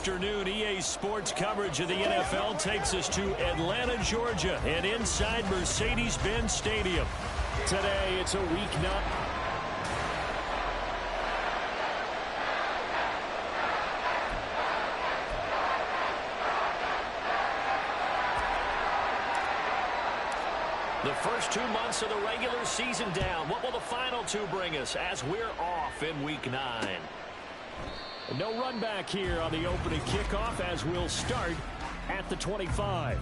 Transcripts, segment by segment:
afternoon. EA Sports coverage of the NFL takes us to Atlanta, Georgia, and inside Mercedes-Benz Stadium. Today, it's a Week 9. The first 2 months of the regular season down. What will the final two bring us as we're off in Week 9? No run back here on the opening kickoff as we'll start at the 25.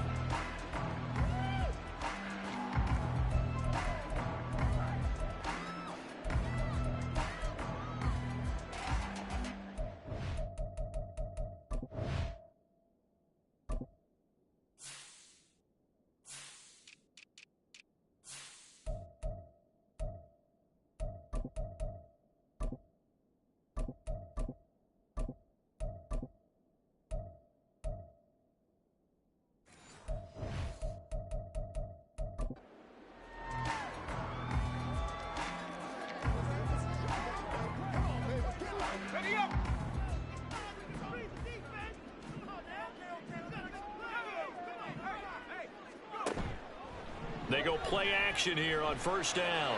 They go play action here on first down.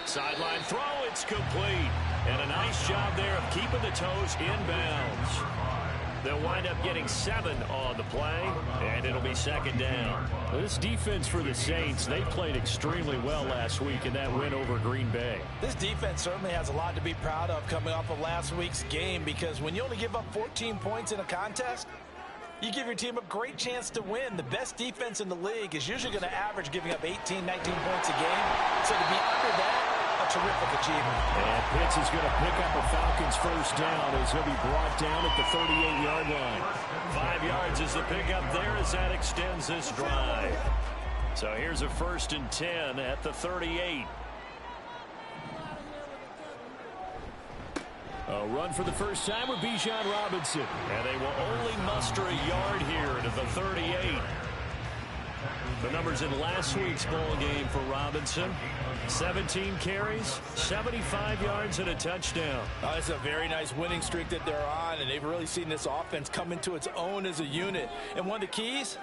Sideline throw, it's complete. And a nice job there of keeping the toes in bounds. They'll wind up getting 7 on the play, and it'll be second down. This defense for the Saints, they played extremely well last week in that win over Green Bay. This defense certainly has a lot to be proud of coming off of last week's game, because when you only give up 14 points in a contest, you give your team a great chance to win. The best defense in the league is usually going to average giving up 18, 19 points a game. So to be under that, a terrific achievement. And Pitts is going to pick up a Falcons first down as he'll be brought down at the 38-yard line. 5 yards is the pickup there as that extends this drive. So here's a 1st and 10 at the 38. A run for the first time with Bijan Robinson. And they will only muster a yard here to the 38. The numbers in last week's ball game for Robinson. 17 carries, 75 yards, and a touchdown. It's a very nice winning streak that they're on, and they've really seen this offense come into its own as a unit. And one of the keys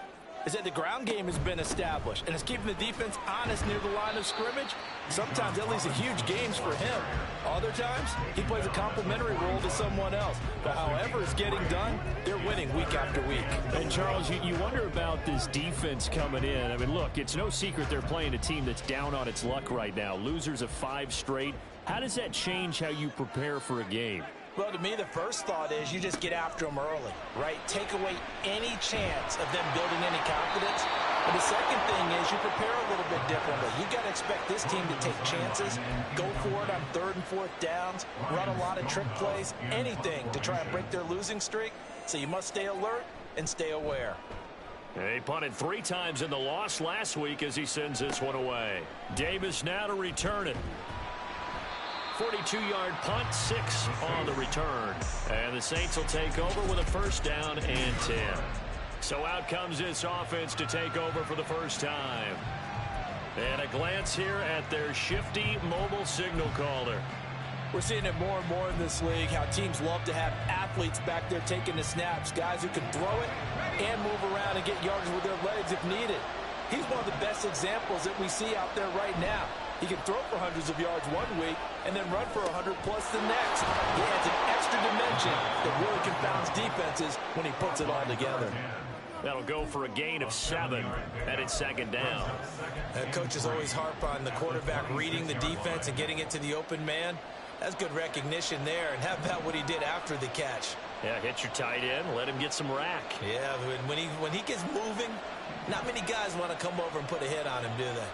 is that the ground game has been established, and it's keeping the defense honest near the line of scrimmage. Sometimes that leads to huge games for him. Other times, he plays a complementary role to someone else. But however it's getting done, they're winning week after week. And, Charles, you wonder about this defense coming in. I mean, look, it's no secret they're playing a team that's down on its luck right now. Losers of 5 straight. How does that change how you prepare for a game? Well, to me, the first thought is you just get after them early, right? Take away any chance of them building any confidence. And the second thing is you prepare a little bit differently. You got to expect this team to take chances, go for it on 3rd and 4th downs, run a lot of trick plays, anything to try and break their losing streak. So you must stay alert and stay aware. He punted 3 times in the loss last week as he sends this one away. Davis now to return it. 42-yard punt, 6 on the return. And the Saints will take over with a first down and 10. So out comes this offense to take over for the first time. And a glance here at their shifty mobile signal caller. We're seeing it more and more in this league, how teams love to have athletes back there taking the snaps, guys who can throw it and move around and get yards with their legs if needed. He's one of the best examples that we see out there right now. He can throw for hundreds of yards one week and then run for 100-plus the next. He adds an extra dimension that really confounds defenses when he puts it all together. That'll go for a gain of 7, and it's second down. Coaches always harp on the quarterback reading the defense and getting it to the open man. That's good recognition there. And how about what he did after the catch? Yeah, hit your tight end, let him get some rack. Yeah, when he gets moving, not many guys want to come over and put a hit on him, do they?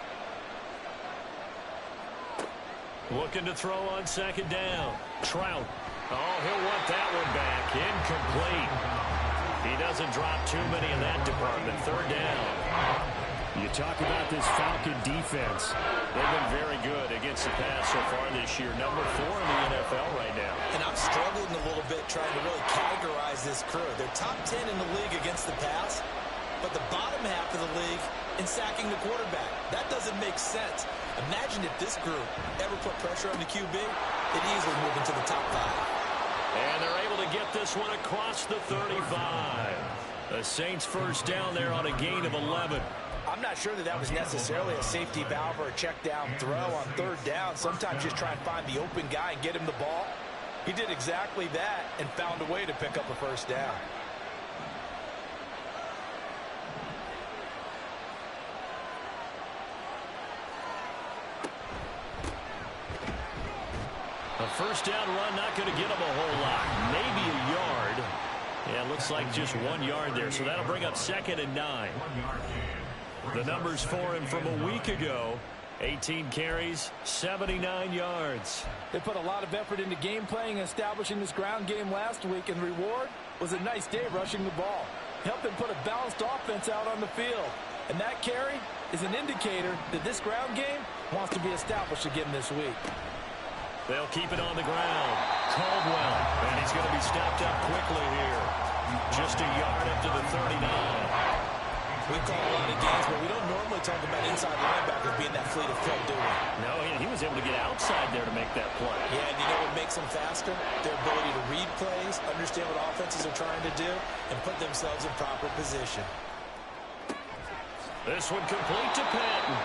Looking to throw on second down. Trout. Oh, he'll want that one back. Incomplete. He doesn't drop too many in that department. Third down. You talk about this Falcon defense. They've been very good against the pass so far this year. Number 4 in the NFL right now. And I'm struggling a little bit trying to really categorize this crew. They're top 10 in the league against the pass, but the bottom half of the league in sacking the quarterback. That doesn't make sense. Imagine if this group ever put pressure on the QB, it'd easily move into the top 5. And they're able to get this one across the 35. The Saints first down there on a gain of 11. I'm not sure that was necessarily a safety valve or a check down throw on third down. Sometimes just try and find the open guy and get him the ball. He did exactly that and found a way to pick up a first down. A first down run, not going to get him a whole lot. Maybe a yard. Yeah, it looks like just 1 yard there, so that'll bring up 2nd and 9. The numbers for him from a week ago, 18 carries, 79 yards. They put a lot of effort into game playing and establishing this ground game last week, and reward was a nice day rushing the ball. Helped them put a balanced offense out on the field. And that carry is an indicator that this ground game wants to be established again this week. They'll keep it on the ground. Caldwell, and he's going to be stopped up quickly here. Just a yard up to the 39. We call a lot of games, but we don't normally talk about inside linebackers being that fleet of foot, do we? No, he was able to get outside there to make that play. Yeah, and you know what makes them faster? Their ability to read plays, understand what offenses are trying to do, and put themselves in proper position. This one complete to Patton.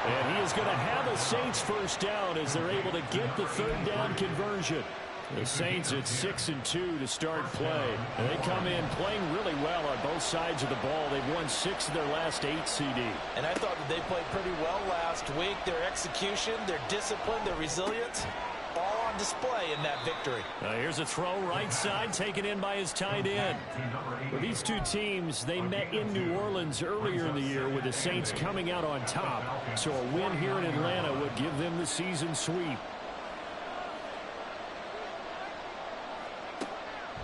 And he is going to have a Saints first down as they're able to get the third down conversion. The Saints at 6-2 to start play. And they come in playing really well on both sides of the ball. They've won 6 of their last 8 CD. And I thought that they played pretty well last week. Their execution, their discipline, their resilience, all on display in that victory. Here's a throw right side taken in by his tight end. For these two teams, they met in New Orleans earlier in the year with the Saints coming out on top. So a win here in Atlanta would give them the season sweep.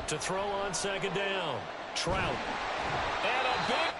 To throw on second down, Trout. And a big...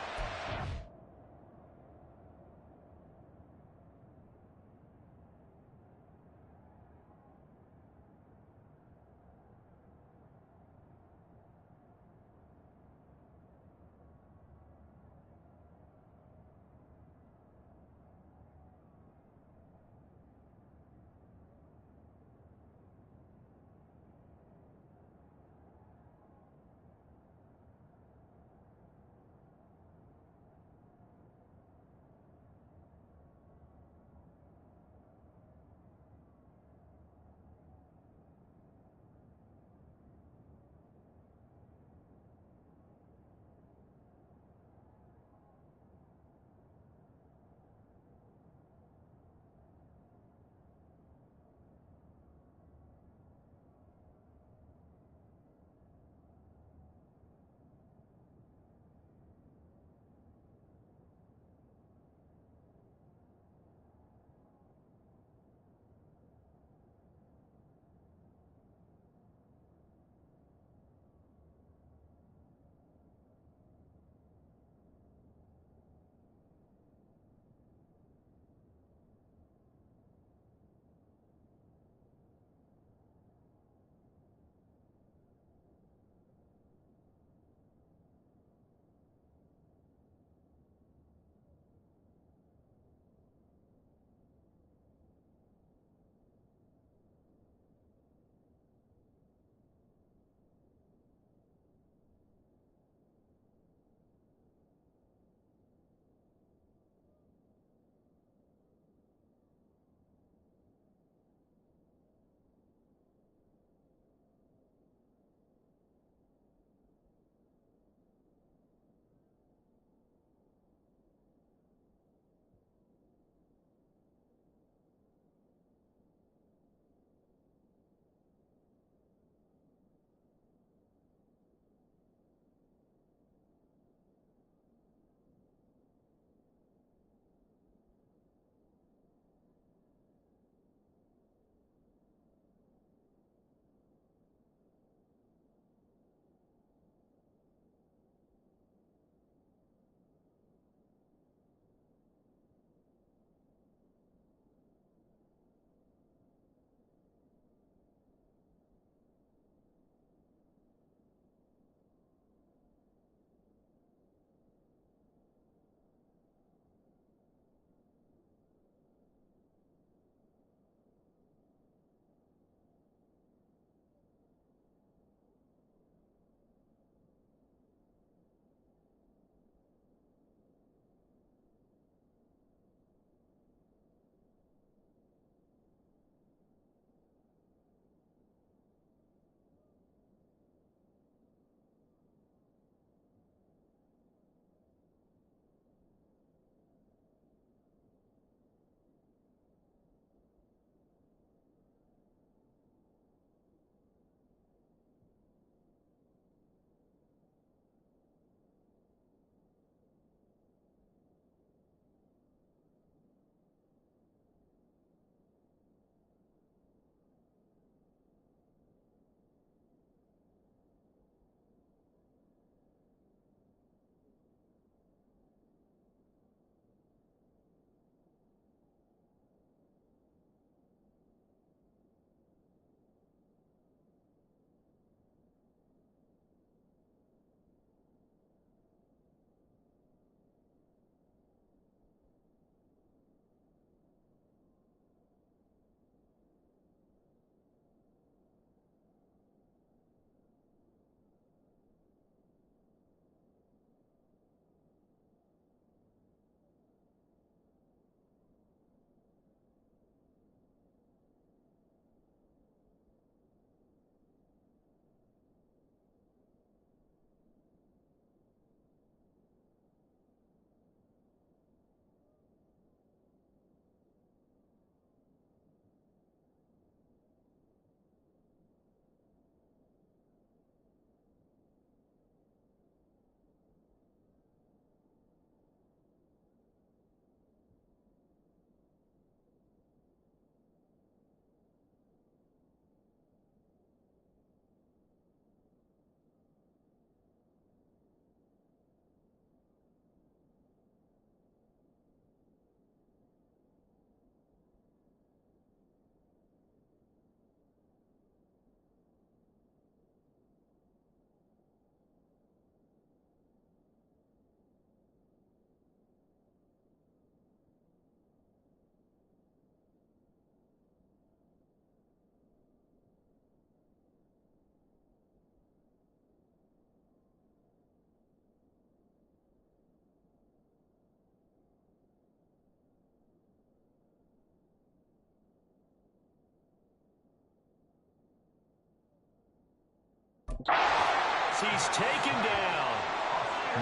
he's taken down.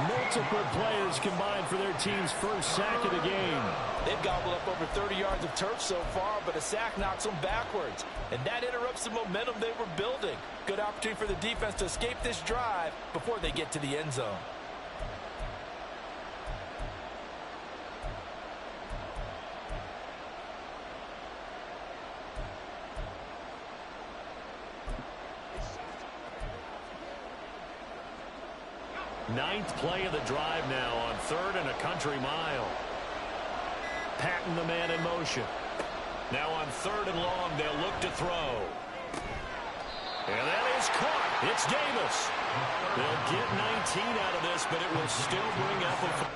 Multiple players combined for their team's first sack of the game. They've gobbled up over 30 yards of turf so far, but a sack knocks them backwards. And that interrupts the momentum they were building. Good opportunity for the defense to escape this drive before they get to the end zone. Ninth play of the drive now on 3rd and a country mile. Patton the man in motion. Now on 3rd and long, they'll look to throw. And that is caught. It's Davis. They'll get 19 out of this, but it will still bring up a...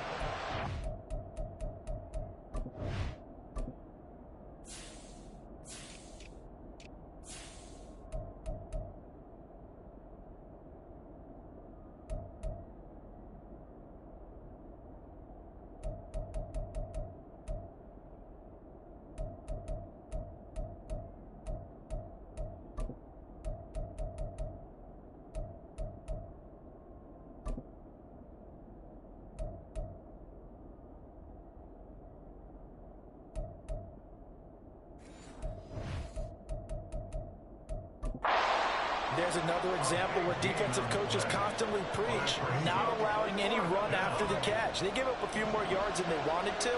There's another example where defensive coaches constantly preach, not allowing any run after the catch. They gave up a few more yards than they wanted to,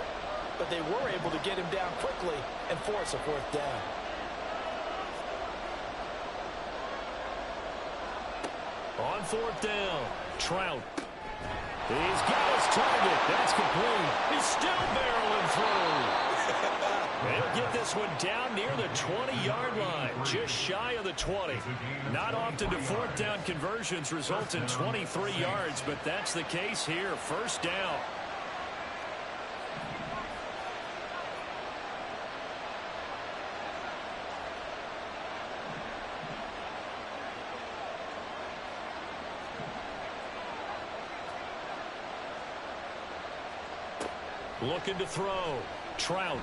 but they were able to get him down quickly and force a 4th down. On 4th down, Trout. He's got his target. That's complete. He's still barreling through. They'll get this one down near the 20-yard line, just shy of the 20. Not often do 4th down conversions result in 23 yards, but that's the case here. 1st down. Looking to throw. Trout.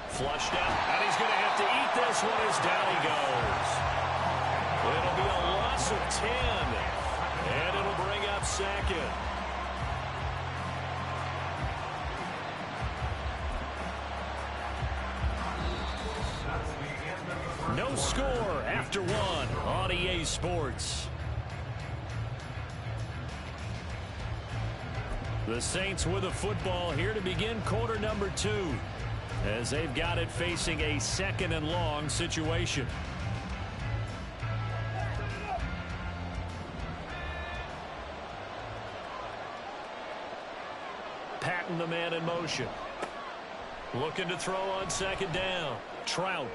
Flushed out, and he's going to have to eat this one as down he goes. It'll be a loss of 10, and it'll bring up 2nd. No score after 1 on EA Sports. The Saints with a football here to begin quarter number 2. As they've got it facing a 2nd and long situation. Patton the man in motion. Looking to throw on 2nd down. Trout.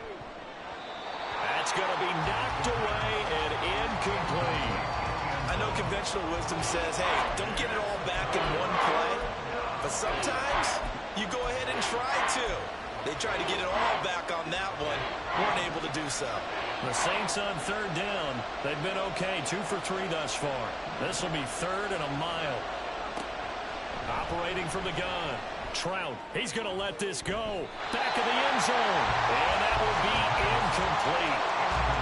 That's going to be knocked away and incomplete. I know conventional wisdom says, hey, don't get it all back in one play. But sometimes you go ahead and try to. They tried to get it all back on that one. Weren't able to do so. The Saints on 3rd down. They've been okay. 2 for 3 thus far. This will be 3rd and a mile. Operating from the gun. Trout. He's going to let this go. Back of the end zone. And that will be incomplete.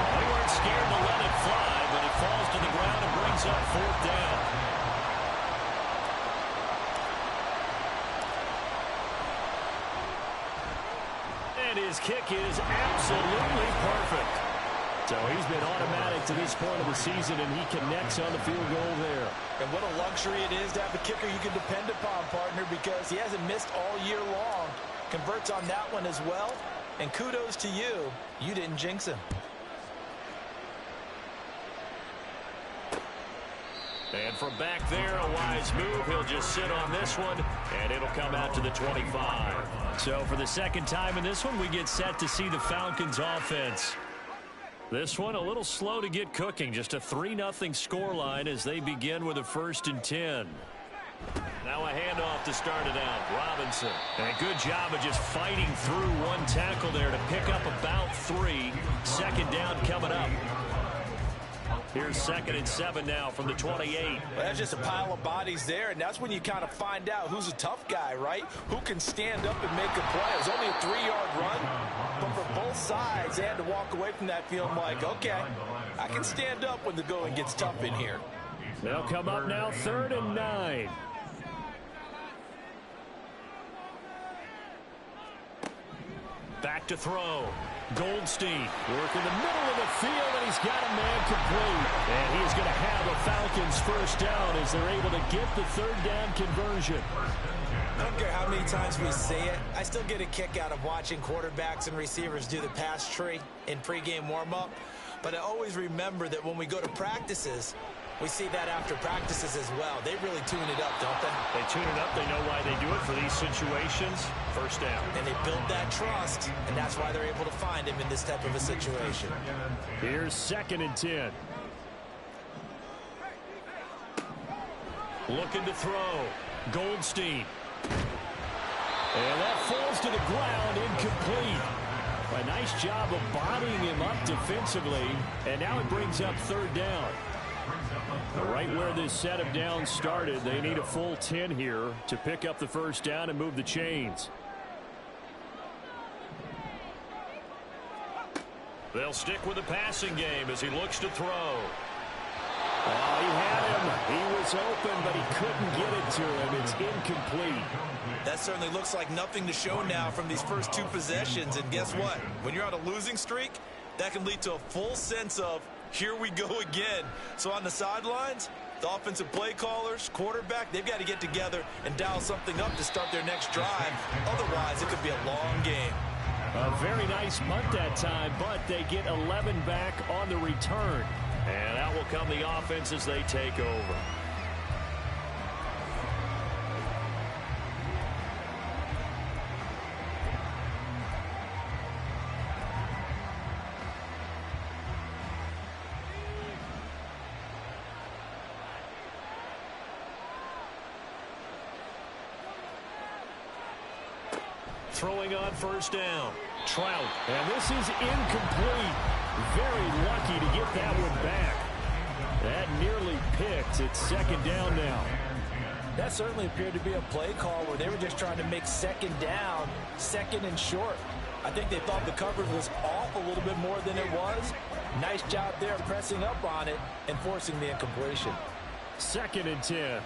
They weren't scared to let it fly, but it falls to the ground and brings up 4th down. His kick is absolutely perfect. So he's been automatic to this point of the season, and he connects on the field goal there. And what a luxury it is to have a kicker you can depend upon, partner, because he hasn't missed all year long. Converts on that one as well. And kudos to you. You didn't jinx him. And from back there, a wise move. He'll just sit on this one, and it'll come out to the 25. So for the 2nd time in this one, we get set to see the Falcons offense. This one a little slow to get cooking. Just a 3-0 scoreline as they begin with a 1st and 10. Now a handoff to start it out. Robinson. And a good job of just fighting through one tackle there to pick up about 3. 2nd down coming up. Here's 2nd and 7 now from the 28. Well, that's just a pile of bodies there, and that's when you kind of find out who's a tough guy, right? Who can stand up and make a play. It was only a 3-yard run, but for both sides, they had to walk away from that feeling like, okay, I can stand up when the going gets tough in here. They'll come up now, 3rd and 9. Back to throw. Goldstein working the middle of the field, and he's got a man complete. And he is going to have a Falcons first down as they're able to get the 3rd down conversion. I don't care how many times we say it, I still get a kick out of watching quarterbacks and receivers do the pass tree in pregame warm-up. But I always remember that when we go to practices, we see that after practices as well. They really tune it up, don't they? They tune it up. They know why they do it for these situations. First down. And they build that trust, and that's why they're able to find him in this type of a situation. Here's 2nd and 10. Looking to throw. Goldstein. And that falls to the ground, incomplete. A nice job of bodying him up defensively, and now it brings up 3rd down. Right where this set of downs started, they need a full 10 here to pick up the first down and move the chains. They'll stick with the passing game as he looks to throw. Oh, he had him. He was open, but he couldn't get it to him. It's incomplete. That certainly looks like nothing to show now from these first 2 possessions. And guess what? When you're on a losing streak, that can lead to a full sense of, here we go again. So on the sidelines, the offensive play callers, quarterback, they've got to get together and dial something up to start their next drive. Otherwise, it could be a long game. A very nice punt that time, but they get 11 back on the return. And out will come the offense as they take over. Throwing on first down. Trout. And this is incomplete. Very lucky to get that one back. That nearly picked. It's 2nd down now. That certainly appeared to be a play call where they were just trying to make 2nd down, 2nd and short. I think they thought the coverage was off a little bit more than it was. Nice job there pressing up on it and forcing the incompletion. 2nd and 10.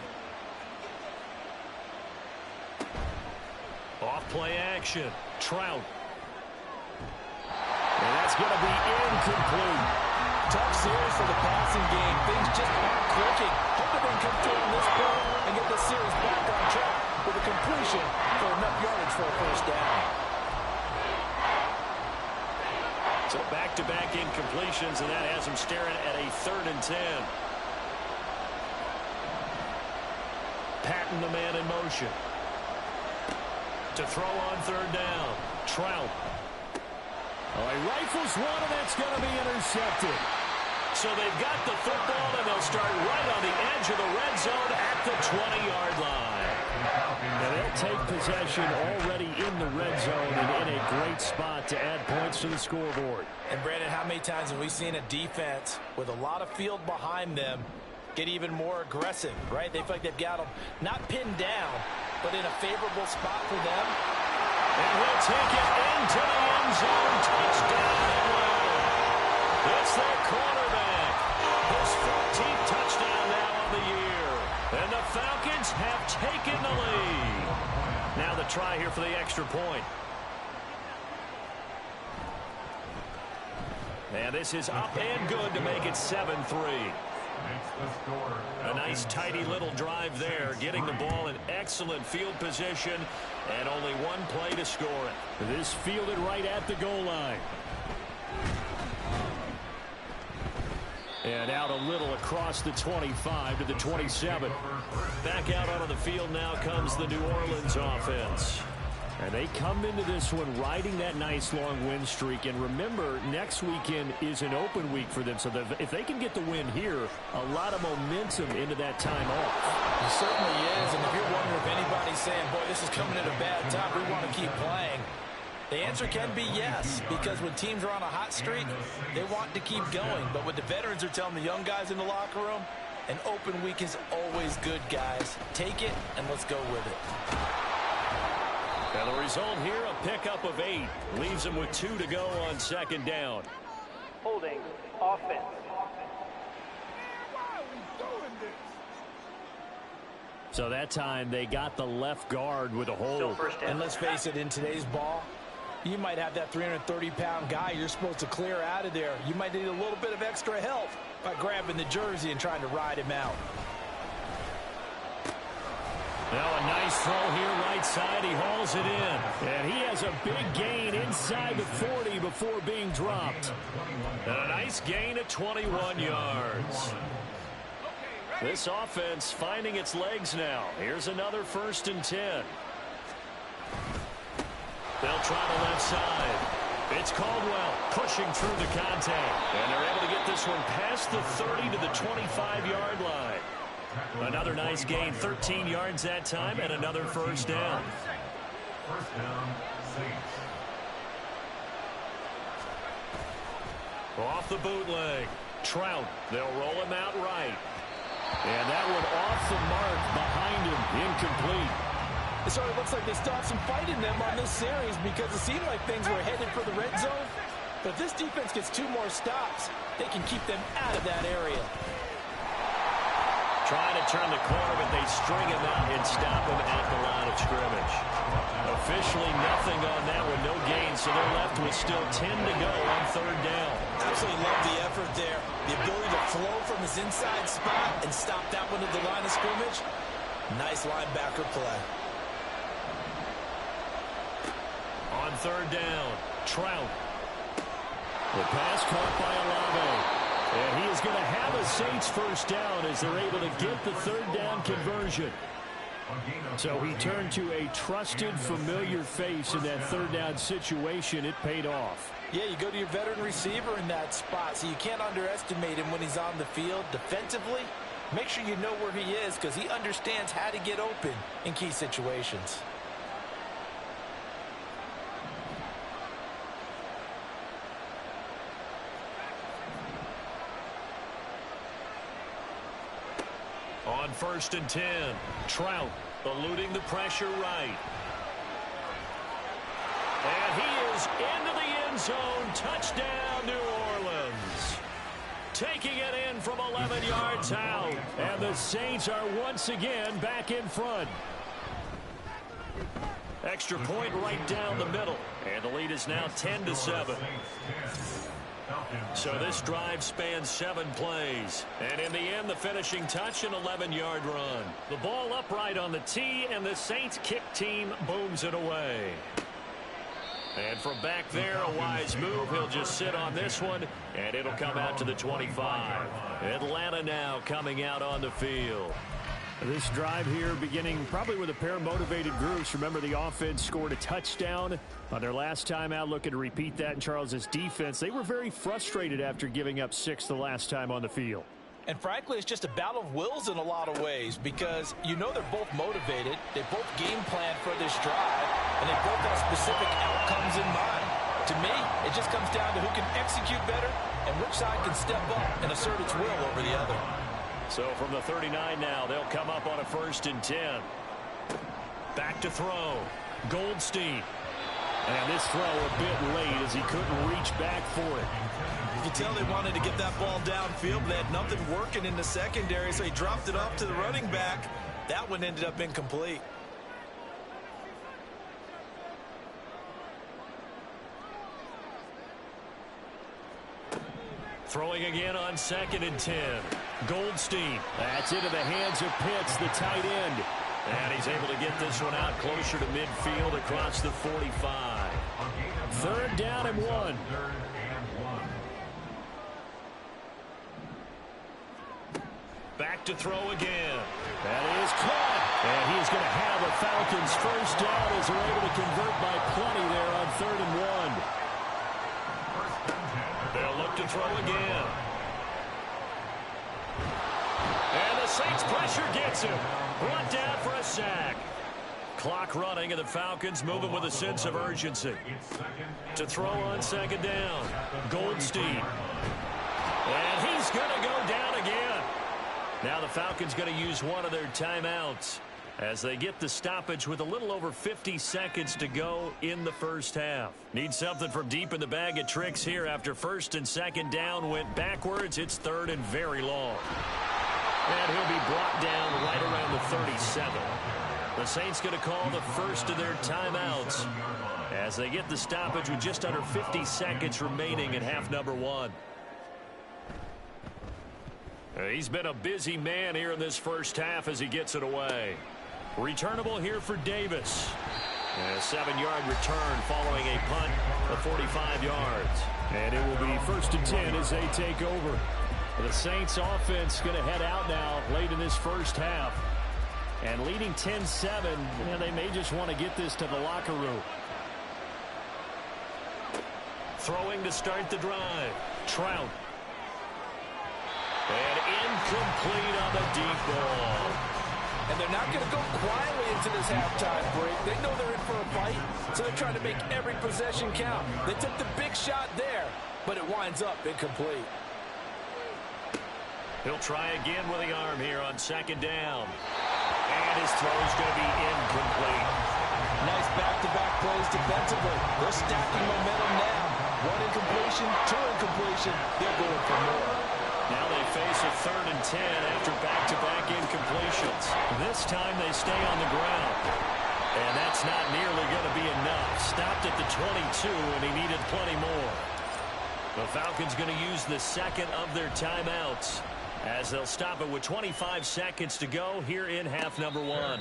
Off play action. Trout. And that's going to be incomplete. Tough series for the passing game. Things just aren't clicking. Hope they can come through on this point and get this series back on track with a completion for enough yardage for a first down. So back-to-back incompletions, and that has them staring at a 3rd and 10. Patton, the man in motion. To throw on 3rd down. Trout. Oh, he rifles one, and that's going to be intercepted. So they've got the football, and they'll start right on the edge of the red zone at the 20-yard line. And they'll take possession already in the red zone and in a great spot to add points to the scoreboard. And, Brandon, how many times have we seen a defense with a lot of field behind them get even more aggressive, right? They feel like they've got them not pinned down, but in a favorable spot for them. And he'll take it into the end zone. Touchdown. It's their quarterback. His 14th touchdown now on the year. And the Falcons have taken the lead. Now the try here for the extra point. And this is up and good to make it 7-3. A nice tidy little drive there, getting the ball in excellent field position and only one play to score it. This fielded right at the goal line. And out a little across the 25 to the 27. Back out onto the field now comes the New Orleans offense. And they come into this one riding that nice long win streak. And remember, next weekend is an open week for them. So that if they can get the win here, a lot of momentum into that time off. It certainly is. And if you're wondering if anybody's saying, boy, this is coming at a bad time, we want to keep playing, the answer can be yes. Because when teams are on a hot streak, they want to keep going. But what the veterans are telling the young guys in the locker room, an open week is always good, guys. Take it, and let's go with it. And the result here, a pickup of 8. Leaves them with 2 to go on 2nd down. Holding offense. So that time they got the left guard with a hold. And let's face it, in today's ball, you might have that 330-pound guy you're supposed to clear out of there. You might need a little bit of extra help by grabbing the jersey and trying to ride him out. Now a nice throw here right side. He hauls it in. And he has a big gain inside the 40 before being dropped. And a nice gain of 21 yards. This offense finding its legs now. Here's another 1st and 10. They'll try the left side. It's Caldwell pushing through the contact. And they're able to get this one past the 30 to the 25-yard line. Another nice gain, 13 yards that time, and another 1st down. Off the bootleg. Trout. They'll roll him out right. And that one off the mark behind him. Incomplete. It sort of looks like they stopped some fight in them on this series because it seemed like things were headed for the red zone. But if this defense gets 2 more stops, they can keep them out of that area. Trying to turn the corner, but they string him out and stop him at the line of scrimmage. Officially nothing on that one, no gain, so they're left with still 10 to go on 3rd down. Absolutely love the effort there. The ability to flow from his inside spot and stop that one at the line of scrimmage. Nice linebacker play. On 3rd down, Trout. The pass caught by Olave. And he is going to have a Saints 1st down as they're able to get the 3rd down conversion. So he turned to a trusted, familiar face in that 3rd down situation. It paid off. Yeah, you go to your veteran receiver in that spot, so you can't underestimate him when he's on the field. Defensively, make sure you know where he is because he understands how to get open in key situations. On 1st and 10, Trout eluding the pressure right. And he is into the end zone. Touchdown, New Orleans. Taking it in from 11 yards out. And the Saints are once again back in front. Extra point right down the middle. And the lead is now 10-7. So this drive spans 7 plays. And in the end, the finishing touch, an 11-yard run. The ball upright on the tee, and the Saints kick team booms it away. And from back there, a wise move. He'll just sit on this one, and it'll come out to the 25. Atlanta now coming out on the field. This drive here beginning probably with a pair of motivated groups. Remember, the offense scored a touchdown on their last time out, looking to repeat that in Charles's defense. They were very frustrated after giving up 6 the last time on the field. And frankly, it's just a battle of wills in a lot of ways because you know they're both motivated. They both game plan for this drive, and they both have specific outcomes in mind. To me, it just comes down to who can execute better and which side can step up and assert its will over the other. So from the 39 now, they'll come up on a 1st and 10. Back to throw. Goldstein. And this throw a bit late as he couldn't reach back for it. You can tell they wanted to get that ball downfield, but they had nothing working in the secondary, so he dropped it off to the running back. That one ended up incomplete. Throwing again on 2nd and 10. Goldstein. That's into the hands of Pitts, the tight end. And he's able to get this one out closer to midfield across the 45. 3rd down and 1. Back to throw again. That is caught. And he's going to have a Falcons 1st down as they're able to convert by plenty there on 3rd and 1. They'll look to throw again. And the Saints pressure gets him. Brought down for a sack. Clock running, and the Falcons moving with a sense of urgency. To throw on 2nd down. Goldstein. And he's going to go down again. Now the Falcons going to use one of their timeouts as they get the stoppage with a little over 50 seconds to go in the 1st half. Need something from deep in the bag of tricks here after 1st and 2nd down went backwards. It's 3rd and very long. And he'll be brought down right around the 37. The Saints going to call the first of their timeouts as they get the stoppage with just under 50 seconds remaining in half number one. He's been a busy man here in this first half as he gets it away. Returnable here for Davis. A 7-yard return following a punt of 45 yards. And it will be 1st and 10 as they take over. The Saints offense going to head out now late in this first half. And leading 10-7, they may just want to get this to the locker room. Throwing to start the drive. Trout. And incomplete on the deep ball. And they're not going to go quietly into this halftime break. They know they're in for a fight, so they're trying to make every possession count. They took the big shot there, but it winds up incomplete. He'll try again with the arm here on 2nd down. And his throw's going to be incomplete. Nice back-to-back plays defensively. They're stacking momentum now. 1 incompletion, 2 incompletion. They're going for more. Now they face a 3rd and 10 after back-to-back incompletions. This time they stay on the ground. And that's not nearly going to be enough. Stopped at the 22, and he needed plenty more. The Falcons going to use the 2nd of their timeouts as they'll stop it with 25 seconds to go here in half number one.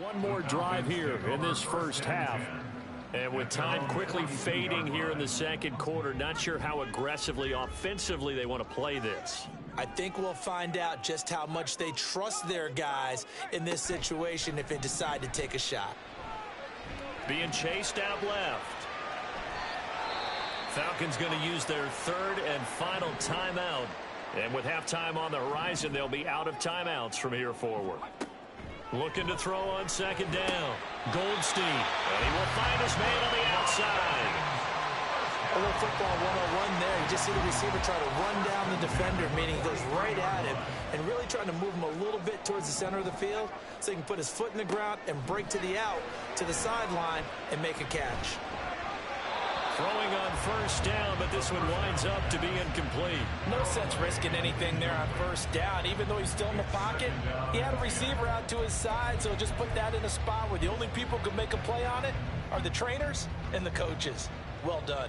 One more drive here in this first half. And with time quickly fading here in the 2nd quarter, not sure how aggressively, offensively they want to play this. I think we'll find out just how much they trust their guys in this situation if they decide to take a shot. Being chased out left. Falcons going to use their 3rd and final timeout. And with halftime on the horizon, they'll be out of timeouts from here forward. Looking to throw on 2nd down. Goldstein. And he will find his man on the outside. A little football 101 there. You just see the receiver try to run down the defender, meaning he goes right at him and really trying to move him a little bit towards the center of the field so he can put his foot in the ground and break to the out, to the sideline, and make a catch. Throwing on 1st down, but this one winds up to be incomplete. No sense risking anything there on 1st down. Even though he's still in the pocket, he had a receiver out to his side, so just put that in a spot where the only people who can make a play on it are the trainers and the coaches. Well done.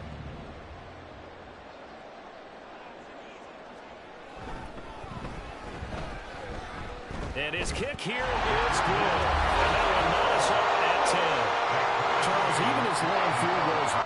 And his kick here is good. And that one knocks up at 10. Charles, even his long field goals.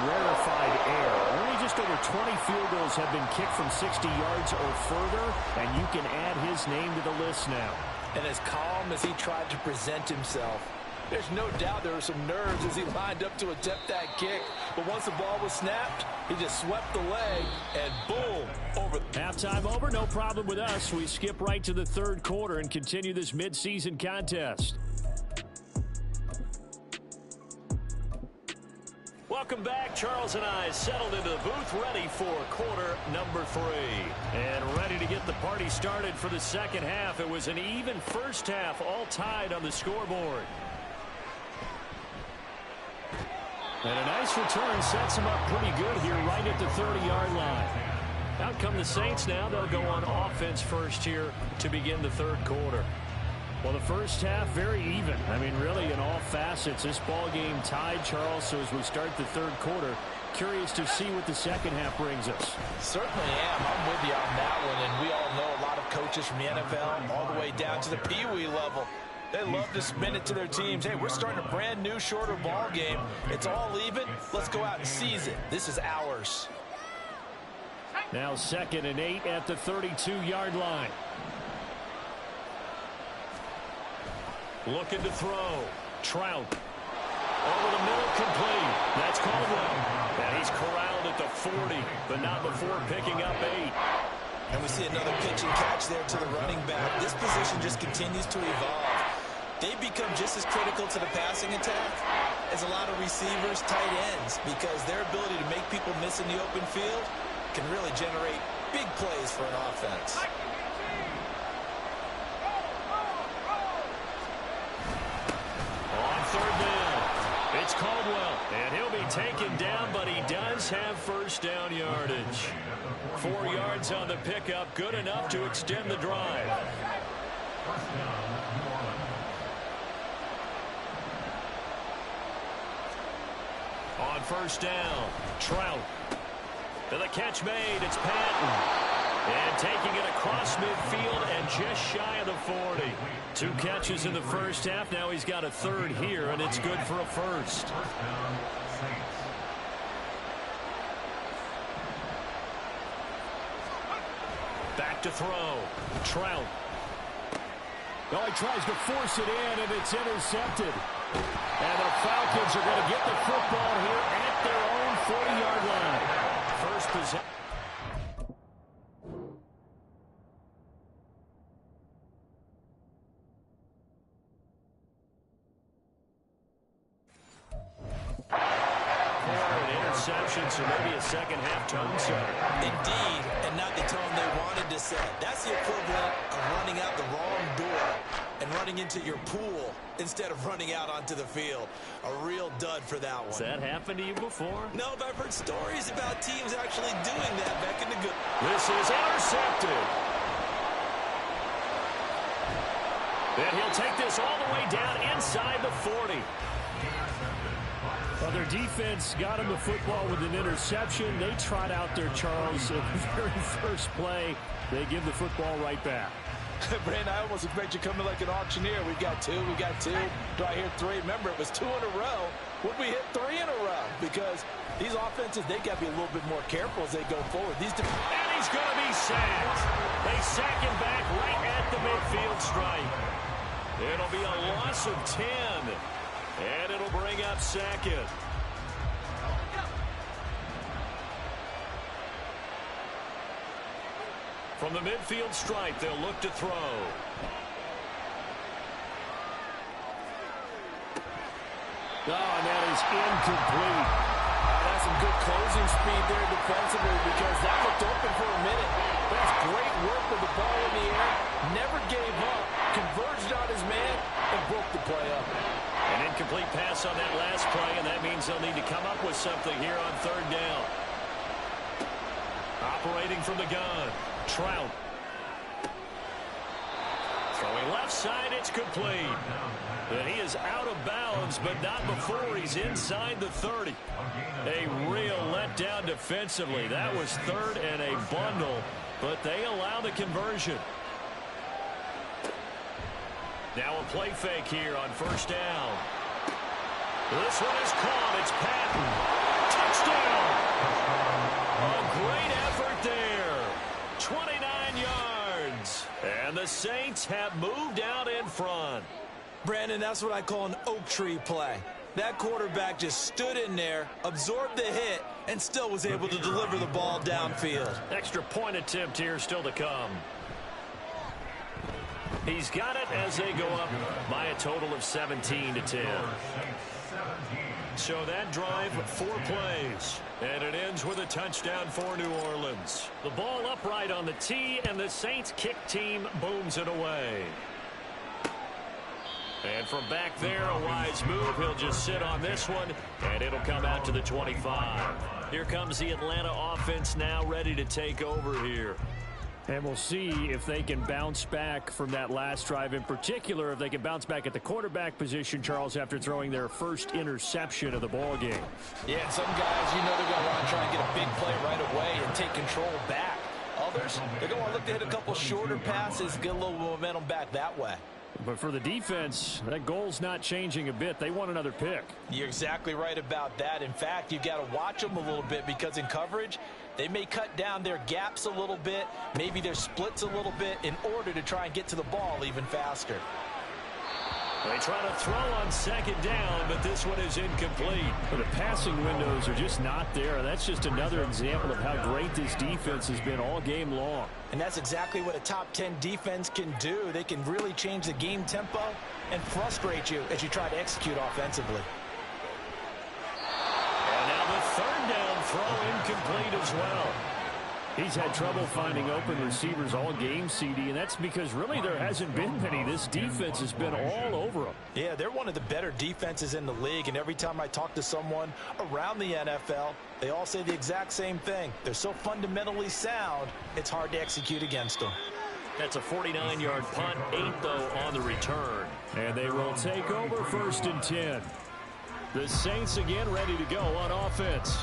Rarefied air. Only just over 20 field goals have been kicked from 60 yards or further, and you can add his name to the list now. And as calm as he tried to present himself, there's no doubt there were some nerves as he lined up to attempt that kick. But once the ball was snapped, he just swept the leg, and boom, over. Halftime over, no problem with us. We skip right to the 3rd quarter and continue this midseason contest. Welcome back. Charles and I settled into the booth, ready for quarter number 3. And ready to get the party started for the 2nd half. It was an even first half, all tied on the scoreboard. And a nice return sets him up pretty good here right at the 30-yard line. Out come the Saints now. They'll go on offense first here to begin the 3rd quarter. Well, the first half, very even. I mean, really, in all facets, this ball game tied, Charles. So as we start the 3rd quarter, curious to see what the 2nd half brings us. Certainly am. I'm with you on that one. And we all know a lot of coaches from the NFL all the way down to the Pee Wee level They love to spin it to their teams. Hey, we're starting a brand new, shorter ball game. It's all even. Let's go out and seize it. This is ours. Now 2nd and 8 at the 32-yard line. Looking to throw. Trout. Over the middle, complete. That's Caldwell. And he's corralled at the 40, but not before picking up 8. And we see another pitch and catch there to the running back. This position just continues to evolve. They become just as critical to the passing attack as a lot of receivers, tight ends, because their ability to make people miss in the open field can really generate big plays for an offense. On 3rd down, it's Caldwell, and he'll be taken down, but he does have first down yardage. 4 yards on the pickup, good enough to extend the drive. On 1st down, Trout. To the catch made, it's Patton. And taking it across midfield and just shy of the 40. 2 catches in the first half. Now he's got a 3rd here, and it's good for a first. Back to throw. Trout. Oh, he tries to force it in, and it's intercepted. And the Falcons are going to get the football here at their own 40-yard line. First possession. So maybe a second-half tone setter. Indeed, and not the tone they wanted to set. That's the equivalent of running out the wrong door and running into your pool instead of running out onto the field. A real dud for that one. Has that happened to you before? No, but I've heard stories about teams actually doing that back in the good. This is intercepted. And he'll take this all the way down inside the 40. Well, their defense got him the football with an interception. They trot out there, Charles, at the very first play. They give the football right back. Brandon, I almost expect you coming like an auctioneer. We've got 2, we got 2. Do I hear 3? Remember, it was 2 in a row. Would we hit 3 in a row? Because these offenses, they got to be a little bit more careful as they go forward. And he's going to be sacked. They sack him back right at the midfield stripe. It'll be a loss of 10. And it'll bring up 2nd. From the midfield stripe, they'll look to throw. Oh, and that is incomplete. That's some good closing speed there defensively because that looked open for a minute. That's great work with the ball in the air. Never gave up. Converged on his man and broke the play up. An incomplete pass on that last play, and that means they'll need to come up with something here on 3rd down. Operating from the gun, Trout. Throwing left side, it's complete. And he is out of bounds, but not before he's inside the 30. A real letdown defensively. That was 3rd and a bundle, but they allow the conversion. Now a play fake here on 1st down. This one is caught. It's Patton. Touchdown. A great effort there. 29 yards. And the Saints have moved out in front. Brandon, that's what I call an oak tree play. That quarterback just stood in there, absorbed the hit, and still was able to deliver the ball downfield. Extra point attempt here still to come. He's got it as they go up by a total of 17-10. So that drive, 4 plays. And it ends with a touchdown for New Orleans. The ball upright on the tee, and the Saints kick team booms it away. And from back there, a wise move. He'll just sit on this one, and it'll come out to the 25. Here comes the Atlanta offense now ready to take over here. And we'll see if they can bounce back from that last drive. In particular, if they can bounce back at the quarterback position, Charles, after throwing their first interception of the ball game. Yeah, and some guys, you know they're going to want to try and get a big play right away and take control back. Others, they're going to look to hit a couple shorter passes, get a little momentum back that way. But for the defense, that goal's not changing a bit. They want another pick. You're exactly right about that. In fact, you've got to watch them a little bit because in coverage, they may cut down their gaps a little bit, maybe their splits a little bit in order to try and get to the ball even faster. They try to throw on second down, but this one is incomplete. The passing windows are just not there. That's just another example of how great this defense has been all game long. And that's exactly what a top 10 defense can do. They can really change the game tempo and frustrate you as you try to execute offensively. And now the third down throw incomplete as well. He's had trouble finding open receivers all game, CD, and that's because really there hasn't been many. This defense has been all over them. Yeah, they're one of the better defenses in the league, and every time I talk to someone around the NFL, they all say the exact same thing. They're so fundamentally sound, it's hard to execute against them. That's a 49-yard punt, 8 though on the return. And they will take over 1st and 10. The Saints again ready to go on offense.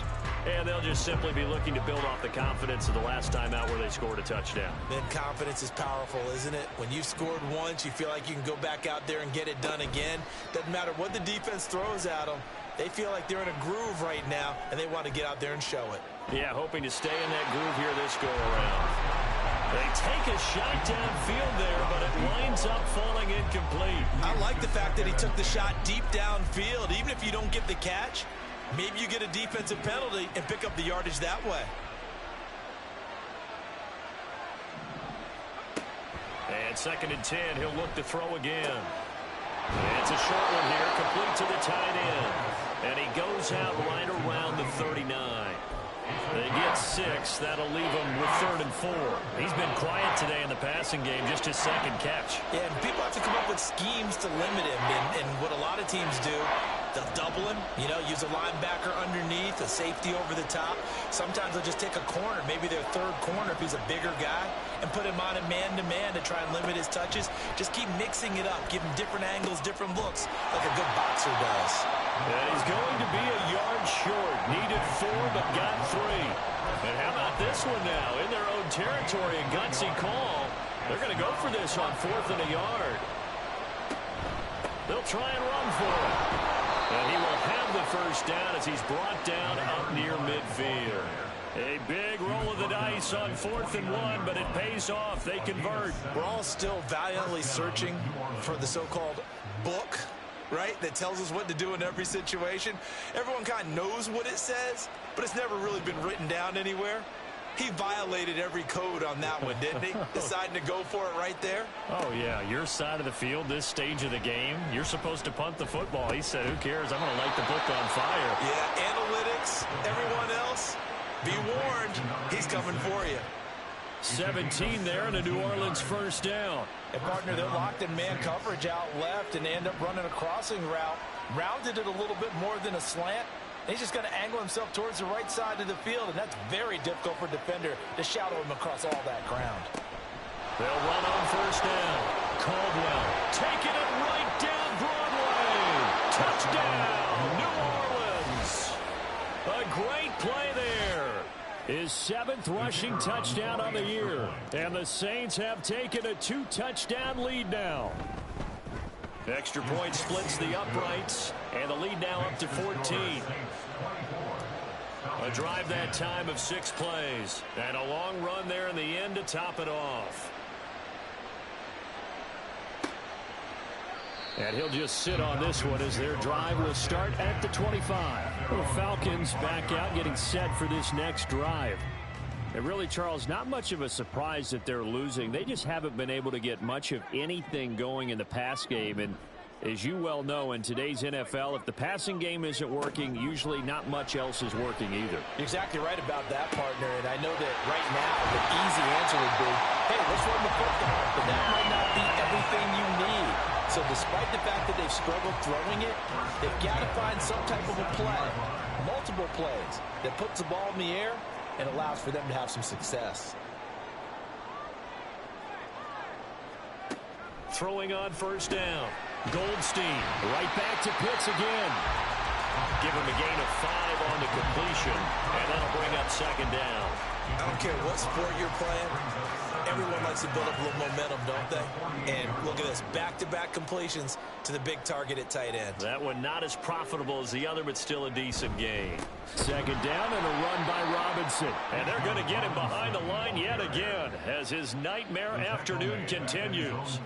And they'll just simply be looking to build off the confidence of the last time out where they scored a touchdown. Then confidence is powerful, isn't it? When you've scored once, you feel like you can go back out there and get it done again. Doesn't matter what the defense throws at them. They feel like they're in a groove right now, and they want to get out there and show it. Yeah, hoping to stay in that groove here this go-around. They take a shot downfield there, but it winds up falling incomplete. I like the fact that he took the shot deep downfield. Even if you don't get the catch, maybe you get a defensive penalty and pick up the yardage that way. And 2nd and 10, he'll look to throw again. And it's a short one here, complete to the tight end. And he goes out right around the 39. They get 6. That'll leave him with 3rd and 4. He's been quiet today in the passing game, just his 2nd catch. Yeah, and people have to come up with schemes to limit him. And what a lot of teams do, they'll double him, use a linebacker underneath, a safety over the top. Sometimes they'll just take a corner, maybe their 3rd corner if he's a bigger guy, and put him on a man-to-man to try and limit his touches. Just keep mixing it up, give him different angles, different looks, like a good boxer does. And he's going to be a yard short. Needed 4, but got 3. And how about this one now? In their own territory, a gutsy call. They're going to go for this on 4th and a yard. They'll try and run for it. And he will have the 1st down as he's brought down up near midfield. A big roll of the dice on 4th and 1, but it pays off. They convert. We're all still valiantly searching for the so-called book, right, that tells us what to do in every situation. Everyone kind of knows what it says, but it's never really been written down anywhere. He violated every code on that one, didn't he? Deciding to go for it right there. Oh, yeah. Your side of the field, this stage of the game, you're supposed to punt the football. He said, who cares? I'm going to light the book on fire. Yeah, analytics, everyone else, be warned, he's coming for you. 17 there and a New Orleans 1st down. And, partner, they're locked in man coverage out left, and they end up running a crossing route. Rounded it a little bit more than a slant. He's just going to angle himself towards the right side of the field, and that's very difficult for a defender to shadow him across all that ground. They'll run on 1st down. Caldwell taking it right down Broadway. Touchdown, New Orleans. A great play there. His 7th rushing touchdown on the year. And the Saints have taken a 2-touchdown lead now. Extra point splits the uprights, and the lead now up to 14. A drive that time of 6 plays, and a long run there in the end to top it off. And he'll just sit on this one as their drive will start at the 25. The Falcons back out, getting set for this next drive. And really, Charles, not much of a surprise that they're losing. They just haven't been able to get much of anything going in the pass game. And as you well know, in today's NFL, if the passing game isn't working, usually not much else is working either. You're exactly right about that, partner. And I know that right now the easy answer would be, hey, let's run the football. But that might not be everything you need. So despite the fact that they've struggled throwing it, they've got to find some type of a play, multiple plays, that puts the ball in the air and allows for them to have some success. Throwing on 1st down. Goldstein right back to Pitts again. Give him a gain of 5 on the completion, and that'll bring up 2nd down. I don't care what sport you're playing. Everyone likes to build up a little momentum, don't they? And look at this, back-to-back completions to the big target at tight end. That one not as profitable as the other, but still a decent gain. Second down and a run by Robinson. And they're going to get him behind the line yet again as his nightmare afternoon continues.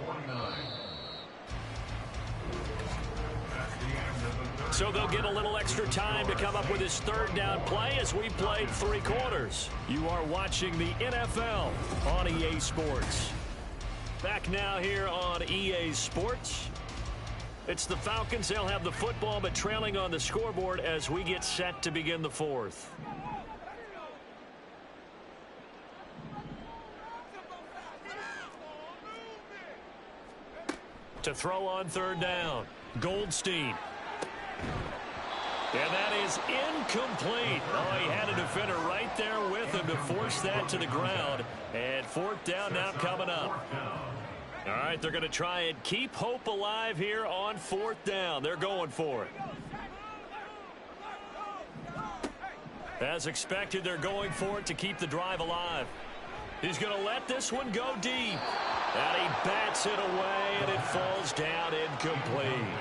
So they'll get a little extra time to come up with his third down play as we played 3 quarters. You are watching the NFL on EA Sports. Back now here on EA Sports. It's the Falcons. They'll have the football, but trailing on the scoreboard as we get set to begin the 4th. To throw on third down, Goldstein. And that is incomplete. Oh, he had a defender right there with him to force that to the ground. And 4th down now coming up. All right, they're going to try and keep hope alive here on 4th down. They're going for it. As expected, they're going for it to keep the drive alive. He's going to let this one go deep. And he bats it away, and it falls down incomplete.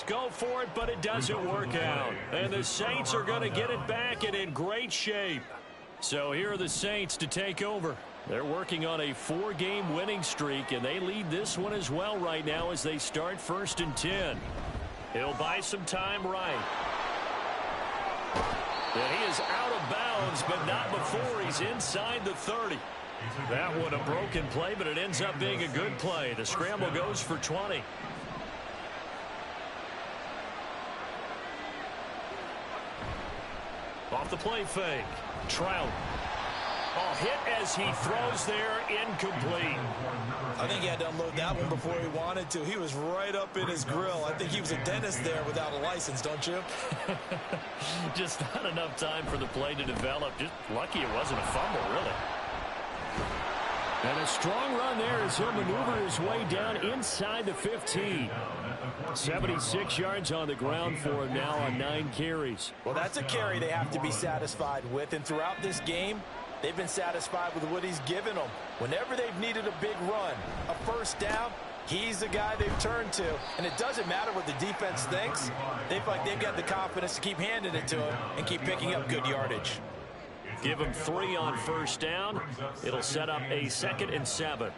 Go for it, but it doesn't work out. And the Saints are going to get it back and in great shape. So here are the Saints to take over. They're working on a 4-game winning streak, and they lead this one as well right now as they start 1st and 10. He'll buy some time right. And he is out of bounds, but not before he's inside the 30. That one a broken play, but it ends up being a good play. The scramble goes for 20. Off the play fake. Trout. Oh, hit as he throws there, incomplete. I think he had to unload that one before he wanted to. He was right up in his grill. I think he was a dentist there without a license, don't you? Just not enough time for the play to develop. Just lucky it wasn't a fumble, really. And a strong run there as he'll maneuver his way down inside the 15. 76 yards on the ground for him now on 9 carries. Well, that's a carry they have to be satisfied with. And throughout this game, they've been satisfied with what he's given them. Whenever they've needed a big run, a 1st down, he's the guy they've turned to. And it doesn't matter what the defense thinks. They feel like they've got the confidence to keep handing it to him and keep picking up good yardage. Give him 3 on 1st down. It'll set up a 2nd and 7.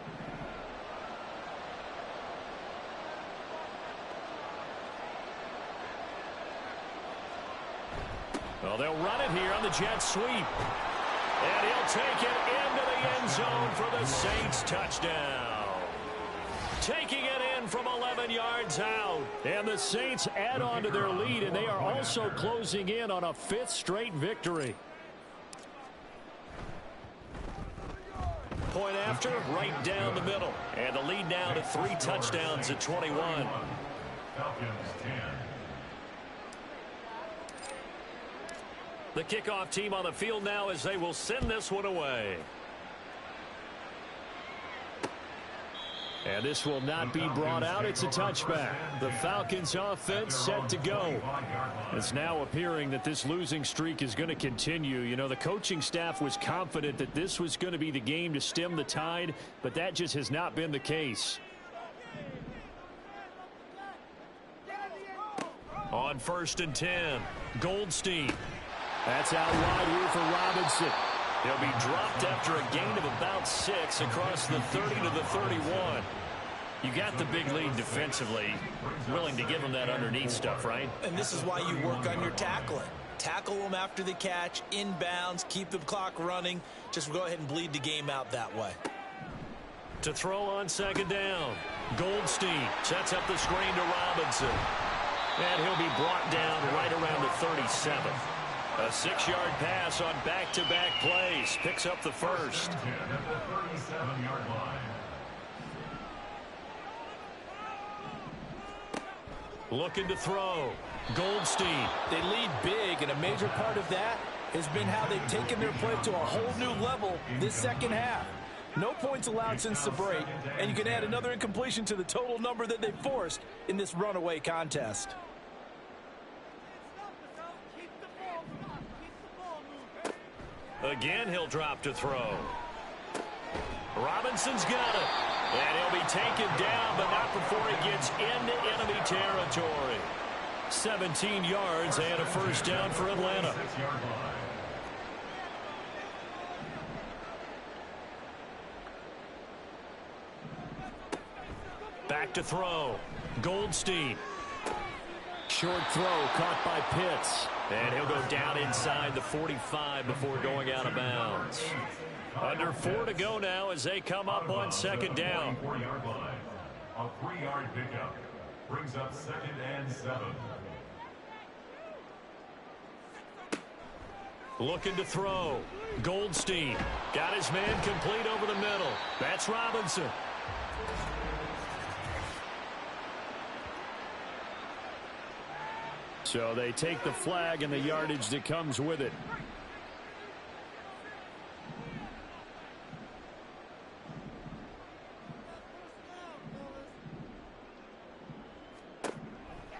Well, they'll run it here on the jet sweep. And he'll take it into the end zone for the Saints touchdown. Taking it in from 11 yards out. And the Saints add on to their lead, and they are also closing in on a 5th straight victory. Point after, right down the middle. And the lead now to 3 touchdowns at 21. The kickoff team on the field now as they will send this one away. And this will not be brought out. It's a touchback. The Falcons offense set to go. It's now appearing that this losing streak is going to continue. You know, the coaching staff was confident that this was going to be the game to stem the tide, but that just has not been the case. On 1st and 10, Goldstein. That's out wide here for Robinson. He'll be dropped after a gain of about 6 across the 30 to the 31. You got the big lead defensively. Willing to give him that underneath stuff, right? And this is why you work on your tackling. Tackle them after the catch, inbounds, keep the clock running. Just go ahead and bleed the game out that way. To throw on second down, Goldstein sets up the screen to Robinson. And he'll be brought down right around the 37. A 6-yard pass on back-to-back plays. Picks up the first. Looking to throw. Goldstein. They lead big, and a major part of that has been how they've taken their play to a whole new level this second half. No points allowed since the break, and you can add another incompletion to the total number that they forced in this runaway contest. Again, he'll drop to throw. Robinson's got it. And he'll be taken down, but not before he gets into enemy territory. 17 yards and a first down for Atlanta. Back to throw. Goldstein. Short throw caught by Pitts. And he'll go down inside the 45 before going out of bounds. Under 4 to go now as they come up on second down. A 3-yard pickup brings up 2nd and 7. Looking to throw. Goldstein got his man complete over the middle. That's Robinson. So they take the flag and the yardage that comes with it.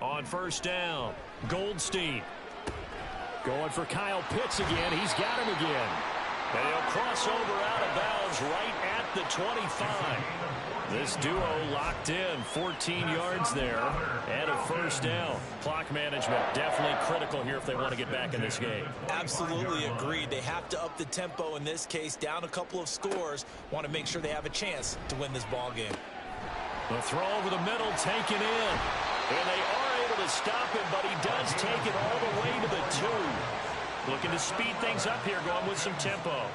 On first down, Goldstein. Going for Kyle Pitts again. He's got him again. And he'll cross over out of bounds right at the 25. This duo locked in, 14 yards there, and a first down. Clock management definitely critical here if they want to get back in this game. Absolutely agreed. They have to up the tempo in this case, down a couple of scores. Want to make sure they have a chance to win this ball game. The throw over the middle taken in. And they are able to stop him, but he does take it all the way to the 2. Looking to speed things up here, going with some tempo.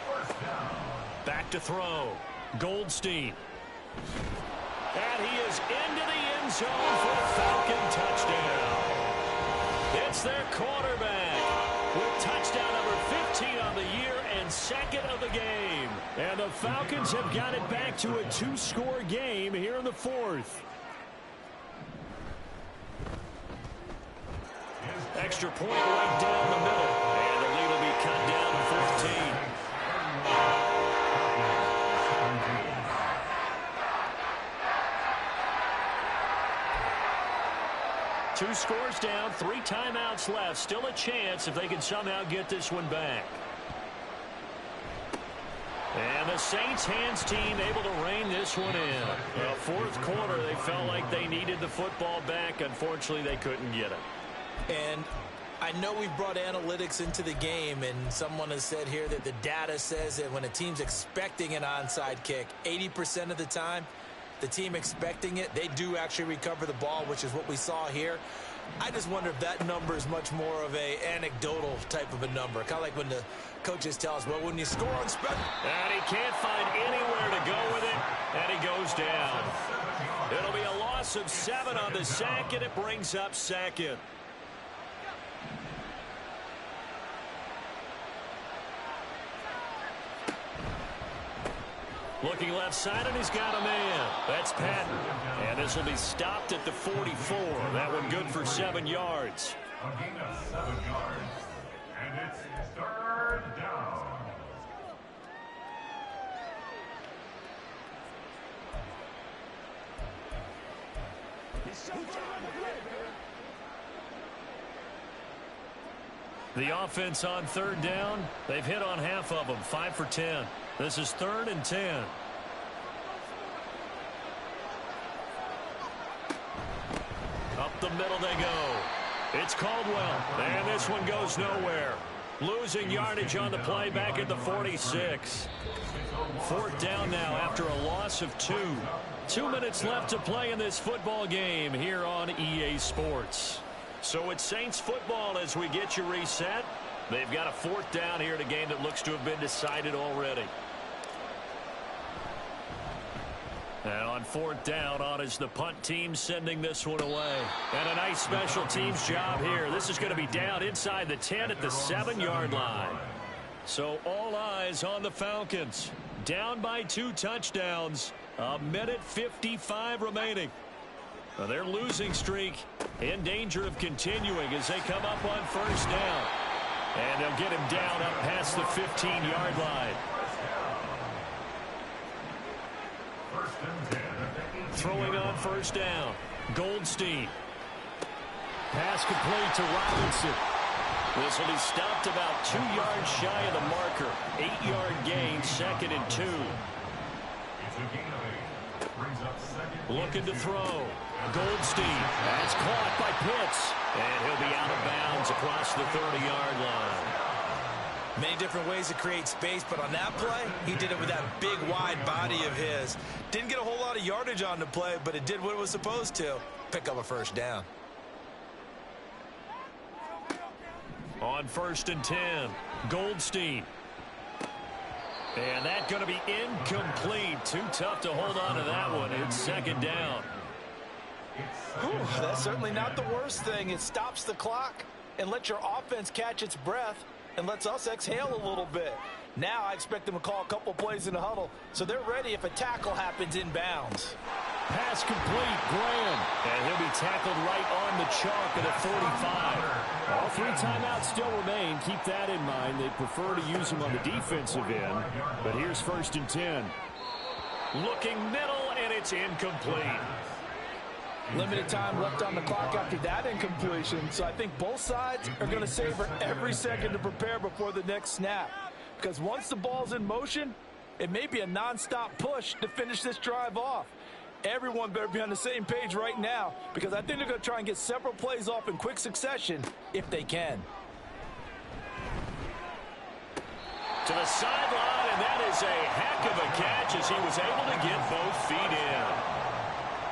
Back to throw. Goldstein. And he is into the end zone for a Falcon touchdown. It's their quarterback with touchdown number 15 on the year and 2nd of the game. And the Falcons have got it back to a 2-score game here in the 4th. Extra point right down the middle. And the lead will be cut down to 14. Two scores down, 3 timeouts left. Still a chance if they can somehow get this one back. And the Saints hands team able to rein this one in. The 4th quarter, they felt like they needed the football back. Unfortunately, they couldn't get it. And I know we've brought analytics into the game, and someone has said here that the data says that when a team's expecting an onside kick, 80% of the time, the team expecting it, they do actually recover the ball, which is what we saw here. I just wonder if that number is much more of a anecdotal type of a number. Kind of like when the coaches tell us, well, when you score on special. And he can't find anywhere to go with it, and he goes down. It'll be a loss of 7 on the sack, and it brings up 2nd. Looking left side, and he's got a man. That's Patton. And this will be stopped at the 44. That one good for 7 yards. A gain of 7 yards. And it's 3rd down. The offense on 3rd down, they've hit on half of them, 5 for 10. This is 3rd and 10. Up the middle they go. It's Caldwell, and this one goes nowhere. Losing yardage on the play back at the 46. Fourth down now after a loss of 2. 2 minutes left to play in this football game here on EA Sports. So it's Saints football as we get you reset. They've got a fourth down here in a game that looks to have been decided already. And on fourth down, on is the punt team sending this one away. And a nice special teams job here. This is going to be down inside the 10 at the 7-yard line. So all eyes on the Falcons. Down by 2 touchdowns. A minute 55 remaining. Now their losing streak in danger of continuing as they come up on first down. And they'll get him down up past the 15-yard line. Throwing on first down. Goldstein. Pass complete to Robinson. This will be stopped about 2 yards shy of the marker. 8-yard gain, 2nd and 2. Looking to throw. Goldstein. That's caught by Pitts. And he'll be out of bounds across the 30-yard line. Many different ways to create space, but on that play, he did it with that big, wide body of his. Didn't get a whole lot of yardage on the play, but it did what it was supposed to. Pick up a first down. On 1st and 10, Goldstein. And that's going to be incomplete. Too tough to hold on to that one. It's 2nd down. Whew, that's certainly not the worst thing. It stops the clock and lets your offense catch its breath and lets us exhale a little bit. Now I expect them to call a couple plays in the huddle, so they're ready if a tackle happens inbounds. Pass complete, Graham. And he'll be tackled right on the chalk at the 45. All 3 timeouts still remain. Keep that in mind. They prefer to use him on the defensive end. But here's 1st and 10. Looking middle, and it's incomplete. Limited time left on the clock after that incompletion, so I think both sides are going to savor every second to prepare before the next snap. Because once the ball's in motion, it may be a nonstop push to finish this drive off. Everyone better be on the same page right now, because I think they're going to try and get several plays off in quick succession if they can. To the sideline, and that is a heck of a catch as he was able to get both feet in.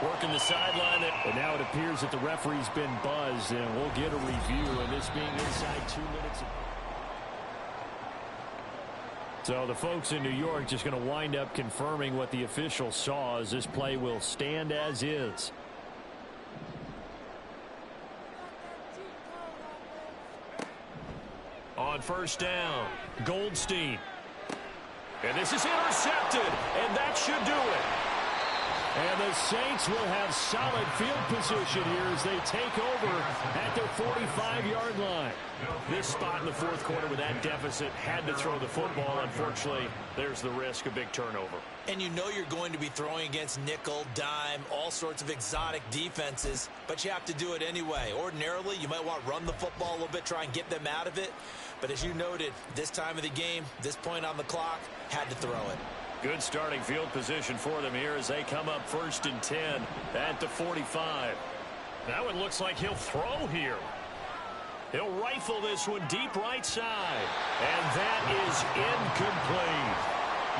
Working the sideline. And now it appears that the referee's been buzzed, and we'll get a review, and this being inside 2 minutes. So the folks in New York just going to wind up confirming what the official saw, as this play will stand as is. On first down, Goldstein. And this is intercepted, and that should do it. And the Saints will have solid field position here as they take over at their 45-yard line. This spot in the fourth quarter with that deficit had to throw the football. Unfortunately, there's the risk of big turnover. And you know you're going to be throwing against nickel, dime, all sorts of exotic defenses, but you have to do it anyway. Ordinarily, you might want to run the football a little bit, try and get them out of it. But as you noted, this time of the game, this point on the clock, had to throw it. Good starting field position for them here as they come up 1st and 10 at the 45. That one looks like he'll throw here. He'll rifle this one deep right side. And that is incomplete.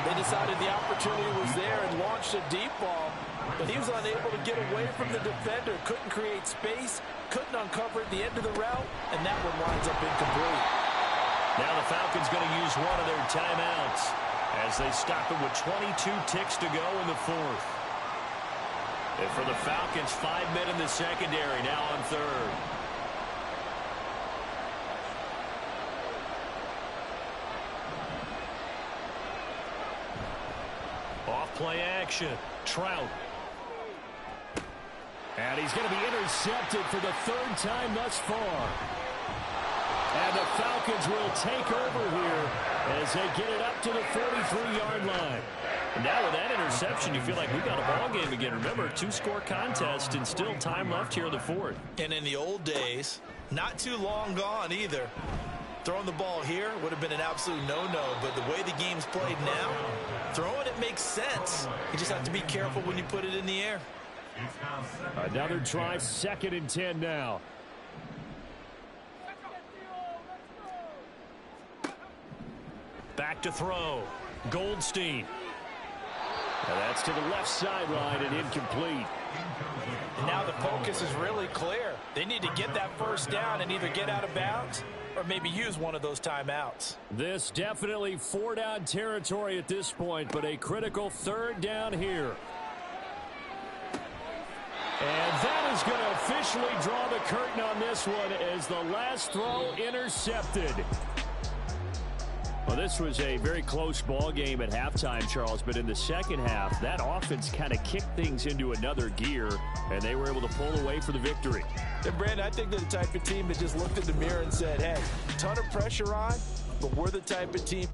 They decided the opportunity was there and launched a deep ball, but he was unable to get away from the defender, couldn't create space, couldn't uncover at the end of the route, and that one winds up incomplete. Now the Falcons going to use one of their timeouts as they stop it with 22 ticks to go in the fourth. And for the Falcons, 5 men in the secondary, now on third. Off play action, Trout. And he's going to be intercepted for the 3rd time thus far. And the Falcons will take over here as they get it up to the 43-yard line. And now with that interception, you feel like we've got a ball game again. Remember, 2-score contest and still time left here in the fourth. And in the old days, not too long gone either. Throwing the ball here would have been an absolute no-no, but the way the game's played now, throwing it makes sense. You just have to be careful when you put it in the air. Another try, 2nd and 10 now. Back to throw. Goldstein. Now that's to the left sideline and incomplete. And now the focus is really clear. They need to get that first down and either get out of bounds or maybe use one of those timeouts. This definitely 4-down territory at this point, but a critical 3rd down here. And that is going to officially draw the curtain on this one as the last throw intercepted. Well, this was a very close ball game at halftime, Charles, but in the second half, that offense kind of kicked things into another gear, and they were able to pull away for the victory. And, Brandon, I think they're the type of team that just looked in the mirror and said, hey, ton of pressure on, but we're the type of team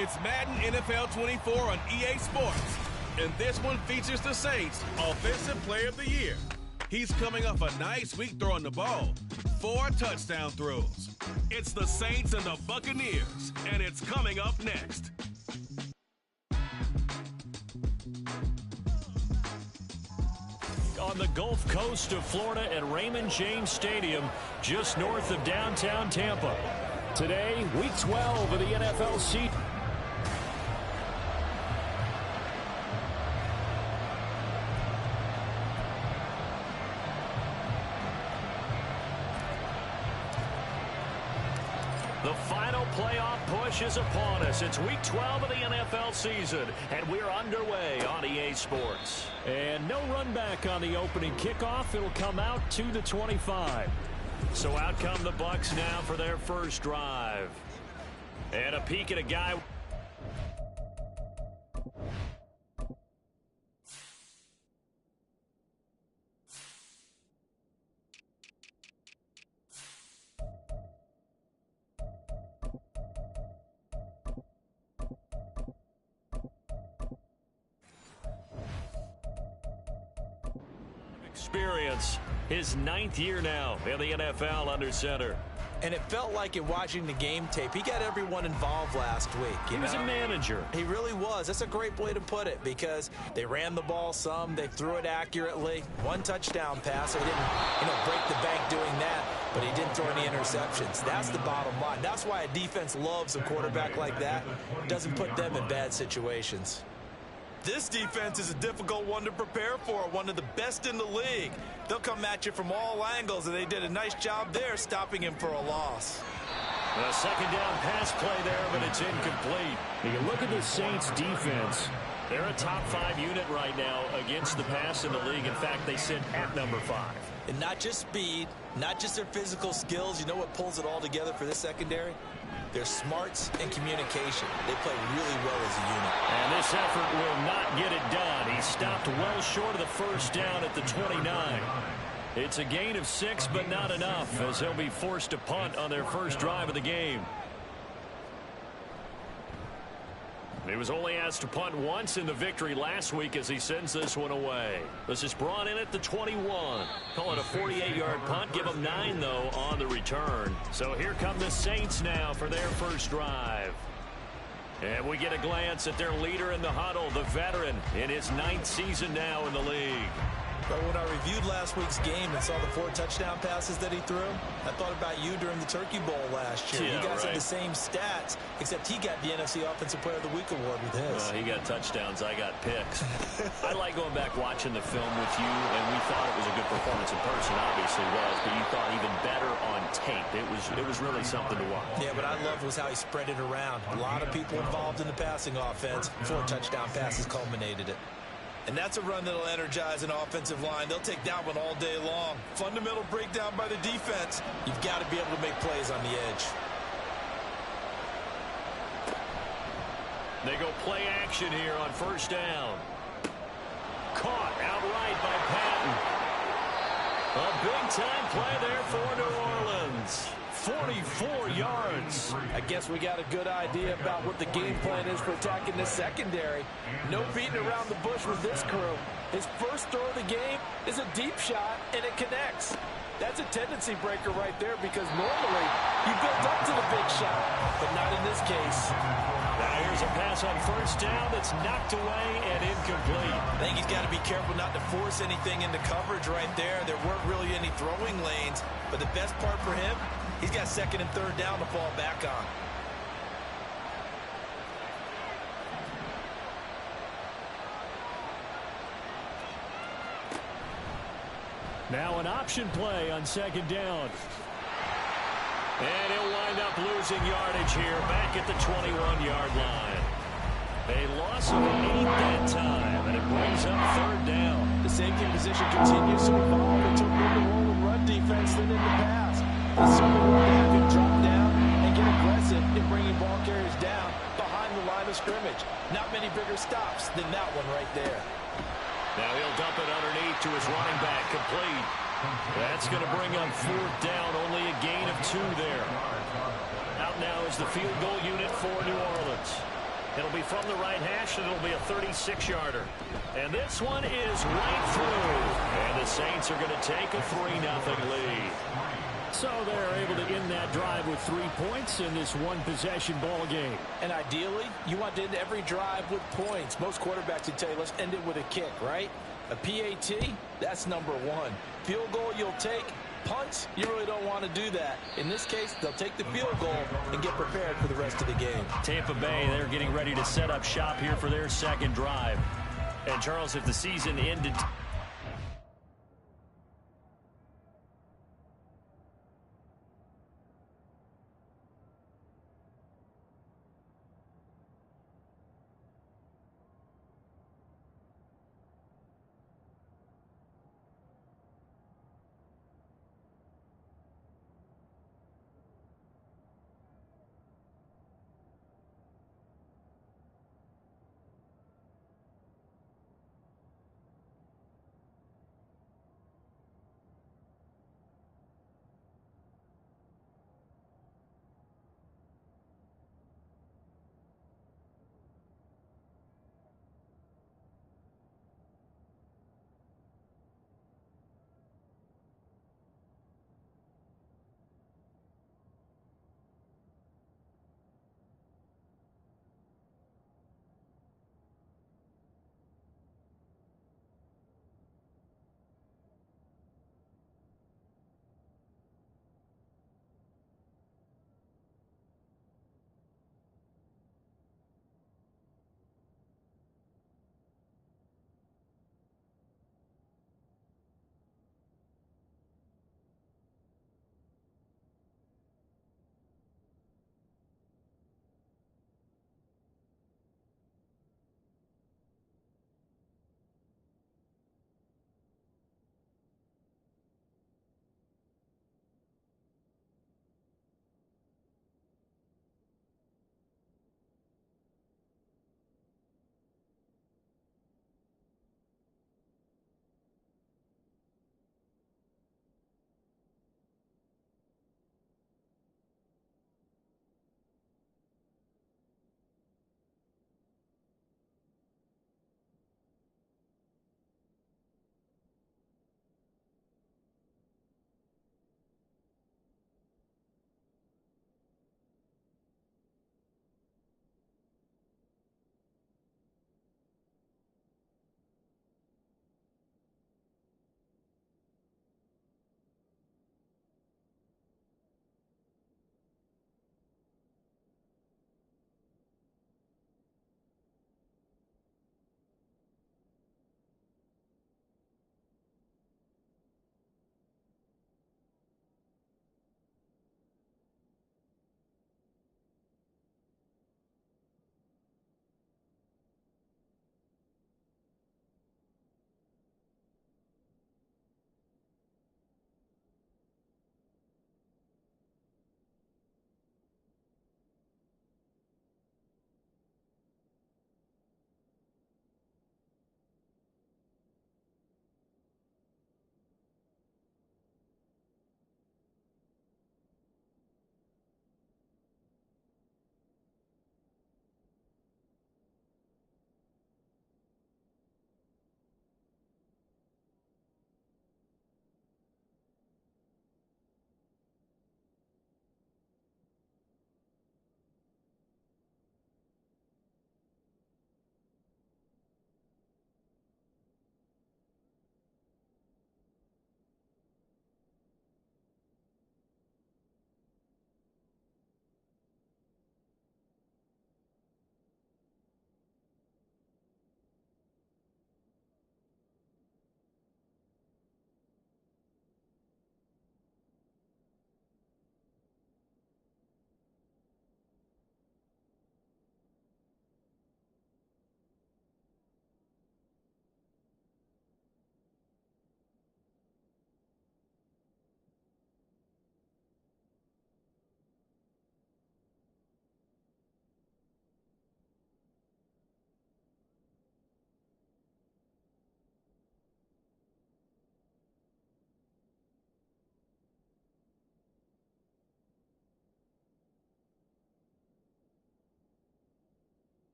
It's Madden NFL 24 on EA Sports. And this one features the Saints' Offensive Player of the Year. He's coming off a nice week throwing the ball. 4 touchdown throws. It's the Saints and the Buccaneers, and it's coming up next. On the Gulf Coast of Florida at Raymond James Stadium, just north of downtown Tampa. Today, Week 12 of the NFL season. The final playoff push is upon us. It's Week 12 of the NFL season, and we're underway on EA Sports. And no run back on the opening kickoff. It'll come out to the 25. So out come the Bucs now for their first drive. And a peek at a guy. Experience. His 9th year now in the NFL under center. And it felt like in watching the game tape, he got everyone involved last week. He was a manager. He really was. That's a great way to put it because they ran the ball some, they threw it accurately. 1 touchdown pass. He didn't, break the bank doing that, but he didn't throw any interceptions. That's the bottom line. That's why a defense loves a quarterback like that. Doesn't put them in bad situations. This defense is a difficult one to prepare for, one of the best in the league. They'll come at you from all angles, and they did a nice job there stopping him for a loss. A second down pass play there, but it's incomplete. You look at the Saints defense. They're a top 5 unit right now against the pass in the league. In fact, they sit at number 5. And not just speed, not just their physical skills. You know what pulls it all together for this secondary? Their smarts and communication. They play really well as a unit. And this effort will not get it done. He stopped well short of the first down at the 29. It's a gain of 6, but not enough, as he'll be forced to punt on their first drive of the game. He was only asked to punt once in the victory last week as he sends this one away. This is brought in at the 21. Call it a 48-yard punt. Give them 9, though, on the return. So here come the Saints now for their first drive. And we get a glance at their leader in the huddle, the veteran, in his 9th season now in the league. But when I reviewed last week's game and saw the 4 touchdown passes that he threw, I thought about you during the Turkey Bowl last year. Yeah, you guys right. had the same stats, except he got the NFC Offensive Player of the Week award with his. He got touchdowns. I got picks. I like going back watching the film with you, and we thought it was a good performance in person. Obviously was, but you thought even better on tape. It was really something to watch. Yeah, but I loved was how he spread it around. A lot of people involved in the passing offense. 4 touchdown passes culminated it. And that's a run that'll energize an offensive line. They'll take that one all day long. Fundamental breakdown by the defense. You've got to be able to make plays on the edge. They go play action here on first down. Caught outright by Patton. A big-time play there for New Orleans. 44 yards. I guess we got a good idea about what the game plan is for attacking this secondary. No beating around the bush with this crew. His first throw of the game is a deep shot, and it connects. That's a tendency breaker right there because normally you build up to the big shot, but not in this case. Now here's a pass on first down that's knocked away and incomplete. I think he's got to be careful not to force anything into coverage right there. There weren't really any throwing lanes, but the best part for him, he's got 2nd and 3rd down to fall back on. Now an option play on 2nd down. And he'll wind up losing yardage here back at the 21-yard line. A loss of 8 that time, and it brings up 3rd down. The safety position continues to evolve into a bigger role in run defense than in the past. They certainly want to have him drop down and get aggressive in bringing ball carriers down behind the line of scrimmage. Not many bigger stops than that one right there. Now he'll dump it underneath to his running back, complete. That's going to bring up 4th down, only a gain of 2 there. Out now is the field goal unit for New Orleans. It'll be from the right hash, and it'll be a 36-yarder. And this one is right through. And the Saints are going to take a 3-0 lead. So they're able to end that drive with 3 points in this one-possession ball game. And ideally, you want to end every drive with points. Most quarterbacks would tell you, let's end it with a kick, right? A PAT, that's number one. Field goal you'll take. Punts, you really don't want to do that. In this case, they'll take the field goal and get prepared for the rest of the game. Tampa Bay, they're getting ready to set up shop here for their second drive. And, Charles, if the season ended...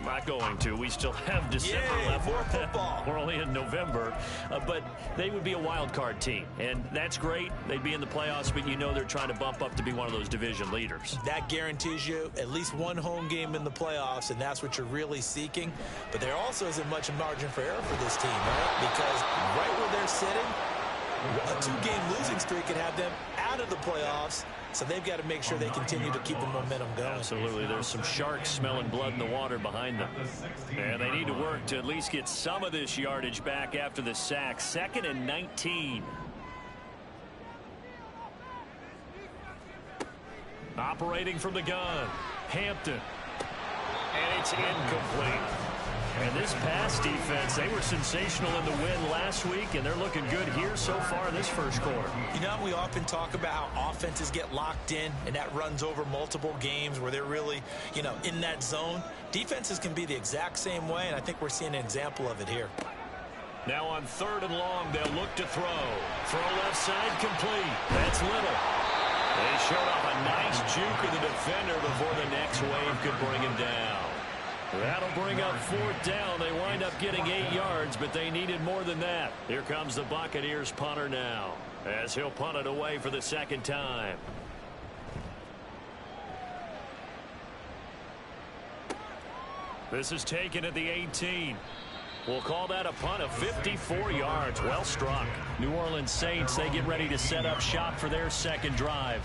Not going to. We still have December left. More football. We're only in November. But they would be a wild card team. And that's great. They'd be in the playoffs, but you know they're trying to bump up to be one of those division leaders. That guarantees you at least one home game in the playoffs, and that's what you're really seeking. But there also isn't much margin for error for this team, right? Because right where they're sitting, a 2-game losing streak could have them out of the playoffs. So they've got to make sure they continue to keep the momentum going. Absolutely. There's some sharks smelling blood in the water behind them. And they need to work to at least get some of this yardage back after the sack. 2nd and 19. Operating from the gun, Hampton. And it's incomplete. And this pass defense, they were sensational in the win last week, and they're looking good here so far in this first quarter. You know, we often talk about how offenses get locked in, and that runs over multiple games where they're really, you know, in that zone. Defenses can be the exact same way, and I think we're seeing an example of it here. Now on 3rd and long, they'll look to throw. Throw left side complete. That's Little. They showed off a nice juke of the defender before the next wave could bring him down. That'll bring up 4th down. They wind up getting 8 yards, but they needed more than that. Here comes the Buccaneers punter now, as he'll punt it away for the 2nd time. This is taken at the 18. We'll call that a punt of 54 yards. Well struck. New Orleans Saints, they get ready to set up shop for their 2nd drive.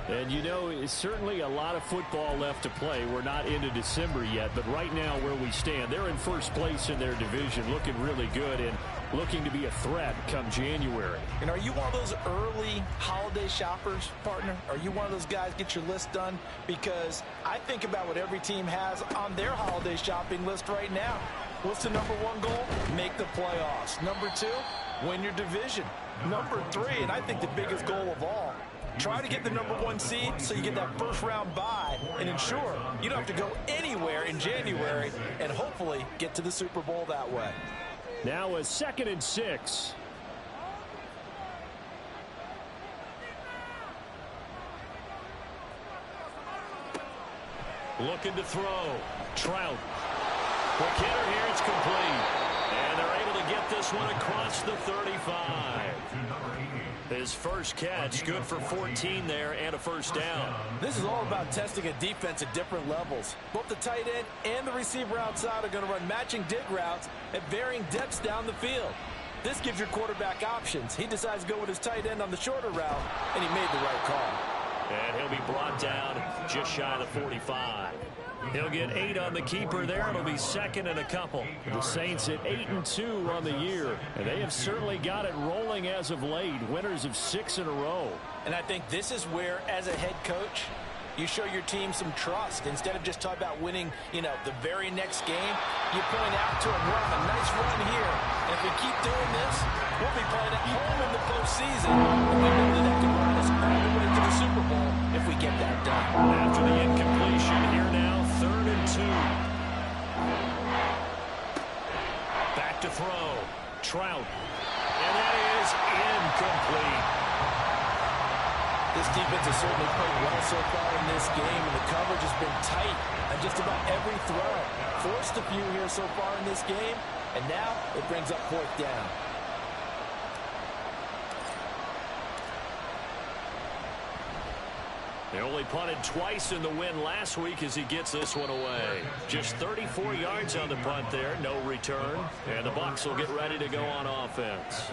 And, you know, it's certainly a lot of football left to play. We're not into December yet, but right now where we stand, they're in first place in their division, looking really good and looking to be a threat come January. And are you one of those early holiday shoppers, partner? Are you one of those guys get your list done? Because I think about what every team has on their holiday shopping list right now. What's the #1 goal? Make the playoffs. #2, win your division. #3, and I think the biggest goal of all, try to get the #1 seed so you get that first-round bye and ensure you don't have to go anywhere in January and hopefully get to the Super Bowl that way. Now a 2nd and 6. Looking to throw. Trout. Quick hitter here. It's complete. And they're able to get this one across the 35. His first catch, good for 14 there and a 1st down. This is all about testing a defense at different levels. Both the tight end and the receiver outside are going to run matching dig routes at varying depths down the field. This gives your quarterback options. He decides to go with his tight end on the shorter route, and he made the right call. And he'll be brought down just shy of the 45. He'll get 8 on the keeper there. It'll be 2nd and a couple. The Saints at 8-2 on the year, and they have certainly got it rolling as of late. Winners of 6 in a row. And I think this is where, as a head coach, you show your team some trust. Instead of just talking about winning, you know, the very next game, you point out to them, we're on a nice run here. And if we keep doing this, we'll be playing at home in the postseason. And we know that can run us all the way to the Super Bowl if we get that done. After the incompletion, here now, 3rd and 2. Back to throw. Trout. And that is incomplete. This defense has certainly played well so far in this game, and the coverage has been tight on just about every throw. Forced a few here so far in this game, and now it brings up 4th down. They only punted twice in the win last week as he gets this one away. Just 34 yards on the punt there, no return. And the Bucs will get ready to go on offense.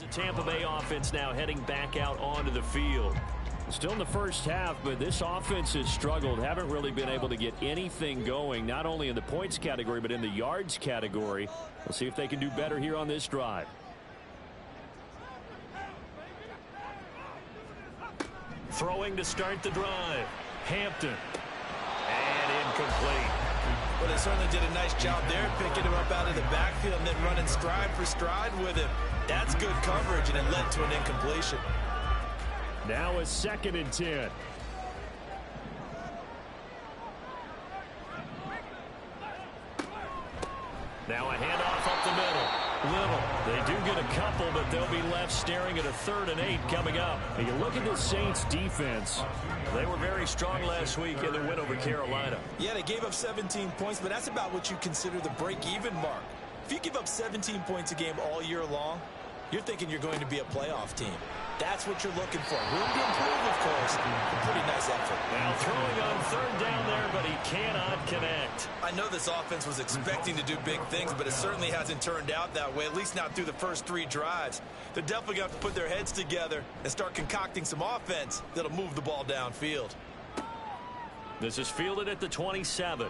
The Tampa Bay offense now heading back out onto the field. Still in the first half, but this offense has struggled. Haven't really been able to get anything going, not only in the points category, but in the yards category. We'll see if they can do better here on this drive. Throwing to start the drive. Hampton. And incomplete. Well, they certainly did a nice job there, picking him up out of the backfield and then running stride for stride with him. That's good coverage, and it led to an incompletion. Now a 2nd and 10. Now a handoff up the middle. Little. They do get a couple, but they'll be left staring at a 3rd and 8 coming up. And you look at the Saints defense. They were very strong last week in their win over Carolina. Yeah, they gave up 17 points, but that's about what you consider the break-even mark. If you give up 17 points a game all year long, you're thinking you're going to be a playoff team. That's what you're looking for. Room to improve, of course. A pretty nice effort. Now throwing on 3rd down there, but he cannot connect. I know this offense was expecting to do big things, but it certainly hasn't turned out that way, at least not through the first 3 drives. They're definitely going to have to put their heads together and start concocting some offense that'll move the ball downfield. This is fielded at the 27.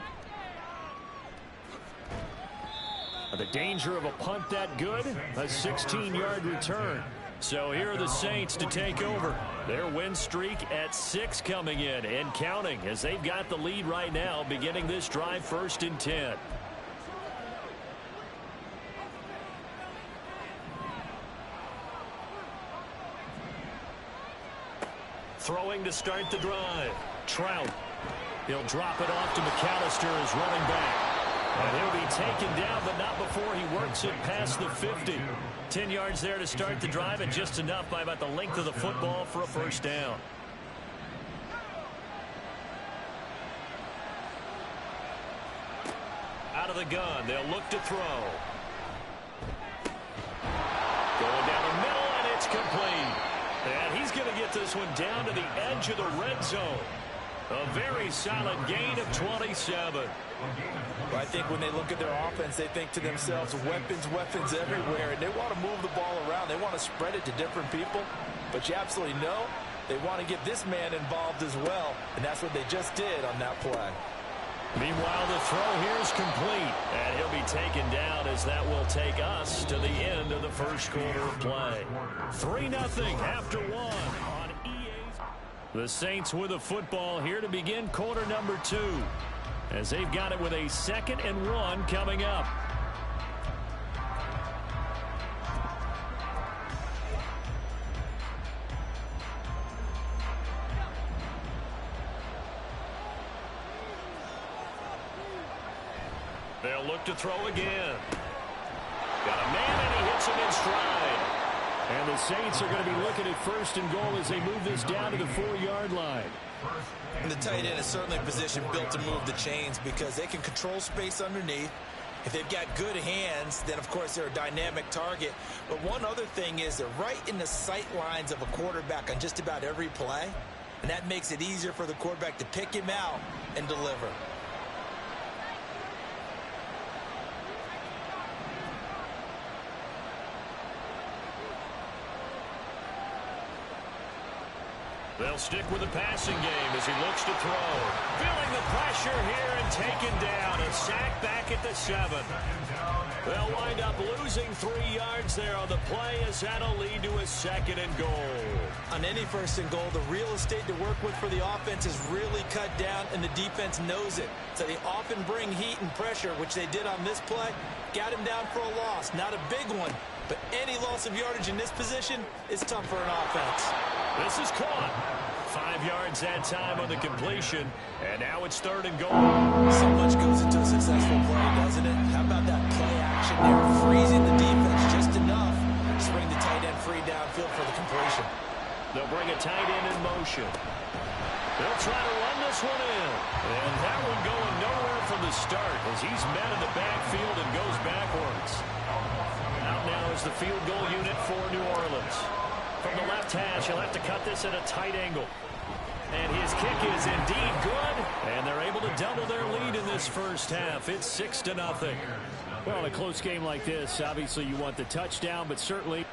The danger of a punt that good? A 16-yard return. So here are the Saints to take over. Their win streak at 6 coming in and counting as they've got the lead right now beginning this drive 1st and 10. Throwing to start the drive. Trout. He'll drop it off to McAllister as running back. And he'll be taken down, but not before he works it past the 50. 10 yards there to start the drive, and just enough by about the length of the football for a 1st down. Out of the gun, they'll look to throw. Going down the middle, and it's complete. And he's going to get this one down to the edge of the red zone. A very solid gain of 27. Well, I think when they look at their offense, they think to themselves, weapons everywhere, and they want to move the ball around. They want to spread it to different people, but you absolutely know they want to get this man involved as well, and that's what they just did on that play. Meanwhile, the throw here is complete, and he'll be taken down as that will take us to the end of the 1st quarter of play. 3-0 after 1 on EA's. The Saints with the football here to begin quarter number 2. As they've got it with a 2nd and 1 coming up. They'll look to throw again. Got a man, and he hits him in stride. And the Saints are going to be looking at 1st and goal as they move this down to the 4-yard line. And the tight end is certainly a position built to move the chains because they can control space underneath. If they've got good hands, then, of course, they're a dynamic target. But one other thing is they're right in the sight lines of a quarterback on just about every play, and that makes it easier for the quarterback to pick him out and deliver. They'll stick with the passing game as he looks to throw. Feeling the pressure here and taken down. A sack back at the 7. They'll wind up losing 3 yards there on the play as that'll lead to a 2nd and goal. On any 1st and goal, the real estate to work with for the offense is really cut down, and the defense knows it. So they often bring heat and pressure, which they did on this play. Got him down for a loss. Not a big one, but any loss of yardage in this position is tough for an offense. This is caught. 5 yards that time on the completion, and now it's 3rd and goal. So much goes into a successful play, doesn't it? How about that play action there, freezing the defense just enough to bring the tight end free downfield for the completion. They'll bring a tight end in motion. They'll try to run this one in, and that one going nowhere from the start as he's met in the backfield and goes backwards. Out now is the field goal unit for New Orleans. From the left hash, he'll have to cut this at a tight angle. And his kick is indeed good, and they're able to double their lead in this 1st half. It's 6-0. Well, in a close game like this, obviously you want the touchdown, but certainly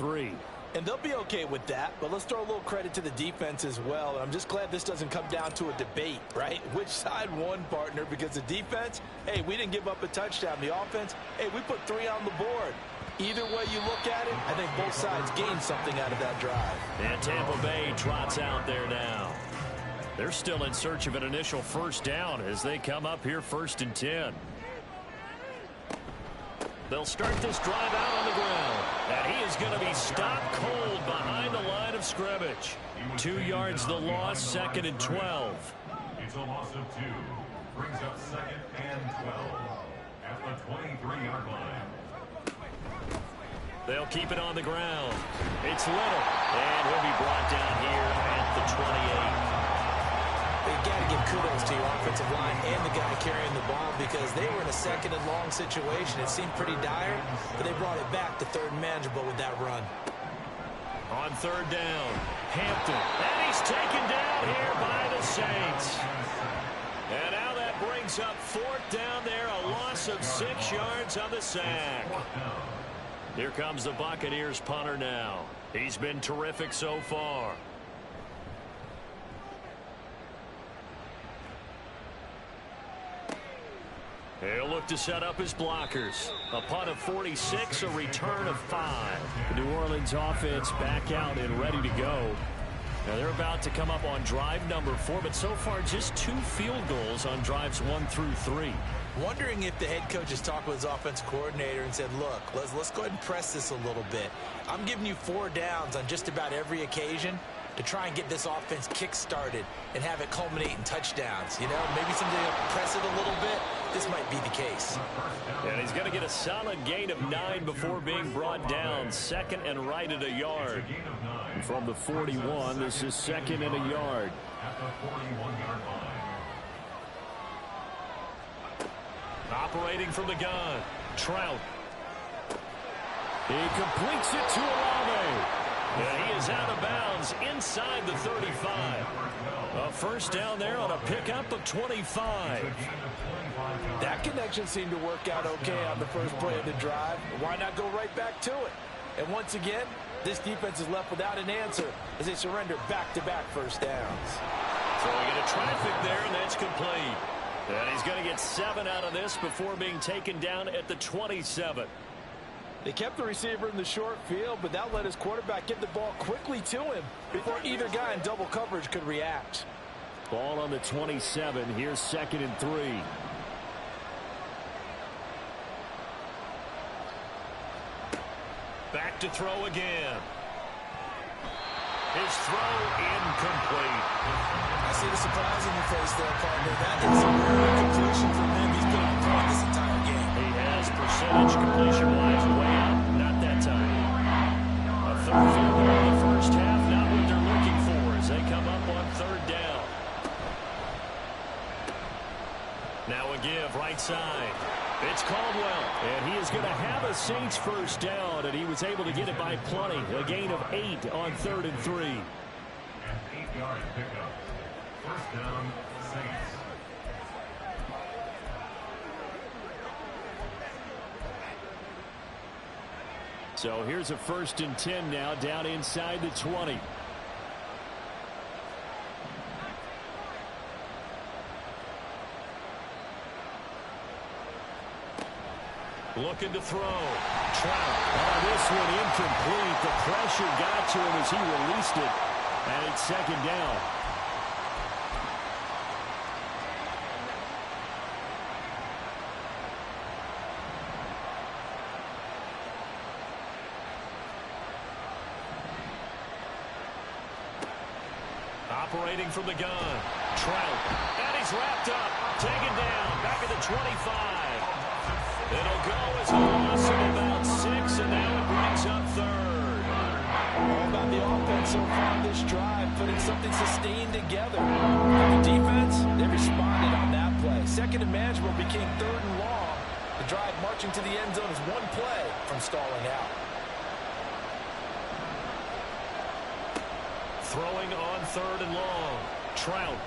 3. And they'll be okay with that, but let's throw a little credit to the defense as well. And I'm just glad this doesn't come down to a debate, right? Which side won, partner? Because the defense, hey, we didn't give up a touchdown. The offense, hey, we put 3 on the board. Either way you look at it, I think both sides gained something out of that drive. And Tampa Bay trots out there now. They're still in search of an initial first down as they come up here 1st and 10. They'll start this drive out on the ground. And he is going to be stopped cold behind the line of scrimmage. 2 yards the loss, 2nd and 12. It's a loss of 2. Brings up 2nd and 12 at the 23-yard line. They'll keep it on the ground. It's Little. And he'll be brought down here at the 28. You got to give kudos to your offensive line and the guy carrying the ball because they were in a 2nd and long situation. It seemed pretty dire, but they brought it back to 3rd and manageable with that run. On 3rd down, Hampton. And he's taken down here by the Saints. And now that brings up 4th down there, a loss of 6 yards on the sack. Here comes the Buccaneers punter now. He's been terrific so far. He'll look to set up his blockers. A punt of 46, a return of 5. The New Orleans offense back out and ready to go. Now they're about to come up on drive number 4, but so far just 2 field goals on drives 1 through 3. Wondering if the head coach has talked with his offensive coordinator and said, look, let's go ahead and press this a little bit. I'm giving you 4 downs on just about every occasion to try and get this offense kick-started and have it culminate in touchdowns. You know, maybe someday they'll press it a little bit. This might be the case. And he's going to get a solid gain of 9 before being brought down. 2nd and right at a yard. From the 41, this is 2nd and a yard. At the 41-yard line. Operating from the gun, Trout. He completes it to Olave. And he is out of bounds inside the 35. A first down there on a pickup of 25. That connection seemed to work out okay on the first play of the drive. Why not go right back to it? And once again, this defense is left without an answer as they surrender back-to-back first downs. Throwing into traffic there, and that's complete. And he's going to get 7 out of this before being taken down at the 27. They kept the receiver in the short field, but that let his quarterback get the ball quickly to him before either guy in double coverage could react. Ball on the 27. Here's 2nd and 3. Back to throw again. His throw incomplete. I see the surprise in your face there, partner. That is a rare completion from him. He's been on point this entire game. He has percentage completion-wise way out. Not that time. A 3rd field goal in the first half. Not what they're looking for as they come up on 3rd down. Now a give right side. It's Caldwell. And he is going to have a Saints first down, and he was able to get it by plenty. A gain of 8 on 3rd and 3. An 8-yard pickup. First down, Saints. So here's a 1st and 10 now down inside the 20. Looking to throw. Trout. Oh, this one incomplete. The pressure got to him as he released it. And it's 2nd down. Operating from the gun. Trout. And he's wrapped up. Taken down. Back at the 25. It'll go as a loss of about 6, and now it brings up 3rd. All about the offense so far this drive, putting something sustained together. And the defense, they responded on that play. 2nd and manageable became 3rd and long. The drive marching to the end zone is 1 play from stalling out. Throwing on 3rd and long. Trout.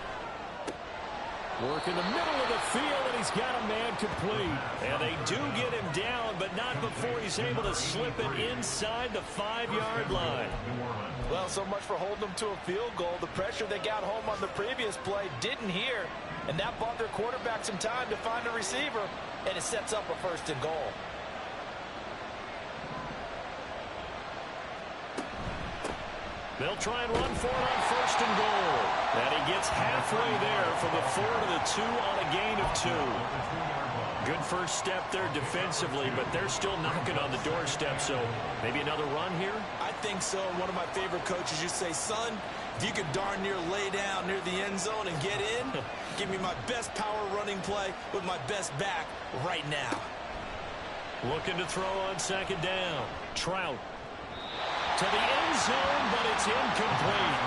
Working the middle of the field, and he's got a man complete. And they do get him down, but not before he's able to slip it inside the 5-yard line. Well, so much for holding them to a field goal. The pressure they got home on the previous play didn't hear, and that bought their quarterback some time to find a receiver, and it sets up a 1st and goal. They'll try and run for it on 1st and goal. And he gets halfway there from the 4 to the 2 on a gain of 2. Good first step there defensively, but they're still knocking on the doorstep, so maybe another run here? I think so. One of my favorite coaches used to say, son, if you could darn near lay down near the end zone and get in, give me my best power running play with my best back right now. Looking to throw on 2nd down. Trout. To the end zone, but it's incomplete.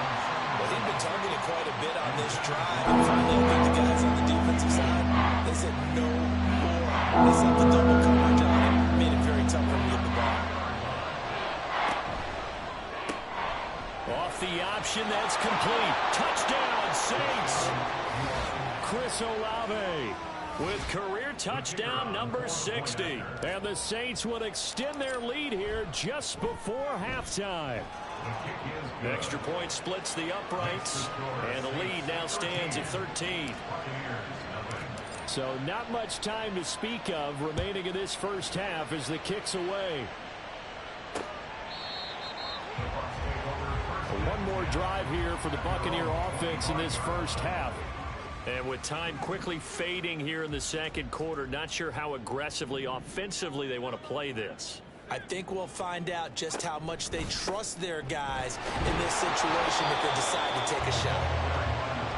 Well, he's been targeted quite a bit on this drive. And finally, I think the guys on the defensive side, they said no more. They set the double coverage on him, made it very tough for him to get the ball. Off the option, that's complete. Touchdown, Saints. Chris Olave with career touchdown number 60. And the Saints would extend their lead here just before halftime. Extra point splits the uprights, and the lead now stands at 13. So not much time to speak of remaining in this first half as the kick's away. One more drive here for the Buccaneer offense in this first half. And with time quickly fading here in the 2nd quarter, not sure how aggressively, offensively they want to play this. I think we'll find out just how much they trust their guys in this situation if they decide to take a shot.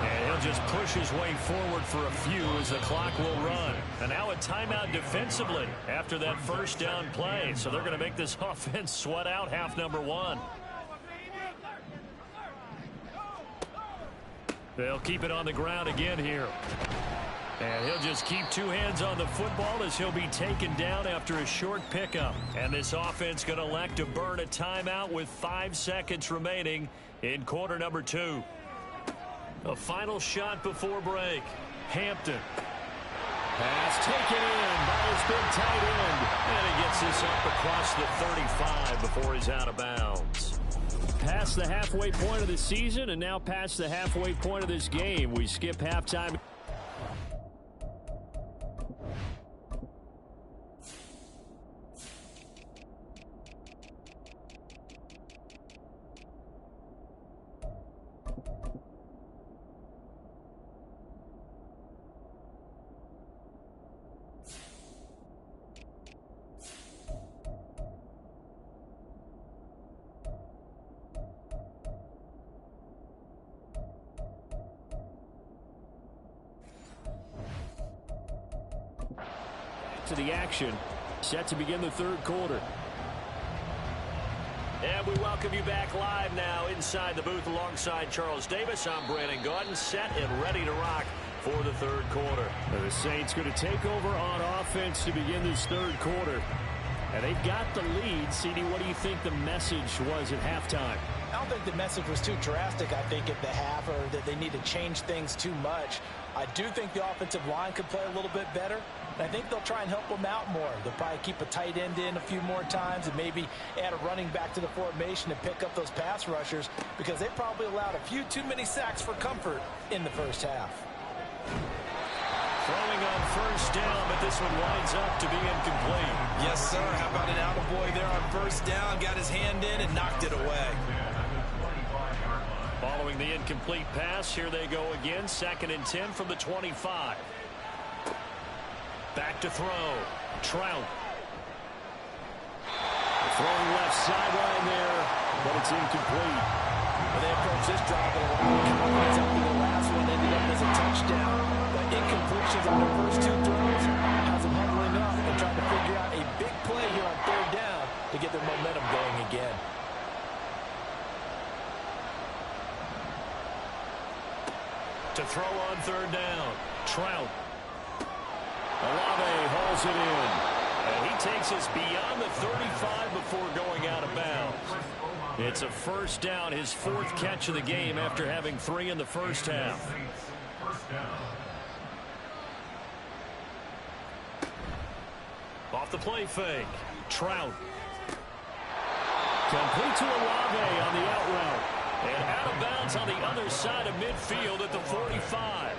And he'll just push his way forward for a few as the clock will run. And now a timeout defensively after that 1st down play. So they're going to make this offense sweat out half number 1. They'll keep it on the ground again here. And he'll just keep 2 hands on the football as he'll be taken down after a short pickup. And this offense going to elect to burn a timeout with 5 seconds remaining in quarter number 2. A final shot before break. Hampton. Pass taken in by his big tight end. And he gets this up across the 35 before he's out of bounds. Past the halfway point of the season and now past the halfway point of this game. We skip halftime. To the action, set to begin the 3rd quarter. And we welcome you back live now inside the booth alongside Charles Davis. I'm Brandon Gaudin, set and ready to rock for the 3rd quarter. And the Saints going to take over on offense to begin this 3rd quarter. And they've got the lead. CD, what do you think the message was at halftime? I don't think the message was too drastic, I think, at the half, or that they need to change things too much. I do think the offensive line could play a little bit better. And I think they'll try and help them out more. They'll probably keep a tight end in a few more times and maybe add a running back to the formation and pick up those pass rushers because they probably allowed a few too many sacks for comfort in the first half. Throwing on 1st down, but this one winds up to be incomplete. Yes, sir. How about an attaboy there on 1st down? Got his hand in and knocked it away. Following the incomplete pass, here they go again. 2nd and 10 from the 25. Back to throw. Trout. Throwing left sideline there, but it's incomplete. Well, they approached this drive with a lot of confidence after the last one ended up as a touchdown. But incompletions on their first 2 throws has them huddling up and trying to figure out a big play here on 3rd down to get their momentum going again. To throw on 3rd down. Trout. Olave hauls it in. And he takes us beyond the 35 before going out of bounds. It's a 1st down, his 4th catch of the game after having 3 in the first half. off the play fake. Trout. Complete to Olave on the out route. And out of bounds on the other side of midfield at the 45.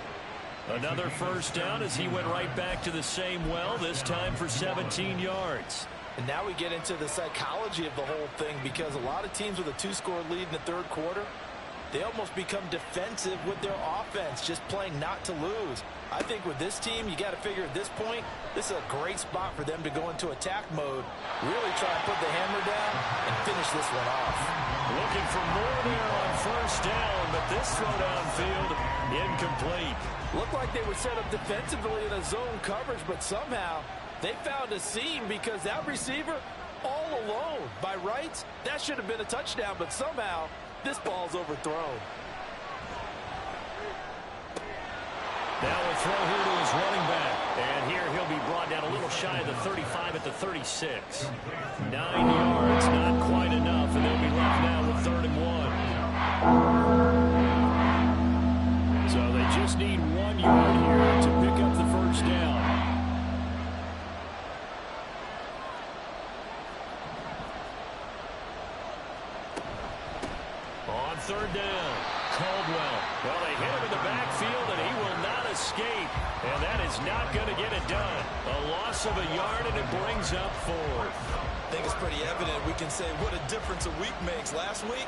Another first down as he went right back to the same well, this time for 17 yards. And now we get into the psychology of the whole thing, because a lot of teams with a 2-score lead in the third quarter, they almost become defensive with their offense, just playing not to lose. I think with this team, you got to figure at this point, this is a great spot for them to go into attack mode, really try to put the hammer down and finish this one off. Looking for more there on first down, but this throw downfield incomplete. Looked like they were set up defensively in a zone coverage, but somehow they found a seam, because that receiver all alone. By rights, that should have been a touchdown, but somehow this ball's overthrown. Now a throw here to his running back. And here he'll be brought down a little shy of the 35 at the 36. 9 yards, not quite enough, and they'll be left now with 3rd and 1. So they just need 1 yard here to pick up the first down. On 3rd down, Caldwell. Well, they hit him in the backfield, and he will not escape. And that is not going to get it done. A loss of a yard, and it brings up 4th. I think it's pretty evident. We can say what a difference a week makes. Last week,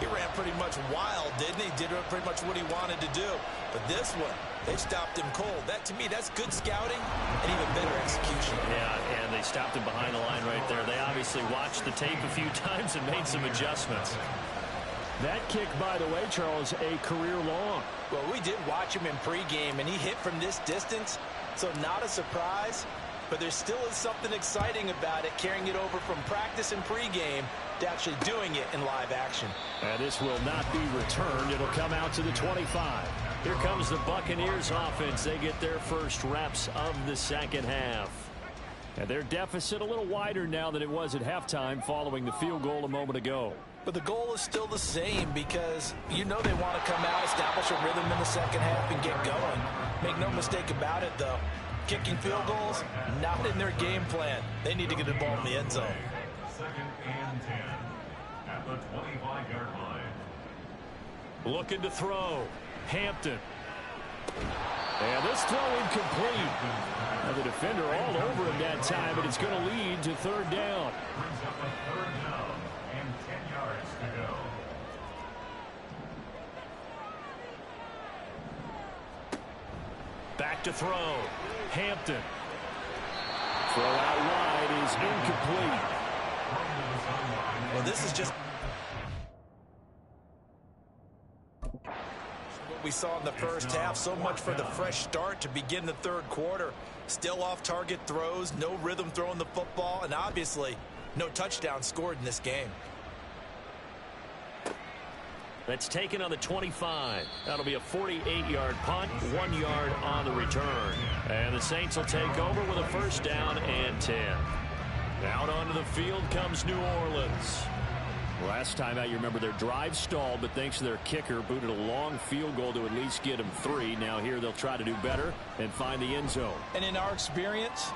he ran pretty much wild, didn't he? Did pretty much what he wanted to do. But this one, they stopped him cold. That, to me, that's good scouting and even better execution. Yeah, and they stopped him behind the line right there. They obviously watched the tape a few times and made some adjustments. That kick, by the way, Charles, a career long. Well, we did watch him in pregame, and he hit from this distance, so not a surprise. But there still is something exciting about it, carrying it over from practice and pregame to actually doing it in live action. And this will not be returned. It'll come out to the 25. Here comes the Buccaneers offense. They get their first reps of the second half. And their deficit a little wider now than it was at halftime following the field goal a moment ago. But the goal is still the same, because you know they want to come out, establish a rhythm in the second half, and get going. Make no mistake about it, though. Kicking field goals, not in their game plan. They need to get the ball in the end zone. 2nd and 10 at the 25-yard line. Looking to throw. Hampton. And this throw incomplete. Now the defender all over him that time, but it's going to lead to 3rd down. Brings up a 3rd down and 10 yards to go. Back to throw. Hampton. Throw out wide is incomplete. Well, this is just what we saw in the first half. So much for the fresh start to begin the third quarter. Still off-target throws, no rhythm throwing the football, and obviously no touchdown scored in this game. That's taken on the 25. That'll be a 48-yard punt, 1 yard on the return. And the Saints will take over with a first down and 10. Out onto the field comes New Orleans. Last time out, you remember their drive stalled, but thanks to their kicker, booted a long field goal to at least get them 3. Now here they'll try to do better and find the end zone. And in our experience,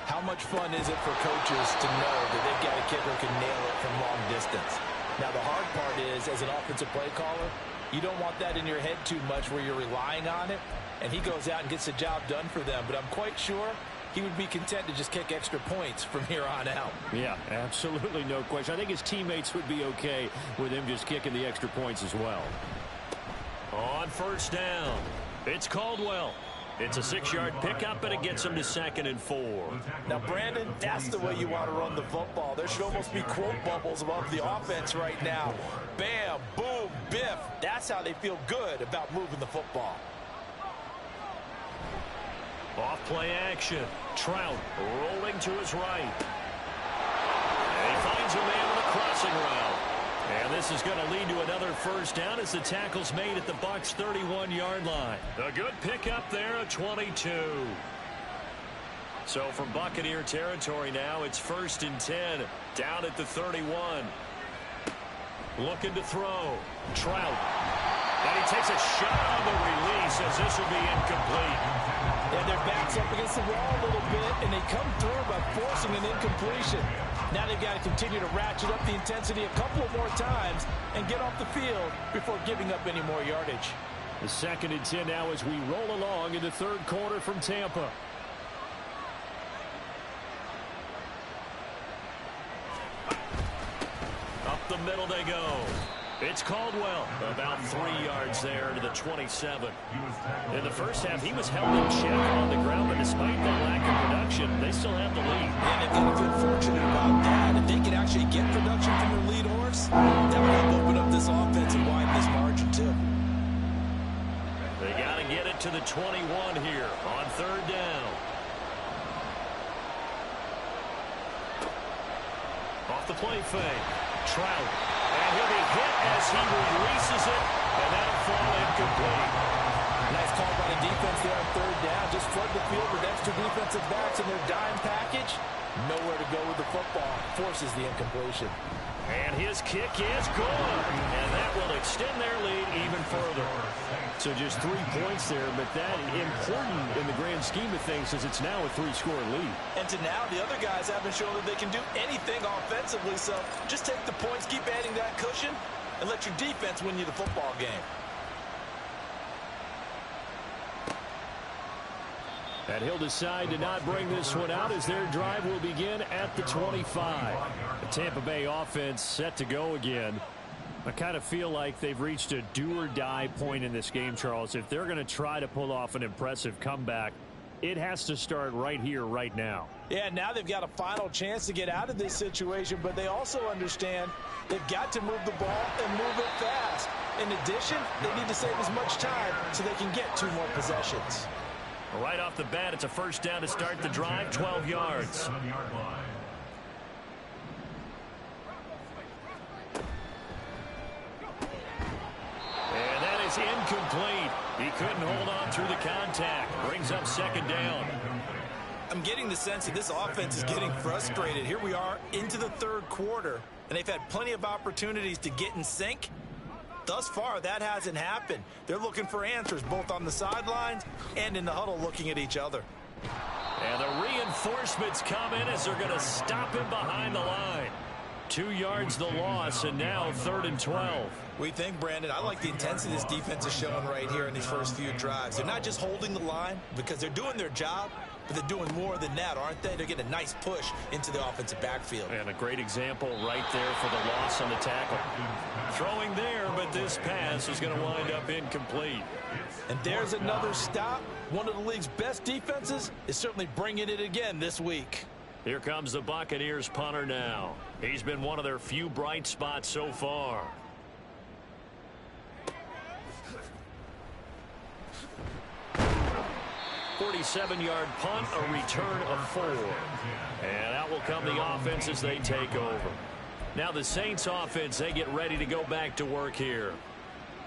how much fun is it for coaches to know that they've got a kicker who can nail it from long distance? Now, the hard part is, as an offensive play caller, you don't want that in your head too much where you're relying on it, and he goes out and gets the job done for them. But I'm quite sure he would be content to just kick extra points from here on out. Yeah, absolutely no question. I think his teammates would be okay with him just kicking the extra points as well. On first down, it's Caldwell. It's a 6-yard pickup, and it gets him to 2nd and 4. Now, Brandon, that's the way you want to run the football. There should almost be quote bubbles above the offense right now. Bam, boom, biff. That's how they feel good about moving the football. Off play action. Trout rolling to his right. And he finds a man with a crossing route. And this is going to lead to another first down as the tackle's made at the Bucs' 31-yard line. A good pickup there, a 22. So from Buccaneer territory now, it's 1st and 10, down at the 31. Looking to throw. Trout. And he takes a shot on the release as this will be incomplete. And their back's up against the wall a little bit, and they come through by forcing an incompletion. Now they've got to continue to ratchet up the intensity a couple of more times and get off the field before giving up any more yardage. The 2nd and 10 now as we roll along in the 3rd quarter from Tampa. Up the middle they go. It's Caldwell. About 3 yards there to the 27. In the first half, he was held in check on the ground, but despite that lack of production, they still have the lead. And they've got to feel fortunate about that. If they can actually get production from their lead horse, that would help open up this offense and widen this margin, too. They got to get it to the 21 here on 3rd down. Off the play fake. Trout. And he'll be hit as he releases it, and that'll fall incomplete. Nice call by the defense there on 3rd down. Just flood the field with extra defensive backs in their dime package. Nowhere to go with the football. Forces the incompletion. And his kick is good. And that will extend their lead even further. So just 3 points there, but that important in the grand scheme of things as it's now a 3-score lead. And to now, the other guys haven't shown that they can do anything offensively, so just take the points, keep adding that cushion, and let your defense win you the football game. And he'll decide to not bring this one out as their drive will begin at the 25. The Tampa Bay offense set to go again. I kind of feel like they've reached a do-or-die point in this game, Charles. If they're going to try to pull off an impressive comeback, it has to start right here, right now. Yeah, now they've got a final chance to get out of this situation, but they also understand they've got to move the ball and move it fast. In addition, they need to save as much time so they can get 2 more possessions. Right off the bat, it's a 1st down to start the drive, 12 yards. And that is incomplete. He couldn't hold on through the contact. Brings up 2nd down. I'm getting the sense that this offense is getting frustrated. Here we are into the 3rd quarter, and they've had plenty of opportunities to get in sync. Thus far, that hasn't happened. They're looking for answers both on the sidelines and in the huddle looking at each other. And the reinforcements come in as they're going to stop him behind the line. 2 yards the loss, and now 3rd and 12. We think, Brandon, I like the intensity this defense is showing right here in these first few drives. They're not just holding the line because they're doing their job, but they're doing more than that, aren't they? They're getting a nice push into the offensive backfield. And a great example right there for the loss on the tackle. Throwing there, but this pass is going to wind up incomplete. And there's another stop. One of the league's best defenses is certainly bringing it again this week. Here comes the Buccaneers punter now. He's been one of their few bright spots so far. .47-yard punt, a return of 4. And out will come the offense as they take over. Now the Saints offense, they get ready to go back to work here.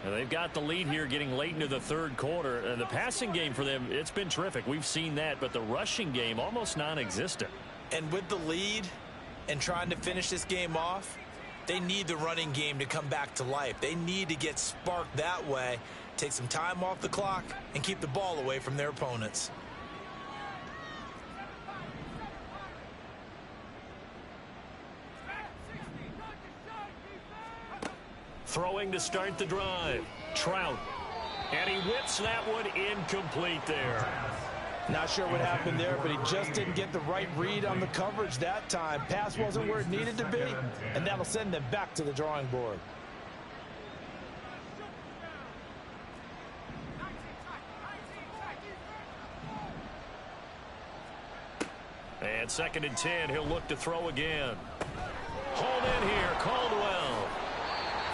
And they've got the lead here getting late into the 3rd quarter. And the passing game for them, it's been terrific. We've seen that, but the rushing game almost non-existent. And with the lead and trying to finish this game off, they need the running game to come back to life. They need to get sparked that way, take some time off the clock, and keep the ball away from their opponents. Throwing to start the drive. Trout. And he whips that one incomplete there. Not sure what happened there, but he just didn't get the right read on the coverage that time. Pass wasn't where it needed to be, and that'll send them back to the drawing board. And 2nd and 10, he'll look to throw again. Hold in here, Caldwell.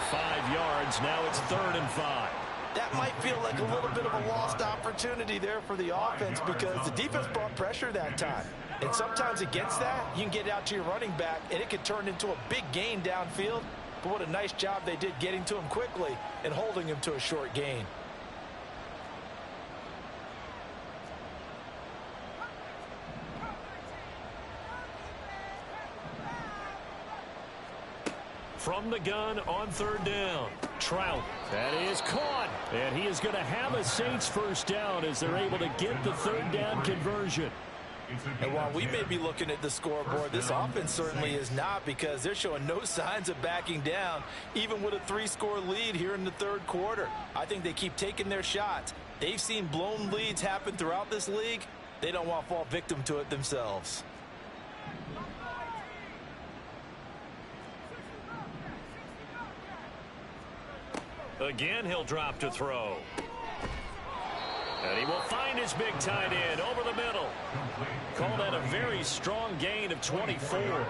5 yards, now it's 3rd and 5. That might feel like a little bit of a lost opportunity there for the offense because the defense brought pressure that time. And sometimes against that, you can get out to your running back, and it can turn into a big gain downfield. But what a nice job they did getting to him quickly and holding him to a short gain. From the gun on 3rd down. Trout. That is caught. And he is going to have a Saints first down as they're able to get the third down conversion. And while we may be looking at the scoreboard, this offense certainly is not, because they're showing no signs of backing down, even with a 3-score lead here in the third quarter. I think they keep taking their shots. They've seen blown leads happen throughout this league. They don't want to fall victim to it themselves. Again, he'll drop to throw. And he will find his big tight end over the middle. Call that a very strong gain of 24.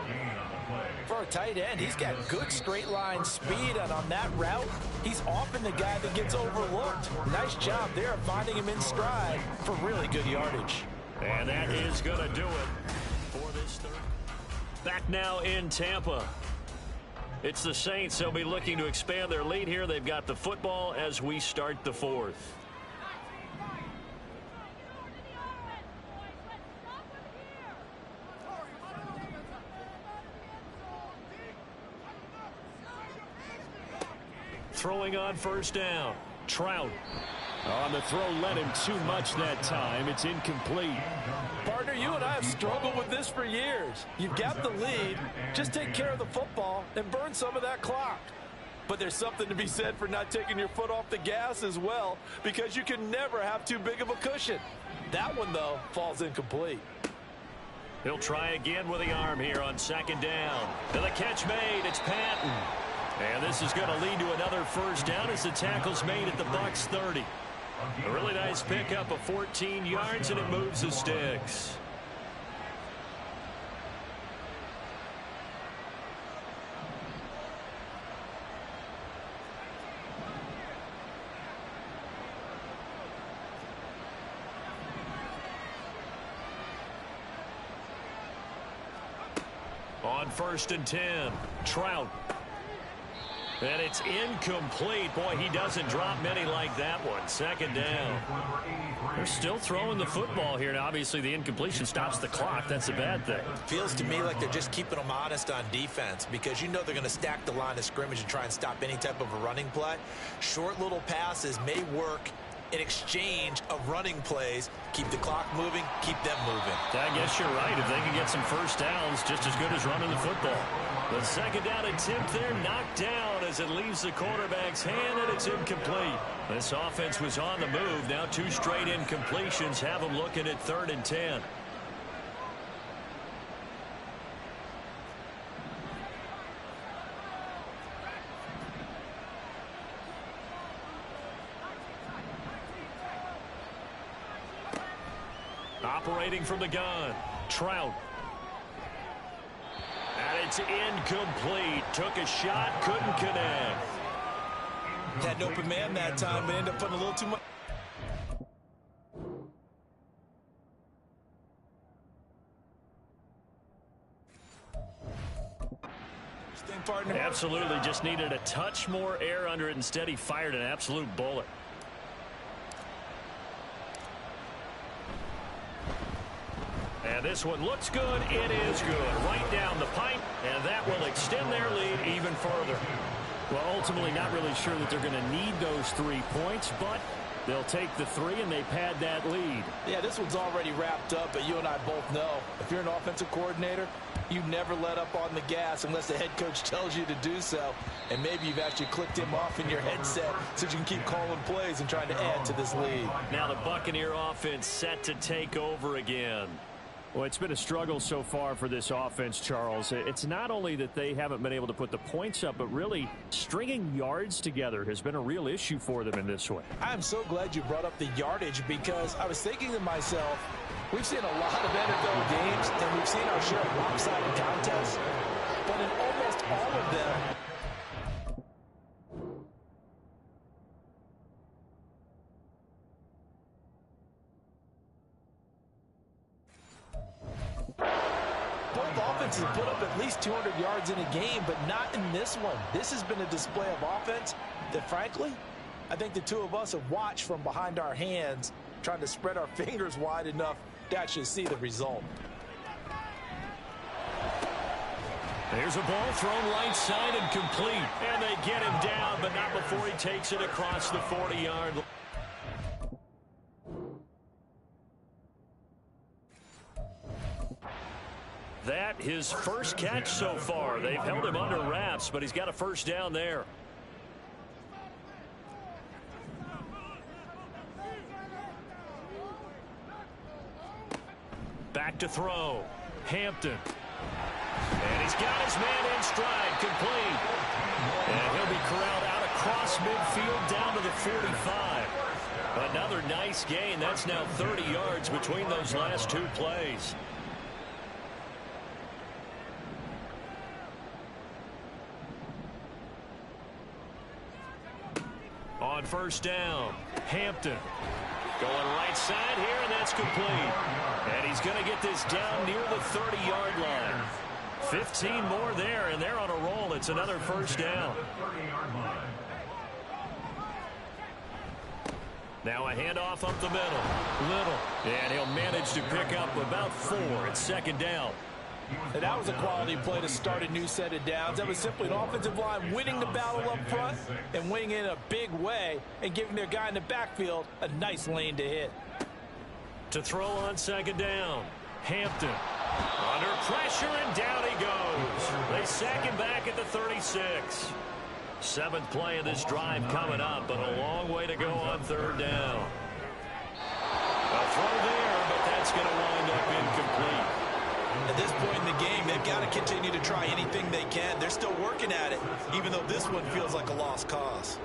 For a tight end, he's got good straight line speed, and on that route, he's often the guy that gets overlooked. Nice job there finding him in stride for really good yardage. And that is going to do it for this third. Back now in Tampa. It's the Saints. They'll be looking to expand their lead here. They've got the football as we start the fourth. Throwing on first down. Trout. On the throw, led him too much that time. It's incomplete. Partner, you and I have struggled with this for years. You've got the lead. Just take care of the football and burn some of that clock. But there's something to be said for not taking your foot off the gas as well, because you can never have too big of a cushion. That one, though, falls incomplete. He'll try again with the arm here on second down. And the catch made. It's Patton. And this is going to lead to another first down as the tackle's made at the Bucs 30. A really nice pickup of 14 yards, and it moves the sticks. On 1st and 10, Trout. And it's incomplete. Boy, he doesn't drop many like that one. Second down. They're still throwing the football here. Now, obviously, the incompletion stops the clock. That's a bad thing. Feels to me like they're just keeping them honest on defense, because you know they're going to stack the line of scrimmage and try and stop any type of a running play. Short little passes may work in exchange of running plays. Keep the clock moving, keep them moving. I guess you're right. If they can get some first downs, just as good as running the football. The second down attempt there knocked down as it leaves the quarterback's hand, and it's incomplete. This offense was on the move. Now 2 straight incompletions have them looking at 3rd and 10. Operating from the gun, Trout. And it's incomplete. Took a shot, couldn't connect. Had an open man that time, but ended up putting a little too much. Partner. Absolutely, just needed a touch more air under it. Instead, he fired an absolute bullet. And this one looks good. It is good. Right down the pipe, and that will extend their lead even further. Well, ultimately, not really sure that they're going to need those 3 points, but they'll take the 3, and they pad that lead. Yeah, this one's already wrapped up, but you and I both know if you're an offensive coordinator, you never let up on the gas unless the head coach tells you to do so. And maybe you've actually clicked him off in your headset so you can keep calling plays and trying to add to this lead. Now the Buccaneer offense set to take over again. Well, it's been a struggle so far for this offense, Charles. It's not only that they haven't been able to put the points up, but really stringing yards together has been a real issue for them in this one. I'm so glad you brought up the yardage, because I was thinking to myself, we've seen a lot of NFL games, and we've seen our share of lopsided contests, but in almost all of them, offenses put up at least 200 yards in a game, but not in this one. This has been a display of offense that, frankly, I think the two of us have watched from behind our hands, trying to spread our fingers wide enough to actually see the result. There's a ball thrown right side and complete. And they get him down, but not before he takes it across the 40-yard line. That his first catch so far. They've held him under wraps, but he's got a first down there. Back to throw. Hampton. And he's got his man in stride, complete. And he'll be corralled out across midfield down to the 45. Another nice gain. That's now 30 yards between those last two plays. On first down, Hampton going right side here, and that's complete. And he's going to get this down near the 30-yard line. 15 more there, and they're on a roll. It's another first down. Now a handoff up the middle. Little. And he'll manage to pick up about 4 at second down. And that was a quality play to start a new set of downs. That was simply an offensive line winning the battle up front and winning in a big way and giving their guy in the backfield a nice lane to hit. To throw on second down, Hampton. Under pressure, and down he goes. They sack him back at the 36. 7th play of this drive coming up, but a long way to go on third down. A throw there, but that's going to wind up incomplete. At this point in the game, they've got to continue to try anything they can. They're still working at it, even though this one feels like a lost cause.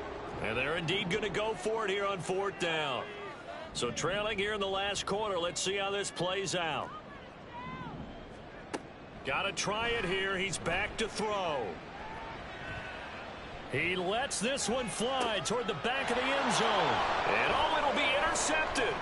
And they're indeed going to go for it here on 4th down. So trailing here in the last quarter, let's see how this plays out. Got to try it here. He's back to throw. He lets this one fly toward the back of the end zone. And it'll be intercepted.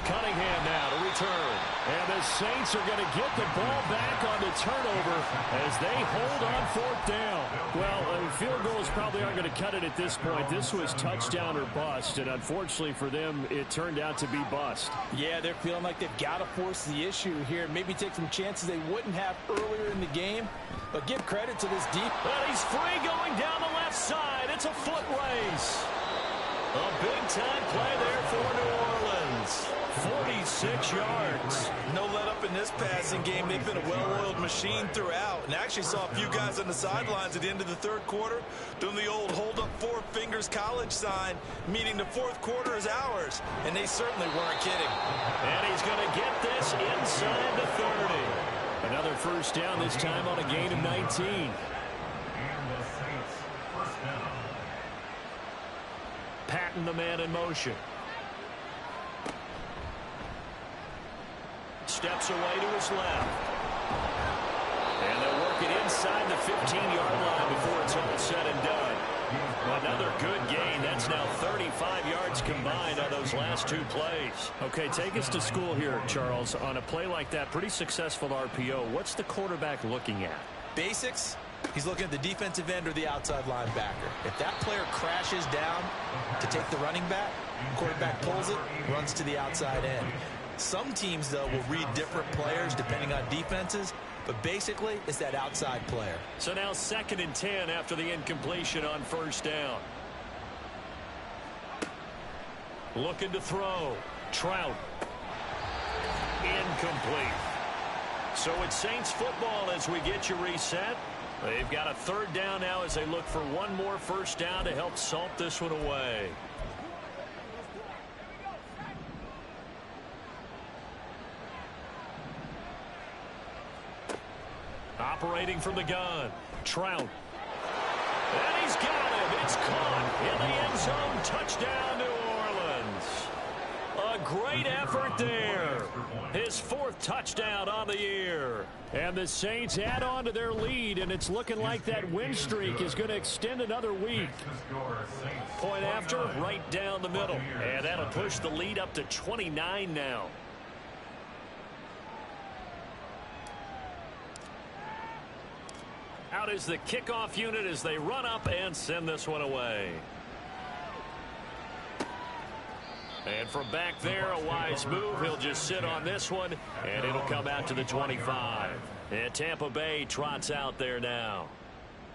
Cunningham now to return. And the Saints are going to get the ball back on the turnover as they hold on 4th down. Well, field goals probably aren't going to cut it at this point. This was touchdown or bust, and unfortunately for them, it turned out to be bust. Yeah, they're feeling like they've got to force the issue here. Maybe take some chances they wouldn't have earlier in the game. But give credit to this deep. But he's free going down the left side. It's a foot race. A big-time play there for New Orleans. 46 yards. No let up in this passing game. They've been a well-oiled machine throughout. And actually saw a few guys on the sidelines at the end of the 3rd quarter doing the old hold up 4 fingers college sign, meaning the 4th quarter is ours. And they certainly weren't kidding. And he's going to get this inside the 30. Another first down, this time on a gain of 19. Patton, the man in motion. Steps away to his left. And they'll work it inside the 15-yard line before it's all said and done. Another good gain. That's now 35 yards combined on those last 2 plays. Okay, take us to school here, Charles. On a play like that, pretty successful RPO. What's the quarterback looking at? Basics. He's looking at the defensive end or the outside linebacker. If that player crashes down to take the running back, quarterback pulls it, runs to the outside end. Some teams, though, will read different players depending on defenses, but basically it's that outside player. So now 2nd and 10 after the incompletion on first down. Looking to throw. Trout. Incomplete. So it's Saints football as we get you reset. They've got a 3rd down now as they look for one more first down to help salt this one away. Operating from the gun. Trout. And he's got him. It's caught in the end zone. Touchdown, New Orleans. A great effort there. His 4th touchdown on the year. And the Saints add on to their lead, and it's looking like that win streak is going to extend another week. Point after, right down the middle. And that'll push the lead up to 29 now. Out is the kickoff unit as they run up and send this one away. And from back there, a wise move. He'll just sit on this one, and it'll come out to the 25. And Tampa Bay trots out there now.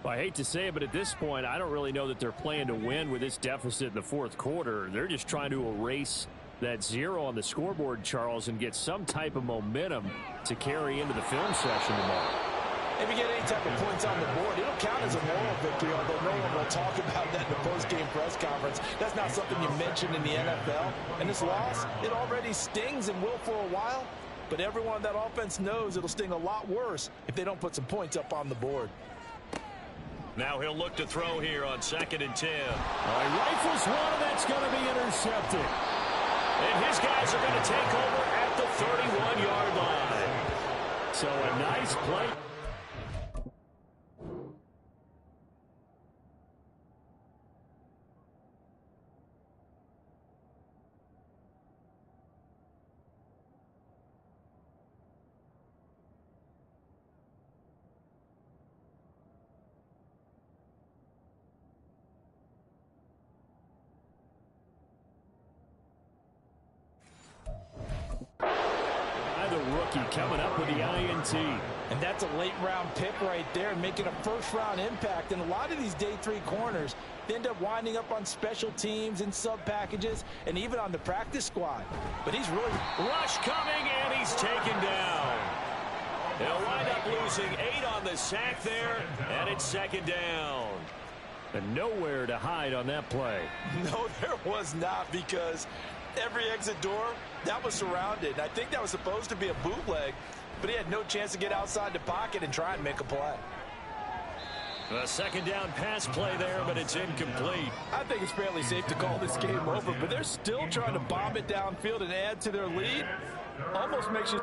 Well, I hate to say it, but at this point, I don't really know that they're playing to win with this deficit in the fourth quarter. They're just trying to erase that 0 on the scoreboard, Charles, and get some type of momentum to carry into the film session tomorrow. If you get any type of points on the board, it'll count as a moral victory, although no one will talk about that in the post-game press conference. That's not something you mention in the NFL. And this loss, it already stings and will for a while, but everyone on that offense knows it'll sting a lot worse if they don't put some points up on the board. Now he'll look to throw here on 2nd and 10. He rifles one, and that's going to be intercepted. And his guys are going to take over at the 31-yard line. So a nice play. Coming up with the INT. And that's a late-round pick right there, making a first-round impact. And a lot of these day 3 corners, they end up winding up on special teams and sub-packages and even on the practice squad. But he's really... Rush coming, and he's taken down. They'll wind up losing 8 on the sack there, and it's 2nd down. And nowhere to hide on that play. No, there was not, because every exit door, that was surrounded. I think that was supposed to be a bootleg, but he had no chance to get outside the pocket and try and make a play. A 2nd down pass play there, but it's incomplete. I think it's fairly safe to call this game over, but they're still trying to bomb it downfield and add to their lead. Almost makes you...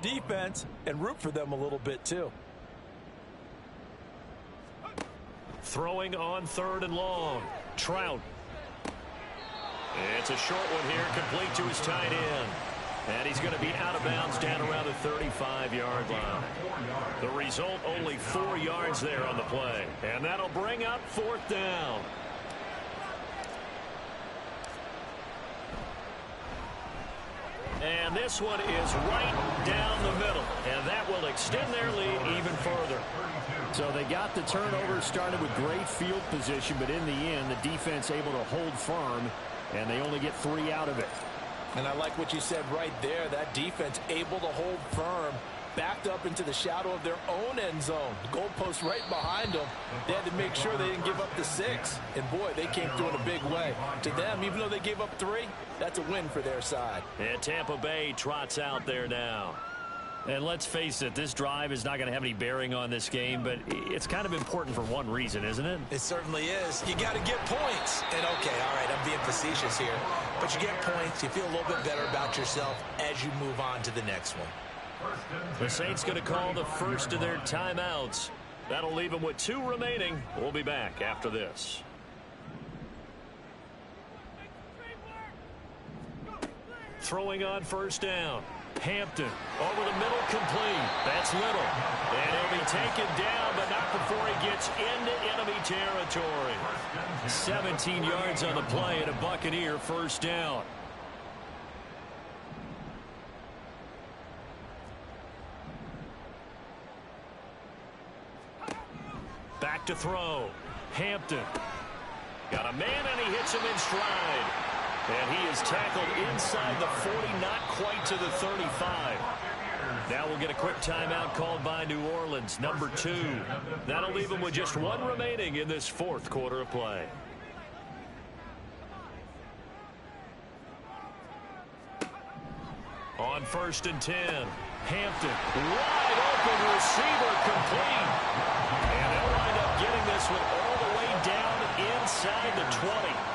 defense and root for them a little bit too. Throwing on 3rd and long. Trout. It's a short one here, complete to his tight end. And he's going to be out of bounds down around the 35-yard line. The result, only 4 yards there on the play. And that'll bring up 4th down. And this one is right down the middle. And that will extend their lead even further. So they got the turnover, started with great field position, but in the end, the defense able to hold firm, and they only get 3 out of it. And I like what you said right there. That defense able to hold firm, backed up into the shadow of their own end zone. The goalpost right behind them. They had to make sure they didn't give up the 6. And, boy, they came through in a big way. To them, even though they gave up 3, that's a win for their side. And Tampa Bay trots out there now. And let's face it, this drive is not going to have any bearing on this game, but it's kind of important for one reason, isn't it? It certainly is. You got to get points. And, okay, all right, I'm being facetious here. But you get points, you feel a little bit better about yourself as you move on to the next one. The Saints going to call the first of their timeouts. That'll leave them with 2 remaining. We'll be back after this. Throwing on first down. Hampton over the middle, complete. That's Little. And he'll be taken down, but not before he gets into enemy territory. 17 yards on the play and a Buccaneer first down. Back to throw. Hampton. Got a man, and he hits him in stride. And he is tackled inside the 40, not quite to the 35. Now we'll get a quick timeout called by New Orleans, number 2. That'll leave them with just 1 remaining in this 4th quarter of play. On first and 10, Hampton, wide open receiver, complete. And they'll wind up getting this one all the way down inside the 20.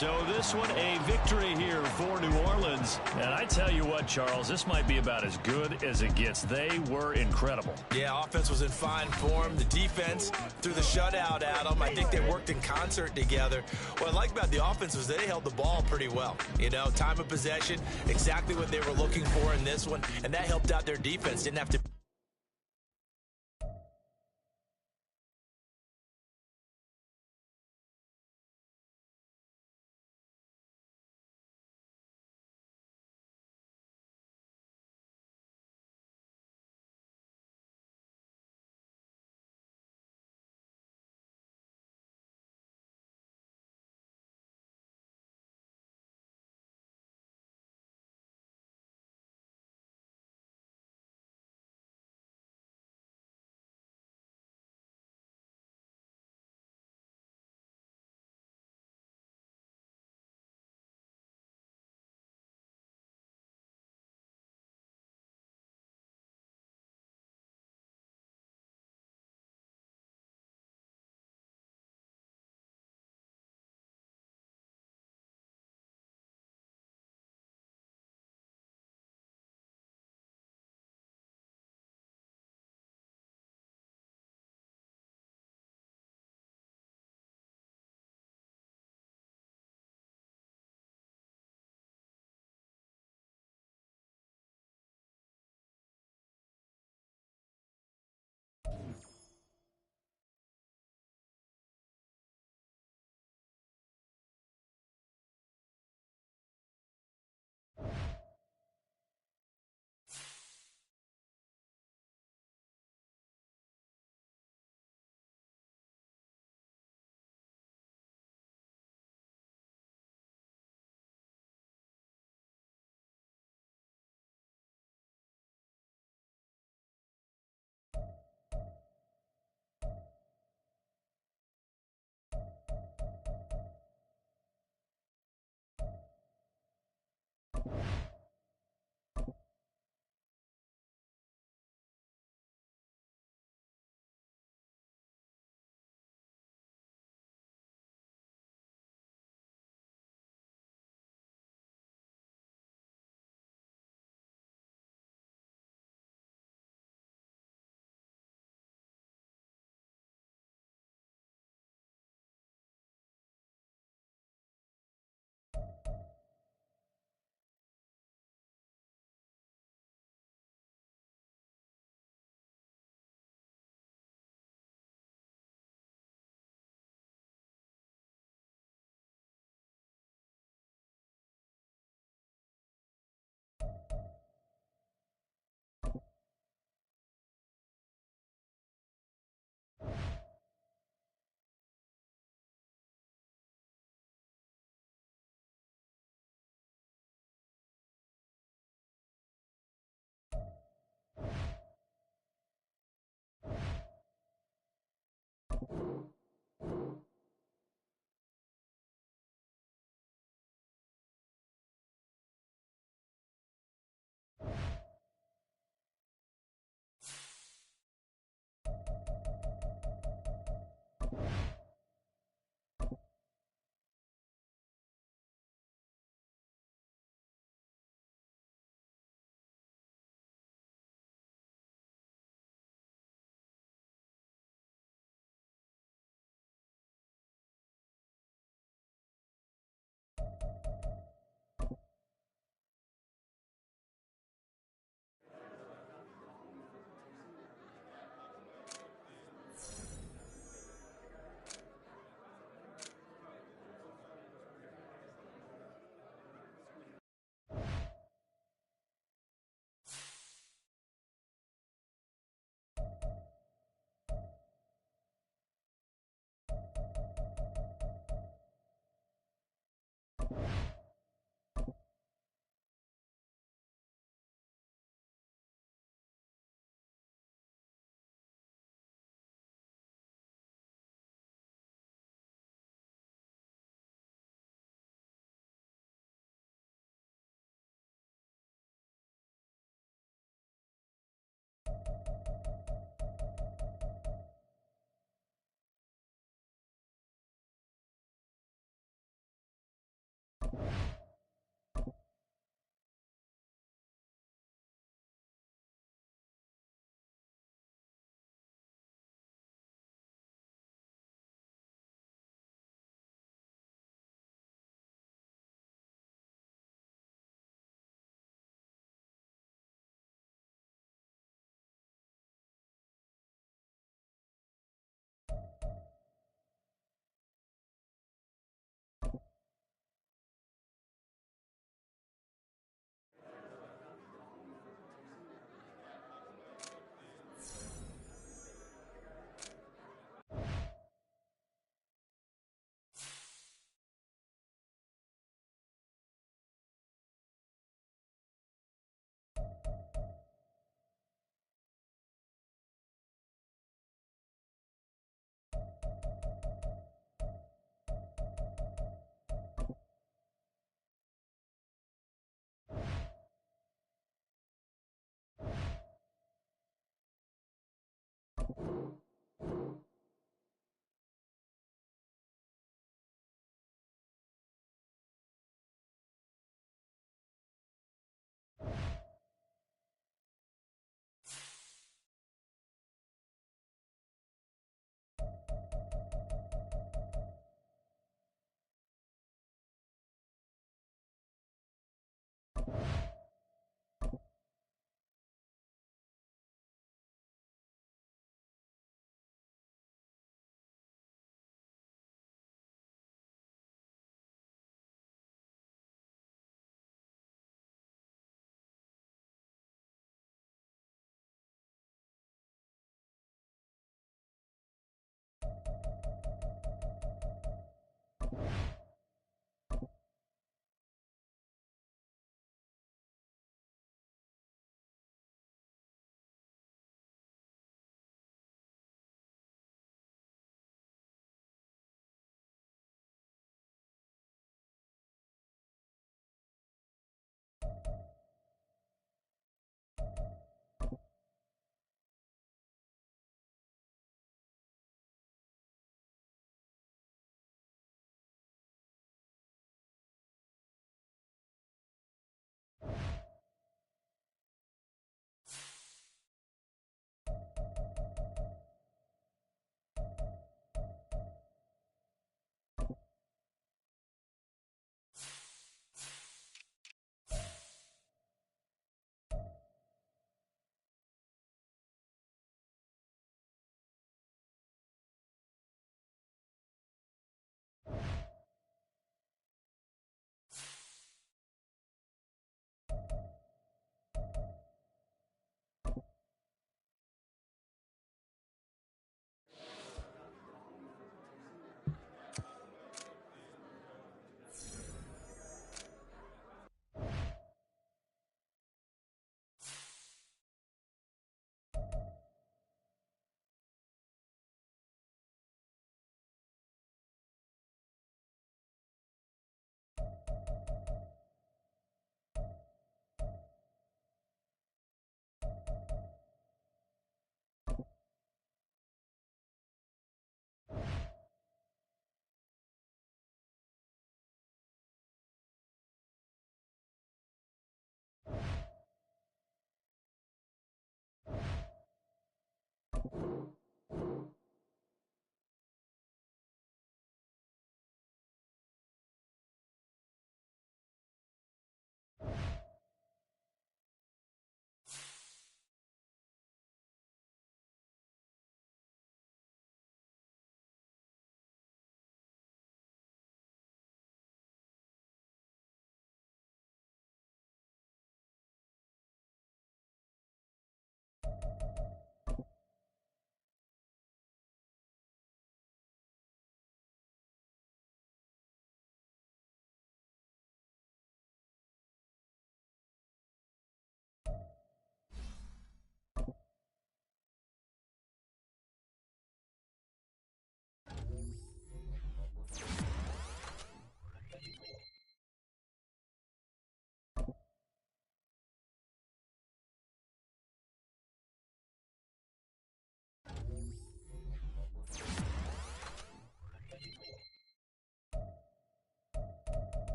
So this one a victory here for New Orleans. And I tell you what, Charles, this might be about as good as it gets. They were incredible. Yeah, offense was in fine form. The defense threw the shutout at them. I think they worked in concert together. What I like about the offense was they held the ball pretty well. You know, time of possession, exactly what they were looking for in this one, and that helped out their defense. Didn't have to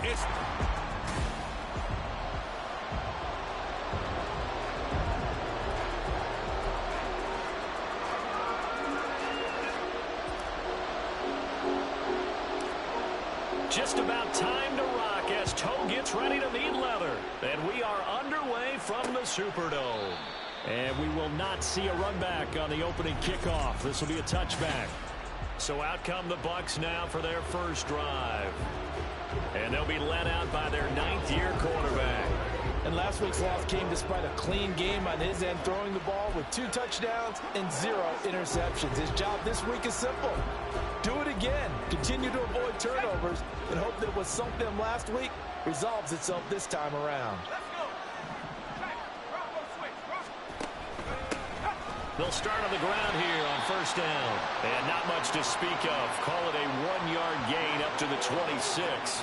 It's just about time to rock as Toe gets ready to meet leather. And we are underway from the Superdome. And we will not see a run back on the opening kickoff. This will be a touchback. So out come the Bucs now for their first drive. And they'll be led out by their 9th-year quarterback. And last week's loss came despite a clean game on his end, throwing the ball with 2 touchdowns and 0 interceptions. His job this week is simple. Do it again. Continue to avoid turnovers and hope that what sunk them last week resolves itself this time around. They'll start on the ground here on first down. And not much to speak of. Call it a 1-yard gain up to the 26.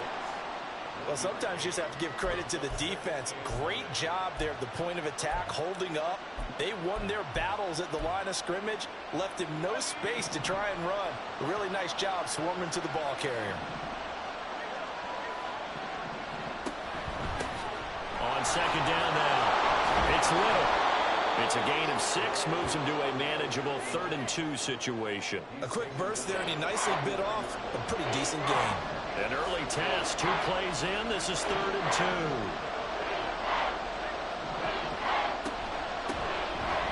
Well, sometimes you just have to give credit to the defense. Great job there at the point of attack, holding up. They won their battles at the line of scrimmage, left him no space to try and run. A really nice job swarming to the ball carrier. On second down now, it's Little. It's a gain of 6, moves him to a manageable 3rd and 2 situation. A quick burst there, and he nicely bit off a pretty decent gain. An early test, 2 plays in. This is 3rd and 2.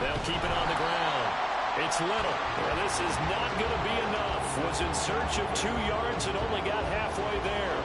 They'll keep it on the ground. It's Little. Well, this is not going to be enough. Was in search of 2 yards and only got halfway there.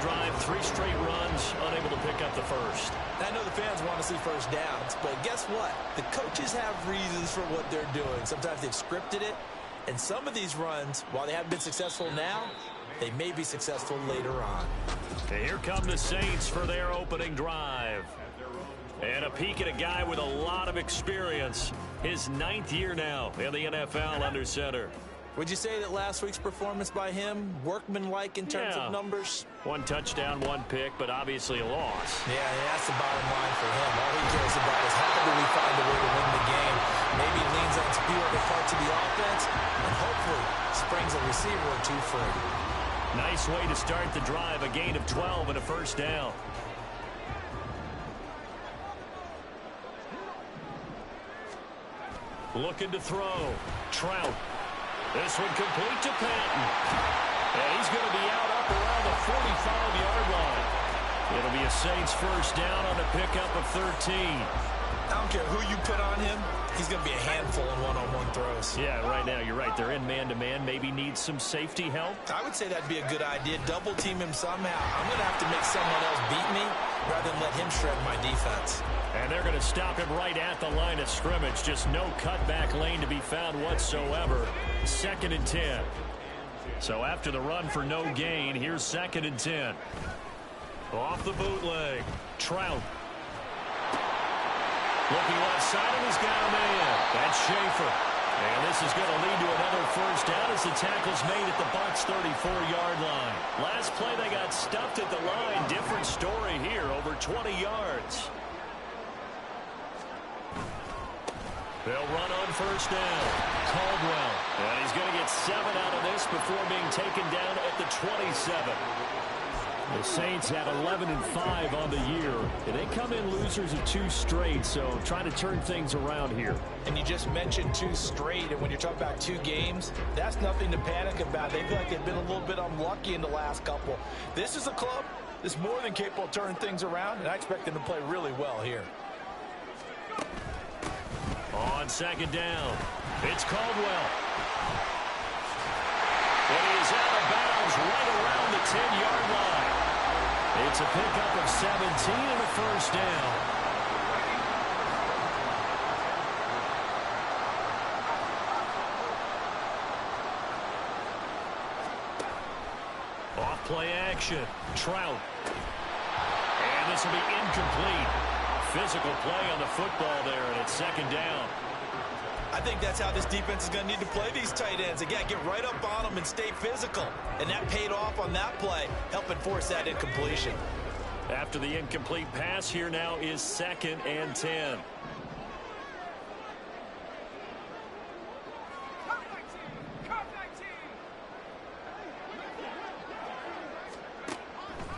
Drive, 3 straight runs, unable to pick up the first. I know the fans want to see first downs, but guess what? The coaches have reasons for what they're doing. Sometimes they've scripted it, and some of these runs, while they haven't been successful now, they may be successful later on. And here come the Saints for their opening drive. And a peek at a guy with a lot of experience. His 9th year now in the NFL under center. Would you say that last week's performance by him, workmanlike in terms of numbers? 1 touchdown, 1 pick, but obviously a loss. Yeah, that's the bottom line for him. All he cares about is how do we find a way to win the game. Maybe he leans on a few other parts of the offense, and hopefully springs a receiver or 2 free. Nice way to start the drive, a gain of 12 and a first down. Looking to throw. Trout. This one complete to Patton. And he's going to be out up around the 45-yard line. It'll be a Saints first down on a pickup of 13. I don't care who you put on him. He's going to be a handful in one-on-one throws. Yeah, right now, you're right. They're in man-to-man. Maybe needs some safety help. I would say that'd be a good idea. Double team him somehow. I'm going to have to make someone else beat me rather than let him shred my defense. And they're going to stop him right at the line of scrimmage. Just no cutback lane to be found whatsoever. 2nd and 10. So after the run for no gain, here's 2nd and 10. Off the bootleg. Trout. Looking left side, and he's got a man. That's Schaefer. And this is going to lead to another first down as the tackle's made at the Bucs' 34-yard line. Last play, they got stuffed at the line. Different story here, over 20 yards. They'll run on first down. Caldwell. And he's going to get 7 out of this before being taken down at the 27. The Saints have 11-5 on the year. And they come in losers of 2 straight, so trying to turn things around here. And you just mentioned 2 straight, and when you're talking about 2 games, that's nothing to panic about. They feel like they've been a little bit unlucky in the last couple. This is a club that's more than capable of turning things around, and I expect them to play really well here. On second down, it's Caldwell. And he is out of bounds right around the 10-yard line. It's a pickup of 17 and a first down. Off play action, Trout. And this will be incomplete. Physical play on the football there, and it's 2nd down. I think that's how this defense is going to need to play these tight ends. Again, get right up on them and stay physical. And that paid off on that play, helping force that incompletion. After the incomplete pass, here now is 2nd and 10.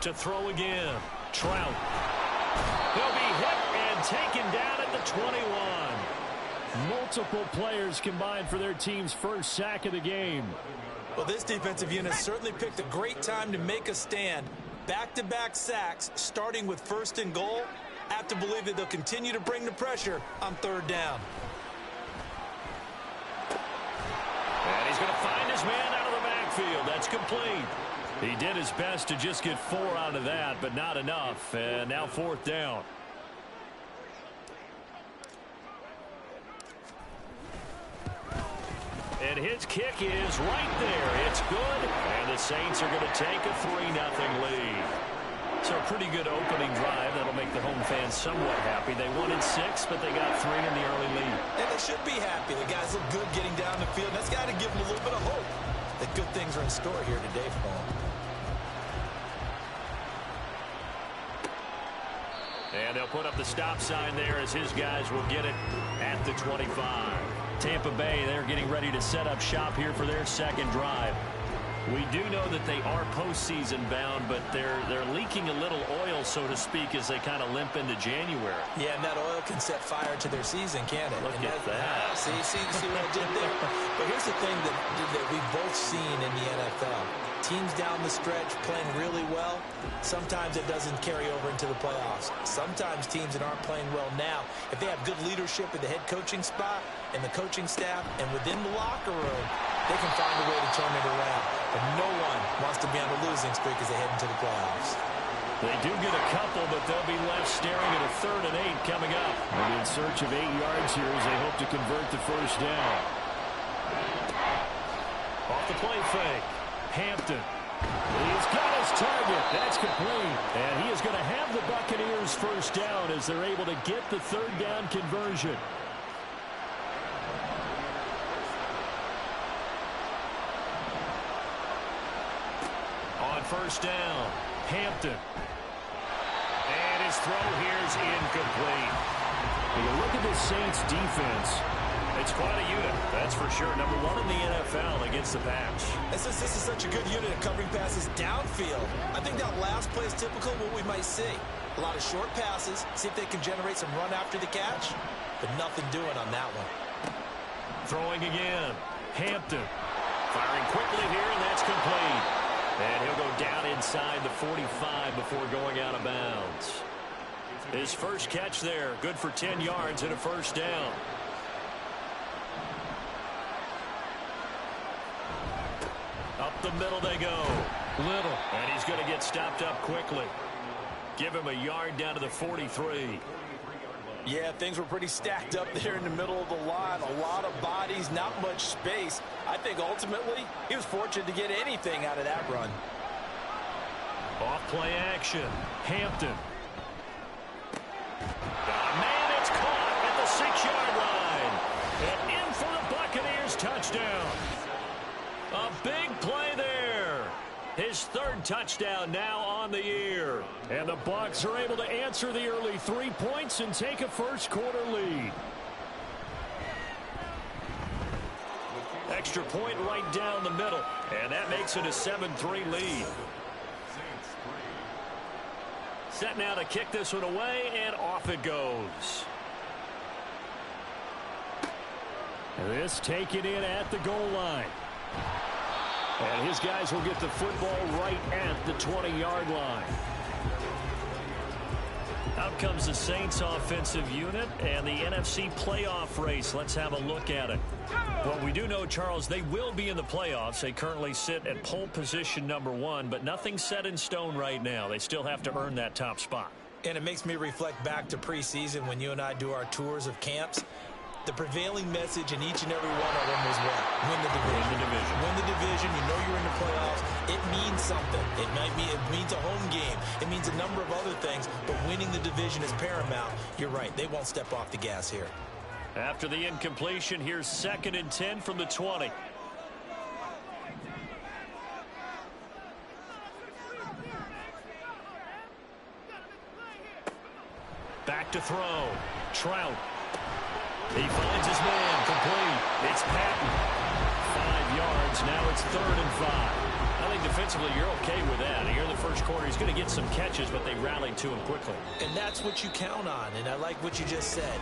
To throw again. Trout. He'll be hit and taken down at the 21. Multiple players combined for their team's first sack of the game. Well, this defensive unit certainly picked a great time to make a stand. Back-to-back sacks, starting with 1st and goal. I have to believe that they'll continue to bring the pressure on 3rd down. And he's going to find his man out of the backfield. That's complete. He did his best to just get 4 out of that, but not enough. And now 4th down. And his kick is right there. It's good. And the Saints are going to take a 3-0 lead. So a pretty good opening drive. That'll make the home fans somewhat happy. They wanted 6, but they got 3 in the early lead. And they should be happy. The guys look good getting down the field. That's got to give them a little bit of hope that good things are in store here today for them. And they'll put up the stop sign there as his guys will get it at the 25. Tampa Bay, they're getting ready to set up shop here for their 2nd drive. We do know that they are postseason bound, but they're leaking a little oil, so to speak, as they kind of limp into January. Yeah, and that oil can set fire to their season, can't it? Look at that. See what I did there? But here's the thing that we've both seen in the NFL. Teams down the stretch playing really well, sometimes it doesn't carry over into the playoffs. Sometimes teams that aren't playing well now, if they have good leadership at the head coaching spot and the coaching staff and within the locker room, they can find a way to turn it around. But no one wants to be on a losing streak as they head into the playoffs. They do get a couple, but they'll be left staring at a 3rd and 8 coming up. And in search of 8 yards here as they hope to convert the 1st down. Off the play fake. Hampton. He's got his target. That's complete. And he is going to have the Buccaneers 1st down as they're able to get the 3rd down conversion. On 1st down, Hampton. And his throw here is incomplete. When you look at the Saints defense, it's quite a unit, that's for sure. Number 1 in the NFL against the pass. This is such a good unit of covering passes downfield. I think that last play is typical of what we might see. A lot of short passes, see if they can generate some run after the catch, but nothing doing on that one. Throwing again, Hampton. Firing quickly here, and that's complete. And he'll go down inside the 45 before going out of bounds. His first catch there, good for 10 yards and a 1st down. Up the middle they go. Little. And he's going to get stopped up quickly. Give him a yard down to the 43. Yeah, things were pretty stacked up there in the middle of the line. A lot of bodies, not much space. I think ultimately he was fortunate to get anything out of that run. Off play action. Hampton. Man, it's caught at the 6-yard line. And in for the Buccaneers touchdown. A big play there. His 3rd touchdown now on the year. And the Bucs are able to answer the early 3 points and take a 1st quarter lead. Extra point right down the middle. And that makes it a 7-3 lead. Set now to kick this one away, and off it goes. This taken in at the goal line. And his guys will get the football right at the 20-yard line. Out comes the Saints offensive unit and the NFC playoff race. Let's have a look at it. Well, we do know, Charles, they will be in the playoffs. They currently sit at pole position number 1, but nothing's set in stone right now. They still have to earn that top spot. And it makes me reflect back to preseason when you and I do our tours of camps. The prevailing message in each and every one of them was what? Win the division. Win the division. Win the division. You know you're in the playoffs. It means something. It means a home game. It means a number of other things, but winning the division is paramount. You're right. They won't step off the gas here. After the incompletion, here's 2nd and 10 from the 20. Back to throw. Trout. He finds his man. Complete. It's Patton. 5 yards. Now it's 3rd and 5. I think defensively you're okay with that. Here in the first quarter, he's going to get some catches, but they rallied to him quickly. And that's what you count on, and I like what you just said.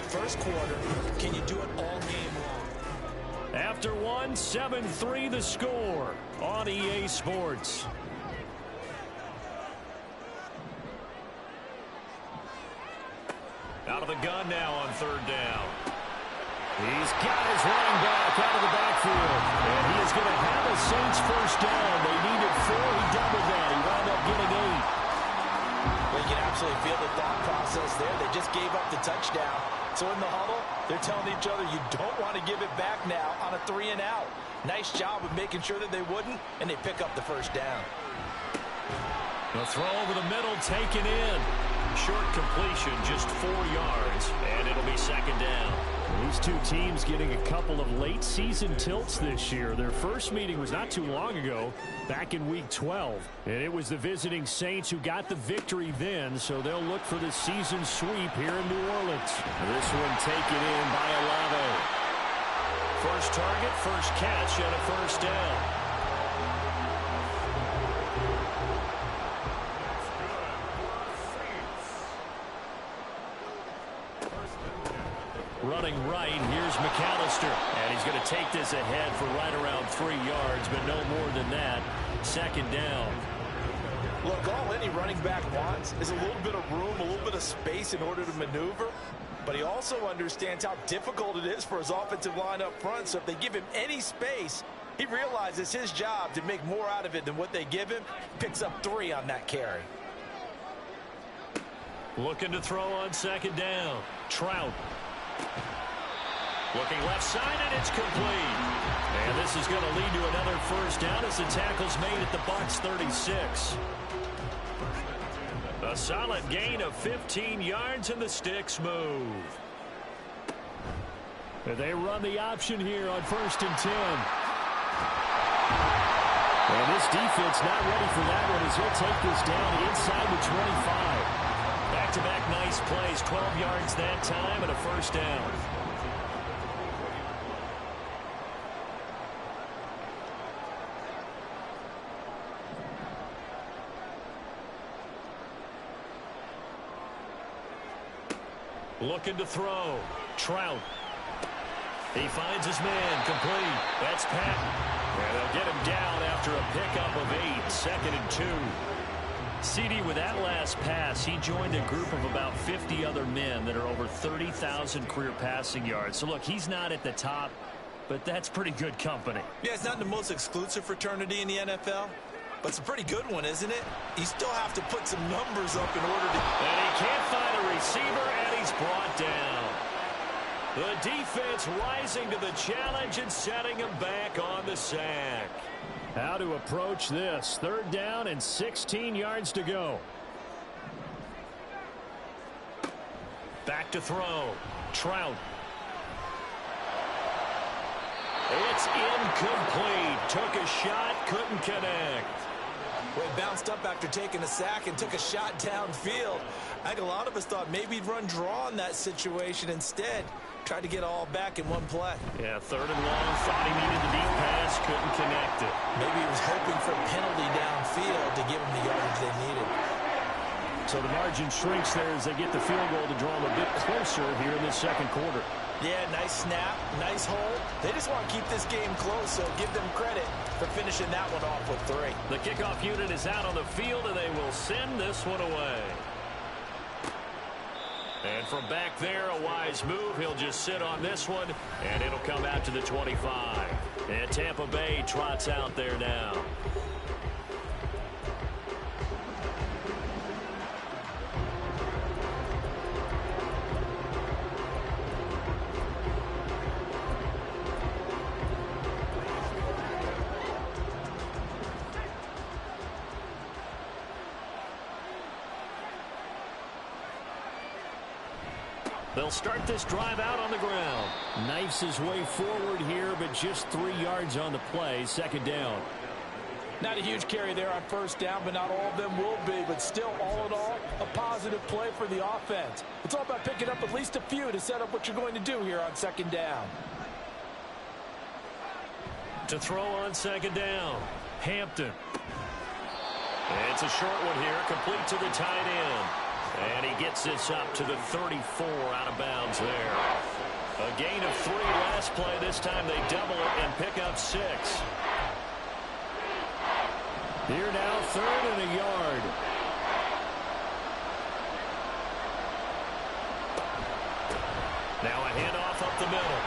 First quarter, can you do it all game long? After one, 7-3 the score on EA Sports. Out of the gun now on 3rd down. He's got his running back out of the backfield. And he is going to have a Saints first down. They needed 4. He doubled that. He wound up getting 8. Well, you can absolutely feel the thought process there. They just gave up the touchdown. So in the huddle, they're telling each other, you don't want to give it back now on a 3 and out. Nice job of making sure that they wouldn't, and they pick up the first down. The throw over the middle taken in. Short completion, just 4 yards, and it'll be 2nd down. These two teams getting a couple of late season tilts this year. Their first meeting was not too long ago, back in week 12. And it was the visiting Saints who got the victory then, so they'll look for the season sweep here in New Orleans. This one taken in by Olave. First target, first catch, and a first down. Running right, here's McAllister. And he's going to take this ahead for right around 3 yards, but no more than that. 2nd down. Look, all any running back wants is a little bit of room, a little bit of space in order to maneuver. But he also understands how difficult it is for his offensive line up front. So if they give him any space, he realizes his job to make more out of it than what they give him. Picks up 3 on that carry. Looking to throw on 2nd down. Trout. Looking left side, and it's complete. And this is going to lead to another first down as the tackle's made at the Bucs 36. A solid gain of 15 yards, and the sticks move. They run the option here on 1st and 10. And this defense not ready for that one as he'll take this down inside the 25. Back-to-back nice plays, 12 yards that time, and a first down. Looking to throw. Trout. He finds his man. Complete. That's Patton. And they'll get him down after a pickup of 8. 2nd and 2. CD, with that last pass, he joined a group of about 50 other men that are over 30,000 career passing yards. So, look, he's not at the top, but that's pretty good company. Yeah, it's not the most exclusive fraternity in the NFL, but it's a pretty good one, isn't it? You still have to put some numbers up in order to... And he can't find a receiver, and he's brought down. The defense rising to the challenge and setting him back on the sack. How to approach this. 3rd down and 16 yards to go. Back to throw. Trout. It's incomplete. Took a shot, couldn't connect. Well, he bounced up after taking a sack and took a shot downfield. I think a lot of us thought maybe he'd run draw in that situation instead. Tried to get all back in one play. Yeah, 3rd and long. Thought he needed the deep pass. Couldn't connect it. Maybe he was hoping for a penalty downfield to give him the yardage they needed. So the margin shrinks there as they get the field goal to draw them a bit closer here in the 2nd quarter. Yeah, nice snap, nice hold. They just want to keep this game close, so give them credit for finishing that one off with 3. The kickoff unit is out on the field, and they will send this one away. And from back there, a wise move. He'll just sit on this one, and it'll come out to the 25. And Tampa Bay trots out there now. They'll start this drive out on the ground. Knifes his way forward here, but just 3 yards on the play. Second down. Not a huge carry there on first down, but not all of them will be. But still, all in all, a positive play for the offense. It's all about picking up at least a few to set up what you're going to do here on second down. To throw on second down, Hampton. It's a short one here, complete to the tight end. And he gets this up to the 34 out of bounds there. A gain of 3 last play. This time they double it and pick up 6. Here now, 3rd and a yard. Now a handoff up the middle.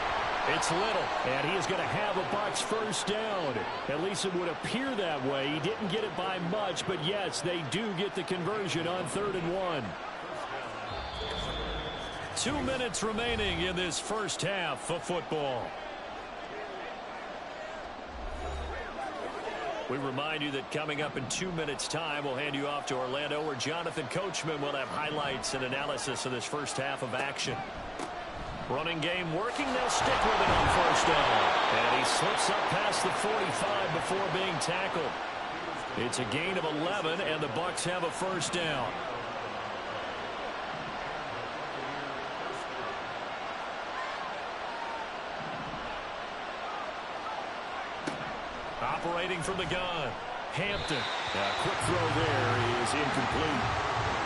It's Little, and he is going to have a Bucs first down. At least it would appear that way. He didn't get it by much, but yes, they do get the conversion on 3rd and 1. 2 minutes remaining in this first half of football. We remind you that coming up in 2 minutes' time, we'll hand you off to Orlando, where Jonathan Coachman will have highlights and analysis of this first half of action. Running game working. They'll stick with it on first down. And he slips up past the 45 before being tackled. It's a gain of 11, and the Bucs have a first down. Operating from the gun, Hampton. A quick throw there is incomplete.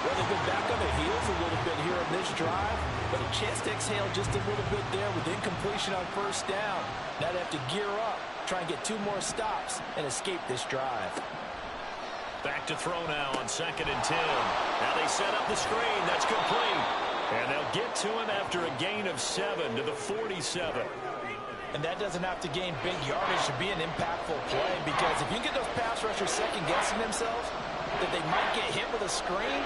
Well, they've been back on their heels a little bit here in this drive, but a chance to exhale just a little bit there with incompletion on first down. Now they have to gear up, try and get 2 more stops, and escape this drive. Back to throw now on 2nd and 10. Now they set up the screen. That's complete. And they'll get to him after a gain of 7 to the 47. And that doesn't have to gain big yardage to be an impactful play, because if you get those pass rushers second-guessing themselves, that they might get hit with a screen,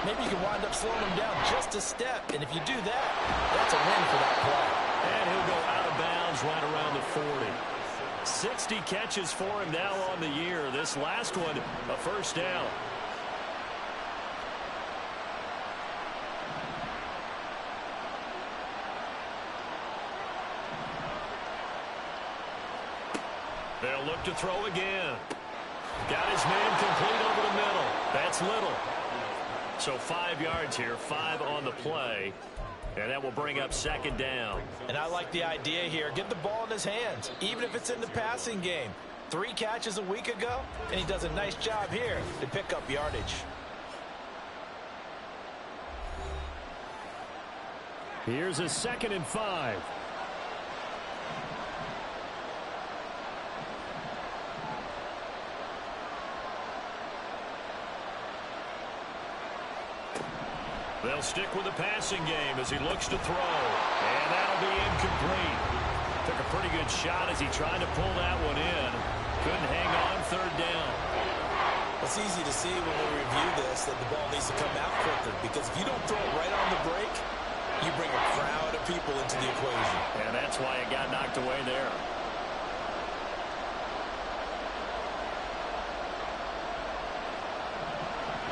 maybe you can wind up slowing them down just a step. And if you do that, that's a win for that play. And he'll go out of bounds right around the 40. 60 catches for him now on the year. This last one, a first down. They'll look to throw again. Got his man complete over the middle. That's Little. So 5 yards here, 5 on the play. And that will bring up second down. And I like the idea here. Get the ball in his hands, even if it's in the passing game. 3 catches a week ago, and he does a nice job here to pick up yardage. Here's a 2nd and 5. They'll stick with the passing game as he looks to throw. And that'll be incomplete. Took a pretty good shot as he tried to pull that one in. Couldn't hang on 3rd down. It's easy to see when we review this that the ball needs to come out quicker, because if you don't throw it right on the break, you bring a crowd of people into the equation. And that's why it got knocked away there.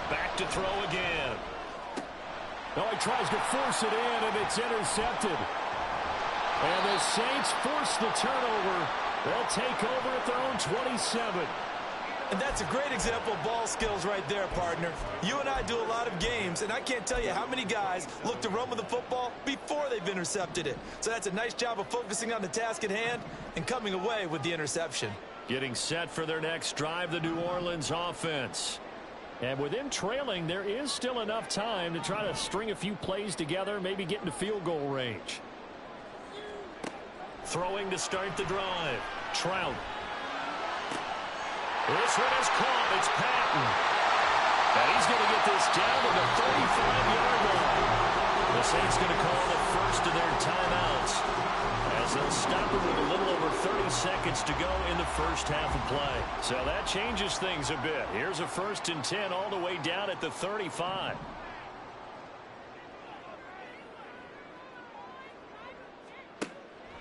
Back to throw again. Oh, he tries to force it in, and it's intercepted. And the Saints force the turnover. They'll take over at their own 27. And that's a great example of ball skills right there, partner. You and I do a lot of games, and I can't tell you how many guys look to run with the football before they've intercepted it. So that's a nice job of focusing on the task at hand and coming away with the interception. Getting set for their next drive, the New Orleans offense. And with them trailing, there is still enough time to try to string a few plays together, maybe get into field goal range. Throwing to start the drive. Trout. This one is caught. It's Patton. And he's going to get this down to the 35-yard line. The Saints going to call the first of their timeouts, as they'll stop it with a little over 30 seconds to go in the first half of play. So that changes things a bit. Here's a 1st and 10 all the way down at the 35.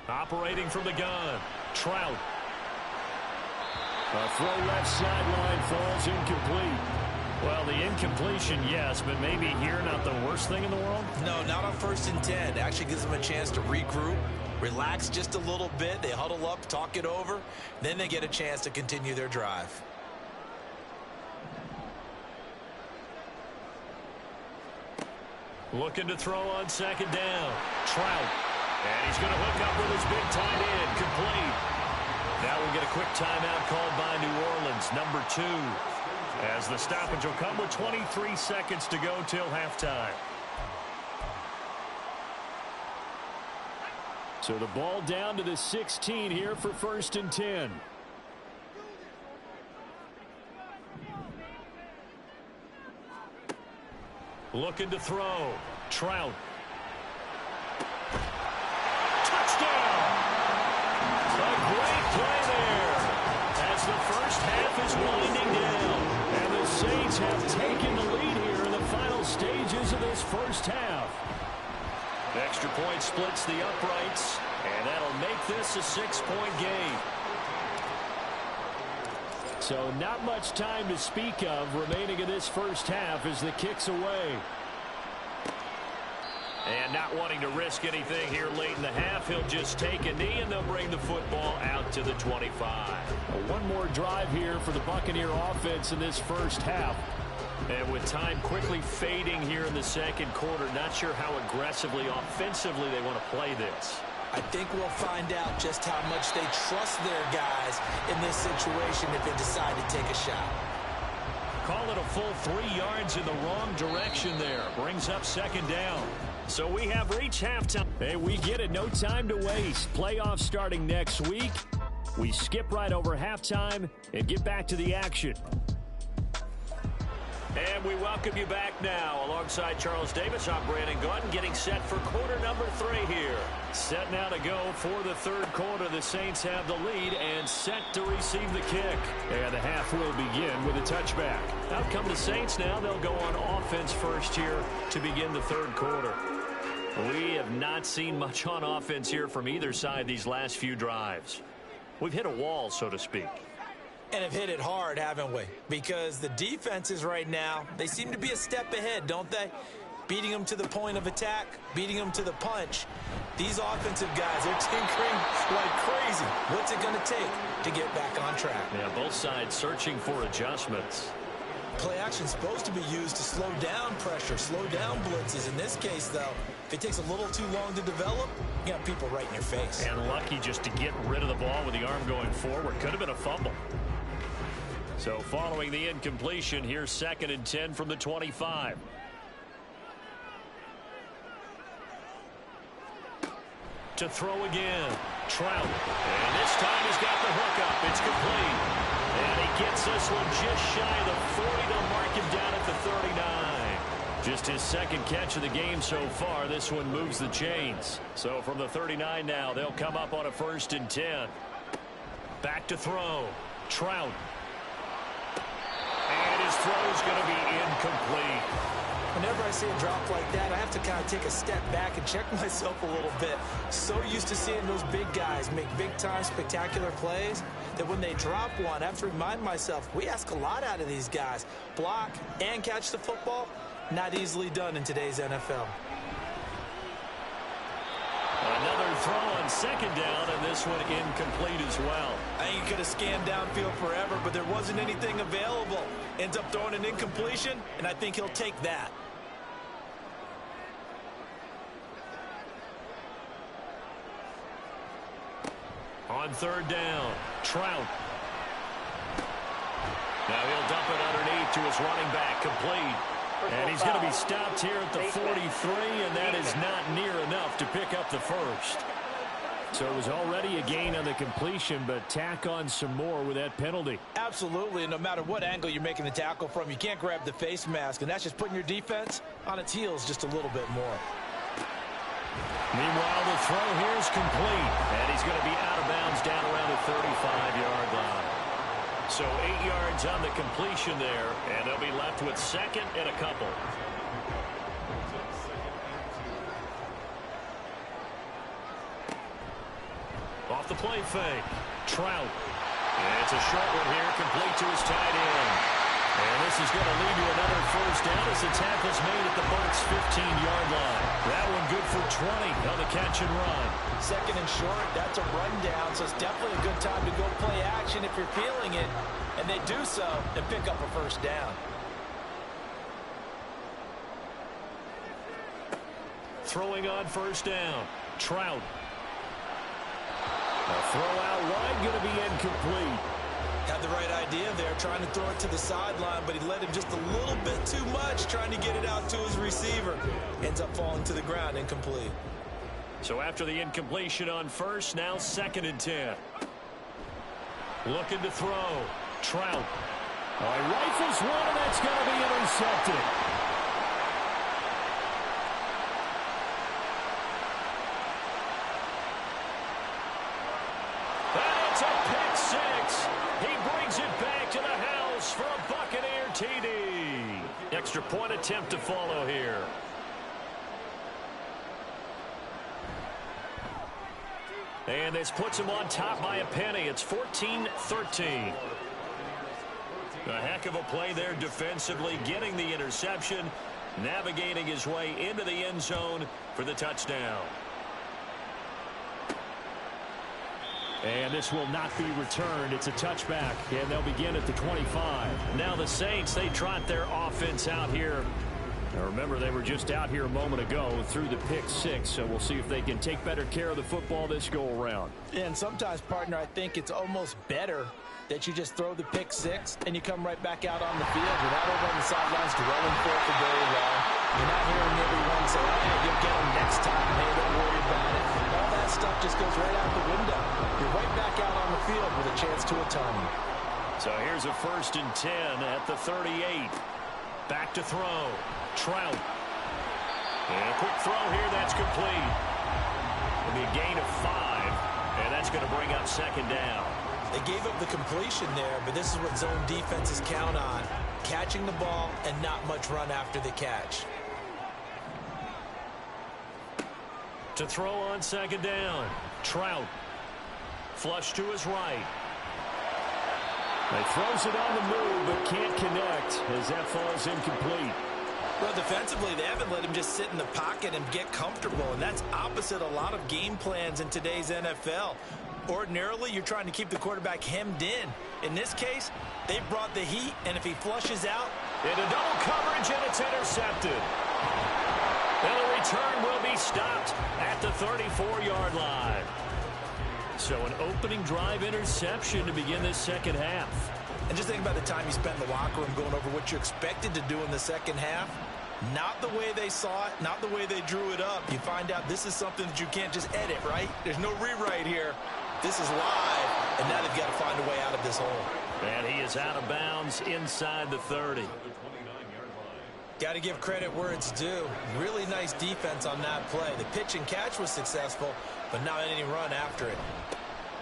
Operating from the gun, Trout. A throw left sideline falls incomplete. Well, the incompletion, yes, but maybe here not the worst thing in the world? No, not on 1st and 10. It actually gives them a chance to regroup, relax just a little bit. They huddle up, talk it over. Then they get a chance to continue their drive. Looking to throw on 2nd down. Trout. And he's going to hook up with his big tight end. Complete. Now we'll get a quick timeout called by New Orleans, number 2. As the stoppage will come with 23 seconds to go till halftime. So the ball down to the 16 here for 1st and 10. Looking to throw. Trout. Touchdown! A great play there as the first half is winding down. And the Saints have taken the lead here in the final stages of this first half. The extra point splits the uprights, and that'll make this a 6-point game. So not much time to speak of remaining in this first half as the kick's away. And not wanting to risk anything here late in the half, he'll just take a knee, and they'll bring the football out to the 25. One more drive here for the Buccaneer offense in this first half. And with time quickly fading here in the 2nd quarter, not sure how aggressively, offensively they want to play this. I think we'll find out just how much they trust their guys in this situation if they decide to take a shot. Call it a full 3 yards in the wrong direction there. Brings up 2nd down. So we have reached halftime. Hey, we get it. No time to waste. Playoffs starting next week. We skip right over halftime and get back to the action. And we welcome you back now. Alongside Charles Davis, I'm Brandon Gaudin, getting set for quarter number 3 here. Set now to go for the 3rd quarter. The Saints have the lead and set to receive the kick. And the half will begin with a touchback. Out come the Saints now. They'll go on offense first here to begin the 3rd quarter. We have not seen much on offense here from either side these last few drives. We've hit a wall, so to speak. And have hit it hard, haven't we? Because the defenses right now, they seem to be a step ahead, don't they? Beating them to the point of attack, beating them to the punch. These offensive guys, they're tinkering like crazy. What's it going to take to get back on track? Yeah, both sides searching for adjustments. Play action's supposed to be used to slow down pressure, slow down blitzes. In this case, though, if it takes a little too long to develop, you got people right in your face. And lucky just to get rid of the ball with the arm going forward. Could have been a fumble. So following the incompletion, here's 2nd and 10 from the 25. To throw again. Trout. And this time he's got the hookup. It's complete. And he gets this one just shy of the 40. They'll mark him down at the 39. Just his 2nd catch of the game so far. This one moves the chains. So from the 39 now, they'll come up on a 1st and 10. Back to throw. Trout. And his throw is going to be incomplete. Whenever I see a drop like that, I have to kind of take a step back and check myself a little bit. So used to seeing those big guys make big-time spectacular plays that when they drop one, I have to remind myself, we ask a lot out of these guys. Block and catch the football, not easily done in today's NFL. Another throw on 2nd down, and this one incomplete as well. I think he could have scanned downfield forever, but there wasn't anything available. Ends up throwing an incompletion, and I think he'll take that. On 3rd down, Trout. Now he'll dump it underneath to his running back, complete. And he's going to be stopped here at the 43, and that is not near enough to pick up the 1st. So it was already a gain on the completion, but tack on some more with that penalty. Absolutely, and no matter what angle you're making the tackle from, you can't grab the face mask, and that's just putting your defense on its heels just a little bit more. Meanwhile, the throw here is complete, and he's going to be out of bounds down around the 35-yard line. So 8 yards on the completion there, and they'll be left with 2nd and a couple. Off the play fake. Trout. And it's a short one here, complete to his tight end. And this is going to lead to another first down as the tackle's made at the Bucs' 15-yard line. That one good for 20 on the catch and run. Second and short, that's a rundown, so it's definitely a good time to go play action if you're feeling it. And they do so and pick up a first down. Throwing on first down, Trout. A throw out wide, going to be incomplete. Had the right idea there, trying to throw it to the sideline, but he led him just a little bit too much, trying to get it out to his receiver. Ends up falling to the ground, incomplete. So after the incompletion on first, now 2nd and 10. Looking to throw, Trout. He rifles one, and that's going to be intercepted. It's a pick six. He brings it back to the house for a Buccaneer TD. Extra point attempt to follow here. And this puts him on top by a penny. It's 14-13. A heck of a play there defensively, getting the interception, navigating his way into the end zone for the touchdown. And this will not be returned. It's a touchback, and they'll begin at the 25. Now the Saints, they trot their offense out here. Now remember, they were just out here a moment ago through the pick six, so we'll see if they can take better care of the football this go-around. And sometimes, partner, I think it's almost better that you just throw the pick six and you come right back out on the field. You're not over on the sidelines dwelling for it for very long. You're not hearing everyone say, hey, you'll get them next time. Hey, don't worry about it. All that stuff just goes right out the window. You're right back out on the field with a chance to atone. So here's a 1st and 10 at the 38. Back to throw. Trout. And a quick throw here. That's complete. It'll be a gain of 5. And that's going to bring up 2nd down. They gave up the completion there, but this is what zone defenses count on. Catching the ball and not much run after the catch. To throw on 2nd down. Trout. Flush to his right. He throws it on the move, but can't connect as that falls incomplete. Well, defensively, they haven't let him just sit in the pocket and get comfortable, and that's opposite a lot of game plans in today's NFL. Ordinarily, you're trying to keep the quarterback hemmed in. In this case, they brought the heat, and if he flushes out... Into double coverage, and it's intercepted. And the return will be stopped at the 34-yard line. So an opening drive interception to begin this second half. And just think about the time you spent in the locker room going over what you expected to do in the second half. Not the way they saw it, not the way they drew it up. You find out this is something that you can't just edit, right? There's no rewrite here. This is live, and now they've got to find a way out of this hole. And he is out of bounds inside the 30. Got to give credit where it's due. Really nice defense on that play. The pitch and catch was successful, but not any run after it.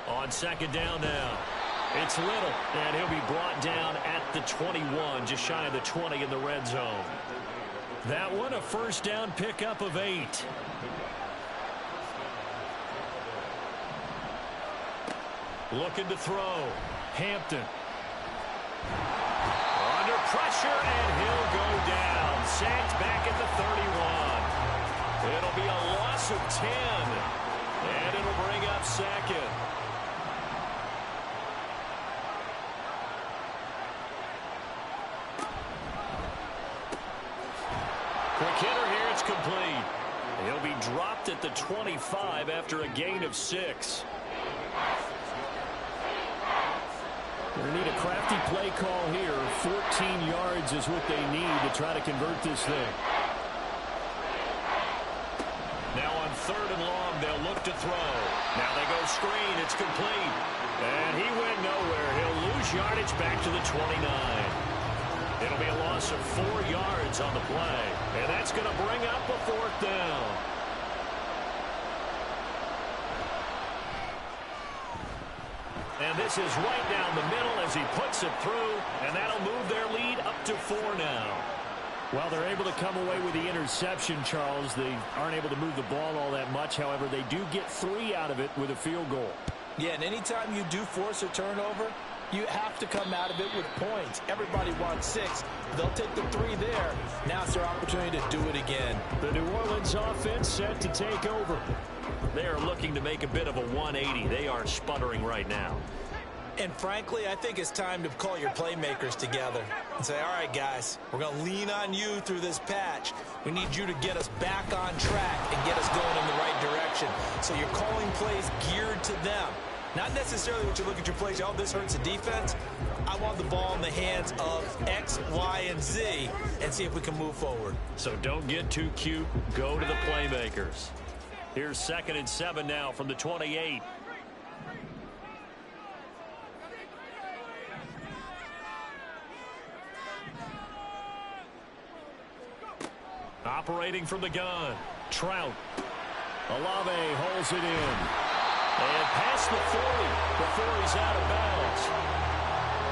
On 2nd down now. It's Little, and he'll be brought down at the 21, just shy of the 20 in the red zone. That one, a 1st down pickup of 8. Looking to throw. Hampton. Under pressure, and he'll go down. Sacked back at the 31. It'll be a loss of 10, and it'll bring up 2nd. Quick hitter here, it's complete. He'll be dropped at the 25 after a gain of 6. Going to need a crafty play call here. 14 yards is what they need to try to convert this thing. Now on 3rd and long, they'll look to throw. Now they go screen, it's complete. And he went nowhere. He'll lose yardage back to the 29. It'll be a loss of 4 yards on the play. And that's going to bring up a 4th down. And this is right down the middle as he puts it through. And that'll move their lead up to 4 now. Well, they're able to come away with the interception, Charles. They aren't able to move the ball all that much. However, they do get 3 out of it with a field goal. Yeah, and anytime you do force a turnover, You have to come out of it with points. Everybody wants 6. They'll take the 3 there. Now it's their opportunity to do it again. The New Orleans offense set to take over. They are looking to make a bit of a 180. They are sputtering right now. And frankly, I think it's time to call your playmakers together and say, all right, guys, we're going to lean on you through this patch. We need you to get us back on track and get us going in the right direction. So you're calling plays geared to them. Not necessarily what you look at your plays, oh, this hurts the defense. I want the ball in the hands of X, Y, and Z and see if we can move forward. So don't get too cute. Go to the playmakers. Here's 2nd and 7 now from the 28. Operating from the gun, Trout. Olave holds it in. And past the 40 before he's out of bounds.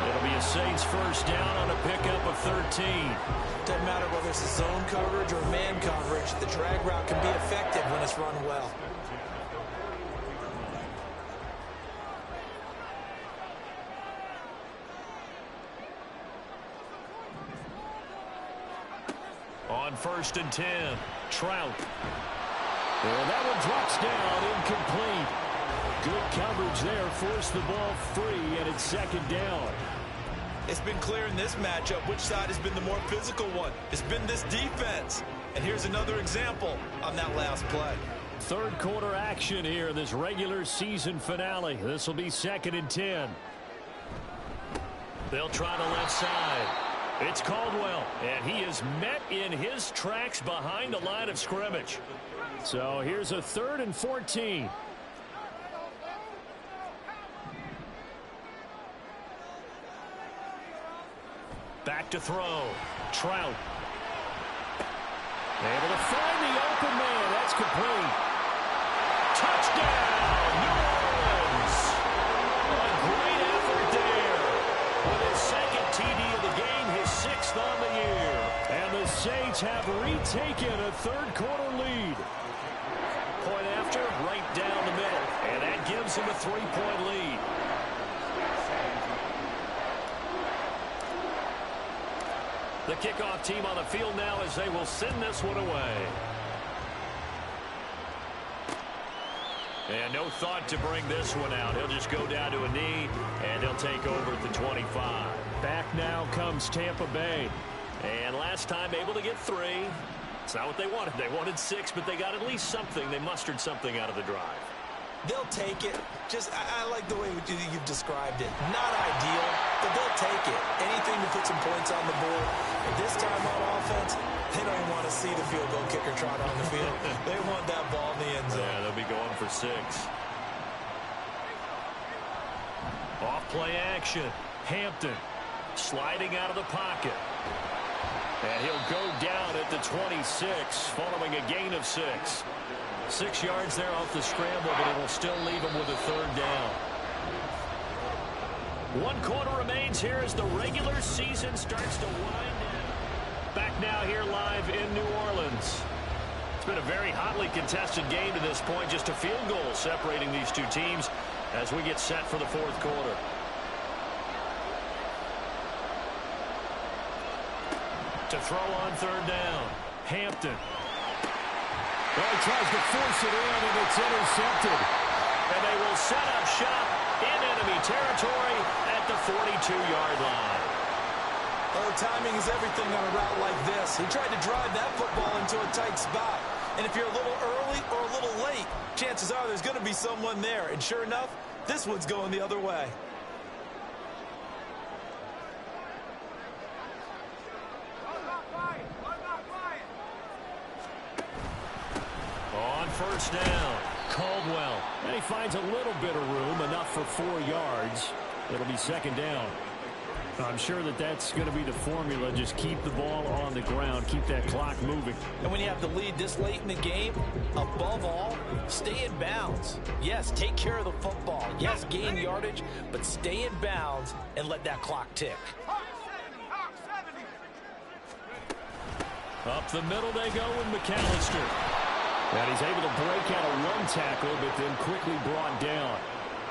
It'll be a Saints first down on a pickup of 13. Doesn't matter whether it's a zone coverage or man coverage. The drag route can be effective when it's run well. On 1st and 10, Trout. And that one drops down, incomplete. Good coverage there, forced the ball free, and it's 2nd down. It's been clear in this matchup which side has been the more physical one. It's been this defense. And here's another example on that last play. 3rd quarter action here in this regular season finale. This will be 2nd and 10. They'll try the left side. It's Caldwell, and he is met in his tracks behind the line of scrimmage. So here's a 3rd and 14. Back to throw. Trout. Able to find the open man. That's complete. Touchdown, New Orleans. A great effort there. With his 2nd TD of the game, his 6th on the year. And the Saints have retaken a 3rd quarter lead. Point after, right down the middle. And that gives them a 3-point lead. The kickoff team on the field now as they will send this one away. And no thought to bring this one out. He'll just go down to a knee, and he'll take over at the 25. Back now comes Tampa Bay. And last time able to get 3. It's not what they wanted. They wanted 6, but they got at least something. They mustered something out of the drive. They'll take it. I like the way you've described it. Not ideal, but they'll take it. Anything to put some points on the board. And this time on offense, they don't even want to see the field goal kicker trot on the field. They want that ball in the end zone. Yeah, they'll be going for 6. Off play action. Hampton sliding out of the pocket. And he'll go down at the 26 following a gain of 6. 6 yards there off the scramble, but it'll still leave him with a 3rd down. 1 quarter remains here as the regular season starts to wind down. Back now here live in New Orleans. It's been a very hotly contested game to this point. Just a field goal separating these two teams as we get set for the 4th quarter. To throw on 3rd down. Hampton. Well, he tries to force it in, and it's intercepted. And they will set up shop in enemy territory at the 42-yard line. Well, timing is everything on a route like this. He tried to drive that football into a tight spot. And if you're a little early or a little late, chances are there's going to be someone there. And sure enough, this one's going the other way. On 1st down, Caldwell. And he finds a little bit of room, enough for 4 yards. It'll be 2nd down. I'm sure that's going to be the formula. Just keep the ball on the ground. Keep that clock moving. And when you have the lead this late in the game, above all, stay in bounds. Yes, take care of the football. Yes, gain yardage, but stay in bounds and let that clock tick. Up the middle they go with McAllister. And he's able to break out of 1 tackle, but then quickly brought down.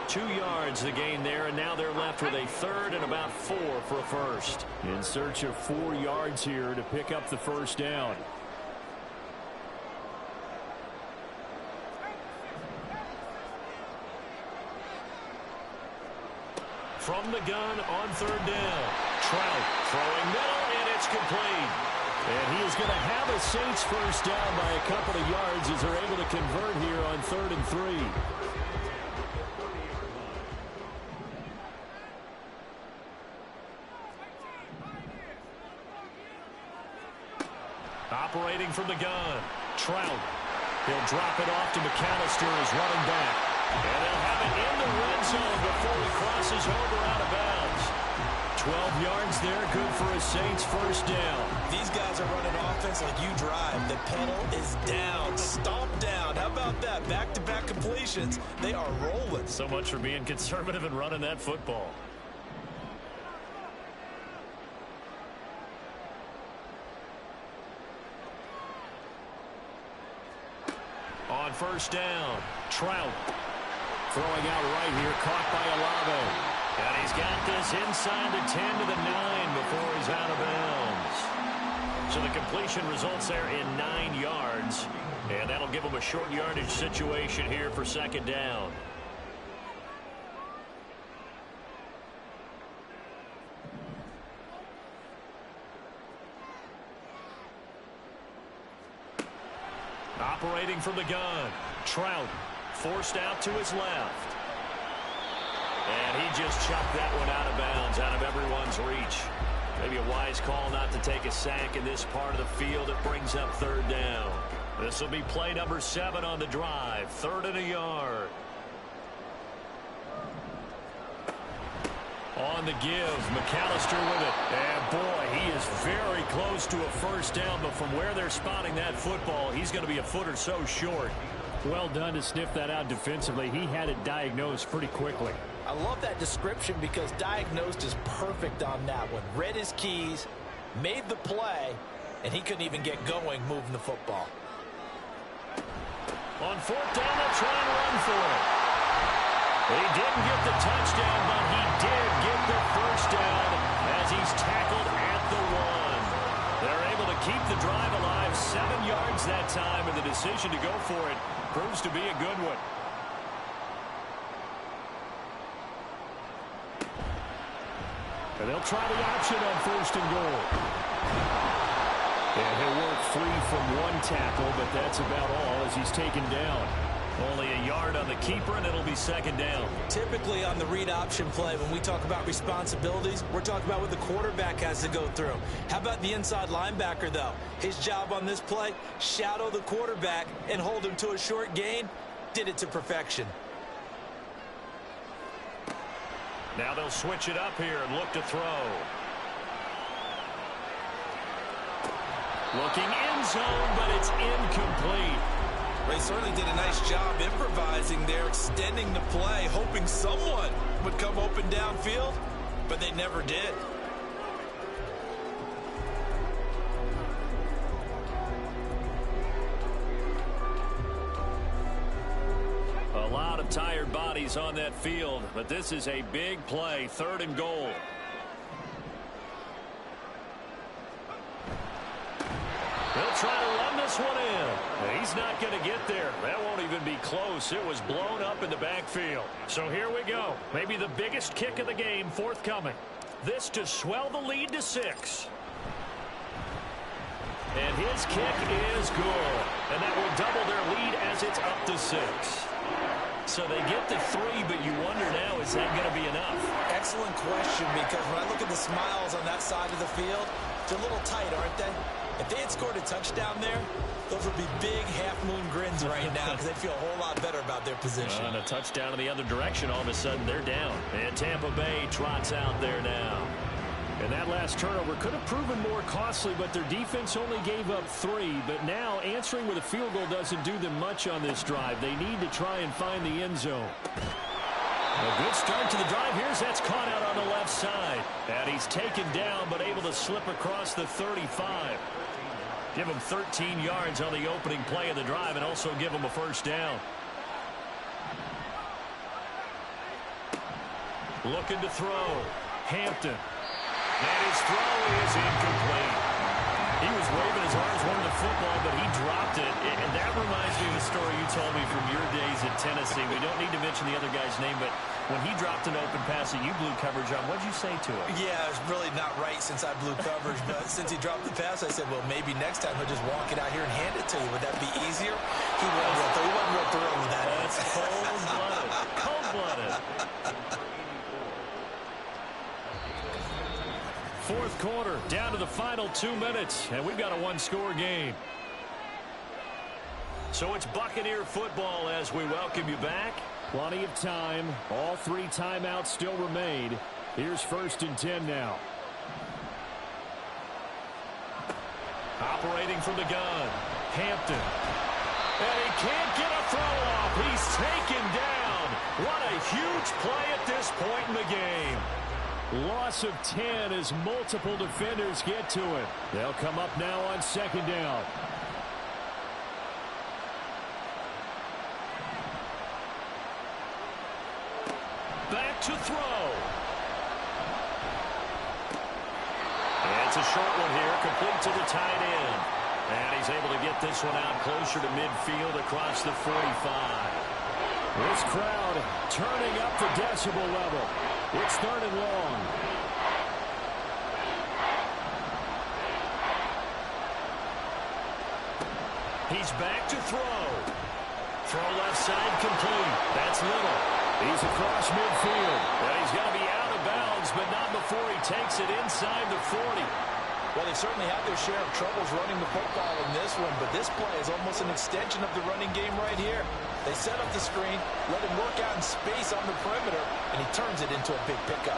2 yards the gain there, and now they're left with a third and about 4 for a first. In search of 4 yards here to pick up the first down. From the gun on third down. Trout throwing middle, and it's complete. And he is going to have a Saints first down by a couple of yards as they're able to convert here on 3rd and 3. Operating from the gun. Trout. He'll drop it off to McAllister as running back. And they'll have it in the red zone before he crosses over out of bounds. 12 yards there, good for a Saints first down. These guys are running offense like you drive. The pedal is down, stomp down. How about that? Back-to-back completions. They are rolling. So much for being conservative and running that football. On first down, Trout. Throwing out right here, caught by Olave. And he's got this inside the 10 to the 9 before he's out of bounds. So the completion results there in 9 yards. And that'll give him a short yardage situation here for second down. Operating from the gun, Trout forced out to his left. And he just chucked that one out of bounds, out of everyone's reach. Maybe a wise call not to take a sack in this part of the field. It brings up third down. This will be play number 7 on the drive. 3rd and a yard. On the give, McAllister with it. And boy, he is very close to a first down, but from where they're spotting that football, he's going to be a foot or so short. Well done to sniff that out defensively. He had it diagnosed pretty quickly. I love that description because diagnosed is perfect on that one. Read his keys, made the play, and he couldn't even get going moving the football. On 4th down, they'll try and run for it. He didn't get the touchdown, but he did get the first down as he's tackled at the 1. They're able to keep the drive alive, 7 yards that time, and the decision to go for it proves to be a good one. And they'll try the option on 1st and goal. And he'll work free from one tackle, but that's about all as he's taken down. Only a yard on the keeper, and it'll be second down. Typically on the read option play, when we talk about responsibilities, we're talking about what the quarterback has to go through. How about the inside linebacker, though? His job on this play, shadow the quarterback and hold him to a short gain. Did it to perfection. Now they'll switch it up here and look to throw. Looking end zone, but it's incomplete. They certainly did a nice job improvising there, extending the play, hoping someone would come open downfield, but they never did. A lot of tired bodies on that field, but this is a big play, 3rd and goal. They'll try to run this one in. He's not going to get there. That won't even be close. It was blown up in the backfield. So here we go. Maybe the biggest kick of the game forthcoming. This to swell the lead to 6. And his kick is good. And that will double their lead as it's up to 6. So they get to 3, but you wonder now, is that going to be enough? Excellent question, because when I look at the smiles on that side of the field, they're a little tight, aren't they? If they had scored a touchdown there, those would be big half-moon grins right now because they'd feel a whole lot better about their position. And a touchdown in the other direction, all of a sudden they're down. And Tampa Bay trots out there now. And that last turnover could have proven more costly, but their defense only gave up 3. But now answering with a field goal doesn't do them much on this drive. They need to try and find the end zone. A good start to the drive. Here's that's caught out on the left side. And he's taken down but able to slip across the 35. Give him 13 yards on the opening play of the drive and also give him a first down. Looking to throw. Hampton. And his throw is incomplete. He was waving his arms, wanting the football, but he dropped it. And that reminds me of the story you told me from your days at Tennessee. We don't need to mention the other guy's name, but when he dropped an open pass that you blew coverage on, what did you say to him? Yeah, it's really not right since I blew coverage, but since he dropped the pass, I said, well, maybe next time he'll just walk it out here and hand it to you. Would that be easier? He wasn't real thrilled with that. That's cold-blooded. Cold-blooded. Fourth quarter, down to the final 2 minutes, and we've got a one-score game. So it's Buccaneer football as we welcome you back. Plenty of time. All 3 timeouts still remain. Here's 1st and 10 now. Operating from the gun, Hampton. And he can't get a throw off. He's taken down. What a huge play at this point in the game. Loss of 10 as multiple defenders get to it. They'll come up now on 2nd down. Back to throw. And it's a short one here, complete to the tight end. And he's able to get this one out closer to midfield across the 45. This crowd turning up the decibel level. It's 3rd and long. He's back to throw. Throw left side complete. That's Little. He's across midfield. And he's going to be out of bounds, but not before he takes it inside the 40. Well, they certainly had their share of troubles running the football in this one, but this play is almost an extension of the running game right here. They set up the screen, let him work out in space on the perimeter, and he turns it into a big pickup.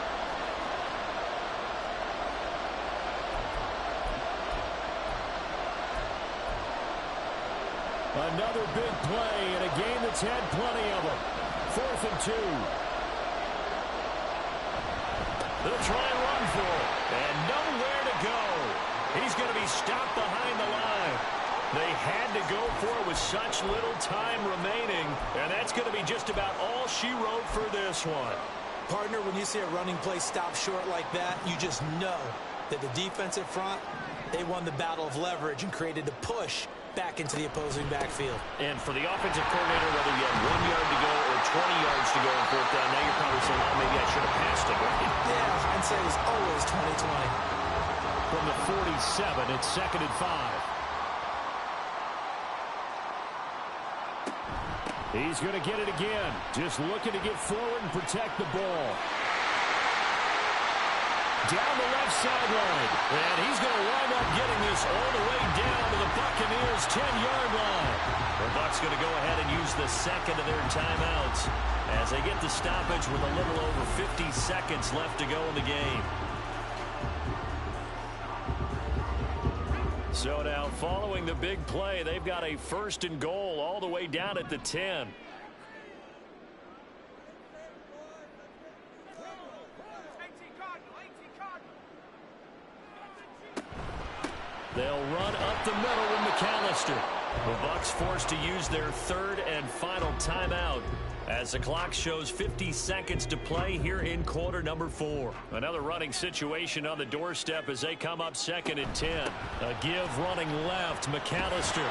Another big play in a game that's had plenty of them. 4th and 2. They'll try and run for it. And nowhere to go. He's going to be stopped behind the line. They had to go for it with such little time remaining. And that's going to be just about all she wrote for this one. Partner, when you see a running play stop short like that, you just know that the defensive front, they won the battle of leverage and created the push back into the opposing backfield. And for the offensive coordinator, whether you have 1 yard to go or 20 yards to go on 4th down, now you're probably saying, well, maybe I should have passed it, right? Yeah, hindsight is always 20/20. From the 47, it's 2nd and 5. He's going to get it again. Just looking to get forward and protect the ball. Down the left sideline. And he's going to wind up getting this all the way down to the Buccaneers' 10-yard line. The Bucs going to go ahead and use the second of their timeouts as they get the stoppage with a little over 50 seconds left to go in the game. So now, following the big play, they've got a 1st and goal all the way down at the 10. They'll run up the middle with McAllister. The Bucs forced to use their 3rd and final timeout as the clock shows 50 seconds to play here in quarter number 4. Another running situation on the doorstep as they come up 2nd and 10. A give running left, McAllister.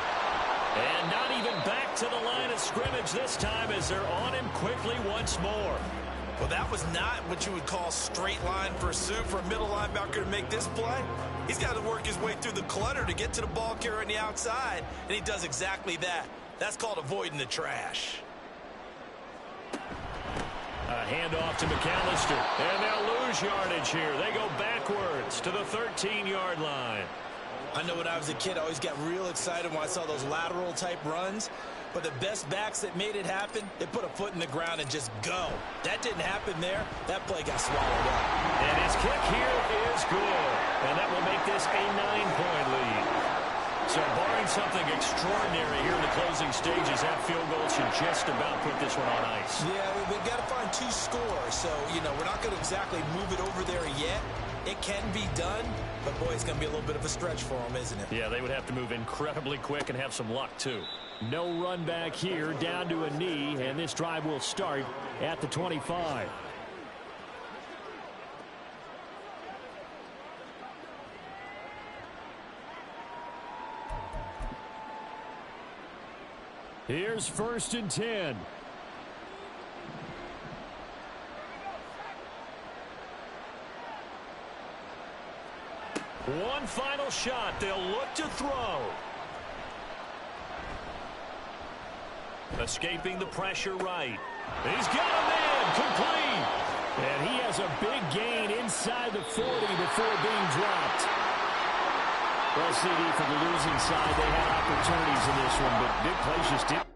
And not even back to the line of scrimmage this time as they're on him quickly once more. Well, that was not what you would call straight line pursuit for a middle linebacker to make this play. He's got to work his way through the clutter to get to the ball carrier on the outside, and he does exactly that. That's called avoiding the trash. A handoff to McAllister, and they'll lose yardage here. They go backwards to the 13-yard line. I know when I was a kid, I always got real excited when I saw those lateral-type runs. But the best backs that made it happen, they put a foot in the ground and just go. That didn't happen there. That play got swallowed up. And his kick here is good. And that will make this a 9-point lead. So barring something extraordinary here in the closing stages, that field goal should just about put this one on ice. Yeah, we've got to find 2 scores. So, we're not going to exactly move it over there yet. It can be done, but, boy, it's going to be a little bit of a stretch for them, isn't it? Yeah, they would have to move incredibly quick and have some luck, too. No run back here, down to a knee, and this drive will start at the 25. Here's 1st and 10. One final shot. They'll look to throw. Escaping the pressure right. He's got a man complete. And he has a big gain inside the 40 before being dropped. Well, CD, for the losing side, they had opportunities in this one, but big plays just didn't.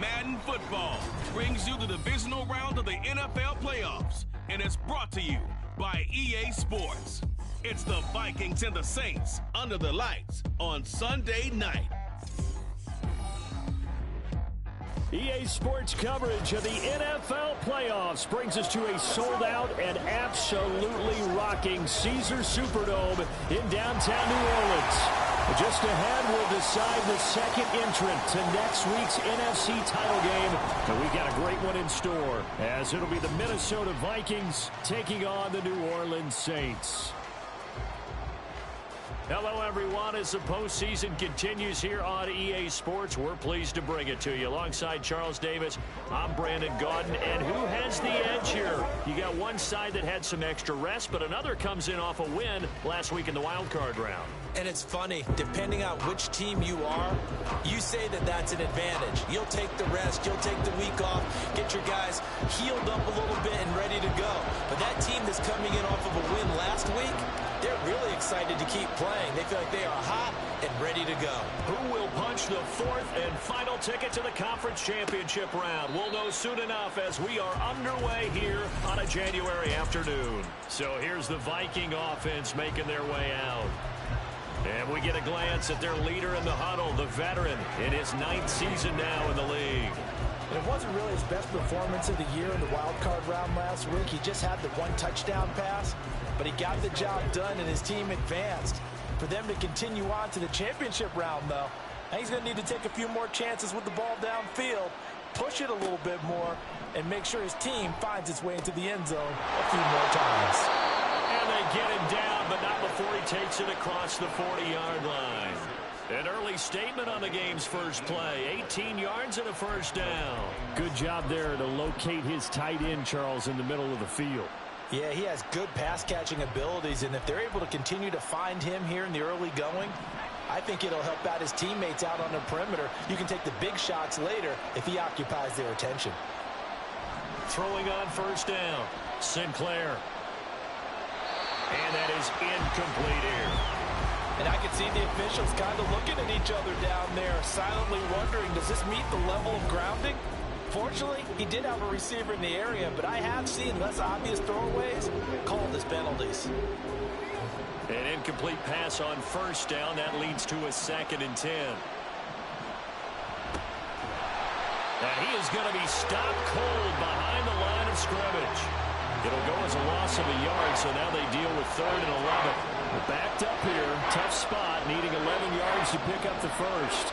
Madden Football brings you the divisional round of the NFL playoffs, and it's brought to you by EA Sports. It's the Vikings and the Saints under the lights on Sunday night. EA Sports coverage of the NFL playoffs brings us to a sold-out and absolutely rocking Caesars Superdome in downtown New Orleans. Just ahead, we'll decide the second entrant to next week's NFC title game. And we've got a great one in store, as it'll be the Minnesota Vikings taking on the New Orleans Saints. Hello, everyone. As the postseason continues here on EA Sports, we're pleased to bring it to you. Alongside Charles Davis, I'm Brandon Gaudin. And who has the edge here? You got one side that had some extra rest, but another comes in off a win last week in the wild card round. And it's funny, depending on which team you are, you say that that's an advantage. You'll take the rest, you'll take the week off, get your guys healed up a little bit and ready to go. But that team that's coming in off of a win last week, they're really excited to keep playing. They feel like they are hot and ready to go. Who will punch the fourth and final ticket to the conference championship round? We'll know soon enough as we are underway here on a January afternoon. So here's the Viking offense making their way out. And we get a glance at their leader in the huddle, the veteran, in his 9th season now in the league. It wasn't really his best performance of the year in the wild card round last week. He just had the one touchdown pass, but he got the job done and his team advanced. For them to continue on to the championship round, though, I think he's going to need to take a few more chances with the ball downfield, push it a little bit more, and make sure his team finds its way into the end zone a few more times. And they get him down, but not before he takes it across the 40-yard line. An early statement on the game's first play. 18 yards and a first down. Good job there to locate his tight end, Charles, in the middle of the field. Yeah, he has good pass-catching abilities, and if they're able to continue to find him here in the early going, I think it'll help out his teammates out on the perimeter. You can take the big shots later if he occupies their attention. Throwing on first down, Sinclair. And that is incomplete here. And I can see the officials kind of looking at each other down there, silently wondering, does this meet the level of grounding? Fortunately, he did have a receiver in the area, but I have seen less obvious throwaways called as penalties. An incomplete pass on first down. That leads to a 2nd and 10. And he is going to be stopped cold behind the line of scrimmage. It'll go as a loss of a yard, so now they deal with 3rd and 11. We're backed up here. Tough spot, needing 11 yards to pick up the first.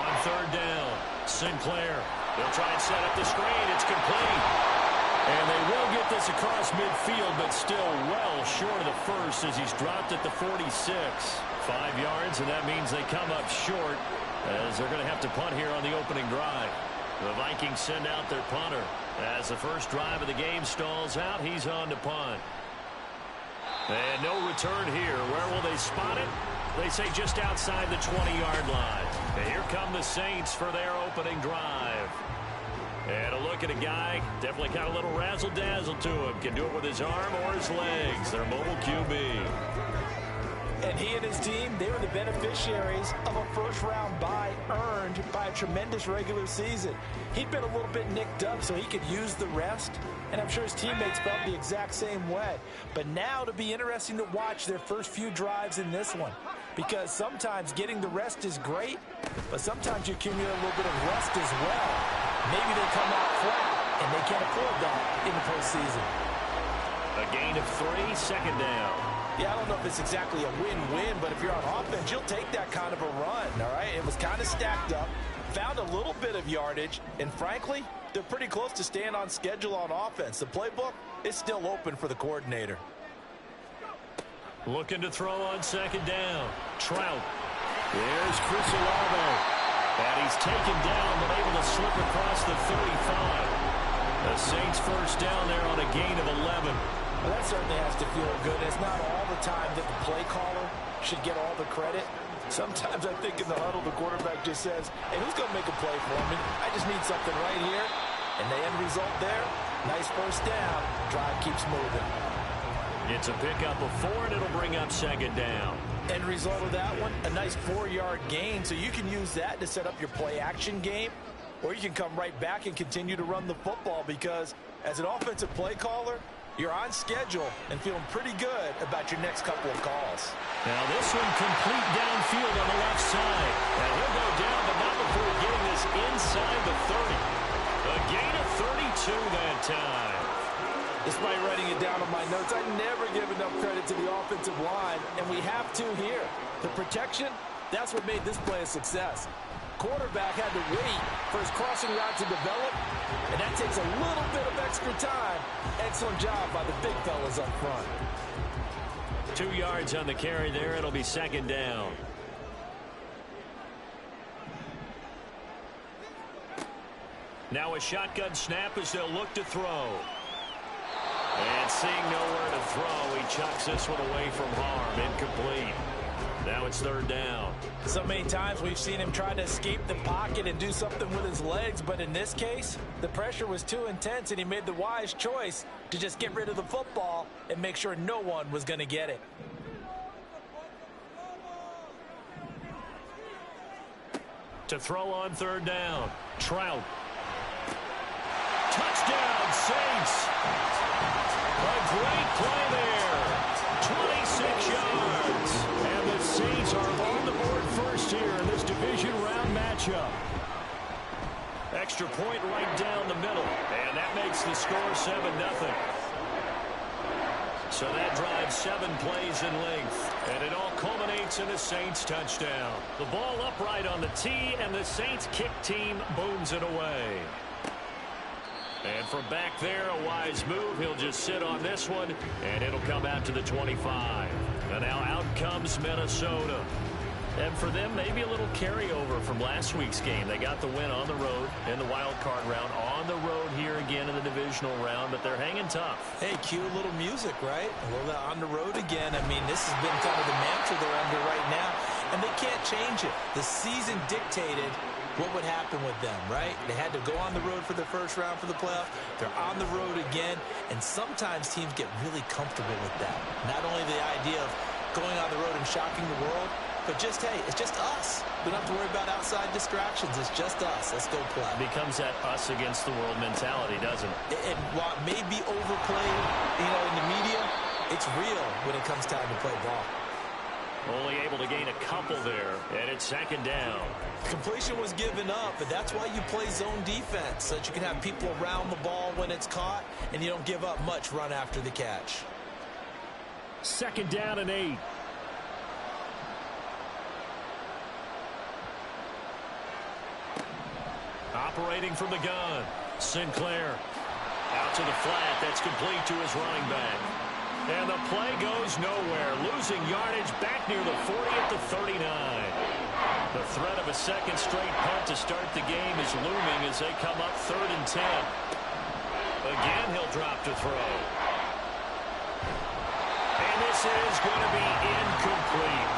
On 3rd down, Sinclair. They'll try and set up the screen. It's complete. And they will get this across midfield, but still well short of the first as he's dropped at the 46. 5 yards, and that means they come up short as they're going to have to punt here on the opening drive. The Vikings send out their punter. As the first drive of the game stalls out, he's on to punt. And no return here. Where will they spot it? They say just outside the 20-yard line. And here come the Saints for their opening drive. And a look at a guy, definitely got a little razzle-dazzle to him. Can do it with his arm or his legs. Their mobile QB. And he and his team, they were the beneficiaries of a first-round bye earned by a tremendous regular season. He'd been a little bit nicked up, so he could use the rest. And I'm sure his teammates felt the exact same way. But now it'll be interesting to watch their first few drives in this one. Because sometimes getting the rest is great, but sometimes you accumulate a little bit of rest as well. Maybe they come out flat, and they can't afford that in the postseason. A gain of 3, 2nd down. Yeah, I don't know if it's exactly a win-win, but if you're on offense, you'll take that kind of a run, all right? It was kind of stacked up, found a little bit of yardage, and frankly, they're pretty close to staying on schedule on offense. The playbook is still open for the coordinator. Looking to throw on 2nd down. Trout. There's Chris Olave. And he's taken down, but able to slip across the 35. The Saints first down there on a gain of 11. Well, that certainly has to feel good. It's not all the time that the play caller should get all the credit. Sometimes I think in the huddle, the quarterback just says, hey, who's going to make a play for me? I just need something right here. And the end result there, nice first down. Drive keeps moving. It's a pickup of 4, and it'll bring up second down. End result of that one, a nice 4-yard gain. So you can use that to set up your play-action game, or you can come right back and continue to run the football because as an offensive play caller, you're on schedule and feeling pretty good about your next couple of calls. Now this one complete downfield on the left side. And he'll go down, but not before getting this inside the 30. A gain of 32 that time. Despite writing it down on my notes, I never give enough credit to the offensive line, and we have to here. The protection, that's what made this play a success. Quarterback had to wait for his crossing route to develop, and that takes a little bit of extra time. Excellent job by the big fellas up front. 2 yards on the carry there. It'll be second down. Now a shotgun snap as they'll look to throw. And seeing nowhere to throw, he chucks this one away from harm. Incomplete. Now it's third down. So many times we've seen him try to escape the pocket and do something with his legs, but in this case, the pressure was too intense and he made the wise choice to just get rid of the football and make sure no one was going to get it. To throw on third down, Trout. Touchdown, Saints. A great play there. 26 yards. And the Saints are on the board first here in this division round matchup. Extra point right down the middle. And that makes the score 7-0. So that drives 7 plays in length. And it all culminates in a Saints touchdown. The ball upright on the tee, and the Saints kick team booms it away. And from back there, a wise move. He'll just sit on this one, and it'll come out to the 25. And now out comes Minnesota. And for them, maybe a little carryover from last week's game. They got the win on the road in the wild card round, on the road here again in the divisional round, but they're hanging tough. Hey, cue a little music, right? A little on the road again. I mean, this has been kind of the mantra they're under right now, and they can't change it. The season dictated what would happen with them, right? They had to go on the road for the first round for the playoff. They're on the road again, and sometimes teams get really comfortable with that. Not only the idea of going on the road and shocking the world, but just, hey, it's just us. We don't have to worry about outside distractions. It's just us. Let's go play. It becomes that us against the world mentality, doesn't it? And while it may be overplayed, in the media, it's real when it comes time to play ball. Only able to gain a couple there, and it's second down. Completion was given up, but that's why you play zone defense, so that you can have people around the ball when it's caught, and you don't give up much run after the catch. Second down and 8. Operating from the gun, Sinclair. Out to the flat, that's complete to his running back. And the play goes nowhere, losing yardage back near the 40 at the 39. The threat of a second straight punt to start the game is looming as they come up 3rd and 10. Again, he'll drop to throw. And this is going to be incomplete.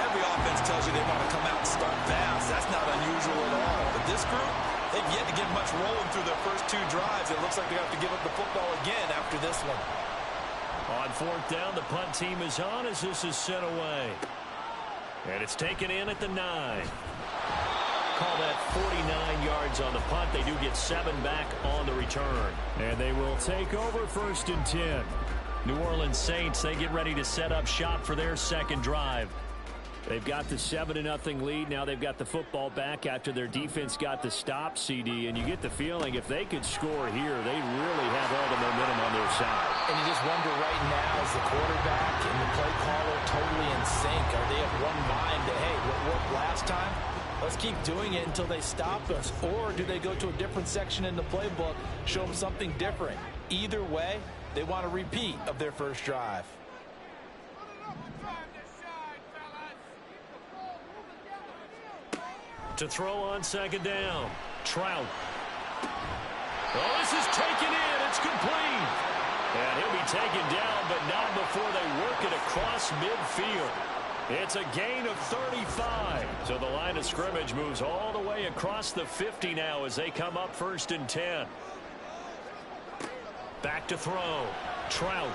Every offense tells you they want to come out and start fast. That's not unusual at all. But this group, they've yet to get much rolling through their first 2 drives. It looks like they have to give up the football again after this one. On 4th down, the punt team is on as this is sent away. And it's taken in at the 9. Call that 49 yards on the punt. They do get 7 back on the return. And they will take over 1st and 10. New Orleans Saints, they get ready to set up shop for their second drive. They've got the 7-0 lead. Now they've got the football back after their defense got the stop, CD. And you get the feeling if they could score here, they really have all the momentum on their side. And you just wonder right now, is the quarterback and the play caller totally in sync? Are they of one mind that, hey, what worked last time? Let's keep doing it until they stop us. Or do they go to a different section in the playbook, show them something different? Either way, they want a repeat of their first drive. To throw on second down, Trout. Oh, this is taken in. It's complete. And he'll be taken down, but not before they work it across midfield. It's a gain of 35. So the line of scrimmage moves all the way across the 50 now as they come up 1st and 10. Back to throw. Trout.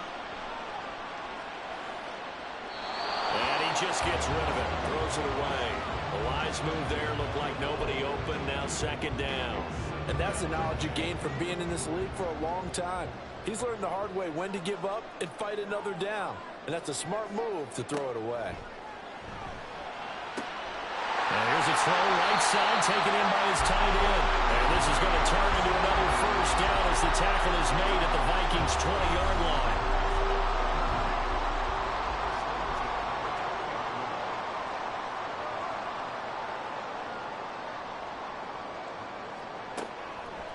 And he just gets rid of it. Throws it away. A wise move there. Looked like nobody open. Now second down. And that's the knowledge you gain from being in this league for a long time. He's learned the hard way when to give up and fight another down. And that's a smart move to throw it away. And here's a throw right side taken in by his tight end. And this is going to turn into another first down as the tackle is made at the Vikings' 20-yard line.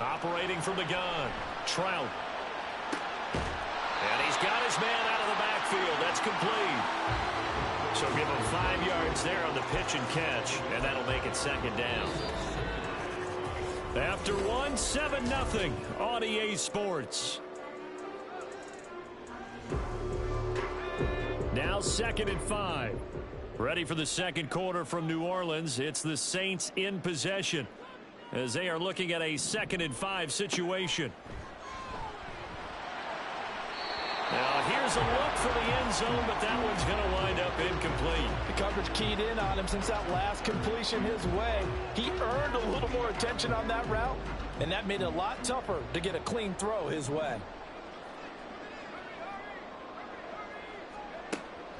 Operating from the gun, Trout. And he's got his man out of the backfield. That's complete. So give him 5 yards there on the pitch and catch, and that'll make it second down. After one, 7-0 on EA Sports. Now 2nd and 5. Ready for the second quarter from New Orleans. It's the Saints in possession as they are looking at a 2nd and 5 situation. Now here's a look for the end zone, but that one's going to wind up incomplete. The coverage keyed in on him since that last completion his way. He earned a little more attention on that route, and that made it a lot tougher to get a clean throw his way.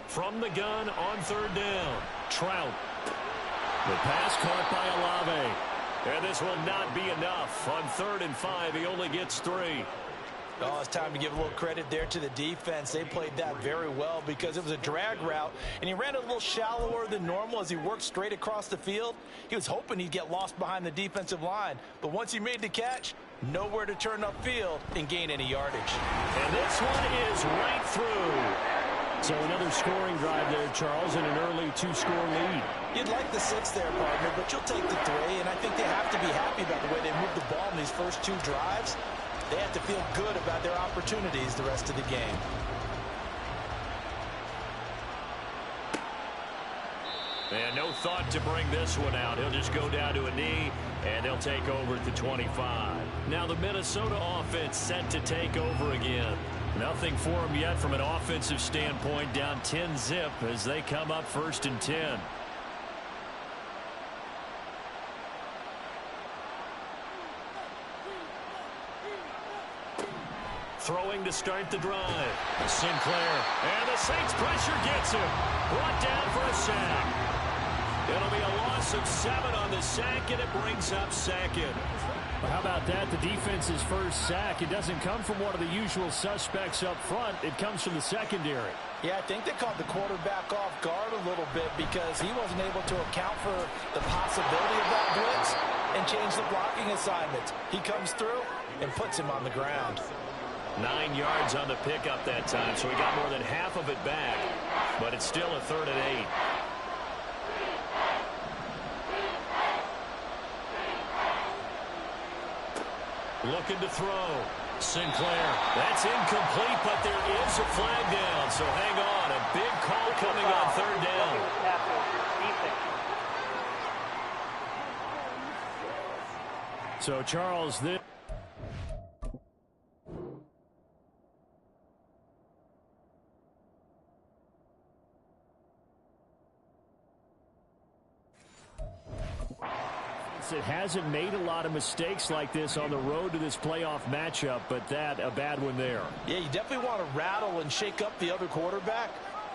From the gun on 3rd down, Trout. The pass caught by Olave. And this will not be enough. On 3rd and 5, he only gets 3. Oh, it's time to give a little credit there to the defense. They played that very well because it was a drag route, and he ran a little shallower than normal as he worked straight across the field. He was hoping he'd get lost behind the defensive line, but once he made the catch, nowhere to turn upfield and gain any yardage. And this one is right through. So another scoring drive there, Charles, and an early 2-score lead. You'd like the 6 there, partner, but you'll take the 3, and I think they have to be happy about the way they moved the ball in these first 2 drives. They have to feel good about their opportunities the rest of the game. And no thought to bring this one out. He'll just go down to a knee, and they'll take over at the 25. Now the Minnesota offense set to take over again. Nothing for them yet from an offensive standpoint, down 10-0 as they come up 1st and 10. Throwing to start the drive. Sinclair. And the Saints pressure gets him. Brought down for a sack. It'll be a loss of 7 on the sack, and it brings up 2nd. Well, how about that? The defense's first sack. It doesn't come from one of the usual suspects up front. It comes from the secondary. Yeah, I think they caught the quarterback off guard a little bit because he wasn't able to account for the possibility of that blitz and change the blocking assignments. He comes through and puts him on the ground. 9 yards on the pickup that time, so he got more than half of it back, but it's still a 3rd and 8. Looking to throw. Sinclair. That's incomplete, but there is a flag down, so hang on. A big call coming on 3rd down. So, Charles, this... It hasn't made a lot of mistakes like this on the road to this playoff matchup, but that a bad one there. Yeah, you definitely want to rattle and shake up the other quarterback,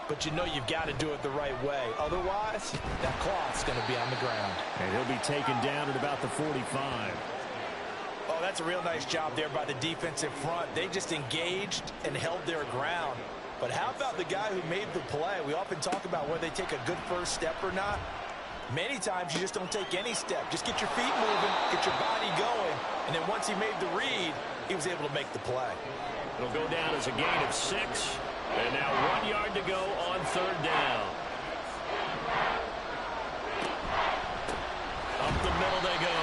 but you know you've got to do it the right way. Otherwise, that cloth's going to be on the ground. And he'll be taken down at about the 45. Oh, that's a real nice job there by the defensive front. They just engaged and held their ground. But how about the guy who made the play? We often talk about whether they take a good first step or not. Many times you just don't take any step. Just get your feet moving, get your body going, and then once he made the read, he was able to make the play. It'll go down as a gain of 6, and now 1 yard to go on 3rd down. Up the middle they go.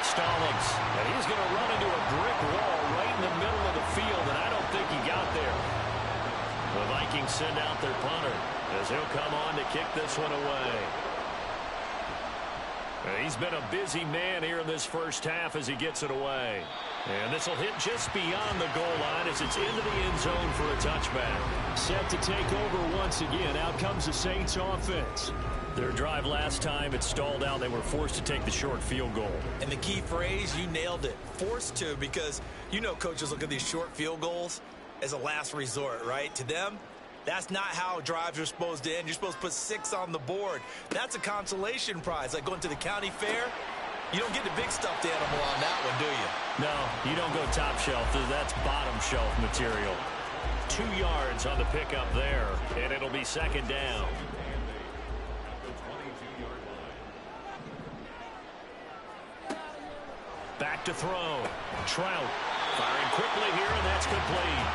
Stallings, and he's going to run into a brick wall right in the middle of the field, and I don't think he got there. The Vikings send out their punter as he'll come on to kick this one away. He's been a busy man here in this first half as he gets it away. And this will hit just beyond the goal line as it's into the end zone for a touchback. Set to take over once again. Out comes the Saints offense. Their drive last time, it stalled out. They were forced to take the short field goal. And the key phrase, you nailed it. Forced to, because you know coaches look at these short field goals as a last resort, right? To them, that's not how drives are supposed to end. You're supposed to put 6 on the board. That's a consolation prize, like going to the county fair. You don't get the big stuffed animal on that one, do you? No, you don't go top shelf. That's bottom shelf material. 2 yards on the pickup there, and it'll be second down. Back to throw. Trout firing quickly here, and that's complete.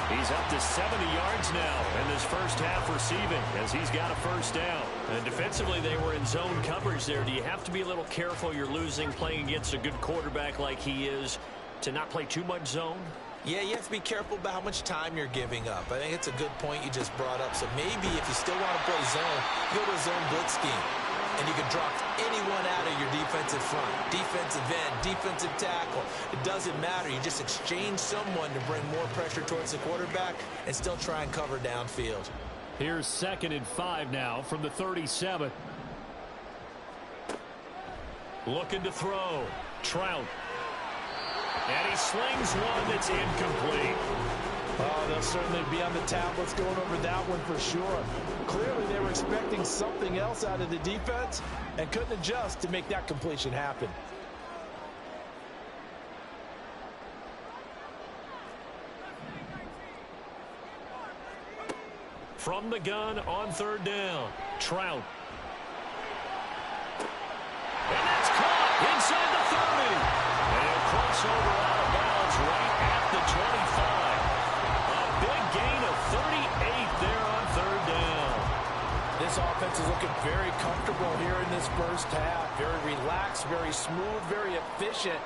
He's up to 70 yards now in this first half receiving as he's got a first down. And defensively, they were in zone coverage there. Do you have to be a little careful you're losing playing against a good quarterback like he is to not play too much zone? Yeah, you have to be careful about how much time you're giving up. I think it's a good point you just brought up. So maybe if you still want to play zone, go to a zone blitz scheme. And you can drop anyone out of your defensive front, defensive end, defensive tackle. It doesn't matter. You just exchange someone to bring more pressure towards the quarterback and still try and cover downfield. Here's 2nd and 5 now from the 37. Looking to throw. Trout. And he slings one that's incomplete. Oh, they'll certainly be on the tablets going over that one for sure. Clearly, they were expecting something else out of the defense and couldn't adjust to make that completion happen. From the gun on 3rd down. Trout. And that's caught inside the 30. And he'll cross over out of bounds right at the 25. A big gain of 38 there on 3rd down. This offense is looking very comfortable here in this first half. Very relaxed, very smooth, very efficient.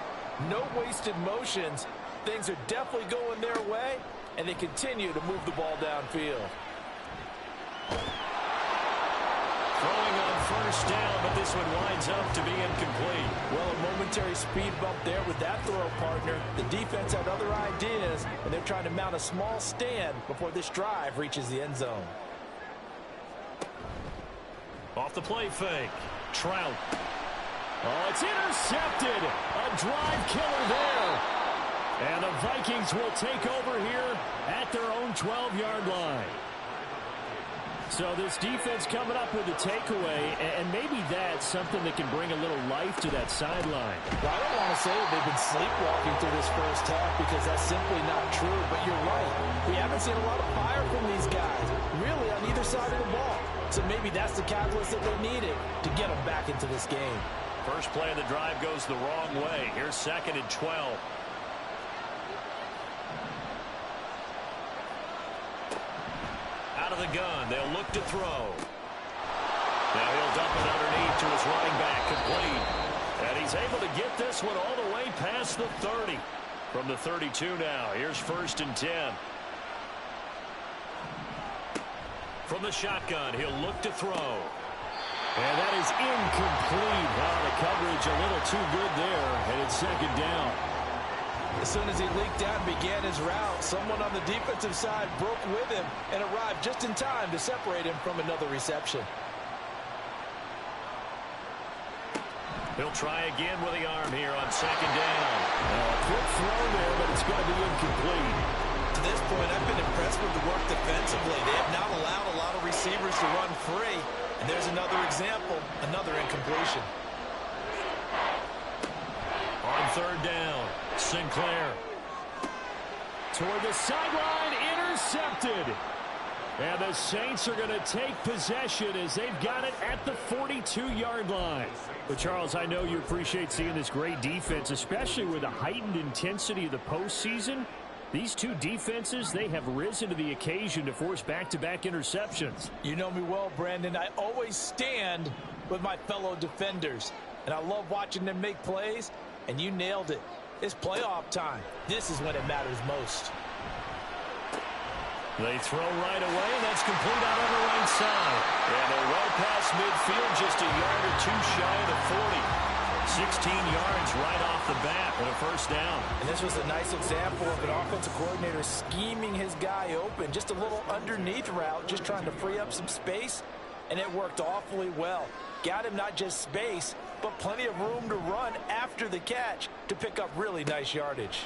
No wasted motions. Things are definitely going their way, and they continue to move the ball downfield. Throwing on 1st down, but this one winds up to be incomplete. Well, a momentary speed bump there with that throw partner. The defense had other ideas, and they're trying to mount a small stand before this drive reaches the end zone. Off the play fake. Trout. Oh, it's intercepted. A drive killer there. And the Vikings will take over here at their own 12-yard line. So this defense coming up with a takeaway, and maybe that's something that can bring a little life to that sideline. Well, I don't want to say that they've been sleepwalking through this first half because that's simply not true, but you're right. We haven't seen a lot of fire from these guys, really on either side of the ball. So maybe that's the catalyst that they needed to get them back into this game. First play of the drive goes the wrong way. Here's 2nd and 12. Out of the gun, they'll look to throw. Now he'll dump it underneath to his running back, complete. And he's able to get this one all the way past the 30. From the 32 now, here's 1st and 10. From the shotgun, he'll look to throw. And that is incomplete. The coverage a little too good there, and it's 2nd down. As soon as he leaked out and began his route, someone on the defensive side broke with him and arrived just in time to separate him from another reception. He'll try again with the arm here on 2nd down. Quick throw there, but it's going to be incomplete. To this point, I've been impressed with the work defensively. They have not allowed a lot of receivers to run free. And there's another example, another incompletion. On 3rd down, Sinclair. Toward the sideline, intercepted. And the Saints are going to take possession as they've got it at the 42-yard line. But, Charles, I know you appreciate seeing this great defense, especially with the heightened intensity of the postseason. These two defenses, they have risen to the occasion to force back-to-back interceptions. You know me well, Brandon. I always stand with my fellow defenders. And I love watching them make plays, and you nailed it. It's playoff time. This is when it matters most. They throw right away, and that's complete out on the right side. And they're well past midfield, just a yard or two shy of the 40. 16 yards right off the bat and a first down. And this was a nice example of an offensive coordinator scheming his guy open. Just a little underneath route, just trying to free up some space, and it worked awfully well. Got him not just space, but plenty of room to run after the catch to pick up really nice yardage.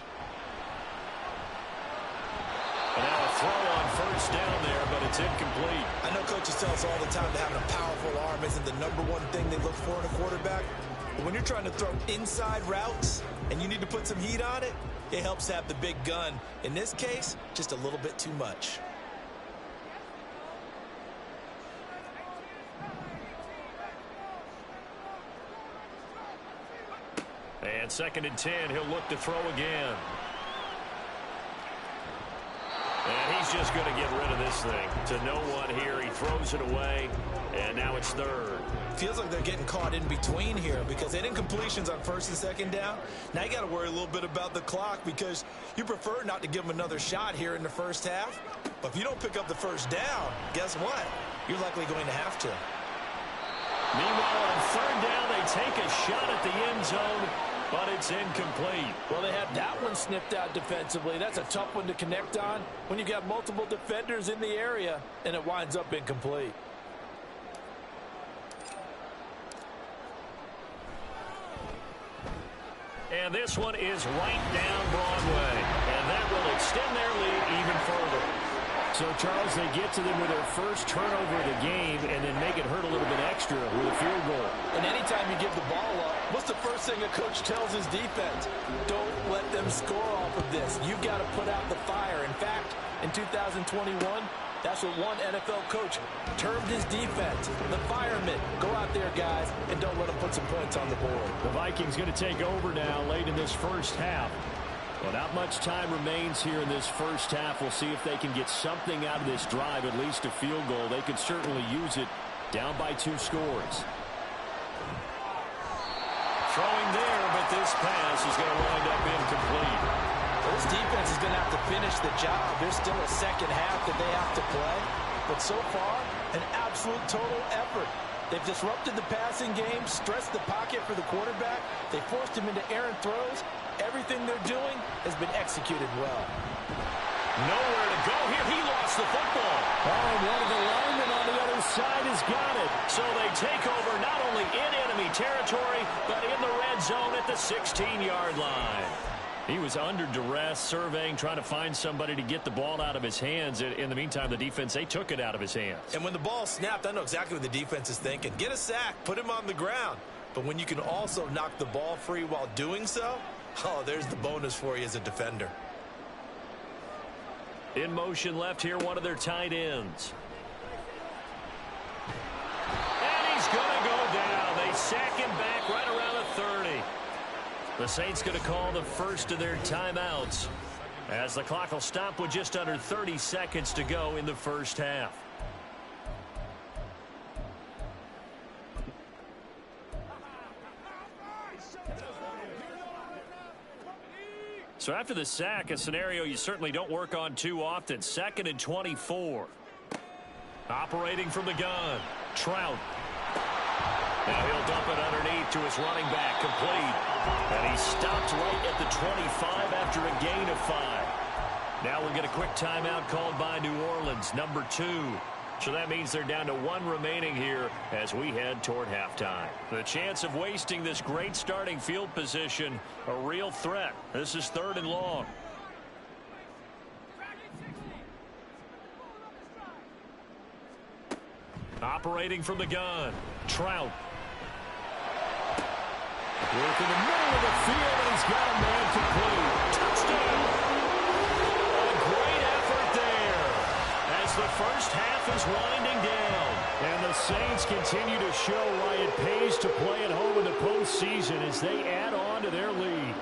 And now a throw on first down there, but it's incomplete. I know coaches tell us all the time that having a powerful arm isn't the #1 thing they look for in a quarterback. But when you're trying to throw inside routes and you need to put some heat on it, it helps to have the big gun. In this case, just a little bit too much. And 2nd and 10, he'll look to throw again. And he's just going to get rid of this thing to no one here. He throws it away, and now it's 3rd. Feels like they're getting caught in between here because they didn't completions on 1st and 2nd down. Now you got to worry a little bit about the clock because you prefer not to give them another shot here in the first half. But if you don't pick up the first down, guess what? You're likely going to have to. Meanwhile, on 3rd down, they take a shot at the end zone, but it's incomplete. Well, they had that one sniffed out defensively. That's a tough one to connect on when you've got multiple defenders in the area, and it winds up incomplete. And this one is right down Broadway, and that will extend their lead even further. So, Charles, they get to them with their first turnover of the game and then make it hurt a little bit extra with a field goal. And anytime you give the ball up, what's the first thing a coach tells his defense? Don't let them score off of this. You've got to put out the fire. In fact, in 2021, that's what one NFL coach termed his defense, the firemen. Go out there, guys, and don't let them put some points on the board. The Vikings going to take over now late in this first half. Well, not much time remains here in this first half. We'll see if they can get something out of this drive, at least a field goal. They could certainly use it down by 2 scores. Throwing there, but this pass is going to wind up incomplete. This defense is going to have to finish the job. There's still a second half that they have to play. But so far, an absolute total effort. They've disrupted the passing game, stressed the pocket for the quarterback. They forced him into errant throws. Everything they're doing has been executed well. Nowhere to go here. He lost the football. Oh, and one of the linemen on the other side has got it. So they take over not only in enemy territory, but in the red zone at the 16-yard line. He was under duress, surveying, trying to find somebody to get the ball out of his hands. In the meantime, the defense, they took it out of his hands. And when the ball snapped, I know exactly what the defense is thinking. Get a sack, put him on the ground. But when you can also knock the ball free while doing so, oh, there's the bonus for you as a defender. In motion left here, one of their tight ends. And he's going to go down. They sack him back right around the 30. The Saints going to call the first of their timeouts as the clock will stop with just under 30 seconds to go in the first half. So after the sack, a scenario you certainly don't work on too often. 2nd and 24. Operating from the gun, Trout. Now he'll dump it underneath to his running back, complete. And he stopped right at the 25 after a gain of 5. Now we'll get a quick timeout called by New Orleans, number 2. So that means they're down to 1 remaining here as we head toward halftime. The chance of wasting this great starting field position, a real threat. This is 3rd and long. Operating from the gun, Trout. Work in the middle of the field, and he's got a man complete. Touchdown! A great effort there as the first half is winding down. And the Saints continue to show why it pays to play at home in the postseason as they add on to their lead.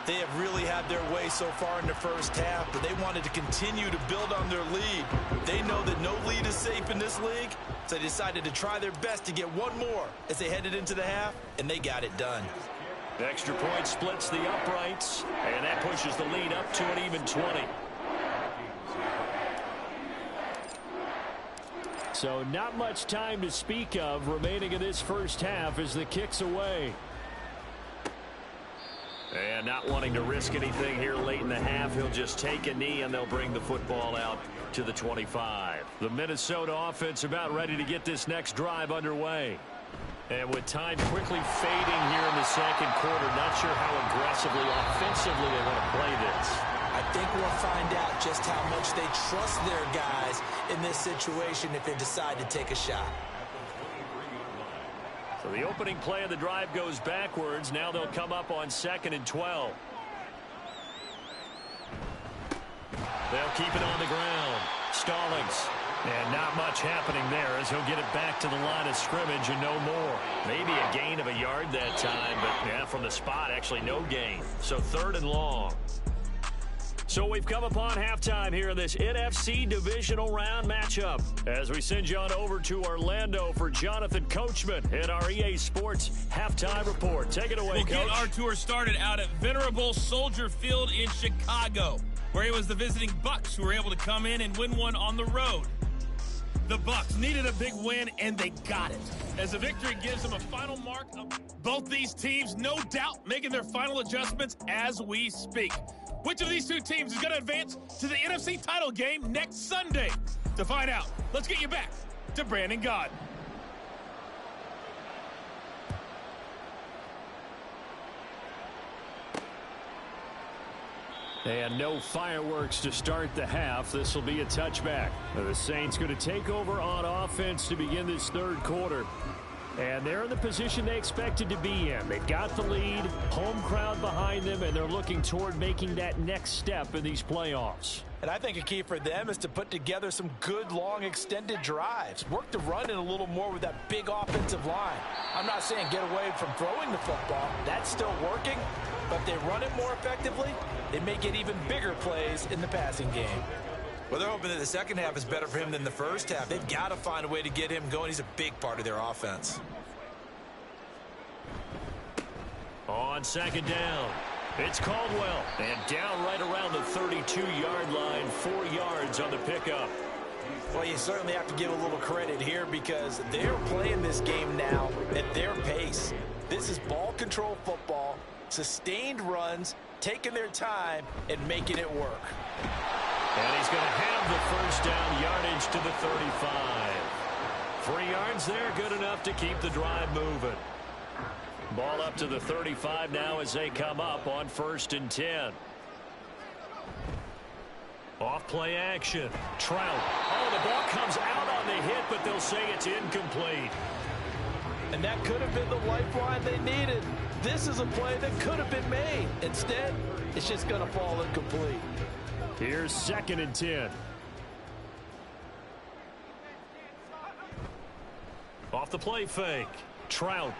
They have really had their way so far in the first half, but they wanted to continue to build on their lead. They know that no lead is safe in this league, so they decided to try their best to get one more as they headed into the half, and they got it done. The extra point splits the uprights, and that pushes the lead up to an even 20. So not much time to speak of remaining in this first half as the kick's away. And not wanting to risk anything here late in the half, he'll just take a knee and they'll bring the football out to the 25. The Minnesota offense about ready to get this next drive underway. And with time quickly fading here in the second quarter, not sure how aggressively, offensively they want to play this. I think we'll find out just how much they trust their guys in this situation if they decide to take a shot. So the opening play of the drive goes backwards. Now they'll come up on 2nd and 12. They'll keep it on the ground. Stallings. And not much happening there as he'll get it back to the line of scrimmage and no more. Maybe a gain of a yard that time, but yeah, from the spot, actually no gain. So 3rd and long. So we've come upon halftime here in this NFC divisional round matchup as we send you on over to Orlando for Jonathan Coachman in our EA Sports halftime report. Take it away, Coach. We'll get our tour started out at Venerable Soldier Field in Chicago, where it was the visiting Bucs who were able to come in and win one on the road. The Bucs needed a big win, and they got it, as the victory gives them a final mark of both these teams, no doubt, making their final adjustments as we speak. Which of these two teams is going to advance to the NFC title game next Sunday? To find out, let's get you back to Brandon Gaudin. And no fireworks to start the half. This will be a touchback. The Saints going to take over on offense to begin this third quarter. And they're in the position they expected to be in. They've got the lead, home crowd behind them, and they're looking toward making that next step in these playoffs. And I think a key for them is to put together some good, long, extended drives. Work the run in a little more with that big offensive line. I'm not saying get away from throwing the football. That's still working. But if they run it more effectively, they may get even bigger plays in the passing game. Well, they're hoping that the second half is better for him than the first half. They've got to find a way to get him going. He's a big part of their offense. On 2nd down, it's Caldwell. And down right around the 32-yard line, 4 yards on the pickup. Well, you certainly have to give a little credit here because they're playing this game now at their pace. This is ball control football, sustained runs, taking their time, and making it work. And he's going to have the first down, yardage to the 35. 3 yards there, good enough to keep the drive moving. Ball up to the 35 now as they come up on 1st and 10. Off play action. Trout. Oh, the ball comes out on the hit, but they'll say it's incomplete. And that could have been the lifeline they needed. This is a play that could have been made. Instead, it's just going to fall incomplete. Here's 2nd and 10. Off the play fake. Trout.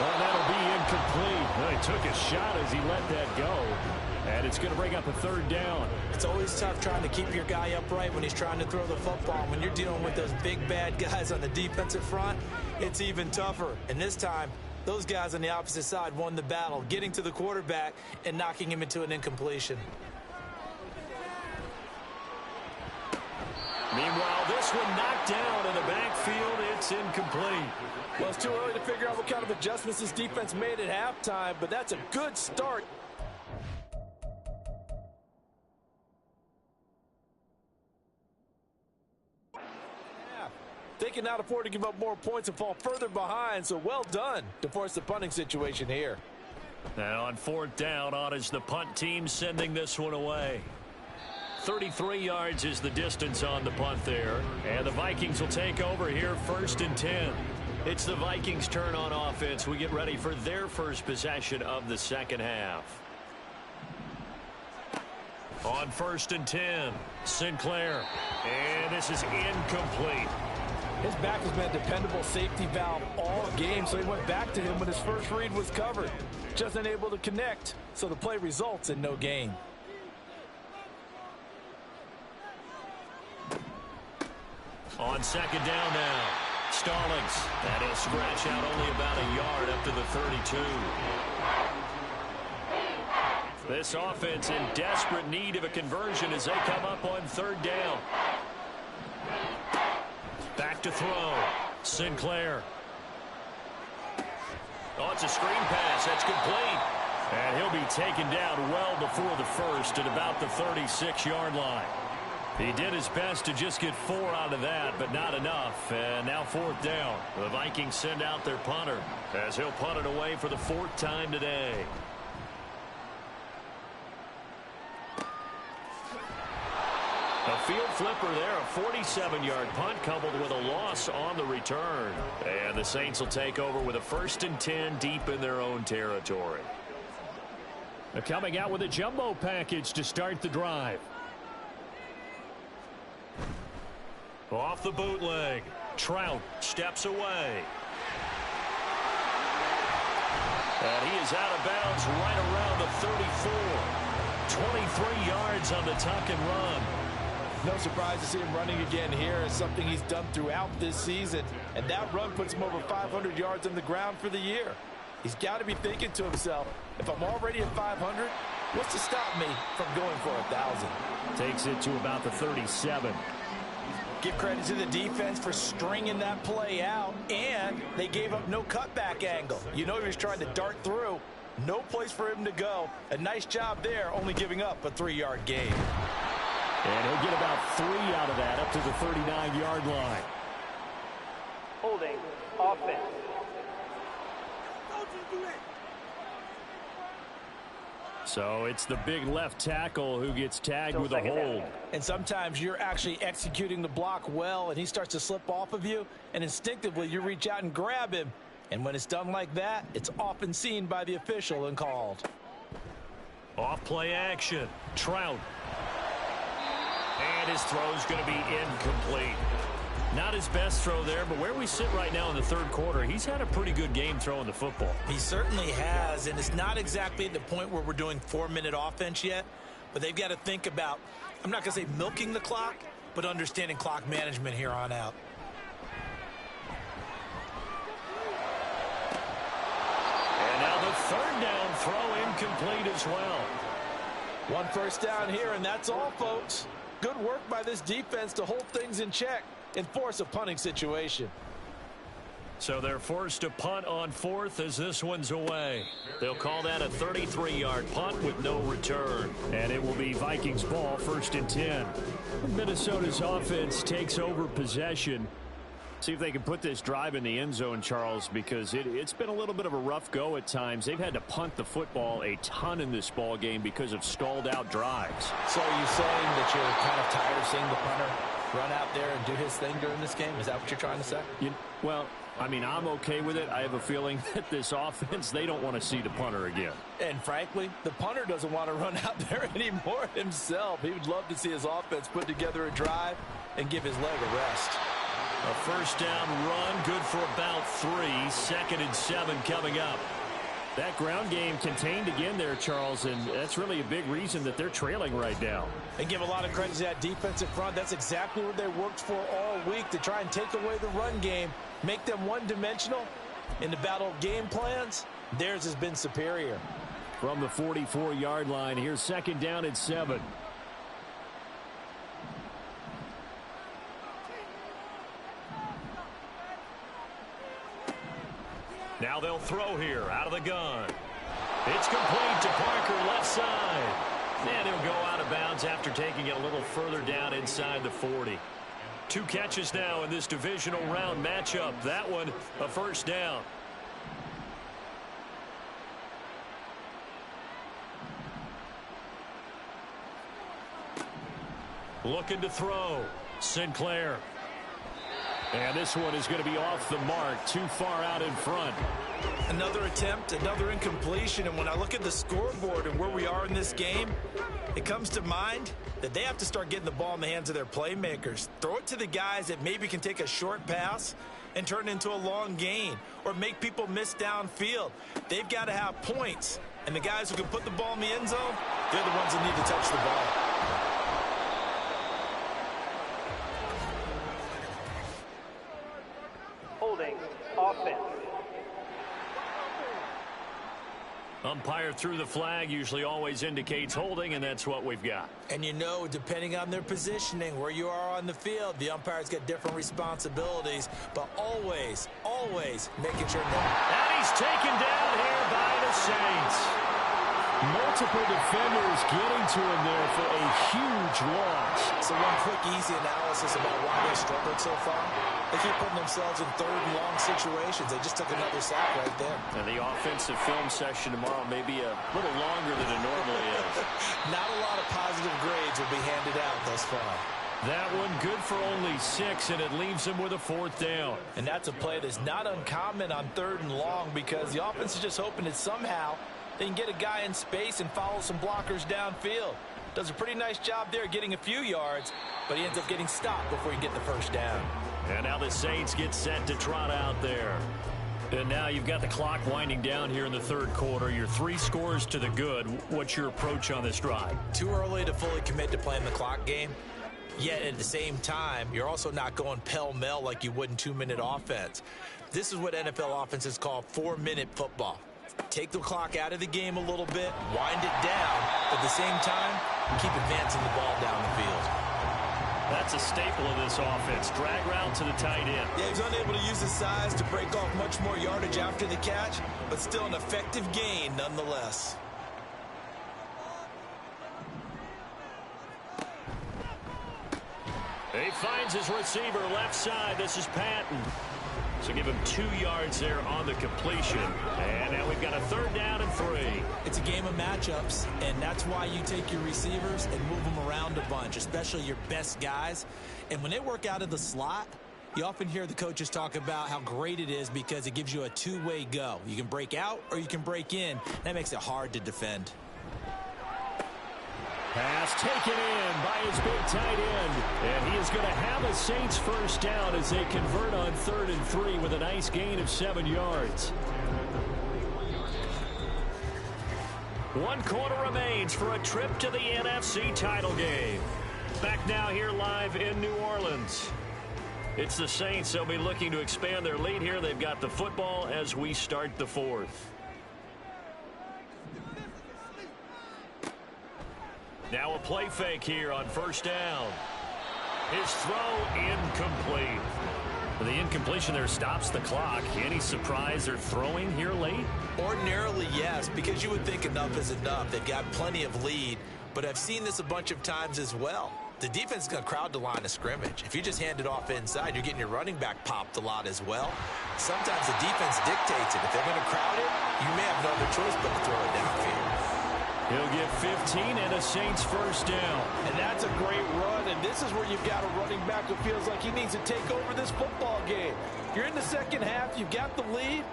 Well, that'll be incomplete. Well, he took a shot as he let that go. And it's going to bring up a 3rd down. It's always tough trying to keep your guy upright when he's trying to throw the football. When you're dealing with those big, bad guys on the defensive front, it's even tougher. And this time, those guys on the opposite side won the battle, getting to the quarterback and knocking him into an incompletion. Meanwhile, this one knocked down in the backfield. It's incomplete. Well, it's too early to figure out what kind of adjustments this defense made at halftime, but that's a good start. They can now afford to give up more points and fall further behind, so well done to force the punting situation here. Now on 4th down, on is the punt team sending this one away. 33 yards is the distance on the punt there. And the Vikings will take over here 1st and 10. It's the Vikings' turn on offense. We get ready for their first possession of the second half. On 1st and 10, Sinclair. And this is incomplete. His back has been a dependable safety valve all game, so he went back to him when his first read was covered. Just unable to connect, so the play results in no gain. On 2nd down now, Stallings. That'll scratch out only about a yard up to the 32. This offense in desperate need of a conversion as they come up on 3rd down. Back to throw. Sinclair. Oh, it's a screen pass. That's complete. And he'll be taken down well before the first at about the 36-yard line. He did his best to just get 4 out of that, but not enough. And now 4th down. The Vikings send out their punter as he'll punt it away for the 4th time today. A field flipper there, a 47-yard punt coupled with a loss on the return. And the Saints will take over with a 1st and 10 deep in their own territory. They're coming out with a jumbo package to start the drive. Off the bootleg. Trout steps away. And he is out of bounds right around the 34. 23 yards on the tuck and run. No surprise to see him running again here. It's something he's done throughout this season. And that run puts him over 500 yards on the ground for the year. He's got to be thinking to himself, if I'm already at 500, what's to stop me from going for 1,000? Takes it to about the 37. Give credit to the defense for stringing that play out, and they gave up no cutback angle. You know he was trying to dart through. No place for him to go. A nice job there, only giving up a 3-yard gain. And he'll get about 3 out of that up to the 39-yard line. Holding offense. So it's the big left tackle who gets tagged with a hold. And sometimes you're actually executing the block well, and he starts to slip off of you, and instinctively you reach out and grab him. And when it's done like that, it's often seen by the official and called. Off play action. Trout. And his throw's going to be incomplete. Not his best throw there, but where we sit right now in the 3rd quarter, he's had a pretty good game throwing the football. He certainly has, and it's not exactly at the point where we're doing 4-minute offense yet, but they've got to think about, I'm not going to say milking the clock, but understanding clock management here on out. And now the 3rd down throw incomplete as well. 1 first down here, and that's all, folks. Good work by this defense to hold things in check and force a punting situation. So they're forced to punt on 4th as this one's away. They'll call that a 33-yard punt with no return. And it will be Vikings ball, 1st and 10. Minnesota's offense takes over possession. See if they can put this drive in the end zone, Charles, because it's been a little bit of a rough go at times. They've had to punt the football a ton in this ball game because of stalled-out drives. So are you saying that you're kind of tired of seeing the punter run out there and do his thing during this game? Is that what you're trying to say? Well, I mean, I'm okay with it. I have a feeling that this offense, they don't want to see the punter again. And frankly, the punter doesn't want to run out there anymore himself. He would love to see his offense put together a drive and give his leg a rest. A 1st down run, good for about 3. 2nd and 7 coming up. That ground game contained again there, Charles, and that's really a big reason that they're trailing right now. And give a lot of credit to that defensive front. That's exactly what they worked for all week, to try and take away the run game, make them one-dimensional. In the battle of game plans, theirs has been superior. From the 44-yard line, here's 2nd down and 7. Now they'll throw here out of the gun. It's complete to Parker, left side. And he'll go out of bounds after taking it a little further down inside the 40. 2 catches now in this divisional round matchup. That one, a 1st down. Looking to throw. Sinclair. And this one is going to be off the mark, too far out in front. Another attempt, another incompletion, and when I look at the scoreboard and where we are in this game, it comes to mind that they have to start getting the ball in the hands of their playmakers. Throw it to the guys that maybe can take a short pass and turn it into a long gain or make people miss downfield. They've got to have points, and the guys who can put the ball in the end zone, they're the ones that need to touch the ball. Holding offense. Umpire threw the flag, usually always indicates holding, and that's what we've got. And you know, depending on their positioning, where you are on the field, the umpire's got different responsibilities, but always, always making sure And he's taken down here by the Saints. Multiple defenders getting to him there for a huge loss. So one quick, easy analysis about why they struggled so far. They keep putting themselves in third and long situations. They just took another sack right there. And the offensive film session tomorrow may be a little longer than it normally is. Not a lot of positive grades will be handed out thus far. That one good for only 6, and it leaves him with a 4th down. And that's a play that's not uncommon on third and long because the offense is just hoping that somehow they can get a guy in space and follow some blockers downfield. Does a pretty nice job there getting a few yards, but he ends up getting stopped before he can get the first down. And now the Saints get set to trot out there. And now you've got the clock winding down here in the third quarter. You're 3 scores to the good. What's your approach on this drive? Too early to fully commit to playing the clock game. Yet at the same time, you're also not going pell-mell like you would in 2-minute offense. This is what NFL offenses call 4-minute football. Take the clock out of the game a little bit, wind it down, but at the same time, keep advancing the ball down the field. That's a staple of this offense. Drag route to the tight end. Yeah, he's unable to use his size to break off much more yardage after the catch, but still an effective gain nonetheless. He finds his receiver left side. This is Patton. So give him 2 yards there on the completion. And now we've got a 3rd down and 3. It's a game of matchups, and that's why you take your receivers and move them around a bunch, especially your best guys. And when they work out of the slot, you often hear the coaches talk about how great it is because it gives you a 2-way go. You can break out or you can break in. That makes it hard to defend. Pass taken in by his big tight end. And he is going to have a Saints first down as they convert on 3rd and 3 with a nice gain of 7 yards. 1 quarter remains for a trip to the NFC title game. Back now here live in New Orleans. It's the Saints. They'll be looking to expand their lead here. They've got the football as we start the 4th. Now a play fake here on 1st down. His throw incomplete. The incompletion there stops the clock. Any surprise they're throwing here late? Ordinarily, yes, because you would think enough is enough. They've got plenty of lead, but I've seen this a bunch of times as well. The defense is going to crowd the line of scrimmage. If you just hand it off inside, you're getting your running back popped a lot as well. Sometimes the defense dictates it. If they're going to crowd it, you may have no other choice but to throw it downfield. He'll get 15 and a Saints first down. And that's a great run, and this is where you've got a running back who feels like he needs to take over this football game. You're in the second half, you've got the lead,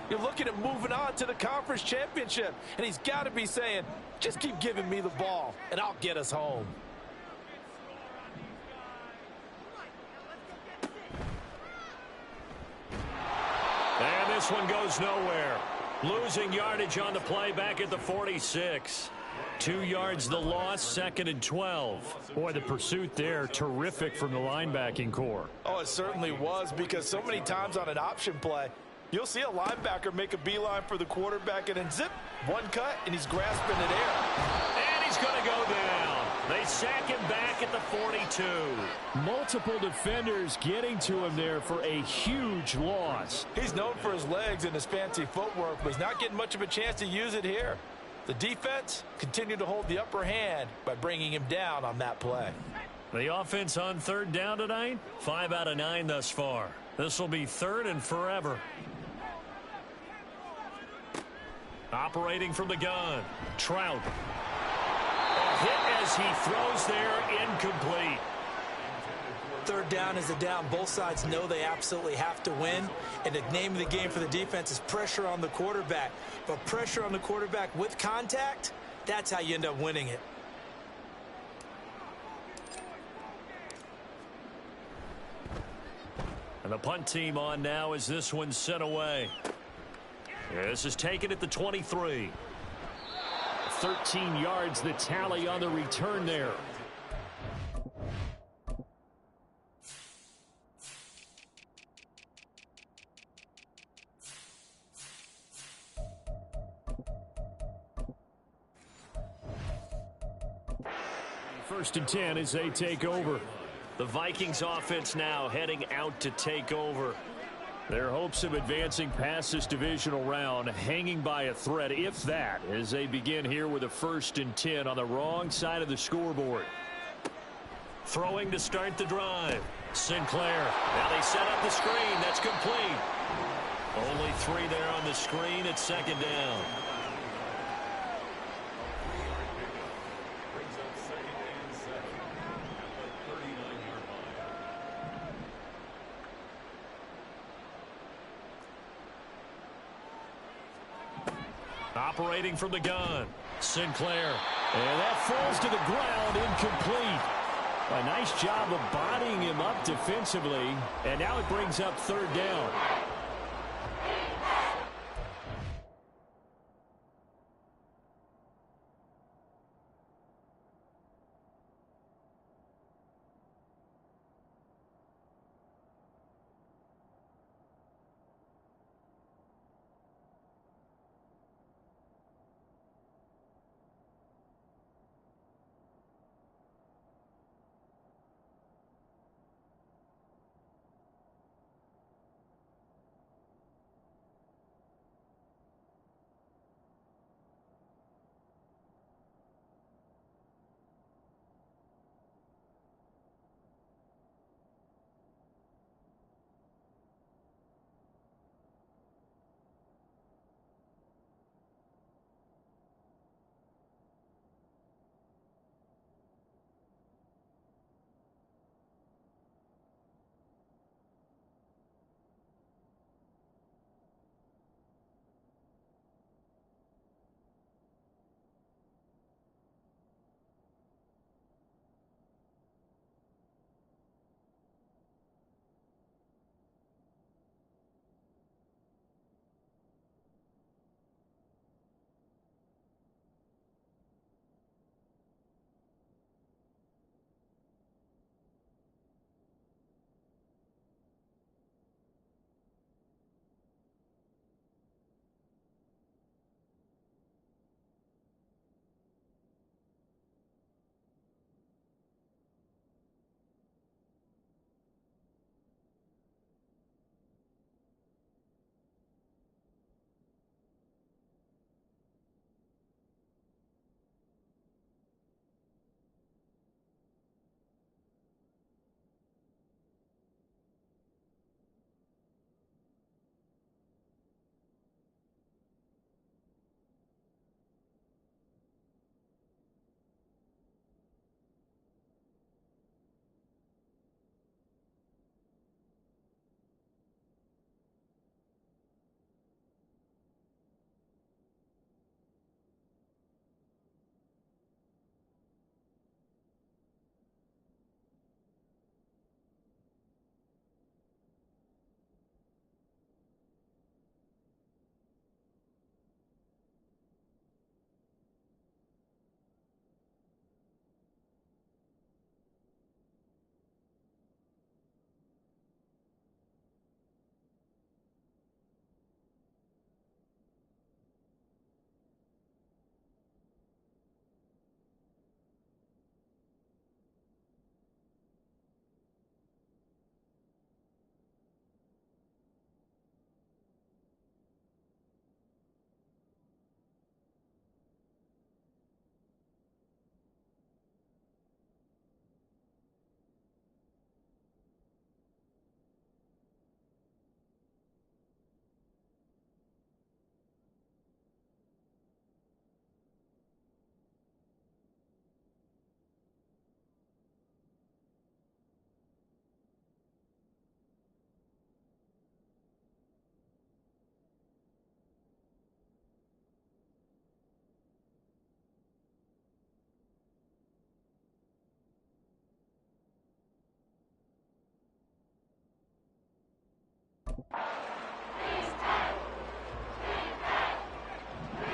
you're looking at moving on to the conference championship, and he's got to be saying, just keep giving me the ball, and I'll get us home. And this one goes nowhere. Losing yardage on the play back at the 46. 2 yards the loss, 2nd and 12. Boy, the pursuit there, terrific from the linebacking core. Oh, it certainly was, because so many times on an option play, you'll see a linebacker make a beeline for the quarterback and then zip, one cut, and he's grasping at air. And he's going to go down. They sack him back at the 42. Multiple defenders getting to him there for a huge loss. He's known for his legs and his fancy footwork, but he's not getting much of a chance to use it here. The defense continued to hold the upper hand by bringing him down on that play. The offense on 3rd down tonight, 5 out of 9 thus far. This will be 3rd and forever. Operating from the gun, Trout. A hit as he throws there, incomplete. 3rd down is a down. Both sides know they absolutely have to win. And the name of the game for the defense is pressure on the quarterback. But pressure on the quarterback with contact, that's how you end up winning it. And the punt team on now as this one's sent away. This is taken at the 23. 13 yards the tally on the return there. First and 10 as they take over. The Vikings offense now heading out to take over. Their hopes of advancing past this divisional round hanging by a thread, if that, as they begin here with a 1st and 10 on the wrong side of the scoreboard. Throwing to start the drive. Sinclair. Now they set up the screen. That's complete. Only 3 there on the screen at 2nd down. Operating from the gun. Sinclair. And that falls to the ground, incomplete. A nice job of bodying him up defensively. And now it brings up 3rd down.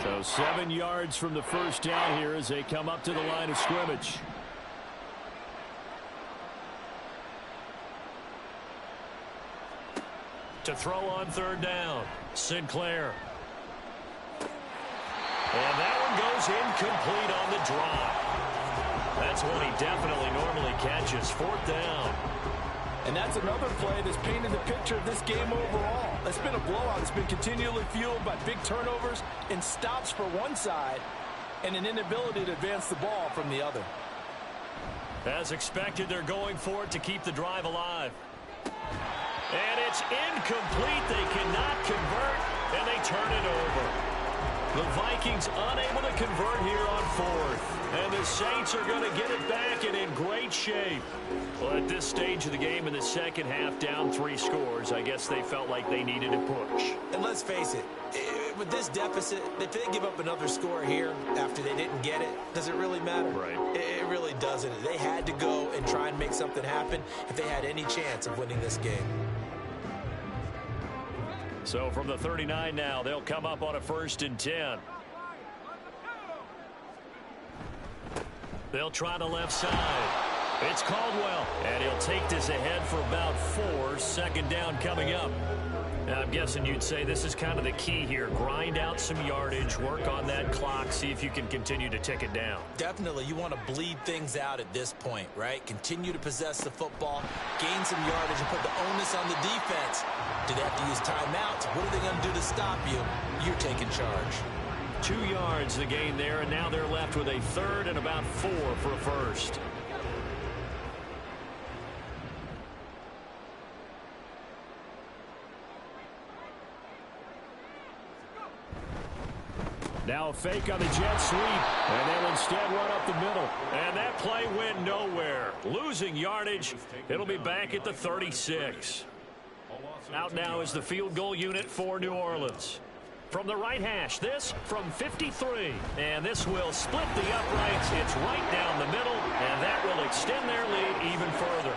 So 7 yards from the first down here as they come up to the line of scrimmage. To throw on 3rd down, Sinclair. And that one goes incomplete on the drive. That's one he definitely normally catches. 4th down. And that's another play that's painted the picture of this game overall. It's been a blowout. It's been continually fueled by big turnovers and stops for one side and an inability to advance the ball from the other. As expected, they're going for it to keep the drive alive. And it's incomplete. They cannot convert, and they turn it over. The Vikings unable to convert here on 4th. And the Saints are going to get it back and in great shape. Well, at this stage of the game in the second half, down 3 scores, I guess they felt like they needed a push. And let's face it, with this deficit, if they give up another score here after they didn't get it, does it really matter? Right. It really doesn't. They had to go and try and make something happen if they had any chance of winning this game. So from the 39 now, they'll come up on a 1st and 10. They'll try the left side. It's Caldwell, and he'll take this ahead for about 4. 2nd down coming up. Now, I'm guessing you'd say this is kind of the key here. Grind out some yardage, work on that clock, see if you can continue to tick it down. Definitely. You want to bleed things out at this point, right? Continue to possess the football, gain some yardage, and put the onus on the defense. Do they have to use timeouts? What are they going to do to stop you? You're taking charge. 2 yards the gain there, and now they're left with a 3rd and about 4 for a 1st. Now a fake on the jet sweep, and they'll instead run up the middle. And that play went nowhere. Losing yardage. It'll be back at the 36. Out now is the field goal unit for New Orleans. From the right hash, this from 53. And this will split the uprights. It's right down the middle, and that will extend their lead even further.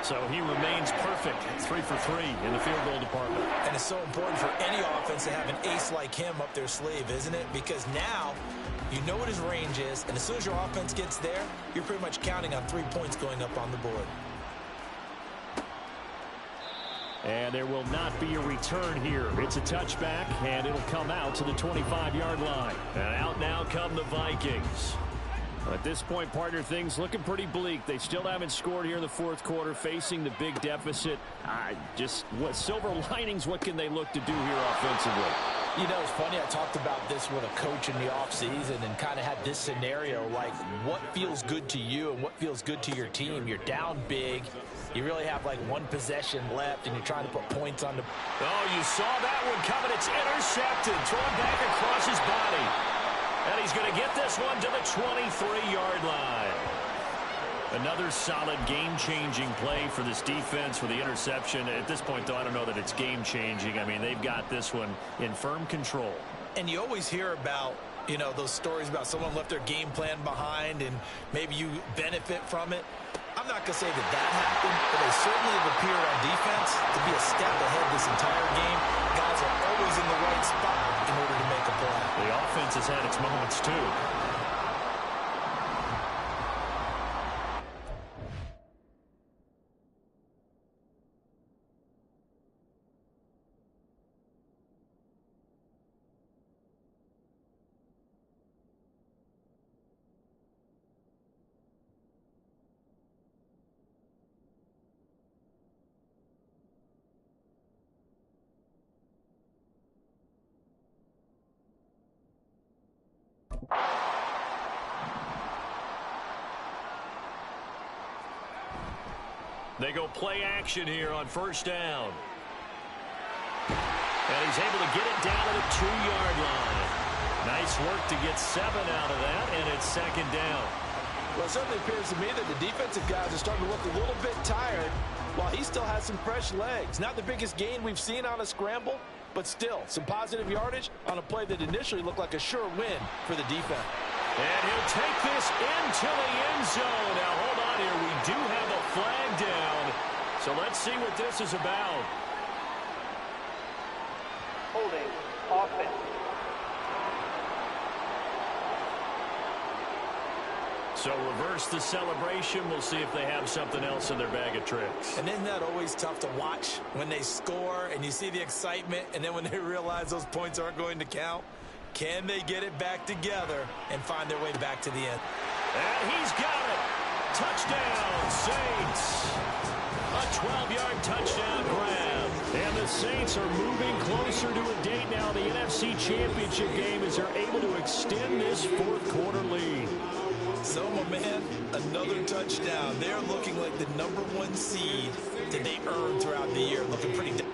So he remains perfect, 3 for 3 in the field goal department. And it's so important for any offense to have an ace like him up their sleeve, isn't it? Because now you know what his range is, and as soon as your offense gets there, you're pretty much counting on 3 points going up on the board. And there will not be a return here. It's a touchback, and it'll come out to the 25-yard line. And out now come the Vikings. At this point, partner, things looking pretty bleak. They still haven't scored here in the 4th quarter, facing the big deficit. Just what silver linings, what can they look to do here offensively? You know, it's funny, I talked about this with a coach in the offseason and kind of had this scenario, like what feels good to you and what feels good to your team. You're down big. You really have like 1 possession left, and you're trying to put points on the... Oh, you saw that one coming. It's intercepted. Thrown back across his body. And he's going to get this one to the 23-yard line. Another solid game-changing play for this defense for the interception. At this point, though, I don't know that it's game-changing. I mean, they've got this one in firm control. And you always hear about, you know, those stories about someone left their game plan behind and maybe you benefit from it. I'm not going to say that happened, but they certainly have appeared on defense to be a step ahead this entire game. Guys are always in the right spot in order to make a play. The offense has had its moments, too. They go play action here on 1st down. And he's able to get it down to the 2-yard line. Nice work to get 7 out of that, and it's 2nd down. Well, it certainly appears to me that the defensive guys are starting to look a little bit tired while he still has some fresh legs. Not the biggest gain we've seen on a scramble, but still some positive yardage on a play that initially looked like a sure win for the defense. And he'll take this into the end zone. Now, hold on here. We do have a flag down. So let's see what this is about. Holding, offense. So reverse the celebration. We'll see if they have something else in their bag of tricks. And isn't that always tough to watch when they score and you see the excitement, and then when they realize those points aren't going to count? Can they get it back together and find their way back to the end? And he's got it. Touchdown, Saints. A 12-yard touchdown grab. And the Saints are moving closer to a date now, the NFC Championship game, as they're able to extend this fourth-quarter lead. So, my man, another touchdown. They're looking like the #1 seed that they earned throughout the year. Looking pretty good.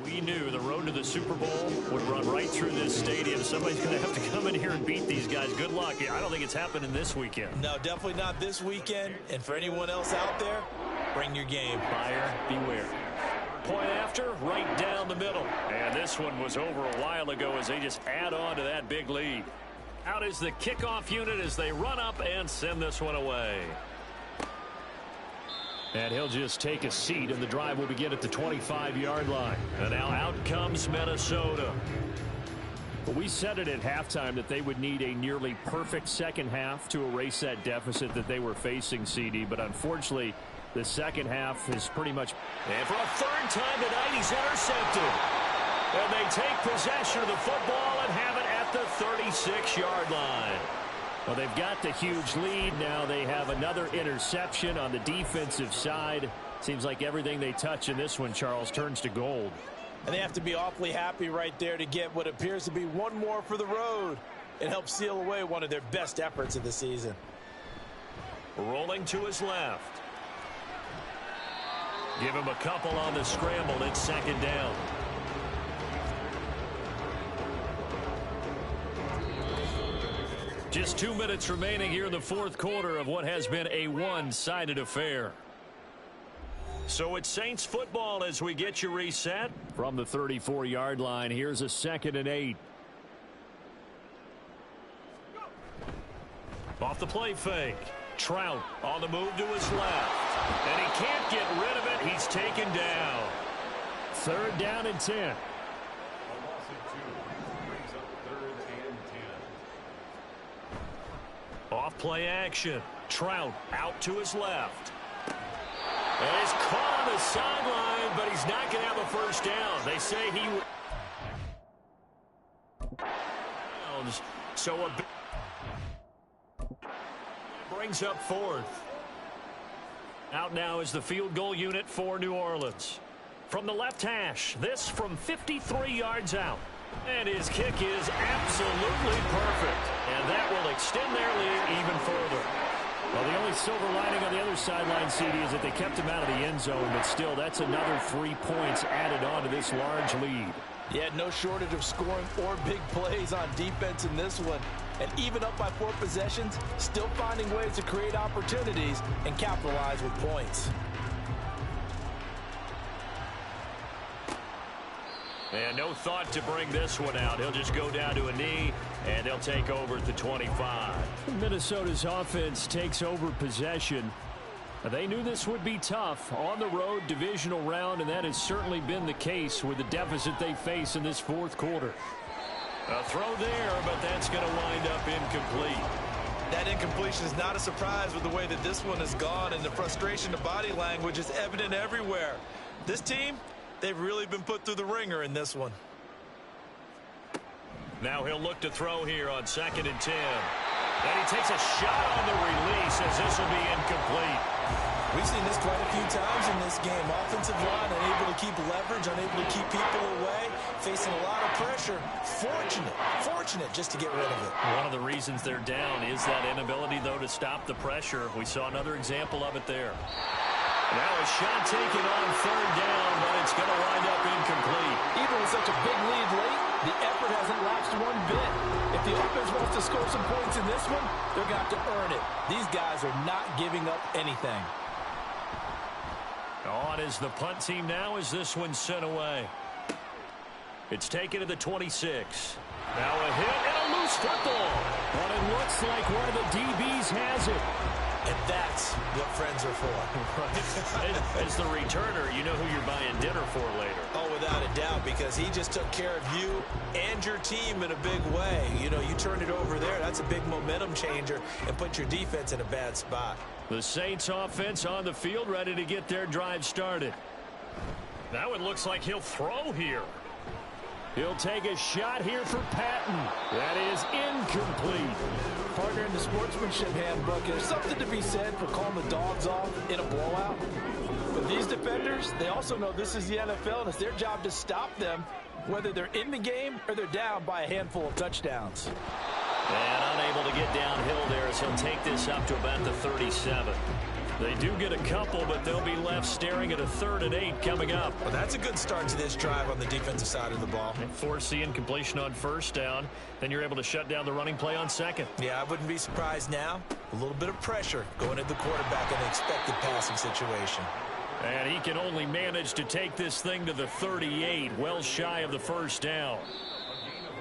We knew the road to the Super Bowl would run right through this stadium. Somebody's going to have to come in here and beat these guys. Good luck. I don't think it's happening this weekend. No, definitely not this weekend. And for anyone else out there, bring your game. Buyer beware. Point after, right down the middle. And this one was over a while ago as they just add on to that big lead. Out is the kickoff unit as they run up and send this one away. And he'll just take a seat, and the drive will begin at the 25-yard line. And now out comes Minnesota. Well, we said it at halftime that they would need a nearly perfect second half to erase that deficit that they were facing, CD. But unfortunately, the second half is pretty much... And for a third time tonight, he's intercepted. And they take possession of the football and have it at the 36-yard line. Well, they've got the huge lead. Now they have another interception on the defensive side. Seems like everything they touch in this one, Charles, turns to gold. And they have to be awfully happy right there to get what appears to be one more for the road. It helps seal away one of their best efforts of the season. Rolling to his left. Give him a couple on the scramble. It's second down. Just 2 minutes remaining here in the fourth quarter of what has been a one-sided affair. So it's Saints football as we get you reset. From the 34-yard line, here's a 2nd and 8. Off the play fake. Trout on the move to his left. And he can't get rid of it. He's taken down. 3rd down and 10. Off play action. Trout out to his left. And he's caught on the sideline, but he's not going to have a first down. They say he... So a... brings up 4th. Out now is the field goal unit for New Orleans. From the left hash, this from 53 yards out. And his kick is absolutely perfect. And that will extend their lead even further. Well, the only silver lining on the other sideline, CD, is that they kept him out of the end zone. But still, that's another 3 points added on to this large lead. Yeah, no shortage of scoring or big plays on defense in this one. And even up by 4 possessions, still finding ways to create opportunities and capitalize with points. And no thought to bring this one out. He'll just go down to a knee, and they'll take over at the 25. Minnesota's offense takes over possession. They knew this would be tough on the road, divisional round, and that has certainly been the case with the deficit they face in this fourth quarter. A throw there, but that's going to wind up incomplete. That incompletion is not a surprise with the way that this one has gone, and the frustration, the body language is evident everywhere. This team, they've really been put through the ringer in this one. Now he'll look to throw here on 2nd and 10. And he takes a shot on the release as this will be incomplete. We've seen this quite a few times in this game. Offensive line unable to keep leverage, unable to keep people away, facing a lot of pressure. Fortunate just to get rid of it. One of the reasons they're down is that inability, though, to stop the pressure. We saw another example of it there. Now a shot taken on 3rd down, but it's going to wind up incomplete. Even with such a big lead late, the effort hasn't lapsed one bit. If the offense wants to score some points in this one, they're going to have to earn it. These guys are not giving up anything. On is the punt team now as this one's sent away. It's taken to the 26. Now a hit and a loose football. But it looks like one of the DBs has it. what friends are for. As the returner, you know who you're buying dinner for later. Oh, without a doubt, because he just took care of you and your team in a big way. You know, you turned it over there. That's a big momentum changer and put your defense in a bad spot. The Saints offense on the field, ready to get their drive started. That one looks like he'll throw here. He'll take a shot here for Patton. That is incomplete. Partner, in the sportsmanship handbook, there's something to be said for calling the dogs off in a blowout. But these defenders, they also know this is the NFL, and it's their job to stop them, whether they're in the game or they're down by a handful of touchdowns. And unable to get downhill there, so he'll take this up to about the 37. They do get a couple, but they'll be left staring at a 3rd and 8 coming up. Well, that's a good start to this drive on the defensive side of the ball. And force the incompletion on 1st down. Then you're able to shut down the running play on 2nd. Yeah, I wouldn't be surprised now. A little bit of pressure going at the quarterback in an expected passing situation. And he can only manage to take this thing to the 38, well shy of the 1st down.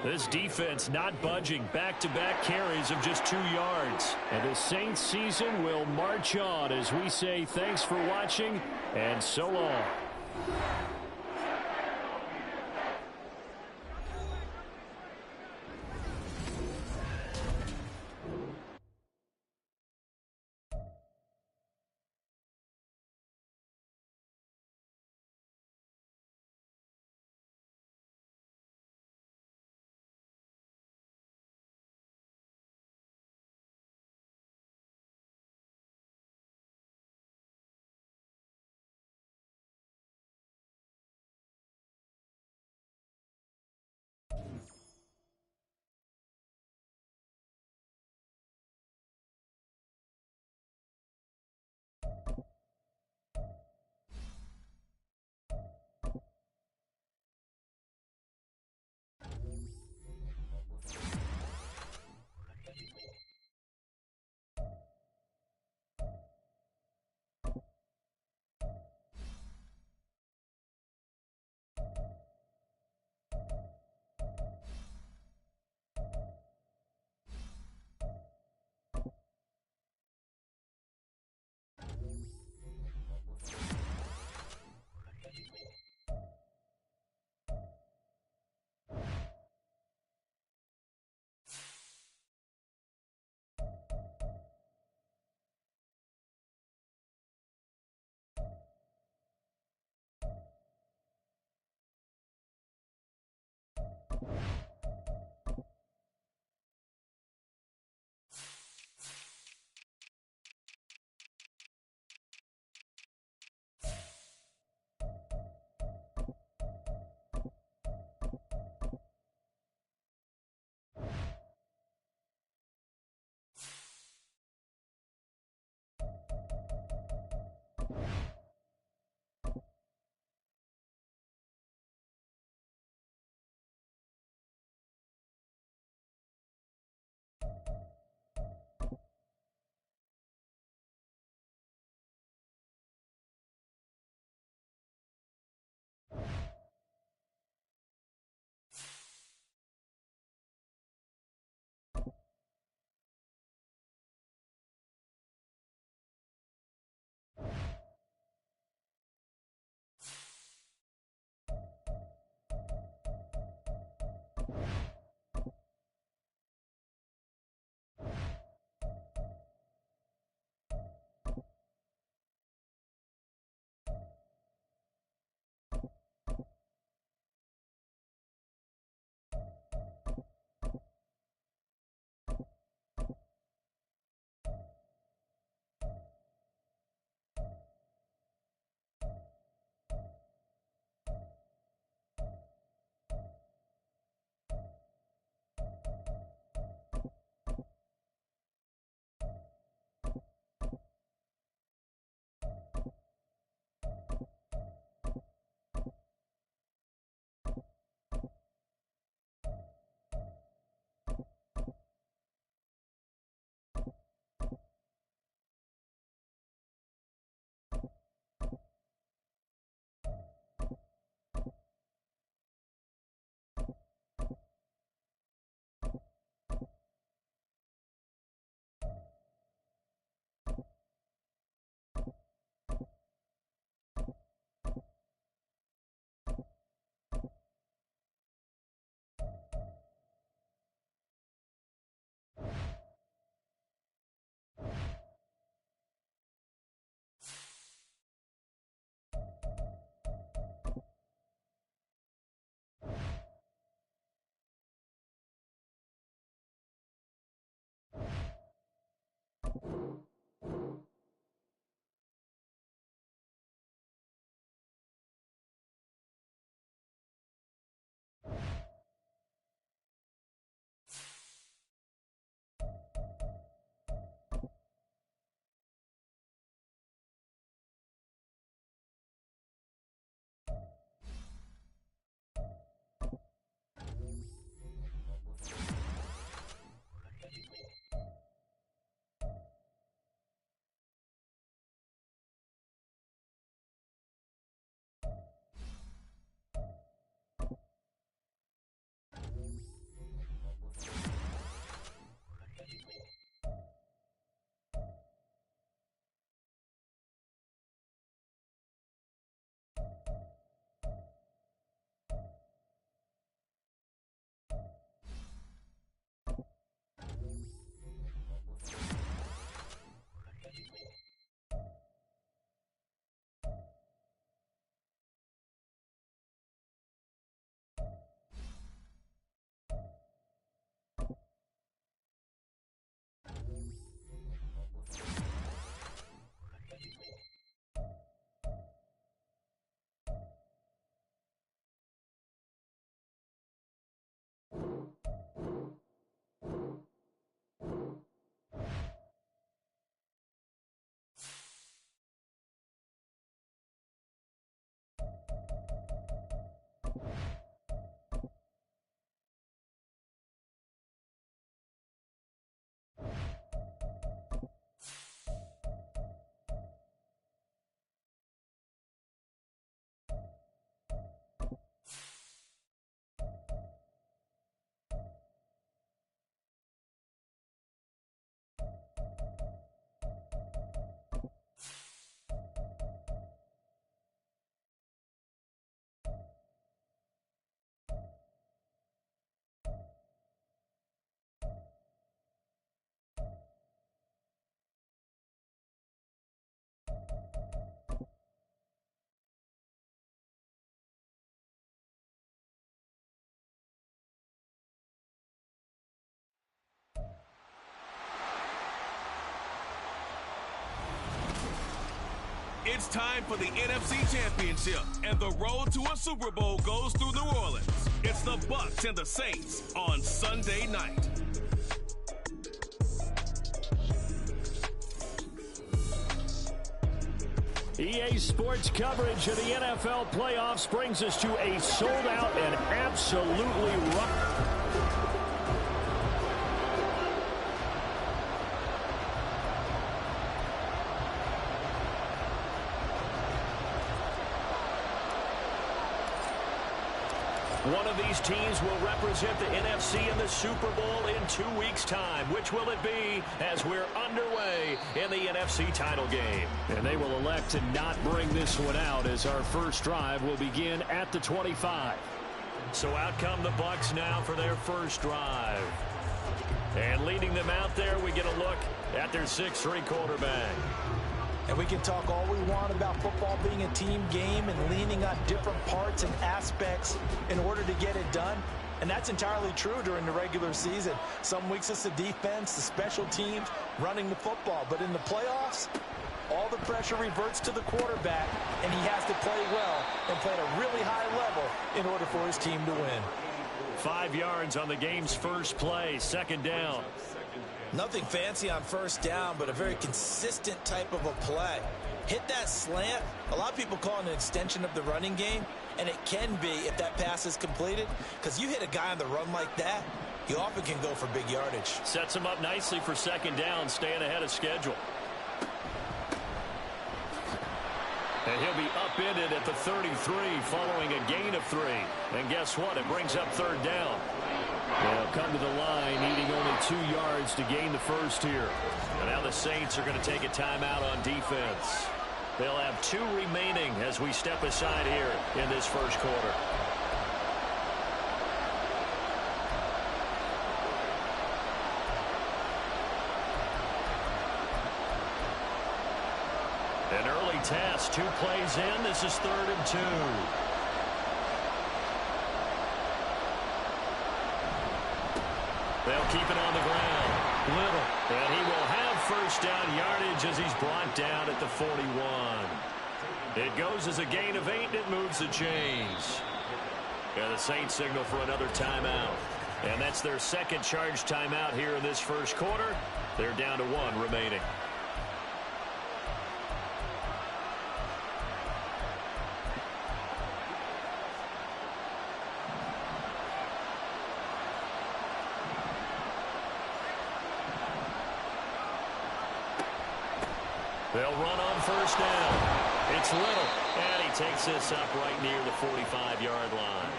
This defense not budging. Back-to-back carries of just 2 yards. And the Saints season will march on as we say thanks for watching and so long. It's time for the NFC Championship, and the road to a Super Bowl goes through New Orleans. It's the Bucs and the Saints on Sunday night. EA Sports coverage of the NFL playoffs brings us to a sold-out and absolutely rough. One of these teams will represent the NFC in the Super Bowl in 2 weeks' time. Which will it be as we're underway in the NFC title game? And they will elect to not bring this one out as our first drive will begin at the 25. So out come the Bucs now for their first drive. And leading them out there, we get a look at their 6'3" quarterback. And we can talk all we want about football being a team game and leaning on different parts and aspects in order to get it done. And that's entirely true during the regular season. Some weeks it's the defense, the special teams, running the football. But in the playoffs, all the pressure reverts to the quarterback, and he has to play well and play at a really high level in order for his team to win. 5 yards on the game's first play, second down. Nothing fancy on first down, but a very consistent type of a play. Hit that slant. A lot of people call it an extension of the running game, and it can be if that pass is completed, because you hit a guy on the run like that, you often can go for big yardage. Sets him up nicely for second down, staying ahead of schedule. And he'll be upended at the 33 following a gain of 3. And guess what? It brings up third down. They'll come to the line, needing only 2 yards to gain the first here. And now the Saints are going to take a timeout on defense. They'll have 2 remaining as we step aside here in this first quarter. An early test, 2 plays in. This is 3rd and 2. They'll keep it on the ground. Little. And he will have first down yardage as he's brought down at the 41. It goes as a gain of 8, and it moves the chains. And the Saints signal for another timeout. And that's their second charge timeout here in this first quarter. They're down to 1 remaining. They'll run on first down. It's Little, and he takes this up right near the 45-yard line.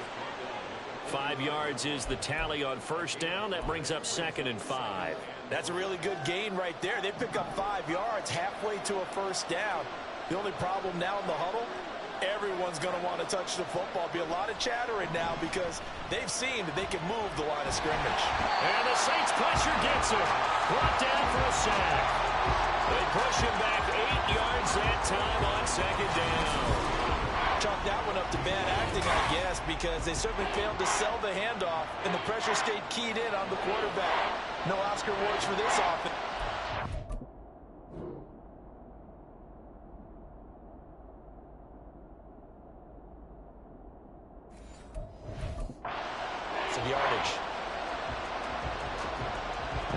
5 yards is the tally on first down. That brings up 2nd and 5. That's a really good gain right there. They pick up 5 yards halfway to a first down. The only problem now in the huddle, everyone's going to want to touch the football. Be a lot of chattering now because they've seen that they can move the line of scrimmage. And the Saints pressure gets him. Brought down for a sack. They push him back 8 yards that time on second down. Chalk that one up to bad acting, I guess, because they certainly failed to sell the handoff, and the pressure stayed keyed in on the quarterback. No Oscar awards for this offense. Some yardage.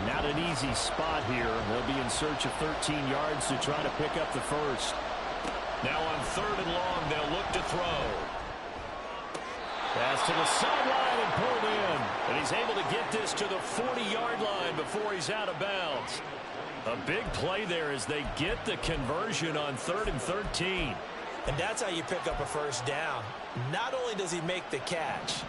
Not an easy spot here. They'll be in search of 13 yards to try to pick up the first. Now on 3rd and long, they'll look to throw. Pass to the sideline and pulled in. And he's able to get this to the 40-yard line before he's out of bounds. A big play there as they get the conversion on 3rd and 13. And that's how you pick up a first down. Not only does he make the catch,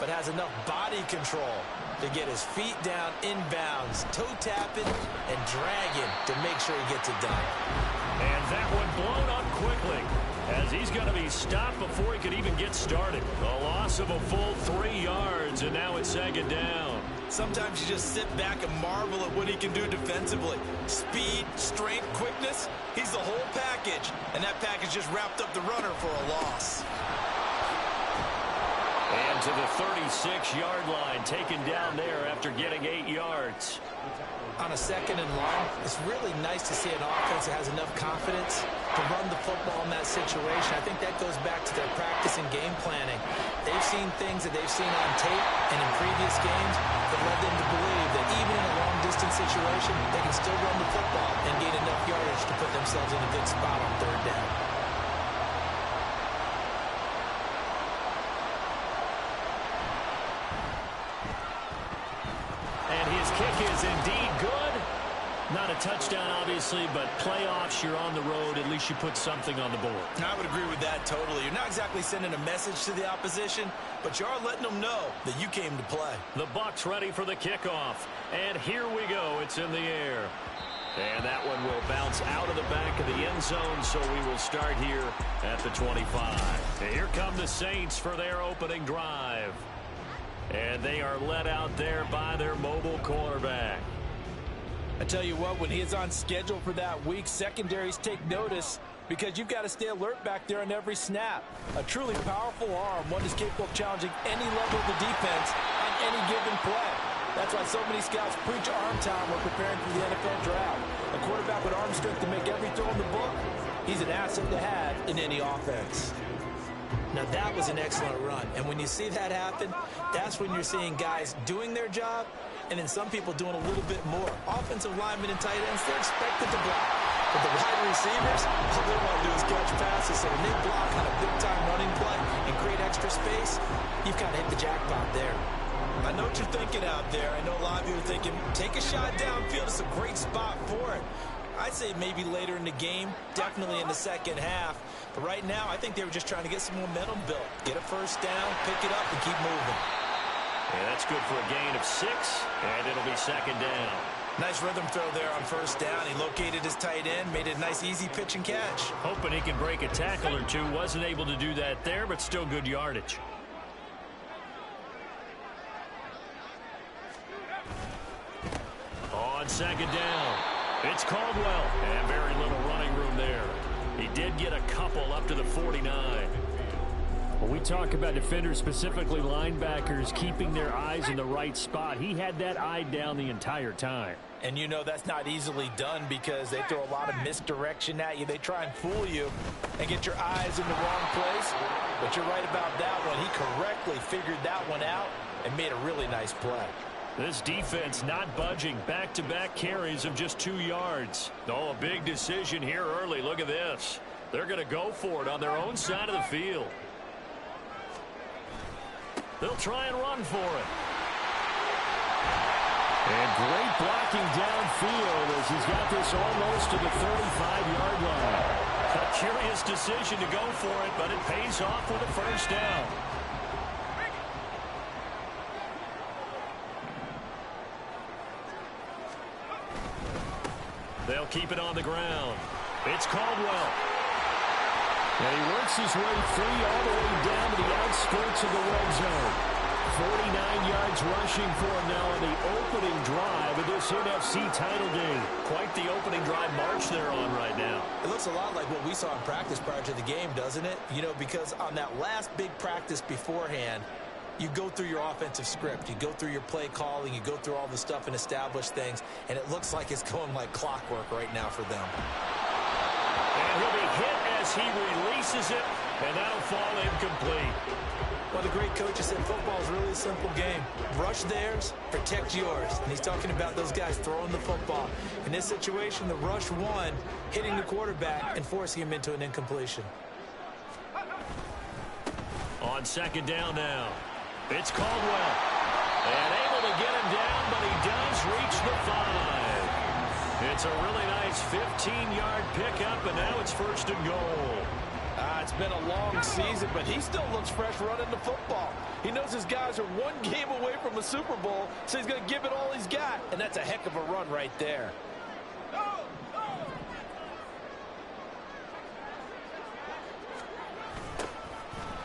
but has enough body control to get his feet down inbounds, toe tapping and dragging to make sure he gets it done. And that one blown up quickly as he's going to be stopped before he could even get started. A loss of a full 3 yards, and now it's 2nd down. Sometimes you just sit back and marvel at what he can do defensively. Speed, strength, quickness, he's the whole package. And that package just wrapped up the runner for a loss. And to the 36-yard line, taken down there after getting 8 yards. On a second and long, it's really nice to see an offense that has enough confidence to run the football in that situation. I think that goes back to their practice and game planning. They've seen things that they've seen on tape and in previous games that led them to believe that even in a long-distance situation, they can still run the football and gain enough yardage to put themselves in a good spot on third down. And his kick is indeed good. Not a touchdown, obviously, but playoffs, you're on the road. At least you put something on the board. I would agree with that totally. You're not exactly sending a message to the opposition, but you are letting them know that you came to play. The Bucs ready for the kickoff. And here we go. It's in the air. And that one will bounce out of the back of the end zone, so we will start here at the 25. And here come the Saints for their opening drive. And they are led out there by their mobile quarterback. I tell you what, when he is on schedule for that week, secondaries take notice because you've got to stay alert back there on every snap. A truly powerful arm, one is capable of challenging any level of the defense on any given play. That's why so many scouts preach arm time when preparing for the NFL draft. A quarterback with arm strength to make every throw in the book, he's an asset to have in any offense. Now that was an excellent run, and when you see that happen, that's when you're seeing guys doing their job and then some people doing a little bit more. Offensive linemen and tight ends, they're expected to block. But the wide receivers, all they want to do is catch passes. So when they block on a big-time running play and create extra space, you've kind of hit the jackpot there. I know what you're thinking out there. I know a lot of you are thinking, take a shot downfield. It's a great spot for it. I'd say maybe later in the game, definitely in the second half. But right now, I think they were just trying to get some momentum built. Get a first down, pick it up, and keep moving. And that's good for a gain of 6, and it'll be second down. Nice rhythm throw there on first down. He located his tight end, made it a nice, easy pitch and catch. Hoping he can break a tackle or two. Wasn't able to do that there, but still good yardage. On second down, it's Caldwell. And very little running room there. He did get a couple up to the 49. When we talk about defenders, specifically linebackers, keeping their eyes in the right spot, he had that eye down the entire time. And you know that's not easily done because they throw a lot of misdirection at you. They try and fool you and get your eyes in the wrong place. But you're right about that one. He correctly figured that one out and made a really nice play. This defense not budging. Back-to-back carries of just 2 yards. Oh, a big decision here early. Look at this. They're going to go for it on their own side of the field. They'll try and run for it. And great blocking downfield as he's got this almost to the 35-yard line. A curious decision to go for it, but it pays off with a first down. They'll keep it on the ground. It's Caldwell. And he works his way free all the way down to the outskirts of the red zone. 49 yards rushing for him now on the opening drive of this NFC title game. Quite the opening drive march they're on right now. It looks a lot like what we saw in practice prior to the game, doesn't it? You know, because on that last big practice beforehand, you go through your offensive script. You go through your play calling. You go through all the stuff and establish things. And it looks like it's going like clockwork right now for them. And he'll be hit as he releases it, and that'll fall incomplete. Well, the great coaches said football is really a simple game. Rush theirs, protect yours. And he's talking about those guys throwing the football. In this situation, the rush won, hitting the quarterback and forcing him into an incompletion. On second down now, it's Caldwell. And able to get him down, but he does reach the 5. It's a really nice 15-yard pickup, and now it's first and goal. It's been a long season, but he still looks fresh running the football. He knows his guys are one game away from a Super Bowl, so he's going to give it all he's got, and that's a heck of a run right there.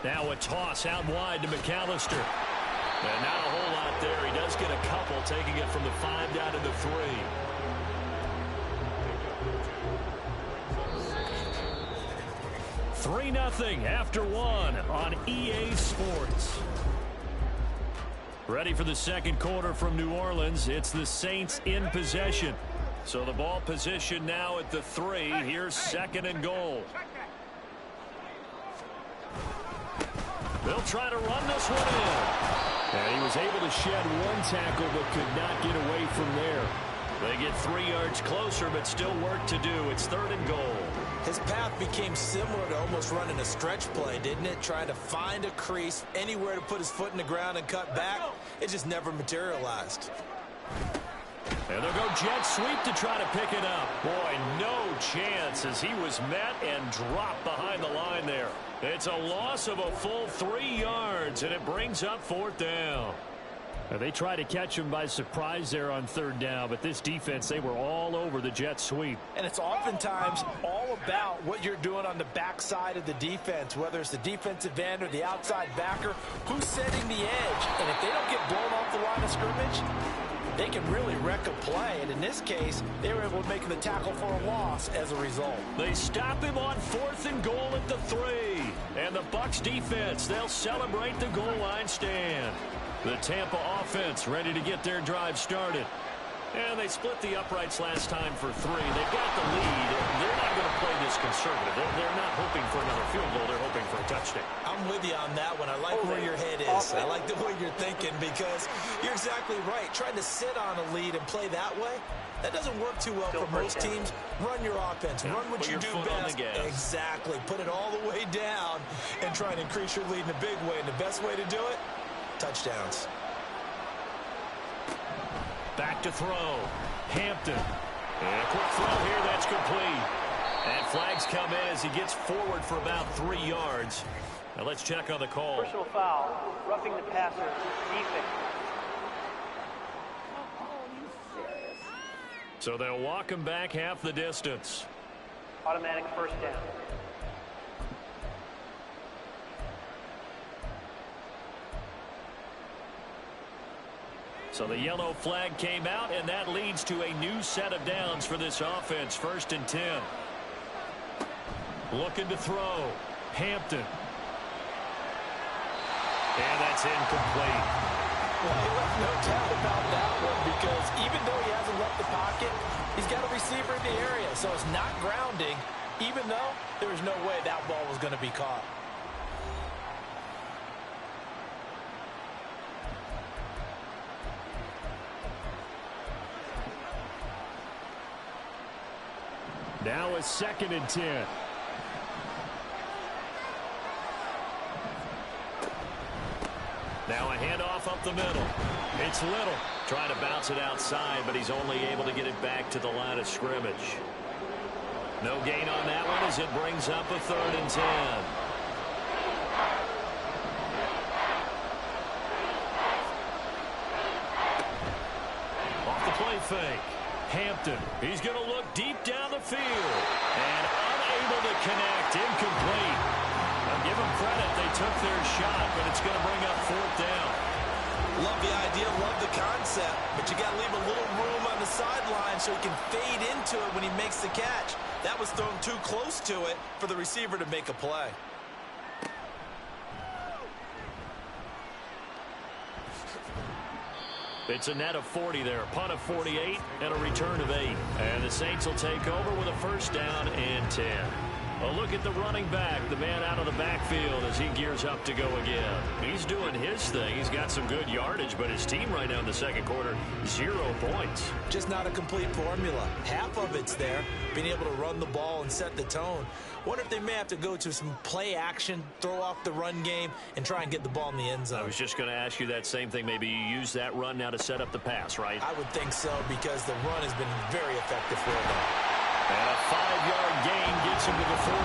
Now a toss out wide to McAllister. And not a whole lot there. He does get a couple, taking it from the 5 down to the 3. 3-0 after 1 on EA Sports. Ready for the second quarter from New Orleans. It's the Saints in possession. So the ball position now at the 3. Here's second and goal. They'll try to run this one in. And he was able to shed one tackle but could not get away from there. They get 3 yards closer, but still work to do. It's third and goal. His path became similar to almost running a stretch play, didn't it? Trying to find a crease, anywhere to put his foot in the ground and cut back. It just never materialized. And they'll go jet sweep to try to pick it up. Boy, no chance as he was met and dropped behind the line there. It's a loss of a full 3 yards, and it brings up fourth down. Now, they try to catch him by surprise there on third down, but this defense, they were all over the jet sweep. And it's oftentimes all about what you're doing on the backside of the defense, whether it's the defensive end or the outside backer, who's setting the edge. And if they don't get blown off the line of scrimmage, they can really wreck a play. And in this case, they were able to make the tackle for a loss as a result. They stop him on fourth and goal at the 3. And the Bucs defense, they'll celebrate the goal line stand. The Tampa offense ready to get their drive started. And they split the uprights last time for 3. They've got the lead. They're not going to play this conservative. They're not hoping for another field goal. They're hoping for a touchdown. I'm with you on that one. I like where your head is. I like the way you're thinking because you're exactly right. Trying to sit on a lead and play that way, that doesn't work too well for most teams. Run your offense. Run what you do best. Exactly. Put it all the way down and try and increase your lead in a big way. And the best way to do it, touchdowns. Back to throw. Hampton. And a quick throw here. That's complete. And flags come in as he gets forward for about 3 yards. Now let's check on the call. Personal foul. Roughing the passer. Defense. So they'll walk him back half the distance. Automatic first down. So the yellow flag came out, and that leads to a new set of downs for this offense. First and 10. Looking to throw. Hampton. And that's incomplete. Well, he left no doubt about that one because even though he hasn't left the pocket, he's got a receiver in the area. So it's not grounding, even though there was no way that ball was going to be caught. Now a second and 10. Now a handoff up the middle. It's Little. Trying to bounce it outside, but he's only able to get it back to the line of scrimmage. No gain on that one as it brings up a third and 10. Off the play fake. Hampton. He's going to look deep down the field. And unable to connect. Incomplete. Now give them credit. They took their shot, but it's going to bring up fourth down. Love the idea, love the concept, but you got to leave a little room on the sideline so he can fade into it when he makes the catch. That was thrown too close to it for the receiver to make a play. It's a net of 40 there. A punt of 48 and a return of 8. And the Saints will take over with a first down and 10. A look at the running back, the man out of the backfield as he gears up to go again. He's doing his thing. He's got some good yardage, but his team right now in the second quarter, 0 points. Just not a complete formula. Half of it's there, being able to run the ball and set the tone. Wonder if they may have to go to some play action, throw off the run game, and try and get the ball in the end zone. I was just going to ask you that same thing. Maybe you use that run now to set up the pass, right? I would think so because the run has been very effective for them. And a 5-yard gain gets him to the 42.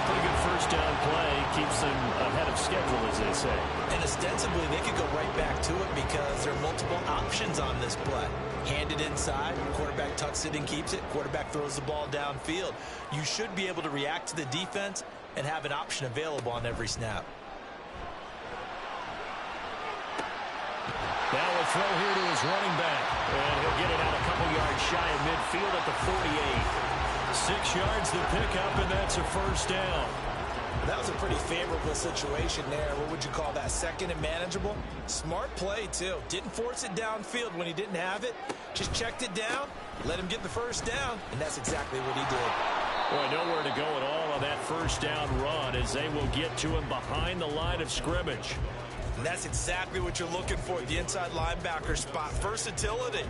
Pretty good first down play. Keeps them ahead of schedule, as they say. And ostensibly, they could go right back to it because there are multiple options on this play. Hand it inside, quarterback tucks it and keeps it, quarterback throws the ball downfield. You should be able to react to the defense and have an option available on every snap. Now a throw here to his running back. And he'll get it out a couple yards shy of midfield at the 48. 6 yards to pick up, and that's a first down. That was a pretty favorable situation there. What would you call that? Second and manageable? Smart play, too. Didn't force it downfield when he didn't have it. Just checked it down, let him get the first down, and that's exactly what he did. Boy, nowhere to go at all on that first down run as they will get to him behind the line of scrimmage. And that's exactly what you're looking for, the inside linebacker spot. Versatility.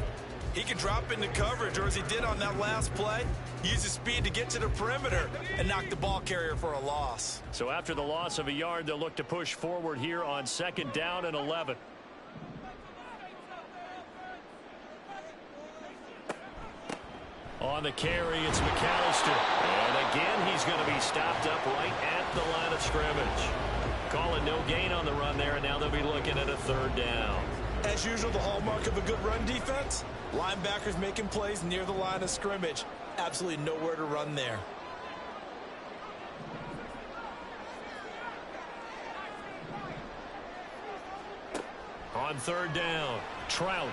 He can drop into coverage, or as he did on that last play, use his speed to get to the perimeter and knock the ball carrier for a loss. So after the loss of a yard, they'll look to push forward here on 2nd down and 11. On the carry, it's McAllister. And again, he's going to be stopped up right at the line of scrimmage. Calling no gain on the run there, and now they'll be looking at a 3rd down. As usual, the hallmark of a good run defense, linebackers making plays near the line of scrimmage. Absolutely nowhere to run there. On 3rd down, Trout.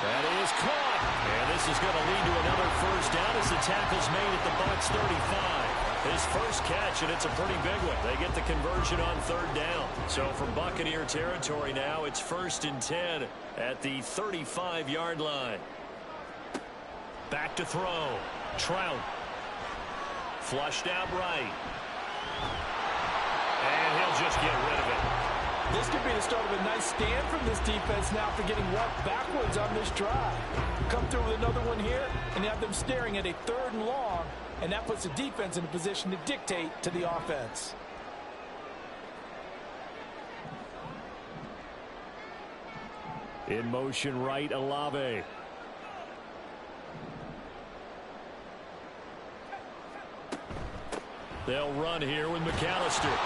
That is caught. And this is going to lead to another first down as the tackle's made at the Bucs 35. His first catch, and it's a pretty big one. They get the conversion on 3rd down. So from Buccaneer territory now, it's 1st and 10 at the 35-yard line. Back to throw. Trout. Flushed out right. And he'll just get rid of it. This could be the start of a nice stand from this defense now for getting walked backwards on this drive. Come through with another one here and have them staring at a 3rd and long, and that puts the defense in a position to dictate to the offense. In motion right, Olave. They'll run here with McAllister.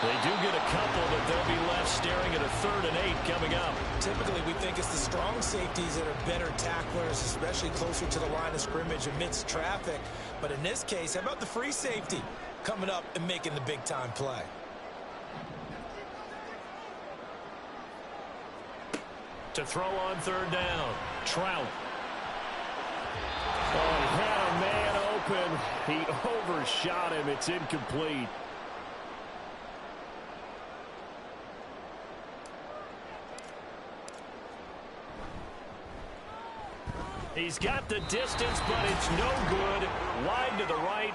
They do get a couple, but they'll be left staring at a 3rd and 8 coming up. Typically, we think it's the strong safeties that are better tacklers, especially closer to the line of scrimmage amidst traffic. But in this case, how about the free safety coming up and making the big-time play? To throw on 3rd down, Trout. Oh, he had a man open. He overshot him. It's incomplete. He's got the distance, but it's no good. Wide to the right.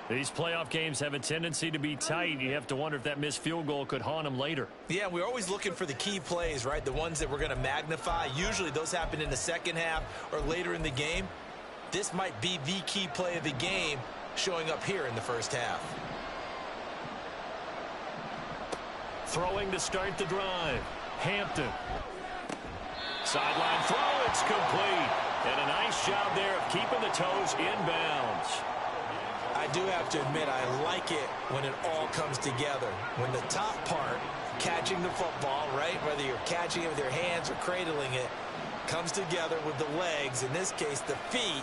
These playoff games have a tendency to be tight. You have to wonder if that missed field goal could haunt him later. Yeah, we're always looking for the key plays, right? The ones that we're going to magnify. Usually those happen in the second half or later in the game. This might be the key play of the game showing up here in the first half. Throwing to start the drive. Hampton. Sideline throw, it's complete. And a nice job there of keeping the toes in bounds. I do have to admit, I like it when it all comes together. When the top part, catching the football, right, whether you're catching it with your hands or cradling it, comes together with the legs, in this case the feet,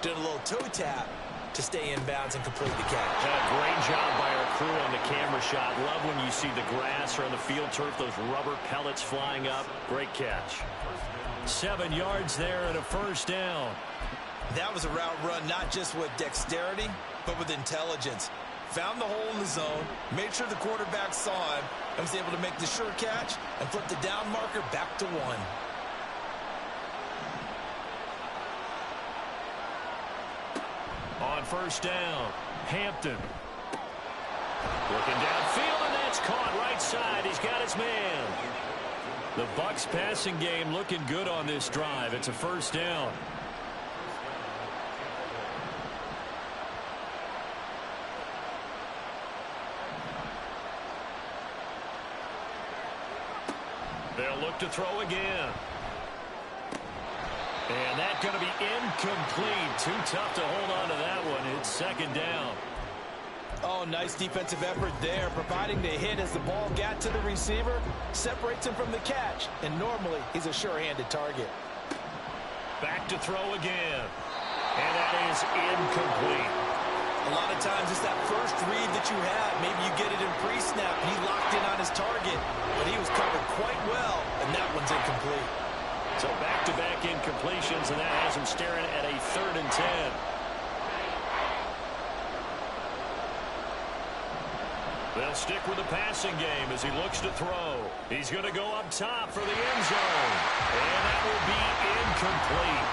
doing a little toe tap to stay in bounds and complete the catch. Great job by our crew on the camera shot. Love when you see the grass or on the field turf, those rubber pellets flying up. Great catch. 7 yards there and a first down. That was a route run not just with dexterity, but with intelligence. Found the hole in the zone, made sure the quarterback saw him, and was able to make the sure catch and flip the down marker back to 1. On first down, Hampton. Looking downfield, and that's caught right side. He's got his man. The Bucs passing game looking good on this drive. It's a first down. They'll look to throw again. And that's going to be incomplete. Too tough to hold on to that one. It's second down. Oh, nice defensive effort there, providing the hit as the ball got to the receiver, separates him from the catch, and normally he's a sure-handed target. Back to throw again. And that is incomplete. A lot of times it's that first read that you have. Maybe you get it in pre-snap. He locked in on his target, but he was covered quite well, and that one's incomplete. So back-to-back incompletions, and that has him staring at a 3rd and 10. They'll stick with the passing game as he looks to throw. He's going to go up top for the end zone. And that will be incomplete.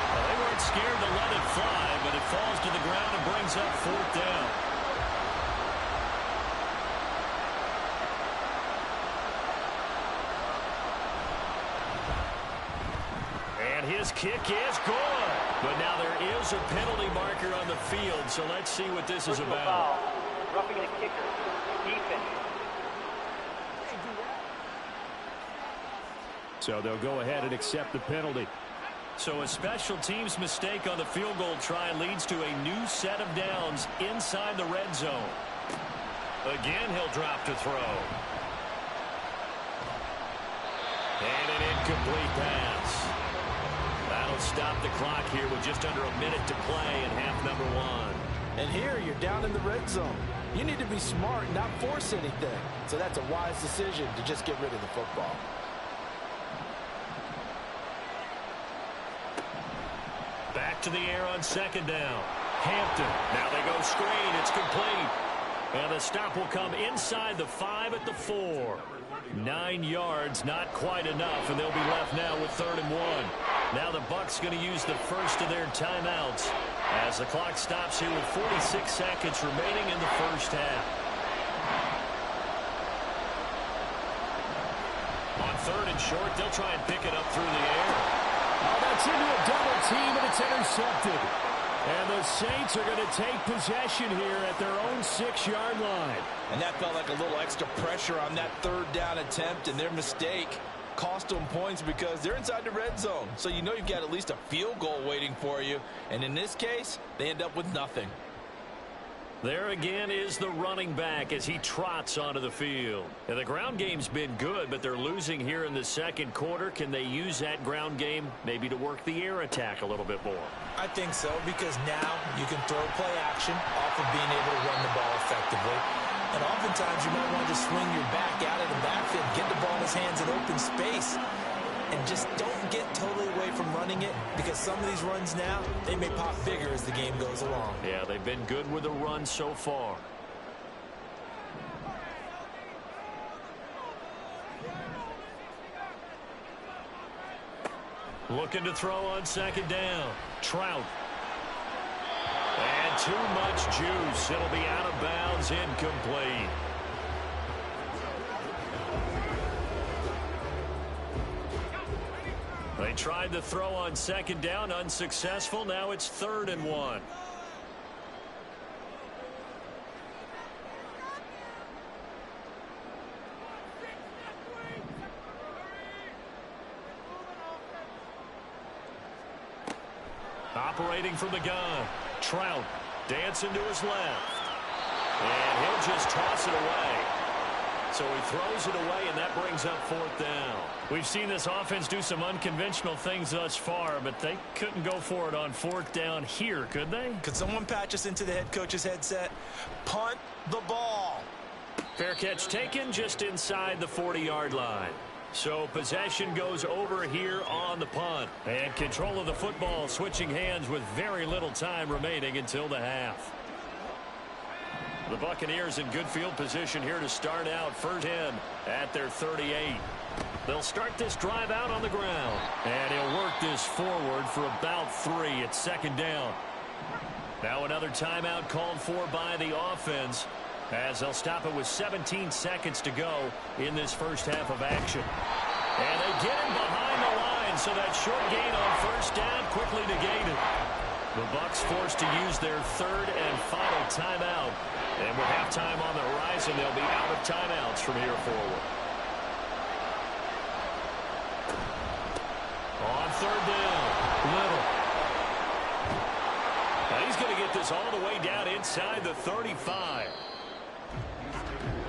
Well, they weren't scared to let it fly, but it falls to the ground and brings up 4th down. And his kick is good. But now there is a penalty marker on the field, so let's see what this is about. Foul. Roughing the kicker. Defense. So they'll go ahead and accept the penalty. So a special teams mistake on the field goal try leads to a new set of downs inside the red zone. Again, he'll drop to throw. And an incomplete pass. That'll stop the clock here with just under a minute to play in half number 1. And here you're down in the red zone. You need to be smart and not force anything. So that's a wise decision to just get rid of the football. Back to the air on 2nd down. Hampton. Now they go screen. It's complete. And the stop will come inside the 5 at the 4. 9 yards, not quite enough, and they'll be left now with 3rd and 1. Now the Bucs going to use the first of their timeouts as the clock stops here with 46 seconds remaining in the first half. On 3rd and short, they'll try and pick it up through the air. Oh, that's into a double team, and it's intercepted. And the Saints are going to take possession here at their own 6-yard line. And that felt like a little extra pressure on that 3rd down attempt, and their mistake cost them points because they're inside the red zone. So you know you've got at least a field goal waiting for you. And in this case, they end up with nothing. There again is the running back as he trots onto the field. And the ground game's been good, but they're losing here in the 2nd quarter. Can they use that ground game maybe to work the air attack a little bit more? I think so, because now you can throw play action off of being able to run the ball effectively. And oftentimes you might want to just swing your back out of the backfield, get the ball in his hands in open space, and just don't get totally away from running it, because some of these runs now, they may pop bigger as the game goes along. Yeah, they've been good with the run so far. Looking to throw on 2nd down. Trout. And too much juice. It'll be out of bounds, incomplete. They tried to throw on 2nd down, unsuccessful. Now it's 3rd and 1. Operating from the gun. Trout dancing to his left. And he'll just toss it away. So he throws it away, and that brings up 4th down. We've seen this offense do some unconventional things thus far, but they couldn't go for it on 4th down here, could they? Could someone patch us into the head coach's headset? Punt the ball. Fair catch taken just inside the 40-yard line. So possession goes over here on the punt. And control of the football switching hands with very little time remaining until the half. The Buccaneers in good field position here to start out. 1st and at their 38. They'll start this drive out on the ground. And he'll work this forward for about 3. It's 2nd down. Now another timeout called for by the offense, as they'll stop it with 17 seconds to go in this first half of action. And they get him behind the line, so that short gain on 1st down quickly negated. The Bucs forced to use their 3rd and final timeout. And with halftime on the horizon, they'll be out of timeouts from here forward. On 3rd down, Little. Now he's going to get this all the way down inside the 35.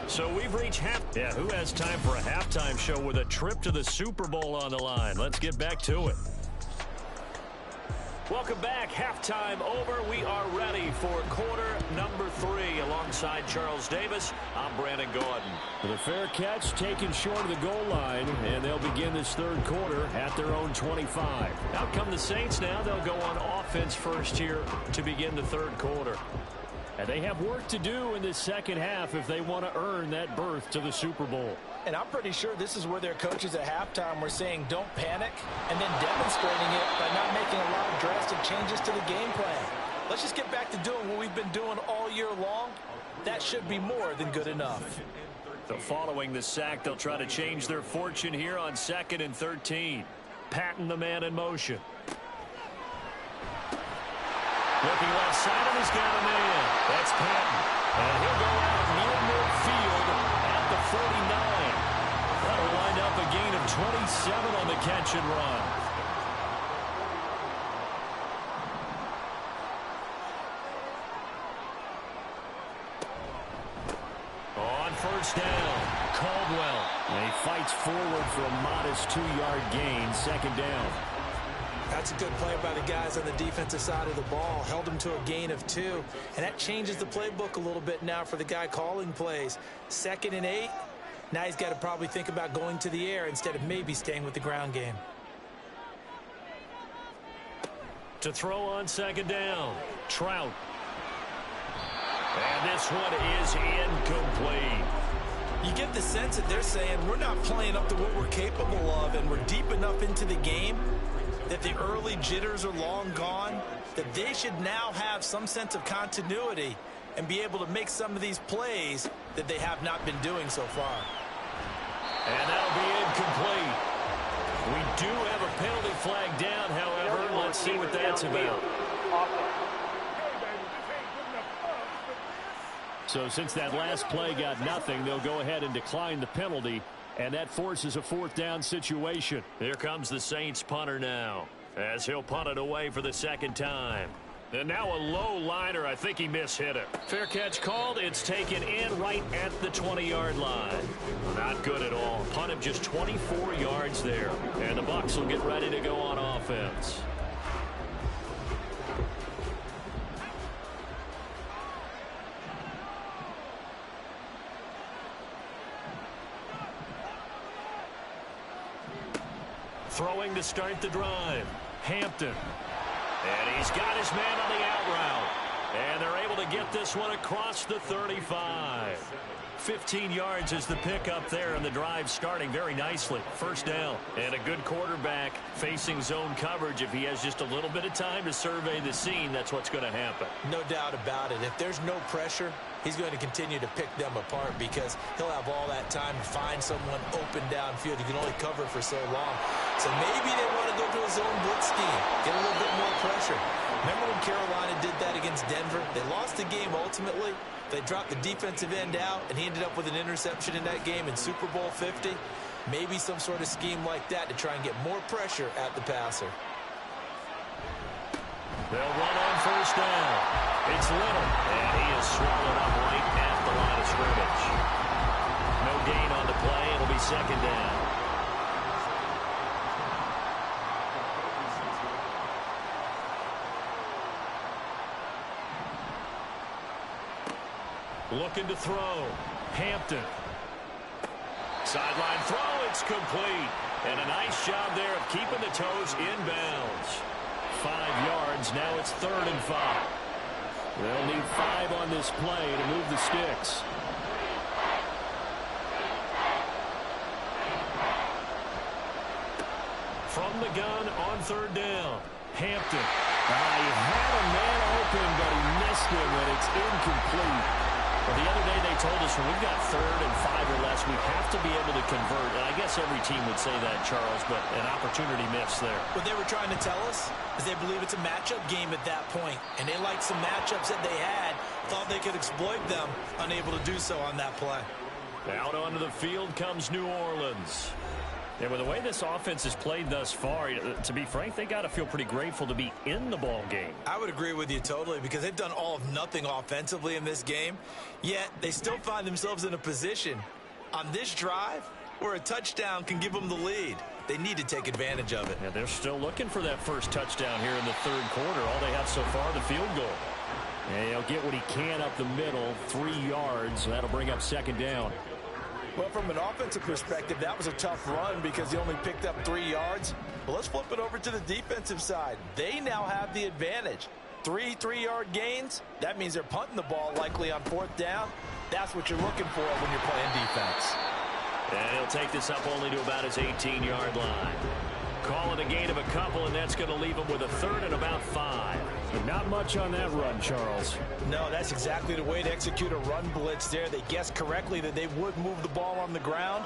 So we've reached half. Yeah, who has time for a halftime show with a trip to the Super Bowl on the line? Let's get back to it. Welcome back. Halftime over. We are ready for quarter number 3. Alongside Charles Davis, I'm Brandon Gaudin. The fair catch taken short of the goal line, and they'll begin this 3rd quarter at their own 25. Out come the Saints now. They'll go on offense first here to begin the 3rd quarter. And they have work to do in this second half if they want to earn that berth to the Super Bowl. And I'm pretty sure this is where their coaches at halftime were saying don't panic, and then demonstrating it by not making a lot of drastic changes to the game plan. Let's just get back to doing what we've been doing all year long. That should be more than good enough. So following the sack, they'll try to change their fortune here on 2nd and 13. Patton, the man in motion. Looking left side, and he's got a man. That's Patton. And he'll go out near midfield at the 49. That'll wind up a gain of 27 on the catch and run. On first down, Caldwell. And he fights forward for a modest 2-yard gain, 2nd down. That's a good play by the guys on the defensive side of the ball. Held him to a gain of 2. And that changes the playbook a little bit now for the guy calling plays. 2nd and 8. Now he's got to probably think about going to the air instead of maybe staying with the ground game. To throw on 2nd down, Trout. And this one is incomplete. You get the sense that they're saying we're not playing up to what we're capable of, and we're deep enough into the game that the early jitters are long gone, that they should now have some sense of continuity and be able to make some of these plays that they have not been doing so far. And that'll be incomplete. We do have a penalty flag down, however. Let's see what that's about. So since that last play got nothing, they'll go ahead and decline the penalty, and that forces a 4th down situation. Here comes the Saints punter now, as he'll punt it away for the 2nd time. And now a low liner. I think he mishit it. Fair catch called. It's taken in right at the 20-yard line. Not good at all. Punt him just 24 yards there. And the Bucs will get ready to go on offense. Throwing to start the drive, Hampton. And he's got his man on the out route. And they're able to get this one across the 35. 15 yards is the pickup there, and the drive starting very nicely. 1st down. And a good quarterback facing zone coverage. If he has just a little bit of time to survey the scene, that's what's going to happen. No doubt about it. If there's no pressure, he's going to continue to pick them apart because he'll have all that time to find someone open downfield. He can only cover for so long. So maybe they want to go to a zone blitz scheme, get a little bit more pressure. Remember when Carolina did that against Denver? They lost the game ultimately. They dropped the defensive end out, and he ended up with an interception in that game in Super Bowl 50. Maybe some sort of scheme like that to try and get more pressure at the passer. They'll run on 1st down. It's Little, and he is swallowed up right at the line of scrimmage. No gain on the play. It'll be 2nd down. Looking to throw. Hampton. Sideline throw. It's complete. And a nice job there of keeping the toes inbounds. 5 yards. Now it's 3rd and 5. They'll need 5 on this play to move the sticks. From the gun on 3rd down. Hampton. He had a man open, but he missed him, and it's incomplete. Well, the other day they told us when we've got 3rd and 5 or less, we have to be able to convert. And I guess every team would say that, Charles, but an opportunity missed there. What they were trying to tell us is they believe it's a matchup game at that point, and they liked some matchups that they had, thought they could exploit them, unable to do so on that play. Out onto the field comes New Orleans. And with the way this offense has played thus far, to be frank, they got to feel pretty grateful to be in the ball game. I would agree with you totally because they've done all of nothing offensively in this game, yet they still find themselves in a position on this drive where a touchdown can give them the lead. They need to take advantage of it. And they're still looking for that first touchdown here in the 3rd quarter. All they have so far, the field goal. And he'll get what he can up the middle, 3 yards. That'll bring up 2nd down. Well, from an offensive perspective, that was a tough run because he only picked up 3 yards. Well, let's flip it over to the defensive side. They now have the advantage. 3-3-yard gains, that means they're punting the ball likely on 4th down. That's what you're looking for when you're playing defense. And he'll take this up only to about his 18-yard line. Calling a gain of a couple, and that's going to leave him with a 3rd and about 5. But not much on that run, Charles. No, that's exactly the way to execute a run blitz there. They guessed correctly that they would move the ball on the ground,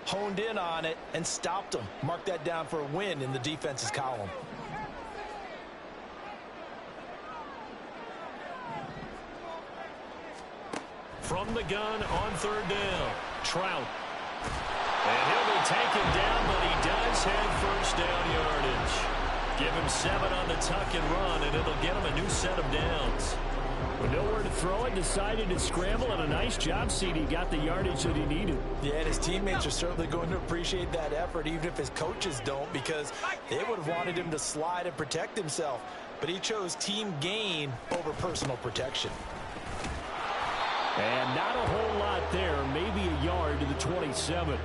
honed in on it, and stopped them. Mark that down for a win in the defense's column. From the gun on 3rd down, Trout. And he'll be taken down, but he does have 1st down yardage. Give him 7 on the tuck and run, and it'll get him a new set of downs. With nowhere to throw it, decided to scramble, and a nice job, CD. Got the yardage that he needed. Yeah, and his teammates are certainly going to appreciate that effort, even if his coaches don't, because they would have wanted him to slide and protect himself. But he chose team gain over personal protection. And not a whole lot there, maybe a yard to the 27.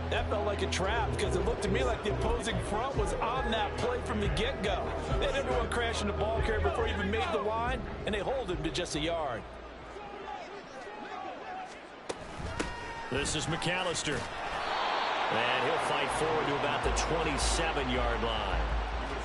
That felt like a trap because it looked to me like the opposing front was on that play from the get-go. They had everyone crashing the ball carrier before he even made the line, and they hold him to just a yard. This is McAllister. And he'll fight forward to about the 27-yard line.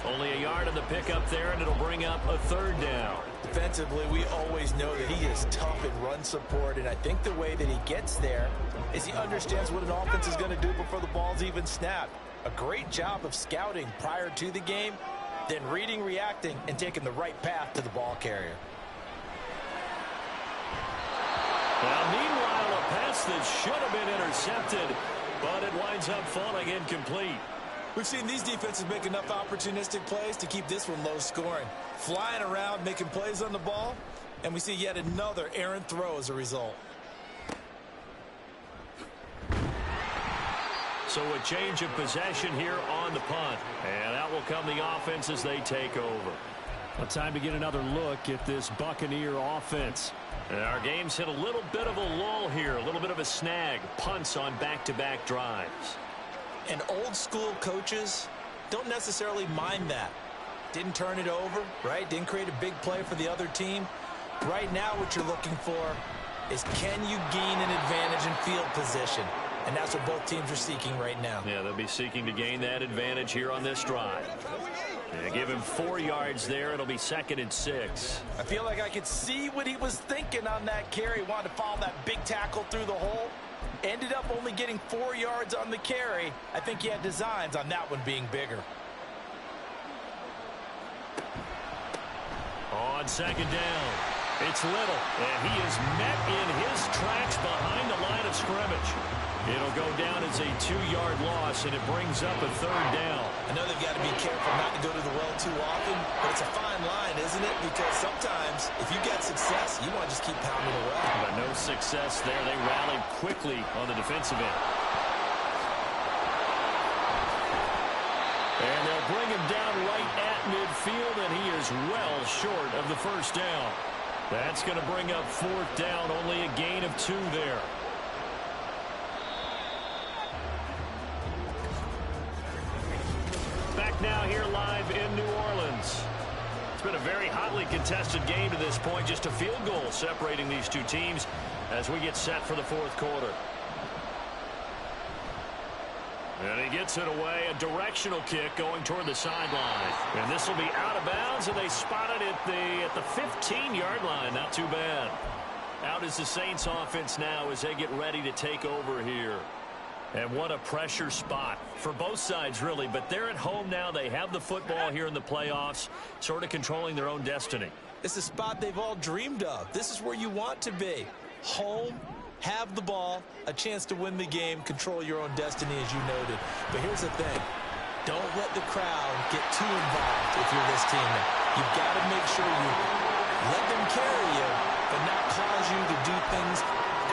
Only a yard on the pickup there, and it'll bring up a 3rd down. Defensively, we always know that he is tough in run support, and I think the way that he gets there is he understands what an offense is going to do before the ball's even snapped. A great job of scouting prior to the game, then reading, reacting, and taking the right path to the ball carrier. Now, meanwhile, a pass that should have been intercepted, but it winds up falling incomplete. We've seen these defenses make enough opportunistic plays to keep this one low scoring. Flying around, making plays on the ball, and we see yet another errant throw as a result. So a change of possession here on the punt. And out will come the offense as they take over. Well, time to get another look at this Buccaneer offense. And our game's hit a little bit of a lull here, a little bit of a snag. Punts on back-to-back drives. And old-school coaches don't necessarily mind that. Didn't turn it over, right? Didn't create a big play for the other team. Right now what you're looking for is can you gain an advantage in field position? And that's what both teams are seeking right now. Yeah, they'll be seeking to gain that advantage here on this drive. Yeah, give him 4 yards there. It'll be 2nd and 6. I feel like I could see what he was thinking on that carry. Wanted to follow that big tackle through the hole. Ended up only getting 4 yards on the carry. I think he had designs on that one being bigger. On 2nd down, it's Little, and he is met in his tracks behind the line of scrimmage. It'll go down as a 2-yard loss, and it brings up a 3rd down. I know they've got to be careful not to go to the well too often, but it's a fine line, isn't it? Because sometimes, if you get success, you want to just keep pounding away. But no success there. They rallied quickly on the defensive end. And they'll bring him down right at midfield, and he is well short of the 1st down. That's going to bring up 4th down, only a gain of 2 there. Back now here live in New Orleans. It's been a very hotly contested game to this point. Just a field goal separating these two teams as we get set for the 4th quarter. And he gets it away, a directional kick going toward the sideline. And this will be out of bounds, and they spot it at the 15-yard line. Not too bad. Out is the Saints offense now as they get ready to take over here. And what a pressure spot for both sides, really. But they're at home now. They have the football here in the playoffs, sort of controlling their own destiny. It's a spot they've all dreamed of. This is where you want to be. Home, have the ball, a chance to win the game, control your own destiny, as you noted. But here's the thing. Don't let the crowd get too involved if you're this team. You've got to make sure you let them carry you, but not cause you to do things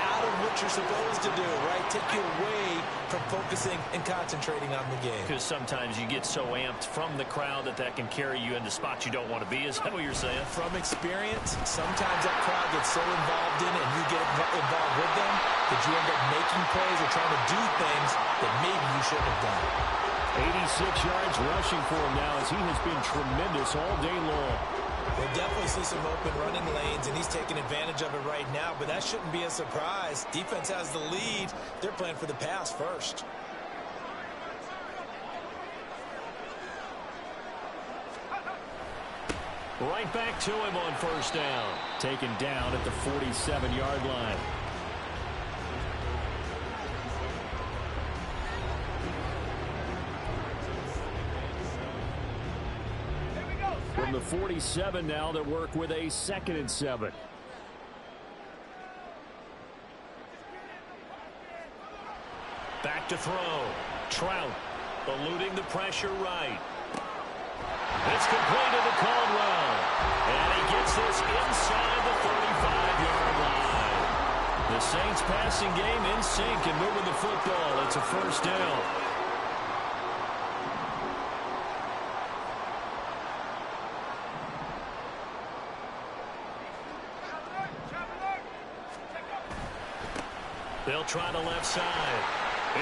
out of what you're supposed to do, right? Take you away from focusing and concentrating on the game. Because sometimes you get so amped from the crowd that can carry you into spots you don't want to be. Is that what you're saying? From experience, sometimes that crowd gets so involved in it and you get involved with them that you end up making plays or trying to do things that maybe you shouldn't have done. 86 yards rushing for him now as he has been tremendous all day long. We'll definitely see some open running lanes, and he's taking advantage of it right now, but that shouldn't be a surprise. Defense has the lead. They're playing for the pass first. Right back to him on first down. Taken down at the 47-yard line. From the 47 now, they work with a 2nd and 7. Back to throw. Trout eluding the pressure right. It's completed to Caldwell. And he gets this inside the 35-yard line. The Saints passing game in sync and moving the football. It's a first down. They'll try the left side.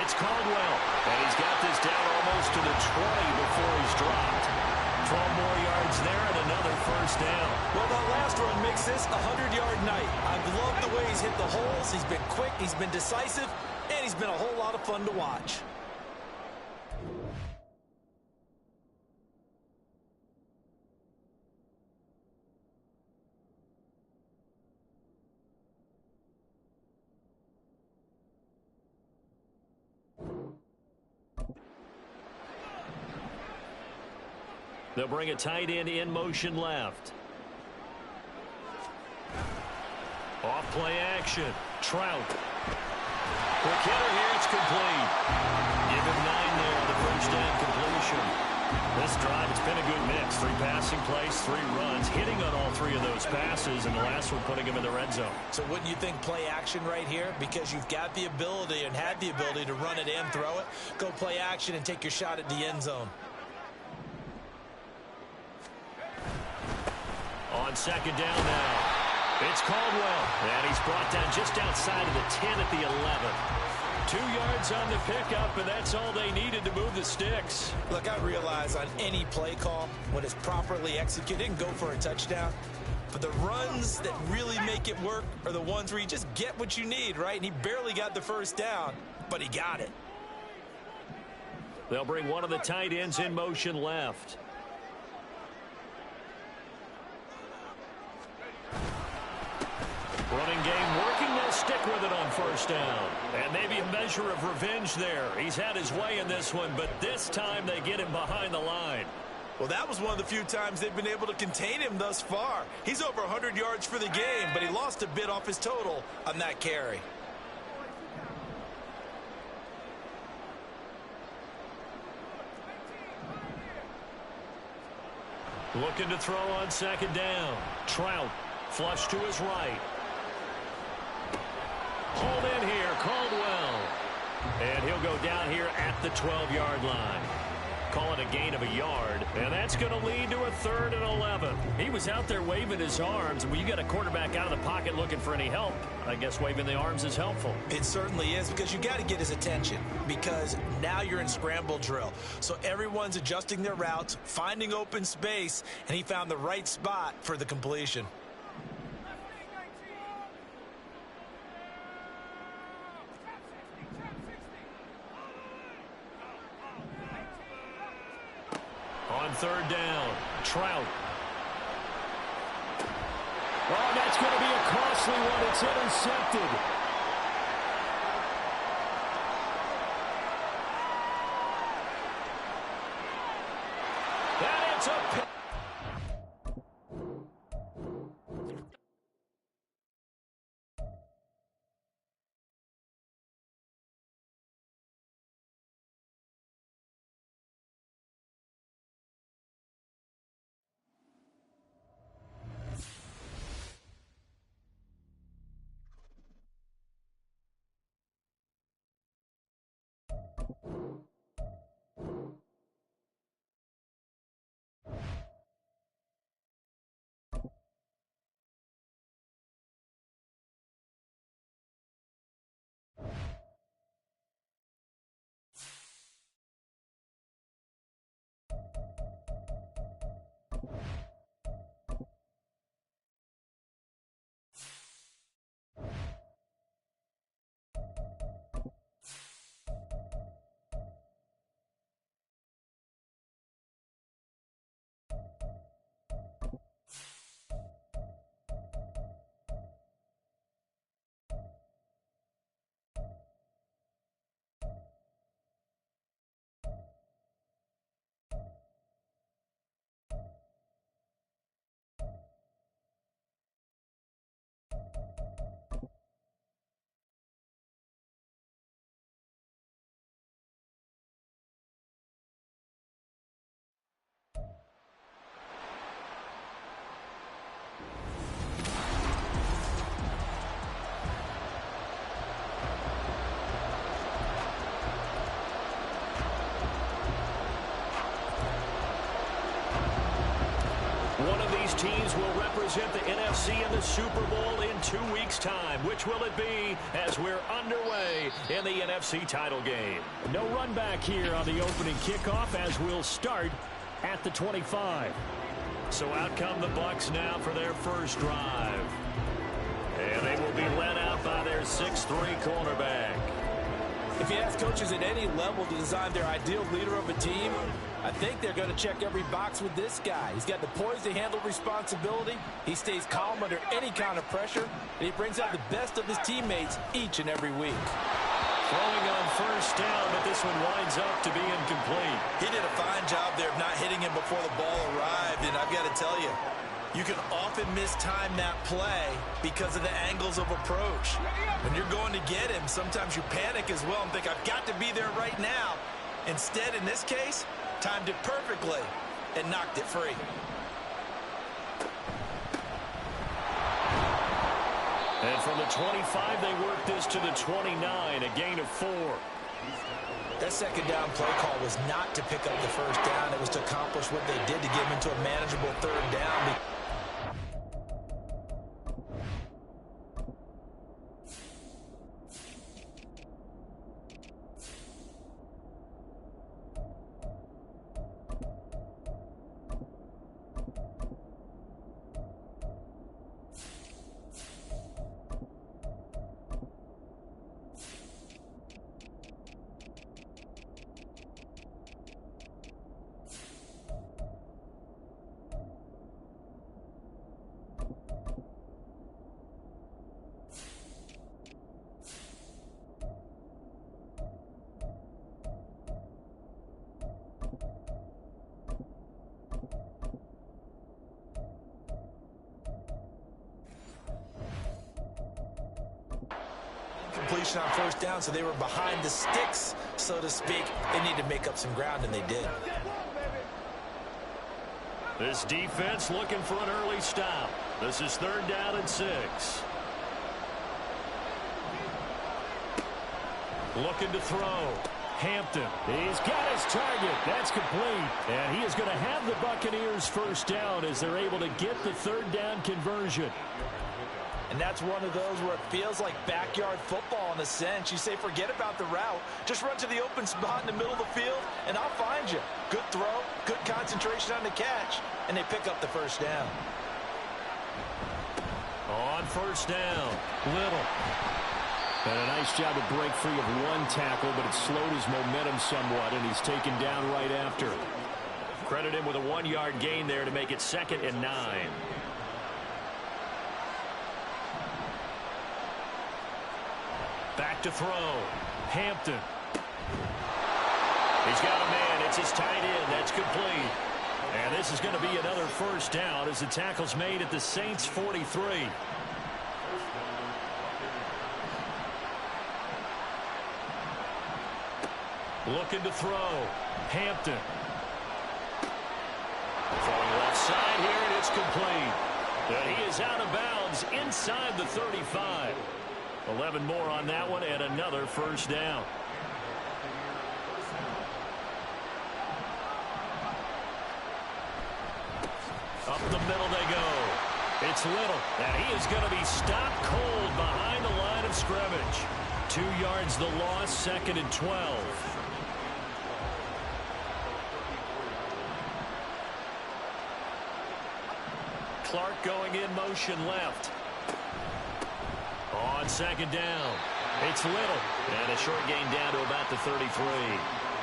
It's Caldwell. And he's got this down almost to the 20 before he's dropped. 12 more yards there and another first down. Well, that last run makes this a 100-yard night. I've loved the way he's hit the holes. He's been quick, he's been decisive, and he's been a whole lot of fun to watch. They'll bring a tight end in motion left. Off play action. Trout. Quick hitter here. It's complete. Give him 9 there on the first down completion. This drive, it's been a good mix. 3 passing plays, 3 runs, hitting on all 3 of those passes, and the last one putting him in the red zone. So wouldn't you think play action right here? Because you've got the ability and had the ability to run it and throw it. Go play action and take your shot at the end zone. On second down now. It's Caldwell. And he's brought down just outside of the 10 at the 11. 2 yards on the pickup, and that's all they needed to move the sticks. Look, I realize on any play call, when it's properly executed, it can go for a touchdown. But the runs that really make it work are the ones where you just get what you need, right? And he barely got the first down, but he got it. They'll bring one of the tight ends in motion left. Running game working. They'll stick with it on first down. And maybe a measure of revenge there. He's had his way in this one, but this time they get him behind the line. Well, that was one of the few times they've been able to contain him thus far. He's over 100 yards for the game, but he lost a bit off his total on that carry. Looking to throw on second down. Trout flush to his right. Hold in here, Caldwell. And he'll go down here at the 12-yard line. Call it a gain of a yard, and that's going to lead to a 3rd and 11. He was out there waving his arms, and when you got a quarterback out of the pocket looking for any help, I guess waving the arms is helpful. It certainly is, because you got to get his attention, because now you're in scramble drill. So everyone's adjusting their routes, finding open space, and he found the right spot for the completion. On third down, Trout. Oh, that's going to be a costly one. It's intercepted. And it's a one of these teams will represent the NFC in the Super Bowl in 2 weeks' time. Which will it be as we're underway in the NFC title game? No run back here on the opening kickoff as we'll start at the 25. So out come the Bucs now for their first drive. And they will be led out by their 6'3" cornerback. If you ask coaches at any level to design their ideal leader of a team, I think they're going to check every box with this guy. He's got the poise to handle responsibility. He stays calm under any kind of pressure, and he brings out the best of his teammates each and every week. Throwing on first down, but this one winds up to be incomplete. He did a fine job there of not hitting him before the ball arrived, and I've got to tell you, you can often mistime that play because of the angles of approach. When you're going to get him, sometimes you panic as well and think, I've got to be there right now. Instead, in this case, timed it perfectly and knocked it free. And from the 25, they work this to the 29, a gain of 4. That second down play call was not to pick up the first down. It was to accomplish what they did to get him into a manageable third down. Completion on first down, so they were behind the sticks, so to speak. They need to make up some ground, and they did. This defense looking for an early stop. This is 3rd down and 6. Looking to throw. Hampton. He's got his target. That's complete. And he is going to have the Buccaneers first down as they're able to get the 3rd down conversion. And that's one of those where it feels like backyard football in a sense. You say, forget about the route. Just run to the open spot in the middle of the field, and I'll find you. Good throw, good concentration on the catch, and they pick up the first down. On first down, Little. And a nice job to break free of one tackle, but it slowed his momentum somewhat, and he's taken down right after. Credit him with a 1-yard gain there to make it 2nd and 9. Back to throw. Hampton. He's got a man. It's his tight end. That's complete. And this is going to be another first down as the tackle's made at the Saints' 43. Looking to throw. Hampton. Throwing left side here, and it's complete. And he is out of bounds inside the 35. 11 more on that one, and another first down. Up the middle they go. It's Little, and he is going to be stopped cold behind the line of scrimmage. 2 yards the loss, 2nd and 12. Clark going in motion left. On 2nd down, it's Little. And a short gain down to about the 33.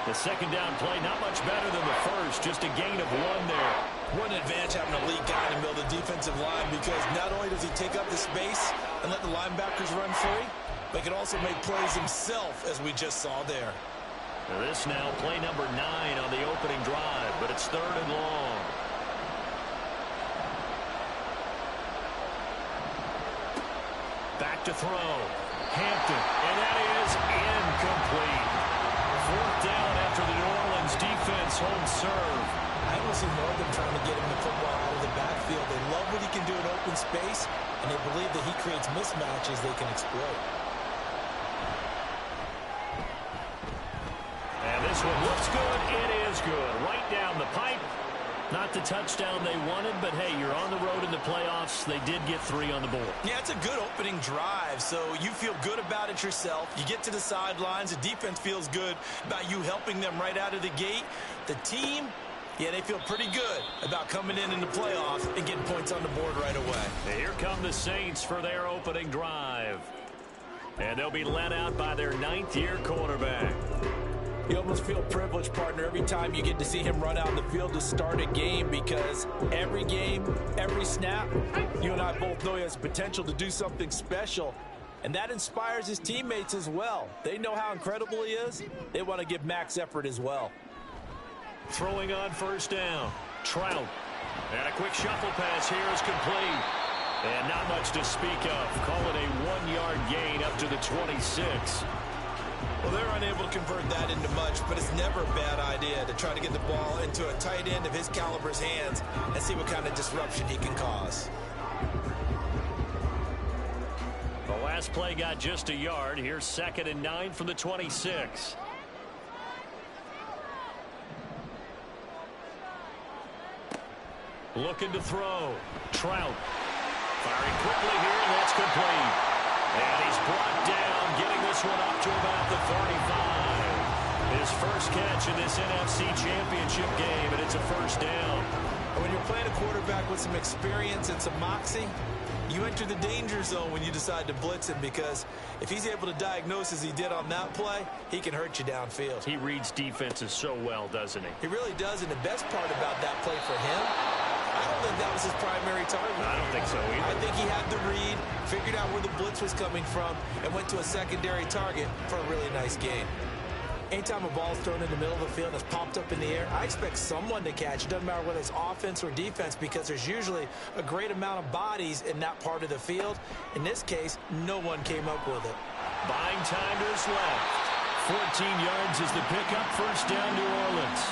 The 2nd down play not much better than the first, just a gain of 1 there. What an advantage having an elite guy in the middle of the defensive line, because not only does he take up the space and let the linebackers run free, but he can also make plays himself, as we just saw there. This now play number 9 on the opening drive, but it's 3rd and long. Back to throw. Hampton, and that is incomplete. 4th down after the New Orleans defense holds serve. I don't see more of them trying to get him the football out of the backfield. They love what he can do in open space, and they believe that he creates mismatches they can exploit. And this one looks good. It is good. Right down the pipe. Not the touchdown they wanted, but hey, you're on the road in the playoffs. They did get 3 on the board. Yeah, it's a good opening drive, so you feel good about it yourself. You get to the sidelines. The defense feels good about you helping them right out of the gate. The team, yeah, they feel pretty good about coming in the playoffs and getting points on the board right away. Here come the Saints for their opening drive. And they'll be led out by their 9th-year quarterback. You almost feel privileged, partner, every time you get to see him run out in the field to start a game, because every game, every snap, you and I both know he has potential to do something special, and that inspires his teammates as well. They know how incredible he is. They want to give max effort as well. Throwing on first down, Trout. And a quick shuffle pass here is complete. And not much to speak of. Call it a 1-yard gain up to the 26. Well, they're unable to convert that into much, but it's never a bad idea to try to get the ball into a tight end of his caliber's hands and see what kind of disruption he can cause. The last play got just a yard. Here's 2nd and 9 from the 26. Looking to throw. Trout. Firing quickly here, and that's complete. And he's brought down, getting this one up to about the 35. His first catch in this NFC Championship game, and it's a first down. When you're playing a quarterback with some experience and some moxie, you enter the danger zone when you decide to blitz him, because if he's able to diagnose as he did on that play, he can hurt you downfield. He reads defenses so well, doesn't he? He really does, and the best part about that play for him, I don't think that was his primary target. I don't think so either. I think he had the read, figured out where the blitz was coming from, and went to a secondary target for a really nice gain. Anytime a ball's thrown in the middle of the field and it's popped up in the air, I expect someone to catch. It doesn't matter whether it's offense or defense, because there's usually a great amount of bodies in that part of the field. In this case, no one came up with it. Buying time to his left. 14 yards is the pickup. First down, New Orleans.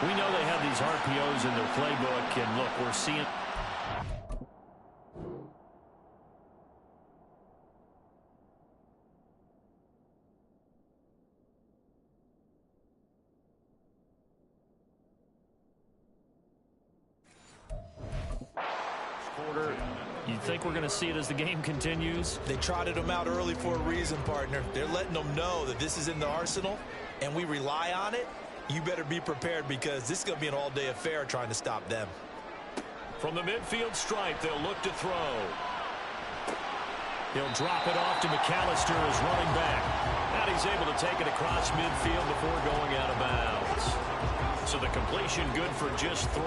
We know they have these RPOs in their playbook, and look, we're seeing... You think we're going to see it as the game continues? They trotted him out early for a reason, partner. They're letting them know that this is in the arsenal, and we rely on it. You better be prepared, because this is going to be an all-day affair trying to stop them. From the midfield stripe, they'll look to throw. He'll drop it off to McAllister as running back. And he's able to take it across midfield before going out of bounds. So the completion good for just 3.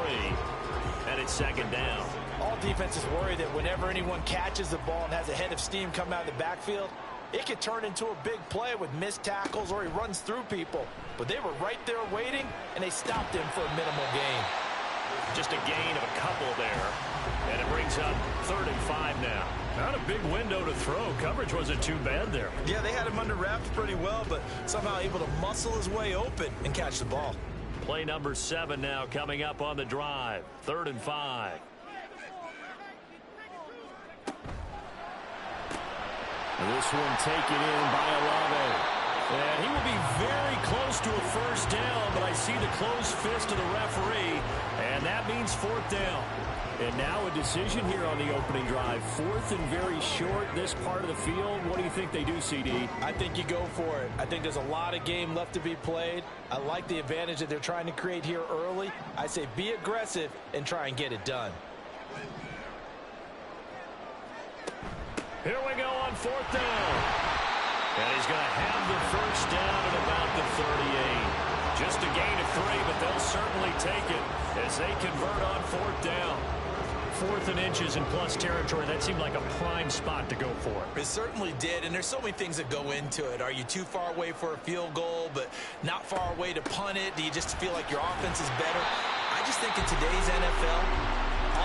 And it's 2nd down. All defenses worry that whenever anyone catches the ball and has a head of steam come out of the backfield, it could turn into a big play with missed tackles, or he runs through people. But they were right there waiting, and they stopped him for a minimal gain. Just a gain of a couple there. And it brings up 3rd and 5 now. Not a big window to throw. Coverage wasn't too bad there. Yeah, they had him under wraps pretty well, but somehow able to muscle his way open and catch the ball. Play number 7 now coming up on the drive. 3rd and 5. And this one taken in by Olave. And he will be very close to a first down, but I see the closed fist of the referee, and that means 4th down. And now a decision here on the opening drive. 4th and very short, this part of the field. What do you think they do, CD? I think you go for it. I think there's a lot of game left to be played. I like the advantage that they're trying to create here early. I say be aggressive and try and get it done. Here we go on 4th down. And he's going to have the first down at about the 38. Just a gain of 3, but they'll certainly take it as they convert on 4th down. 4th and inches in plus territory. That seemed like a prime spot to go for. It certainly did, and there's so many things that go into it. Are you too far away for a field goal, but not far away to punt it? Do you just feel like your offense is better? I just think in today's NFL,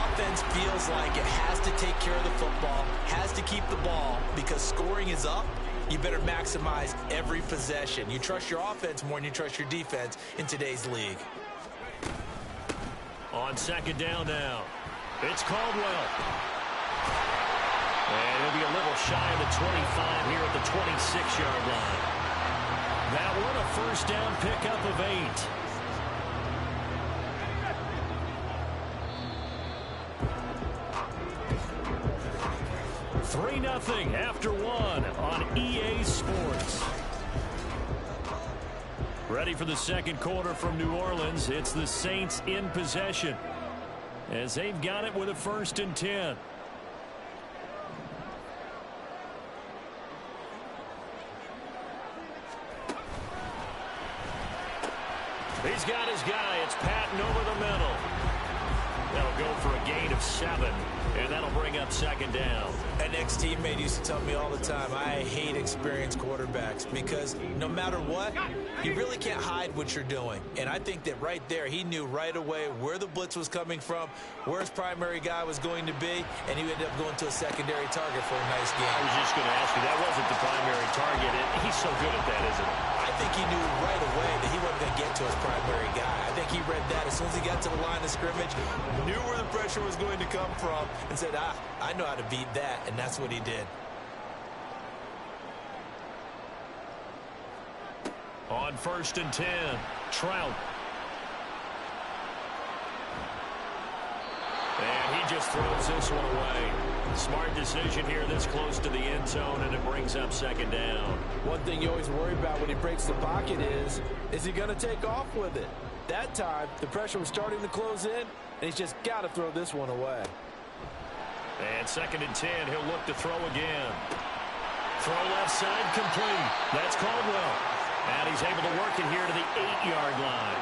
offense feels like it has to take care of the football, has to keep the ball, because scoring is up. You better maximize every possession. You trust your offense more than you trust your defense in today's league. On 2nd down now, it's Caldwell. And he'll be a little shy of the 25 here at the 26-yard line. That one a first down pickup of 8. 3-0 after one on EA Sports. Ready for the second quarter from New Orleans. It's the Saints in possession as they've got it with a 1st and 10. He's got his guy. It's Patton over the middle. That'll go for a gain of 7, and that'll bring up 2nd down. An ex-teammate used to tell me all the time, I hate experienced quarterbacks because no matter what, you really can't hide what you're doing. And I think that right there, he knew right away where the blitz was coming from, where his primary guy was going to be, and he ended up going to a secondary target for a nice game. I was just going to ask you, that wasn't the primary target. He's so good at that, isn't he? I think he knew right away that he wasn't going to get to his primary guy. I think he read that as soon as he got to the line of scrimmage, knew where the pressure was going to come from, and said, I know how to beat that, and that's what he did. On 1st and 10, Trout. And he just throws this one away. Smart decision here this close to the end zone, and it brings up 2nd down. One thing you always worry about when he breaks the pocket is he going to take off with it? That time, the pressure was starting to close in, and he's just got to throw this one away. And 2nd and 10, he'll look to throw again. Throw left side, complete. That's Caldwell. And he's able to work it here to the 8-yard line.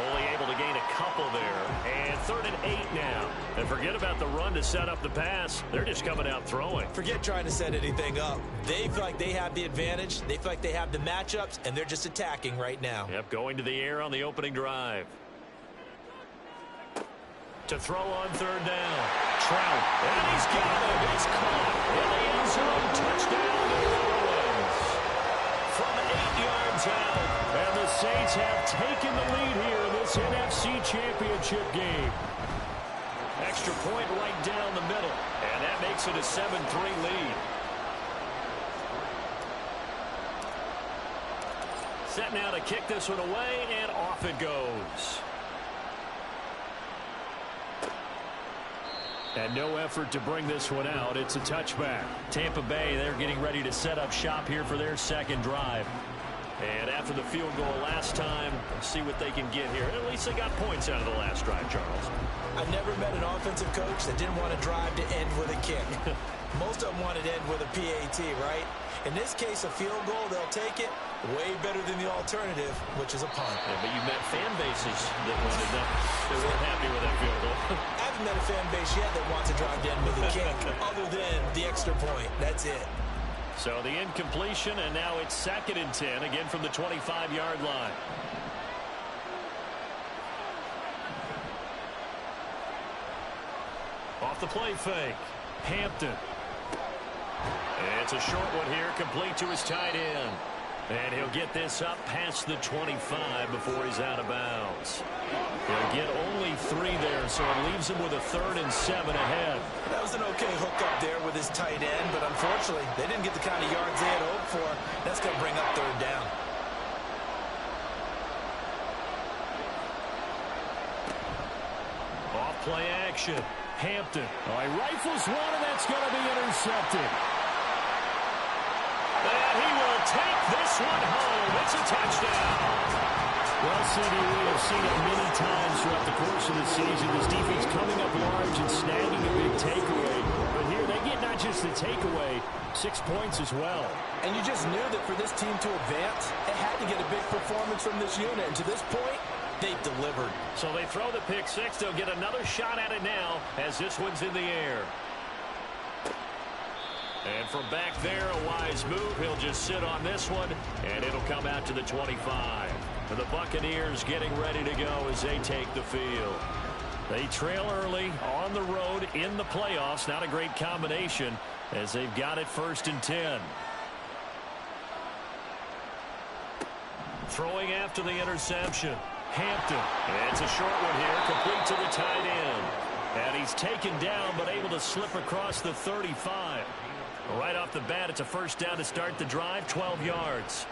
Only able to gain a couple there. And 3rd and 8 now. And forget about the run to set up the pass. They're just coming out throwing. Forget trying to set anything up. They feel like they have the advantage. They feel like they have the matchups, and they're just attacking right now. Yep, going to the air on the opening drive. To throw on 3rd down. Trout. And he's got it. It's caught in the end zone. Touchdown, New Orleans. From 8 yards out. And the Saints have taken the lead here in this NFC Championship game. Extra point right down the middle. And that makes it a 7-3 lead. Set now to kick this one away, and off it goes. And no effort to bring this one out. It's a touchback. Tampa Bay, they're getting ready to set up shop here for their second drive. And after the field goal last time, see what they can get here. At least they got points out of the last drive, Charles. I've never met an offensive coach that didn't want to drive to end with a kick. Most of them wanted to end with a PAT, right? In this case, a field goal, they'll take it. Way better than the alternative, which is a punt. Yeah, but you met fan bases that wanted that. They weren't happy with that field goal. I haven't met a fan base yet that wants to drive to end with a kick, other than the extra point. That's it. So the incompletion, and now it's 2nd and 10, again from the 25-yard line. Off the play fake. Hampton. And it's a short one here, complete to his tight end. And he'll get this up past the 25 before he's out of bounds. He'll get only 3 there, so it leaves him with a 3rd and 7 ahead. That was an okay hook up there with his tight end, but unfortunately, they didn't get the kind of yards they had hoped for. That's going to bring up 3rd down. Off play action. Hampton. Oh, he rifles one, and that's going to be intercepted. And he will take this one home. It's a touchdown. Well, CD, we have seen it many times throughout the course of the season. This defense coming up large and snagging a big takeaway. But here they get not just the takeaway, 6 points as well. And you just knew that for this team to advance, it had to get a big performance from this unit. And to this point, they've delivered. So they throw the pick six. They'll get another shot at it now as this one's in the air. And from back there, a wise move. He'll just sit on this one, and it'll come out to the 25. And the Buccaneers getting ready to go as they take the field. They trail early on the road in the playoffs. Not a great combination as they've got it 1st and 10. Throwing after the interception. Hampton. And it's a short one here, complete to the tight end. And he's taken down, but able to slip across the 35. Right off the bat, it's a 1st down to start the drive, 12 yards.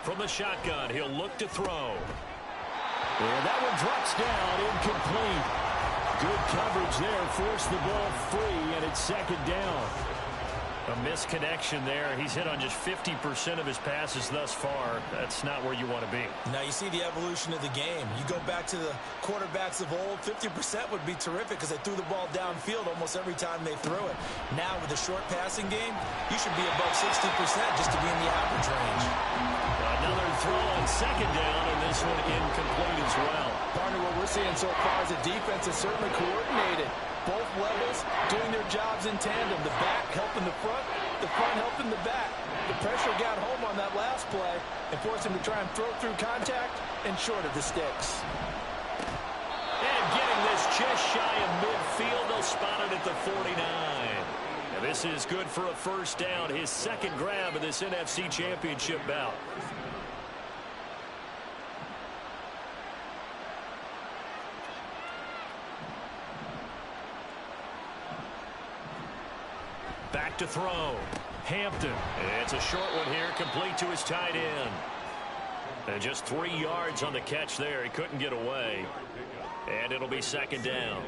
from the shotgun. He'll look to throw. And that one drops down, incomplete. Good coverage there, forced the ball free, and it's second down. A misconnection there. He's hit on just 50% of his passes thus far. That's not where you want to be. Now you see the evolution of the game. You go back to the quarterbacks of old, 50% would be terrific because they threw the ball downfield almost every time they threw it. Now with the short passing game, you should be above 60% just to be in the average range. Another throw on second down, and this one incomplete as well. Partner, what we're seeing so far is the defense is certainly coordinated. Both levels doing their jobs in tandem. The back helping the front helping the back. The pressure got home on that last play and forced him to try and throw through contact and short of the sticks. And getting this just shy of midfield, they'll spot it at the 49. Now this is good for a first down, his second grab of this NFC Championship bout. Back to throw. Hampton. It's a short one here, complete to his tight end. And just 3 yards on the catch there. He couldn't get away. And it'll be second down.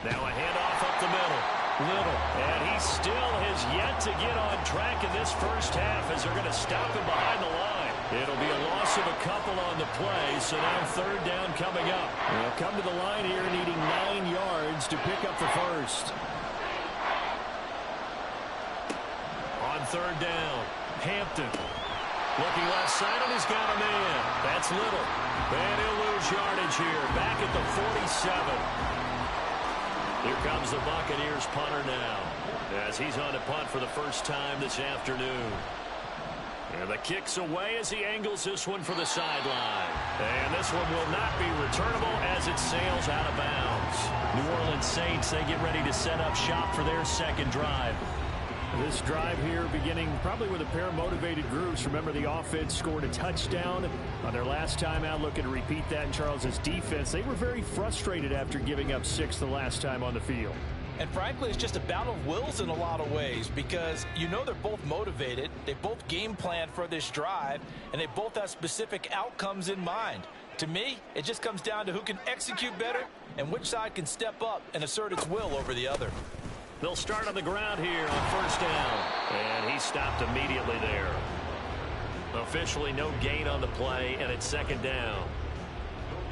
Now a handoff up the middle. Little. And he still has yet to get on track in this first half as they're going to stop him behind the line. It'll be a loss of a couple on the play, so now third down coming up. They'll come to the line here needing 9 yards to pick up the first. On third down, Hampton. Looking left side, and he's got a man. That's Little. And he'll lose yardage here, back at the 47. Here comes the Buccaneers punter now, as he's on to punt for the first time this afternoon. And the kick's away as he angles this one for the sideline. And this one will not be returnable as it sails out of bounds. New Orleans Saints, they get ready to set up shop for their second drive. This drive here beginning probably with a pair of motivated groups. Remember, the offense scored a touchdown on their last time out. Looking to repeat that in Charles's defense. They were very frustrated after giving up 6 the last time on the field. And frankly, it's just a battle of wills in a lot of ways because you know they're both motivated. They both game planned for this drive, and they both have specific outcomes in mind. To me, it just comes down to who can execute better and which side can step up and assert its will over the other. They'll start on the ground here on first down. And he stopped immediately there. Officially no gain on the play, and it's second down.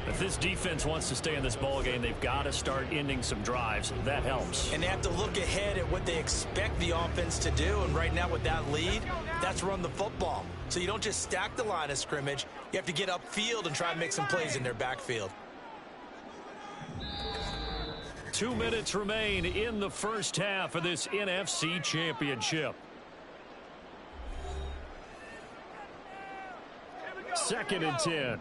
If this defense wants to stay in this ballgame, they've got to start ending some drives. That helps. And they have to look ahead at what they expect the offense to do. And right now with that lead, that's run the football. So you don't just stack the line of scrimmage. You have to get upfield and try and make some plays in their backfield. 2 minutes remain in the first half of this NFC Championship. Second and 10.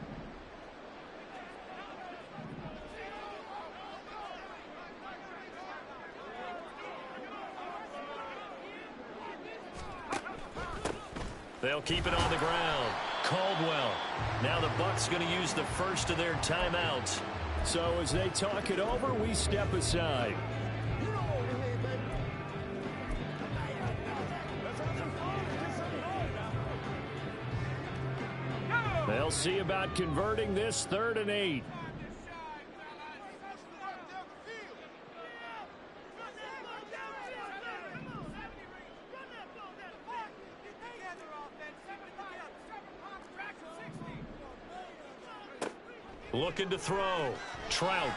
They'll keep it on the ground. Caldwell. Now the Bucs going to use the first of their timeouts. So as they talk it over, we step aside. They'll see about converting this 3rd and 8. Looking to throw. Trout.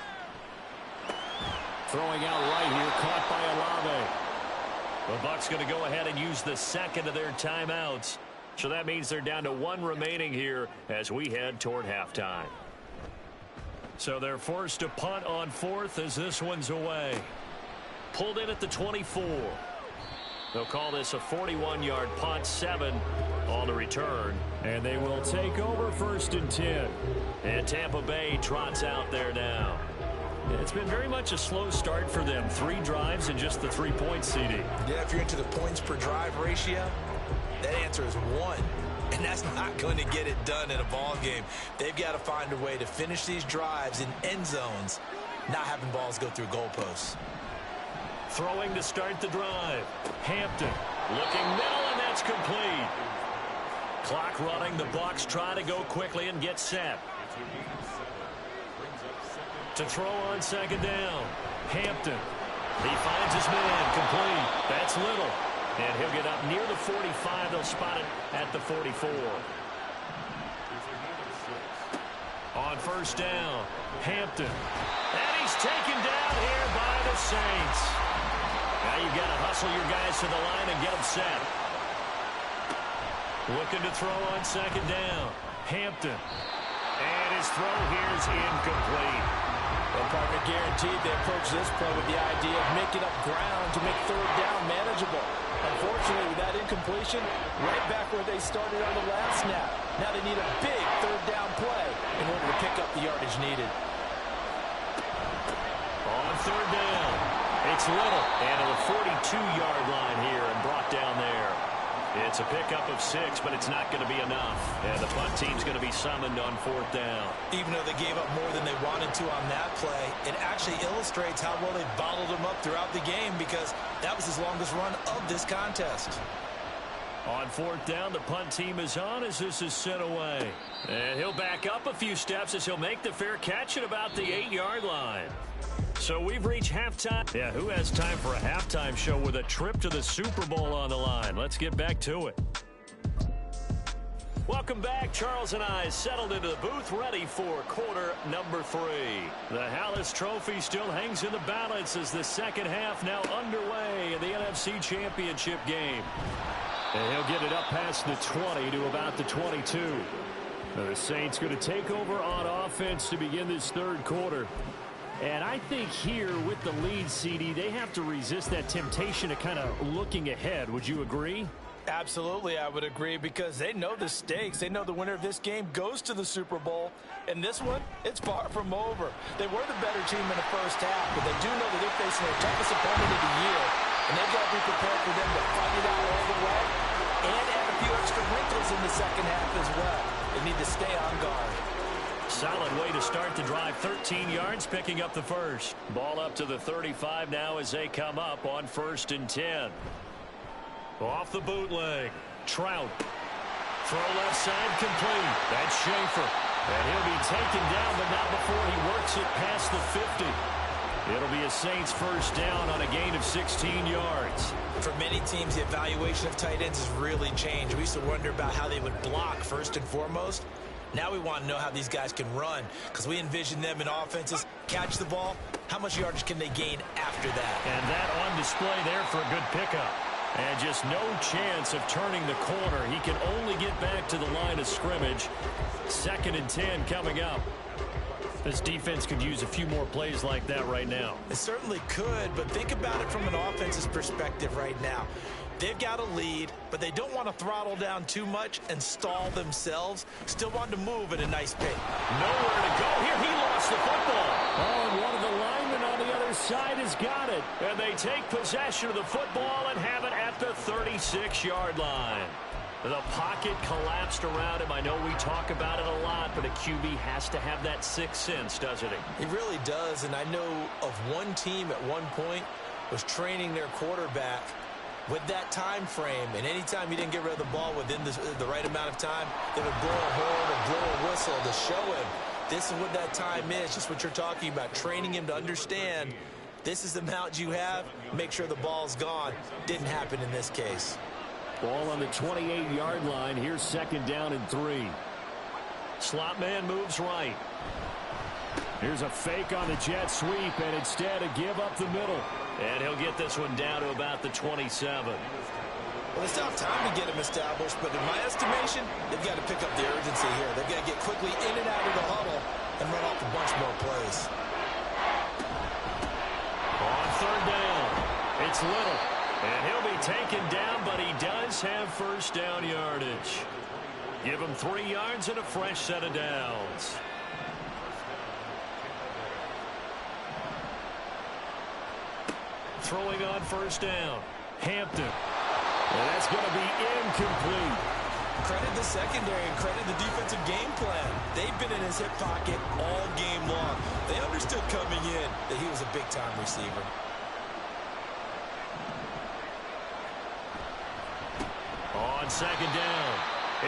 Throwing out right here, caught by Olave. The Bucs going to go ahead and use the second of their timeouts. So that means they're down to 1 remaining here as we head toward halftime. So they're forced to punt on 4th as this one's away. Pulled in at the 24. They'll call this a 41-yard punt, 7 on the return. And they will take over 1st and 10. And Tampa Bay trots out there now. It's been very much a slow start for them. 3 drives and just the 3 points, CD. Yeah, if you're into the points per drive ratio, that answer is 1. And that's not going to get it done in a ball game. They've got to find a way to finish these drives in end zones not having balls go through goalposts. Throwing to start the drive. Hampton looking middle, and that's complete. Clock running. The Bucs try to go quickly and get set. To throw on second down. Hampton. He finds his man. Complete. That's Little. And he'll get up near the 45. They'll spot it at the 44. On first down, Hampton. And he's taken down here by the Saints. Now you've got to hustle your guys to the line and get them set. Looking to throw on second down. Hampton. And his throw here is incomplete. Well, partner, guaranteed they approach this play with the idea of making up ground to make third down manageable. Unfortunately, with that incompletion, right back where they started on the last snap. Now they need a big third down play in order to pick up the yardage needed. On third down, it's Little. And to the 42-yard line here and brought down there. It's a pickup of 6, but it's not going to be enough. And the punt team's going to be summoned on fourth down. Even though they gave up more than they wanted to on that play, it actually illustrates how well they bottled them up throughout the game because that was his longest run of this contest. On fourth down, the punt team is on as this is sent away. And he'll back up a few steps as he'll make the fair catch at about the 8-yard line. So we've reached halftime. Yeah, who has time for a halftime show with a trip to the Super Bowl on the line? Let's get back to it. Welcome back. Charles and I settled into the booth ready for quarter number 3. The Hallis Trophy still hangs in the balance as the second half now underway in the NFC Championship game. And he'll get it up past the 20 to about the 22. Now the Saints going to take over on offense to begin this third quarter. And I think here with the lead, CD, they have to resist that temptation of kind of looking ahead. Would you agree? Absolutely, I would agree, because they know the stakes. They know the winner of this game goes to the Super Bowl. And this one, it's far from over. They were the better team in the first half, but they do know that they're facing their toughest opponent of the year. And they've got to be prepared for them to fight it out all the way and add a few extra wrinkles in the second half as well. They need to stay on guard. Solid way to start the drive. 13 yards, picking up the first. Ball up to the 35 now as they come up on 1st and 10. Off the bootleg. Trout. Throw left side complete. That's Schaefer. And he'll be taken down, but not before he works it past the 50. It'll be a Saints first down on a gain of 16 yards. For many teams, the evaluation of tight ends has really changed. We used to wonder about how they would block first and foremost. Now we want to know how these guys can run, because we envision them in offenses. Catch the ball. How much yardage can they gain after that? And that on display there for a good pickup. And just no chance of turning the corner. He can only get back to the line of scrimmage. 2nd and 10 coming up. This defense could use a few more plays like that right now. It certainly could, but think about it from an offense's perspective right now. They've got a lead, but they don't want to throttle down too much and stall themselves. Still want to move at a nice pace. Nowhere to go here. He lost the football. Oh, and one of the linemen on the other side has got it. And they take possession of the football and have it at the 36-yard line. The pocket collapsed around him. I know we talk about it a lot, but a QB has to have that sixth sense, doesn't he? He really does, and I know of one team at one point was training their quarterback with that time frame, and anytime he didn't get rid of the ball within the right amount of time, they would blow a horn or blow a whistle to show him this is what that time is, just what you're talking about, training him to understand this is the amount you have, make sure the ball's gone. Didn't happen in this case. Ball on the 28-yard line. Here's 2nd down and 3. Slot man moves right. Here's a fake on the jet sweep, and instead a give up the middle. And he'll get this one down to about the 27. Well, it's tough time to get him established, but in my estimation, they've got to pick up the urgency here. They've got to get quickly in and out of the huddle and run off a bunch more plays. On 3rd down, it's Little. And he'll be taken down, but he does have first down yardage. Give him 3 yards and a fresh set of downs. Throwing on first down, Hampton. And that's going to be incomplete. Credit the secondary and credit the defensive game plan. They've been in his hip pocket all game long. They understood coming in that he was a big-time receiver. On second down,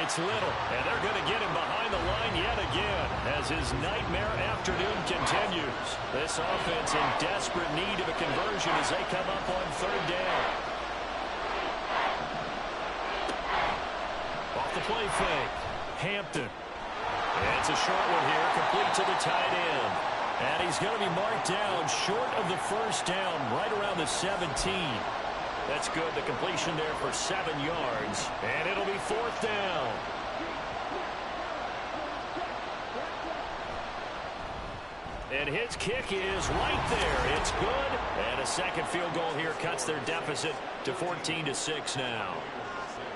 it's Little, and they're going to get him behind the line yet again as his nightmare afternoon continues. This offense in desperate need of a conversion as they come up on third down. Off the play fake, Hampton. And it's a short one here, complete to the tight end. And he's going to be marked down short of the first down, right around the 17. That's good. The completion there for 7 yards. And it'll be fourth down. And his kick is right there. It's good. And a second field goal here cuts their deficit to 14-6 now.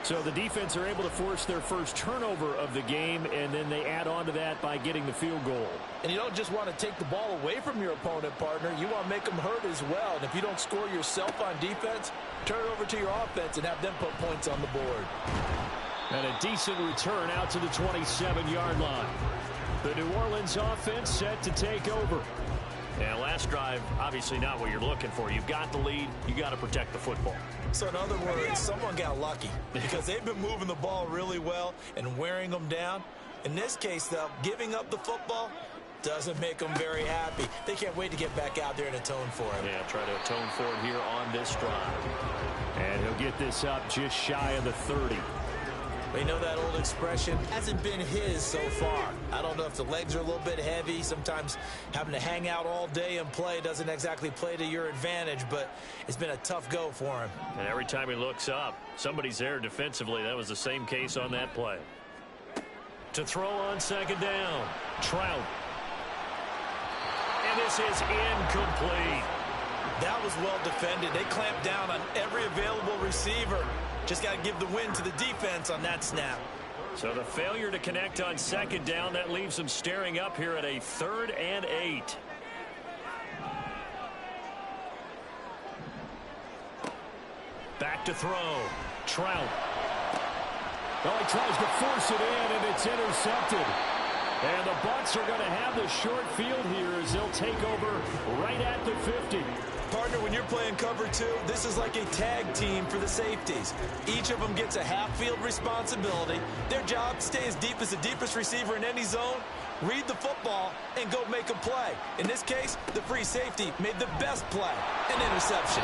So the defense are able to force their first turnover of the game, and then they add on to that by getting the field goal. And you don't just want to take the ball away from your opponent, partner. You want to make them hurt as well. And if you don't score yourself on defense, turn it over to your offense and have them put points on the board. And a decent return out to the 27-yard line. The New Orleans offense set to take over. And last drive, obviously not what you're looking for. You've got the lead. You got to protect the football. So in other words, someone got lucky because they've been moving the ball really well and wearing them down. In this case, though, giving up the football doesn't make them very happy. They can't wait to get back out there and atone for it. Yeah, try to atone for it here on this drive. And he'll get this up just shy of the 30. We know that old expression hasn't been his so far. I don't know if the legs are a little bit heavy. Sometimes having to hang out all day and play doesn't exactly play to your advantage, but it's been a tough go for him. And every time he looks up, somebody's there defensively. That was the same case on that play. To throw on second down, Trout. And this is incomplete. That was well defended. They clamped down on every available receiver. Just got to give the win to the defense on that snap. So the failure to connect on second down, that leaves them staring up here at a 3rd and 8. Back to throw. Trout. Well, he tries to force it in, and it's intercepted. And the Bucs are going to have the short field here as they'll take over right at the 50. Partner, when you're playing cover 2, this is like a tag team for the safeties. Each of them gets a half-field responsibility. Their job, stay as deep as the deepest receiver in any zone, read the football, and go make a play. In this case, the free safety made the best play, an interception.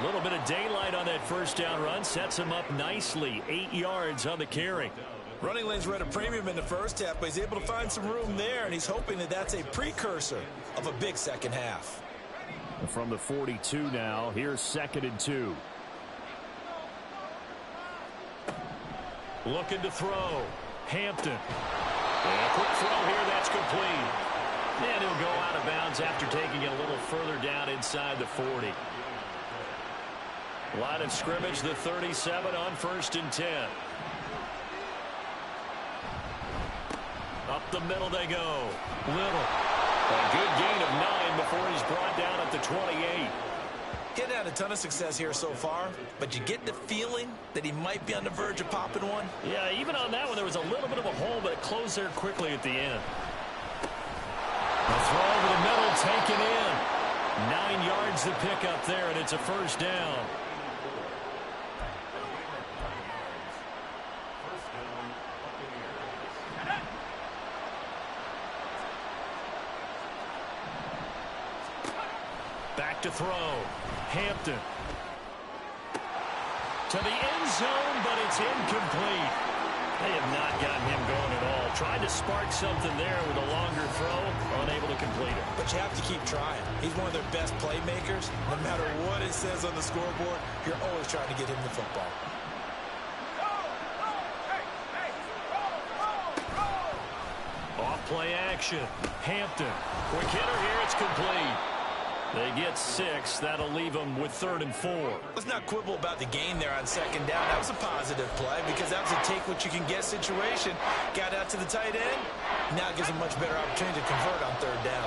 A little bit of daylight on that first down run sets him up nicely. 8 yards on the carry. Running lanes were at a premium in the first half, but he's able to find some room there, and he's hoping that that's a precursor of a big second half. From the 42 now, here's 2nd and 2. Looking to throw. Hampton. And a quick throw here, that's complete. And he'll go out of bounds after taking it a little further down inside the 40. Line of scrimmage, the 37 on 1st and 10. Up the middle they go. Little. A good gain of 9 before he's brought down at the 28. Getting had a ton of success here so far, but you get the feeling that he might be on the verge of popping one. Yeah, even on that one, there was a little bit of a hole, but it closed there quickly at the end. A throw over the middle, taken in. 9 yards to pick up there, and it's a first down. Back to throw. Hampton. To the end zone, but it's incomplete. They have not gotten him going at all. Tried to spark something there with a longer throw, unable to complete it. But you have to keep trying. He's one of their best playmakers. No matter what it says on the scoreboard, you're always trying to get him the football. Off play action. Hampton. Quick hitter here, it's complete. They get 6. That'll leave them with 3rd and 4. Let's not quibble about the gain there on second down. That was a positive play because that was a take-what-you-can-get situation. Got out to the tight end. Now it gives them much better opportunity to convert on 3rd down.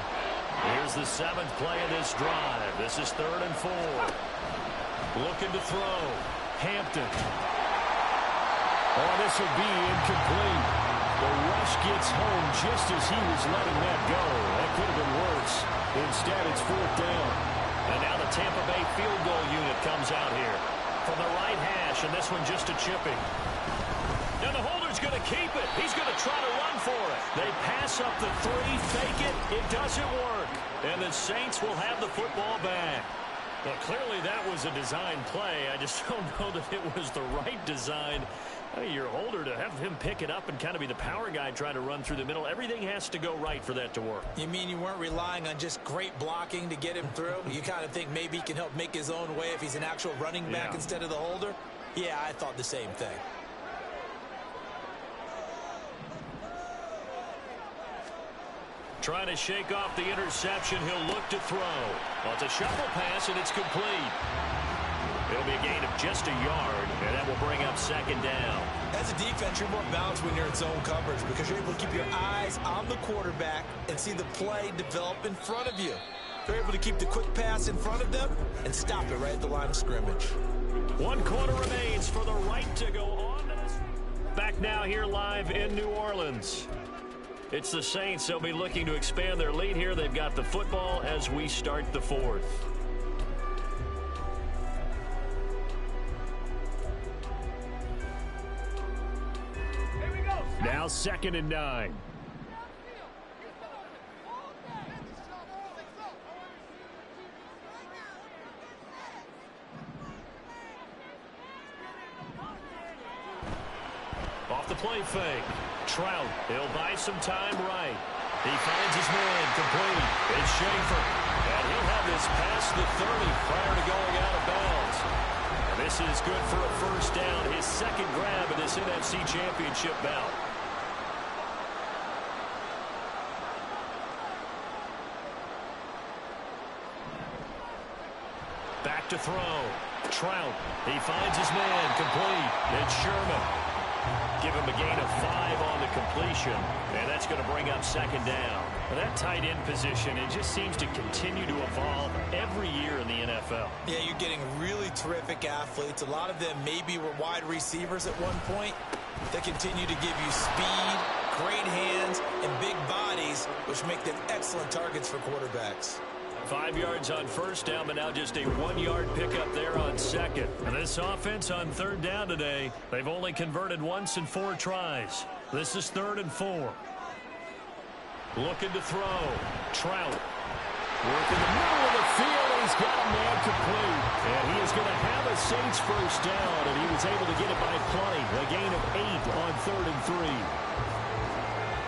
Here's the 7th play of this drive. This is 3rd and 4. Looking to throw. Hampton. Oh, this will be incomplete. The rush gets home just as he was letting that go. That could have been worse. Instead, it's 4th down. And now the Tampa Bay field goal unit comes out here from the right hash, and this one just a chipping. And the holder's going to keep it. He's going to try to run for it. They pass up the 3, fake it. It doesn't work. And the Saints will have the football back. Well, clearly that was a design play. I just don't know that it was the right design. I mean, your holder, to have him pick it up and kind of be the power guy trying to run through the middle, everything has to go right for that to work. You mean you weren't relying on just great blocking to get him through? You kind of think maybe he can help make his own way if he's an actual running back instead of the holder? Yeah, I thought the same thing. Trying to shake off the interception. He'll look to throw. Well, it's a shuffle pass, and it's complete. It'll be a gain of just a yard, and that will bring up 2nd down. As a defense, you're more balanced when you're in zone coverage because you're able to keep your eyes on the quarterback and see the play develop in front of you. You're able to keep the quick pass in front of them and stop it right at the line of scrimmage. 1 quarter remains for the right to go on. Back now here live in New Orleans. It's the Saints. They'll be looking to expand their lead here. They've got the football as we start the 4th. Now 2nd and 9. Off the play fake. Trout, he'll buy some time right. He finds his man complete. It's Schaefer. And he'll have this past the 30 prior to going out of bounds. And this is good for a 1st down. His 2nd grab in this NFC Championship bout. Back to throw. Trout. He finds his man complete. It's Sherman. Give him a gain of 5 on the completion, and that's going to bring up 2nd down. Well, that tight end position, it just seems to continue to evolve every year in the NFL. Yeah, you're getting really terrific athletes. A lot of them maybe were wide receivers at one point. They continue to give you speed, great hands, and big bodies, which make them excellent targets for quarterbacks. 5 yards on 1st down, but now just a 1-yard pickup there on 2nd. And this offense on 3rd down today, they've only converted once in 4 tries. This is 3rd and 4. Looking to throw. Trout. Work in the middle of the field. He's got a man complete. And he is going to have a Saints 1st down, and he was able to get it by plenty. A gain of 8 on 3rd and 3.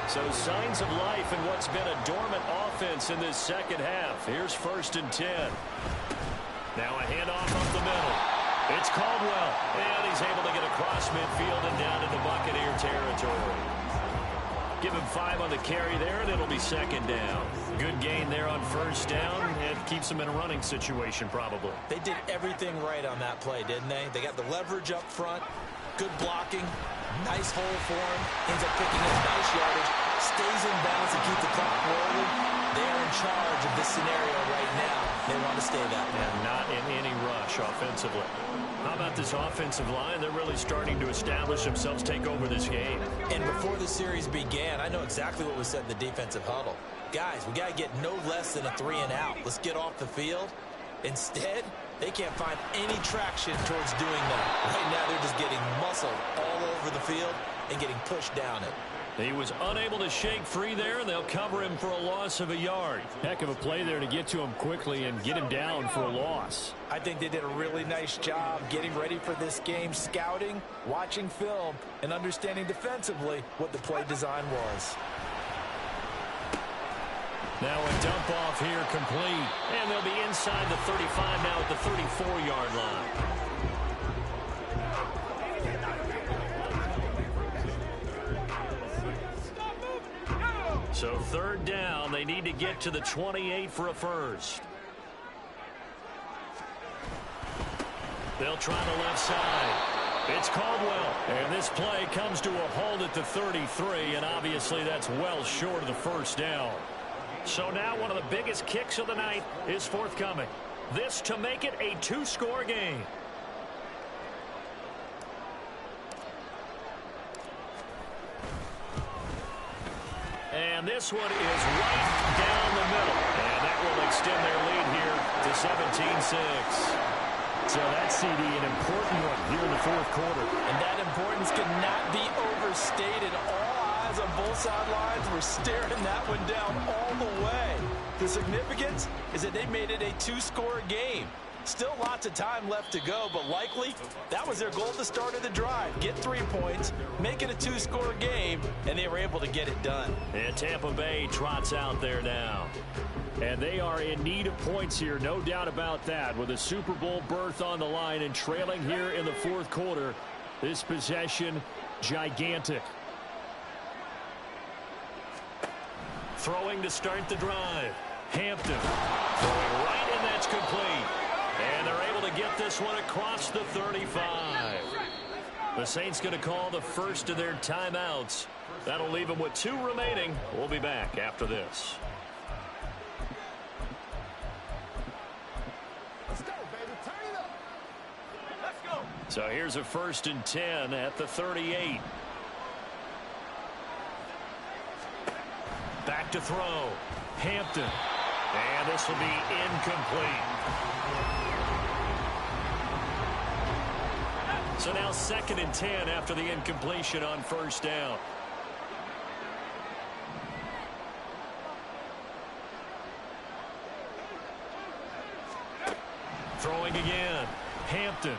So signs of life in what's been a dormant offense in this 2nd half. Here's 1st and 10. Now a handoff up the middle. It's Caldwell. And he's able to get across midfield and down into Buccaneer territory. Give him 5 on the carry there, and it'll be 2nd down. Good gain there on 1st down, and keeps them in a running situation probably. They did everything right on that play, didn't they? They got the leverage up front, good blocking, nice hole for him, ends up picking up nice yardage, stays in bounds and keep the clock rolling. They are in charge of this scenario right now. They want to stay that way. And not in any rush offensively. How about this offensive line? They're really starting to establish themselves, take over this game. And before the series began, I know exactly what was said in the defensive huddle. Guys, we got to get no less than a 3 and out. Let's get off the field. Instead, they can't find any traction towards doing that. Right now, they're just getting muscled all over the field and getting pushed down it. He was unable to shake free there, and they'll cover him for a loss of a yard. Heck of a play there to get to him quickly and get him down for a loss. I think they did a really nice job getting ready for this game, scouting, watching film, and understanding defensively what the play design was. Now a dump off here complete. And they'll be inside the 35 now at the 34-yard line. So 3rd down, they need to get to the 28 for a 1st. They'll try the left side. It's Caldwell. And this play comes to a hold at the 33, and obviously that's well short of the 1st down. So now one of the biggest kicks of the night is forthcoming. This to make it a 2-score game. And this one is right down the middle. And that will extend their lead here to 17-6. So that CD, an important one here in the fourth quarter. And that importance cannot be overstated. All eyes on both sidelines were staring that one down all the way. The significance is that they made it a two-score game. Still lots of time left to go, but likely that was their goal at the start of the drive. Get 3 points, make it a two-score game, and they were able to get it done. And Tampa Bay trots out there now. And they are in need of points here, no doubt about that. With a Super Bowl berth on the line and trailing here in the fourth quarter, this possession, gigantic. Throwing to start the drive. Hampton throwing right, and that's complete. And they're able to get this one across the 35. The Saints going to call the first of their timeouts. That'll leave them with 2 remaining. We'll be back after this. Let's go, baby. Turn it up. Let's go. So here's a 1st and 10 at the 38. Back to throw. Hampton. And this will be incomplete. So now 2nd and 10 after the incompletion on 1st down. Throwing again. Hampton.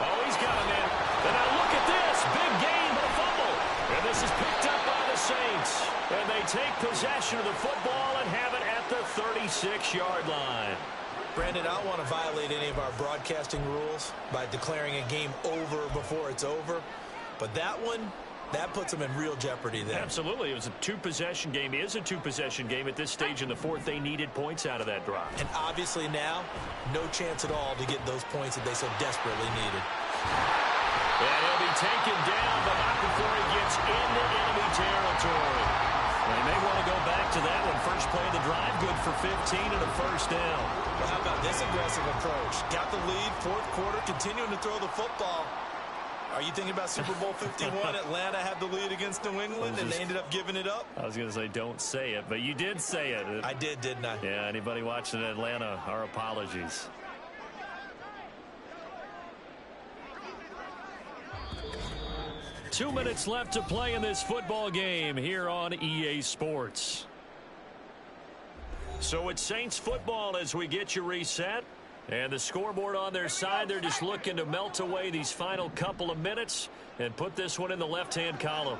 Oh, he's got him in. And now look at this. Big gain, but a fumble. And this is picked up by the Saints. And they take possession of the football and have it at the 36-yard line. Brandon, I don't want to violate any of our broadcasting rules by declaring a game over before it's over. But that one, that puts them in real jeopardy there. Absolutely. It was a 2-possession game. It is a 2-possession game at this stage in the fourth. They needed points out of that drive. And obviously now, no chance at all to get those points that they so desperately needed. And he'll be taken down, but not before he gets into enemy territory. They may want to go back to that one. First play of the drive, good for 15 and a 1st down. Well, how about this aggressive approach? Got the lead, fourth quarter, continuing to throw the football. Are you thinking about Super Bowl 51? Atlanta had the lead against New England, and they ended up giving it up? I was going to say don't say it, but you did say it. I did, didn't I? Yeah, anybody watching Atlanta, our apologies. Two minutes left to play in this football game here on EA Sports. So it's Saints football as we get you reset. And the scoreboard on their side, they're just looking to melt away these final couple of minutes and put this one in the left-hand column.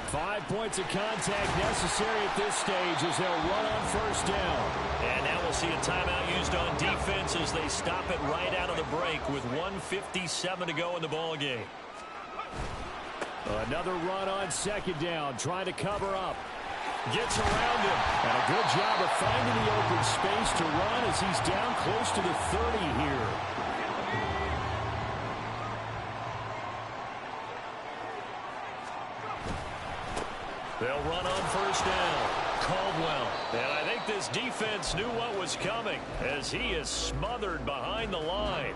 5 points of contact necessary at this stage as they'll run on 1st down. And now we'll see a timeout used on defense as they stop it right out of the break with 1:57 to go in the ball game. Another run on 2nd down, trying to cover up. Gets around him. And a good job of finding the open space to run as he's down close to the 30 here. They'll run on 1st down. Caldwell. And I think this defense knew what was coming as he is smothered behind the line.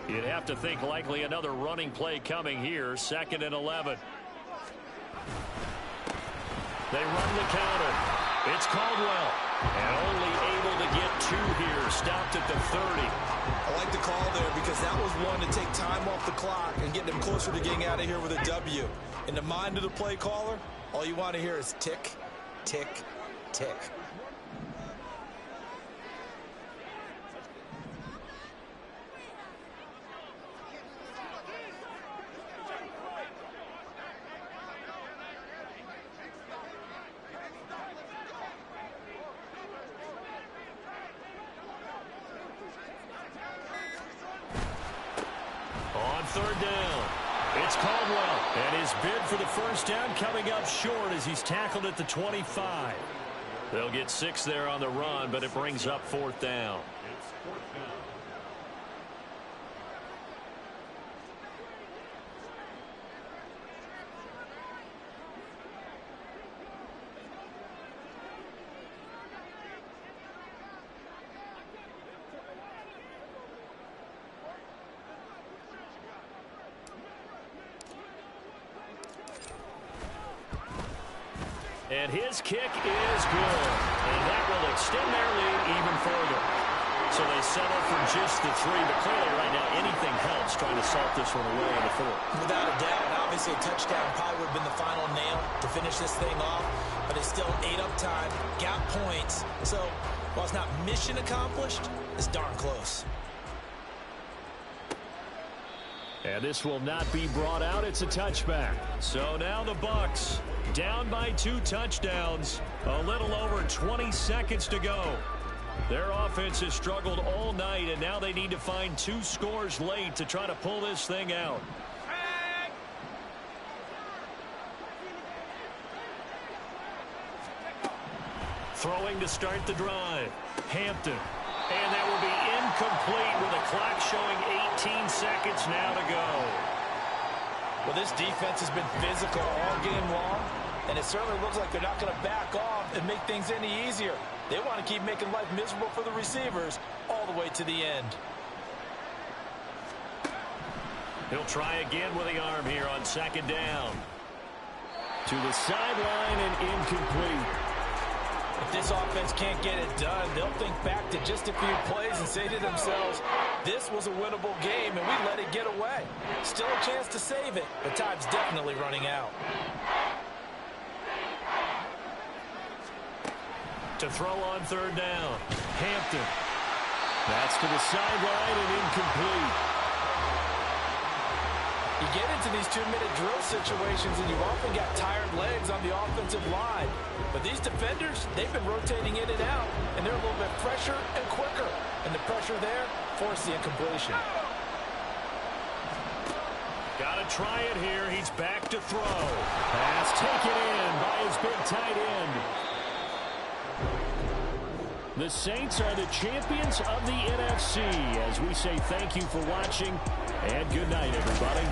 You'd have to think likely another running play coming here. 2nd and 11. They run the counter. It's Caldwell. And only able to get 2 here. Stopped at the 30. I like the call there because that was one to take time off the clock and get them closer to getting out of here with a W. In the mind of the play caller, all you want to hear is tick, tick, tick. On 3rd down, it's Caldwell. And his bid for the 1st down coming up short as he's tackled at the 25. They'll get 6 there on the run, but it brings up 4th down. And his kick is good. And that will extend their lead even further. So they settle for just the 3, but clearly right now anything helps trying to salt this one away in the 4th. Without a doubt, obviously a touchdown probably would have been the final nail to finish this thing off, but it's still ate up time, got points. So while it's not mission accomplished, it's darn close. And this will not be brought out. It's a touchback. So now the Bucs down by 2 touchdowns. A little over 20 seconds to go. Their offense has struggled all night, and now they need to find 2 scores late to try to pull this thing out. Throwing to start the drive. Hampton. And that will be incomplete with the clock showing 18 seconds now to go. Well, this defense has been physical all game long, and it certainly looks like they're not going to back off and make things any easier. They want to keep making life miserable for the receivers all the way to the end. He'll try again with the arm here on 2nd down. To the sideline and incomplete. If this offense can't get it done, they'll think back to just a few plays and say to themselves, this was a winnable game and we let it get away. Still a chance to save it, but time's definitely running out. To throw on 3rd down. Hampton. That's to the sideline and incomplete. You get into these 2-minute drill situations and you've often got tired legs on the offensive line. But these defenders, they've been rotating in and out, and they're a little bit fresher and quicker. And the pressure there forced the incompletion. Got to try it here. He's back to throw. Pass taken in by his big tight end. The Saints are the champions of the NFC. As we say thank you for watching, and good night, everybody.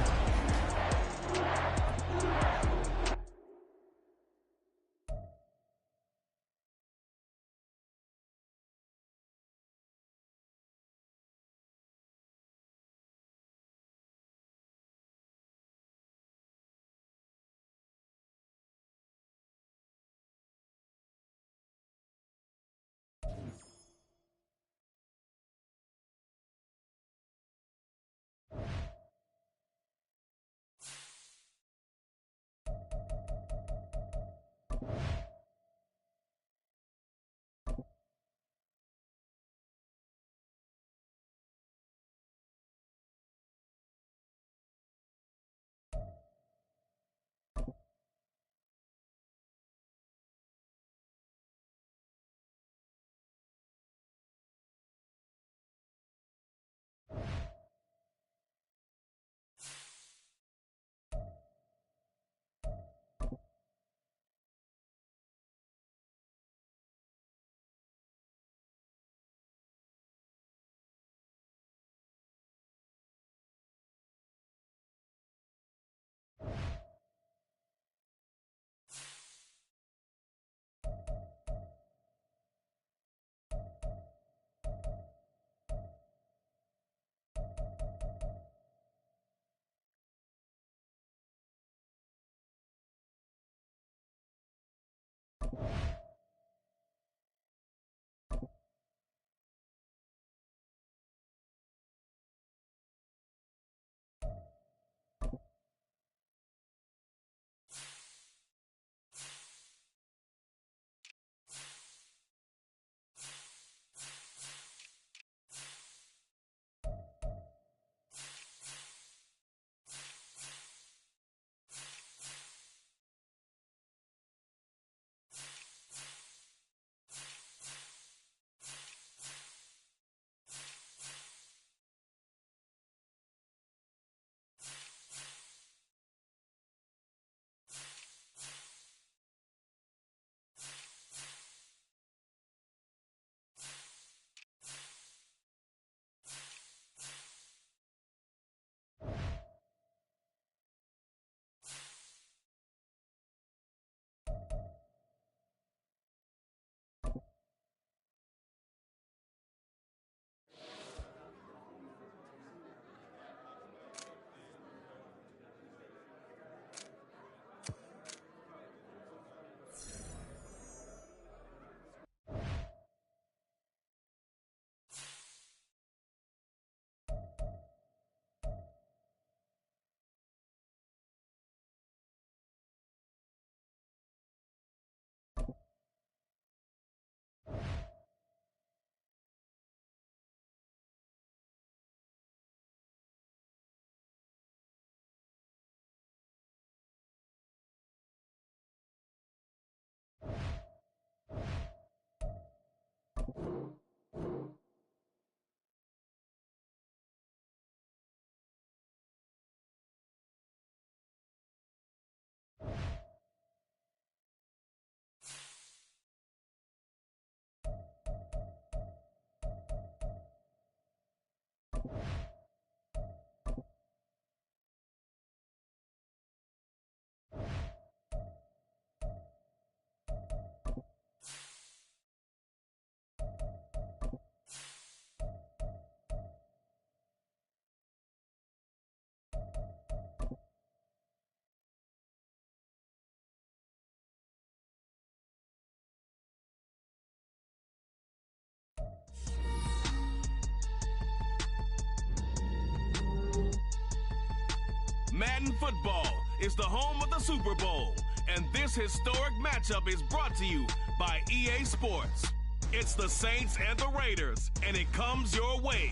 Madden Football is the home of the Super Bowl, and this historic matchup is brought to you by EA Sports. It's the Saints and the Raiders, and it comes your way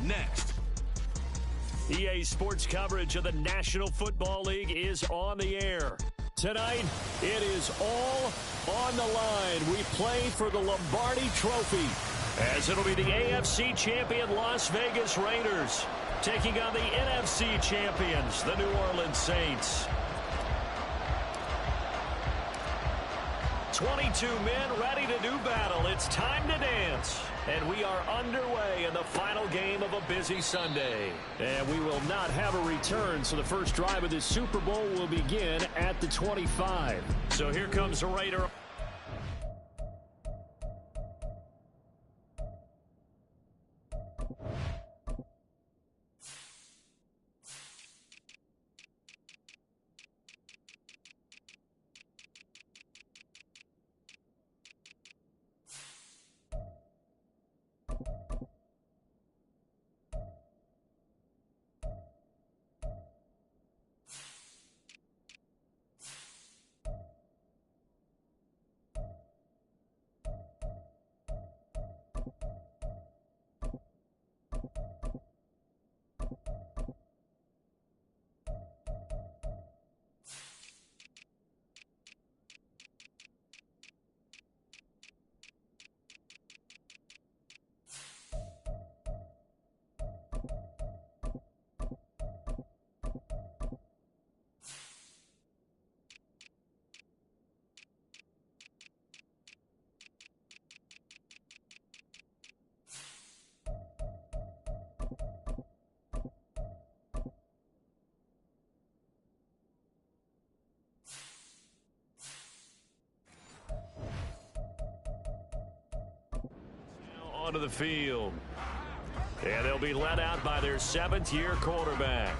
next. EA Sports coverage of the National Football League is on the air. Tonight, it is all on the line. We play for the Lombardi Trophy, as it'll be the AFC champion Las Vegas Raiders taking on the NFC champions, the New Orleans Saints. 22 men ready to do battle. It's time to dance. And we are underway in the final game of a busy Sunday. And we will not have a return, so the first drive of this Super Bowl will begin at the 25. So here comes the Raider. Onto the field. And they'll be led out by their 7th-year quarterback.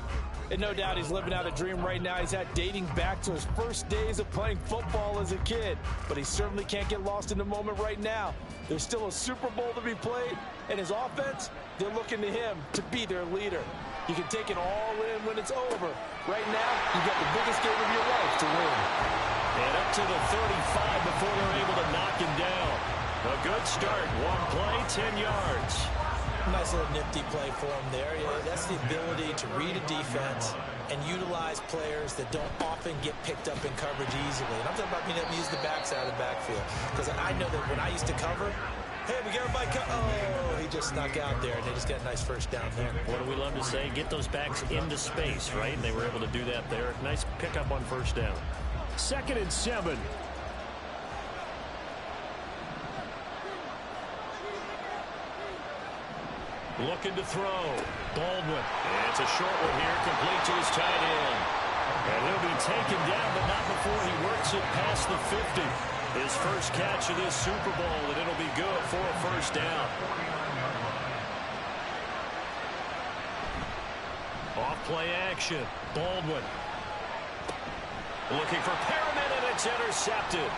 And no doubt he's living out a dream right now. He's had dating back to his first days of playing football as a kid. But he certainly can't get lost in the moment right now. There's still a Super Bowl to be played. And his offense, they're looking to him to be their leader. You can take it all in when it's over. Right now, you got the biggest game of your life to win. And up to the 35 before they're able to knock him down. A good start. One play, 10 yards. Nice little nifty play for him there. Yeah, that's the ability to read a defense and utilize players that don't often get picked up in coverage easily. And I'm talking about being able to use the backside of the backfield. Because I know that when I used to cover, hey, we got everybody oh, he just snuck out there, and they just got a nice first down there. What do we love to say? Get those backs into space, right? And they were able to do that there. Nice pickup on first down. 2nd and 7. Looking to throw. Baldwin. It's a short one here, complete to his tight end. And he'll be taken down, but not before he works it past the 50. His first catch of this Super Bowl, and it'll be good for a first down. Off-play action. Baldwin. Looking for Perriman, and it's intercepted.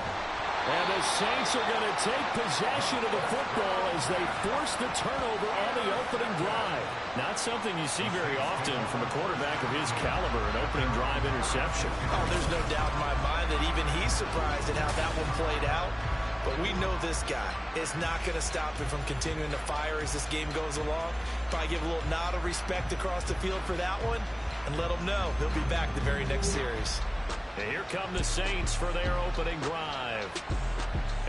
And the Saints are going to take possession of the football as they force the turnover on the opening drive. Not something you see very often from a quarterback of his caliber, an opening drive interception. Oh, there's no doubt in my mind that even he's surprised at how that one played out. But we know this guy is not going to stop him from continuing to fire as this game goes along. Probably give a little nod of respect across the field for that one and let him know he'll be back the very next series. And here come the Saints for their opening drive.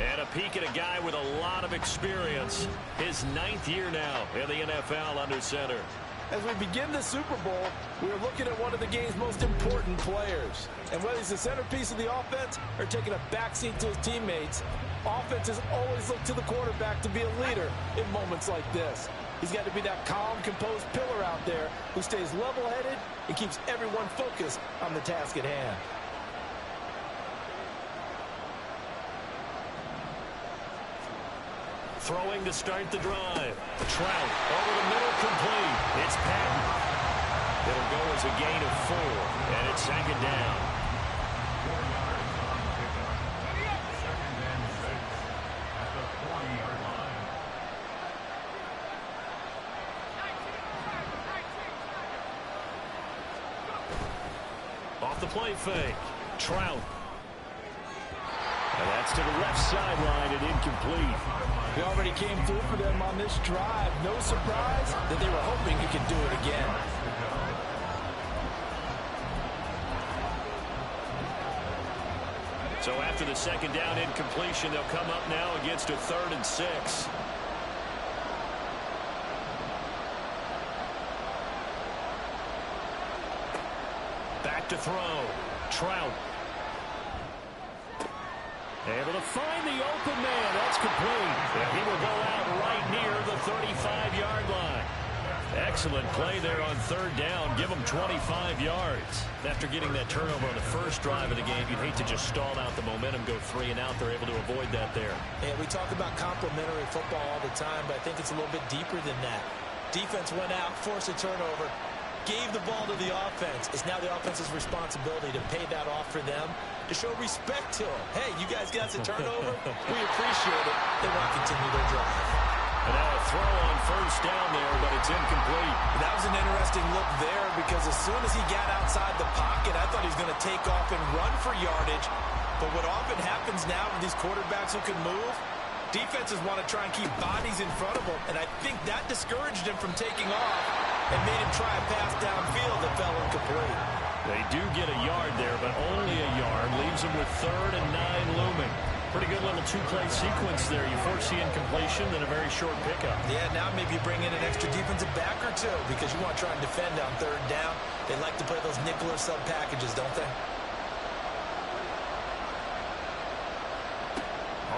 And a peek at a guy with a lot of experience. His 9th year now in the NFL under center. As we begin the Super Bowl, we are looking at one of the game's most important players. And whether he's the centerpiece of the offense or taking a backseat to his teammates, offenses always look to the quarterback to be a leader in moments like this. He's got to be that calm, composed pillar out there who stays level-headed and keeps everyone focused on the task at hand. Throwing to start the drive. Trout over the middle, complete. It's Patton. It'll go as a gain of 4, and it's 2nd down. the play fake. Trout. And that's to the left sideline and incomplete. He already came through for them on this drive. No surprise that they were hoping he could do it again. So after the second down incompletion, they'll come up now against a 3rd and 6. Back to throw. Trout. Able to find the open man. That's complete. And he will go out right near the 35-yard line. Excellent play there on 3rd down. Give them 25 yards. After getting that turnover on the first drive of the game, you'd hate to just stall out the momentum, go 3 and out. They're able to avoid that there. And we talk about complementary football all the time, but I think it's a little bit deeper than that. Defense went out, forced a turnover, gave the ball to the offense. It's now the offense's responsibility to pay that off for them, to show respect to them. Hey, you guys got a turnover? We appreciate it. They want to continue their drive. And now a throw on 1st down there, but it's incomplete. That was an interesting look there because as soon as he got outside the pocket, I thought he was going to take off and run for yardage. But what often happens now with these quarterbacks who can move, defenses want to try and keep bodies in front of them, and I think that discouraged him from taking off and made him try a pass downfield that fell incomplete. They do get a yard there, but only a yard. Leaves them with 3rd and 9 looming. Pretty good little 2-play sequence there. You force the incompletion, then a very short pickup. Yeah, now maybe you bring in an extra defensive back or two because you want to try and defend on 3rd down. They like to play those nickel or sub packages, don't they?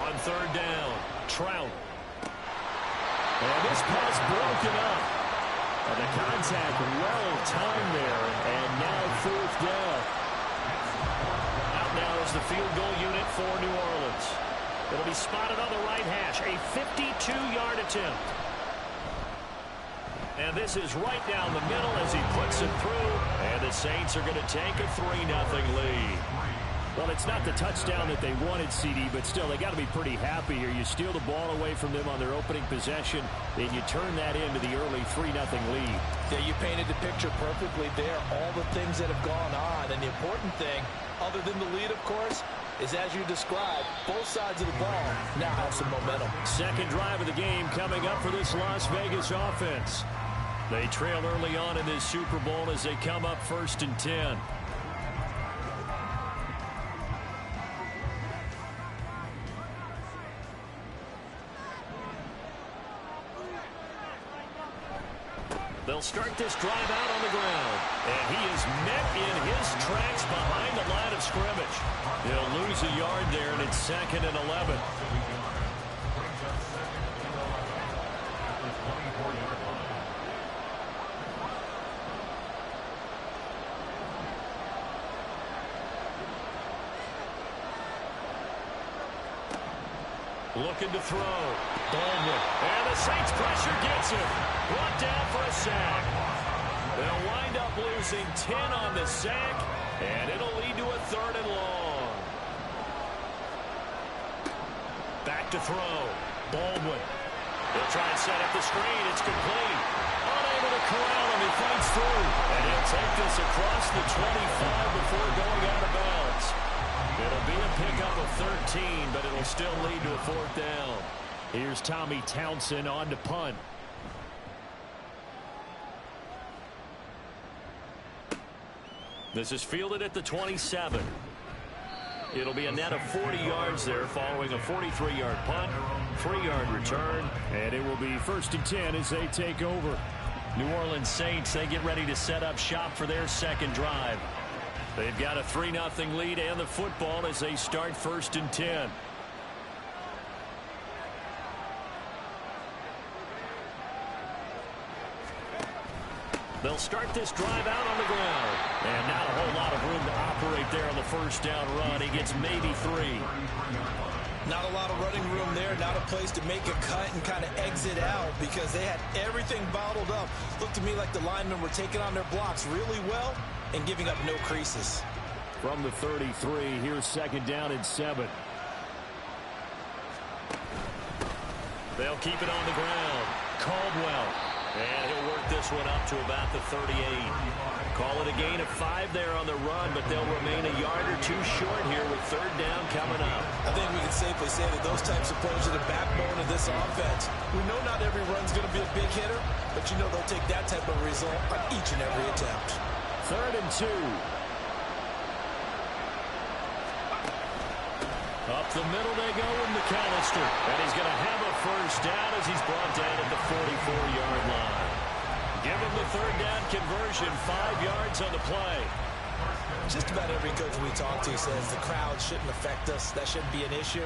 On 3rd down, Trout. And this pass broken up. And the contact well timed there. And now 4th down. Out now is the field goal unit for New Orleans. It'll be spotted on the right hash. A 52-yard attempt. And this is right down the middle as he puts it through. And the Saints are going to take a 3-0 lead. Well, it's not the touchdown that they wanted, CD, but still, they got to be pretty happy here. You steal the ball away from them on their opening possession, then you turn that into the early 3-0 lead. Yeah, you painted the picture perfectly there, all the things that have gone on. And the important thing, other than the lead, of course, is as you described, both sides of the ball now have some momentum. Second drive of the game coming up for this Las Vegas offense. They trail early on in this Super Bowl as they come up 1st and 10. They'll start this drive out on the ground. And he is met in his tracks behind the line of scrimmage. He'll lose a yard there, and it's 2nd and 11. Looking to throw. Baldwin. And the Saints pressure gets him. Brought down for a sack. They'll wind up losing 10 on the sack, and it'll lead to a 3rd and long. Back to throw. Baldwin. They'll try and set up the screen. It's complete. Unable to corral him. He fights through. And he'll take this across the 25 before going out of bounds. It'll be a pickup of 13, but it'll still lead to a 4th down. Here's Tommy Townsend on to punt. This is fielded at the 27. It'll be a net of 40 yards there following a 43-yard punt, 3-yard return, and it will be 1st and 10 as they take over. New Orleans Saints, they get ready to set up shop for their second drive. They've got a 3-0 lead and the football as they start 1st and 10. They'll start this drive out on the ground. And not a whole lot of room to operate there on the 1st down run. He gets maybe 3. Not a lot of running room there, not a place to make a cut and kind of exit out because they had everything bottled up. Looked to me like the linemen were taking on their blocks really well and giving up no creases. From the 33, here's 2nd down and 7. They'll keep it on the ground. Caldwell. And he'll work this one up to about the 38. Call it a gain of 5 there on the run, but they'll remain a yard or two short here with third down coming up. I think we can safely say that those types of plays are the backbone of this offense. We know not every run's going to be a big hitter, but you know they'll take that type of result on each and every attempt. 3rd and 2. Up the middle they go with McAllister. And he's going to have a first down as he's brought down at the 44-yard line. Give him the third down conversion, 5 yards on the play. Just about every coach we talk to says the crowd shouldn't affect us. That shouldn't be an issue.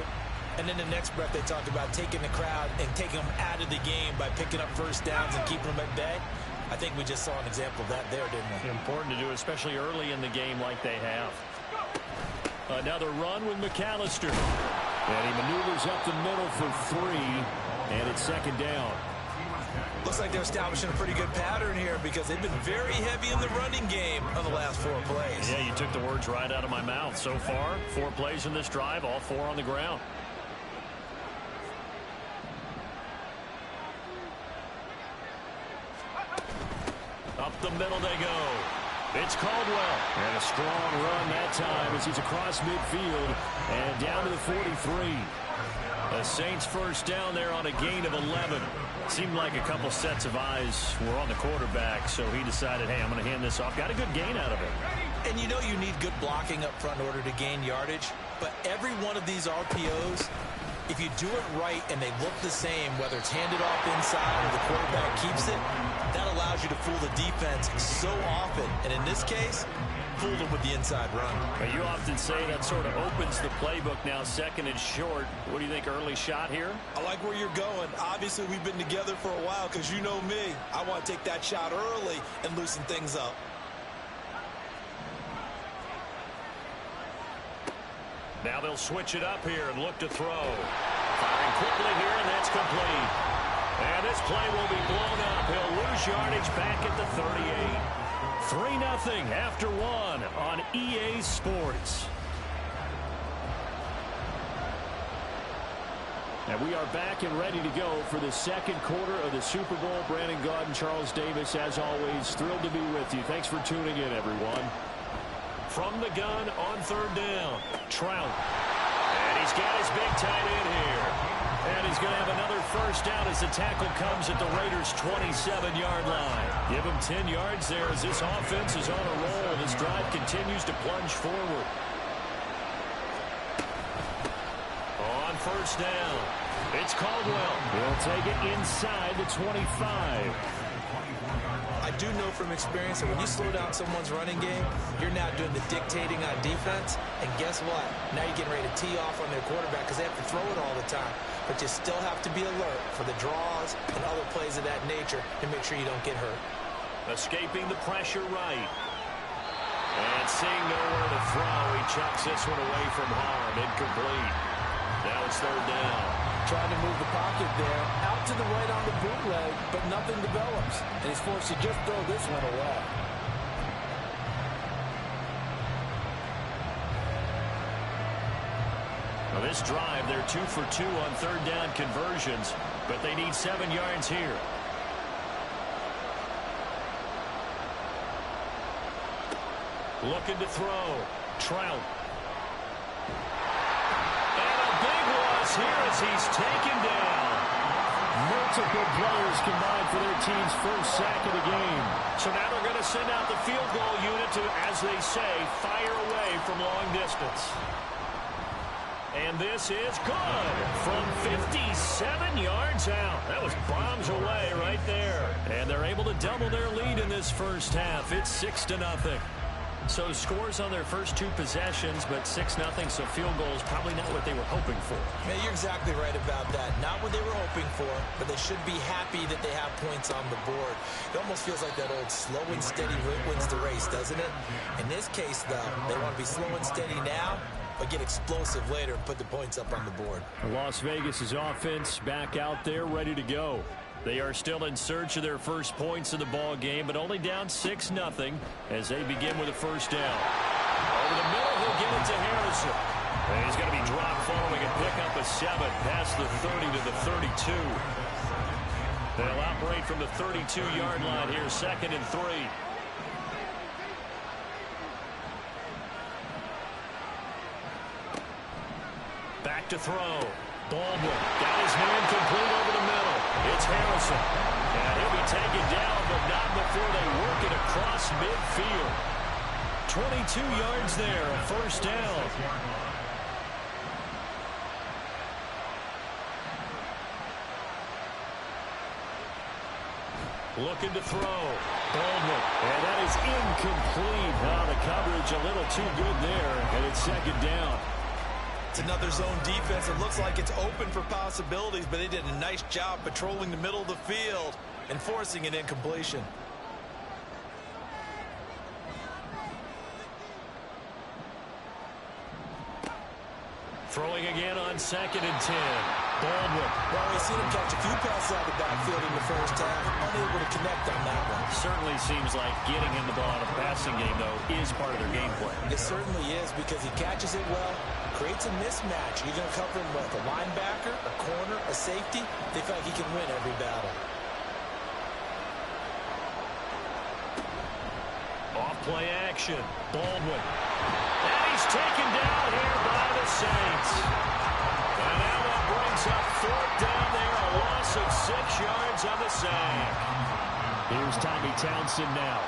And in the next breath, they talk about taking the crowd and taking them out of the game by picking up first downs and keeping them at bay. I think we just saw an example of that there, didn't we? Important to do, especially early in the game like they have. Another run with McAllister. And he maneuvers up the middle for 3. And it's 2nd down. Looks like they're establishing a pretty good pattern here because they've been very heavy in the running game on the last 4 plays. Yeah, you took the words right out of my mouth. So far, 4 plays in this drive, all 4 on the ground. Up the middle they go. It's Caldwell. And a strong run that time as he's across midfield and down to the 43. The Saints first down there on a gain of 11. Seemed like a couple sets of eyes were on the quarterback, so he decided, hey, I'm going to hand this off. Got a good gain out of it. And you know you need good blocking up front in order to gain yardage, but every one of these RPOs, if you do it right and they look the same, whether it's handed off inside or the quarterback keeps it, that allows you to fool the defense so often. And in this case, fooled them with the inside run. But you often say that sort of opens the playbook now, 2nd and short. What do you think, early shot here? I like where you're going. Obviously, we've been together for a while because you know me. I want to take that shot early and loosen things up. Now they'll switch it up here and look to throw. Firing quickly here, and that's complete. And this play will be blown up. He'll lose yardage back at the 38. 3-0 after 1 on EA Sports. And we are back and ready to go for the 2nd quarter of the Super Bowl. Brandon Gaudin and Charles Davis, as always, thrilled to be with you. Thanks for tuning in, everyone. From the gun on 3rd down, Trout. And he's got his big tight end here. And he's going to have another first down as the tackle comes at the Raiders' 27-yard line. Give him 10 yards there as this offense is on a roll. This drive continues to plunge forward. On 1st down, it's Caldwell. He'll take it inside the 25. I do know from experience that when you slow down someone's running game, you're now doing the dictating on defense. And guess what? Now you're getting ready to tee off on their quarterback because they have to throw it all the time. But you still have to be alert for the draws and other plays of that nature to make sure you don't get hurt. Escaping the pressure right. And seeing nowhere to throw, he chucks this one away from harm. Incomplete. Now it's 3rd down. Trying to move the pocket there. Out to the right on the bootleg, but nothing develops. And he's forced to just throw this one away. Now this drive, they're 2 for 2 on 3rd down conversions, but they need 7 yards here. Looking to throw. Trout. And a big loss here as he's taken down. Multiple players combined for their team's first sack of the game. So now they're going to send out the field goal unit to, as they say, fire away from long distance. And this is good from 57 yards out. That was bombs away right there. And they're able to double their lead in this first half. It's 6-0. So scores on their first 2 possessions, but 6-0, so field goals probably not what they were hoping for. Yeah, you're exactly right about that. Not what they were hoping for, but they should be happy that they have points on the board. It almost feels like that old slow and steady wins the race, doesn't it? In this case, though, they want to be slow and steady now, but get explosive later and put the points up on the board. Las Vegas's offense back out there ready to go. They are still in search of their first points of the ball game, but only down 6-0 as they begin with a first down. Over the middle, he'll get it to Harrison. And he's going to be dropped following a pickup of 7 past the 30 to the 32. They'll operate from the 32-yard line here, 2nd and 3. Back to throw. Baldwin got his man complete over the middle. It's Harrison. And he'll be taken down, but not before they work it across midfield. 22 yards there, a first down. Looking to throw. Baldwin. And that is incomplete. Oh, the coverage a little too good there, and it's 2nd down. It's another zone defense. It looks like it's open for possibilities, but they did a nice job patrolling the middle of the field and forcing an incompletion. Throwing again on 2nd and 10. Baldwin. Well, we've seen him catch a few passes out of the backfield in the first half. Unable to connect on that one. Certainly seems like getting him the ball in a passing game, though, is part of their game plan. It certainly is because he catches it well, creates a mismatch. You're going to cover him with a linebacker, a corner, a safety. They feel like he can win every battle. Off play action. Baldwin. And he's taken down here by the Saints. And now that brings up 4th down there, a loss of 6 yards on the sack. Here's Tommy Townsend now,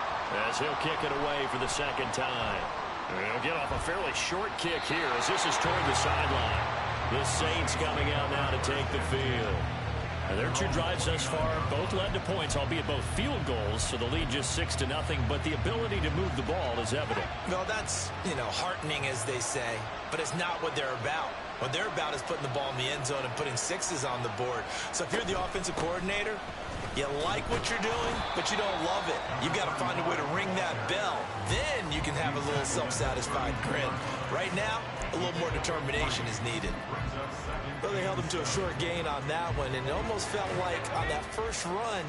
as he'll kick it away for the 2nd time. And he'll get off a fairly short kick here as this is toward the sideline. The Saints coming out now to take the field. And their 2 drives thus far both led to points, albeit both field goals, so the lead just 6-0, but the ability to move the ball is evident. Well, that's, heartening, as they say, but it's not what they're about. What they're about is putting the ball in the end zone and putting 6s on the board. So if you're the offensive coordinator, you like what you're doing, but you don't love it. You've got to find a way to ring that bell. Then you can have a little self-satisfied grin. Right now, a little more determination is needed. Well, they held him to a short gain on that one, and it almost felt like on that first run,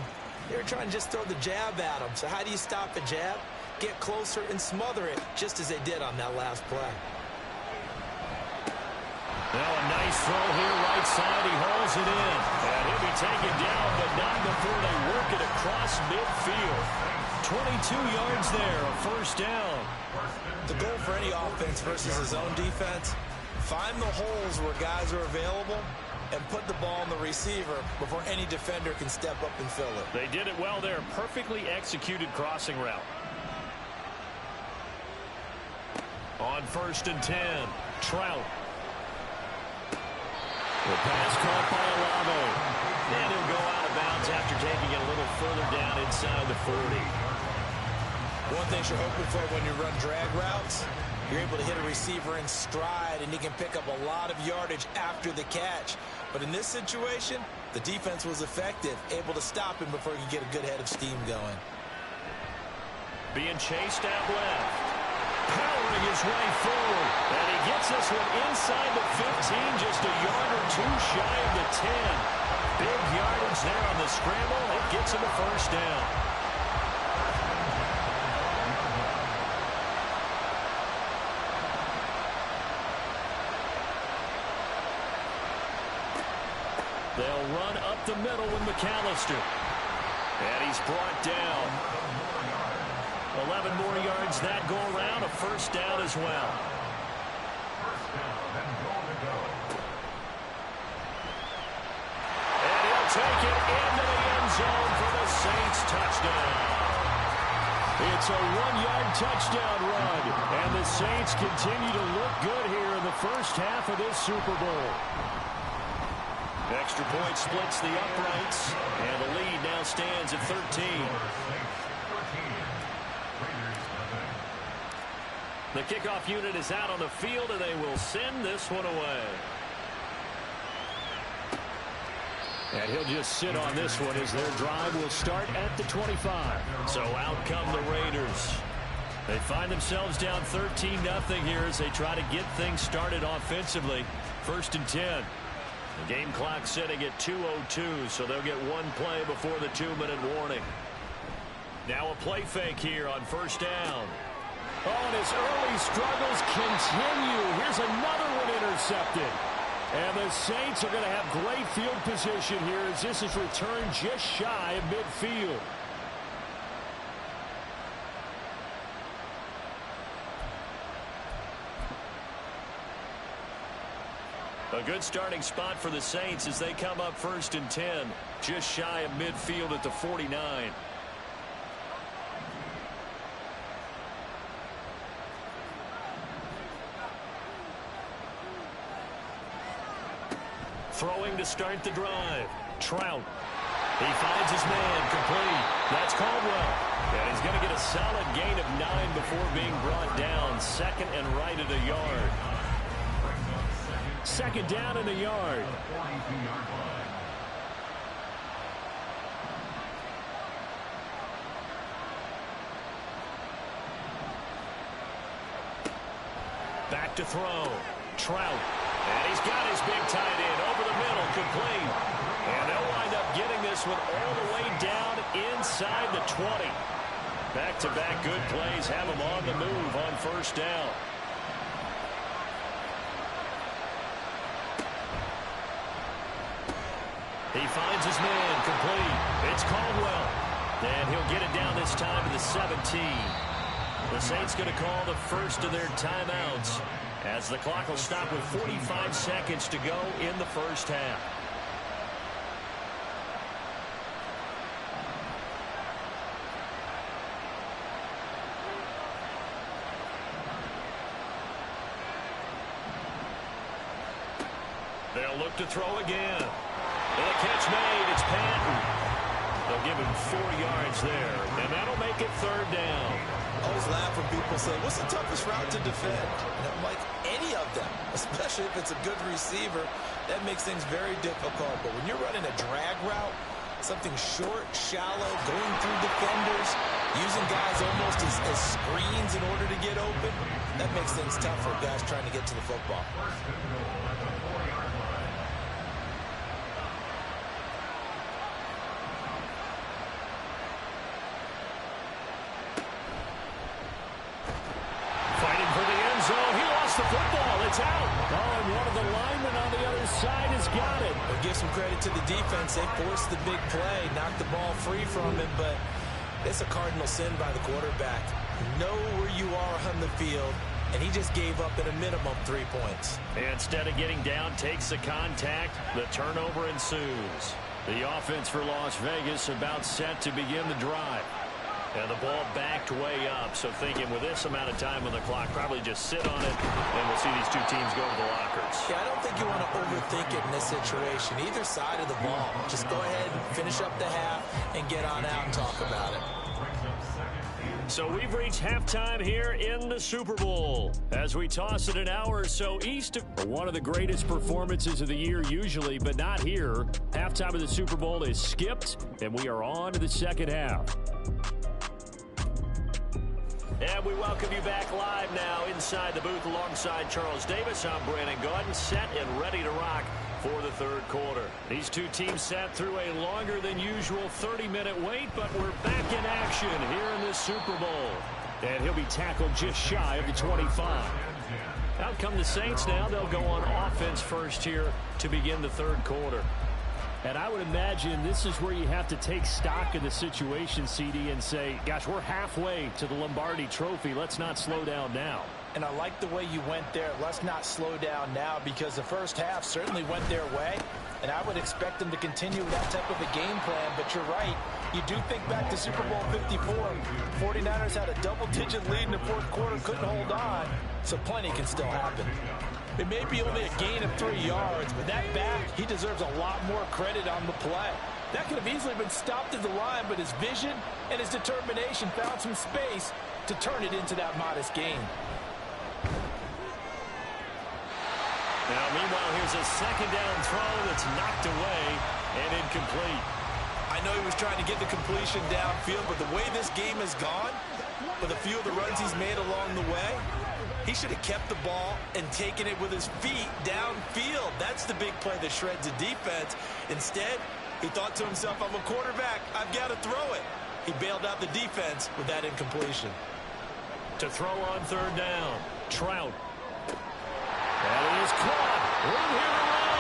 they were trying to just throw the jab at him. So how do you stop a jab? Get closer and smother it, just as they did on that last play. Now a nice throw here, right side. He hauls it in. And he'll be taken down, but not before they work it across midfield. 22 yards there, a first down. The goal for any offense versus a zone defense, find the holes where guys are available and put the ball on the receiver before any defender can step up and fill it. They did it well there. Perfectly executed crossing route. On 1st and 10, Trout. The pass caught by Olave. And he'll go out of bounds after taking it a little further down inside the 40. One thing you're hoping for when you run drag routes, you're able to hit a receiver in stride, and he can pick up a lot of yardage after the catch. But in this situation, the defense was effective, able to stop him before he could get a good head of steam going. Being chased out left. Powering his way forward. And he gets this one inside the 15, just a yard or 2 shy of the 10. Big yardage there on the scramble. It gets him a first down. They'll run up the middle with McAllister. And he's brought down. 11 more yards that go around, a first down as well. And he'll take it into the end zone for the Saints touchdown. It's a 1-yard touchdown run, and the Saints continue to look good here in the first half of this Super Bowl. Extra point splits the uprights, and the lead now stands at 13. The kickoff unit is out on the field, and they will send this one away. And he'll just sit on this one as their drive will start at the 25. So out come the Raiders. They find themselves down 13-0 here as they try to get things started offensively. 1st and 10. The game clock sitting at 2:02, so they'll get one play before the 2-minute warning. Now a play fake here on 1st down. Oh, and his early struggles continue. Here's another one intercepted. And the Saints are going to have great field position here as this is returned just shy of midfield. A good starting spot for the Saints as they come up 1st and 10, just shy of midfield at the 49. Throwing to start the drive. Trout. He finds his man complete. That's Caldwell. And he's going to get a solid gain of 9 before being brought down. 2nd and right at a yard. 2nd down and a yard. Back to throw. Trout. And he's got his big tight end over the middle, complete. And they'll wind up getting this one all the way down inside the 20. Back-to-back good plays have him on the move on 1st down. He finds his man complete. It's Caldwell. And he'll get it down this time to the 17. The Saints going to call the first of their timeouts as the clock will stop with 45 seconds to go in the 1st half. They'll look to throw again. And a catch made. It's Patton. They'll give him 4 yards there, and that'll make it 3rd down. I always laugh when people say, what's the toughest route to defend? And I'm like, any of them, especially if it's a good receiver. That makes things very difficult. But when you're running a drag route, something short, shallow, going through defenders, using guys almost as screens in order to get open, that makes things tough for guys trying to get to the football. The football, it's out. Oh, and one of the linemen on the other side has got it. We'll give some credit to the defense. They forced the big play, knocked the ball free from him, but it's a cardinal sin by the quarterback. Know where you are on the field, and he just gave up at a minimum 3 points. Instead of getting down, takes the contact. The turnover ensues. The offense for Las Vegas about set to begin the drive. And the ball backed way up, so thinking with this amount of time on the clock, probably just sit on it, and we'll see these two teams go to the lockers. Yeah, I don't think you want to overthink it in this situation. Either side of the ball. Just go ahead and finish up the half and get on out and talk about it. So we've reached halftime here in the Super Bowl as we toss it an hour or so east of one of the greatest performances of the year usually, but not here. Halftime of the Super Bowl is skipped, and we are on to the 2nd half. And we welcome you back live now inside the booth alongside Charles Davis. I'm Brandon Gaudin, set and ready to rock for the 3rd quarter. These two teams sat through a longer than usual 30-minute wait, but we're back in action here in this Super Bowl. And he'll be tackled just shy of the 25. Out come the Saints now. They'll go on offense first here to begin the 3rd quarter. And I would imagine this is where you have to take stock of the situation, CD, and say, gosh, we're halfway to the Lombardi Trophy. Let's not slow down now. And I like the way you went there. Let's not slow down now, because the 1st half certainly went their way. And I would expect them to continue that type of a game plan. But you're right. You do think back to Super Bowl 54. 49ers had a double-digit lead in the 4th quarter, couldn't hold on. So plenty can still happen. It may be only a gain of 3 yards, but that back, he deserves a lot more credit on the play. That could have easily been stopped at the line, but his vision and his determination found some space to turn it into that modest gain. Now, meanwhile, here's a 2nd down throw that's knocked away and incomplete. I know he was trying to get the completion downfield, but the way this game has gone, with a few of the runs he's made along the way, he should have kept the ball and taken it with his feet downfield. That's the big play that shreds a defense. Instead, he thought to himself, I'm a quarterback. I've got to throw it. He bailed out the defense with that incompletion. To throw on 3rd down, Trout. And he is caught. Room here to run.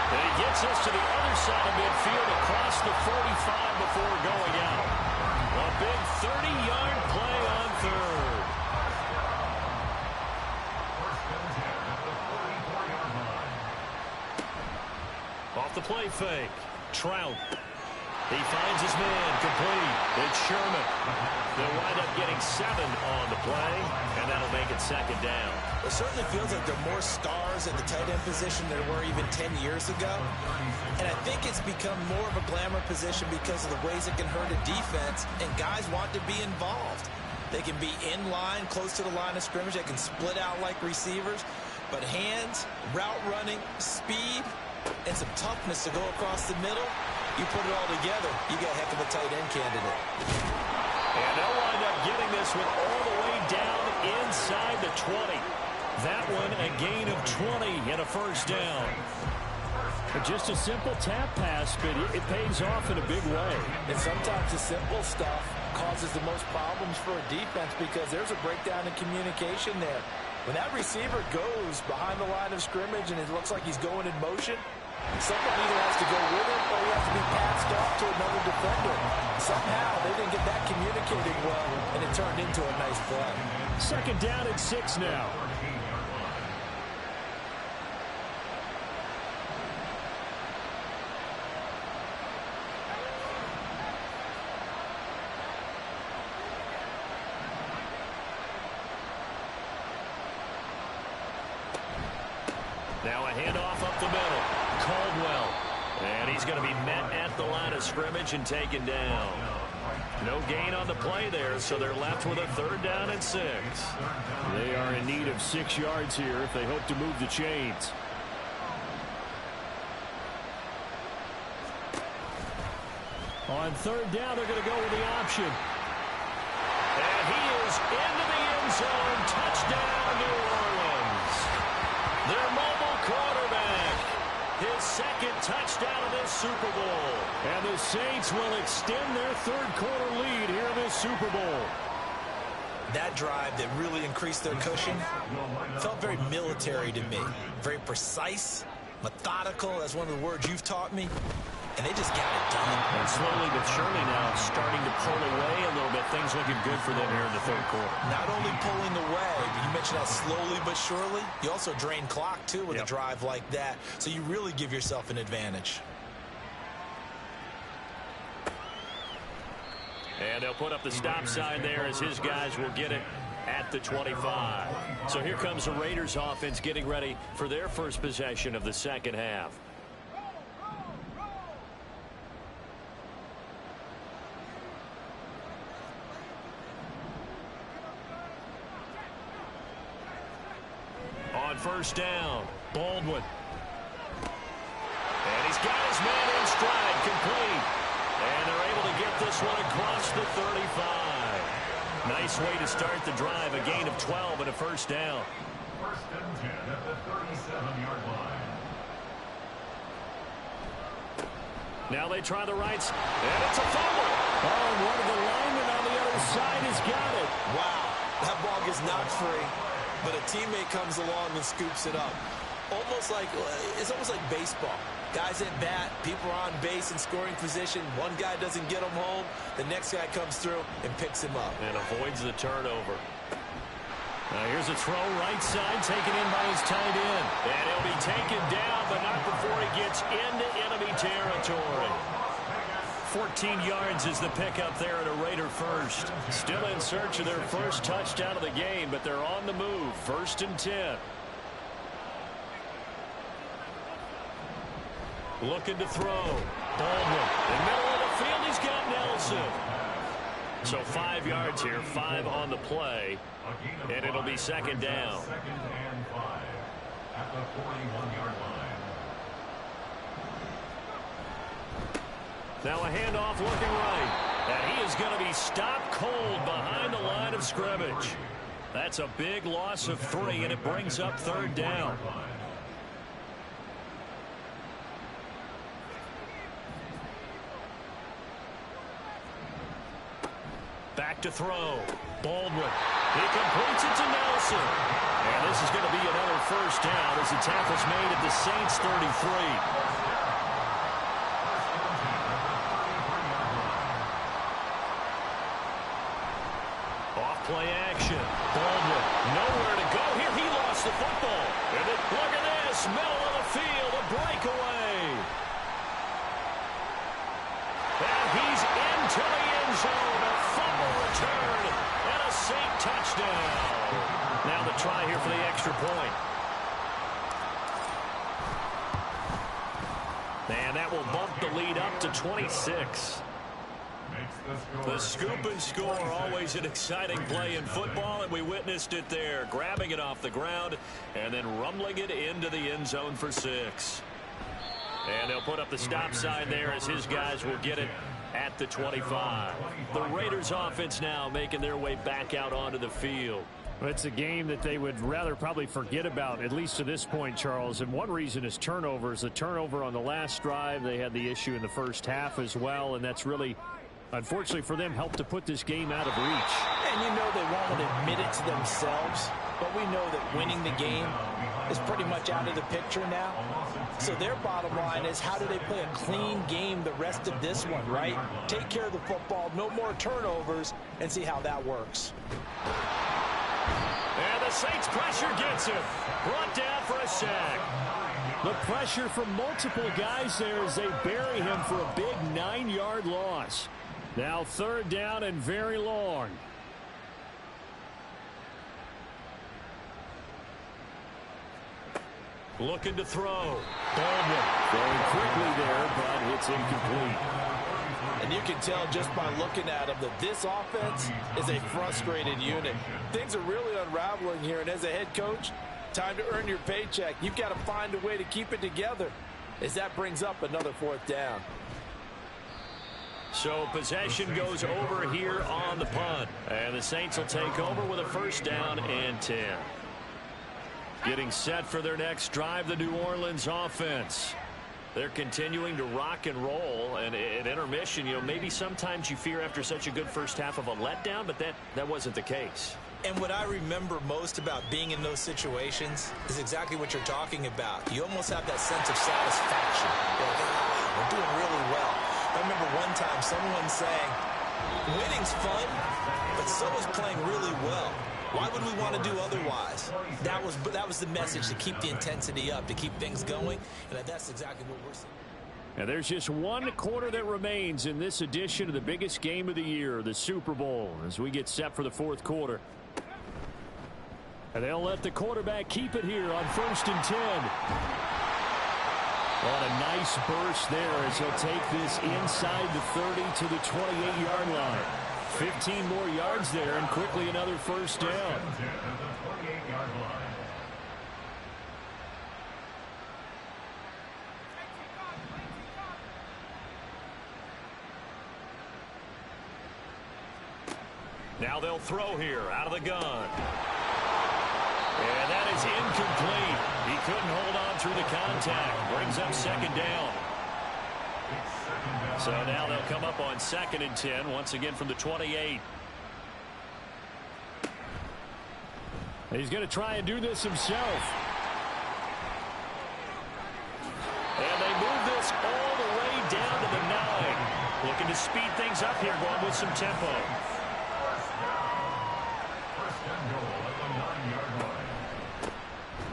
And he gets us to the other side of midfield across the 45 before going out. A big 30-yard play on third. Off the play fake. Trout. He finds his man, complete. It's Sherman. They'll wind up getting 7 on the play, and that'll make it second down. It certainly feels like there are more stars at the tight end position than there were even 10 years ago. And I think it's become more of a glamour position because of the ways it can hurt a defense, and guys want to be involved. They can be in line, close to the line of scrimmage. They can split out like receivers. But hands, route running, speed, and some toughness to go across the middle, you put it all together, you got a heck of a tight end candidate. And they'll wind up getting this one all the way down inside the 20. That one a gain of 20 and a first down. Just a simple tap pass, but it pays off in a big way. And sometimes the simple stuff causes the most problems for a defense because there's a breakdown in communication there. When that receiver goes behind the line of scrimmage and it looks like he's going in motion, someone either has to go with him or he has to be passed off to another defender. Somehow they didn't get that communicated well, and it turned into a nice play. Second down and 6 now. Now a handoff up the middle. Caldwell. And he's going to be met at the line of scrimmage and taken down. No gain on the play there, so they're left with a third down and 6. They are in need of 6 yards here if they hope to move the chains. On third down, they're going to go with the option. And he is into the end zone. Touchdown, New Orleans. Their mobile quarterback. His second touchdown of this Super Bowl. And the Saints will extend their third-quarter lead here in this Super Bowl. That drive that really increased their cushion felt very military to me. Very precise, methodical. That's one of the words you've taught me. And they just got it done. And slowly but surely now starting to pull away a little bit. Things looking good for them here in the third quarter. Not only pulling away, you mentioned that slowly but surely. You also drain clock, too, with a drive like that. So you really give yourself an advantage. And they'll put up the stop sign there as his guys will get it at the 25. So here comes the Raiders offense getting ready for their first possession of the second half. On first down, Baldwin. And he's got his man in stride, complete. And they're able to get this one across the 35. Nice way to start the drive, a gain of 12 and a first down. First and 10 at the 37-yard line. Now they try the rights, and it's a fumble. Oh, and one of the linemen on the other side has got it. Wow, that ball gets knocked free, but a teammate comes along and scoops it up. It's almost like baseball. Guys at bat, people are on base in scoring position. One guy doesn't get him home. The next guy comes through and picks him up. And avoids the turnover. Now here's a throw right side taken in by his tight end. And he'll be taken down, but not before he gets into enemy territory. 14 yards is the pickup there at a Raider first. Still in search of their first touchdown of the game, but they're on the move. First and 10. Looking to throw. Baldwin. In the middle of the field, he's got Nelson. So 5 yards here, 5 on the play. And it'll be second down. Second and 5 at the 41-yard line. Now a handoff looking right. And he is going to be stopped cold behind the line of scrimmage. That's a big loss of 3, and it brings up third down. Back to throw. Baldwin. He completes it to Nelson. And this is going to be another first down as the tackle's made at the Saints 33. Play action. Baldwin, nowhere to go here. He lost the football. And then, look at this, middle of the field, a breakaway. And he's into the end zone. A fumble return and a Saint touchdown. Now the try here for the extra point. And that will bump the lead up to 26. The scoop and score, always an exciting play in football, and we witnessed it there, grabbing it off the ground and then rumbling it into the end zone for 6. And they'll put up the stop sign there as his guys will get it at the 25. The Raiders offense now making their way back out onto the field. It's a game that they would rather probably forget about, at least to this point, Charles. And one reason is turnovers. The turnover on the last drive, they had the issue in the first half as well, and that's really, unfortunately for them, helped to put this game out of reach. And you know they won't admit it to themselves, but we know that winning the game is pretty much out of the picture now. So their bottom line is, how do they play a clean game the rest of this one, right? Take care of the football, no more turnovers, and see how that works. And the Saints pressure gets him. Brought down for a sack. The pressure from multiple guys there as they bury him for a big 9-yard loss. Now third down and very long. Looking to throw. Baldwin throwing quickly there, but it's incomplete. And you can tell just by looking at him that this offense is a frustrated unit. Things are really unraveling here, and as a head coach, time to earn your paycheck. You've got to find a way to keep it together as that brings up another fourth down. So possession goes over here on the punt. And the Saints will take over with a first down and 10. Getting set for their next drive, the New Orleans offense. They're continuing to rock and roll, and at intermission, you know, maybe sometimes you fear after such a good first half of a letdown, but that wasn't the case. And what I remember most about being in those situations is exactly what you're talking about. You almost have that sense of satisfaction. You're like, we're doing really well. I remember one time someone saying, winning's fun, but so is playing really well. Why would we want to do otherwise? That was the message, to keep the intensity up, to keep things going, and that's exactly what we're seeing. Now there's just one quarter that remains in this edition of the biggest game of the year, the Super Bowl, as we get set for the fourth quarter. And they'll let the quarterback keep it here on 1st and 10. What a nice burst there as he'll take this inside the 30 to the 28-yard line. 15 more yards there, and quickly another first down. Now they'll throw here out of the gun. And that is incomplete. He couldn't hold on through the contact. Brings up second down. So now they'll come up on 2nd and 10, once again from the 28. He's going to try and do this himself. And they move this all the way down to the 9. Looking to speed things up here, going with some tempo.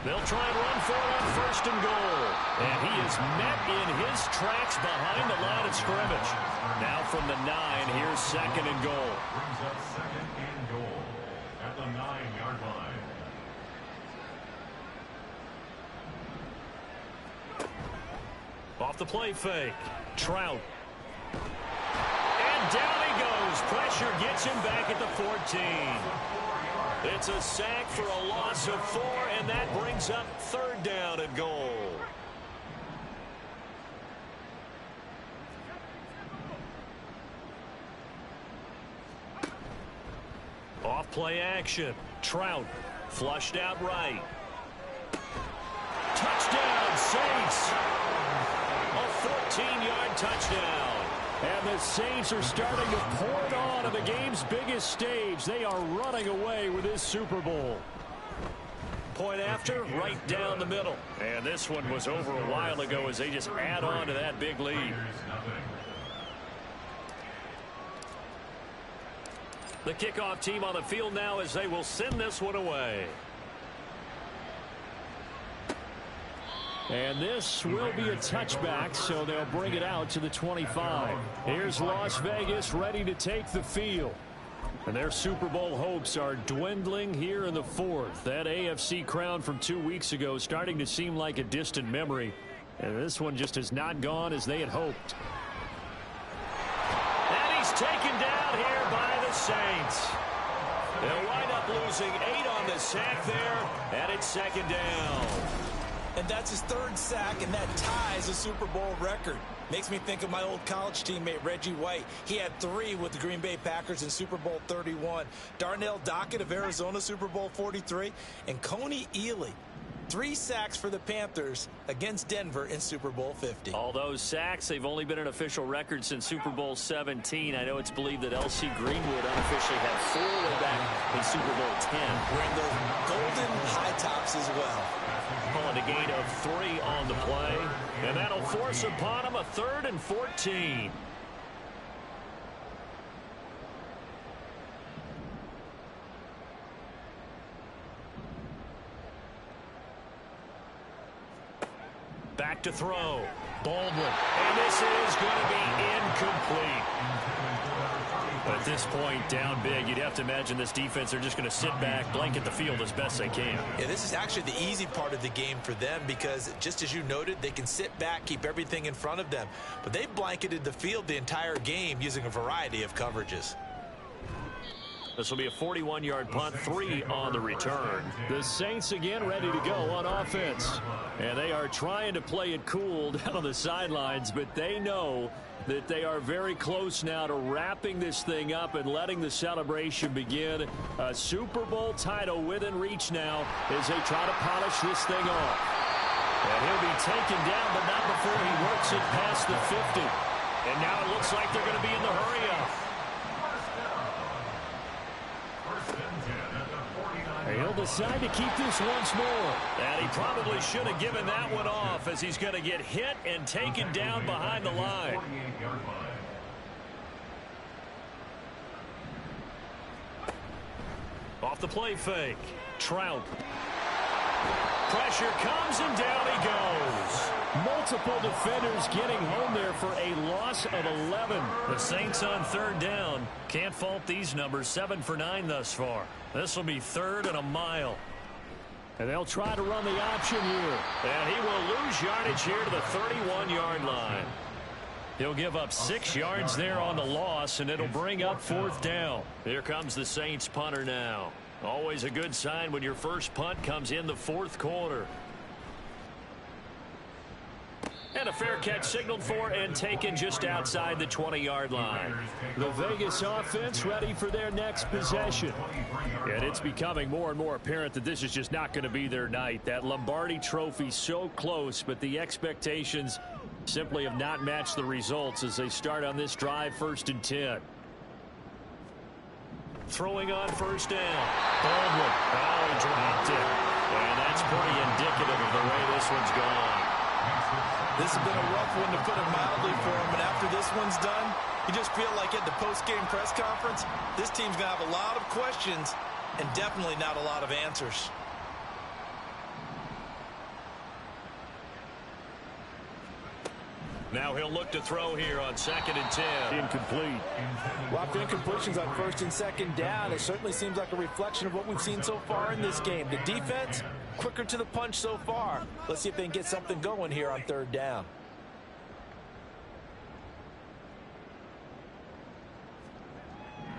They'll try and run for it on 1st and goal. And he is met in his tracks behind the line of scrimmage. Now from the 9, here's 2nd and goal. Brings up 2nd and goal at the 9-yard line. Off the play fake. Trout. And down he goes. Pressure gets him back at the 14. It's a sack for a loss of 4, and that brings up 3rd down and goal. Off play action. Trout flushed out right. Touchdown, Saints. A 14-yard touchdown. And the Saints are starting to pour it on on the game's biggest stage. They are running away with this Super Bowl. Point after, right down the middle. And this one was over a while ago as they just add on to that big lead. The kickoff team on the field now as they will send this one away. And this will be a touchback, so they'll bring it out to the 25. Here's Las Vegas ready to take the field. And their Super Bowl hopes are dwindling here in the fourth. That AFC crown from 2 weeks ago starting to seem like a distant memory. And this one just has not gone as they had hoped. And he's taken down here by the Saints. They'll wind up losing 8 on the sack there, and it's second down. And that's his 3rd sack, and that ties a Super Bowl record. Makes me think of my old college teammate, Reggie White. He had 3 with the Green Bay Packers in Super Bowl 31. Darnell Dockett of Arizona, Super Bowl 43. And Coney Ely, 3 sacks for the Panthers against Denver in Super Bowl 50. All those sacks, they've only been an official record since Super Bowl 17. I know it's believed that L.C. Greenwood unofficially had 4 way back in Super Bowl 10. Wearing those golden high tops as well. Calling a gain of 3 on the play. And that'll force upon him a 3rd and 14. Back to throw. Baldwin. And this is going to be incomplete. At this point, down big, you'd have to imagine this defense are just going to sit back, blanket the field as best they can. Yeah, this is actually the easy part of the game for them because, just as you noted, they can sit back, keep everything in front of them. But they've blanketed the field the entire game using a variety of coverages. This will be a 41-yard punt, 3 on the return. The Saints again ready to go on offense. And they are trying to play it cool down on the sidelines, but they know that they are very close now to wrapping this thing up and letting the celebration begin. A Super Bowl title within reach now as they try to polish this thing off. And he'll be taken down, but not before he works it past the 50. And now it looks like they're going to be in the hurry-up. He'll decide to keep this once more. And he probably should have given that one off as he's going to get hit and taken down behind the line. Off the play fake. Trout. Pressure comes and down he goes. Multiple defenders getting home there for a loss of 11. The Saints on 3rd down. Can't fault these numbers. 7 for 9 thus far. This will be 3rd and a mile. And they'll try to run the option here. And he will lose yardage here to the 31-yard line. He'll give up 6 yards there on the loss, and it'll bring up 4th down. Here comes the Saints punter now. Always a good sign when your first punt comes in the 4th quarter. And a fair catch signaled for and taken just outside the 20-yard line. The Vegas offense ready for their next possession. And it's becoming more and more apparent that this is just not going to be their night. That Lombardi trophy so close, but the expectations simply have not matched the results as they start on this drive 1st and 10. Throwing on 1st down. Baldwin. Oh, he dropped it. And that's pretty indicative of the way this one's gone. This has been a rough one, to put it mildly, for him. And after this one's done, you just feel like at the post-game press conference, this team's going to have a lot of questions and definitely not a lot of answers. Now he'll look to throw here on 2nd and 10. Incomplete. Well, after incompletions on 1st and 2nd down, it certainly seems like a reflection of what we've seen so far in this game. The defense, quicker to the punch so far. Let's see if they can get something going here on 3rd down.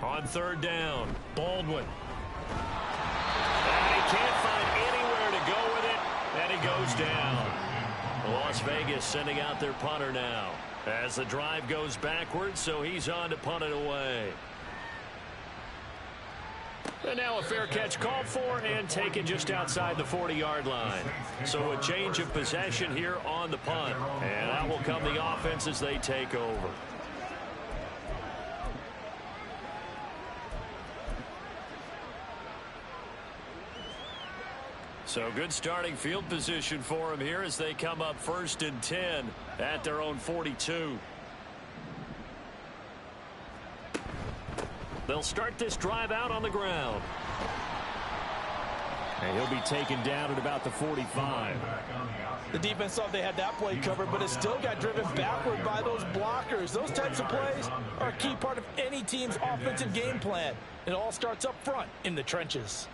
On 3rd down, Baldwin. And he can't find anywhere to go with it, and he goes down. Las Vegas sending out their punter now as the drive goes backwards, so he's on to punt it away. And now a fair catch called for and taken just outside the 40-yard line. So a change of possession here on the punt. And out will come the offense as they take over. So good starting field position for him here as they come up 1st and 10 at their own 42. They'll start this drive out on the ground. And he'll be taken down at about the 45. The defense thought they had that play covered, but it still got driven backward by those blockers. Those types of plays are a key part of any team's offensive game plan. It all starts up front in the trenches.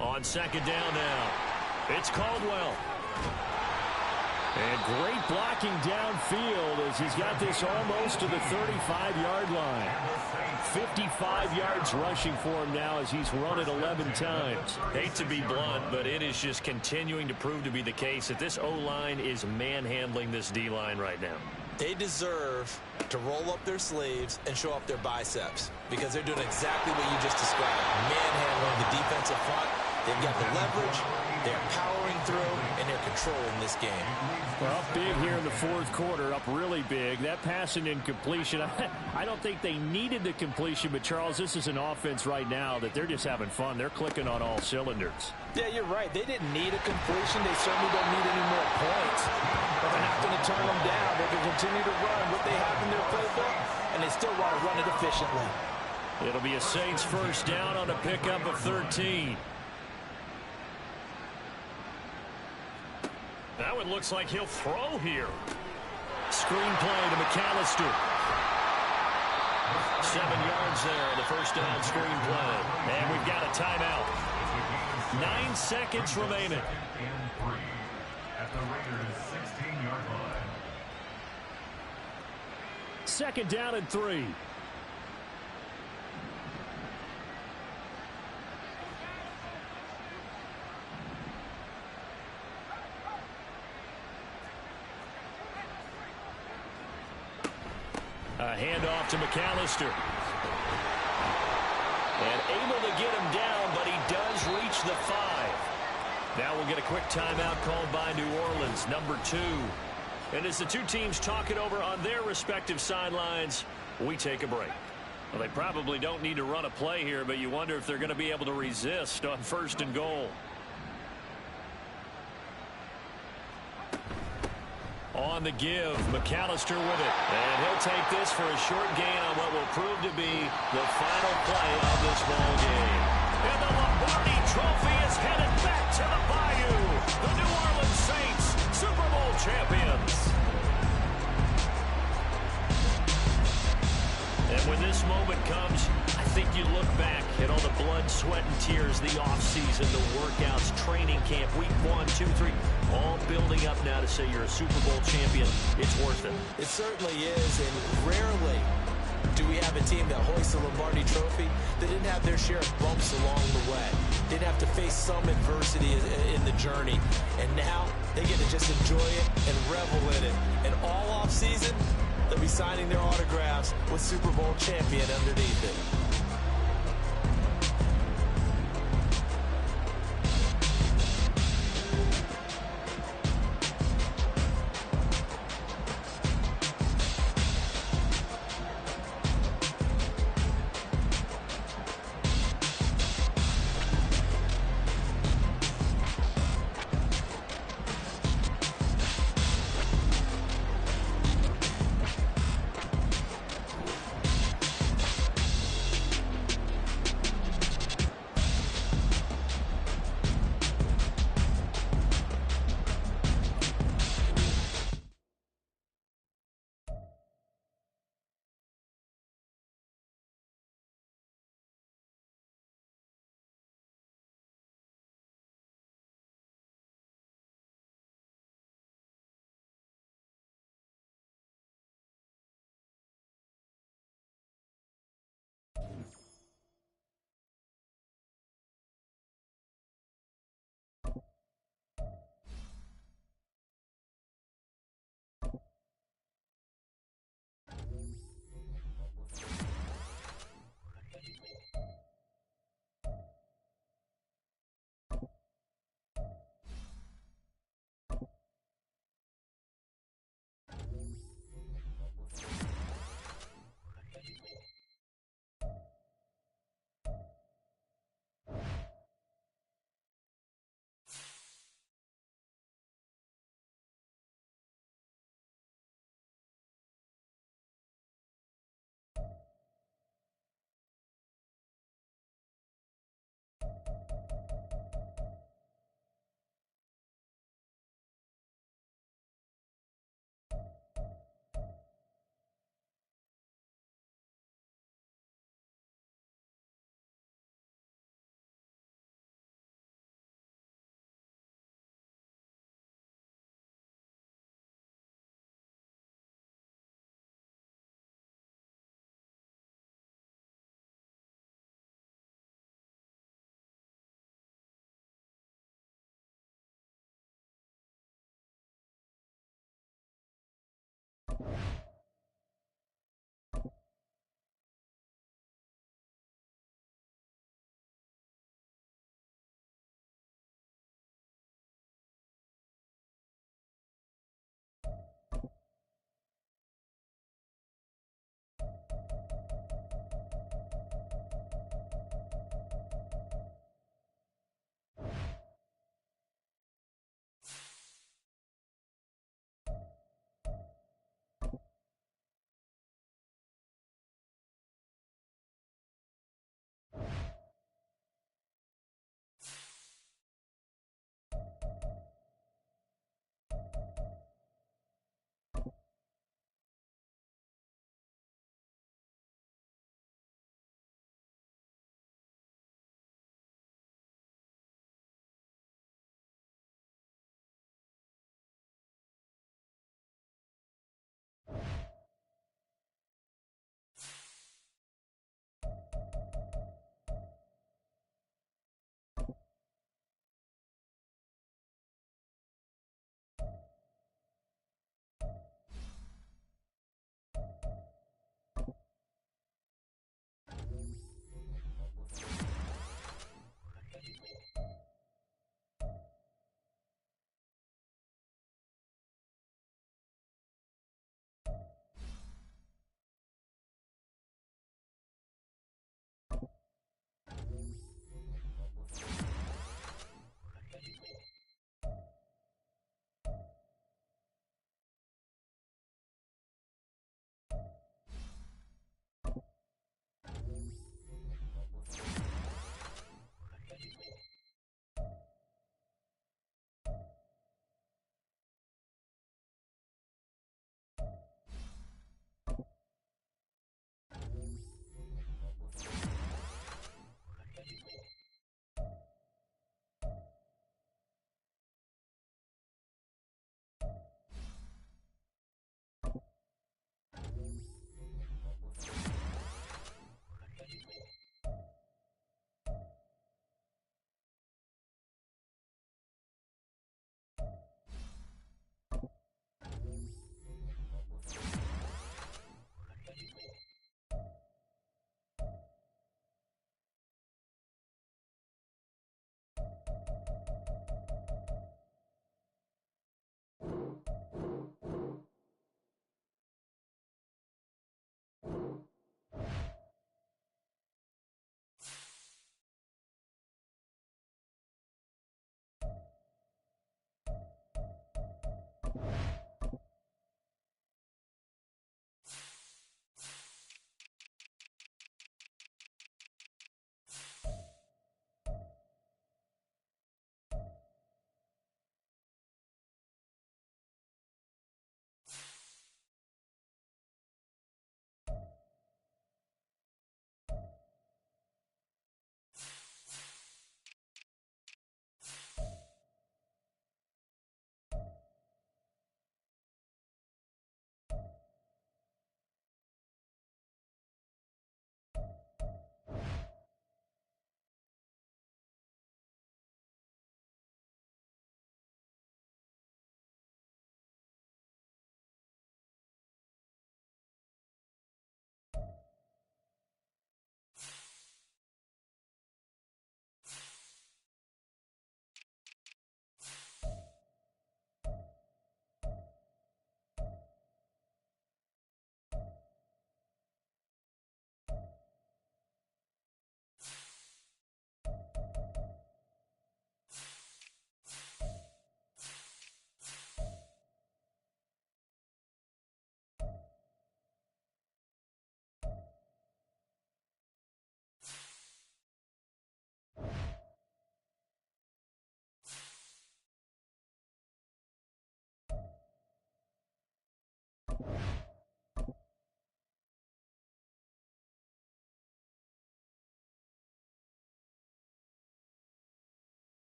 On 2nd down now, it's Caldwell. And great blocking downfield as he's got this almost to the 35-yard line. 55 yards rushing for him now as he's run it 11 times. Hate to be blunt, but it is just continuing to prove to be the case that this O-line is manhandling this D-line right now. They deserve to roll up their sleeves and show up their biceps because they're doing exactly what you just described. Manhandling the defensive front. They've got the leverage, they're powering through, and they're controlling this game. Well, up big here in the 4th quarter, up really big. That pass and incompletion, I don't think they needed the completion, but Charles, this is an offense right now that they're just having fun. They're clicking on all cylinders. Yeah, you're right. They didn't need a completion. They certainly don't need any more points. But they're not going to turn them down. They can continue to run what they have in their playbook, and they still want to run it efficiently. It'll be a Saints 1st down on a pickup of 13. That one looks like he'll throw here. Screen play to McAllister. 7 yards there on the 1st down screen play. And we've got a timeout. 9 seconds remaining. At the Raiders' 16-yard line. 2nd down and 3. A handoff to McAllister. And able to get him down, but he does reach the 5. Now we'll get a quick timeout called by New Orleans, number 2. And as the two teams talk it over on their respective sidelines, we take a break. Well, they probably don't need to run a play here, but you wonder if they're going to be able to resist on 1st and goal. On the give, McAllister with it. And he'll take this for a short gain on what will prove to be the final play of this ball game. And the Lombardi Trophy is headed back to the Bayou. The New Orleans Saints, Super Bowl champions. And when this moment comes, I think you look back at all the blood, sweat, and tears, the offseason, the workouts, training camp, week 1, 2, 3, all building up now to say you're a Super Bowl champion. It's worth it. It certainly is, and rarely do we have a team that hoists the Lombardi Trophy that didn't have their share of bumps along the way. Didn't have to face some adversity in the journey. And now they get to just enjoy it and revel in it. And all offseason, they'll be signing their autographs with Super Bowl champion underneath it.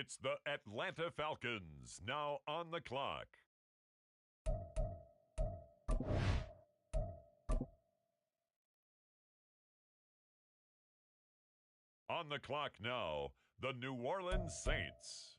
It's the Atlanta Falcons, now on the clock. On the clock now, the New Orleans Saints.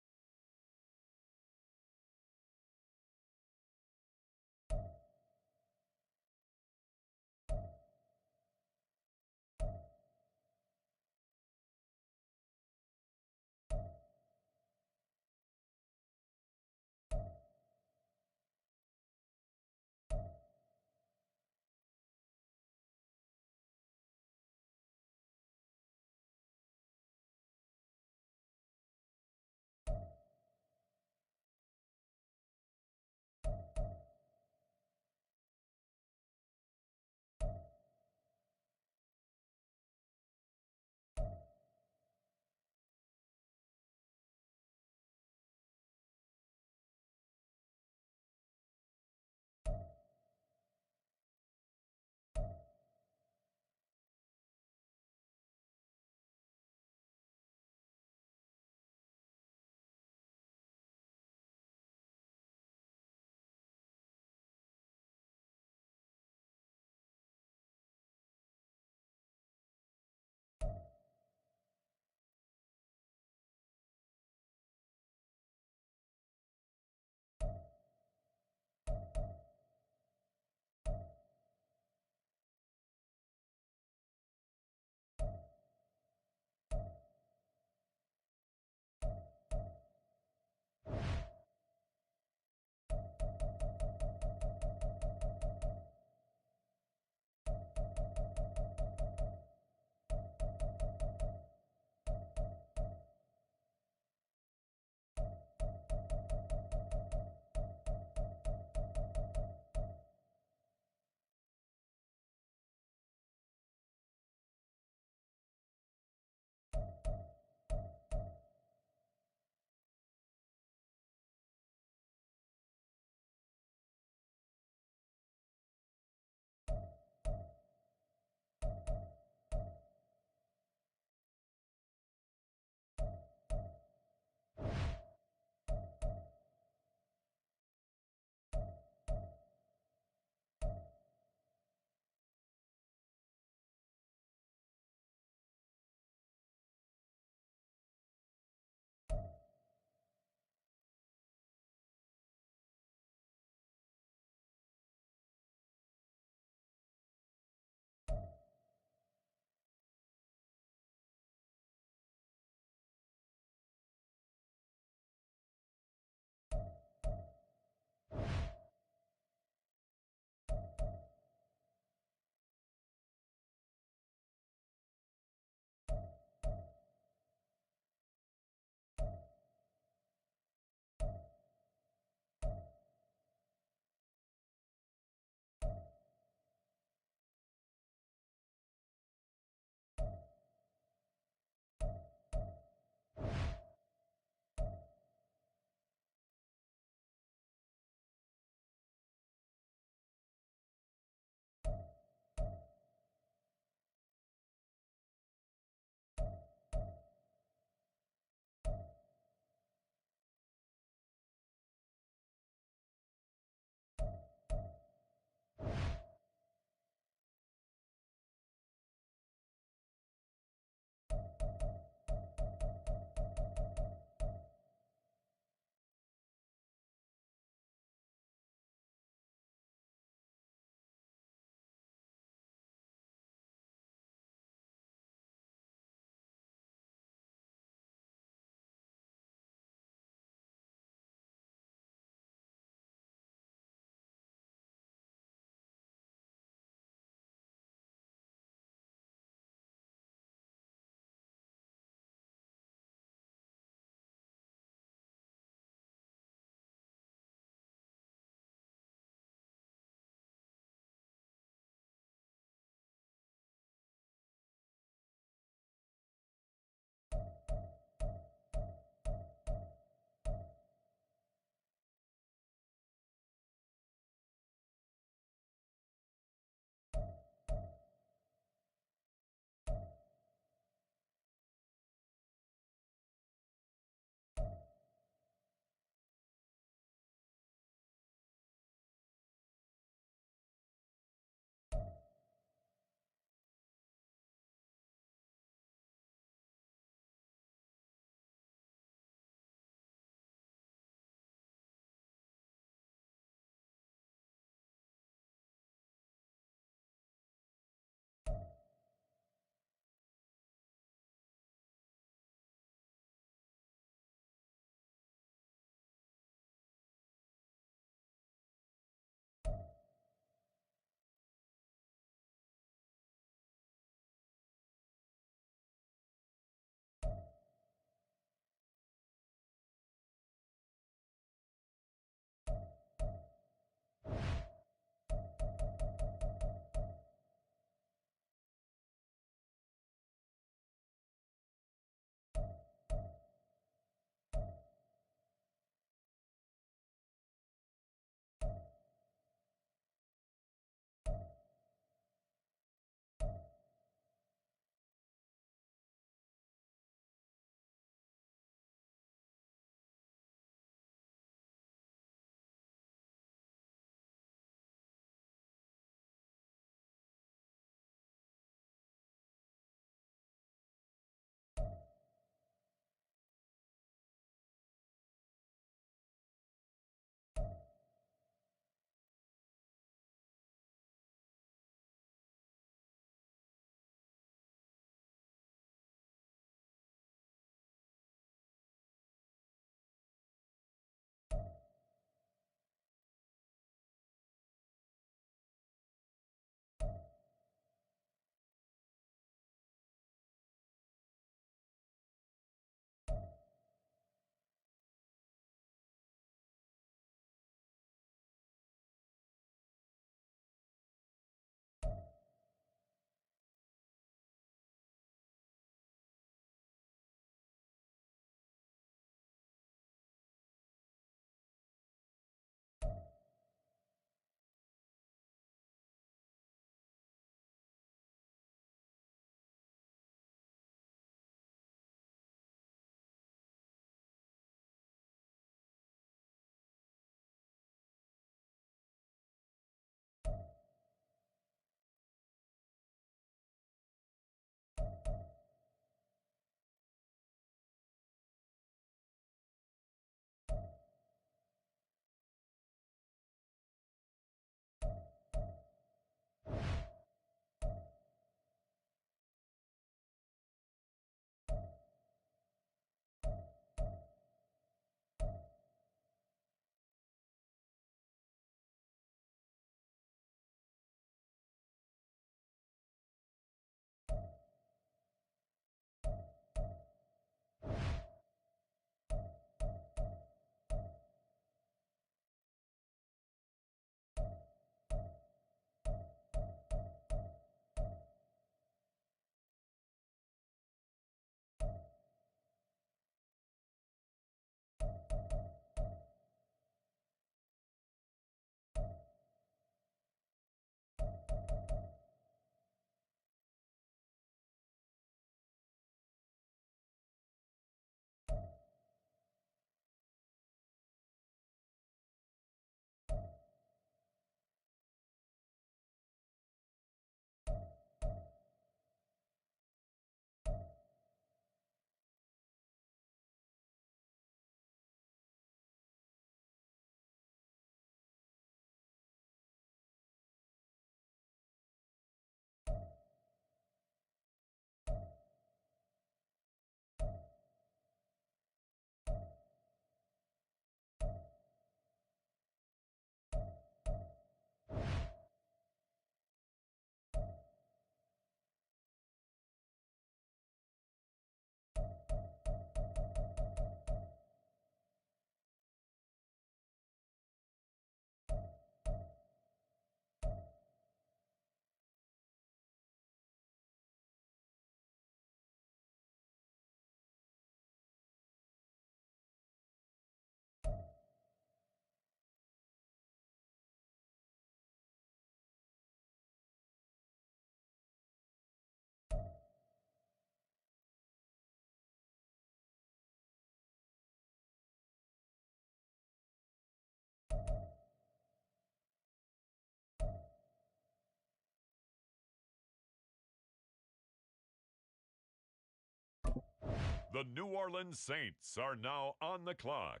The New Orleans Saints are now on the clock.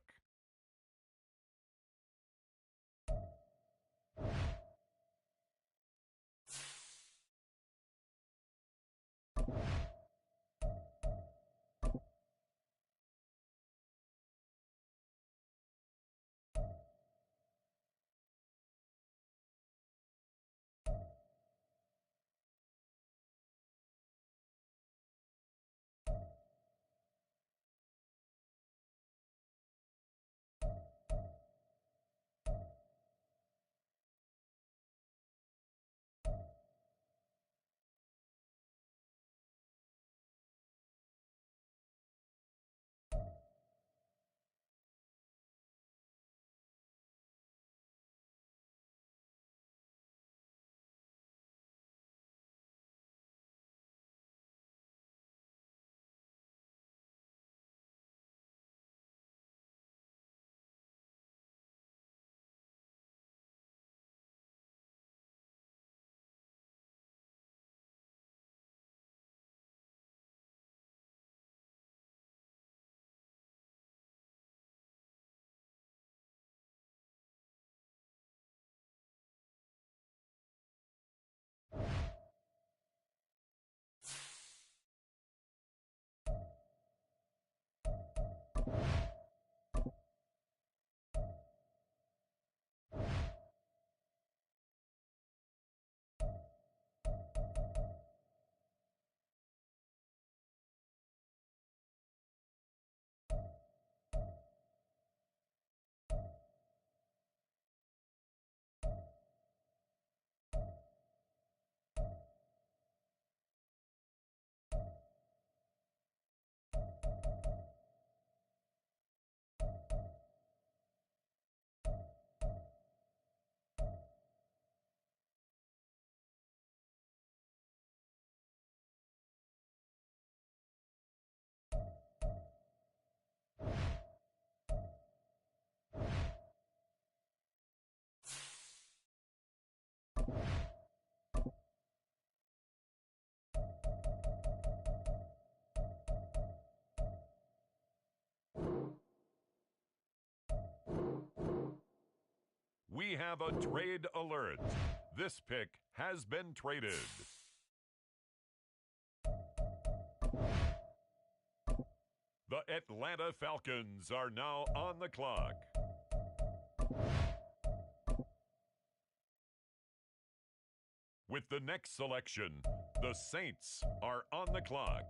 We have a trade alert. This pick has been traded. The Atlanta Falcons are now on the clock. With the next selection, the Saints are on the clock.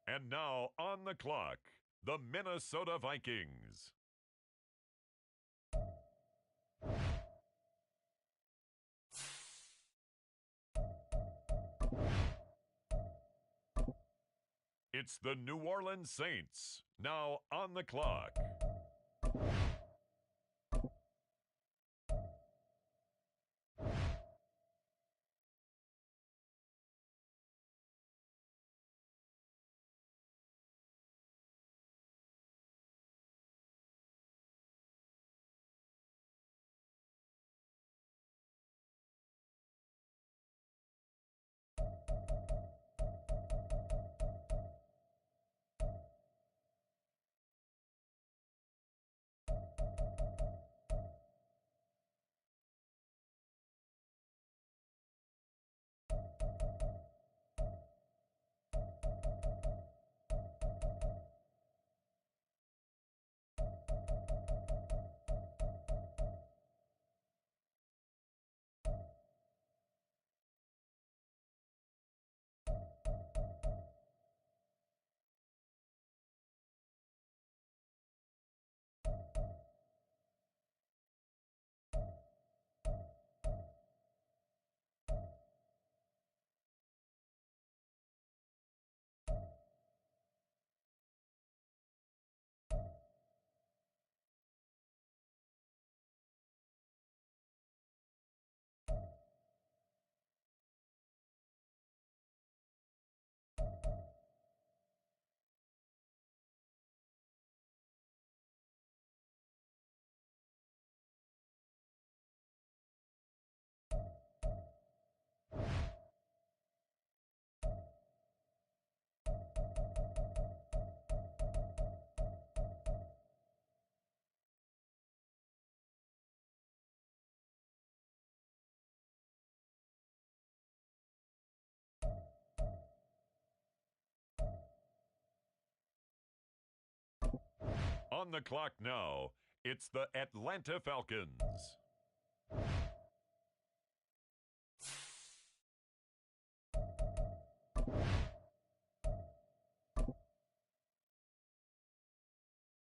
And now on the clock, the Minnesota Vikings. It's the New Orleans Saints, now on the clock. On the clock now, it's the Atlanta Falcons.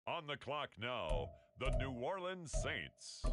On the clock now, the New Orleans Saints.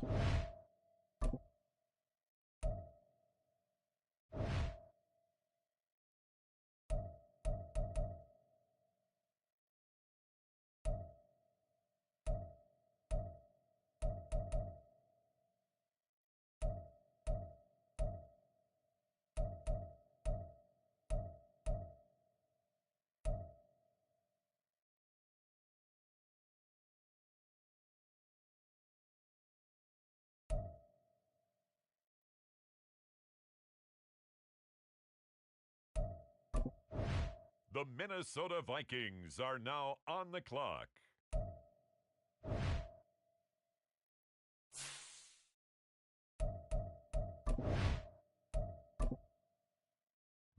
The Minnesota Vikings are now on the clock.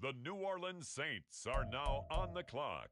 The New Orleans Saints are now on the clock.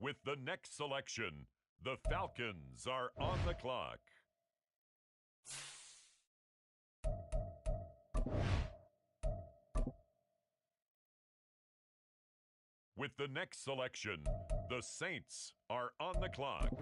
With the next selection, the Falcons are on the clock. With the next selection, the Saints are on the clock.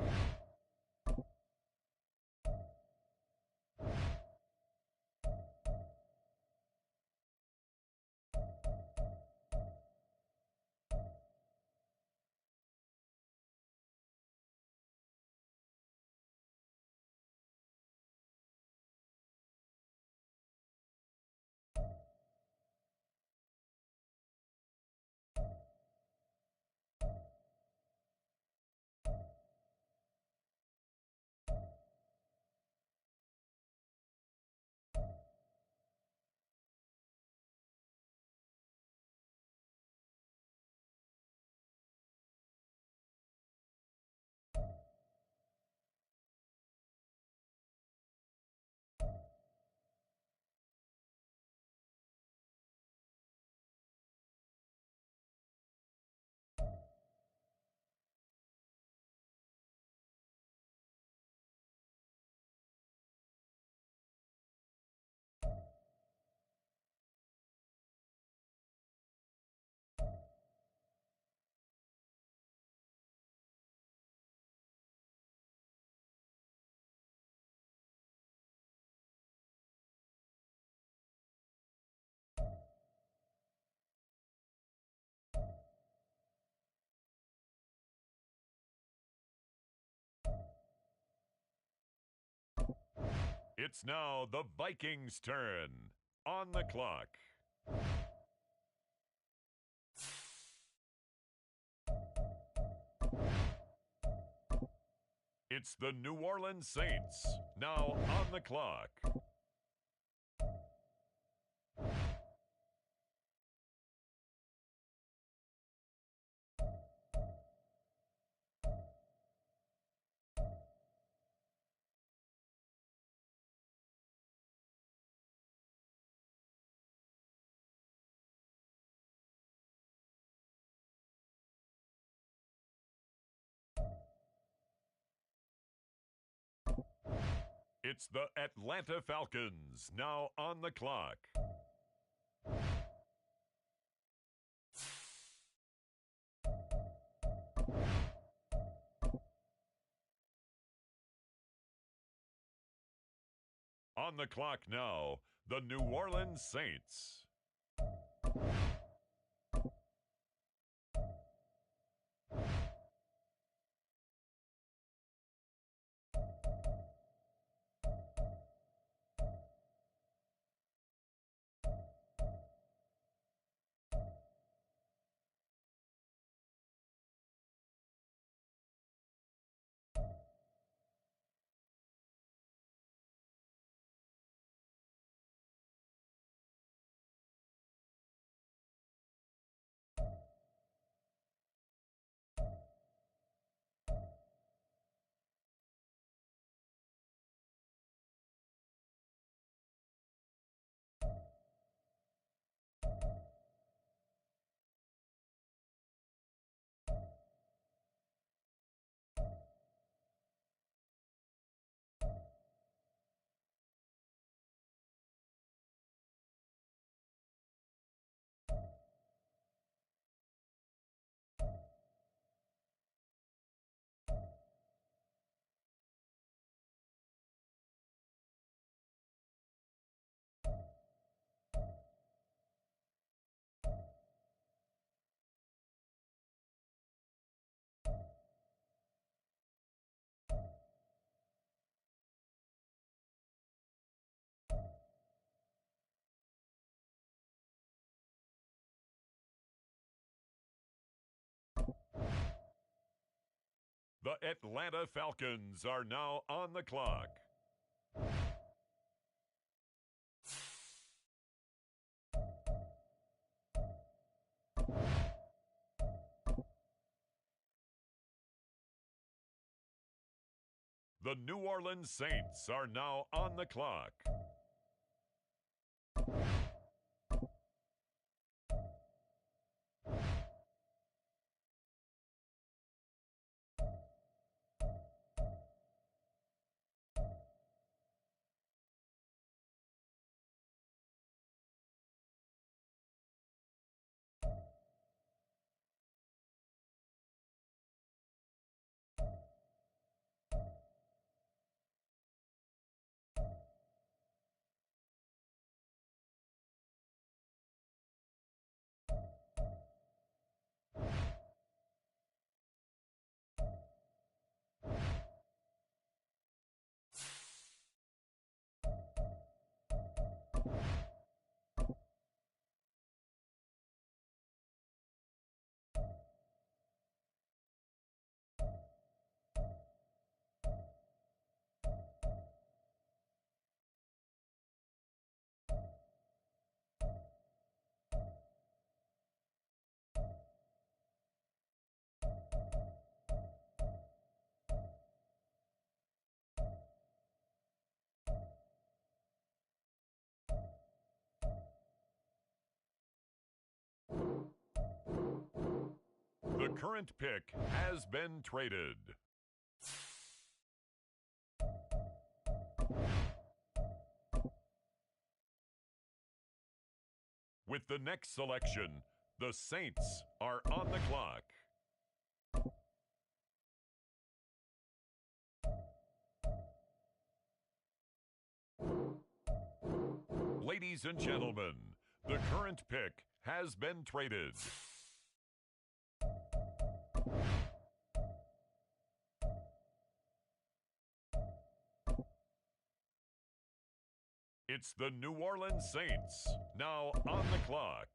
It's now the Vikings' turn. On the clock. It's the New Orleans Saints, now on the clock. It's the Atlanta Falcons, now on the clock. On the clock now, the New Orleans Saints. The Atlanta Falcons are now on the clock. The New Orleans Saints are now on the clock. The current pick has been traded. With the next selection, the Saints are on the clock. Ladies and gentlemen, the current pick has been traded. It's the New Orleans Saints, now on the clock.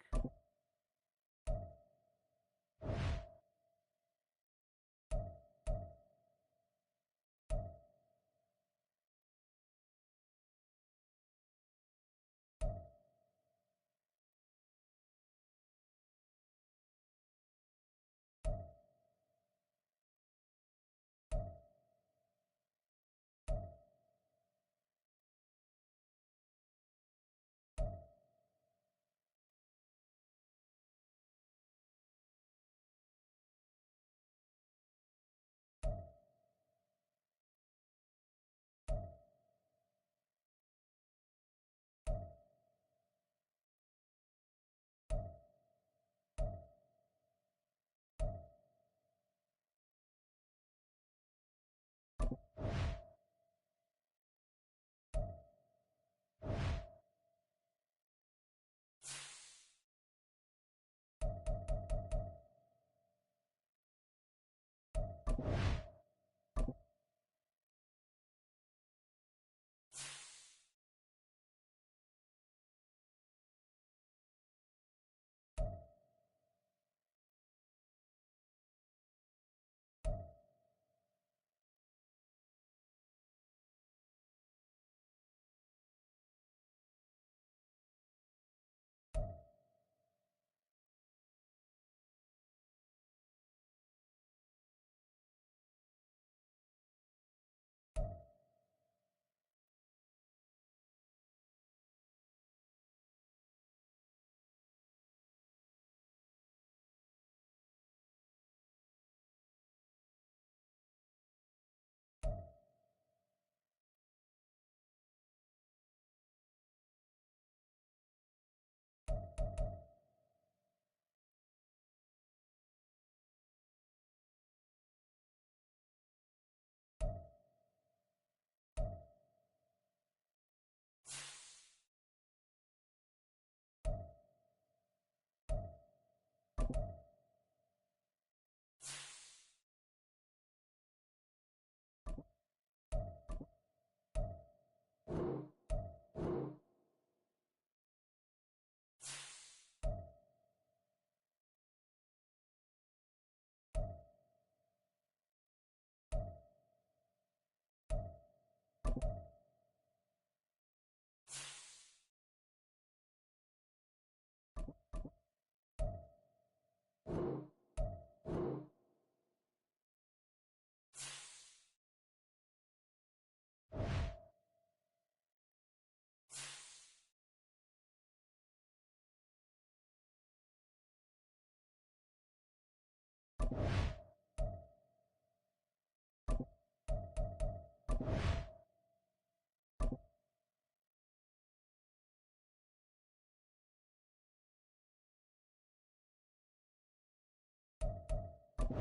You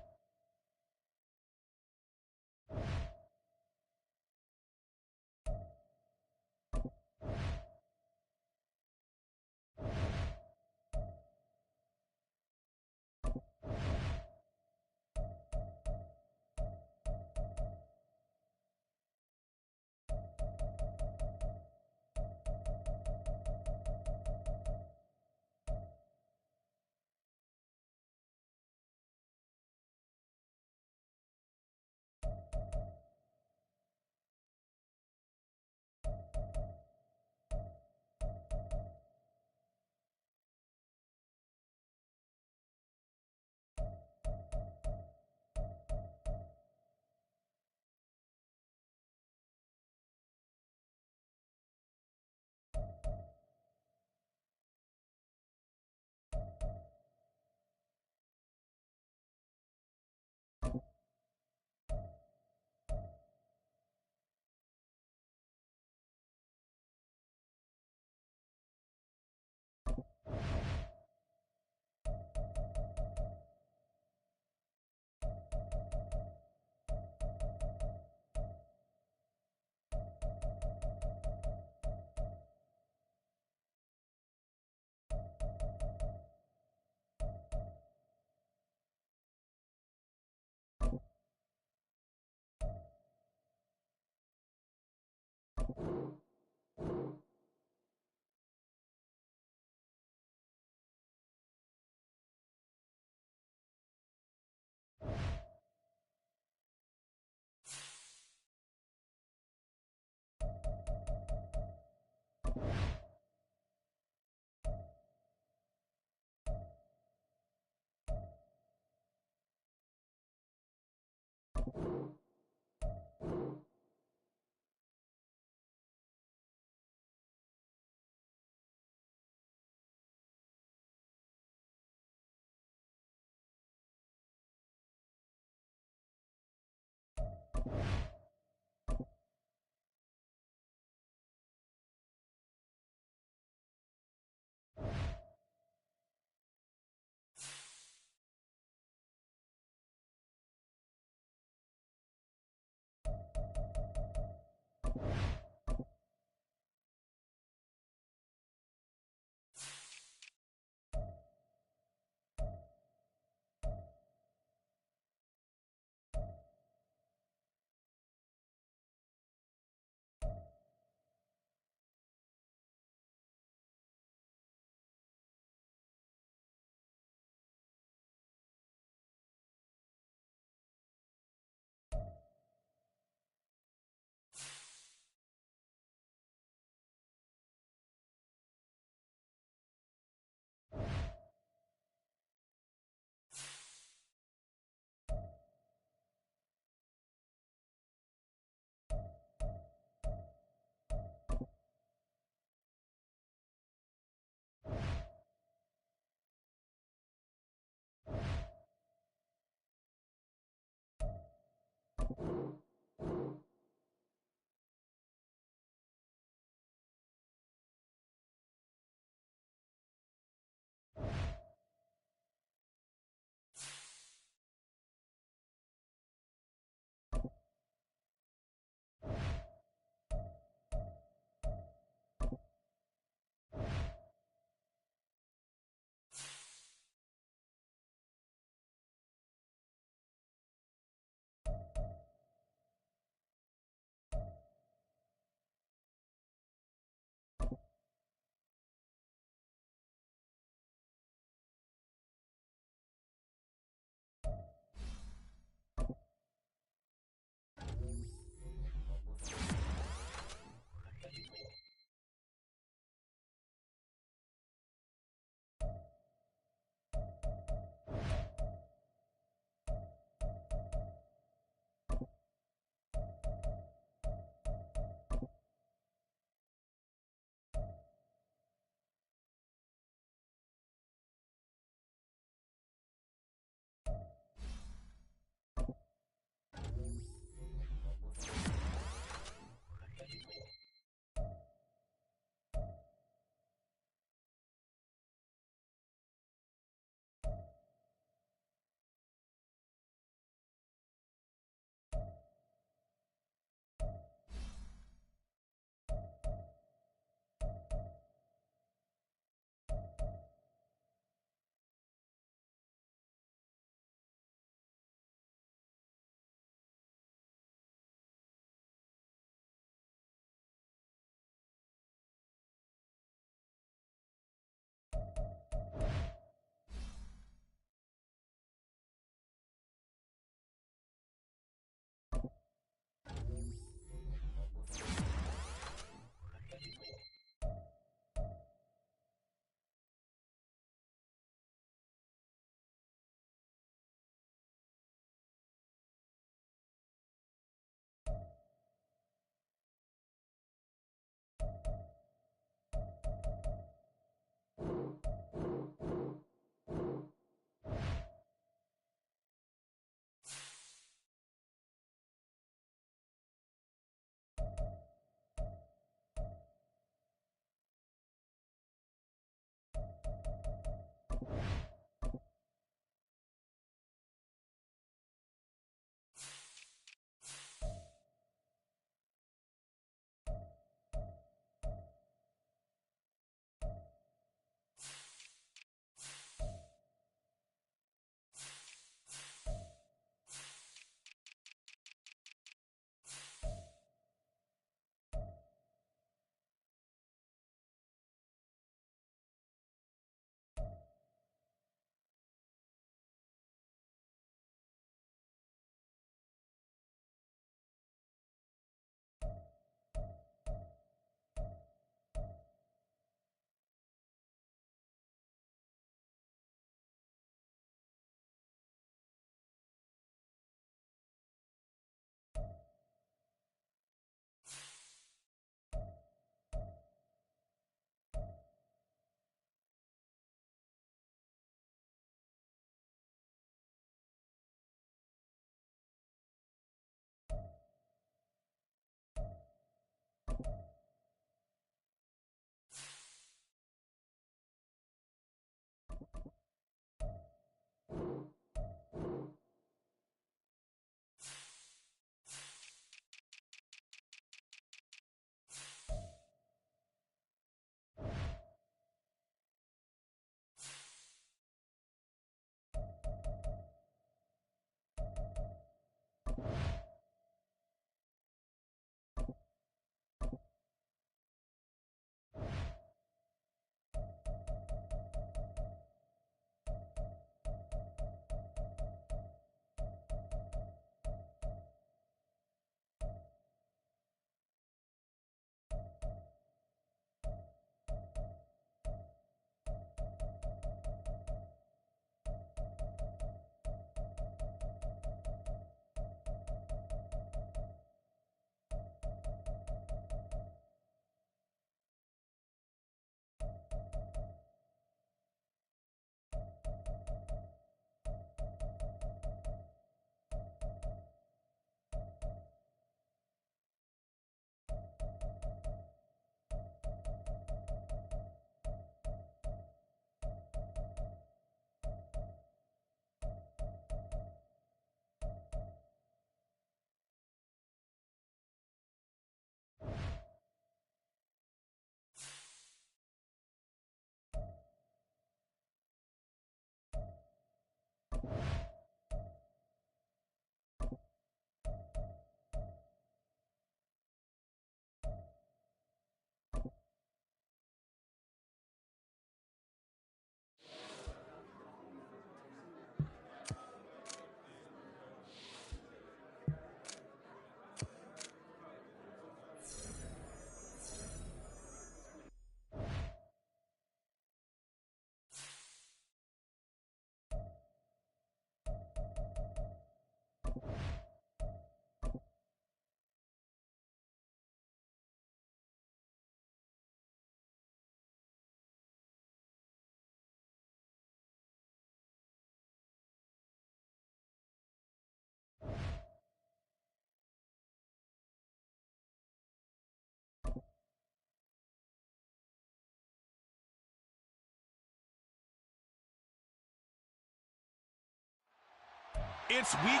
It's week 1 of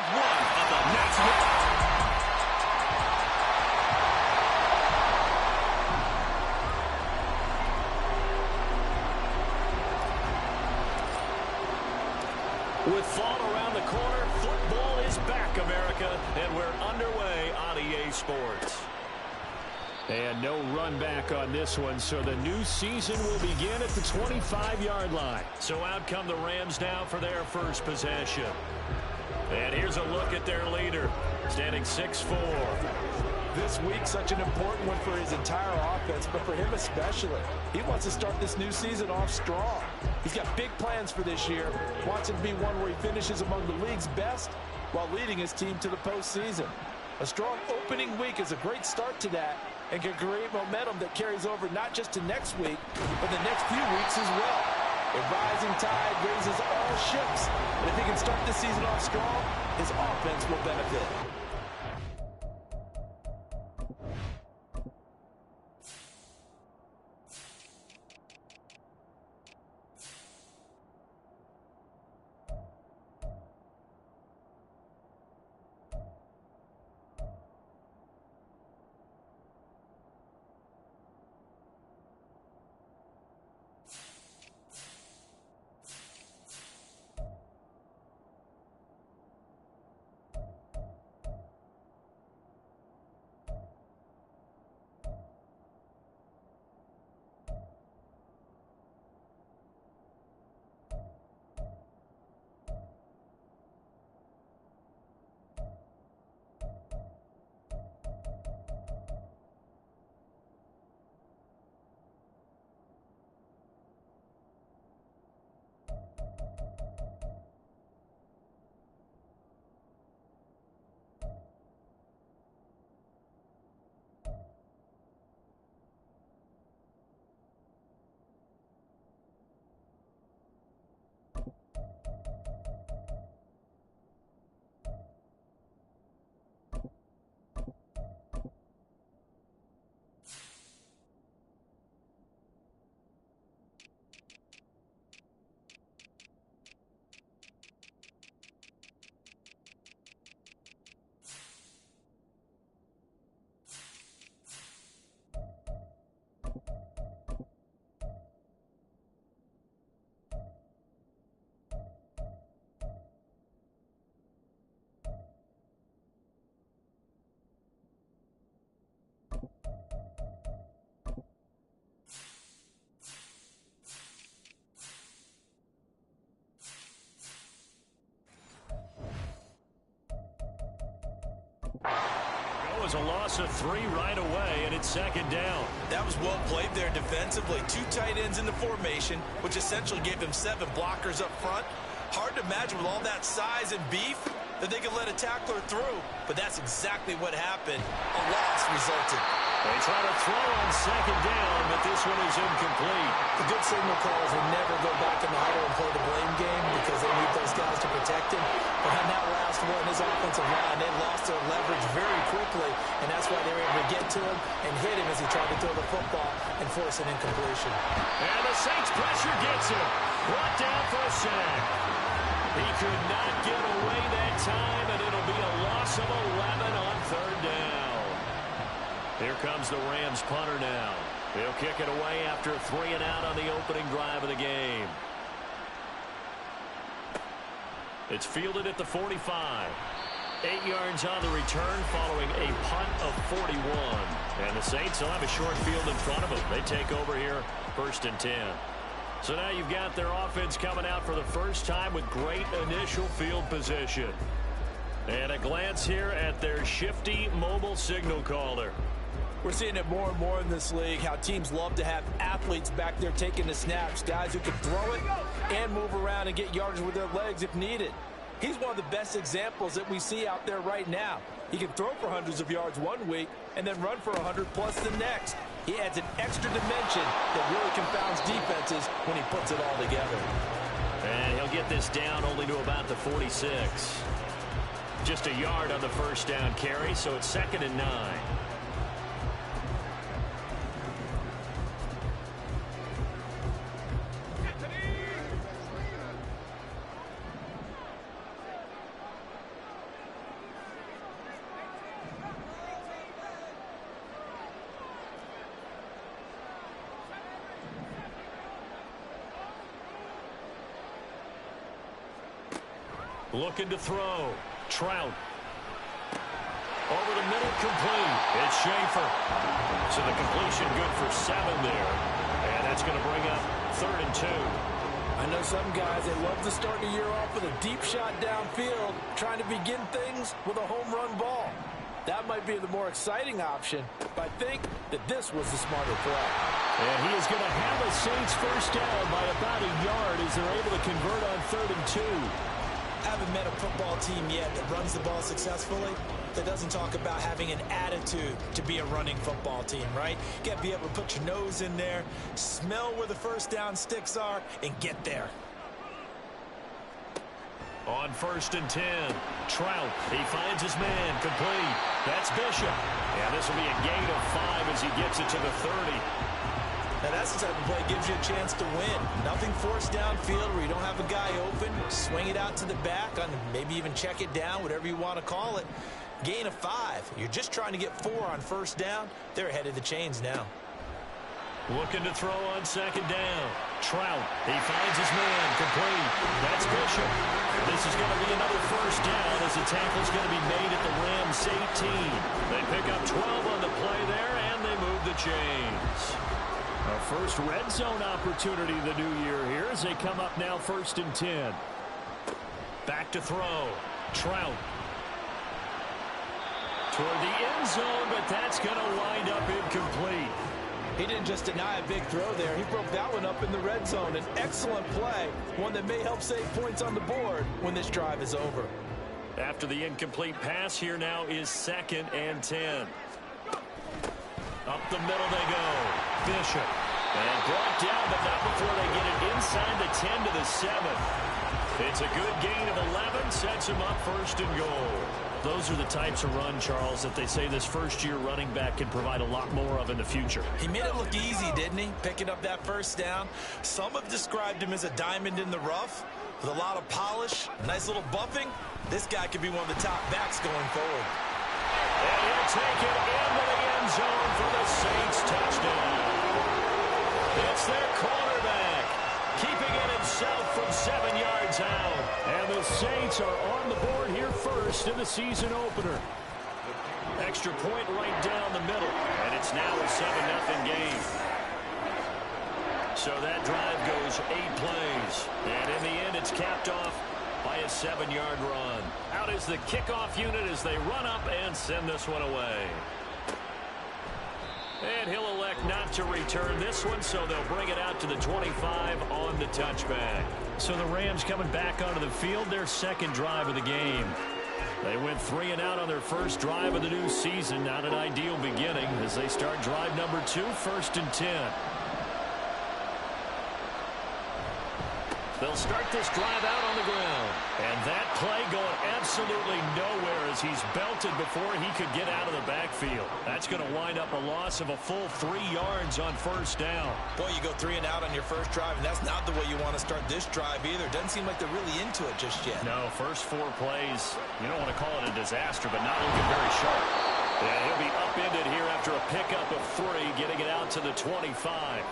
the National. With fall around the corner, football is back, America, and we're underway on EA Sports. And no run back on this one, so the new season will begin at the 25-yard line. So out come the Rams now for their first possession. And here's a look at their leader, standing 6'4". This week, such an important one for his entire offense, but for him especially. He wants to start this new season off strong. He's got big plans for this year. Wants it to be one where he finishes among the league's best while leading his team to the postseason. A strong opening week is a great start to that and can create momentum that carries over not just to next week, but the next few weeks as well. A rising tide raises all ships, and if he can start this season off strong, his offense will benefit. Was a loss of 3 right away, and it's second down. That was well played there defensively. 2 tight ends in the formation, which essentially gave them 7 blockers up front. Hard to imagine with all that size and beef that they could let a tackler through, but that's exactly what happened. A loss resulted. They try to throw on second down, but this one is incomplete. The good signal callers will never go back in the huddle and play the blame game because they need those guys to protect him. But on that last one, his offensive line, they lost their leverage very quickly, and that's why they were able to get to him and hit him as he tried to throw the football and force an incompletion. And the Saints pressure gets him. Brought down for a sack. He could not get away that time, and it'll be a loss of 11 on third down. Here comes the Rams punter now. He'll kick it away after 3 and out on the opening drive of the game. It's fielded at the 45. 8 yards on the return following a punt of 41. And the Saints will have a short field in front of them. They take over here, 1st and 10. So now you've got their offense coming out for the first time with great initial field position. And a glance here at their shifty mobile signal caller. We're seeing it more and more in this league, how teams love to have athletes back there taking the snaps, guys who can throw it and move around and get yardage with their legs if needed. He's one of the best examples that we see out there right now. He can throw for hundreds of yards one week and then run for 100+ the next. He adds an extra dimension that really confounds defenses when he puts it all together. And he'll get this down only to about the 46. Just a yard on the first down carry, so it's 2nd and 9. Looking to throw. Trout. Over the middle, complete. It's Schaefer. So the completion good for 7 there. And that's going to bring up 3rd and 2. I know some guys, they love to start the year off with a deep shot downfield, trying to begin things with a home run ball. That might be the more exciting option, but I think that this was the smarter play. And he is going to have a Saints first down by about a yard as they're able to convert on 3rd and 2. I haven't met a football team yet that runs the ball successfully that doesn't talk about having an attitude to be a running football team, right? You got to be able to put your nose in there, smell where the first down sticks are, and get there. On 1st and 10, Trout. He finds his man, complete. That's Bishop. And this will be a gain of 5 as he gets it to the 30. Now that's the type of play that gives you a chance to win. Nothing forced downfield where you don't have a guy open. Swing it out to the back, maybe even check it down, whatever you want to call it. Gain of 5. You're just trying to get 4 on first down. They're ahead of the chains now. Looking to throw on 2nd down. Trout. He finds his man, complete. That's Bishop. This is going to be another first down as the tackle's going to be made at the Rams 18. They pick up 12 on the play there, and they move the chains. Our first red zone opportunity of the new year here as they come up now 1st and 10. Back to throw. Trout. Toward the end zone, but that's going to wind up incomplete. He didn't just deny a big throw there. He broke that one up in the red zone. An excellent play, one that may help save points on the board when this drive is over. After the incomplete pass, here now is 2nd and 10. Up the middle they go. Bishop. And brought down, but not before they get it inside the 10 to the 7. It's a good gain of 11. Sets him up 1st and goal. Those are the types of run, Charles, that they say this first-year running back can provide a lot more of in the future. He made it look easy, didn't he? Picking up that first down. Some have described him as a diamond in the rough with a lot of polish, nice little buffing. This guy could be one of the top backs going forward. And he'll take it into the end zone for the Saints touchdown. It's their quarterback, keeping it himself from 7 yards out. And the Saints are on the board here first in the season opener. Extra point right down the middle, and it's now a 7-0 game. So that drive goes 8 plays, and in the end it's capped off by a 7-yard run. Out is the kickoff unit as they run up and send this one away. And he'll elect not to return this one, so they'll bring it out to the 25 on the touchback. So the Rams coming back onto the field, their 2nd drive of the game. They went 3 and out on their first drive of the new season. Not an ideal beginning as they start drive number 2, 1st and 10. They'll start this drive out on the ground. And that play going absolutely nowhere as he's belted before he could get out of the backfield. That's going to wind up a loss of a full 3 yards on first down. Boy, you go 3 and out on your first drive, and that's not the way you want to start this drive either. Doesn't seem like they're really into it just yet. No, first 4 plays, you don't want to call it a disaster, but not looking very sharp. Yeah, he'll be upended here after a pickup of 3, getting it out to the 25.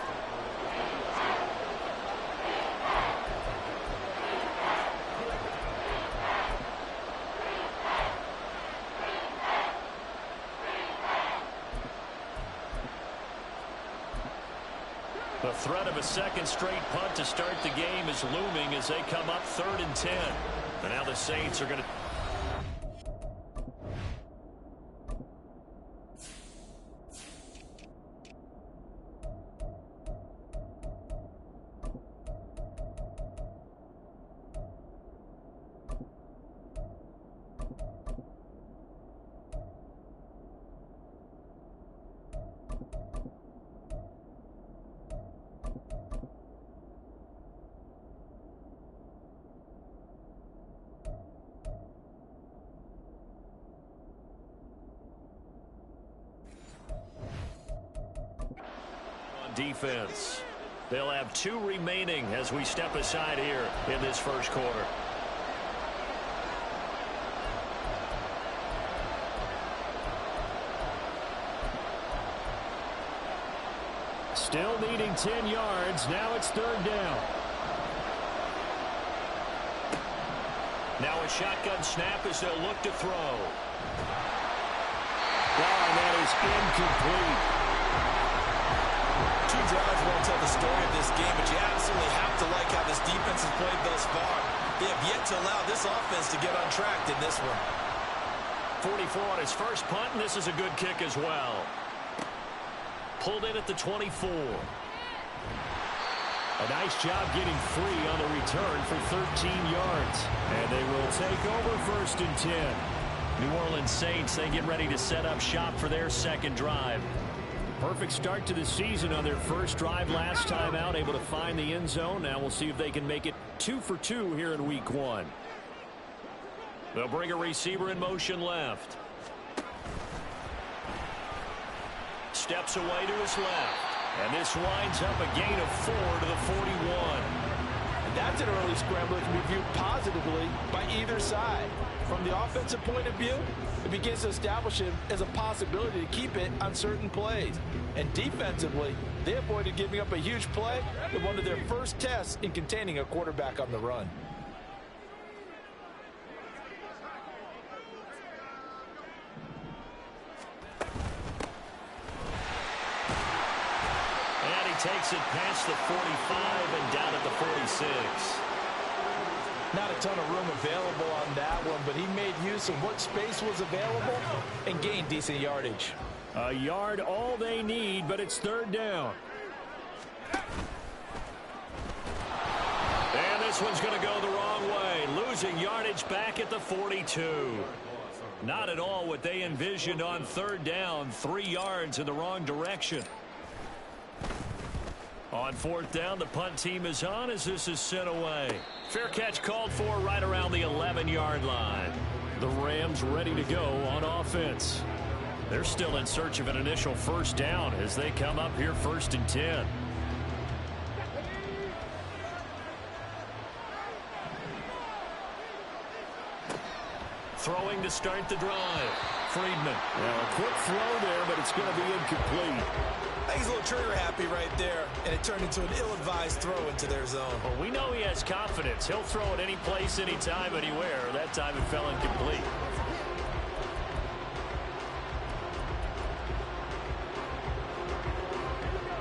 The threat of a 2nd straight punt to start the game is looming as they come up 3rd and 10. And now the Saints are going to... defense. They'll have 2 remaining as we step aside here in this first quarter. Still needing 10 yards. Now it's 3rd down. Now a shotgun snap as they'll look to throw. And that is incomplete. Two drives won't tell the story of this game, but you absolutely have to like how this defense has played thus far. They have yet to allow this offense to get on track in this one. 44 on his first punt, and this is a good kick as well. Pulled in at the 24. A nice job getting free on the return for 13 yards. And they will take over 1st and 10. New Orleans Saints, they get ready to set up shop for their second drive. Perfect start to the season on their first drive last time out, able to find the end zone. Now we'll see if they can make it 2 for 2 here in week 1. They'll bring a receiver in motion left. Steps away to his left. And this winds up a gain of 4 to the 41. And that's an early scramble that can be viewed positively by either side. From the offensive point of view, it begins to establish it as a possibility to keep it on certain plays. And defensively, they avoided giving up a huge play in one of their first tests in containing a quarterback on the run. Takes it past the 45 and down at the 46. Not a ton of room available on that one, but he made use of what space was available and gained decent yardage. A yard all they need, but it's 3rd down. And this one's going to go the wrong way. Losing yardage back at the 42. Not at all what they envisioned on 3rd down. 3 yards in the wrong direction. On 4th down, the punt team is on as this is sent away. Fair catch called for right around the 11-yard line. The Rams ready to go on offense. They're still in search of an initial 1st down as they come up here 1st and 10. Throwing to start the drive. Friedman. Now a quick throw there, but it's going to be incomplete. He's a little trigger happy right there, and it turned into an ill-advised throw into their zone. Well, we know he has confidence. He'll throw it any place, anytime, anywhere. That time it fell incomplete.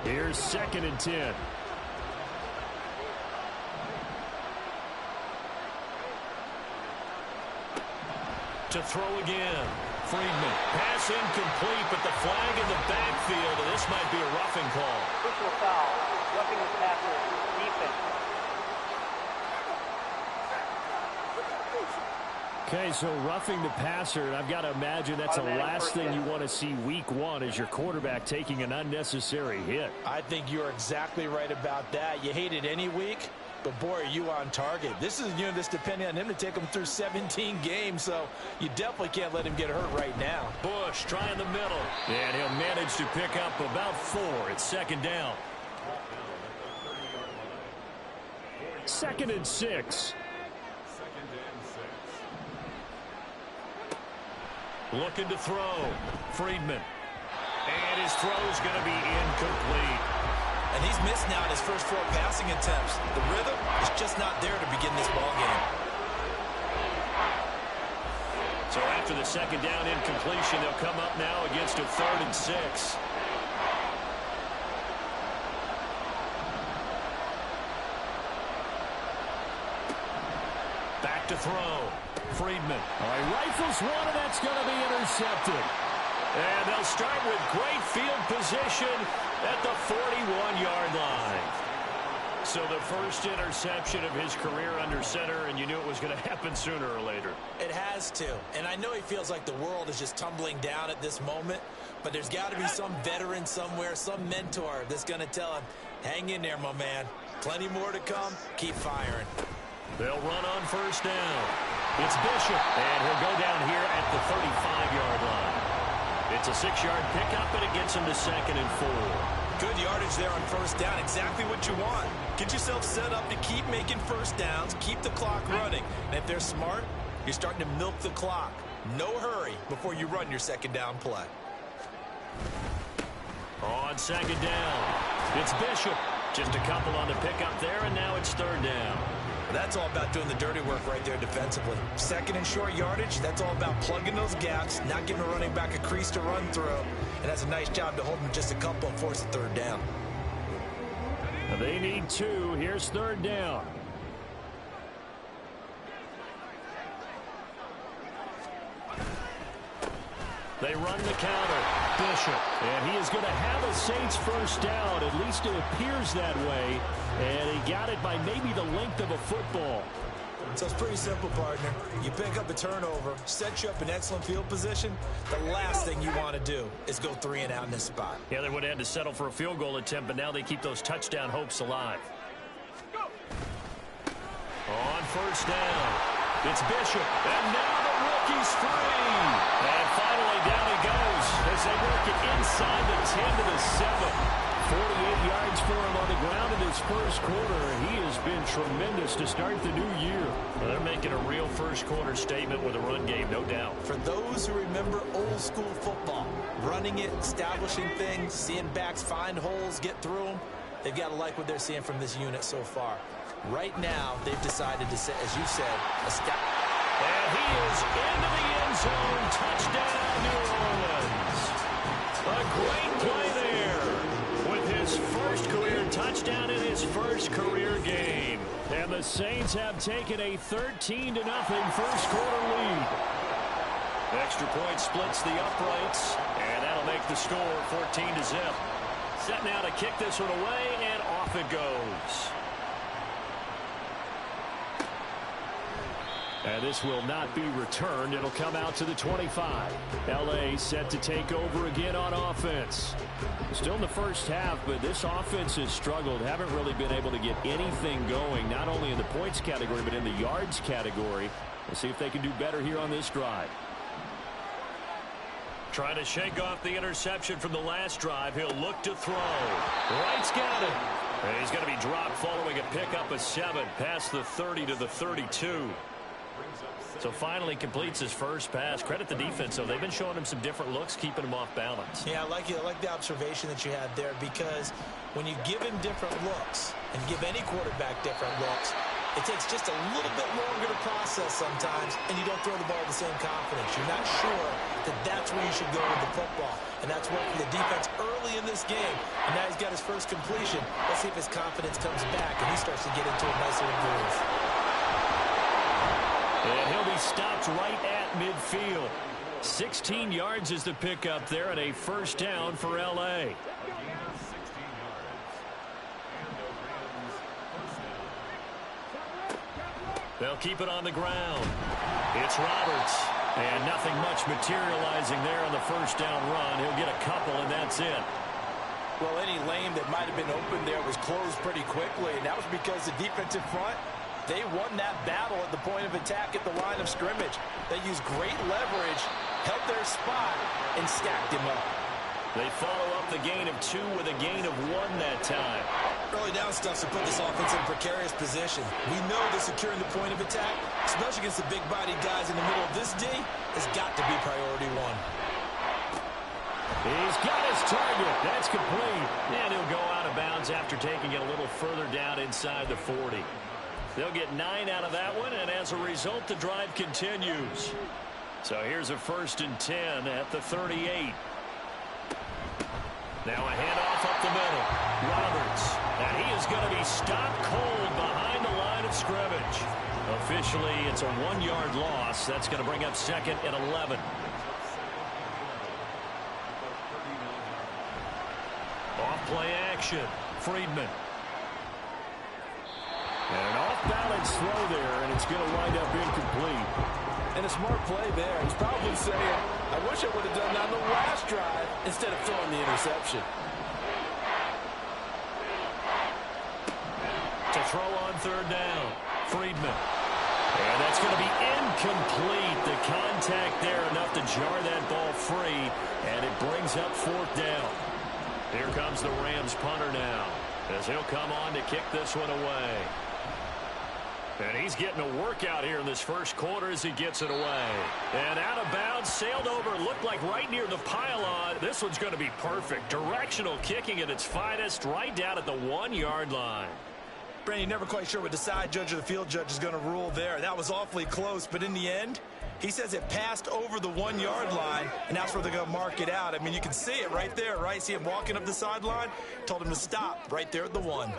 Here's 2nd and 10. To throw again. Friedman. Pass incomplete, but the flag in the backfield, and this might be a roughing call. Personal foul. Roughing the passer. Defense. Okay, so roughing the passer, and I've got to imagine that's the last thing you want to see week 1 as your quarterback taking an unnecessary hit. I think you're exactly right about that. You hate it any week, but boy, are you on target. This is a unit that's depending on him to take him through 17 games, so you definitely can't let him get hurt right now. Bush trying the middle, and he'll manage to pick up about 4. It's 2nd down. 2nd and 6. Looking to throw. Friedman. And his throw's going to be incomplete. And he's missed now in his first 4 passing attempts. The rhythm is just not there to begin this ball game. So after the 2nd down incompletion, they'll come up now against a 3rd and 6. Back to throw. Friedman. All right, rifles one, and that's going to be intercepted. And they'll start with great field position at the 41-yard line. So the first interception of his career under center, and you knew it was going to happen sooner or later. It has to. And I know he feels like the world is just tumbling down at this moment, but there's got to be some veteran somewhere, some mentor that's going to tell him, hang in there, my man. Plenty more to come. Keep firing. They'll run on 1st down. It's Bishop, and he'll go down here at the 35-yard line. It's a 6-yard pickup, and it gets him to 2nd and 4. Good yardage there on 1st down. Exactly what you want. Get yourself set up to keep making 1st downs, keep the clock running. And if they're smart, you're starting to milk the clock. No hurry before you run your 2nd down play. On 2nd down, it's Bishop. Just a couple on the pickup there, and now it's third down. That's all about doing the dirty work right there defensively. Second and short yardage, that's all about plugging those gaps, not giving a running back a crease to run through. And that's a nice job to hold them just a couple and force a third down. They need 2. Here's third down. They run the counter. Bishop. And he is going to have a Saints first down. At least it appears that way. And he got it by maybe the length of a football. So it's pretty simple, partner. You pick up a turnover, set you up in excellent field position. The last thing you want to do is go 3 and out in this spot. Yeah, they would have had to settle for a field goal attempt, but now they keep those touchdown hopes alive. On first down, it's Bishop. And now the rookie's free. And finally down he goes as they work it inside the 10 to the 7. 48 yards for him on the ground in his first quarter. He has been tremendous to start the new year. Well, they're making a real first quarter statement with a run game, no doubt. For those who remember old school football, running it, establishing things, seeing backs find holes, get through them, they've got to like what they're seeing from this unit so far. Right now, they've decided to, as you said, a step. And he is into the end zone. Touchdown, New Orleans. A great play there. His first career touchdown in his first career game. And the Saints have taken a 13-0 first quarter lead. Extra point splits the uprights, and that'll make the score 14-0. Set now to kick this one away, and off it goes. And this will not be returned. It'll come out to the 25. L.A. set to take over again on offense. Still in the first half, but this offense has struggled. Haven't really been able to get anything going, not only in the points category, but in the yards category. We'll see if they can do better here on this drive. Trying to shake off the interception from the last drive. He'll look to throw. Wright's got it. And he's going to be dropped following a pickup of 7 past the 30 to the 32. So finally completes his first pass. Credit the defense, though. They've been showing him some different looks, keeping him off balance. Yeah, I like it. I like the observation that you had there, because when you give him different looks and give any quarterback different looks, it takes just a little bit longer to process sometimes, and you don't throw the ball with the same confidence. You're not sure that that's where you should go with the football, and that's worked for the defense early in this game, and now he's got his first completion. Let's see if his confidence comes back and he starts to get into a nice little groove. And he'll be stopped right at midfield. 16 yards is the pickup there, and a first down for L.A. They'll keep it on the ground. It's Roberts. And nothing much materializing there on the first down run. He'll get a couple, and that's it. Well, any lane that might have been open there was closed pretty quickly, and that was because the defensive front, they won that battle at the point of attack at the line of scrimmage. They used great leverage, held their spot, and stacked him up. They follow up the gain of 2 with a gain of 1 that time. Early down stuff to put this offense in a precarious position. We know that securing the point of attack, especially against the big-bodied guys in the middle of this D, has got to be priority 1. He's got his target. That's complete. And he'll go out of bounds after taking it a little further down inside the 40. They'll get 9 out of that one, and as a result, the drive continues. So here's a 1st and 10 at the 38. Now a handoff up the middle. Roberts. And he is going to be stopped cold behind the line of scrimmage. Officially, it's a 1-yard loss. That's going to bring up 2nd and 11. Off play action. Friedman. And an off-balance throw there, and it's going to wind up incomplete. And a smart play there. He's probably saying, I wish I would have done that on the last drive instead of throwing the interception. To throw on 3rd down. Friedman. And that's going to be incomplete. The contact there enough to jar that ball free, and it brings up 4th down. Here comes the Rams punter now, as he'll come on to kick this one away. And he's getting a workout here in this first quarter as he gets it away. And out of bounds, sailed over, looked like right near the pylon. This one's going to be perfect. Directional kicking at its finest, right down at the 1-yard line. Brandon, you're never quite sure what the side judge or the field judge is going to rule there. That was awfully close, but in the end, he says it passed over the 1-yard line, and that's where they're going to mark it out. I mean, you can see it right there, right? See him walking up the sideline? Told him to stop right there at the 1.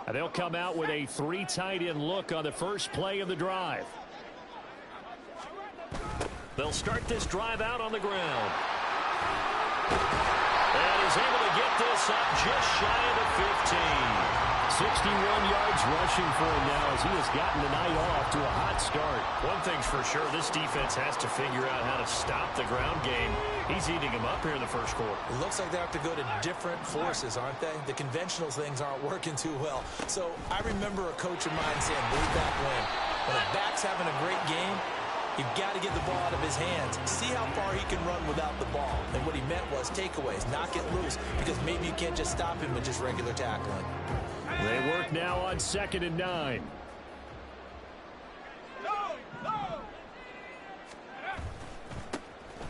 And they'll come out with a 3 tight end look on the first play of the drive. They'll start this drive out on the ground. And he's able to get this up just shy of the 15. 61 yards rushing for him now as he has gotten the night off to a hot start. One thing's for sure, this defense has to figure out how to stop the ground game. He's eating them up here in the first quarter. It looks like they have to go to different forces, aren't they? The conventional things aren't working too well. So I remember a coach of mine saying way back when a back's having a great game, you've got to get the ball out of his hands. See how far he can run without the ball. And what he meant was takeaways, knock it loose, because maybe you can't just stop him with just regular tackling. They work now on 2nd and 9.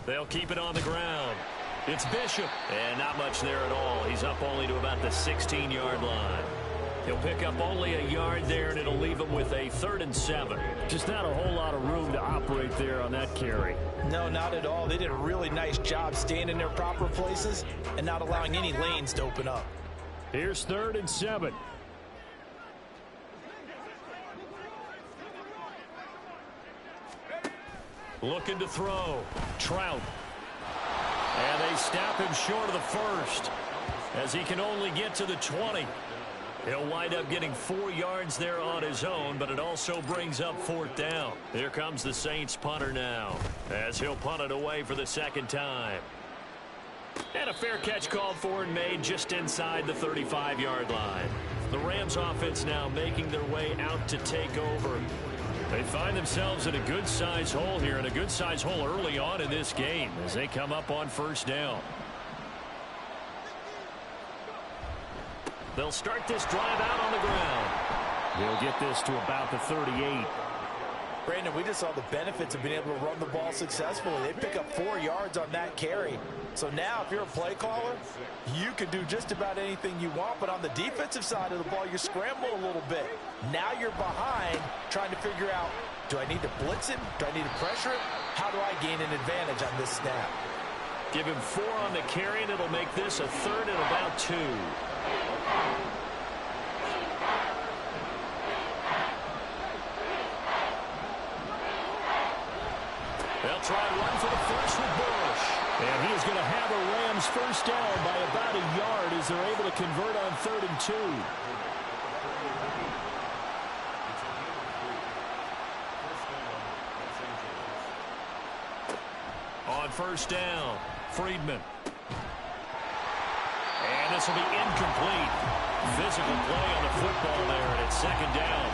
They'll keep it on the ground. It's Bishop. And not much there at all. He's up only to about the 16-yard line. He'll pick up only a yard there, and it'll leave him with a 3rd and 7. Just not a whole lot of room to operate there on that carry. No, not at all. They did a really nice job staying in their proper places and not allowing any lanes to open up. Here's 3rd and 7. Looking to throw. Trout. And they stop him short of the first as he can only get to the 20. He'll wind up getting 4 yards there on his own, but it also brings up 4th down. Here comes the Saints punter now as he'll punt it away for the 2nd time. And a fair catch called for and made just inside the 35-yard line. The Rams offense now making their way out to take over. They find themselves in a good-sized hole here, and a good-sized hole early on in this game as they come up on 1st down. They'll start this drive out on the ground. They'll get this to about the 38. Brandon, we just saw the benefits of being able to run the ball successfully. They pick up 4 yards on that carry. So now if you're a play caller, you can do just about anything you want. But on the defensive side of the ball, you're scrambling a little bit. Now you're behind trying to figure out, do I need to blitz him? Do I need to pressure him? How do I gain an advantage on this snap? Give him 4 on the carry, and it'll make this a 3rd and about 2. They'll try to run for the first with Bush. And he is going to have a Rams 1st down by about a yard as they're able to convert on 3rd and 2. On 1st down, Friedman. And this will be incomplete. Physical play on the football there, and it's 2nd down.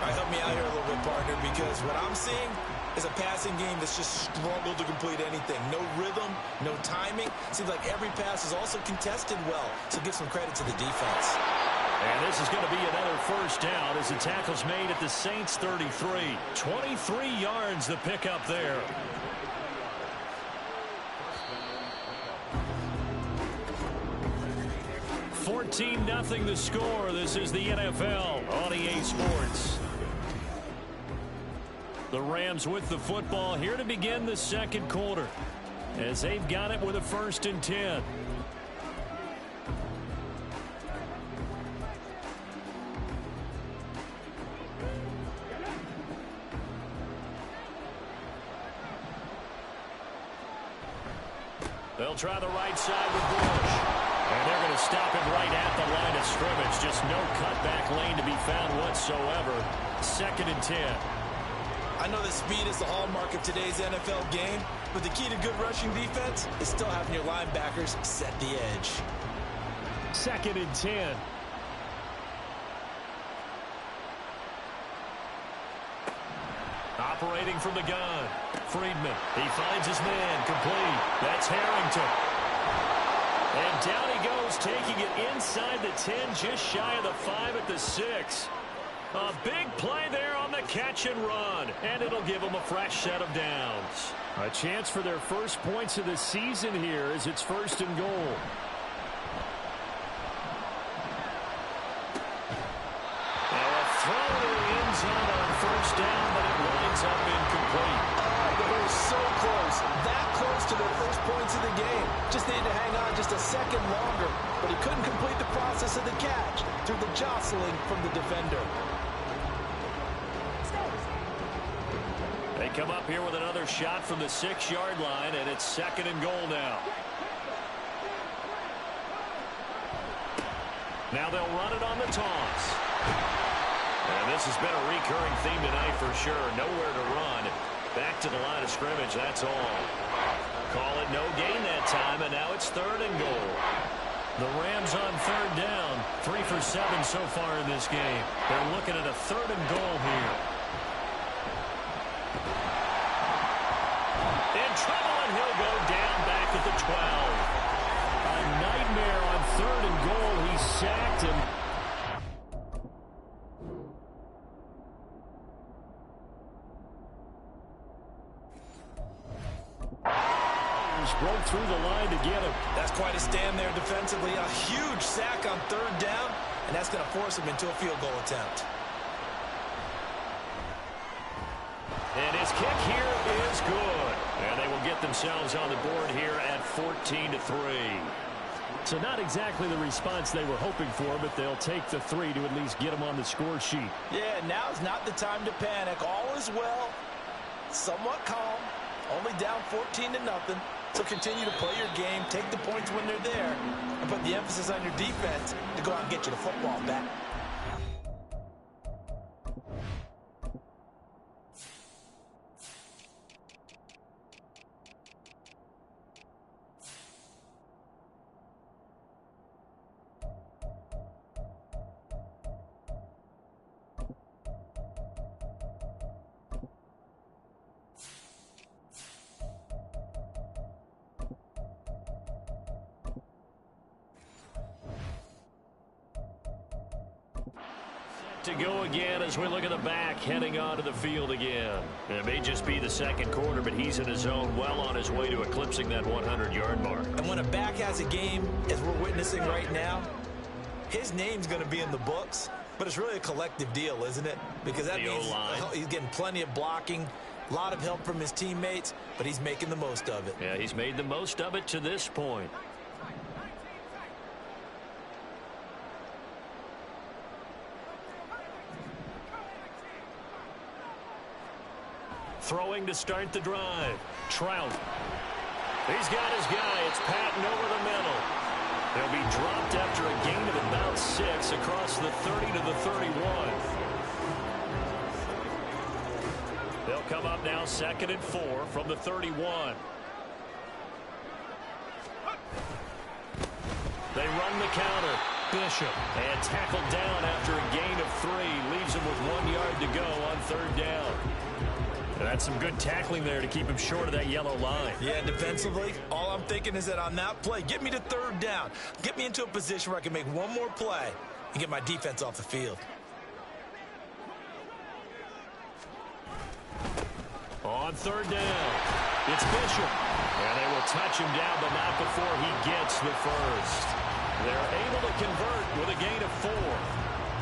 All right, help me out here a little bit, partner, because what I'm seeing is a passing game that's just struggled to complete anything. No rhythm, no timing. Seems like every pass is also contested well, so give some credit to the defense. And this is going to be another 1st down as the tackle's made at the Saints 33. 23 yards the pickup there. $14-0 the score. This is the NFL on EA Sports. The Rams with the football here to begin the 2nd quarter as they've got it with a 1st and 10. They'll try the right side with Bush. And they're going to stop him right at the line of scrimmage. Just no cutback lane to be found whatsoever. 2nd and 10. I know that speed is the hallmark of today's NFL game, but the key to good rushing defense is still having your linebackers set the edge. 2nd and 10. Operating from the gun. Friedman. He finds his man. Complete. That's Harrington. And down he goes, taking it inside the 10, just shy of the 5 at the 6. A big play there on the catch and run, and it'll give them a fresh set of downs. A chance for their first points of the season here as it's 1st and goal. Throw to the end zone on 1st down, but it winds up incomplete. They were so close, that close to their first points of the game. Just needed to hang on just a second longer, but he couldn't complete the process of the catch through the jostling from the defender. They come up here with another shot from the 6-yard line, and it's 2nd and goal now. Now they'll run it on the toss. And this has been a recurring theme tonight for sure. Nowhere to run. Back to the line of scrimmage, that's all. Call it no gain that time, and now it's 3rd and goal. The Rams on 3rd down. 3 for 7 so far in this game. They're looking at a 3rd and goal here. In trouble, and he'll go down back at the 12. A nightmare on 3rd and goal. He sacked him. Broke through the line to get him. That's quite a stand there defensively. A huge sack on 3rd down, and that's going to force him into a field goal attempt. And his kick here is good. And they will get themselves on the board here at 14-3. So not exactly the response they were hoping for, but they'll take the 3 to at least get them on the score sheet. Yeah, now's not the time to panic. All is well. Somewhat calm. Only down 14-0. So continue to play your game, take the points when they're there, and put the emphasis on your defense to go out and get you the football back. To go again as we look at the back heading onto the field again. It may just be the 2nd quarter, but he's in his zone, well on his way to eclipsing that 100-yard mark. And when a back has a game, as we're witnessing right now, his name's going to be in the books, but it's really a collective deal, isn't it? Because that means he's getting plenty of blocking, a lot of help from his teammates, but he's making the most of it. Yeah, he's made the most of it to this point. Throwing to start the drive. Trout. He's got his guy. It's Patton over the middle. He'll be dropped after a gain of about 6 across the 30 to the 31. They'll come up now 2nd and 4 from the 31. They run the counter. Bishop. And tackled down after a gain of 3. Leaves him with 1 yard to go on 3rd down. And that's some good tackling there to keep him short of that yellow line. Yeah, defensively, all I'm thinking is that on that play, get me to 3rd down. Get me into a position where I can make one more play and get my defense off the field. On 3rd down, it's Bishop. And they will touch him down, but not before he gets the first. They're able to convert with a gain of 4.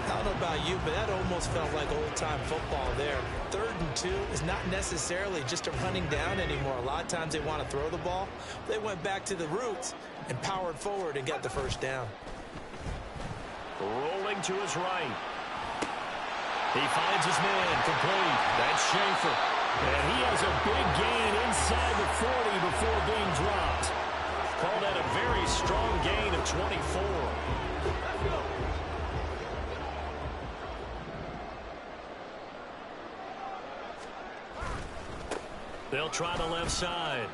I don't know about you, but that almost felt like old-time football there. 3rd and 2 is not necessarily just a running down anymore. A lot of times they want to throw the ball. They went back to the roots and powered forward and got the first down. Rolling to his right. He finds his man complete. That's Schaefer. And he has a big gain inside the 40 before being dropped. Call that a very strong gain of 24. They'll try the left side.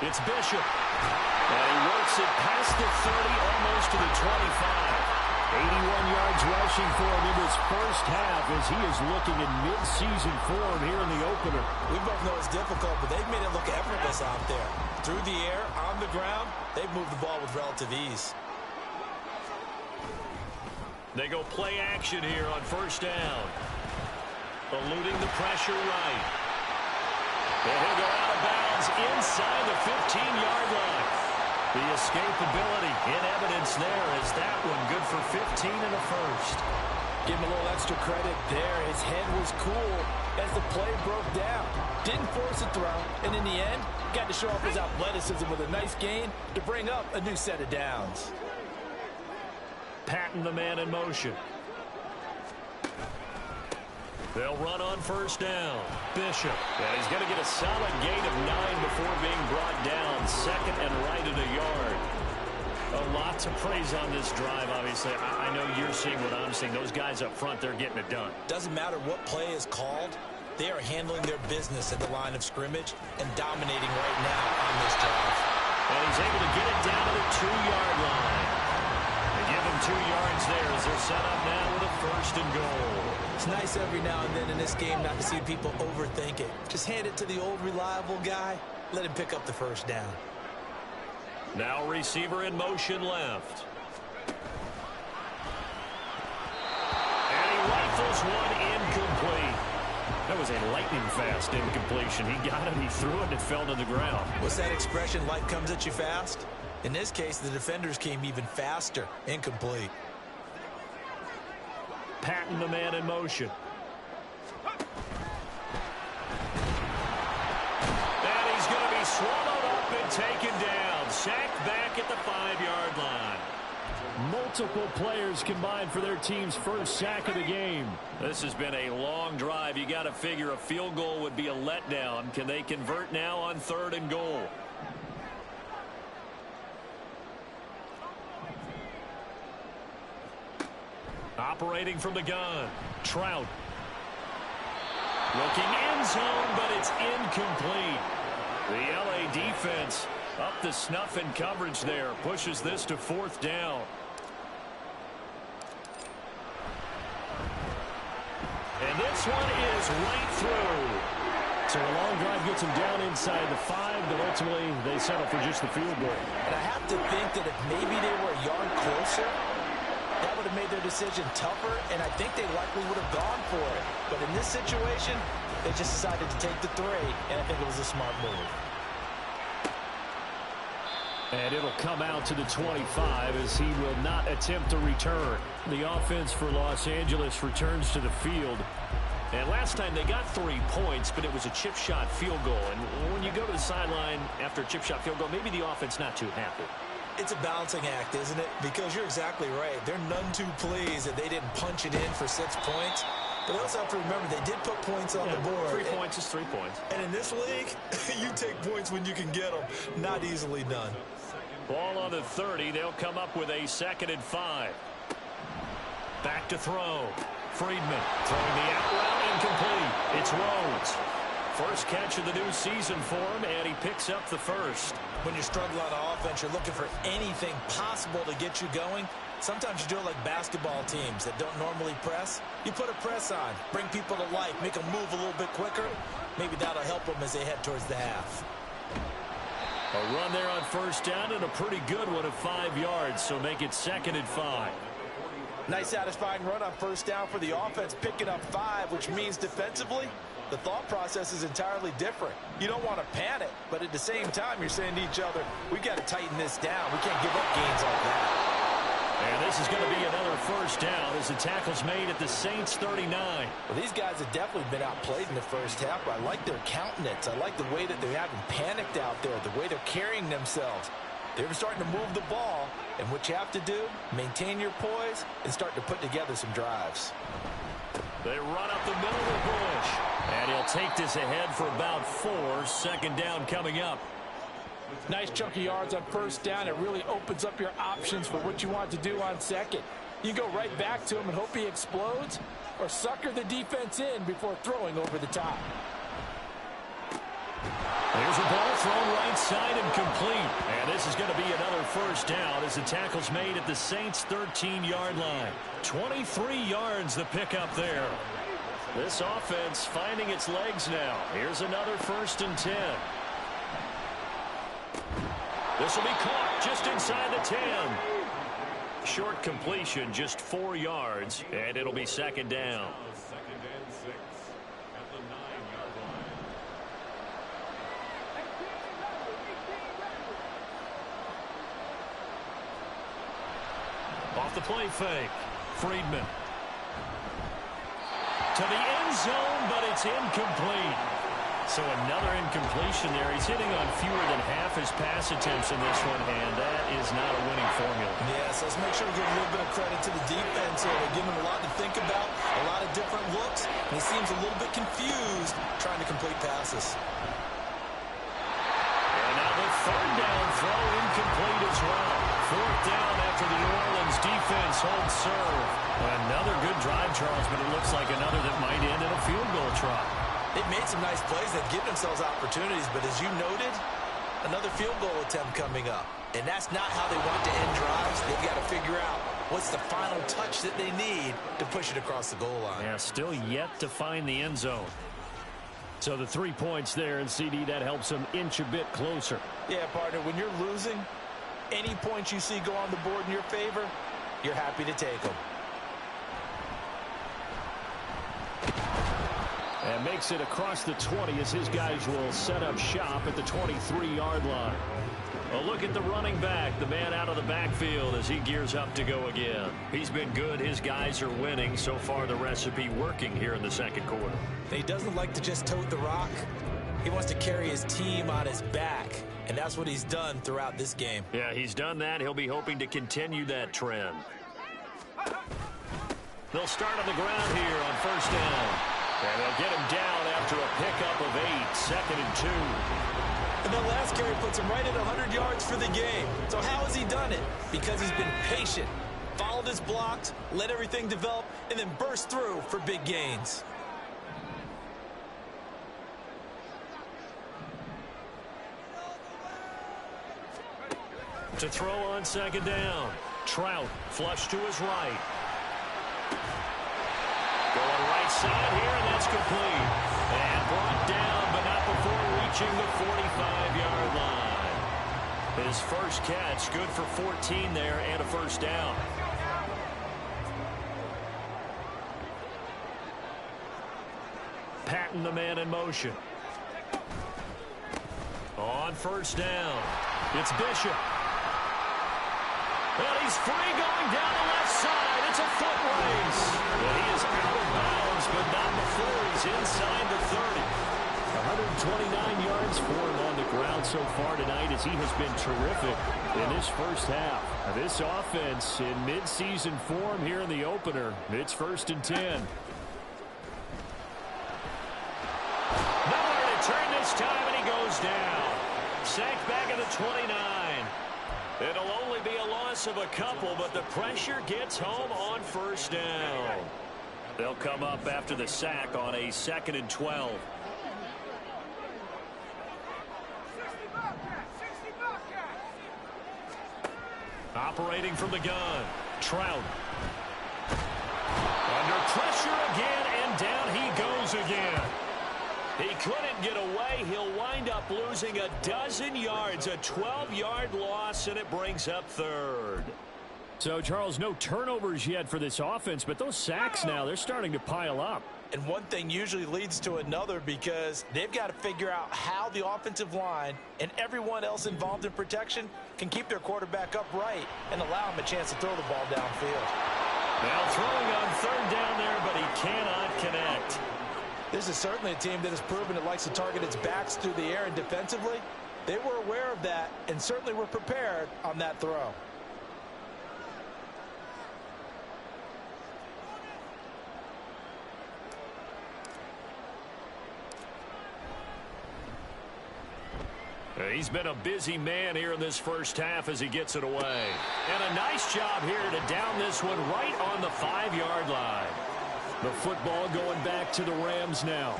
It's Bishop. And he works it past the 30, almost to the 25. 81 yards rushing for him in this first half as he is looking in mid-season form here in the opener. We both know it's difficult, but they've made it look effortless out there. Through the air, on the ground, they've moved the ball with relative ease. They go play action here on first down. Eluding the pressure right. And he'll go out of bounds inside the 15-yard line. The escapability in evidence there as that one good for 15 and a first. Give him a little extra credit there. His head was cool as the play broke down. Didn't force a throw, and in the end, got to show off his athleticism with a nice gain to bring up a new set of downs. Patton the man in motion. They'll run on first down. Bishop. And he's going to get a solid gain of 9 before being brought down. Second and right at a yard. A lot to praise on this drive, obviously. I know you're seeing what I'm seeing. Those guys up front, they're getting it done. Doesn't matter what play is called. They are handling their business at the line of scrimmage and dominating right now on this drive. And he's able to get it down to the 2-yard line. They give him 2 yards there as they're set up now with a first and goal. It's nice every now and then in this game not to see people overthink it. Just hand it to the old reliable guy. Let him pick up the first down. Now receiver in motion left. And he rifles one incomplete. That was a lightning-fast incompletion. He got it, he threw it, and it fell to the ground. What's that expression, life comes at you fast? In this case, the defenders came even faster. Incomplete. Patton the man in motion. And he's going to be swallowed up and taken down. Sacked back at the 5-yard line. Multiple players combined for their team's first sack of the game. This has been a long drive. You got to figure a field goal would be a letdown. Can they convert now on 3rd and goal? Operating from the gun. Trout. Looking end zone, but it's incomplete. The LA defense up to snuff in coverage there. Pushes this to 4th down. And this one is right through. So a long drive gets them down inside the 5, but ultimately they settle for just the field goal. And I have to think that if maybe they were a yard closer, that would have made their decision tougher, and I think they likely would have gone for it. But in this situation, they just decided to take the 3, and I think it was a smart move. And it'll come out to the 25 as he will not attempt to return. The offense for Los Angeles returns to the field. And last time they got 3 points, but it was a chip shot field goal. And when you go to the sideline after a chip shot field goal, maybe the offense not too happy. It's a balancing act, isn't it? Because you're exactly right. They're none too pleased that they didn't punch it in for 6 points. But they also have to remember they did put points on the board. 3 points is 3 points. And in this league, you take points when you can get them. Not easily done. Ball on the 30. They'll come up with a 2nd and 5. Back to throw. Friedman throwing the out route incomplete. It's Rhodes. First catch of the new season for him, and he picks up the first. When you're struggling on offense, you're looking for anything possible to get you going. Sometimes you do it like basketball teams that don't normally press. You put a press on, bring people to life, make them move a little bit quicker. Maybe that'll help them as they head towards the half. A run there on first down and a pretty good one of 5 yards, so make it 2nd and 5. Nice satisfying run on first down for the offense, picking up 5, which means defensively, the thought process is entirely different. You don't want to panic, but at the same time, you're saying to each other, we've got to tighten this down. We can't give up gains like that. And this is going to be another first down as the tackle's made at the Saints 39. Well, these guys have definitely been outplayed in the first half, but I like their countenance. I like the way that they haven't panicked out there, the way they're carrying themselves. They're starting to move the ball, and what you have to do, maintain your poise and start to put together some drives. They run up the middle of the bush, and he'll take this ahead for about 4. 2nd down coming up. Nice chunk of yards on first down. It really opens up your options for what you want to do on 2nd. You go right back to him and hope he explodes, or sucker the defense in before throwing over the top. Here's a ball thrown right side and complete. And this is going to be another first down as the tackle's made at the Saints' 13-yard line. 23 yards the pickup there. This offense finding its legs now. Here's another 1st and 10. This will be caught just inside the 10. Short completion, just 4 yards, and it'll be 2nd down. Second and 6 at the 9-yard line. Off the play fake. Friedman. To the end zone, but it's incomplete. So another incompletion there. He's hitting on fewer than half his pass attempts in this one, and that is not a winning formula. Yes, let's make sure we give a little bit of credit to the defense here. They're giving him a lot to think about, a lot of different looks, and he seems a little bit confused trying to complete passes. And now the 3rd down throw incomplete as well. 4th down after the New Orleans defense holds serve. Another good drive, Charles, but it looks like another that might end in a field goal try. They've made some nice plays. They've given themselves opportunities, but as you noted, another field goal attempt coming up. And that's not how they want to end drives. They've got to figure out what's the final touch that they need to push it across the goal line. Yeah, still yet to find the end zone. So the 3 points there, and CD, that helps them inch a bit closer. Yeah, partner, when you're losing, any points you see go on the board in your favor, you're happy to take them. And makes it across the 20 as his guys will set up shop at the 23-yard line. A look at the running back, the man out of the backfield as he gears up to go again. He's been good. His guys are winning. So far, the recipe working here in the 2nd quarter. He doesn't like to just tote the rock. He wants to carry his team on his back, and that's what he's done throughout this game. Yeah, he's done that. He'll be hoping to continue that trend. They'll start on the ground here on 1st down. And they'll get him down after a pickup of 8, 2nd and 2. And that last carry puts him right at 100 yards for the game. So how has he done it? Because he's been patient, followed his blocks, let everything develop, and then burst through for big gains. To throw on 2nd down. Trout flush to his right. Going right side here, and that's complete. And brought down, but not before reaching the 45-yard line. His first catch, good for 14 there, and a 1st down. Patton, the man in motion. On 1st down, it's Bishop. Well, he's free going down the left side. It's a foot race. Well, he is out of bounds, but not before he's inside the 30. 129 yards for him on the ground so far tonight as he has been terrific in this first half. Now, this offense in midseason form here in the opener. It's 1st and 10. Nowhere to turn this time, and he goes down. Sacked back at the 29. It'll only be a loss of a couple, but the pressure gets home on 1st down. They'll come up after the sack on a 2nd and 12. Operating from the gun, Trout. Under pressure again, and down he goes again. He couldn't get away. He'll wind up losing a dozen yards, a 12-yard loss, and it brings up 3rd. So, Charles, no turnovers yet for this offense, but those sacks now, they're starting to pile up. And one thing usually leads to another because they've got to figure out how the offensive line and everyone else involved in protection can keep their quarterback upright and allow him a chance to throw the ball downfield. Now throwing on 3rd down there, but he cannot connect. This is certainly a team that has proven it likes to target its backs through the air and defensively. They were aware of that and certainly were prepared on that throw. He's been a busy man here in this first half as he gets it away. And a nice job here to down this one right on the 5-yard line. The football going back to the Rams now.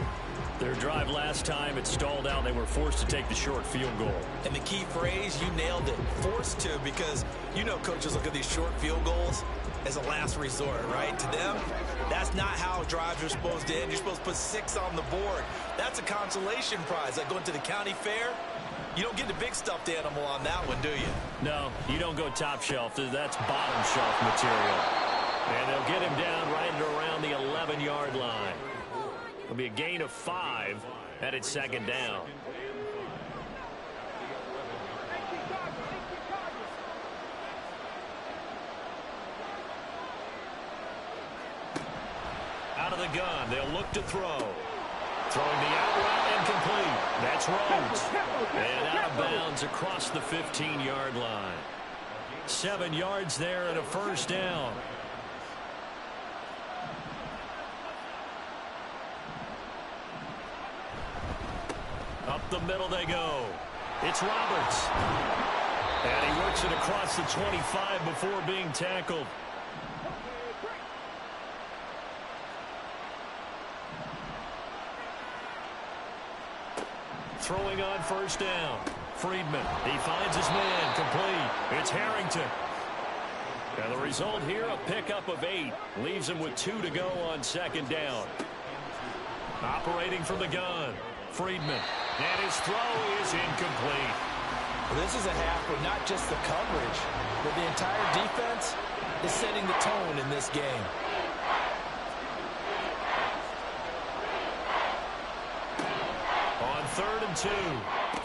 Their drive last time, it stalled out. They were forced to take the short field goal. And the key phrase, you nailed it, forced to, because you know coaches look at these short field goals as a last resort, right? To them, that's not how drives are supposed to end. You're supposed to put 6 on the board. That's a consolation prize. Like going to the county fair, you don't get the big stuffed animal on that one, do you? No, you don't go top shelf. That's bottom shelf material. And they'll get him down right at around the 11-yard line. It'll be a gain of 5, and it's second down. Out of the gun, they'll look to throw. Throwing the out route and complete. That's Rhodes. And out of bounds across the 15-yard line. 7 yards there and a first down. Up the middle they go. It's Roberts. And he works it across the 25 before being tackled. Throwing on first down. Friedman. He finds his man. Complete. It's Harrington. And the result here, a pickup of 8. Leaves him with 2 to go on second down. Operating from the gun. Friedman. And his throw is incomplete. Well, this is a half where not just the coverage, but the entire defense is setting the tone in this game. On 3rd and 2,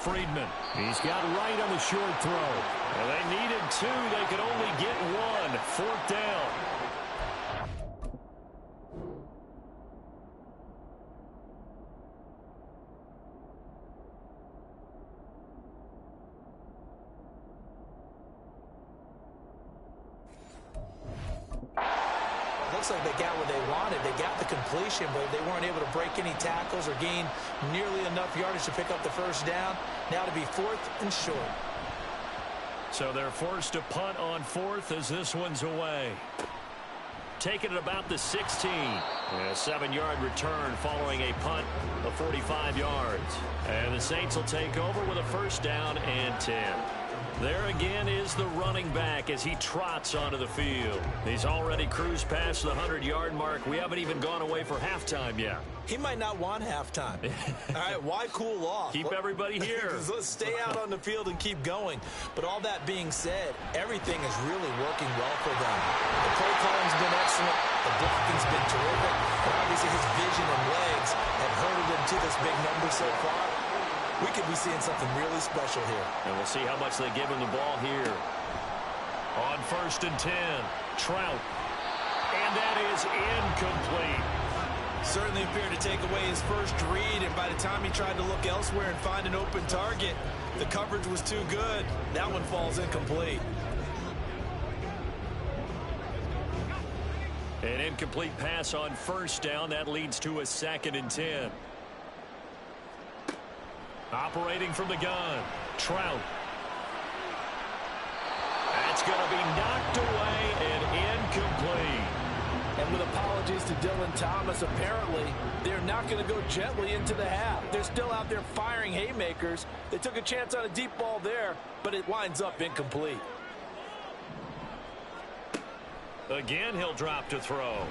Friedman. He's got right on the short throw. And they needed 2. They could only get 1. 4th down. Looks like they got what they wanted. They got the completion, but they weren't able to break any tackles or gain nearly enough yardage to pick up the first down. Now to be 4th and short. So they're forced to punt on 4th as this one's away. Taking it about the 16. A 7-yard return following a punt of 45 yards. And the Saints will take over with a first down and 10. There again is the running back as he trots onto the field. He's already cruised past the 100-yard mark. We haven't even gone away for halftime yet. He might not want halftime. All right, why cool off? Keep everybody here. Let's stay out on the field and keep going. But all that being said, everything is really working well for them. The play calling's been excellent. The blocking's been terrific. And obviously his vision and legs have herded him to this big number so far. We could be seeing something really special here. And we'll see how much they give him the ball here. On 1st and 10, Trout. And that is incomplete. Certainly appeared to take away his first read, and by the time he tried to look elsewhere and find an open target, the coverage was too good. That one falls incomplete. An incomplete pass on first down. That leads to a 2nd and 10. Operating from the gun, Trout. That's going to be knocked away and incomplete. And with apologies to Dylan Thomas, apparently they're not going to go gently into the half. They're still out there firing haymakers. They took a chance on a deep ball there, but it winds up incomplete. Again, he'll drop to throw.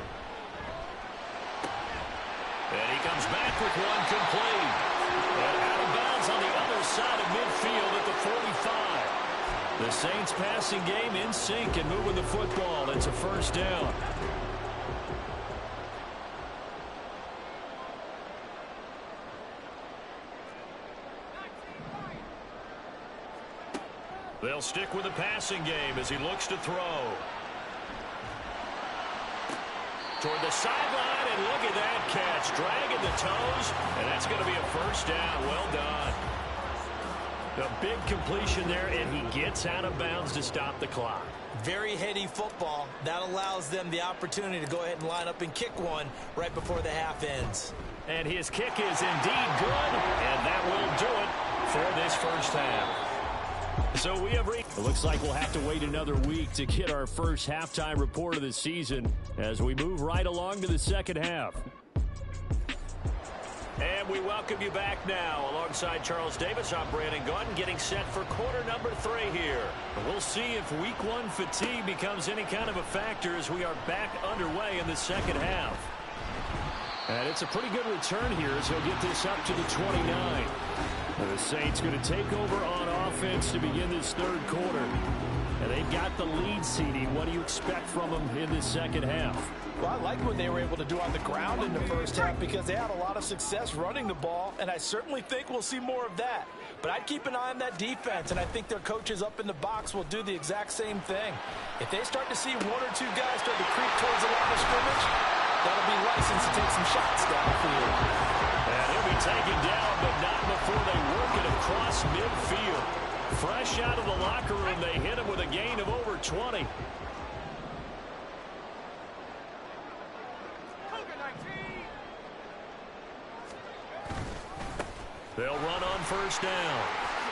And he comes back with one complete. And out of bounds on the other side of midfield at the 45. The Saints passing game in sync and moving the football. It's a first down. They'll stick with the passing game as he looks to throw. Toward the sideline, and look at that catch. Dragging the toes, and that's going to be a first down. Well done. A big completion there, and he gets out of bounds to stop the clock. Very heady football. That allows them the opportunity to go ahead and line up and kick one right before the half ends. And his kick is indeed good, and that will do it for this first half. So we have reached. It looks like we'll have to wait another week to get our first halftime report of the season as we move right along to the second half. And we welcome you back now. Alongside Charles Davis, I'm Brandon Gaudin, getting set for quarter number 3 here. We'll see if week 1 fatigue becomes any kind of a factor as we are back underway in the second half. And it's a pretty good return here as he'll get this up to the 29. And the Saints going to take over on offense to begin this third quarter. And they've got the lead seeding. What do you expect from them in this second half? Well, I like what they were able to do on the ground in the first half because they had a lot of success running the ball, and I certainly think we'll see more of that. But I'd keep an eye on that defense, and I think their coaches up in the box will do the exact same thing. If they start to see 1 or 2 guys start to creep towards the line of scrimmage, that'll be license to take some shots downfield. And he'll be taken down, but not before they work it across midfield. Fresh out of the locker room, they hit him with a gain of over 20. They'll run on first down.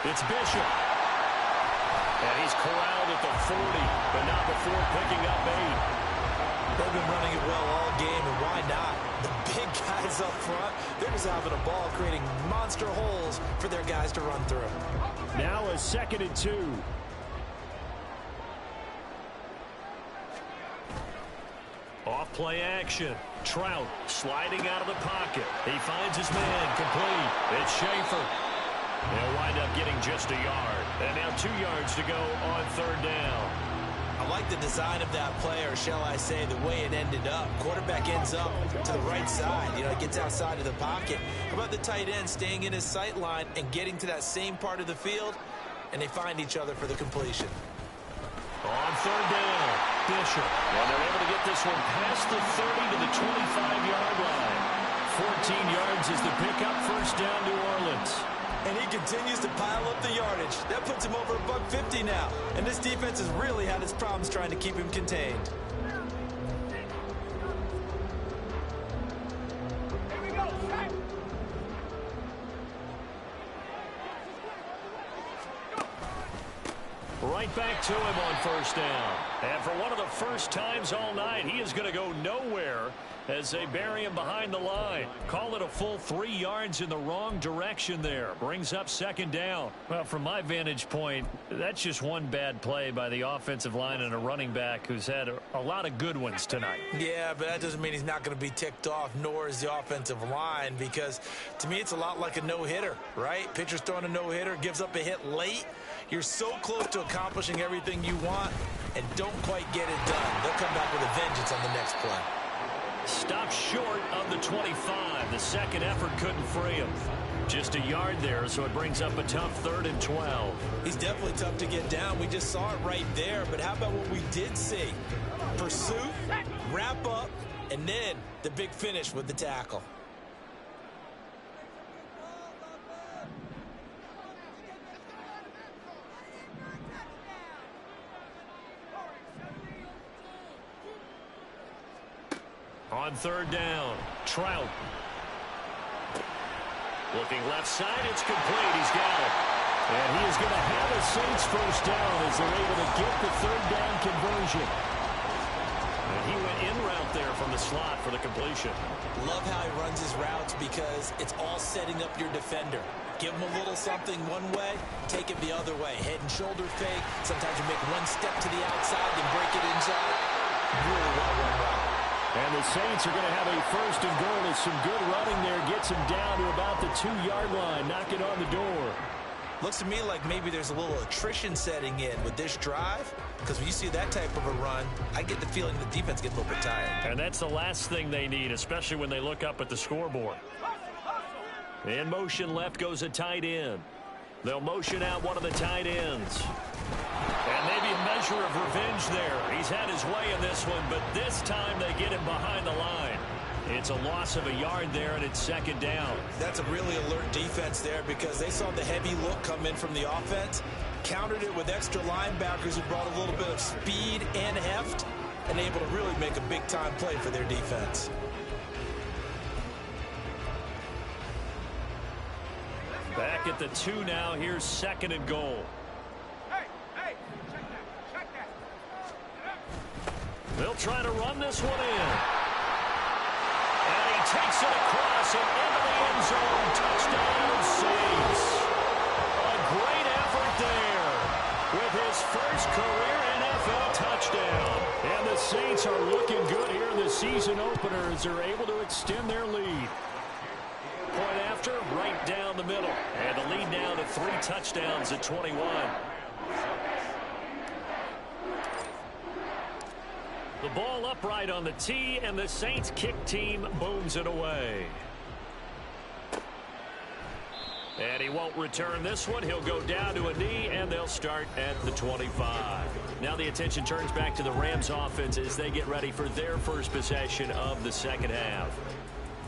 It's Bishop. And he's corralled at the 40, but not before picking up 8. They've been running it well all game, and why not? The big guys up front, they're just having a ball creating monster holes for their guys to run through. Now a 2nd and 2. Off play action. Trout sliding out of the pocket. He finds his man complete. It's Schaefer. They'll wind up getting just a yard. And now 2 yards to go on third down. I like the design of that play, or shall I say the way it ended up. Quarterback ends up to the right side. You know, it gets outside of the pocket. How about the tight end staying in his sight line and getting to that same part of the field, and they find each other for the completion. On third down, Bishop. And they're able to get this one past the 30 to the 25-yard line. 14 yards is the pickup. First down, New Orleans. And he continues to pile up the yardage. That puts him over $150 now. And this defense has really had its problems trying to keep him contained. Here we go. Right. Right back to him on first down. And for one of the first times all night, he is going to go nowhere as they bury him behind the line. Call it a full 3 yards in the wrong direction there. Brings up second down. Well, from my vantage point, that's just one bad play by the offensive line and a running back who's had a lot of good ones tonight. Yeah, but that doesn't mean he's not going to be ticked off, nor is the offensive line, because to me it's a lot like a no-hitter, right? Pitcher's throwing a no-hitter, gives up a hit late. You're so close to accomplishing everything you want and don't quite get it done. They'll come back with a vengeance on the next play. Stopped short of the 25. The second effort couldn't free him. Just a yard there, so it brings up a tough 3rd and 12. He's definitely tough to get down. We just saw it right there. But how about what we did see? Pursuit, wrap up, and then the big finish with the tackle. On third down, Trout. Looking left side, it's complete. He's got it. And he is going to have a Saints first down as they're able to get the third down conversion. And he went in route there from the slot for the completion. Love how he runs his routes because it's all setting up your defender. Give him a little something one way, take it the other way. Head and shoulder fake. Sometimes you make one step to the outside, then break it inside. Really well run route. And the Saints are going to have a first and goal as some good running there gets him down to about the 2-yard line, knocking on the door. Looks to me like maybe there's a little attrition setting in with this drive, because when you see that type of a run, I get the feeling the defense gets a little bit tired. And that's the last thing they need, especially when they look up at the scoreboard. In motion left goes a tight end. They'll motion out one of the tight ends. And maybe a measure of revenge there. He's had his way in this one, but this time they get him behind the line. It's a loss of a yard there, and it's second down. That's a really alert defense there because they saw the heavy look come in from the offense, countered it with extra linebackers who brought a little bit of speed and heft, and able to really make a big-time play for their defense. Back at the 2 now. Here's second and goal. They'll try to run this one in. And he takes it across and into the end zone. Touchdown, Saints. A great effort there with his first career NFL touchdown. And the Saints are looking good here in the season opener as they're able to extend their lead. Point after, right down the middle. And the lead now to 3 touchdowns at 21. The ball upright on the tee, and the Saints kick team booms it away. And he won't return this one. He'll go down to a knee, and they'll start at the 25. Now the attention turns back to the Rams offense as they get ready for their first possession of the second half.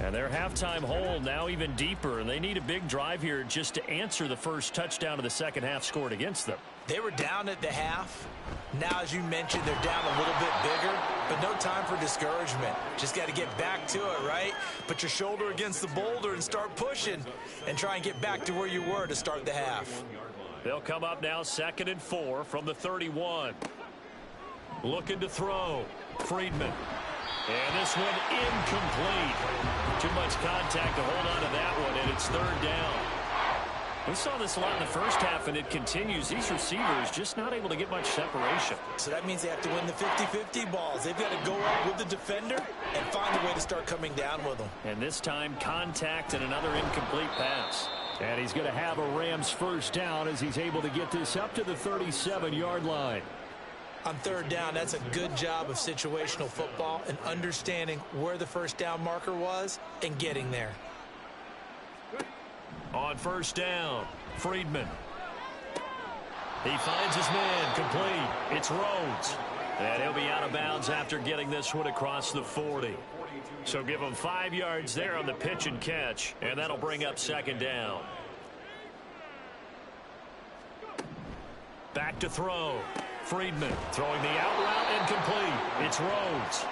And their halftime hole now even deeper, and they need a big drive here just to answer the first touchdown of the second half scored against them. They were down at the half. Now, as you mentioned, they're down a little bit bigger, but no time for discouragement. Just got to get back to it, right? Put your shoulder against the boulder and start pushing and try and get back to where you were to start the half. They'll come up now 2nd and 4 from the 31. Looking to throw. Freedman. And this one incomplete. Too much contact to hold on to that one, and it's 3rd down. We saw this a lot in the first half, and it continues. These receivers just not able to get much separation. So that means they have to win the 50-50 balls. They've got to go up with the defender and find a way to start coming down with them. And this time, contact and another incomplete pass. And he's going to have a Rams first down as he's able to get this up to the 37-yard line. On 3rd down, that's a good job of situational football and understanding where the first down marker was and getting there. On 1st down, Freedman. He finds his man, complete. It's Rhodes. And he'll be out of bounds after getting this one across the 40. So give him 5 yards there on the pitch and catch, and that'll bring up 2nd down. Back to throw. Freedman throwing the out route incomplete. It's Rhodes.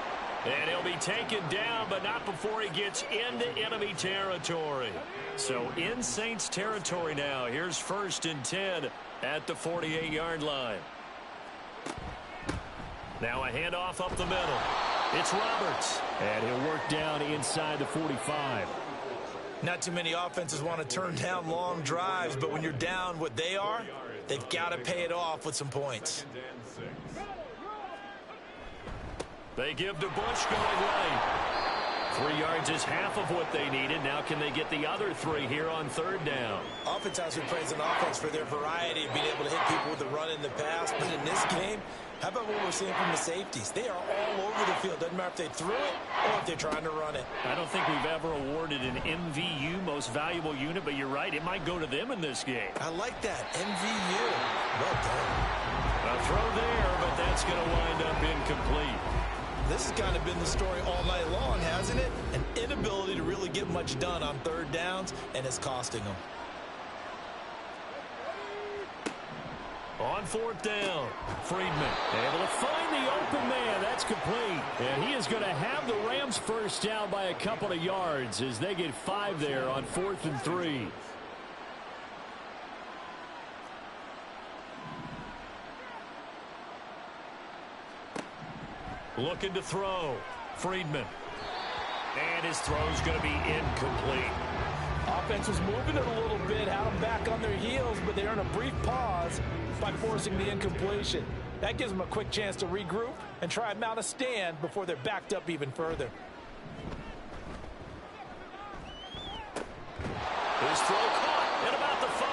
And he'll be taken down, but not before he gets into enemy territory. So in Saints territory now. Here's 1st and 10 at the 48-yard line. Now a handoff up the middle. It's Roberts. And he'll work down inside the 45. Not too many offenses want to turn down long drives, but when you're down what they are, they've got to pay it off with some points. They give to Bush going right. 3 yards is half of what they needed. Now can they get the other 3 here on 3rd down? Oftentimes we praise an offense for their variety of being able to hit people with the run in the pass. But in this game, how about what we're seeing from the safeties? They are all over the field. Doesn't matter if they threw it or if they're trying to run it. I don't think we've ever awarded an MVU, most valuable unit, but you're right. It might go to them in this game. I like that. MVU. Well done. A throw there, but that's going to wind up incomplete. This has kind of been the story all night long, hasn't it? An inability to really get much done on 3rd downs, and it's costing them. On 4th down, Freedman able to find the open man. That's complete. And he is going to have the Rams first down by a couple of yards as they get 5 there on 4th and 3. Looking to throw. Freedman. And his throw's going to be incomplete. Offense was moving it a little bit, had them back on their heels, but they earn a brief pause by forcing the incompletion. That gives them a quick chance to regroup and try and mount a stand before they're backed up even further. His throw caught at about the 5.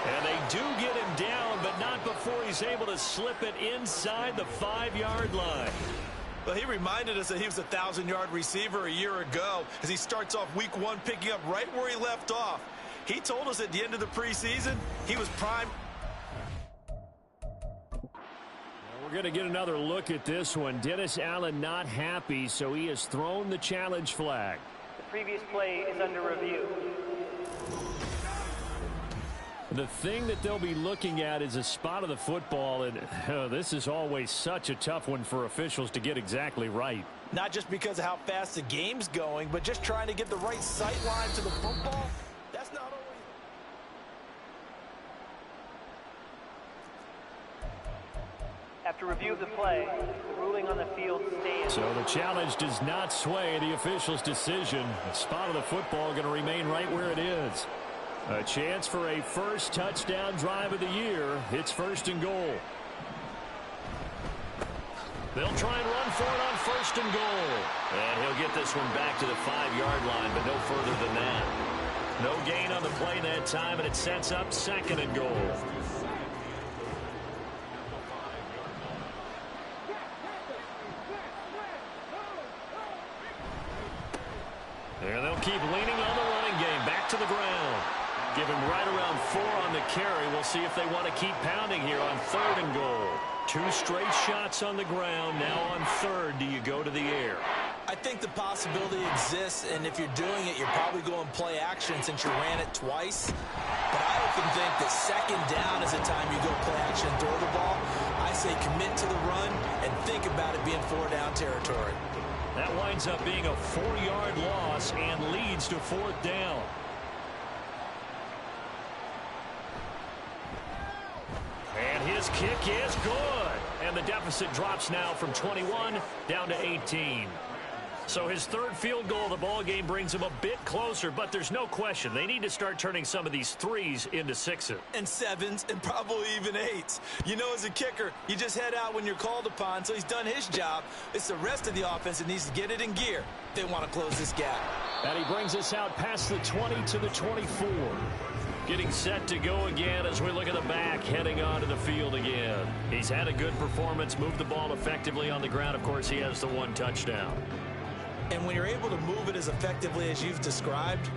And they do get him down, but not before he's able to slip it inside the 5-yard line. Well, he reminded us that he was a 1,000-yard receiver a year ago as he starts off week 1 picking up right where he left off. He told us at the end of the preseason he was primed. We're going to get another look at this one. Dennis Allen not happy, so he has thrown the challenge flag. The previous play is under review. The thing that they'll be looking at is a spot of the football, and this is always such a tough one for officials to get exactly right. Not just because of how fast the game's going, but just trying to get the right sight line to the football. That's not always. At After review of the play, the ruling on the field stands. So the challenge does not sway the official's decision. The spot of the football going to remain right where it is. A chance for a first touchdown drive of the year. It's 1st and goal. They'll try and run for it on 1st and goal. And he'll get this one back to the 5-yard line, but no further than that. No gain on the play that time, and it sets up 2nd and goal. And they'll keep leaning on the running game. Back to the ground. Give him right around 4 on the carry. We'll see if they want to keep pounding here on 3rd and goal. 2 straight shots on the ground. Now on 3rd, do you go to the air? I think the possibility exists, and if you're doing it, you're probably going play action since you ran it twice. But I often think that 2nd down is the time you go play action and throw the ball. I say commit to the run and think about it being 4-down territory. That winds up being a 4-yard loss and leads to 4th down. And his kick is good. And the deficit drops now from 21 down to 18. So his 3rd field goal of the ball game brings him a bit closer, but there's no question they need to start turning some of these 3s into 6s. And 7s and probably even 8s. You know, as a kicker, you just head out when you're called upon, so he's done his job. It's the rest of the offense that needs to get it in gear if they want to close this gap. And he brings us out past the 20 to the 24. Getting set to go again as we look at the back, heading onto the field again. He's had a good performance, moved the ball effectively on the ground. Of course, he has the 1 touchdown. And when you're able to move it as effectively as you've described,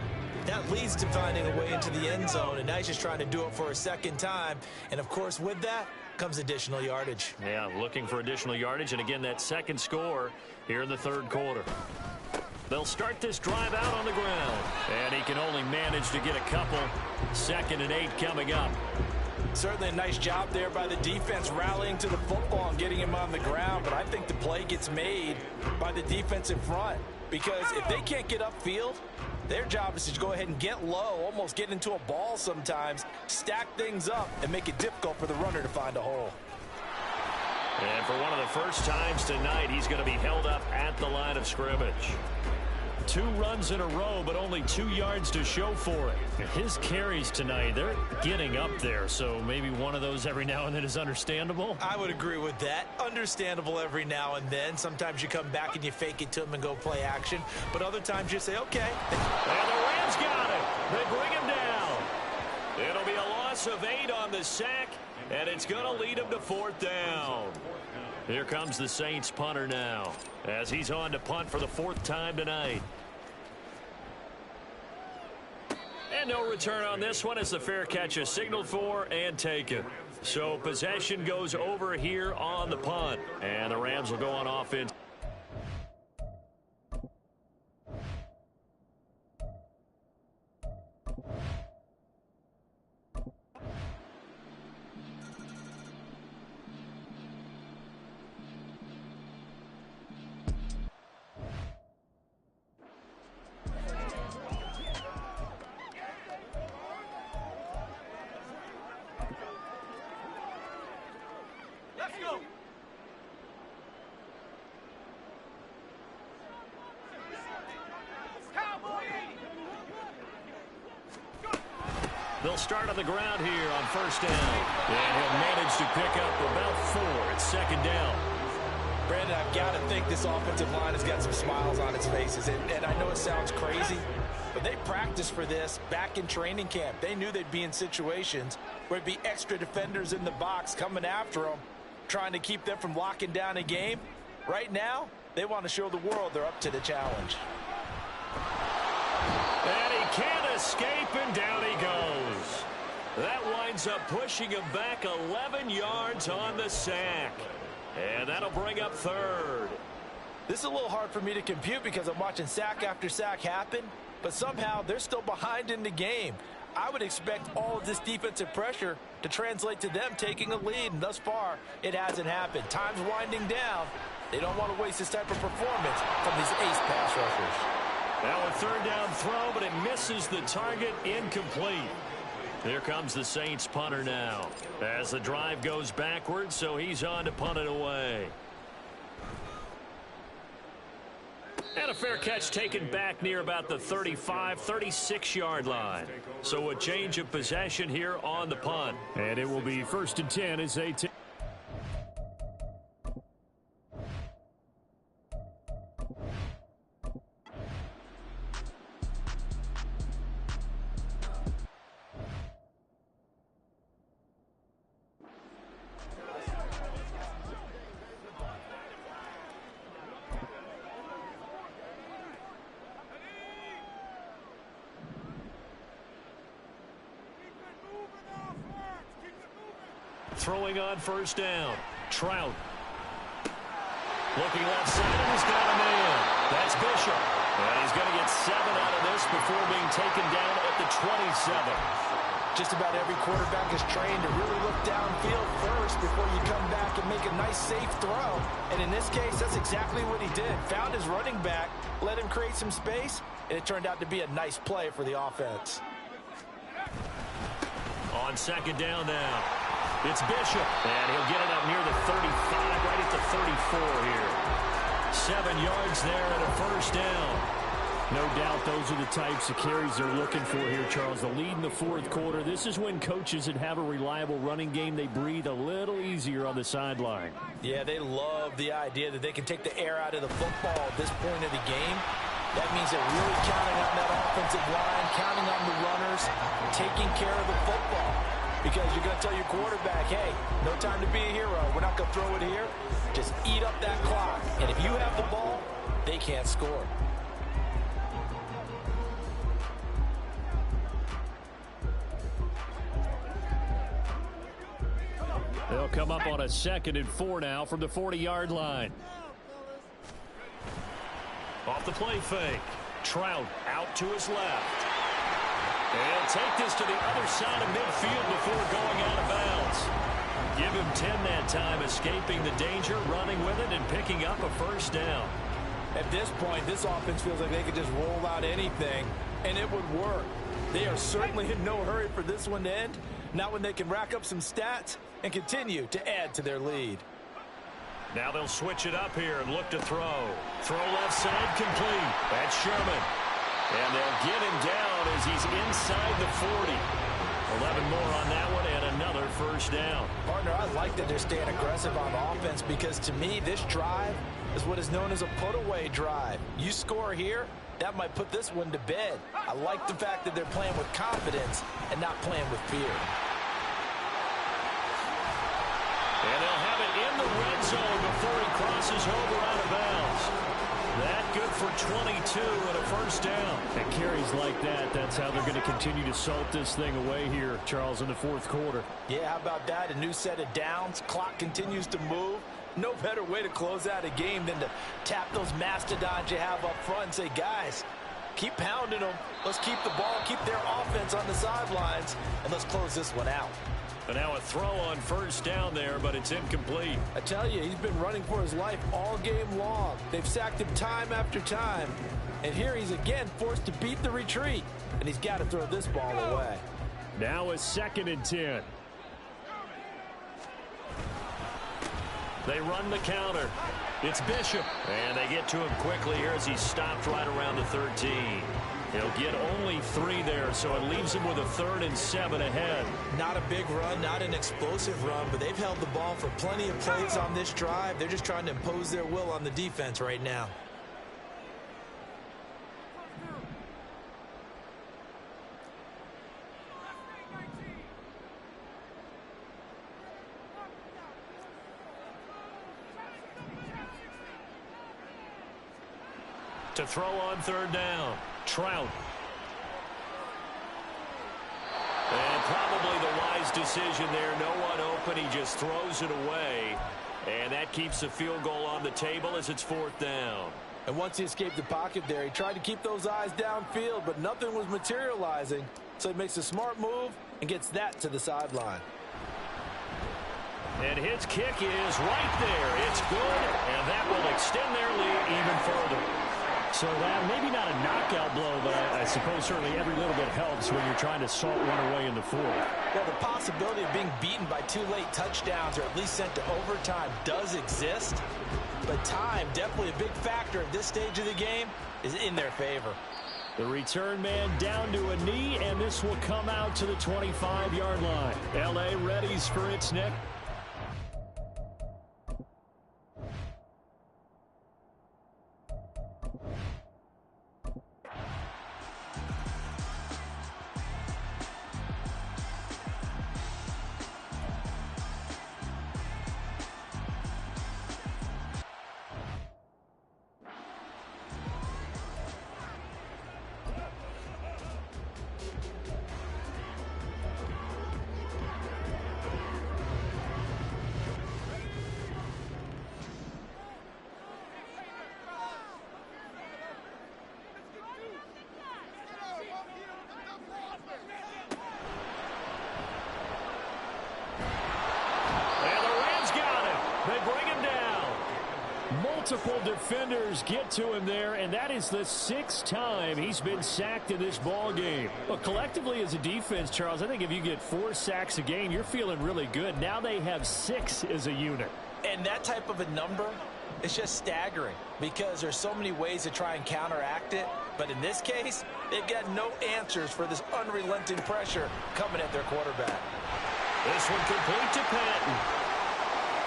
that leads to finding a way into the end zone. And now he's just trying to do it for a 2nd time. And, of course, with that comes additional yardage. Yeah, looking for additional yardage. And, again, that 2nd score here in the 3rd quarter. They'll start this drive out on the ground. And he can only manage to get a couple. 2nd and 8 coming up. Certainly a nice job there by the defense rallying to the football and getting him on the ground. But I think the play gets made by the defense in front. Because if they can't get upfield, their job is to go ahead and get low, almost get into a ball sometimes, stack things up, and make it difficult for the runner to find a hole. And for one of the first times tonight, he's going to be held up at the line of scrimmage. 2 runs in a row, but only 2 yards to show for it. His carries tonight, they're getting up there, so maybe one of those every now and then is understandable. I would agree with that. Understandable every now and then. Sometimes you come back and you fake it to him and go play action, but other times you say, okay. And the Rams got it. They bring him down. It'll be a loss of 8 on the sack, and it's going to lead him to 4th down. Here comes the Saints punter now, as he's on to punt for the 4th time tonight. And no return on this one as the fair catch is signaled for and taken. So possession goes over here on the punt. And the Rams will go on offense. They'll start on the ground here on 1st down. And he'll manage to pick up about 4. It's 2nd down. Brandon, I've got to think this offensive line has got some smiles on its faces. And I know it sounds crazy, but they practiced for this back in training camp. They knew they'd be in situations where there'd be extra defenders in the box coming after them, trying to keep them from locking down a game. Right now, they want to show the world they're up to the challenge. And he can't escape, and down he goes. That winds up pushing him back 11 yards on the sack. And that'll bring up 3rd. This is a little hard for me to compute because I'm watching sack after sack happen, but somehow they're still behind in the game. I would expect all of this defensive pressure to translate to them taking a lead, and thus far, it hasn't happened. Time's winding down. They don't want to waste this type of performance from these ace pass rushers. Now a 3rd down throw, but it misses the target, incomplete. Here comes the Saints punter now. As the drive goes backwards, so he's on to punt it away. And a fair catch taken back near about the 35, 36-yard line. So a change of possession here on the punt. And it will be 1st and 10 as they take. Throwing on 1st down. Trout. Looking left side, and he's got a man. That's Bishop. And he's going to get 7 out of this before being taken down at the 27. Just about every quarterback is trained to really look downfield first before you come back and make a nice, safe throw. And in this case, that's exactly what he did. Found his running back, let him create some space, and it turned out to be a nice play for the offense. On 2nd down now. It's Bishop, and he'll get it up near the 35, right at the 34 here. 7 yards there and a 1st down. No doubt those are the types of carries they're looking for here, Charles. The lead in the 4th quarter. This is when coaches that have a reliable running game, they breathe a little easier on the sideline. Yeah, they love the idea that they can take the air out of the football at this point of the game. That means they're really counting on that offensive line, counting on the runners, taking care of the football. Because you're going to tell your quarterback, hey, no time to be a hero. We're not going to throw it here. Just eat up that clock. And if you have the ball, they can't score. They'll come up on a 2nd and 4 now from the 40-yard line. Off the play fake. Trout out to his left. And take this to the other side of midfield before going out of bounds. Give him 10 that time, escaping the danger, running with it, and picking up a 1st down. At this point, this offense feels like they could just roll out anything, and it would work. They are certainly in no hurry for this one to end, not when they can rack up some stats and continue to add to their lead. Now they'll switch it up here and look to throw. Throw left side complete. That's Sherman. And they'll get him down as he's inside the 40. 11 more on that one and another 1st down. Partner, I like that they're staying aggressive on offense because to me, this drive is what is known as a put-away drive. You score here, that might put this one to bed. I like the fact that they're playing with confidence and not playing with fear. And they'll have it in the red zone before he crosses over out of bounds. That good for 22 and a 1st down. And carries like that, that's how they're going to continue to salt this thing away here, Charles, in the 4th quarter. Yeah, how about that? A new set of downs. Clock continues to move. No better way to close out a game than to tap those mastodons you have up front and say, guys, keep pounding them. Let's keep the ball, keep their offense on the sidelines, and let's close this one out. And now a throw on 1st down there, but it's incomplete. I tell you, he's been running for his life all game long. They've sacked him time after time. And here he's again forced to beat the retreat. And he's got to throw this ball away. Now a 2nd and 10. They run the counter. It's Bishop. And they get to him quickly here as he's stopped right around the 13. He'll get only 3 there, so it leaves him with a 3rd and 7 ahead. Not a big run, not an explosive run, but they've held the ball for plenty of plays on this drive. They're just trying to impose their will on the defense right now. To throw on 3rd down. Trout. And probably the wise decision there. No one open. He just throws it away. And that keeps the field goal on the table as it's 4th down. And once he escaped the pocket there, he tried to keep those eyes downfield, but nothing was materializing. So he makes a smart move and gets that to the sideline. And his kick is right there. It's good, and that will extend their lead even further. So that maybe not a knockout blow, but I suppose certainly every little bit helps when you're trying to salt one away in the fourth. Well, the possibility of being beaten by 2 late touchdowns or at least sent to overtime does exist. But time, definitely a big factor at this stage of the game, is in their favor. The return man down to a knee, and this will come out to the 25-yard line. L.A. readies for its next. Multiple defenders get to him there, and that is the 6th time he's been sacked in this ball game. Well, collectively as a defense, Charles, I think if you get 4 sacks a game, you're feeling really good. Now they have 6 as a unit. And that type of a number is just staggering because there's so many ways to try and counteract it. But in this case, they've got no answers for this unrelenting pressure coming at their quarterback. This one complete to Patton.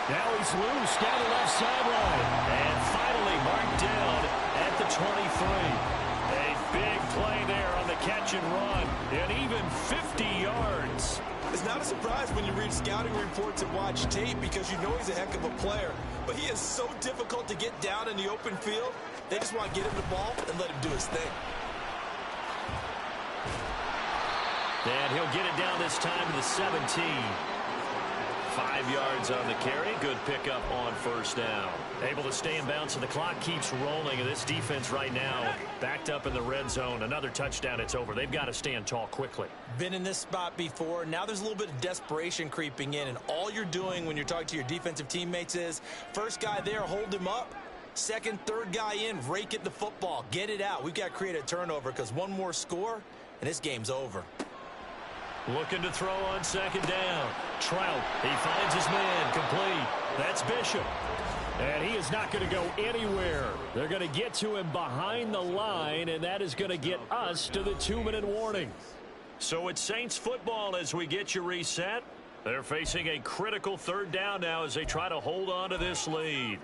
Now he's loose down the left sideline. And finally marked down at the 23. A big play there on the catch and run. And even 50 yards. It's not a surprise when you read scouting reports and watch tape because you know he's a heck of a player. But he is so difficult to get down in the open field. They just want to get him the ball and let him do his thing. And he'll get it down this time to the 17. 5 yards on the carry. Good pickup on first down. Able to stay in bounds, and the clock keeps rolling. And this defense right now backed up in the red zone. Another touchdown, it's over. They've got to stand tall quickly. Been in this spot before. Now there's a little bit of desperation creeping in. And all you're doing when you're talking to your defensive teammates is first guy there, hold him up. Second, third guy in, rake at the football. Get it out. We've got to create a turnover because one more score, and this game's over. Looking to throw on second down. Trout, he finds his man, complete. That's Bishop. And he is not going to go anywhere. They're going to get to him behind the line, and that is going to get us to the 2-minute warning. So it's Saints football as we get you reset. They're facing a critical third down now as they try to hold on to this lead.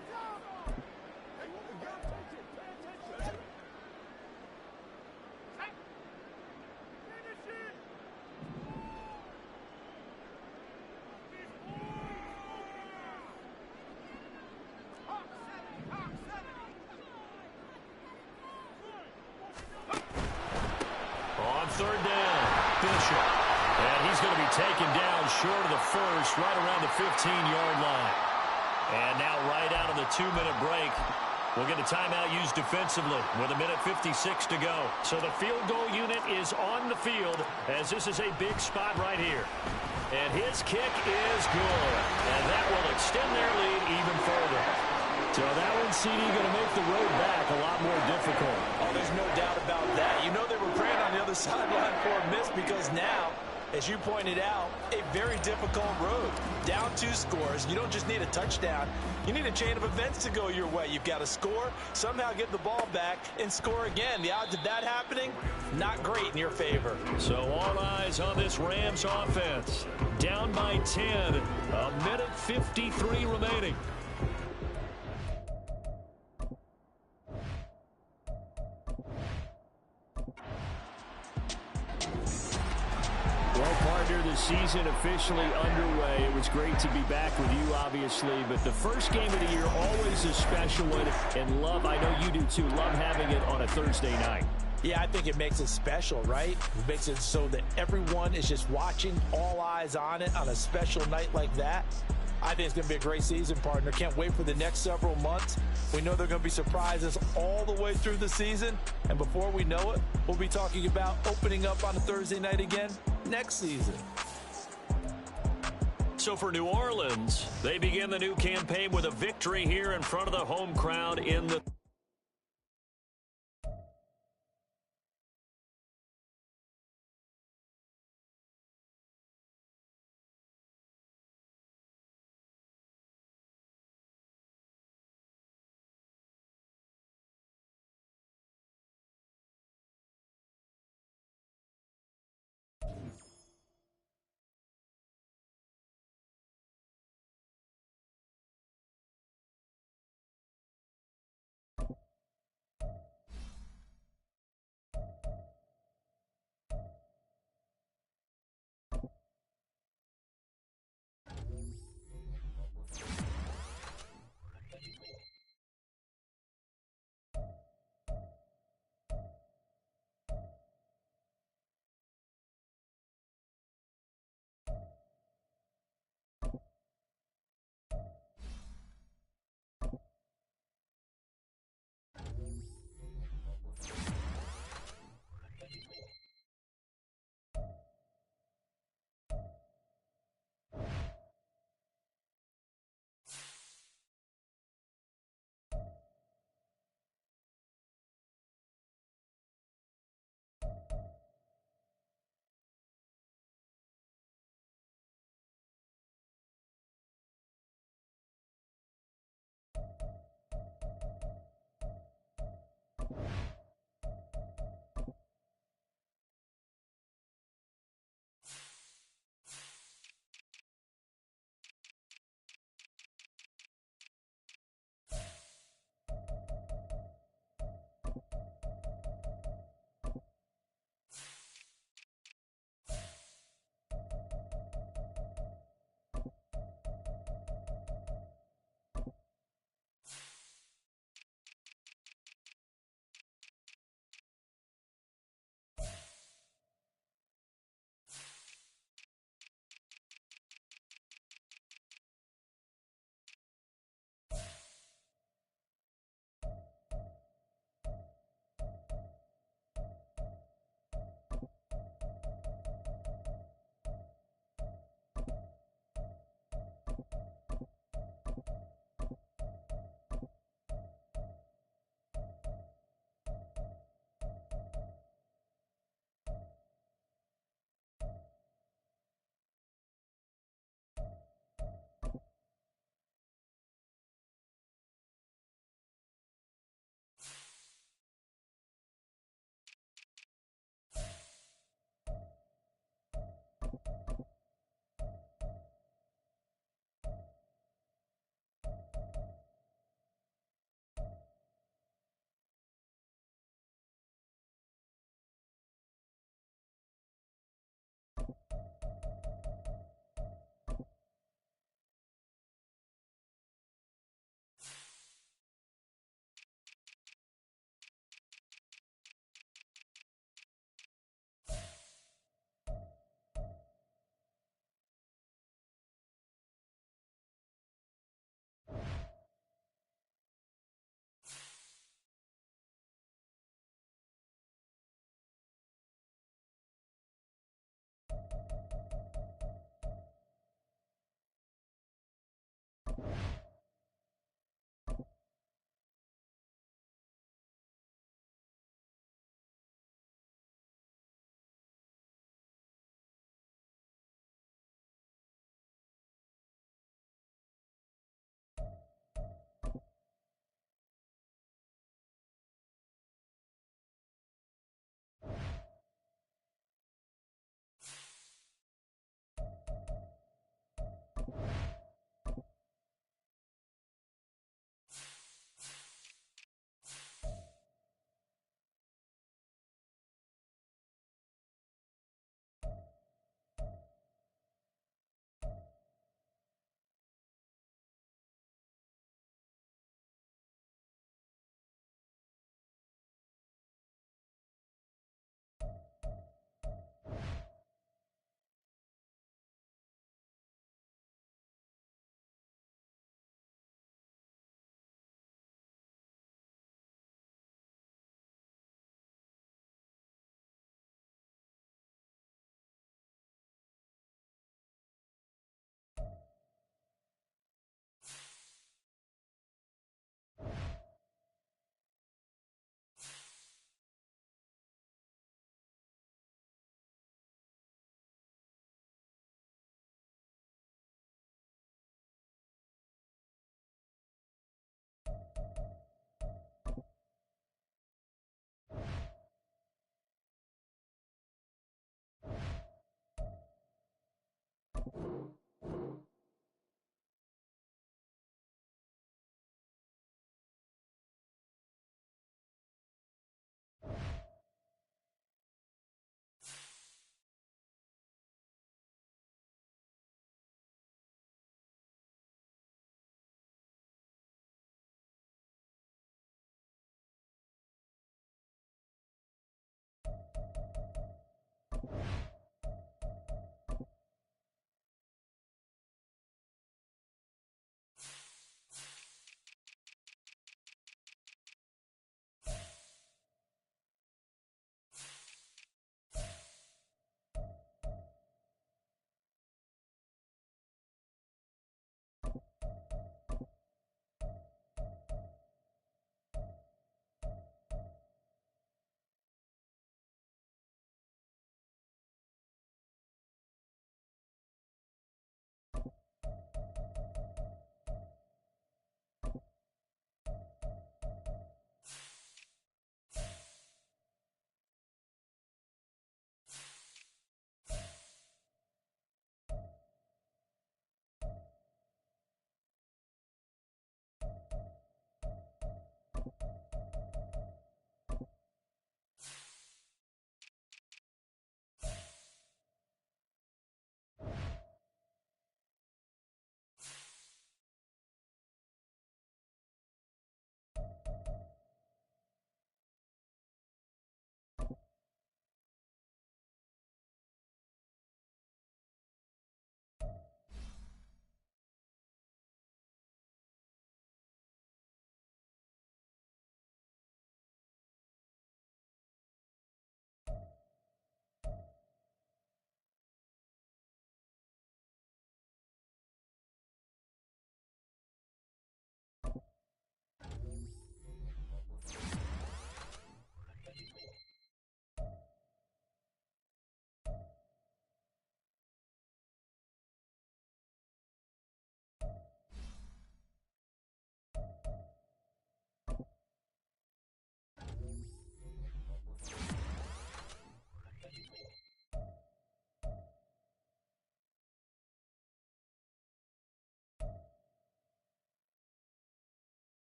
Third down, Bishop. And he's going to be taken down short of the first, right around the 15-yard line. And now right out of the 2-minute break, we'll get a timeout used defensively with 1:56 to go. So the field goal unit is on the field as this is a big spot right here. And his kick is good. And that will extend their lead even further. So that one, CD, going to make the road back a lot more difficult. Oh, there's no doubt about that. You know they were praying on the other sideline for a miss because now, as you pointed out, a very difficult road. Down 2 scores. You don't just need a touchdown. You need a chain of events to go your way. You've got to score, somehow get the ball back, and score again. The odds of that happening, not great in your favor. So all eyes on this Rams offense. Down by 10. 1:53 remaining. Well, partner, the season officially underway. It was great to be back with you, obviously, but the first game of the year, always a special one. And love, I know you do too, love having it on a Thursday night. Yeah, I think it makes it special, right? It makes it so that everyone is just watching, all eyes on it on a special night like that. I think it's going to be a great season, partner. Can't wait for the next several months. We know there are going to be surprises all the way through the season. And before we know it, we'll be talking about opening up on a Thursday night again next season. So for New Orleans, they begin the new campaign with a victory here in front of the home crowd in the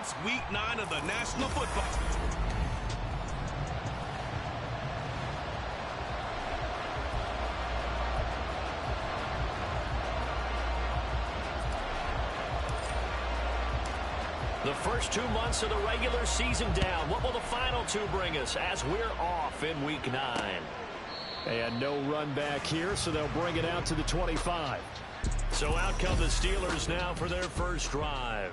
It's Week 9 of the National Football. The first 2 months of the regular season down. What will the final 2 bring us as we're off in Week 9? And no run back here, so they'll bring it out to the 25. So out come the Steelers now for their first drive.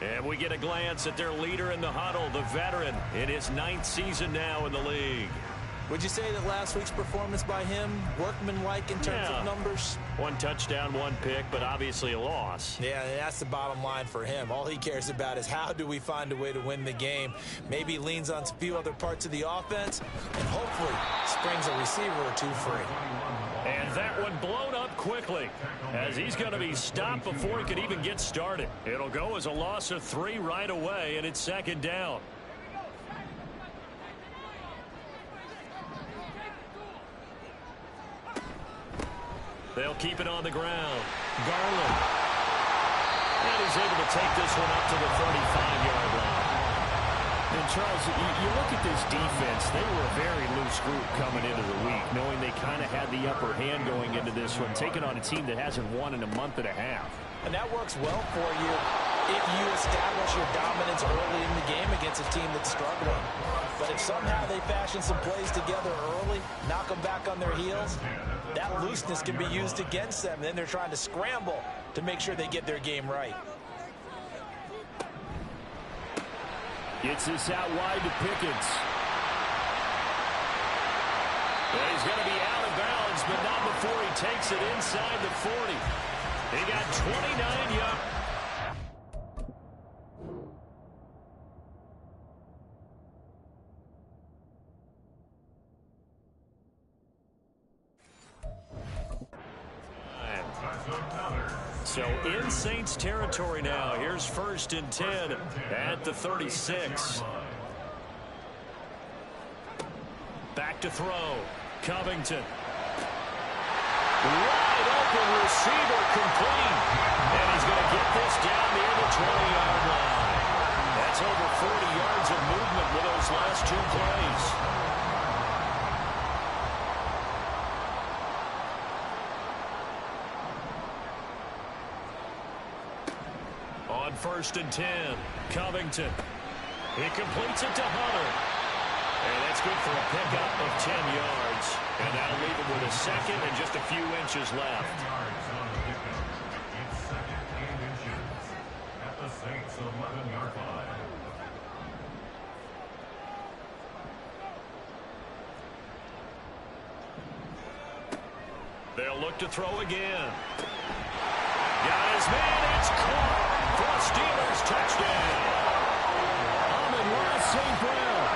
And we get a glance at their leader in the huddle, the veteran, in his 9th season now in the league. Would you say that last week's performance by him, workmanlike in terms of numbers? 1 touchdown, 1 pick, but obviously a loss. Yeah, that's the bottom line for him. All he cares about is how do we find a way to win the game. Maybe leans on a few other parts of the offense, and hopefully springs a receiver or 2 free. And that one blown up quickly, as he's going to be stopped before he could even get started. It'll go as a loss of 3 right away, and it's 2nd down. They'll keep it on the ground. Garland. And he's able to take this one up to the 35-yard line. And, Charles, you look at this defense, they were a very loose group coming into the week, knowing they kind of had the upper hand going into this one, taking on a team that hasn't won in a month and a half. And that works well for you if you establish your dominance early in the game against a team that's struggling. But if somehow they fashion some plays together early, knock them back on their heels, that looseness can be used against them. Then they're trying to scramble to make sure they get their game right. Gets this out wide to Pickens. And he's going to be out of bounds, but not before he takes it inside the 40. He got 29 yards. So in Saints territory now. Here's 1st and 10 at the 36. Back to throw. Covington. Wide open receiver complete. And he's going to get this down near the 20-yard line. That's over 40 yards of movement with those last 2 plays. On 1st and 10, Covington. He completes it to Hunter. And that's good for a pickup of 10 yards. And that'll leave him with a 2nd and just a few inches left. It's 2nd and inches at the Saints' 11-yard line. They'll look to throw again. Got his man. It's caught for a Steelers touchdown. Amon-Ra St. Brown.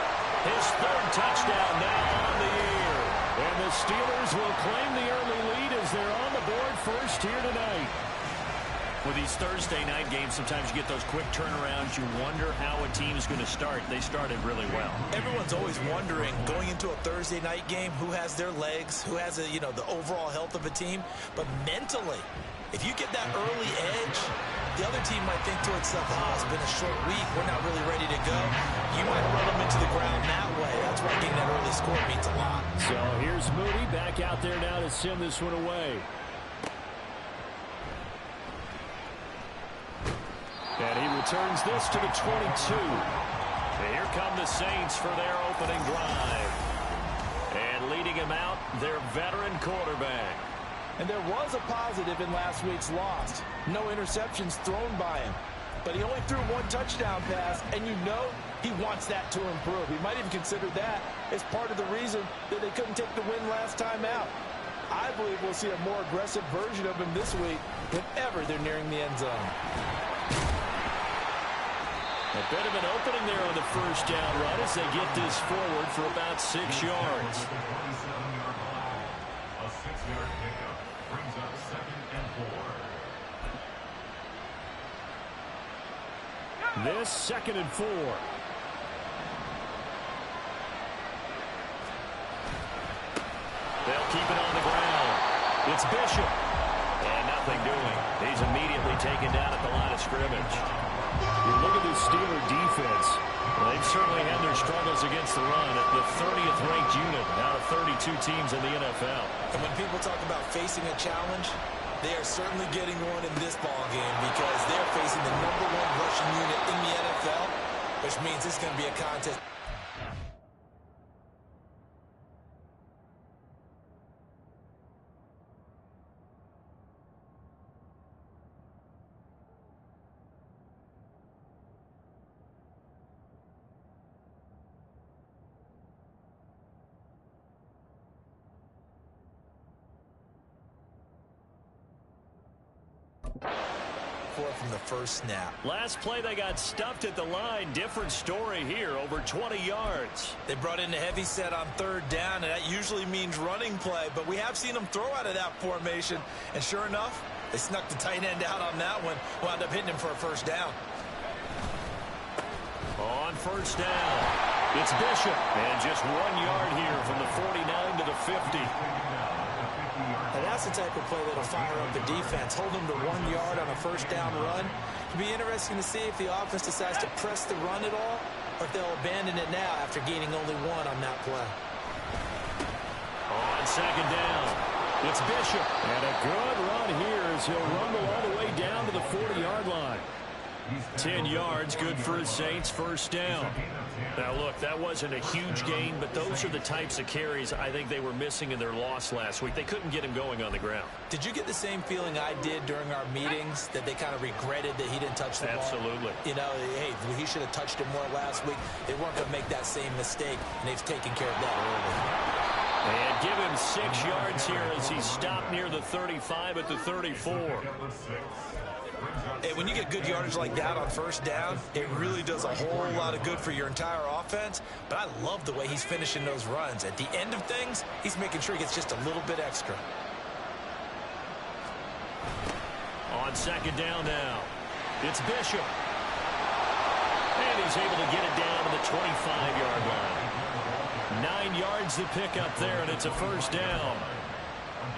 His 3rd touchdown now on the year. And the Steelers will claim the early lead as they're on the board first here tonight. With these Thursday night games, sometimes you get those quick turnarounds. You wonder how a team's going to start. They started really well. Everyone's always wondering, going into a Thursday night game, who has their legs, who has the overall health of a team. But mentally, if you get that early edge, the other team might think to itself, it's been a short week, we're not really ready to go. You might run them into the ground that way. That's why getting that early score means a lot. So here's Moody back out there now to send this one away. And he returns this to the 22. And here come the Saints for their opening drive. And leading him out, their veteran quarterback. And there was a positive in last week's loss. No interceptions thrown by him. But he only threw 1 touchdown pass, and you know he wants that to improve. He might even consider that as part of the reason that they couldn't take the win last time out. I believe we'll see a more aggressive version of him this week whenever they're nearing the end zone. A bit of an opening there on the first down run as they get this forward for about 6 yards. A 6-yard pickup brings up 2nd and 4. This 2nd and 4. They'll keep it on the ground. It's Bishop. And nothing doing. He's immediately taken down at the line of scrimmage. You look at this Steeler defense. Well, they've certainly had their struggles against the run at the 30th ranked unit out of 32 teams in the NFL. And when people talk about facing a challenge, they are certainly getting one in this ball game because they're facing the #1 rushing unit in the NFL, which means it's going to be a contest. From the first snap. Last play, they got stuffed at the line. Different story here, over 20 yards. They brought in a heavy set on 3rd down, and that usually means running play, but we have seen them throw out of that formation, and sure enough, they snuck the tight end out on that one, wound up hitting him for a 1st down. On 1st down, it's Bishop, and just 1 yard here from the 49 to the 50. And that's the type of play that'll fire up the defense. Hold them to 1 yard on a 1st down run. It'll be interesting to see if the offense decides to press the run at all, or if they'll abandon it now after gaining only 1 on that play. On 2nd down, it's Bishop. And a good run here as he'll rumble all the way down to the 40-yard line. 10 yards, good for his Saints, 1st down. Now, look, that wasn't a huge gain, but those are the types of carries I think they were missing in their loss last week. They couldn't get him going on the ground. Did you get the same feeling I did during our meetings, that they kind of regretted that he didn't touch the ball? Absolutely. You know, hey, he should have touched it more last week. They weren't going to make that same mistake, and they've taken care of that early. And give him 6 yards here as he stopped near the 35 at the 34. Hey, when you get good yardage like that on 1st down, it really does a whole lot of good for your entire offense. But I love the way he's finishing those runs. At the end of things, he's making sure he gets just a little bit extra. On 2nd down now, it's Bishop. And he's able to get it down to the 25-yard line. 9 yards to pick up there, and it's a 1st down.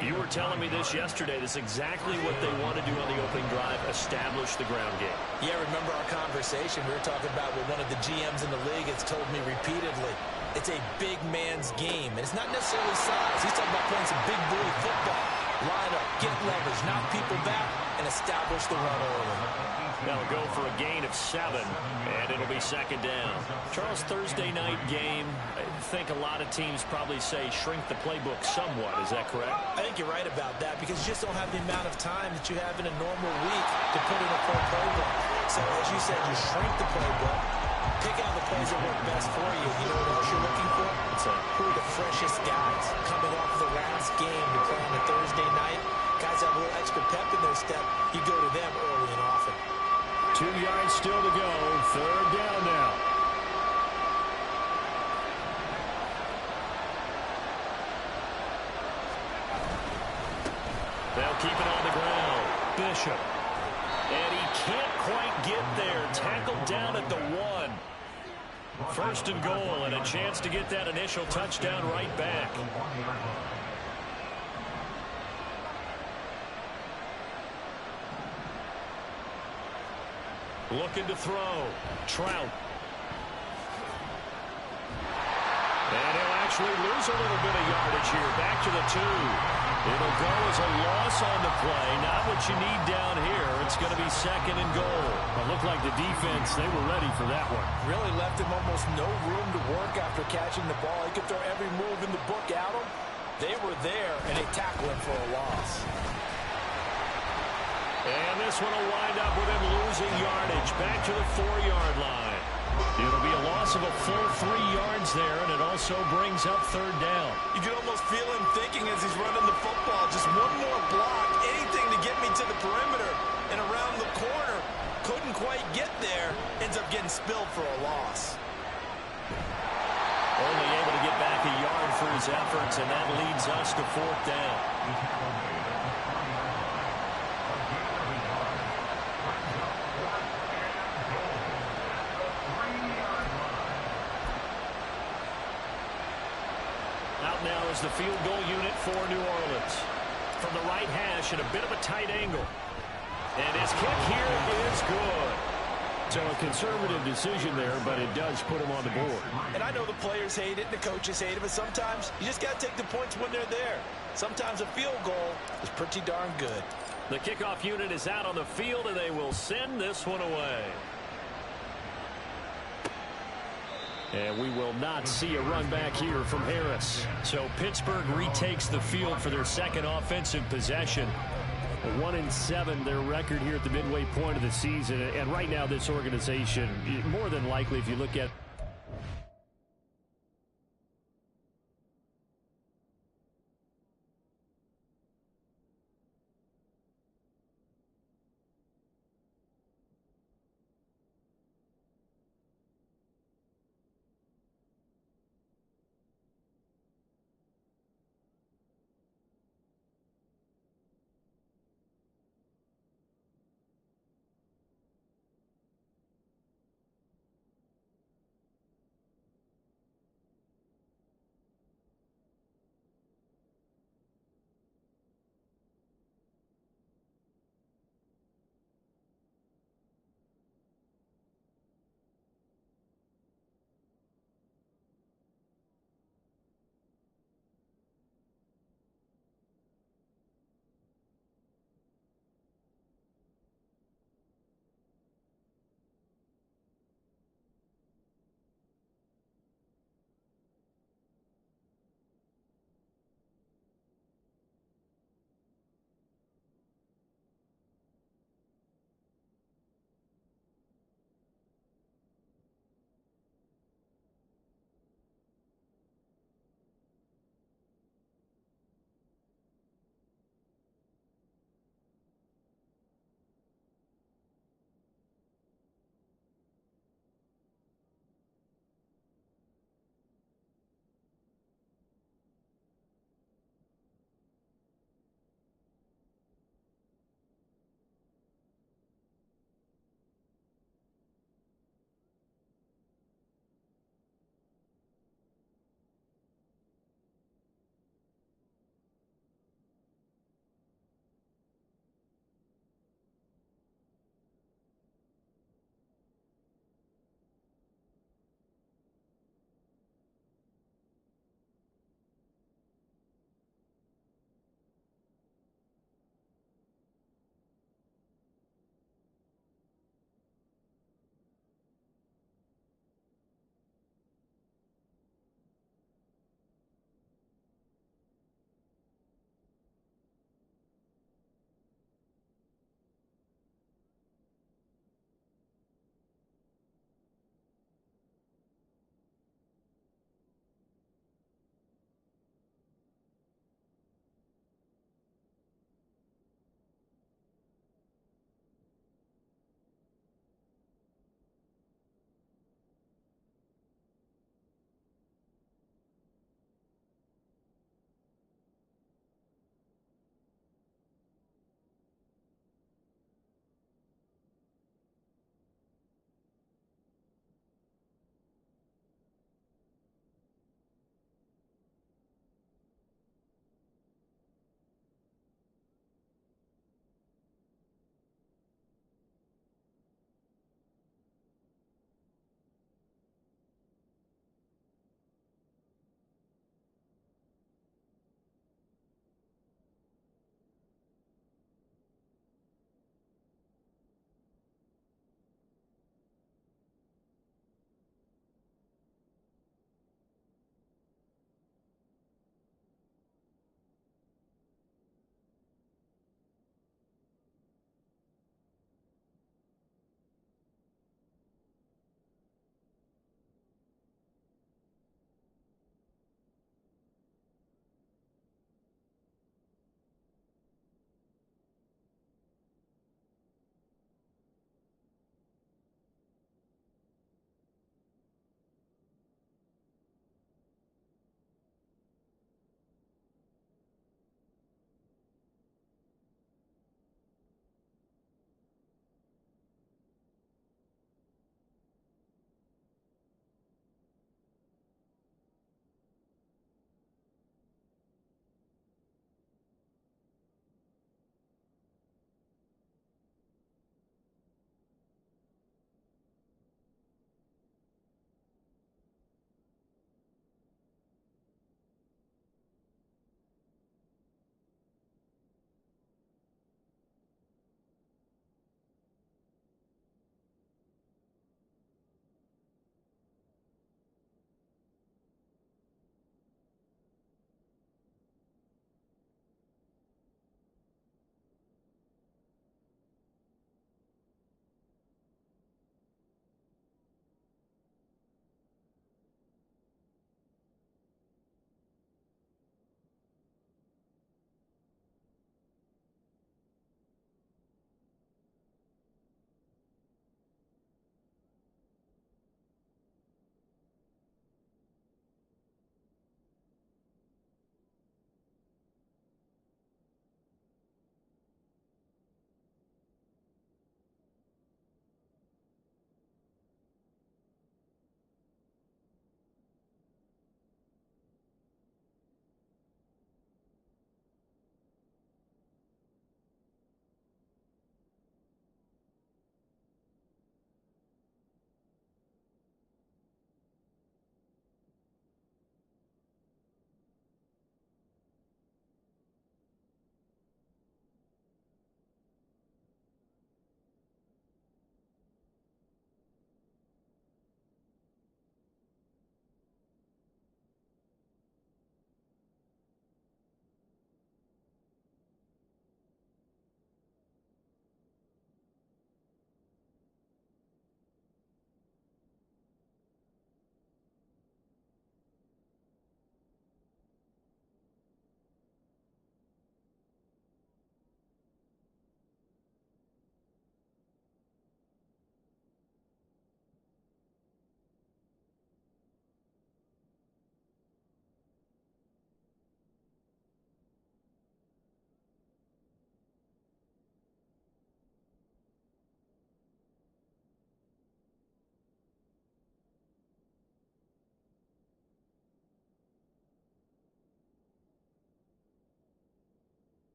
You were telling me this yesterday. This is exactly what they want to do on the opening drive, establish the ground game. Yeah, remember our conversation? We were talking about what one of the GMs in the league has told me repeatedly. It's a big man's game, and it's not necessarily size. He's talking about playing some big boy football. Line up, get leverage, knock people back, and establish the run early. They'll go for a gain of 7, and it'll be 2nd down. Charles, Thursday night game, I think a lot of teams probably say shrink the playbook somewhat. Is that correct? I think you're right about that because you just don't have the amount of time that you have in a normal week to put in a full playbook. So, as you said, you shrink the playbook, pick out the plays that work best for you. You know what else you're looking for? Who are the freshest guys coming off the last game to play on a Thursday night? Guys have a little extra pep in their step. You go to them early and often. 2 yards still to go. 3rd down now. They'll keep it on the ground. Bishop. And he can't quite get there. Tackled down at the 1. 1st and goal, and a chance to get that initial touchdown right back. Looking to throw. Trout. And he'll actually lose a little bit of yardage here. Back to the 2. It'll go as a loss on the play. Not what you need down here. It's going to be 2nd and goal. It looked like the defense, they were ready for that one. Really left him almost no room to work after catching the ball. He could throw every move in the book at him. They were there, and they tackled him for a loss. And this one will wind up with him losing yardage. Back to the 4-yard line. It'll be a loss of a full 3 yards there, and it also brings up 3rd down. You can almost feel him thinking as he's running the football, just one more block, anything to get me to the perimeter and around the corner. Couldn't quite get there, ends up getting spilled for a loss. Only able to get back a yard for his efforts, and that leads us to 4th down. Out now is the field goal unit for New Orleans. from the right hash at a bit of a tight angle. And his kick here is good. So a conservative decision there, but it does put him on the board. And I know the players hate it and the coaches hate it, but sometimes you just got to take the points when they're there. Sometimes a field goal is pretty darn good. The kickoff unit is out on the field, and they will send this one away. And we will not see a run back here from Harris. So Pittsburgh retakes the field for their second offensive possession. 1-7 their record here at the midway point of the season. And right now this organization, more than likely, if you look at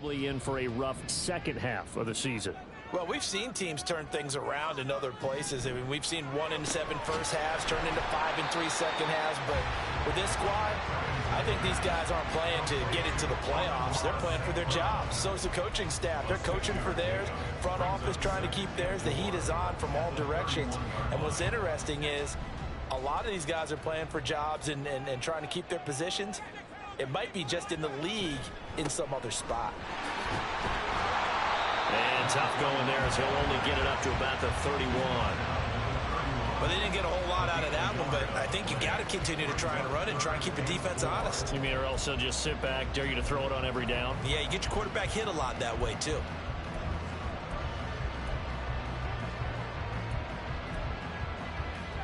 probably in for a rough second half of the season. Well, we've seen teams turn things around in other places. I mean, we've seen 1-7 first halves turn into 5-3 second halves. But with this squad, I think these guys aren't playing to get into the playoffs. They're playing for their jobs. So is the coaching staff. They're coaching for theirs. Front office trying to keep theirs. The heat is on from all directions. And what's interesting is a lot of these guys are playing for jobs and trying to keep their positions. It might be just in the league in some other spot. And tough going there as he'll only get it up to about the 31. Well, they didn't get a whole lot out of that one, but I think you got to continue to try and run it and try and keep the defense honest. You mean or else they'll just sit back, dare you to throw it on every down? Yeah, you get your quarterback hit a lot that way, too.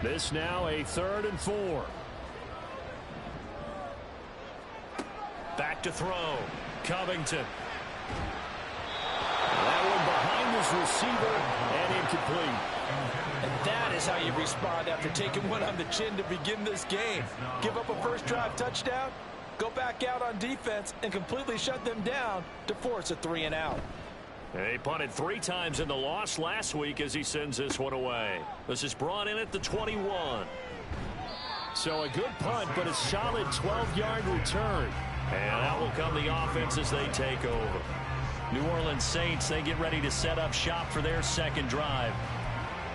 This now a 3rd and 4. Back to throw. Covington. That one behind his receiver and incomplete. And that is how you respond after taking one on the chin to begin this game. Give up a first drive touchdown, go back out on defense, and completely shut them down to force a 3-and-out. He punted 3 times in the loss last week as he sends this one away. This is brought in at the 21. So a good punt, but a solid 12-yard return. And out will come the offense as they take over. New Orleans Saints, they get ready to set up shop for their second drive.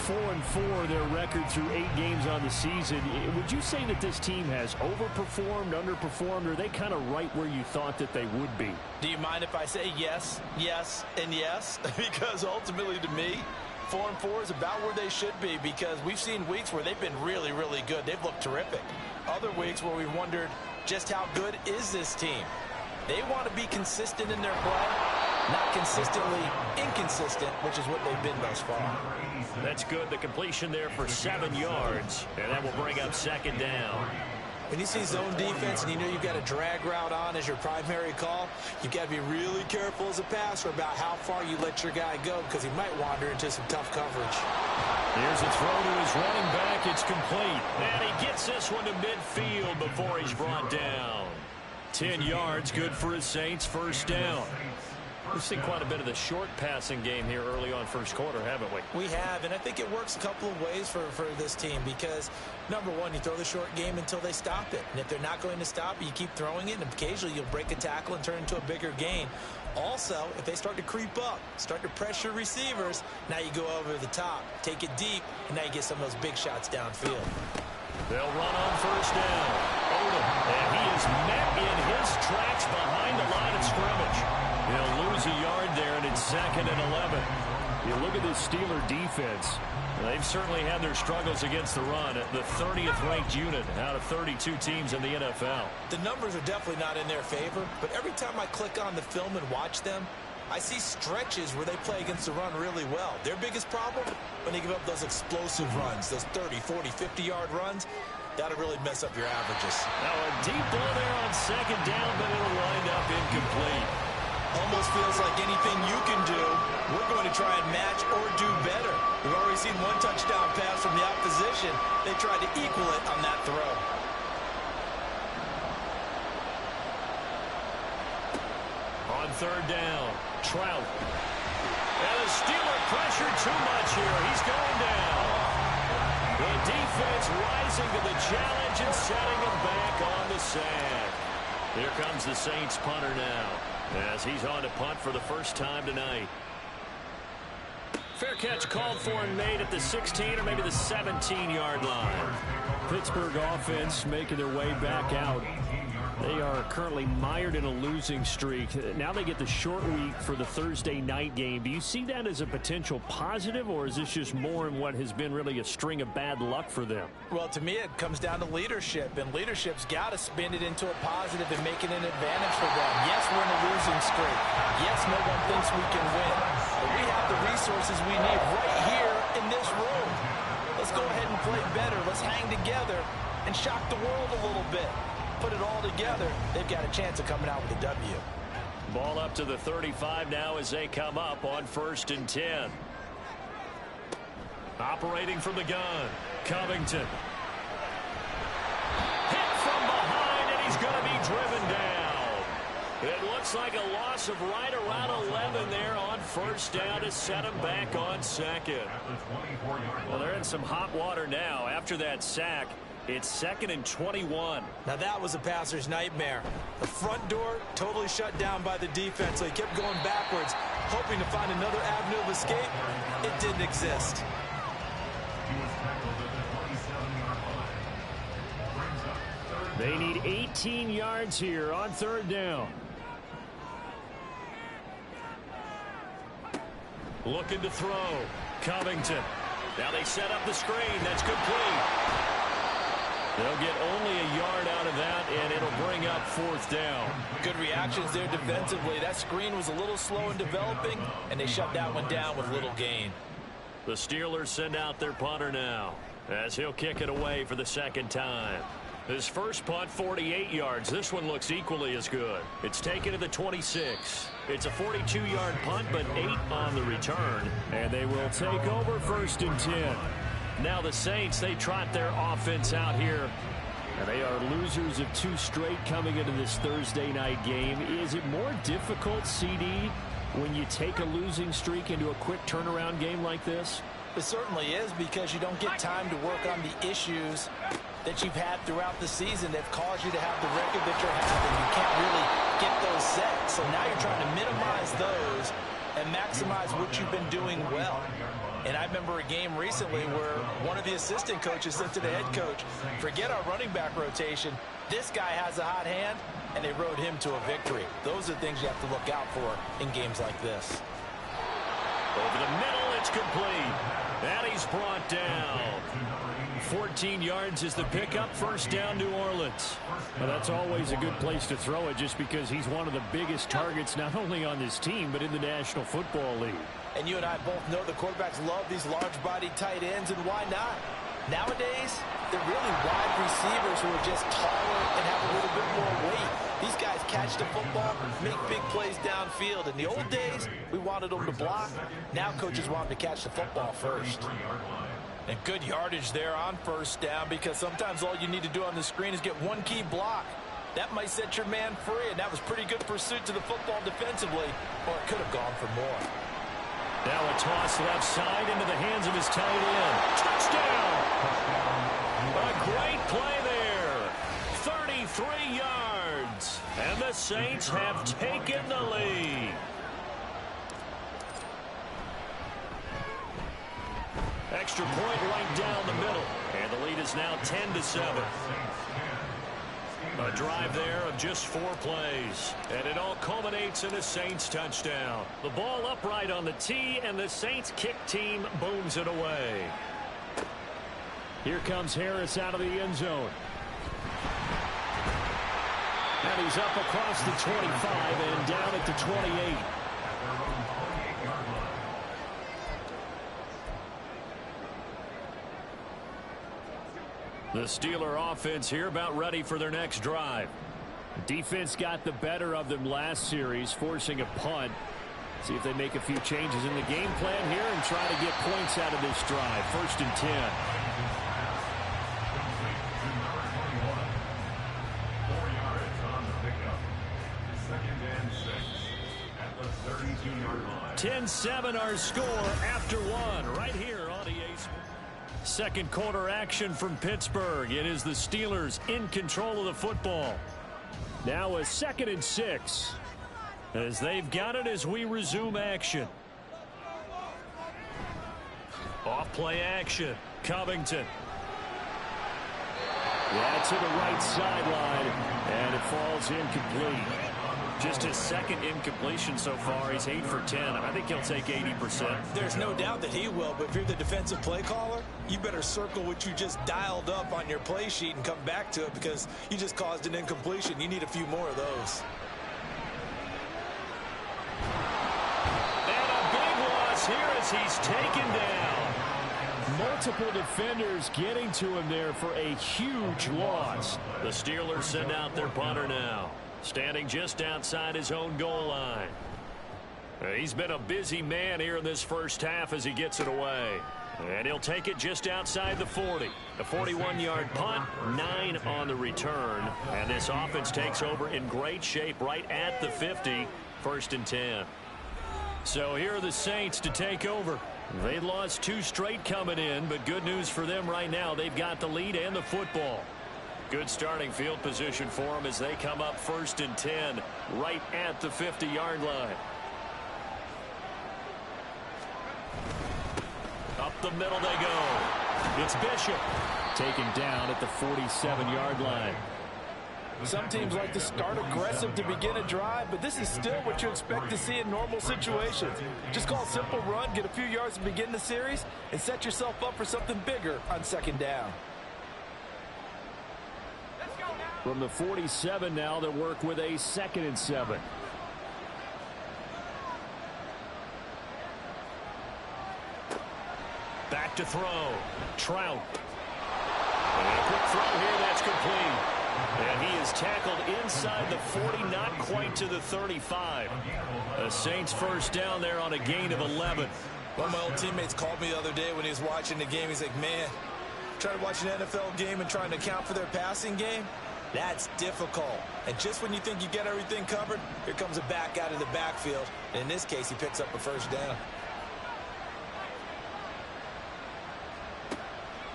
4-4, their record through 8 games on the season. Would you say that this team has overperformed, underperformed, or are they kind of right where you thought that they would be? Do you mind if I say yes, yes, and yes? Because ultimately to me, 4-4 is about where they should be, because we've seen weeks where they've been really, really good. They've looked terrific. Other weeks where we've wondered just how good is this team. They want to be consistent in their play, not consistently inconsistent, which is what they've been thus far. That's good. The completion there for 7 yards, and that will bring up second down. When you see zone defense and you know you've got a drag route on as your primary call, you've got to be really careful as a passer about how far you let your guy go, because he might wander into some tough coverage. Here's a throw to his running back. It's complete. And he gets this one to midfield before he's brought down. 10 yards, good for his Saints, first down. We've seen quite a bit of the short passing game here early on first quarter, haven't we? We have, and I think it works a couple of ways for this team, because, number one, you throw the short game until they stop it. And if they're not going to stop it, you keep throwing it, and occasionally you'll break a tackle and turn it into a bigger gain. Also, if they start to creep up, start to pressure receivers, now you go over the top, take it deep, and now you get some of those big shots downfield. They'll run on first down. Odom, and he is met in his tracks behind the line of scrimmage. He'll lose a yard there, and it's 2nd and 11. You look at this Steeler defense. They've certainly had their struggles against the run. The 30th ranked unit out of 32 teams in the NFL. The numbers are definitely not in their favor, but every time I click on the film and watch them, I see stretches where they play against the run really well. Their biggest problem, when they give up those explosive runs, those 30, 40, 50-yard runs, that'll really mess up your averages. Now a deep ball there on second down, but it'll wind up incomplete. Almost feels like anything you can do, we're going to try and match or do better. We've already seen one touchdown pass from the opposition. They tried to equal it on that throw. On third down, Trout. And the Steeler pressured too much here. He's going down. The defense rising to the challenge and setting him back on the sand. Here comes the Saints punter now, as he's on to punt for the first time tonight. Fair catch called for and made at the 16 or maybe the 17-yard line. Pittsburgh offense making their way back out. They are currently mired in a losing streak. Now they get the short week for the Thursday night game. Do you see that as a potential positive, or is this just more in what has been really a string of bad luck for them? Well, to me, it comes down to leadership, and leadership's got to spin it into a positive and make it an advantage for them. Yes, we're in a losing streak. Yes, no one thinks we can win. But we have the resources we need right here in this room. Let's go ahead and play better. Let's hang together and shock the world a little bit. Put it all together, they've got a chance of coming out with a W. Ball up to the 35 now as they come up on 1st and 10. Operating from the gun, Covington. Hit from behind, and he's going to be driven down. It looks looks like a loss of right around 11 there on first down to set him back on second. Well, they're in some hot water now. After that sack, it's 2nd and 21. Now that was a passer's nightmare. The front door totally shut down by the defense, so he kept going backwards, hoping to find another avenue of escape. It didn't exist. They need 18 yards here on 3rd down. Looking to throw. Covington. Now they set up the screen. That's complete. They'll get only a yard out of that, and it'll bring up 4th down. Good reactions there defensively. That screen was a little slow in developing, and they shut that one down with little gain. The Steelers send out their punter now, as he'll kick it away for the 2nd time. His first punt, 48 yards. This one looks equally as good. It's taken to the 26. It's a 42-yard punt, but 8 on the return. And they will take over 1st and 10. Now the Saints, they trot their offense out here. And they are losers of 2 straight coming into this Thursday night game. Is it more difficult, CD, when you take a losing streak into a quick turnaround game like this? It certainly is, because you don't get time to work on the issues that you've had throughout the season that caused you to have the record that you're having. You can't really get those set. So now you're trying to minimize those and maximize what you've been doing well. And I remember a game recently where one of the assistant coaches said to the head coach, forget our running back rotation. This guy has a hot hand, and they rode him to a victory. Those are things you have to look out for in games like this. Over the middle, it's complete. And he's brought down. 14 yards is the pickup. 1st down, New Orleans. Well, that's always a good place to throw it, just because he's one of the biggest targets not only on this team but in the National Football League. And you and I both know the quarterbacks love these large-bodied tight ends, and why not? Nowadays, they're really wide receivers who are just taller and have a little bit more weight. These guys catch the football, make big plays downfield. In the old days, we wanted them to block. Now coaches want them to catch the football first. And good yardage there on 1st down, because sometimes all you need to do on the screen is get one key block. That might set your man free, and that was pretty good pursuit to the football defensively, or it could have gone for more. Now a toss left side into the hands of his tight end. Touchdown! A great play there. 33 yards. And the Saints have taken the lead. Extra point right down the middle. And the lead is now 10-7. A drive there of just 4 plays. And it all culminates in a Saints touchdown. The ball upright on the tee, and the Saints kick team booms it away. Here comes Harris out of the end zone. And he's up across the 25 and down at the 28. The Steeler offense here about ready for their next drive. Defense got the better of them last series, forcing a punt. See if they make a few changes in the game plan here and try to get points out of this drive. 1st and 10. 4 yards on the pickup. 2nd and 6 at the 32-yard line. 10-7 our score after 1 right here on EA Sports. Second quarter action from Pittsburgh. It is the Steelers in control of the football. Now a 2nd and 6. As they've got it as we resume action. Off play action. Covington. Yeah, to the right sideline, and it falls incomplete. Just his 2nd incompletion so far. He's 8 for 10. I think he'll take 80%. There's no doubt that he will, but if you're the defensive play caller, you better circle what you just dialed up on your play sheet and come back to it, because you just caused an incompletion. You need a few more of those. And a big loss here as he's taken down. Multiple defenders getting to him there for a huge loss. The Steelers send out their punter now. Standing just outside his own goal line. He's been a busy man here in this first half as he gets it away. And he'll take it just outside the 40. A 41-yard punt, 9 on the return. And this offense takes over in great shape right at the 50, 1st and 10. So here are the Saints to take over. They lost 2 straight coming in, but good news for them right now. They've got the lead and the football. Good starting field position for them as they come up 1st and 10 right at the 50-yard line. Up the middle they go. It's Bishop. Taken down at the 47-yard line. Some teams like to start aggressive to begin a drive, but this is still what you expect to see in normal situations. Just call a simple run, get a few yards to begin the series, and set yourself up for something bigger on 2nd down. From the 47 now, they'll work with a 2nd and 7. Back to throw. Trout. And a quick throw here, that's complete. And he is tackled inside the 40, not quite to the 35. The Saints 1st down there on a gain of 11. One of my old teammates called me the other day when he was watching the game. He's like, man, trying to watch an NFL game and trying to account for their passing game, that's difficult. And just when you think you get everything covered, here comes a back out of the backfield. And in this case, he picks up a 1st down.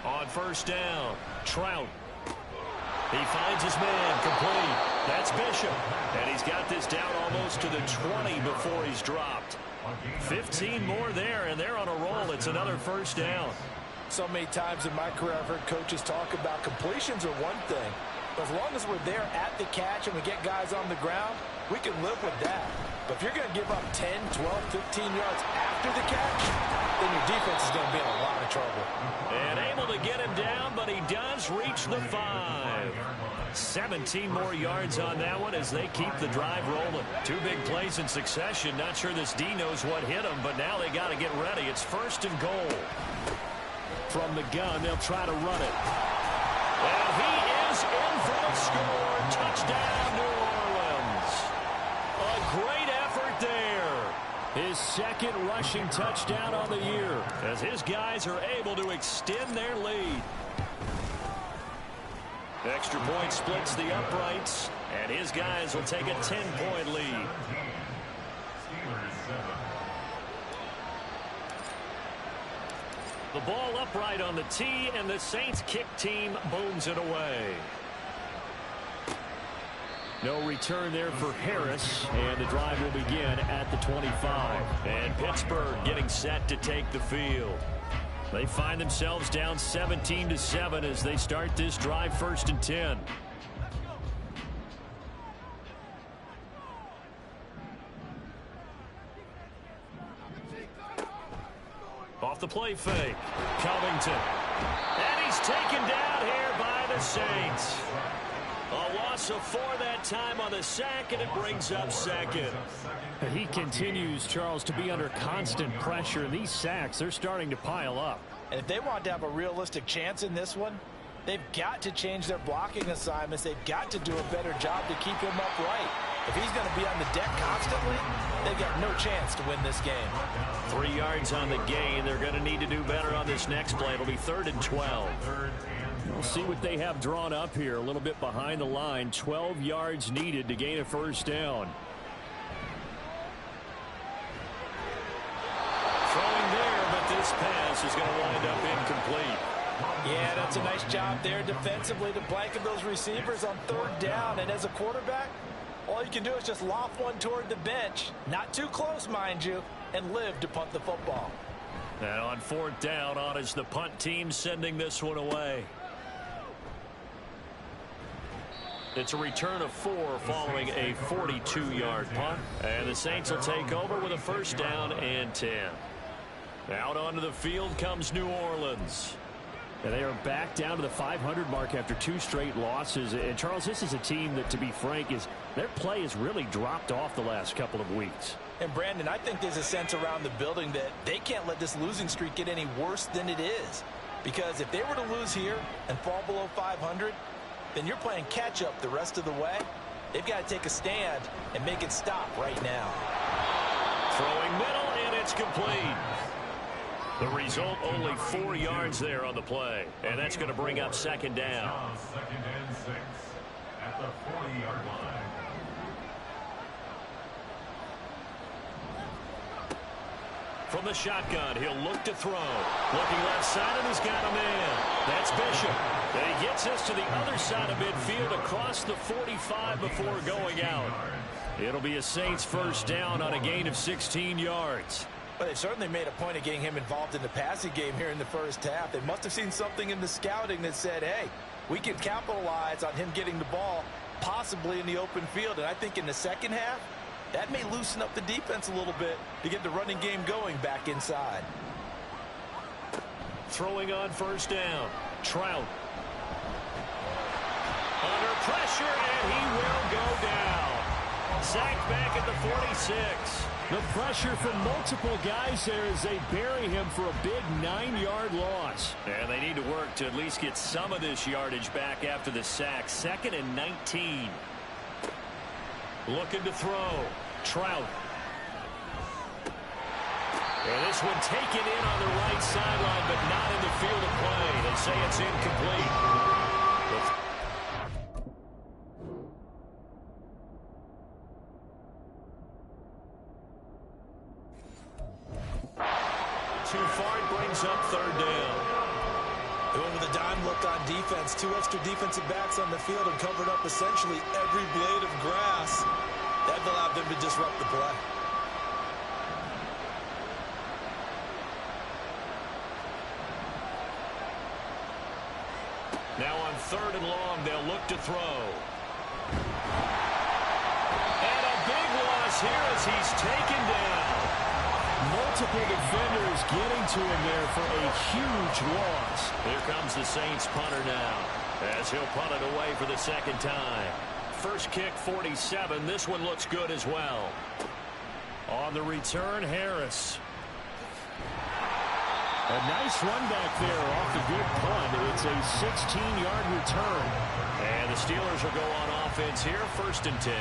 On 1st down, Trout. He finds his man, complete. That's Bishop. And he's got this down almost to the 20 before he's dropped. 15 more there, and they're on a roll. It's another 1st down. So many times in my career I've heard coaches talk about completions are one thing. But as long as we're there at the catch and we get guys on the ground, we can live with that. But if you're going to give up 10, 12, 15 yards after the catch, then your defense is going to be in a lot of trouble. And able to get him down, but he does reach the 5. 17 more yards on that one as they keep the drive rolling. 2 big plays in succession. Not sure this D knows what hit him, but now they got to get ready. It's 1st and goal. From the gun, they'll try to run it. And he is in for the score. Touchdown, New Orleans. A great effort there. His 2nd rushing touchdown on the year as his guys are able to extend their lead. Extra point splits the uprights, and his guys will take a 10-point lead. The ball upright on the tee, and the Saints kick team booms it away. No return there for Harris, and the drive will begin at the 25. And Pittsburgh getting set to take the field. They find themselves down 17-7 as they start this drive 1st and 10. Off the play fake. Covington. And he's taken down here by the Saints. A loss of 4 that time on the sack, and it brings up 2nd. He continues, Charles, to be under constant pressure. These sacks, they're starting to pile up. And if they want to have a realistic chance in this one, they've got to change their blocking assignments. They've got to do a better job to keep him upright. If he's going to be on the deck constantly, they've got no chance to win this game. 3 yards on the gain. They're going to need to do better on this next play. It'll be 3rd and 12. We'll see what they have drawn up here. A little bit behind the line. 12 yards needed to gain a 1st down. Throwing there, but this pass is going to wind up incomplete. Yeah, that's a nice job there defensively to blanket those receivers on 3rd down. And as a quarterback, all you can do is just loft one toward the bench. Not too close, mind you, and live to punt the football. And on 4th down, on is the punt team sending this one away. It's a return of 4 following a 42-yard punt. And the Saints will take over with a 1st down and 10. Out onto the field comes New Orleans. And they are back down to the 500 mark after 2 straight losses. And, Charles, this is a team that, to be frank, their play has really dropped off the last couple of weeks. And, Brandon, I think there's a sense around the building that they can't let this losing streak get any worse than it is. Because if they were to lose here and fall below 500, then you're playing catch-up the rest of the way. They've got to take a stand and make it stop right now. Throwing middle, and it's complete. The result, only 4 yards there on the play. And that's going to bring up second down. Second and 6 at the 40-yard line. From the shotgun, he'll look to throw. Looking left side, and he's got a man. That's Bishop. And he gets us to the other side of midfield across the 45 before going out. It'll be a Saints first down on a gain of 16 yards. Well, they certainly made a point of getting him involved in the passing game here in the first half. They must have seen something in the scouting that said, hey, we can capitalize on him getting the ball possibly in the open field. And I think in the second half, that may loosen up the defense a little bit to get the running game going back inside. Throwing on first down. Trout. Under pressure, and he will go down. Sacked back at the 46. The pressure from multiple guys there as they bury him for a big 9-yard loss. And they need to work to at least get some of this yardage back after the sack. 2nd and 19. Looking to throw. Trout. And this one taken in on the right sideline, but not in the field of play. They say it's incomplete. Too far, it brings up third down. They went with a dime look on defense. 2 extra defensive backs on the field and covered up essentially every blade of grass. That allowed them to disrupt the play. Now on 3rd and long, they'll look to throw. And a big loss here as he's taken down. Multiple defenders getting to him there for a huge loss. Here comes the Saints punter now as he'll punt it away for the second time. First kick, 47. This one looks good as well. On the return, Harris. A nice run back there off the good punt. It's a 16-yard return. And the Steelers will go on offense here, 1st and 10.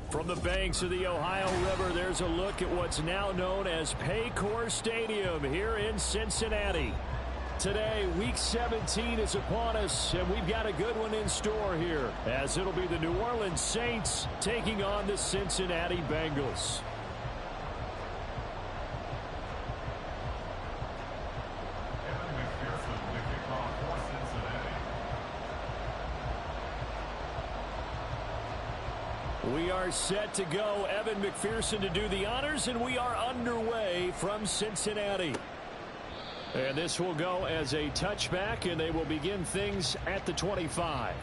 From the banks of the Ohio River, there's a look at what's now known as Paycor Stadium here in Cincinnati. Today, Week 17 is upon us, and we've got a good one in store here, as it'll be the New Orleans Saints taking on the Cincinnati Bengals. We are set to go. Evan McPherson to do the honors, and we are underway from Cincinnati. And this will go as a touchback, and they will begin things at the 25.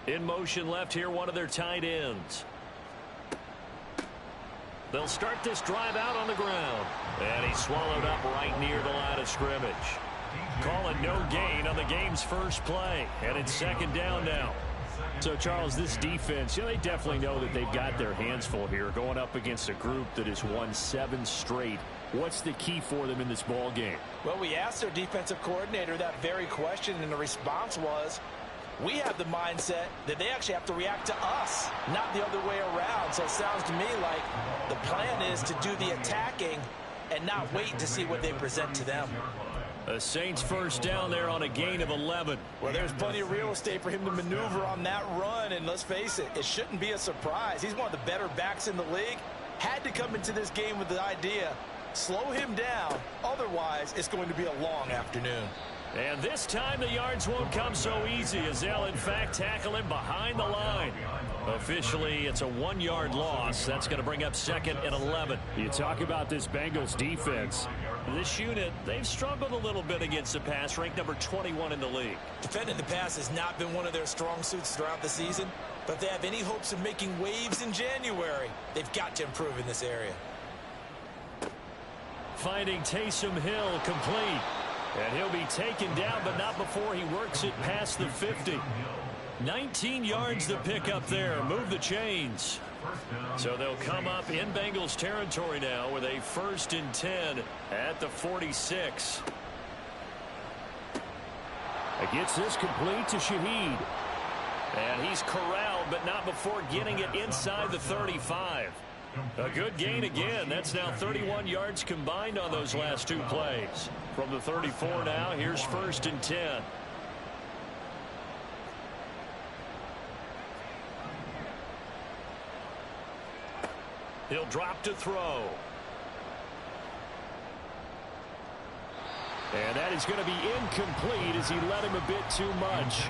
In motion left here, one of their tight ends. They'll start this drive out on the ground. And he's swallowed up right near the line of scrimmage. Calling no gain on the game's first play. And it's second down now. So, Charles, this defense, they definitely know that they've got their hands full here going up against a group that has won 7 straight. What's the key for them in this ball game? Well, we asked their defensive coordinator that very question, and the response was, we have the mindset that they actually have to react to us, not the other way around. So it sounds to me like the plan is to do the attacking and not wait to see what they present to them. The Saints first down there on a gain of 11. Well, there's plenty of real estate for him to maneuver on that run, and let's face it, it shouldn't be a surprise. He's one of the better backs in the league. Had to come into this game with the idea, slow him down, otherwise it's going to be a long afternoon. And this time the yards won't come so easy, as they'll in fact tackle him behind the line. Officially, it's a 1-yard loss. That's going to bring up 2nd and 11. You talk about this Bengals defense. This unit, they've struggled a little bit against the pass, ranked number 21 in the league. Defending the pass has not been one of their strong suits throughout the season, but if they have any hopes of making waves in January, they've got to improve in this area. Finding Taysom Hill complete. And he'll be taken down, but not before he works it past the 50. 19 yards to pick up there. Move the chains. So they'll come up in Bengals territory now with a 1st and 10 at the 46. It gets this complete to Shaheed. And he's corralled, but not before getting it inside the 35. A good gain again. That's now 31 yards combined on those last 2 plays. From the 34 now, here's 1st and 10. He'll drop to throw. And that is going to be incomplete as he let him a bit too much.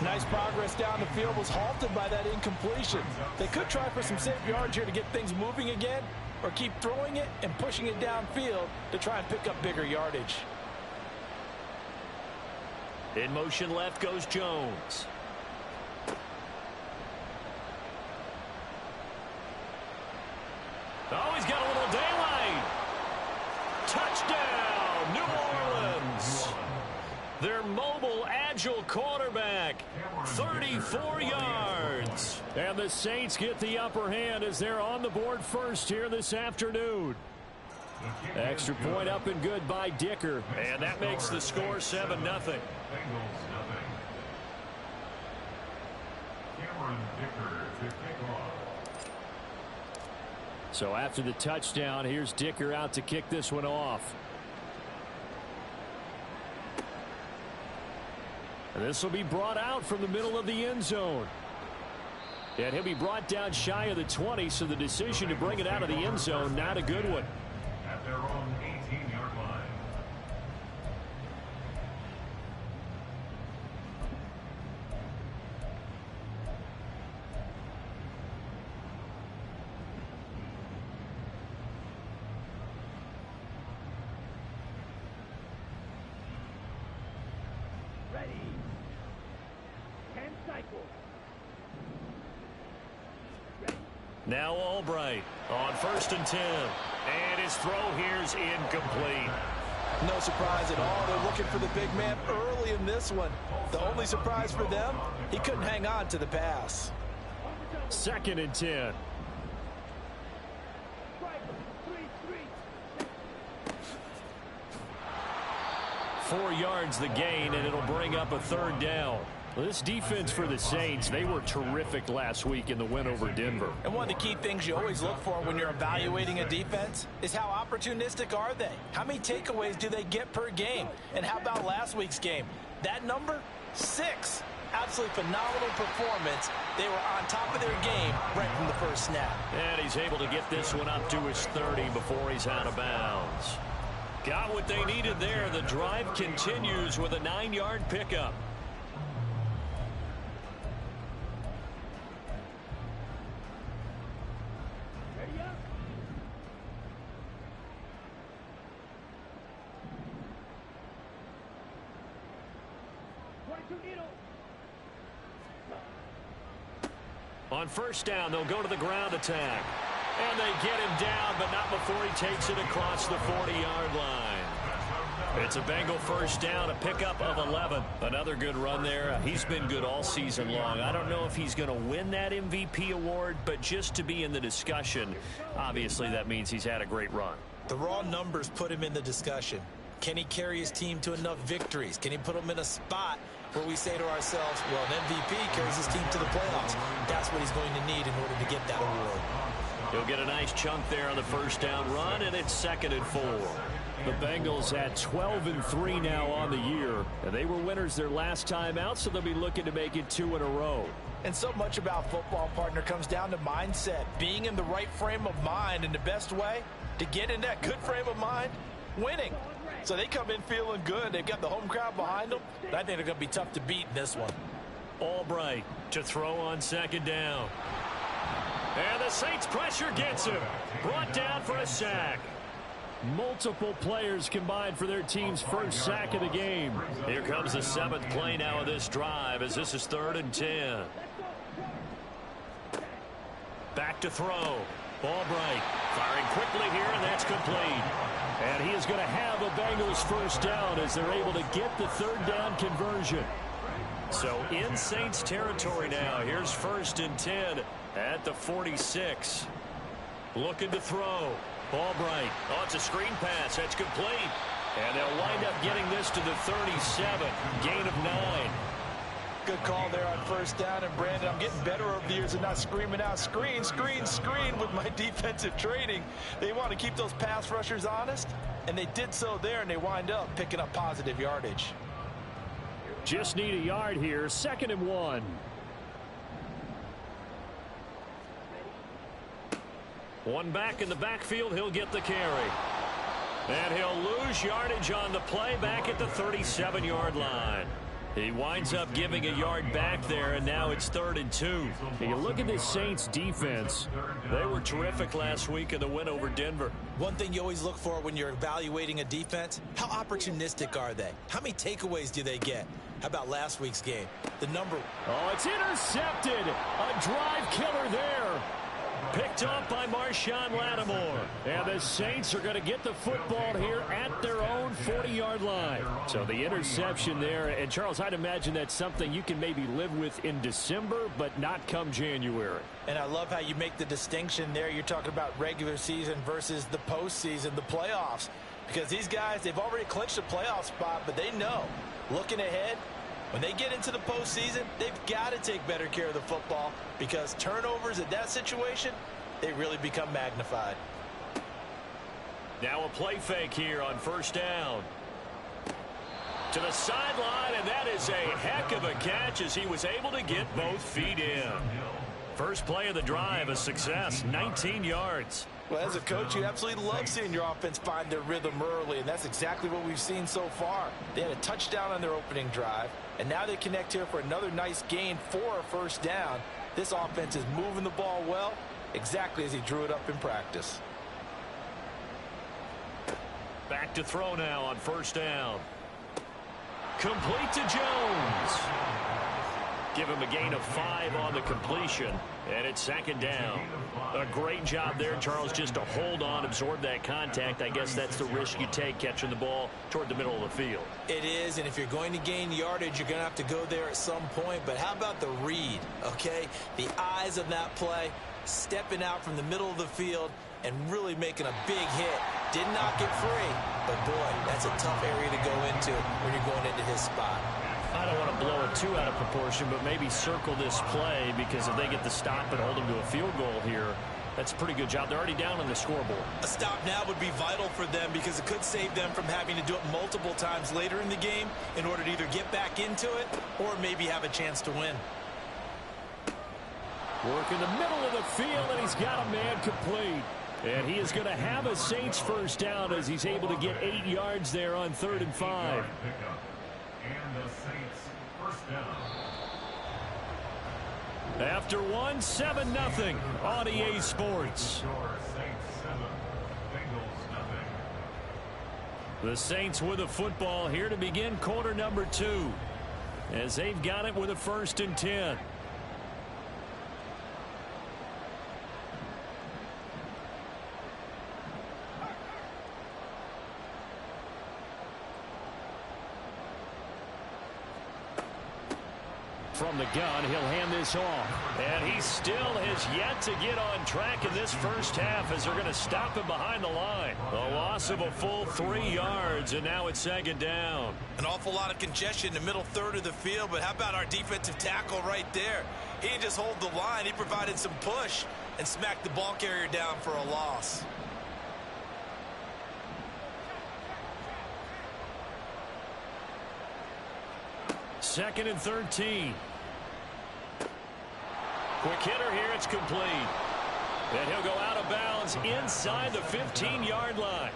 Nice progress down the field, was halted by that incompletion. They could try for some safe yards here to get things moving again, or keep throwing it and pushing it downfield to try and pick up bigger yardage. In motion left goes Jones. Oh, he's got a little daylight. Touchdown, New Orleans. Their mobile, agile quarterback, 34 yards. And the Saints get the upper hand as they're on the board first here this afternoon. Extra point up and good by Dicker. And that makes the score 7-0. So after the touchdown, here's Dicker out to kick this one off. And this will be brought out from the middle of the end zone. And he'll be brought down shy of the 20, so the decision to bring it out of the end zone, not a good one. At their own 18-yard line. Ready. 10 cycles. Now Albright on 1st and 10. And his throw here's incomplete. No surprise at all. They're looking for the big man early in this one. The only surprise for them, he couldn't hang on to the pass. 2nd and 10. Four yards the gain, and it'll bring up a 3rd down. Well, this defense for the Saints, they were terrific last week in the win over Denver. And one of the key things you always look for when you're evaluating a defense is how opportunistic are they? How many takeaways do they get per game? And how about last week's game? That number? 6. Absolutely phenomenal performance. They were on top of their game right from the first snap. And he's able to get this one up to his 30 before he's out of bounds. Got what they needed there. The drive continues with a 9-yard pickup. On 1st down, they'll go to the ground attack. And they get him down, but not before he takes it across the 40-yard line. It's a Bengal 1st down, a pickup of 11. Another good run there. He's been good all season long. I don't know if he's going to win that MVP award, but just to be in the discussion, obviously that means he's had a great run. The raw numbers put him in the discussion. Can he carry his team to enough victories? Can he put them in a spot where we say to ourselves, well, an MVP carries his team to the playoffs. That's what he's going to need in order to get that award. He'll get a nice chunk there on the 1st down run, and it's 2nd and 4. The Bengals at 12-3 now on the year, and they were winners their last time out, so they'll be looking to make it 2 in a row. And so much about football, partner, comes down to mindset. Being in the right frame of mind, and the best way to get in that good frame of mind, winning. So they come in feeling good. They've got the home crowd behind them. But I think they're going to be tough to beat in this one. Albright to throw on 2nd down. And the Saints pressure gets him. Brought down for a sack. Multiple players combined for their team's 1st sack of the game. Here comes the 7th play now of this drive as this is 3rd and 10. Back to throw. Albright firing quickly here, and that's complete. And he is going to have a Bengals 1st down as they're able to get the 3rd down conversion. So in Saints territory now. Here's 1st and 10 at the 46. Looking to throw. Albright. Oh, it's a screen pass. That's complete. And they'll wind up getting this to the 37. Gain of 9. Good call there on 1st down. And, Brandon, I'm getting better over the years and not screaming out screen, screen, screen with my defensive training. They want to keep those pass rushers honest, and they did so there, and they wind up picking up positive yardage. Just need a yard here. 2nd and 1. One back in the backfield. He'll get the carry. And he'll lose yardage on the play back at the 37-yard line. He winds up giving a yard back there, and now it's 3rd and 2. You look at this Saints defense. They were terrific last week in the win over Denver. One thing you always look for when you're evaluating a defense, how opportunistic are they? How many takeaways do they get? How about last week's game? The number. Oh, it's intercepted. A drive killer there. Picked up by Marshawn Lattimore. And the Saints are going to get the football here at their own 40-yard line. So the interception there. And, Charles, I'd imagine that's something you can maybe live with in December, but not come January. And I love how you make the distinction there. You're talking about regular season versus the postseason, the playoffs. Because these guys, they've already clinched a playoff spot, but they know, looking ahead, when they get into the postseason, they've got to take better care of the football because turnovers in that situation, they really become magnified. Now a play fake here on 1st down. To the sideline, and that is a heck of a catch as he was able to get both feet in. First play of the drive, a success, 19 yards. Well, as a coach, you absolutely love seeing your offense find their rhythm early, and that's exactly what we've seen so far. They had a touchdown on their opening drive, and now they connect here for another nice gain for a 1st down. This offense is moving the ball well, exactly as he drew it up in practice. Back to throw now on 1st down. Complete to Jones. Give him a gain of 5 on the completion, and it's second down. A great job there, Charles, just to hold on, absorb that contact. I guess that's the risk you take catching the ball toward the middle of the field. It is, and if you're going to gain yardage, you're going to have to go there at some point. But how about the read, okay? The eyes of that play, stepping out from the middle of the field and really making a big hit. Did not get free, but boy, that's a tough area to go into when you're going into his spot. I don't want to blow it too out of proportion, but maybe circle this play, because if they get the stop and hold them to a field goal here, that's a pretty good job. They're already down on the scoreboard. A stop now would be vital for them, because it could save them from having to do it multiple times later in the game in order to either get back into it or maybe have a chance to win. Work in the middle of the field, and he's got a man complete. And he is going to have a Saints first down as he's able to get 8 yards there on 3rd and 5. And the Saints first down. After 1, 7-0 on EA Sports. The Saints with a football here to begin quarter number 2, as they've got it with a 1st and 10. From the gun, he'll hand this off. And he still has yet to get on track in this first half, as they're going to stop him behind the line. A loss of a full 3 yards, and now it's second down. An awful lot of congestion in the middle third of the field, but how about our defensive tackle right there? He didn't just hold the line, he provided some push and smacked the ball carrier down for a loss. Second and 13. Quick hitter here, it's complete. And he'll go out of bounds inside the 15-yard line.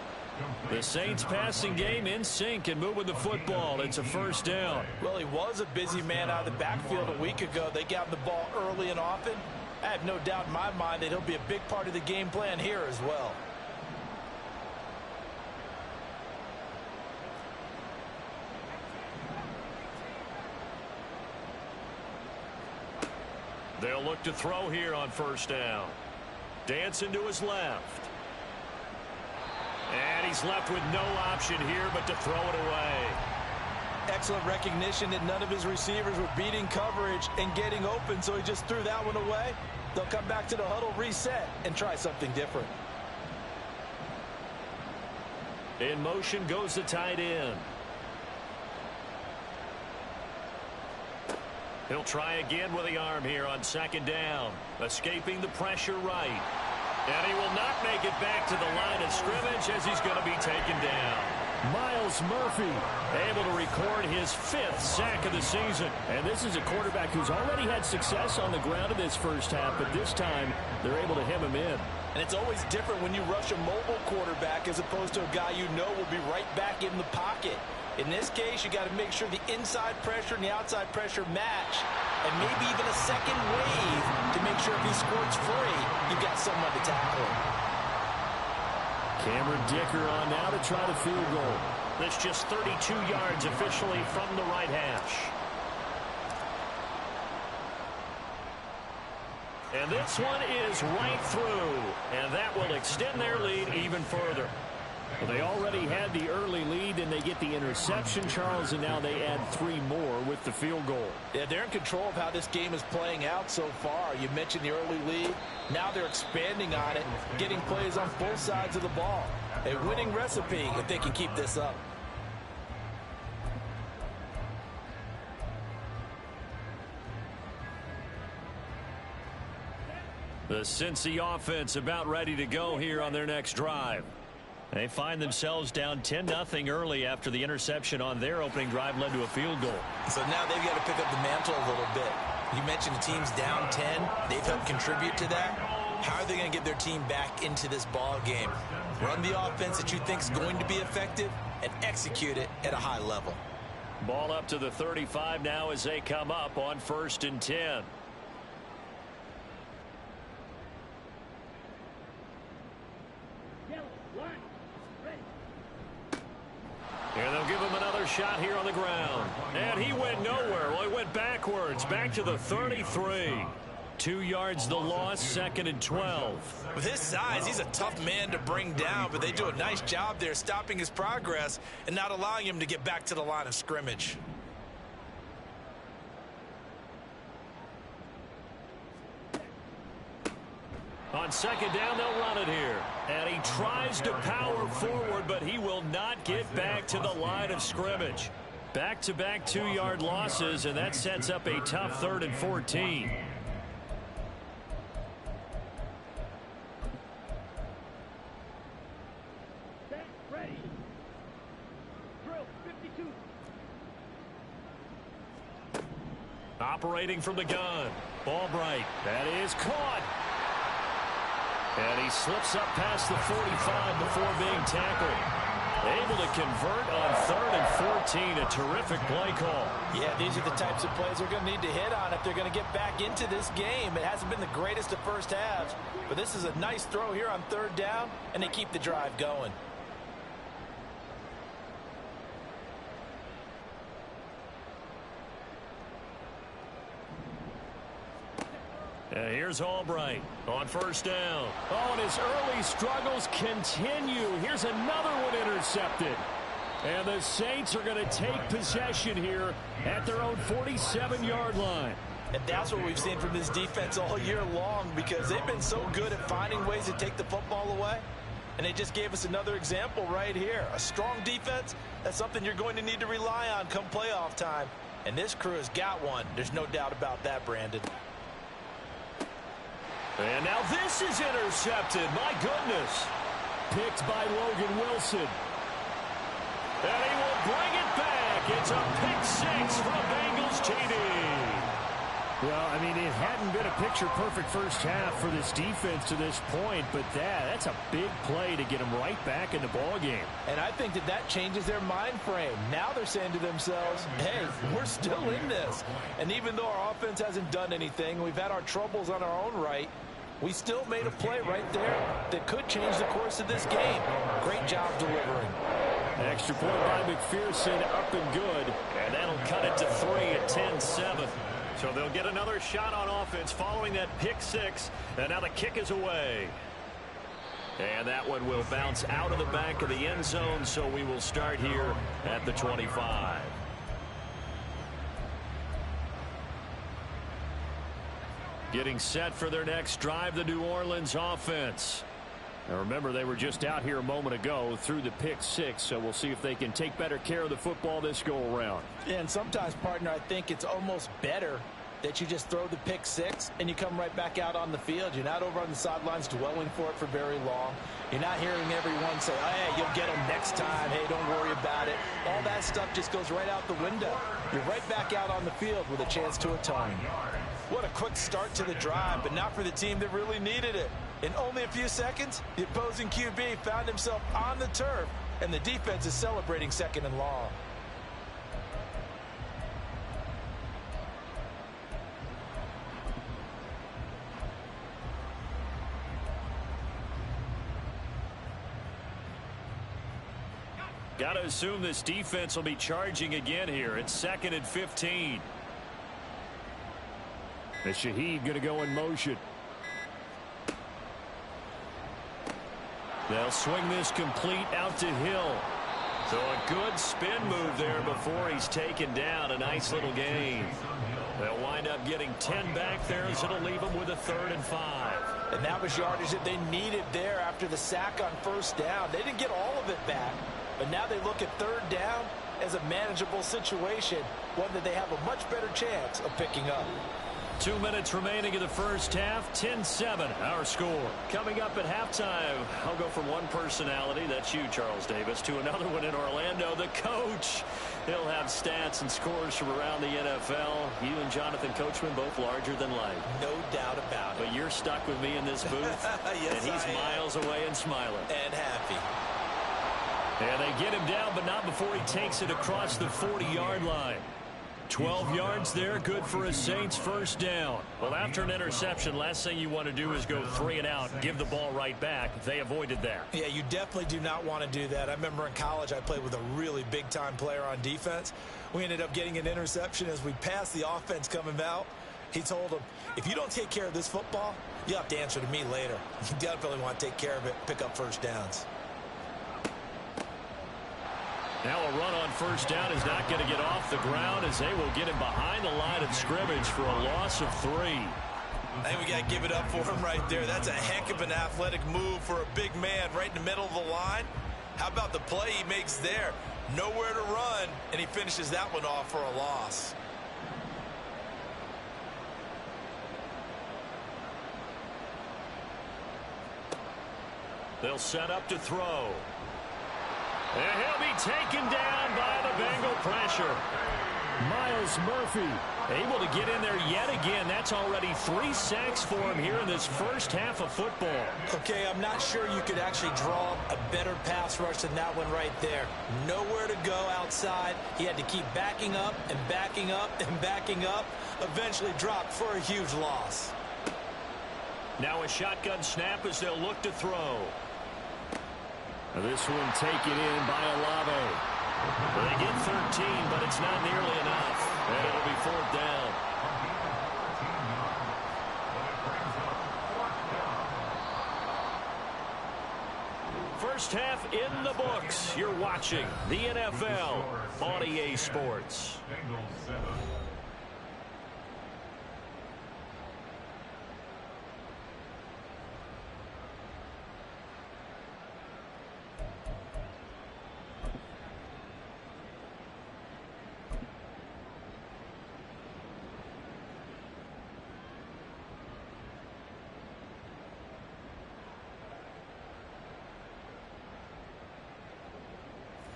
The Saints passing game in sync and moving the football. It's a first down. Well, he was a busy man out of the backfield a week ago. They got the ball early and often. I have no doubt in my mind that he'll be a big part of the game plan here as well. They'll look to throw here on first down. Dancing to his left. And he's left with no option here but to throw it away. Excellent recognition that none of his receivers were beating coverage and getting open, so he just threw that one away. They'll come back to the huddle, reset, and try something different. In motion goes the tight end. He'll try again with the arm here on second down. Escaping the pressure right. And he will not make it back to the line of scrimmage, as he's going to be taken down. Myles Murphy able to record his 5th sack of the season. And this is a quarterback who's already had success on the ground in this first half, but this time they're able to hem him in. And it's always different when you rush a mobile quarterback as opposed to a guy you know will be right back in the pocket. In this case, you got to make sure the inside pressure and the outside pressure match, and maybe even a second wave to make sure if he squirts free, you've got someone to tackle him. Cameron Dicker on now to try the field goal. That's just 32 yards officially from the right hash. And this one is right through, and that will extend their lead even further. Well, they already had the early lead, and they get the interception, Charles, and now they add 3 more with the field goal. Yeah, they're in control of how this game is playing out so far. You mentioned the early lead. Now they're expanding on it, getting plays on both sides of the ball. A winning recipe if they can keep this up. The Cincy offense about ready to go here on their next drive. They find themselves down 10-0 early after the interception on their opening drive led to a field goal. So now they've got to pick up the mantle a little bit. You mentioned the team's down 10. They've helped contribute to that. How are they going to get their team back into this ball game? Run the offense that you think is going to be effective and execute it at a high level. Ball up to the 35 now as they come up on 1st and 10. And they'll give him another shot here on the ground. And he went nowhere. Well, he went backwards, back to the 33. 2 yards the loss, 2nd and 12. With his size, he's a tough man to bring down, but they do a nice job there stopping his progress and not allowing him to get back to the line of scrimmage. On 2nd down, they'll run it here. And he tries to power forward, but he will not get back to the line of scrimmage. Back-to-back 2-yard losses, and that sets up a tough 3rd and 14. Operating from the gun. Albright. That is caught. And he slips up past the 45 before being tackled. Able to convert on 3rd and 14. A terrific play call. Yeah, these are the types of plays they're going to need to hit on if they're going to get back into this game. It hasn't been the greatest of first halves, but this is a nice throw here on 3rd down, and they keep the drive going. And here's Albright on 1st down. Oh, and his early struggles continue. Here's another one intercepted. And the Saints are going to take possession here at their own 47-yard line. And that's what we've seen from this defense all year long, because they've been so good at finding ways to take the football away. And they just gave us another example right here. A strong defense, that's something you're going to need to rely on come playoff time. And this crew has got one. There's no doubt about that, Brandon. And now this is intercepted. My goodness. Picked by Logan Wilson. And he will bring it back. It's a pick 6 for the Bengals, JD. Well, I mean, it hadn't been a picture-perfect first half for this defense to this point, but that's a big play to get them right back in the ballgame. And I think that changes their mind frame. Now they're saying to themselves, hey, we're still in this. And even though our offense hasn't done anything, we've had our troubles on our own right, we still made a play right there that could change the course of this game. Great job delivering. Extra point by McPherson, up and good. And that'll cut it to 3 at 10-7. So they'll get another shot on offense following that pick 6. And now the kick is away. And that one will bounce out of the back of the end zone, so we will start here at the 25. Getting set for their next drive, the New Orleans offense. Now remember, they were just out here a moment ago through the pick 6, so we'll see if they can take better care of the football this go-around. Yeah, and sometimes, partner, I think it's almost better that you just throw the pick 6 and you come right back out on the field. You're not over on the sidelines dwelling for it for very long. You're not hearing everyone say, hey, you'll get them next time. Hey, don't worry about it. All that stuff just goes right out the window. You're right back out on the field with a chance to atone. What a quick start to the drive, but not for the team that really needed it. In only a few seconds, the opposing QB found himself on the turf, and the defense is celebrating 2nd and long. Got to assume this defense will be charging again here. It's 2nd and 15. And Shaheed going to go in motion. They'll swing this complete out to Hill. So a good spin move there before he's taken down. A nice little gain. They'll wind up getting 10 back there, as it'll leave them with a 3rd and 5. And that was yardage that they needed there after the sack on 1st down. They didn't get all of it back, but now they look at 3rd down as a manageable situation, one that they have a much better chance of picking up. 2 minutes remaining in the first half. 10-7 our score. Coming up at halftime, I'll go from one personality, that's you, Charles Davis, to another one in Orlando, the coach. He'll have stats and scores from around the NFL. You and Jonathan Coachman both larger than life. No doubt about it. But you're stuck with me in this booth. Yes, and he's miles away and smiling. And happy. And they get him down, but not before he takes it across the 40-yard line. 12 yards there, good for a Saints first down. Well, after an interception, last thing you want to do is go 3 and out, give the ball right back. They avoided that. Yeah, you definitely do not want to do that. I remember in college I played with a really big-time player on defense. We ended up getting an interception as we passed the offense coming out. He told him, if you don't take care of this football, you have to answer to me later. You definitely want to take care of it, pick up first downs. Now a run on first down is not going to get off the ground as they will get him behind the line of scrimmage for a loss of 3. I think we got to give it up for him right there. That's a heck of an athletic move for a big man right in the middle of the line. How about the play he makes there? Nowhere to run, and he finishes that one off for a loss. They'll set up to throw. And he'll be taken down by the Bengal pressure. Myles Murphy able to get in there yet again. That's already 3 sacks for him here in this first half of football. Okay, I'm not sure you could actually draw a better pass rush than that one right there. Nowhere to go outside. He had to keep backing up and backing up and backing up. Eventually dropped for a huge loss. Now a shotgun snap as they'll look to throw. This one taken in by Olave. They get 13, but it's not nearly enough. And it'll be 4th down. First half in the books. You're watching the NFL on EA Sports.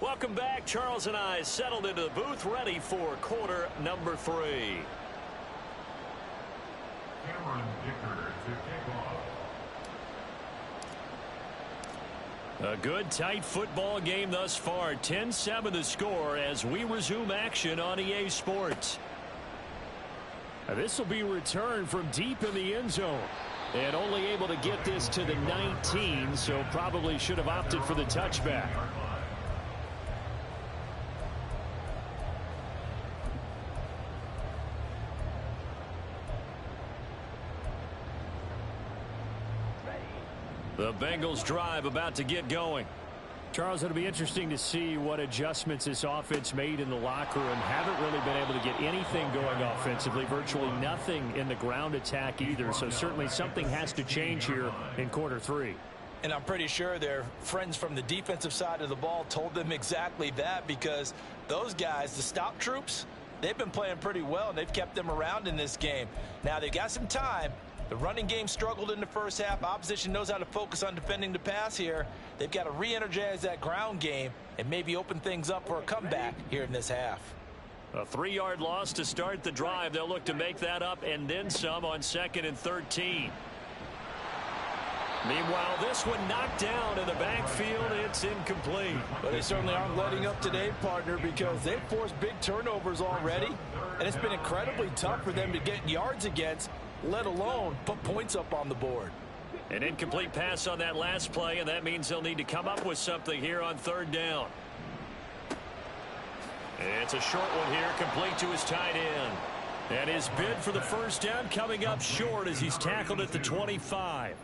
Welcome back. Charles and I settled into the booth, ready for quarter number 3. Cameron Dicker to kick off. A good, tight football game thus far. 10-7 the score as we resume action on EA Sports. This will be returned from deep in the end zone. And only able to get this to the 19, so probably should have opted for the touchback. The Bengals drive about to get going. Charles, it'll be interesting to see what adjustments this offense made in the locker room. Haven't really been able to get anything going offensively. Virtually nothing in the ground attack either. So certainly something has to change here in quarter 3. And I'm pretty sure their friends from the defensive side of the ball told them exactly that, because those guys, the stop troops, they've been playing pretty well, and they've kept them around in this game. Now they've got some time. The running game struggled in the first half. Opposition knows how to focus on defending the pass here. They've got to re-energize that ground game and maybe open things up for a comeback here in this half. A 3-yard loss to start the drive. They'll look to make that up and then some on 2nd and 13. Meanwhile, this one knocked down in the backfield. It's incomplete. But they certainly aren't letting up today, partner, because they've forced big turnovers already. And it's been incredibly tough for them to get yards against, let alone put points up on the board. An incomplete pass on that last play, and that means they'll need to come up with something here on 3rd down. It's a short one here, complete to his tight end. And his bid for the first down coming up short as he's tackled at the 25.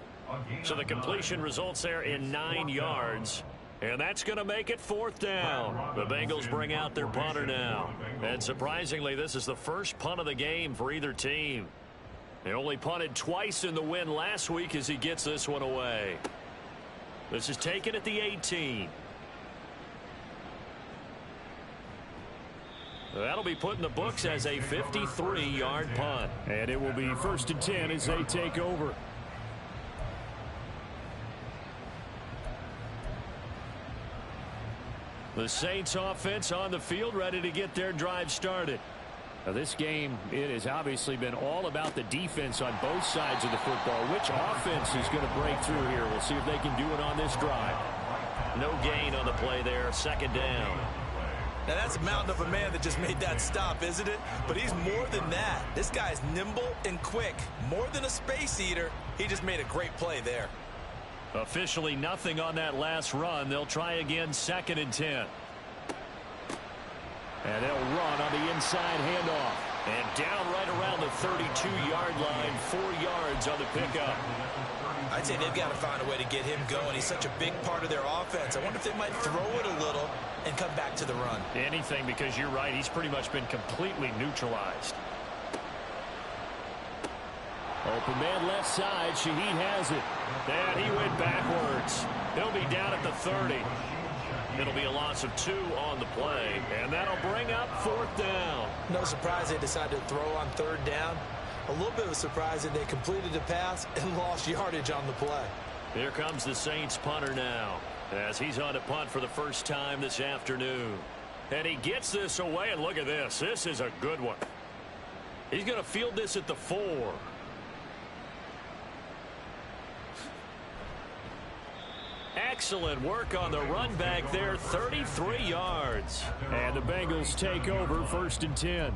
So the completion results there in 9 yards. And that's going to make it 4th down. The Bengals bring out their punter now. And surprisingly, this is the first punt of the game for either team. They only punted twice in the win last week as he gets this one away. This is taken at the 18. That'll be put in the books as a 53-yard punt. And it will be 1st and 10 as they take over. The Saints offense on the field, ready to get their drive started. Now this game, it has obviously been all about the defense on both sides of the football. Which offense is going to break through here? We'll see if they can do it on this drive. No gain on the play there, 2nd down. Now, that's a mountain of a man that just made that stop, isn't it? But he's more than that. This guy's nimble and quick. More than a space eater. He just made a great play there. Officially nothing on that last run. They'll try again, 2nd and 10. And they'll run on the inside handoff. And down right around the 32-yard line, 4 yards on the pickup. I'd say they've got to find a way to get him going. He's such a big part of their offense. I wonder if they might throw it a little and come back to the run. Anything, because you're right. He's pretty much been completely neutralized. Open man left side. Shaheed has it. And he went backwards. He'll be down at the 30. It'll be a loss of 2 on the play, and that'll bring up 4th down. No surprise they decided to throw on 3rd down. A little bit of a surprise that they completed the pass and lost yardage on the play. Here comes the Saints punter now, as he's on to punt for the first time this afternoon. And he gets this away, and look at this. This is a good one. He's going to field this at the 4. Excellent work on the run back there, 33 yards. And the Bengals take over 1st and 10.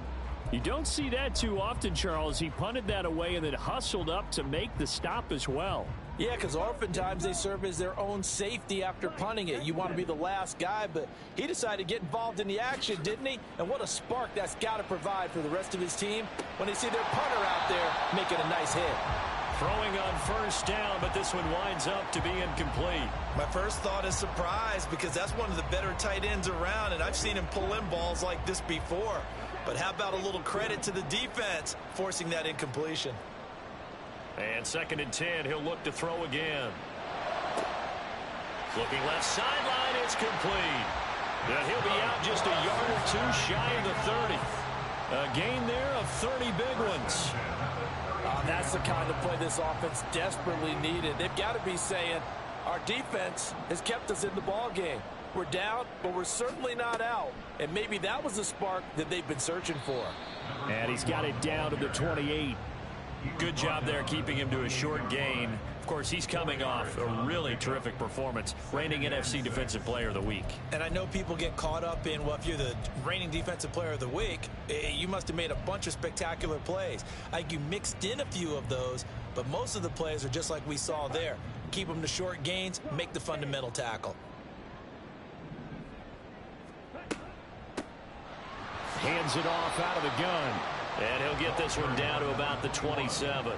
You don't see that too often, Charles. He punted that away and then hustled up to make the stop as well. Yeah, because oftentimes they serve as their own safety after punting it. You want to be the last guy, but he decided to get involved in the action, didn't he? And what a spark that's got to provide for the rest of his team when they see their punter out there making a nice hit. Throwing on 1st down, but this one winds up to be incomplete. My first thought is surprise, because that's one of the better tight ends around, and I've seen him pull in balls like this before. But how about a little credit to the defense forcing that incompletion? And 2nd and 10, he'll look to throw again. Looking left sideline, it's complete. And he'll be out just a yard or 2 shy of the 30. A gain there of 30 big ones. That's the kind of play this offense desperately needed. They've got to be saying, our defense has kept us in the ball game. We're down, but we're certainly not out. And maybe that was the spark that they've been searching for. And he's got it down to the 28. Good job there keeping him to a short gain. Of course, he's coming off a really terrific performance, reigning NFC Defensive Player of the Week. And I know people get caught up in, well, if you're the reigning Defensive Player of the Week, you must have made a bunch of spectacular plays. I think you mixed in a few of those, but most of the plays are just like we saw there. Keep them to short gains, make the fundamental tackle. Hands it off out of the gun. And he'll get this one down to about the 27.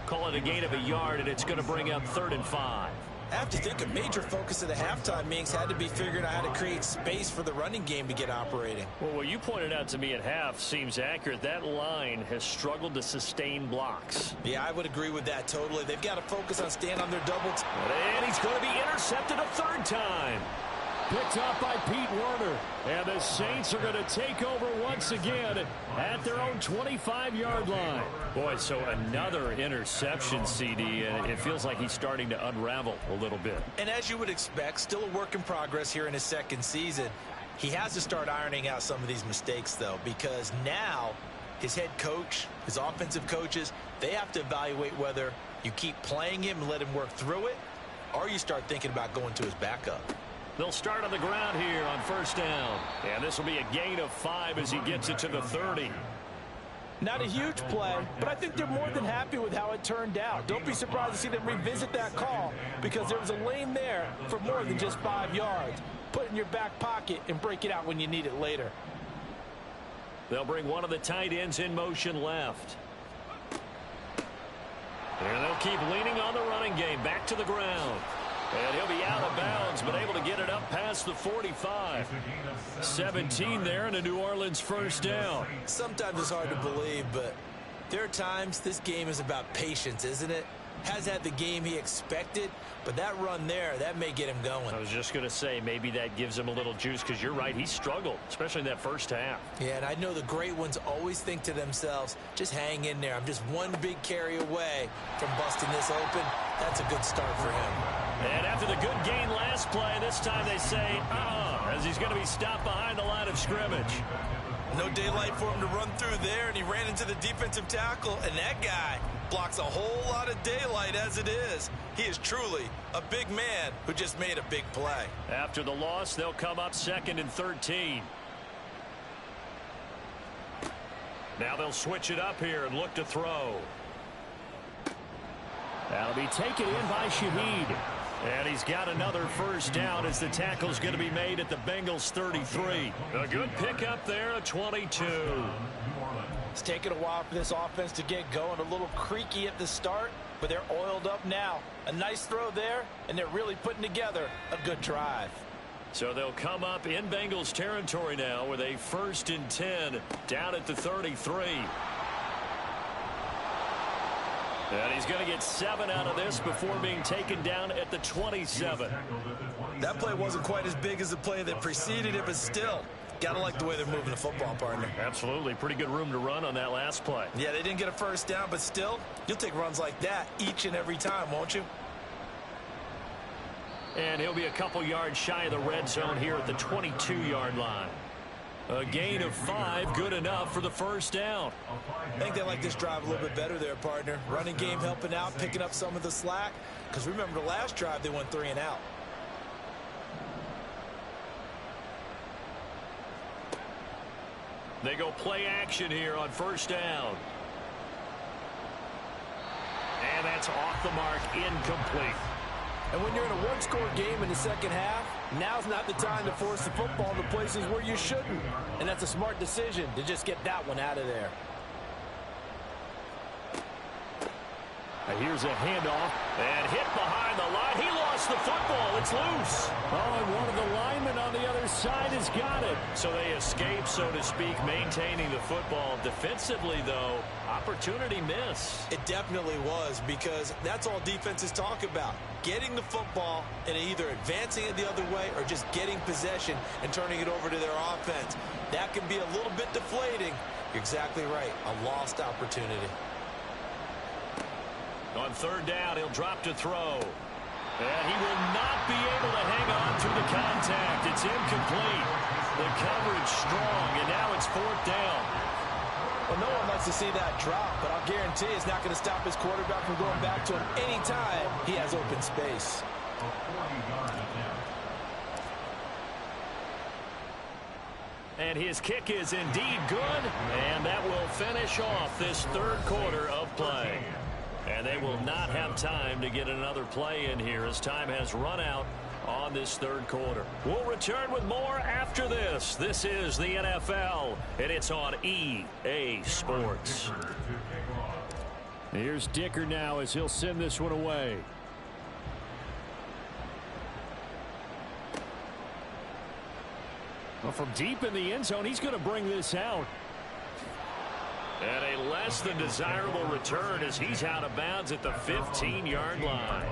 Call it a gain of a yard, and it's going to bring up 3rd and 5. I have to think a major focus of the halftime meetings had to be figuring out how to create space for the running game to get operating. Well, what you pointed out to me at half seems accurate. That line has struggled to sustain blocks. Yeah, I would agree with that totally. They've got to focus on staying on their double. And he's going to be intercepted a 3rd time. Picked up by Pete Werner. And the Saints are going to take over once again at their own 25-yard line. Boy, so another interception, CD, and it feels like he's starting to unravel a little bit. And as you would expect, still a work in progress here in his 2nd season. He has to start ironing out some of these mistakes, though, because now his head coach, his offensive coaches, they have to evaluate whether you keep playing him and let him work through it, or you start thinking about going to his backup. They'll start on the ground here on 1st down. And this will be a gain of 5 as he gets it to the 30. Not a huge play, but I think they're more than happy with how it turned out. Don't be surprised to see them revisit that call, because there was a lane there for more than just 5 yards. Put it in your back pocket and break it out when you need it later. They'll bring one of the tight ends in motion left. And they'll keep leaning on the running game. Back to the ground. And he'll be out of bounds, but able to get it up past the 45. 17 there and a New Orleans 1st down. Sometimes it's hard to believe, but there are times this game is about patience, isn't it? Has had the game he expected, but that run there, that may get him going. I was just going to say, maybe that gives him a little juice, because you're right, he struggled, especially in that 1st half. Yeah, and I know the great ones always think to themselves, just hang in there. I'm just one big carry away from busting this open. That's a good start for him. And after the good gain last play, this time they say, as he's going to be stopped behind the line of scrimmage. No daylight for him to run through there, and he ran into the defensive tackle, and that guy blocks a whole lot of daylight as it is. He is truly a big man who just made a big play. After the loss, they'll come up 2nd and 13. Now they'll switch it up here and look to throw. That'll be taken in by Shaheed. And he's got another first down as the tackle's going to be made at the Bengals 33. A good pickup there, a 22. It's taken a while for this offense to get going. A little creaky at the start, but they're oiled up now. A nice throw there, and they're really putting together a good drive. So they'll come up in Bengals territory now with a 1st and 10 down at the 33. And he's going to get 7 out of this before being taken down at the 27. That play wasn't quite as big as the play that preceded it, but still, got to like the way they're moving the football, partner. Absolutely. Pretty good room to run on that last play. Yeah, they didn't get a first down, but still, you'll take runs like that each and every time, won't you? And he'll be a couple yards shy of the red zone here at the 22-yard line. A gain of 5, good enough for the first down. I think they like this drive a little bit better there, partner. Running game helping out, picking up some of the slack. Because remember the last drive, they went 3 and out. They go play action here on first down. And that's off the mark, incomplete. And when you're in a one-score game in the second half, now's not the time to force the football to places where you shouldn't. And that's a smart decision to just get that one out of there. Here's a handoff. And hit behind the line. He lost the football. It's loose. Oh, and one of the linemen on the other side has got it. So they escape, so to speak, maintaining the football. Defensively, though, opportunity miss. It definitely was, because that's all defenses talk about. Getting the football and either advancing it the other way or just getting possession and turning it over to their offense. That can be a little bit deflating. You're exactly right. A lost opportunity. On third down, he'll drop to throw. And he will not be able to hang on through the contact. It's incomplete. The coverage strong, and now it's 4th down. Well, no one likes to see that drop, but I'll guarantee it's not going to stop his quarterback from going back to him anytime he has open space. And his kick is indeed good, and that will finish off this third quarter of play. And they will not have time to get another play in here as time has run out on this third quarter. We'll return with more after this. This is the NFL, and it's on EA Sports. Here's Dicker now as he'll send this one away. Well, from deep in the end zone, he's going to bring this out. And a less than desirable return as he's out of bounds at the 15-yard line.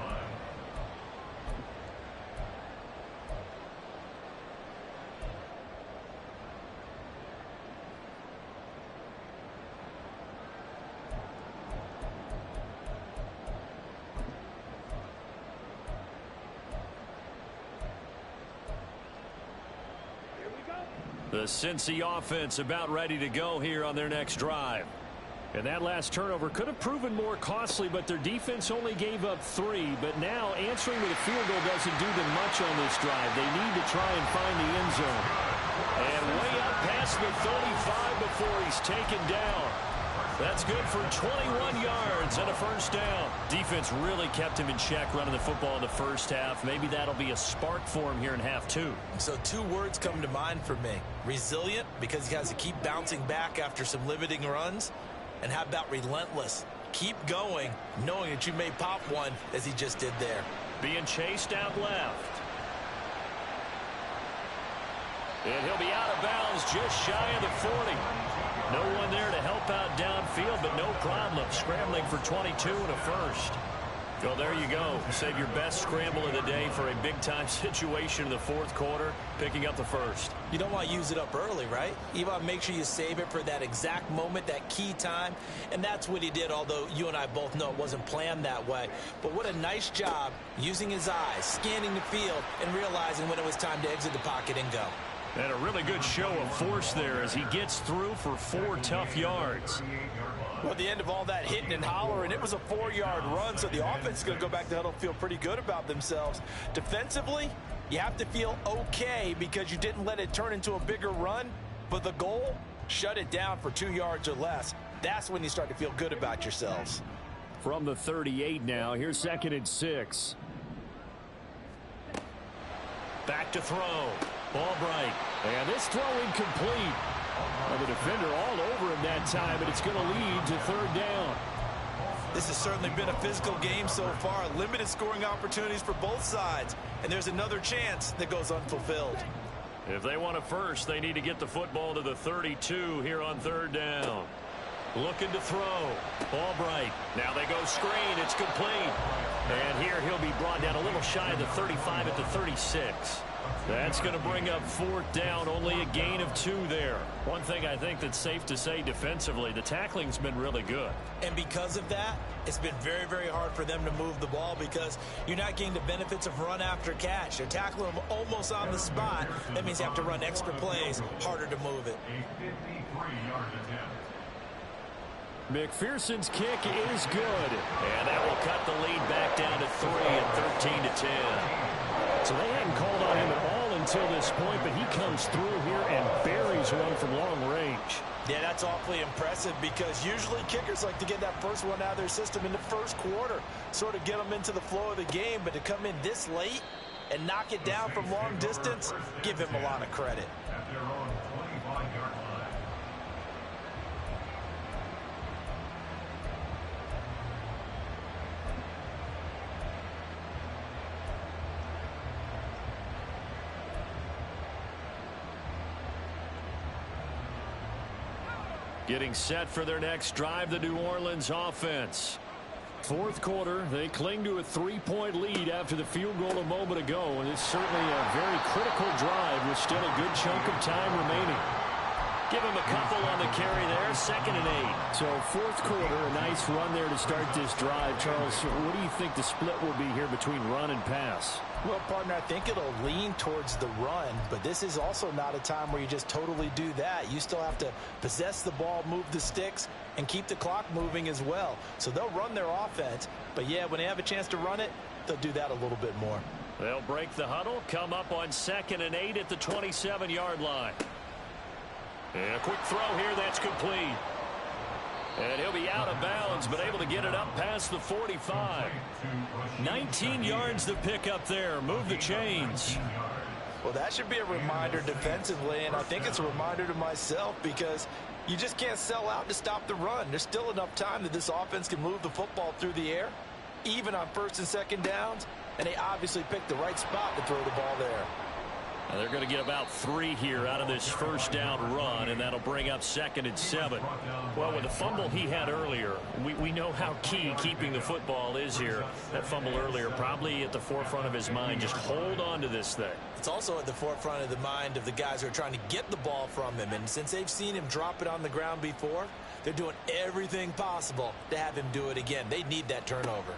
The Cincy offense about ready to go here on their next drive. And that last turnover could have proven more costly, but their defense only gave up 3. But now answering with a field goal doesn't do them much on this drive. They need to try and find the end zone. And way up past the 35 before he's taken down. That's good for 21 yards and a first down. Defense really kept him in check running the football in the first half. Maybe that'll be a spark for him here in half 2. So 2 words come to mind for me. Resilient, because he has to keep bouncing back after some limiting runs. And how about relentless? Keep going, knowing that you may pop one as he just did there. Being chased out left. And he'll be out of bounds just shy of the 40. No one there to help out downfield, but no problem scrambling for 22 and a first. Well, there you go. Save your best scramble of the day for a big-time situation in the fourth quarter, picking up the first. You don't want to use it up early, right? You want to make sure you save it for that exact moment, that key time. And that's what he did, although you and I both know it wasn't planned that way. But what a nice job using his eyes, scanning the field, and realizing when it was time to exit the pocket and go. And a really good show of force there as he gets through for 4 tough yards. Well, at the end of all that hitting and hollering, it was a 4-yard run, so the offense is going to go back to huddle and feel pretty good about themselves. Defensively, you have to feel okay because you didn't let it turn into a bigger run, but the goal Shut it down for 2 yards or less. That's when you start to feel good about yourselves. From the 38 now, here's 2nd and 6. Back to throw. Albright. And this throw incomplete. Well, the defender all over him that time, but it's going to lead to 3rd down. This has certainly been a physical game so far. Limited scoring opportunities for both sides. And there's another chance that goes unfulfilled. If they want a first, they need to get the football to the 32 here on 3rd down. Looking to throw. Albright. Now they go screen. It's complete. And here he'll be brought down a little shy of the 35 at the 36. That's going to bring up 4th down, only a gain of 2 there. One thing I think that's safe to say defensively, the tackling's been really good. And because of that, it's been very, very hard for them to move the ball because you're not getting the benefits of run after catch. You're tackling them almost on the spot. That means you have to run extra plays, harder to move it. McPherson's kick is good. And that will cut the lead back down to 3 at 13-10. So they hadn't called on him at all until this point, but he comes through here and buries one from long range. Yeah, that's awfully impressive because usually kickers like to get that first one out of their system in the first quarter, sort of get them into the flow of the game, but to come in this late and knock it down from long distance, give him a lot of credit. At their own 25-yard line. Getting set for their next drive, the New Orleans offense. 4th quarter, they cling to a 3-point lead after the field goal a moment ago, and it's certainly a very critical drive with still a good chunk of time remaining. Give him a couple on the carry there, 2nd and 8. So 4th quarter, a nice run there to start this drive. Charles, what do you think the split will be here between run and pass? Well, partner, I think it'll lean towards the run, but this is also not a time where you just totally do that. You still have to possess the ball, move the sticks, and keep the clock moving as well. So they'll run their offense, but yeah, when they have a chance to run it, they'll do that a little bit more. They'll break the huddle, come up on 2nd and 8 at the 27-yard line. And a quick throw here, that's complete. And he'll be out of bounds, but able to get it up past the 45. 19 yards to pick up there. Move the chains. Well, that should be a reminder defensively, and I think it's a reminder to myself because you just can't sell out to stop the run. There's still enough time that this offense can move the football through the air, even on 1st and 2nd downs, and they obviously picked the right spot to throw the ball there. Now they're going to get about 3 here out of this 1st down run, and that'll bring up 2nd and 7. Well, with the fumble he had earlier, we know how key keeping the football is here. That fumble earlier probably at the forefront of his mind. Just hold on to this thing. It's also at the forefront of the mind of the guys who are trying to get the ball from him. And since they've seen him drop it on the ground before, they're doing everything possible to have him do it again. They need that turnover.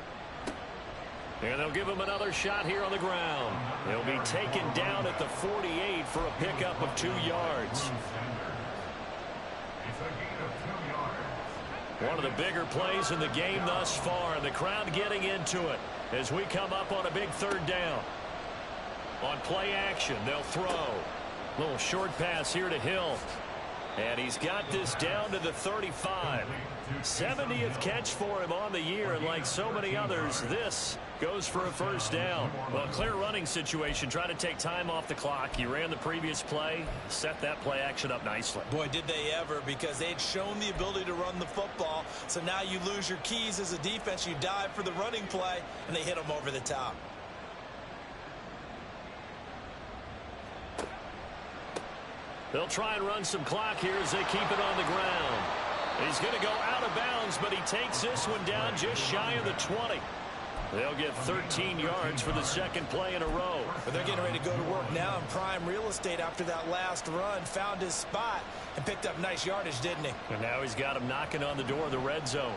And they'll give him another shot here on the ground. He'll be taken down at the 48 for a pickup of 2 yards. One of the bigger plays in the game thus far, and the crowd getting into it as we come up on a big 3rd down. On play action, they'll throw. Little short pass here to Hill. And he's got this down to the 35. 70th catch for him on the year, and like so many others, this goes for a 1st down. Well, clear running situation. Try to take time off the clock. You ran the previous play, set that play action up nicely. Boy, did they ever, because they'd shown the ability to run the football. So now you lose your keys as a defense. You dive for the running play, and they hit them over the top. They'll try and run some clock here as they keep it on the ground. He's going to go out of bounds, but he takes this one down just shy of the 20. They'll get 13 yards for the 2nd play in a row. But they're getting ready to go to work now in prime real estate after that last run. Found his spot and picked up nice yardage, didn't he? And now he's got him knocking on the door of the red zone.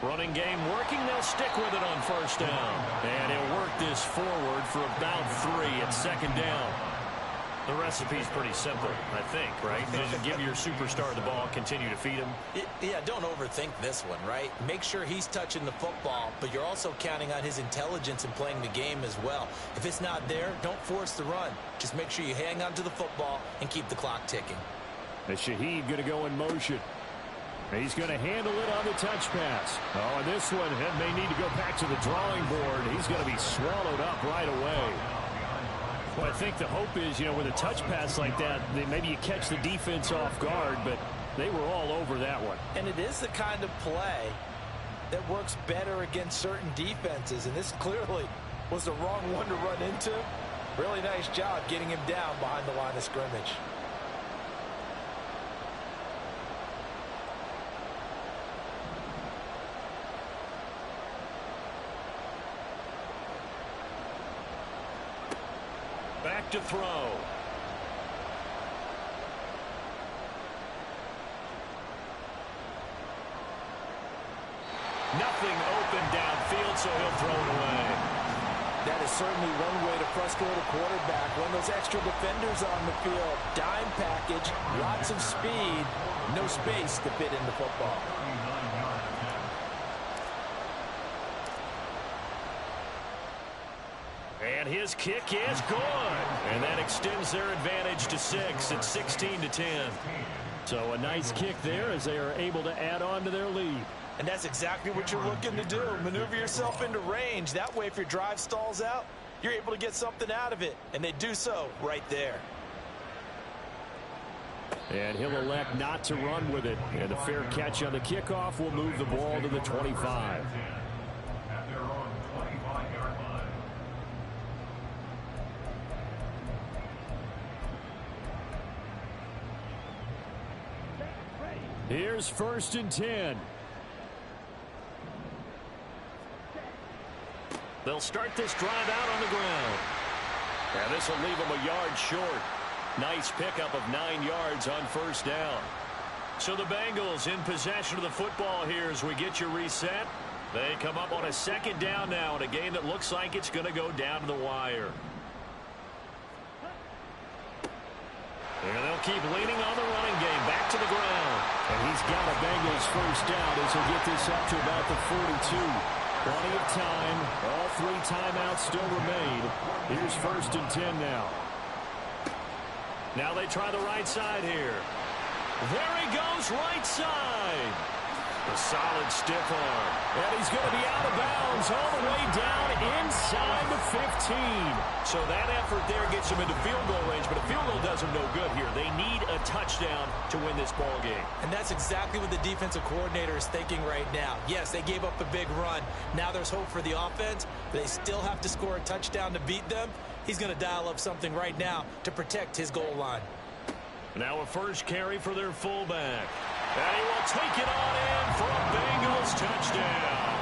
Running game working. They'll stick with it on 1st down. And he'll work this forward for about 3 at 2nd down. The recipe's pretty simple, I think, right? Just give your superstar the ball, continue to feed him. Yeah, don't overthink this one, right? Make sure he's touching the football, but you're also counting on his intelligence in playing the game as well. If it's not there, don't force the run. Just make sure you hang on to the football and keep the clock ticking. And Shaheed going to go in motion. He's going to handle it on the touch pass. Oh, and this one may need to go back to the drawing board. He's going to be swallowed up right away. Well, I think the hope is, with a touch pass like that, maybe you catch the defense off guard, but they were all over that one. And it is the kind of play that works better against certain defenses, and this clearly was the wrong one to run into. Really nice job getting him down behind the line of scrimmage. Back to throw. Nothing open downfield, so he'll throw it away. That is certainly one way to frustrate a quarterback. When those extra defenders on the field, dime package, lots of speed, no space to fit in the football. And his kick is good. And that extends their advantage to 6. It's 16-10. So a nice kick there as they are able to add on to their lead. And that's exactly what you're looking to do. Maneuver yourself into range. That way, if your drive stalls out, you're able to get something out of it. And they do so right there. And he'll elect not to run with it. And a fair catch on the kickoff will move the ball to the 25. Here's 1st and 10. They'll start this drive out on the ground. And this will leave them a yard short. Nice pickup of 9 yards on 1st down. So the Bengals in possession of the football here as we get you reset. They come up on a 2nd down now in a game that looks like it's going to go down to the wire. And they'll keep leaning on the running game. Back to the ground. And he's got a Bengals 1st down as he'll get this up to about the 42. Plenty of time. All 3 timeouts still remain. Here's 1st and 10 now. Now they try the right side here. There he goes, right side. A solid stiff arm. And he's going to be out of bounds all the way down inside the 15. So that effort there gets him into field goal range, but a field goal does him no good here. They need a touchdown to win this ball game. And that's exactly what the defensive coordinator is thinking right now. Yes, they gave up a big run. Now there's hope for the offense, but they still have to score a touchdown to beat them. He's going to dial up something right now to protect his goal line. Now a first carry for their fullback. And he will take it on in for a Bengals touchdown.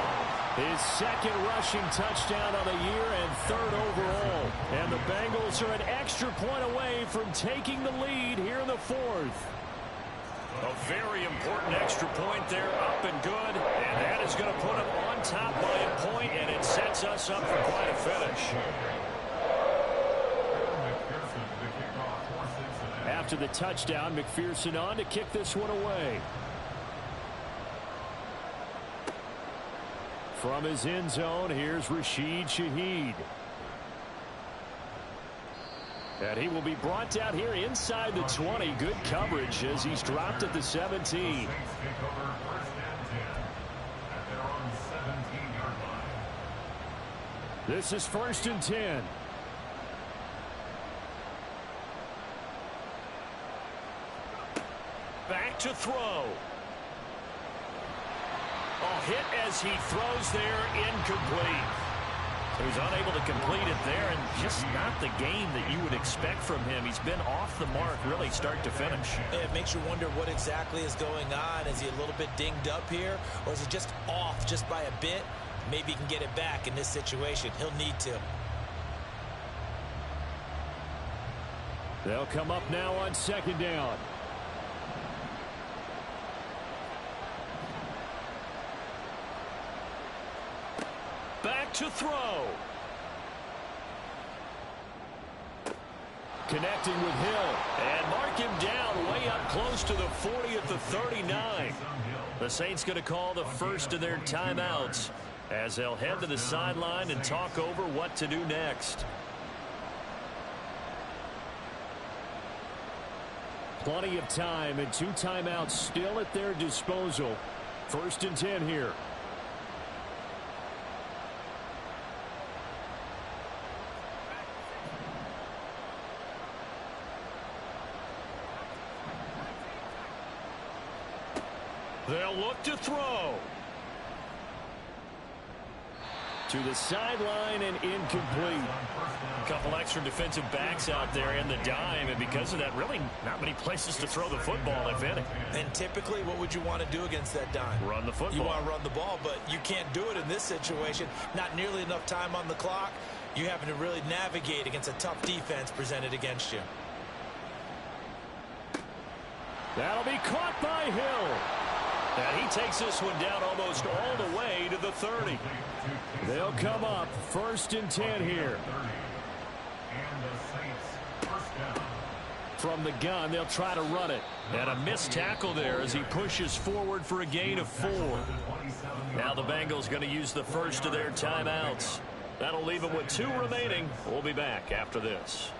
His 2nd rushing touchdown of the year and 3rd overall. And the Bengals are an extra point away from taking the lead here in the 4th. A very important extra point there, up and good. And that is going to put them on top by a point, and it sets us up for quite a finish. After the touchdown, McPherson on to kick this one away. From his end zone, here's Rashid Shaheed. And he will be brought down here inside the 20. Good coverage as he's dropped at the 17. This is 1st and 10. Back to throw. A hit as he throws there, incomplete. So he's unable to complete it there, and just not the game that you would expect from him. He's been off the mark really start to finish. It makes you wonder what exactly is going on. Is he a little bit dinged up here, or is he just off just by a bit? Maybe he can get it back in this situation. He'll need to. They'll come up now on 2nd down. Back to throw. Connecting with Hill. And mark him down way up close to the 40 at the 39. The Saints going to call the first of their timeouts as they'll head to the sideline and talk over what to do next. Plenty of time and 2 timeouts still at their disposal. 1st and 10 here. They'll look to throw. To the sideline and incomplete. A couple extra defensive backs out there in the dime, and because of that, really not many places to throw the football, if any. And typically, what would you want to do against that dime? Run the football. You want to run the ball, but you can't do it in this situation. Not nearly enough time on the clock. You're having to really navigate against a tough defense presented against you. That'll be caught by Hill. And he takes this one down almost all the way to the 30. They'll come up 1st and 10 here. From the gun, they'll try to run it. And a missed tackle there as he pushes forward for a gain of 4. Now the Bengals going to use the first of their timeouts. That'll leave them with 2 remaining. We'll be back after this.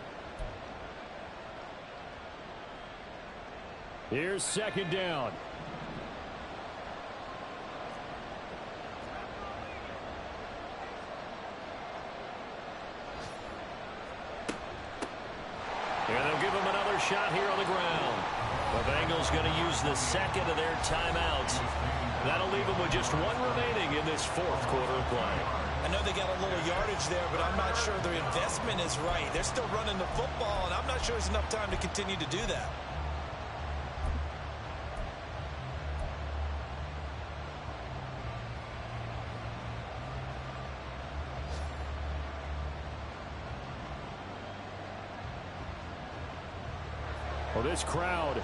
Here's 2nd down. And they'll give him another shot here on the ground. The Bengals going to use the 2nd of their timeouts. That'll leave them with just 1 remaining in this 4th quarter of play. I know they got a little yardage there, but I'm not sure their investment is right. They're still running the football, and I'm not sure there's enough time to continue to do that. Well, this crowd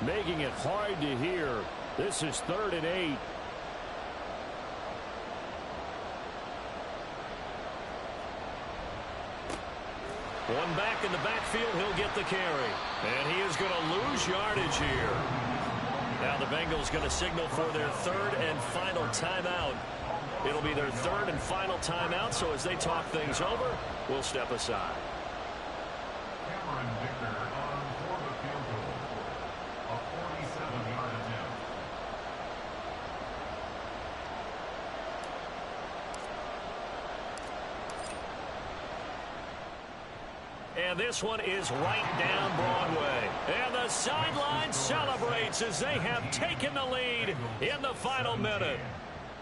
making it hard to hear. This is 3rd and 8. One back in the backfield, he'll get the carry. And he is going to lose yardage here. Now the Bengals going to signal for their 3rd and final timeout. It'll be their 3rd and final timeout, so as they talk things over, we'll step aside. Cameron Victor on for the field goal. A 47-yard attempt. And this one is right down Broadway. And the sideline celebrates as they have taken the lead in the final minute.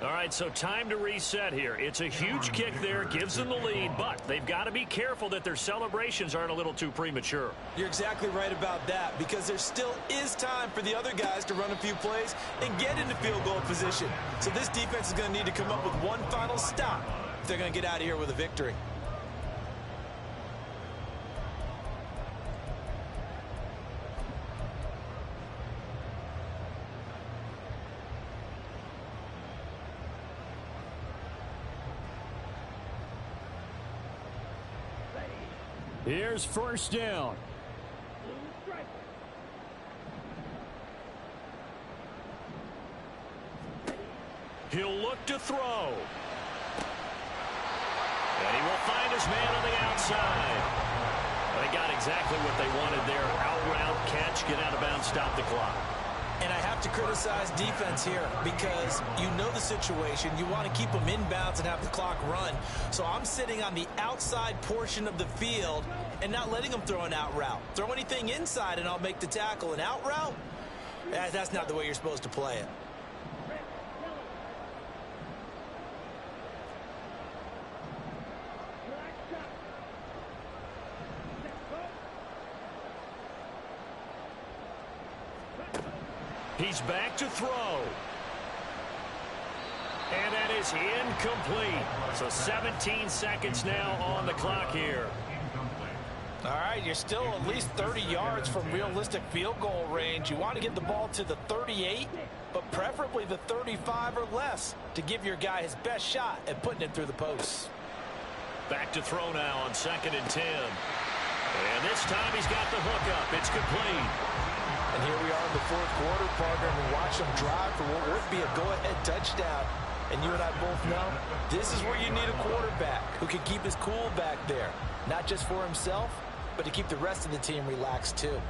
All right, so time to reset here. It's a huge kick there, gives them the lead, but they've got to be careful that their celebrations aren't a little too premature. You're exactly right about that, because there still is time for the other guys to run a few plays and get into field goal position. So this defense is going to need to come up with one final stop if they're going to get out of here with a victory. Here's 1st down. He'll look to throw. And he will find his man on the outside. They got exactly what they wanted there. Out route, catch, get out of bounds, stop the clock. And I have to criticize defense here because you know the situation. You want to keep them inbounds and have the clock run. So I'm sitting on the outside portion of the field and not letting them throw an out route. Throw anything inside and I'll make the tackle. An out route? That's not the way you're supposed to play it. He's back to throw. And that is incomplete. So 17 seconds now on the clock here. All right, you're still at least 30 yards from realistic field goal range. You want to get the ball to the 38, but preferably the 35 or less to give your guy his best shot at putting it through the posts. Back to throw now on 2nd and 10. And this time he's got the hook up. It's complete. And here we are in the fourth quarter, partner, and we watch them drive for what would be a go-ahead touchdown. And you and I both know this is where you need a quarterback who can keep his cool back there. Not just for himself, but to keep the rest of the team relaxed too.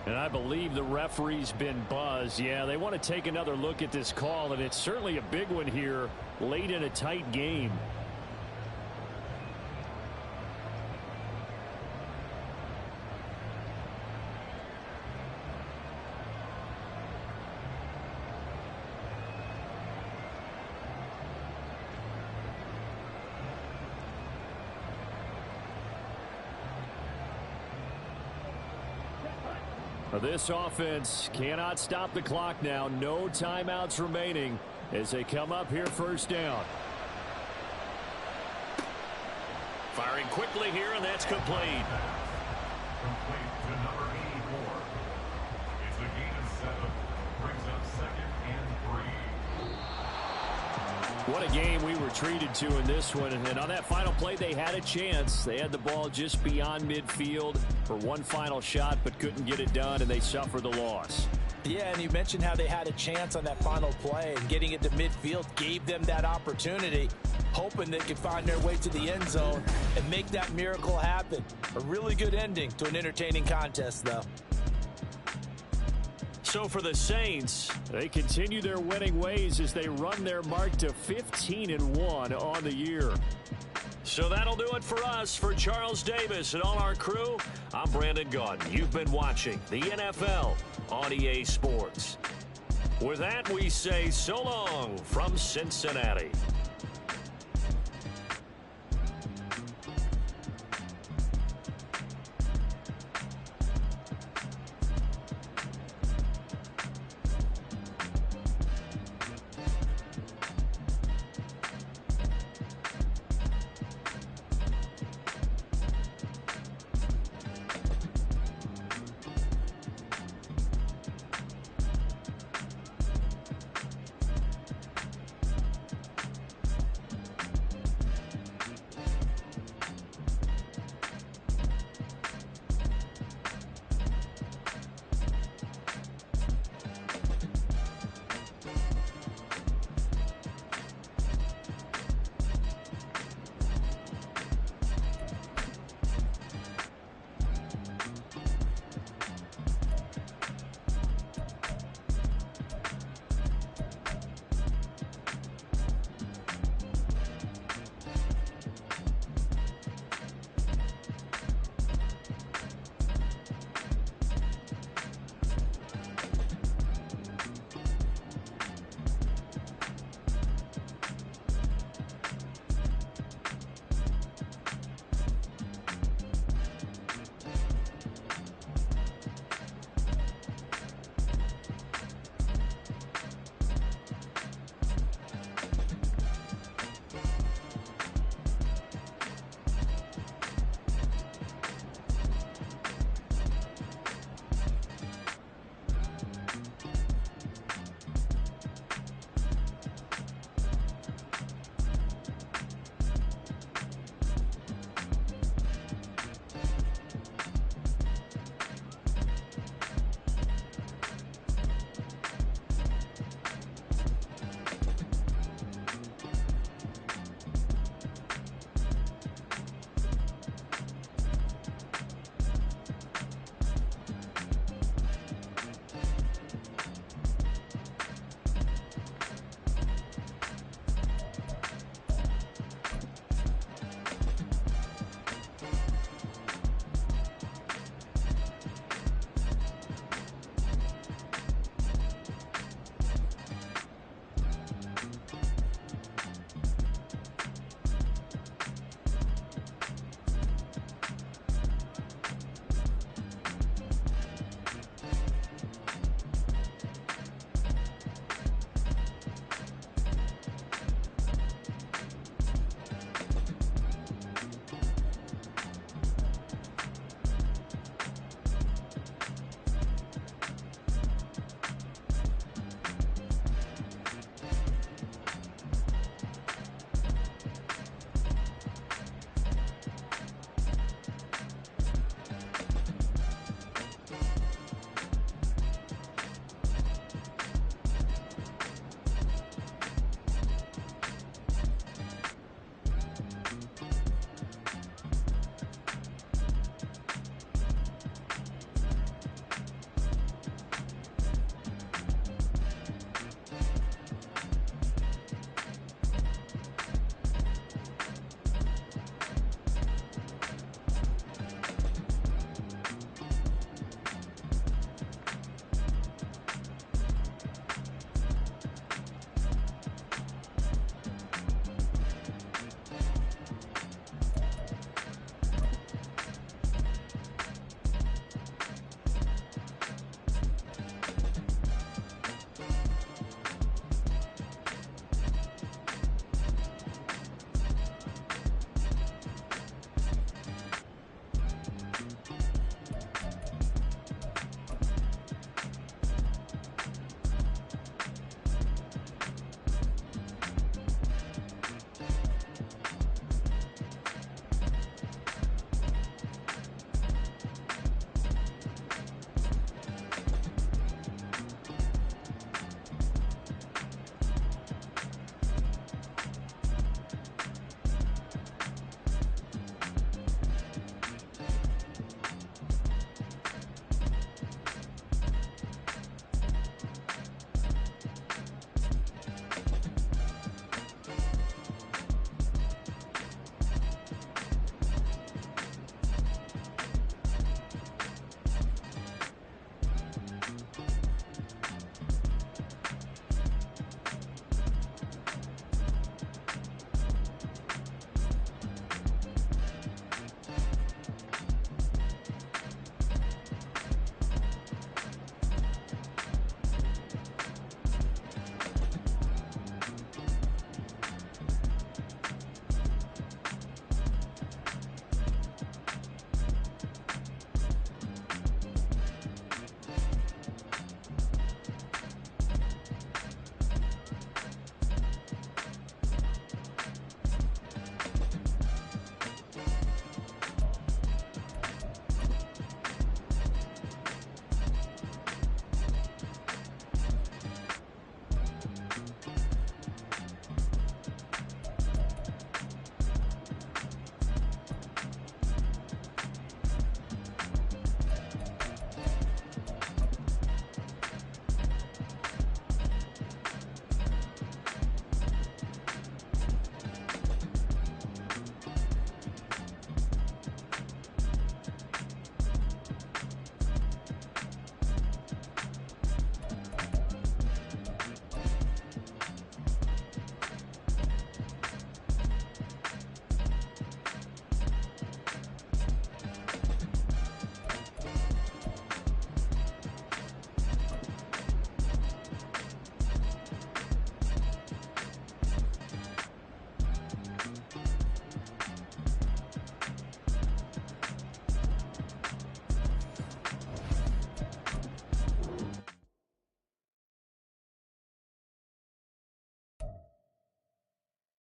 And I believe the referee's been buzzed. Yeah, they want to take another look at this call, and it's certainly a big one here late in a tight game. This offense cannot stop the clock now. No timeouts remaining as they come up here first down. Firing quickly here, and that's complete. Complete to number 84. It's a gain of 7. Brings up 2nd and 3. What a game we were treated to in this one. And on that final play, they had a chance. They had the ball just beyond midfield for one final shot, but couldn't get it done, and they suffered the loss. Yeah, and you mentioned how they had a chance on that final play, and getting it to midfield gave them that opportunity, hoping they could find their way to the end zone and make that miracle happen. A really good ending to an entertaining contest, though. So for the Saints, they continue their winning ways as they run their mark to 15-1 on the year. So that'll do it for us. For Charles Davis and all our crew, I'm Brandon Gaudin. You've been watching the NFL on EA Sports. With that, we say so long from Cincinnati.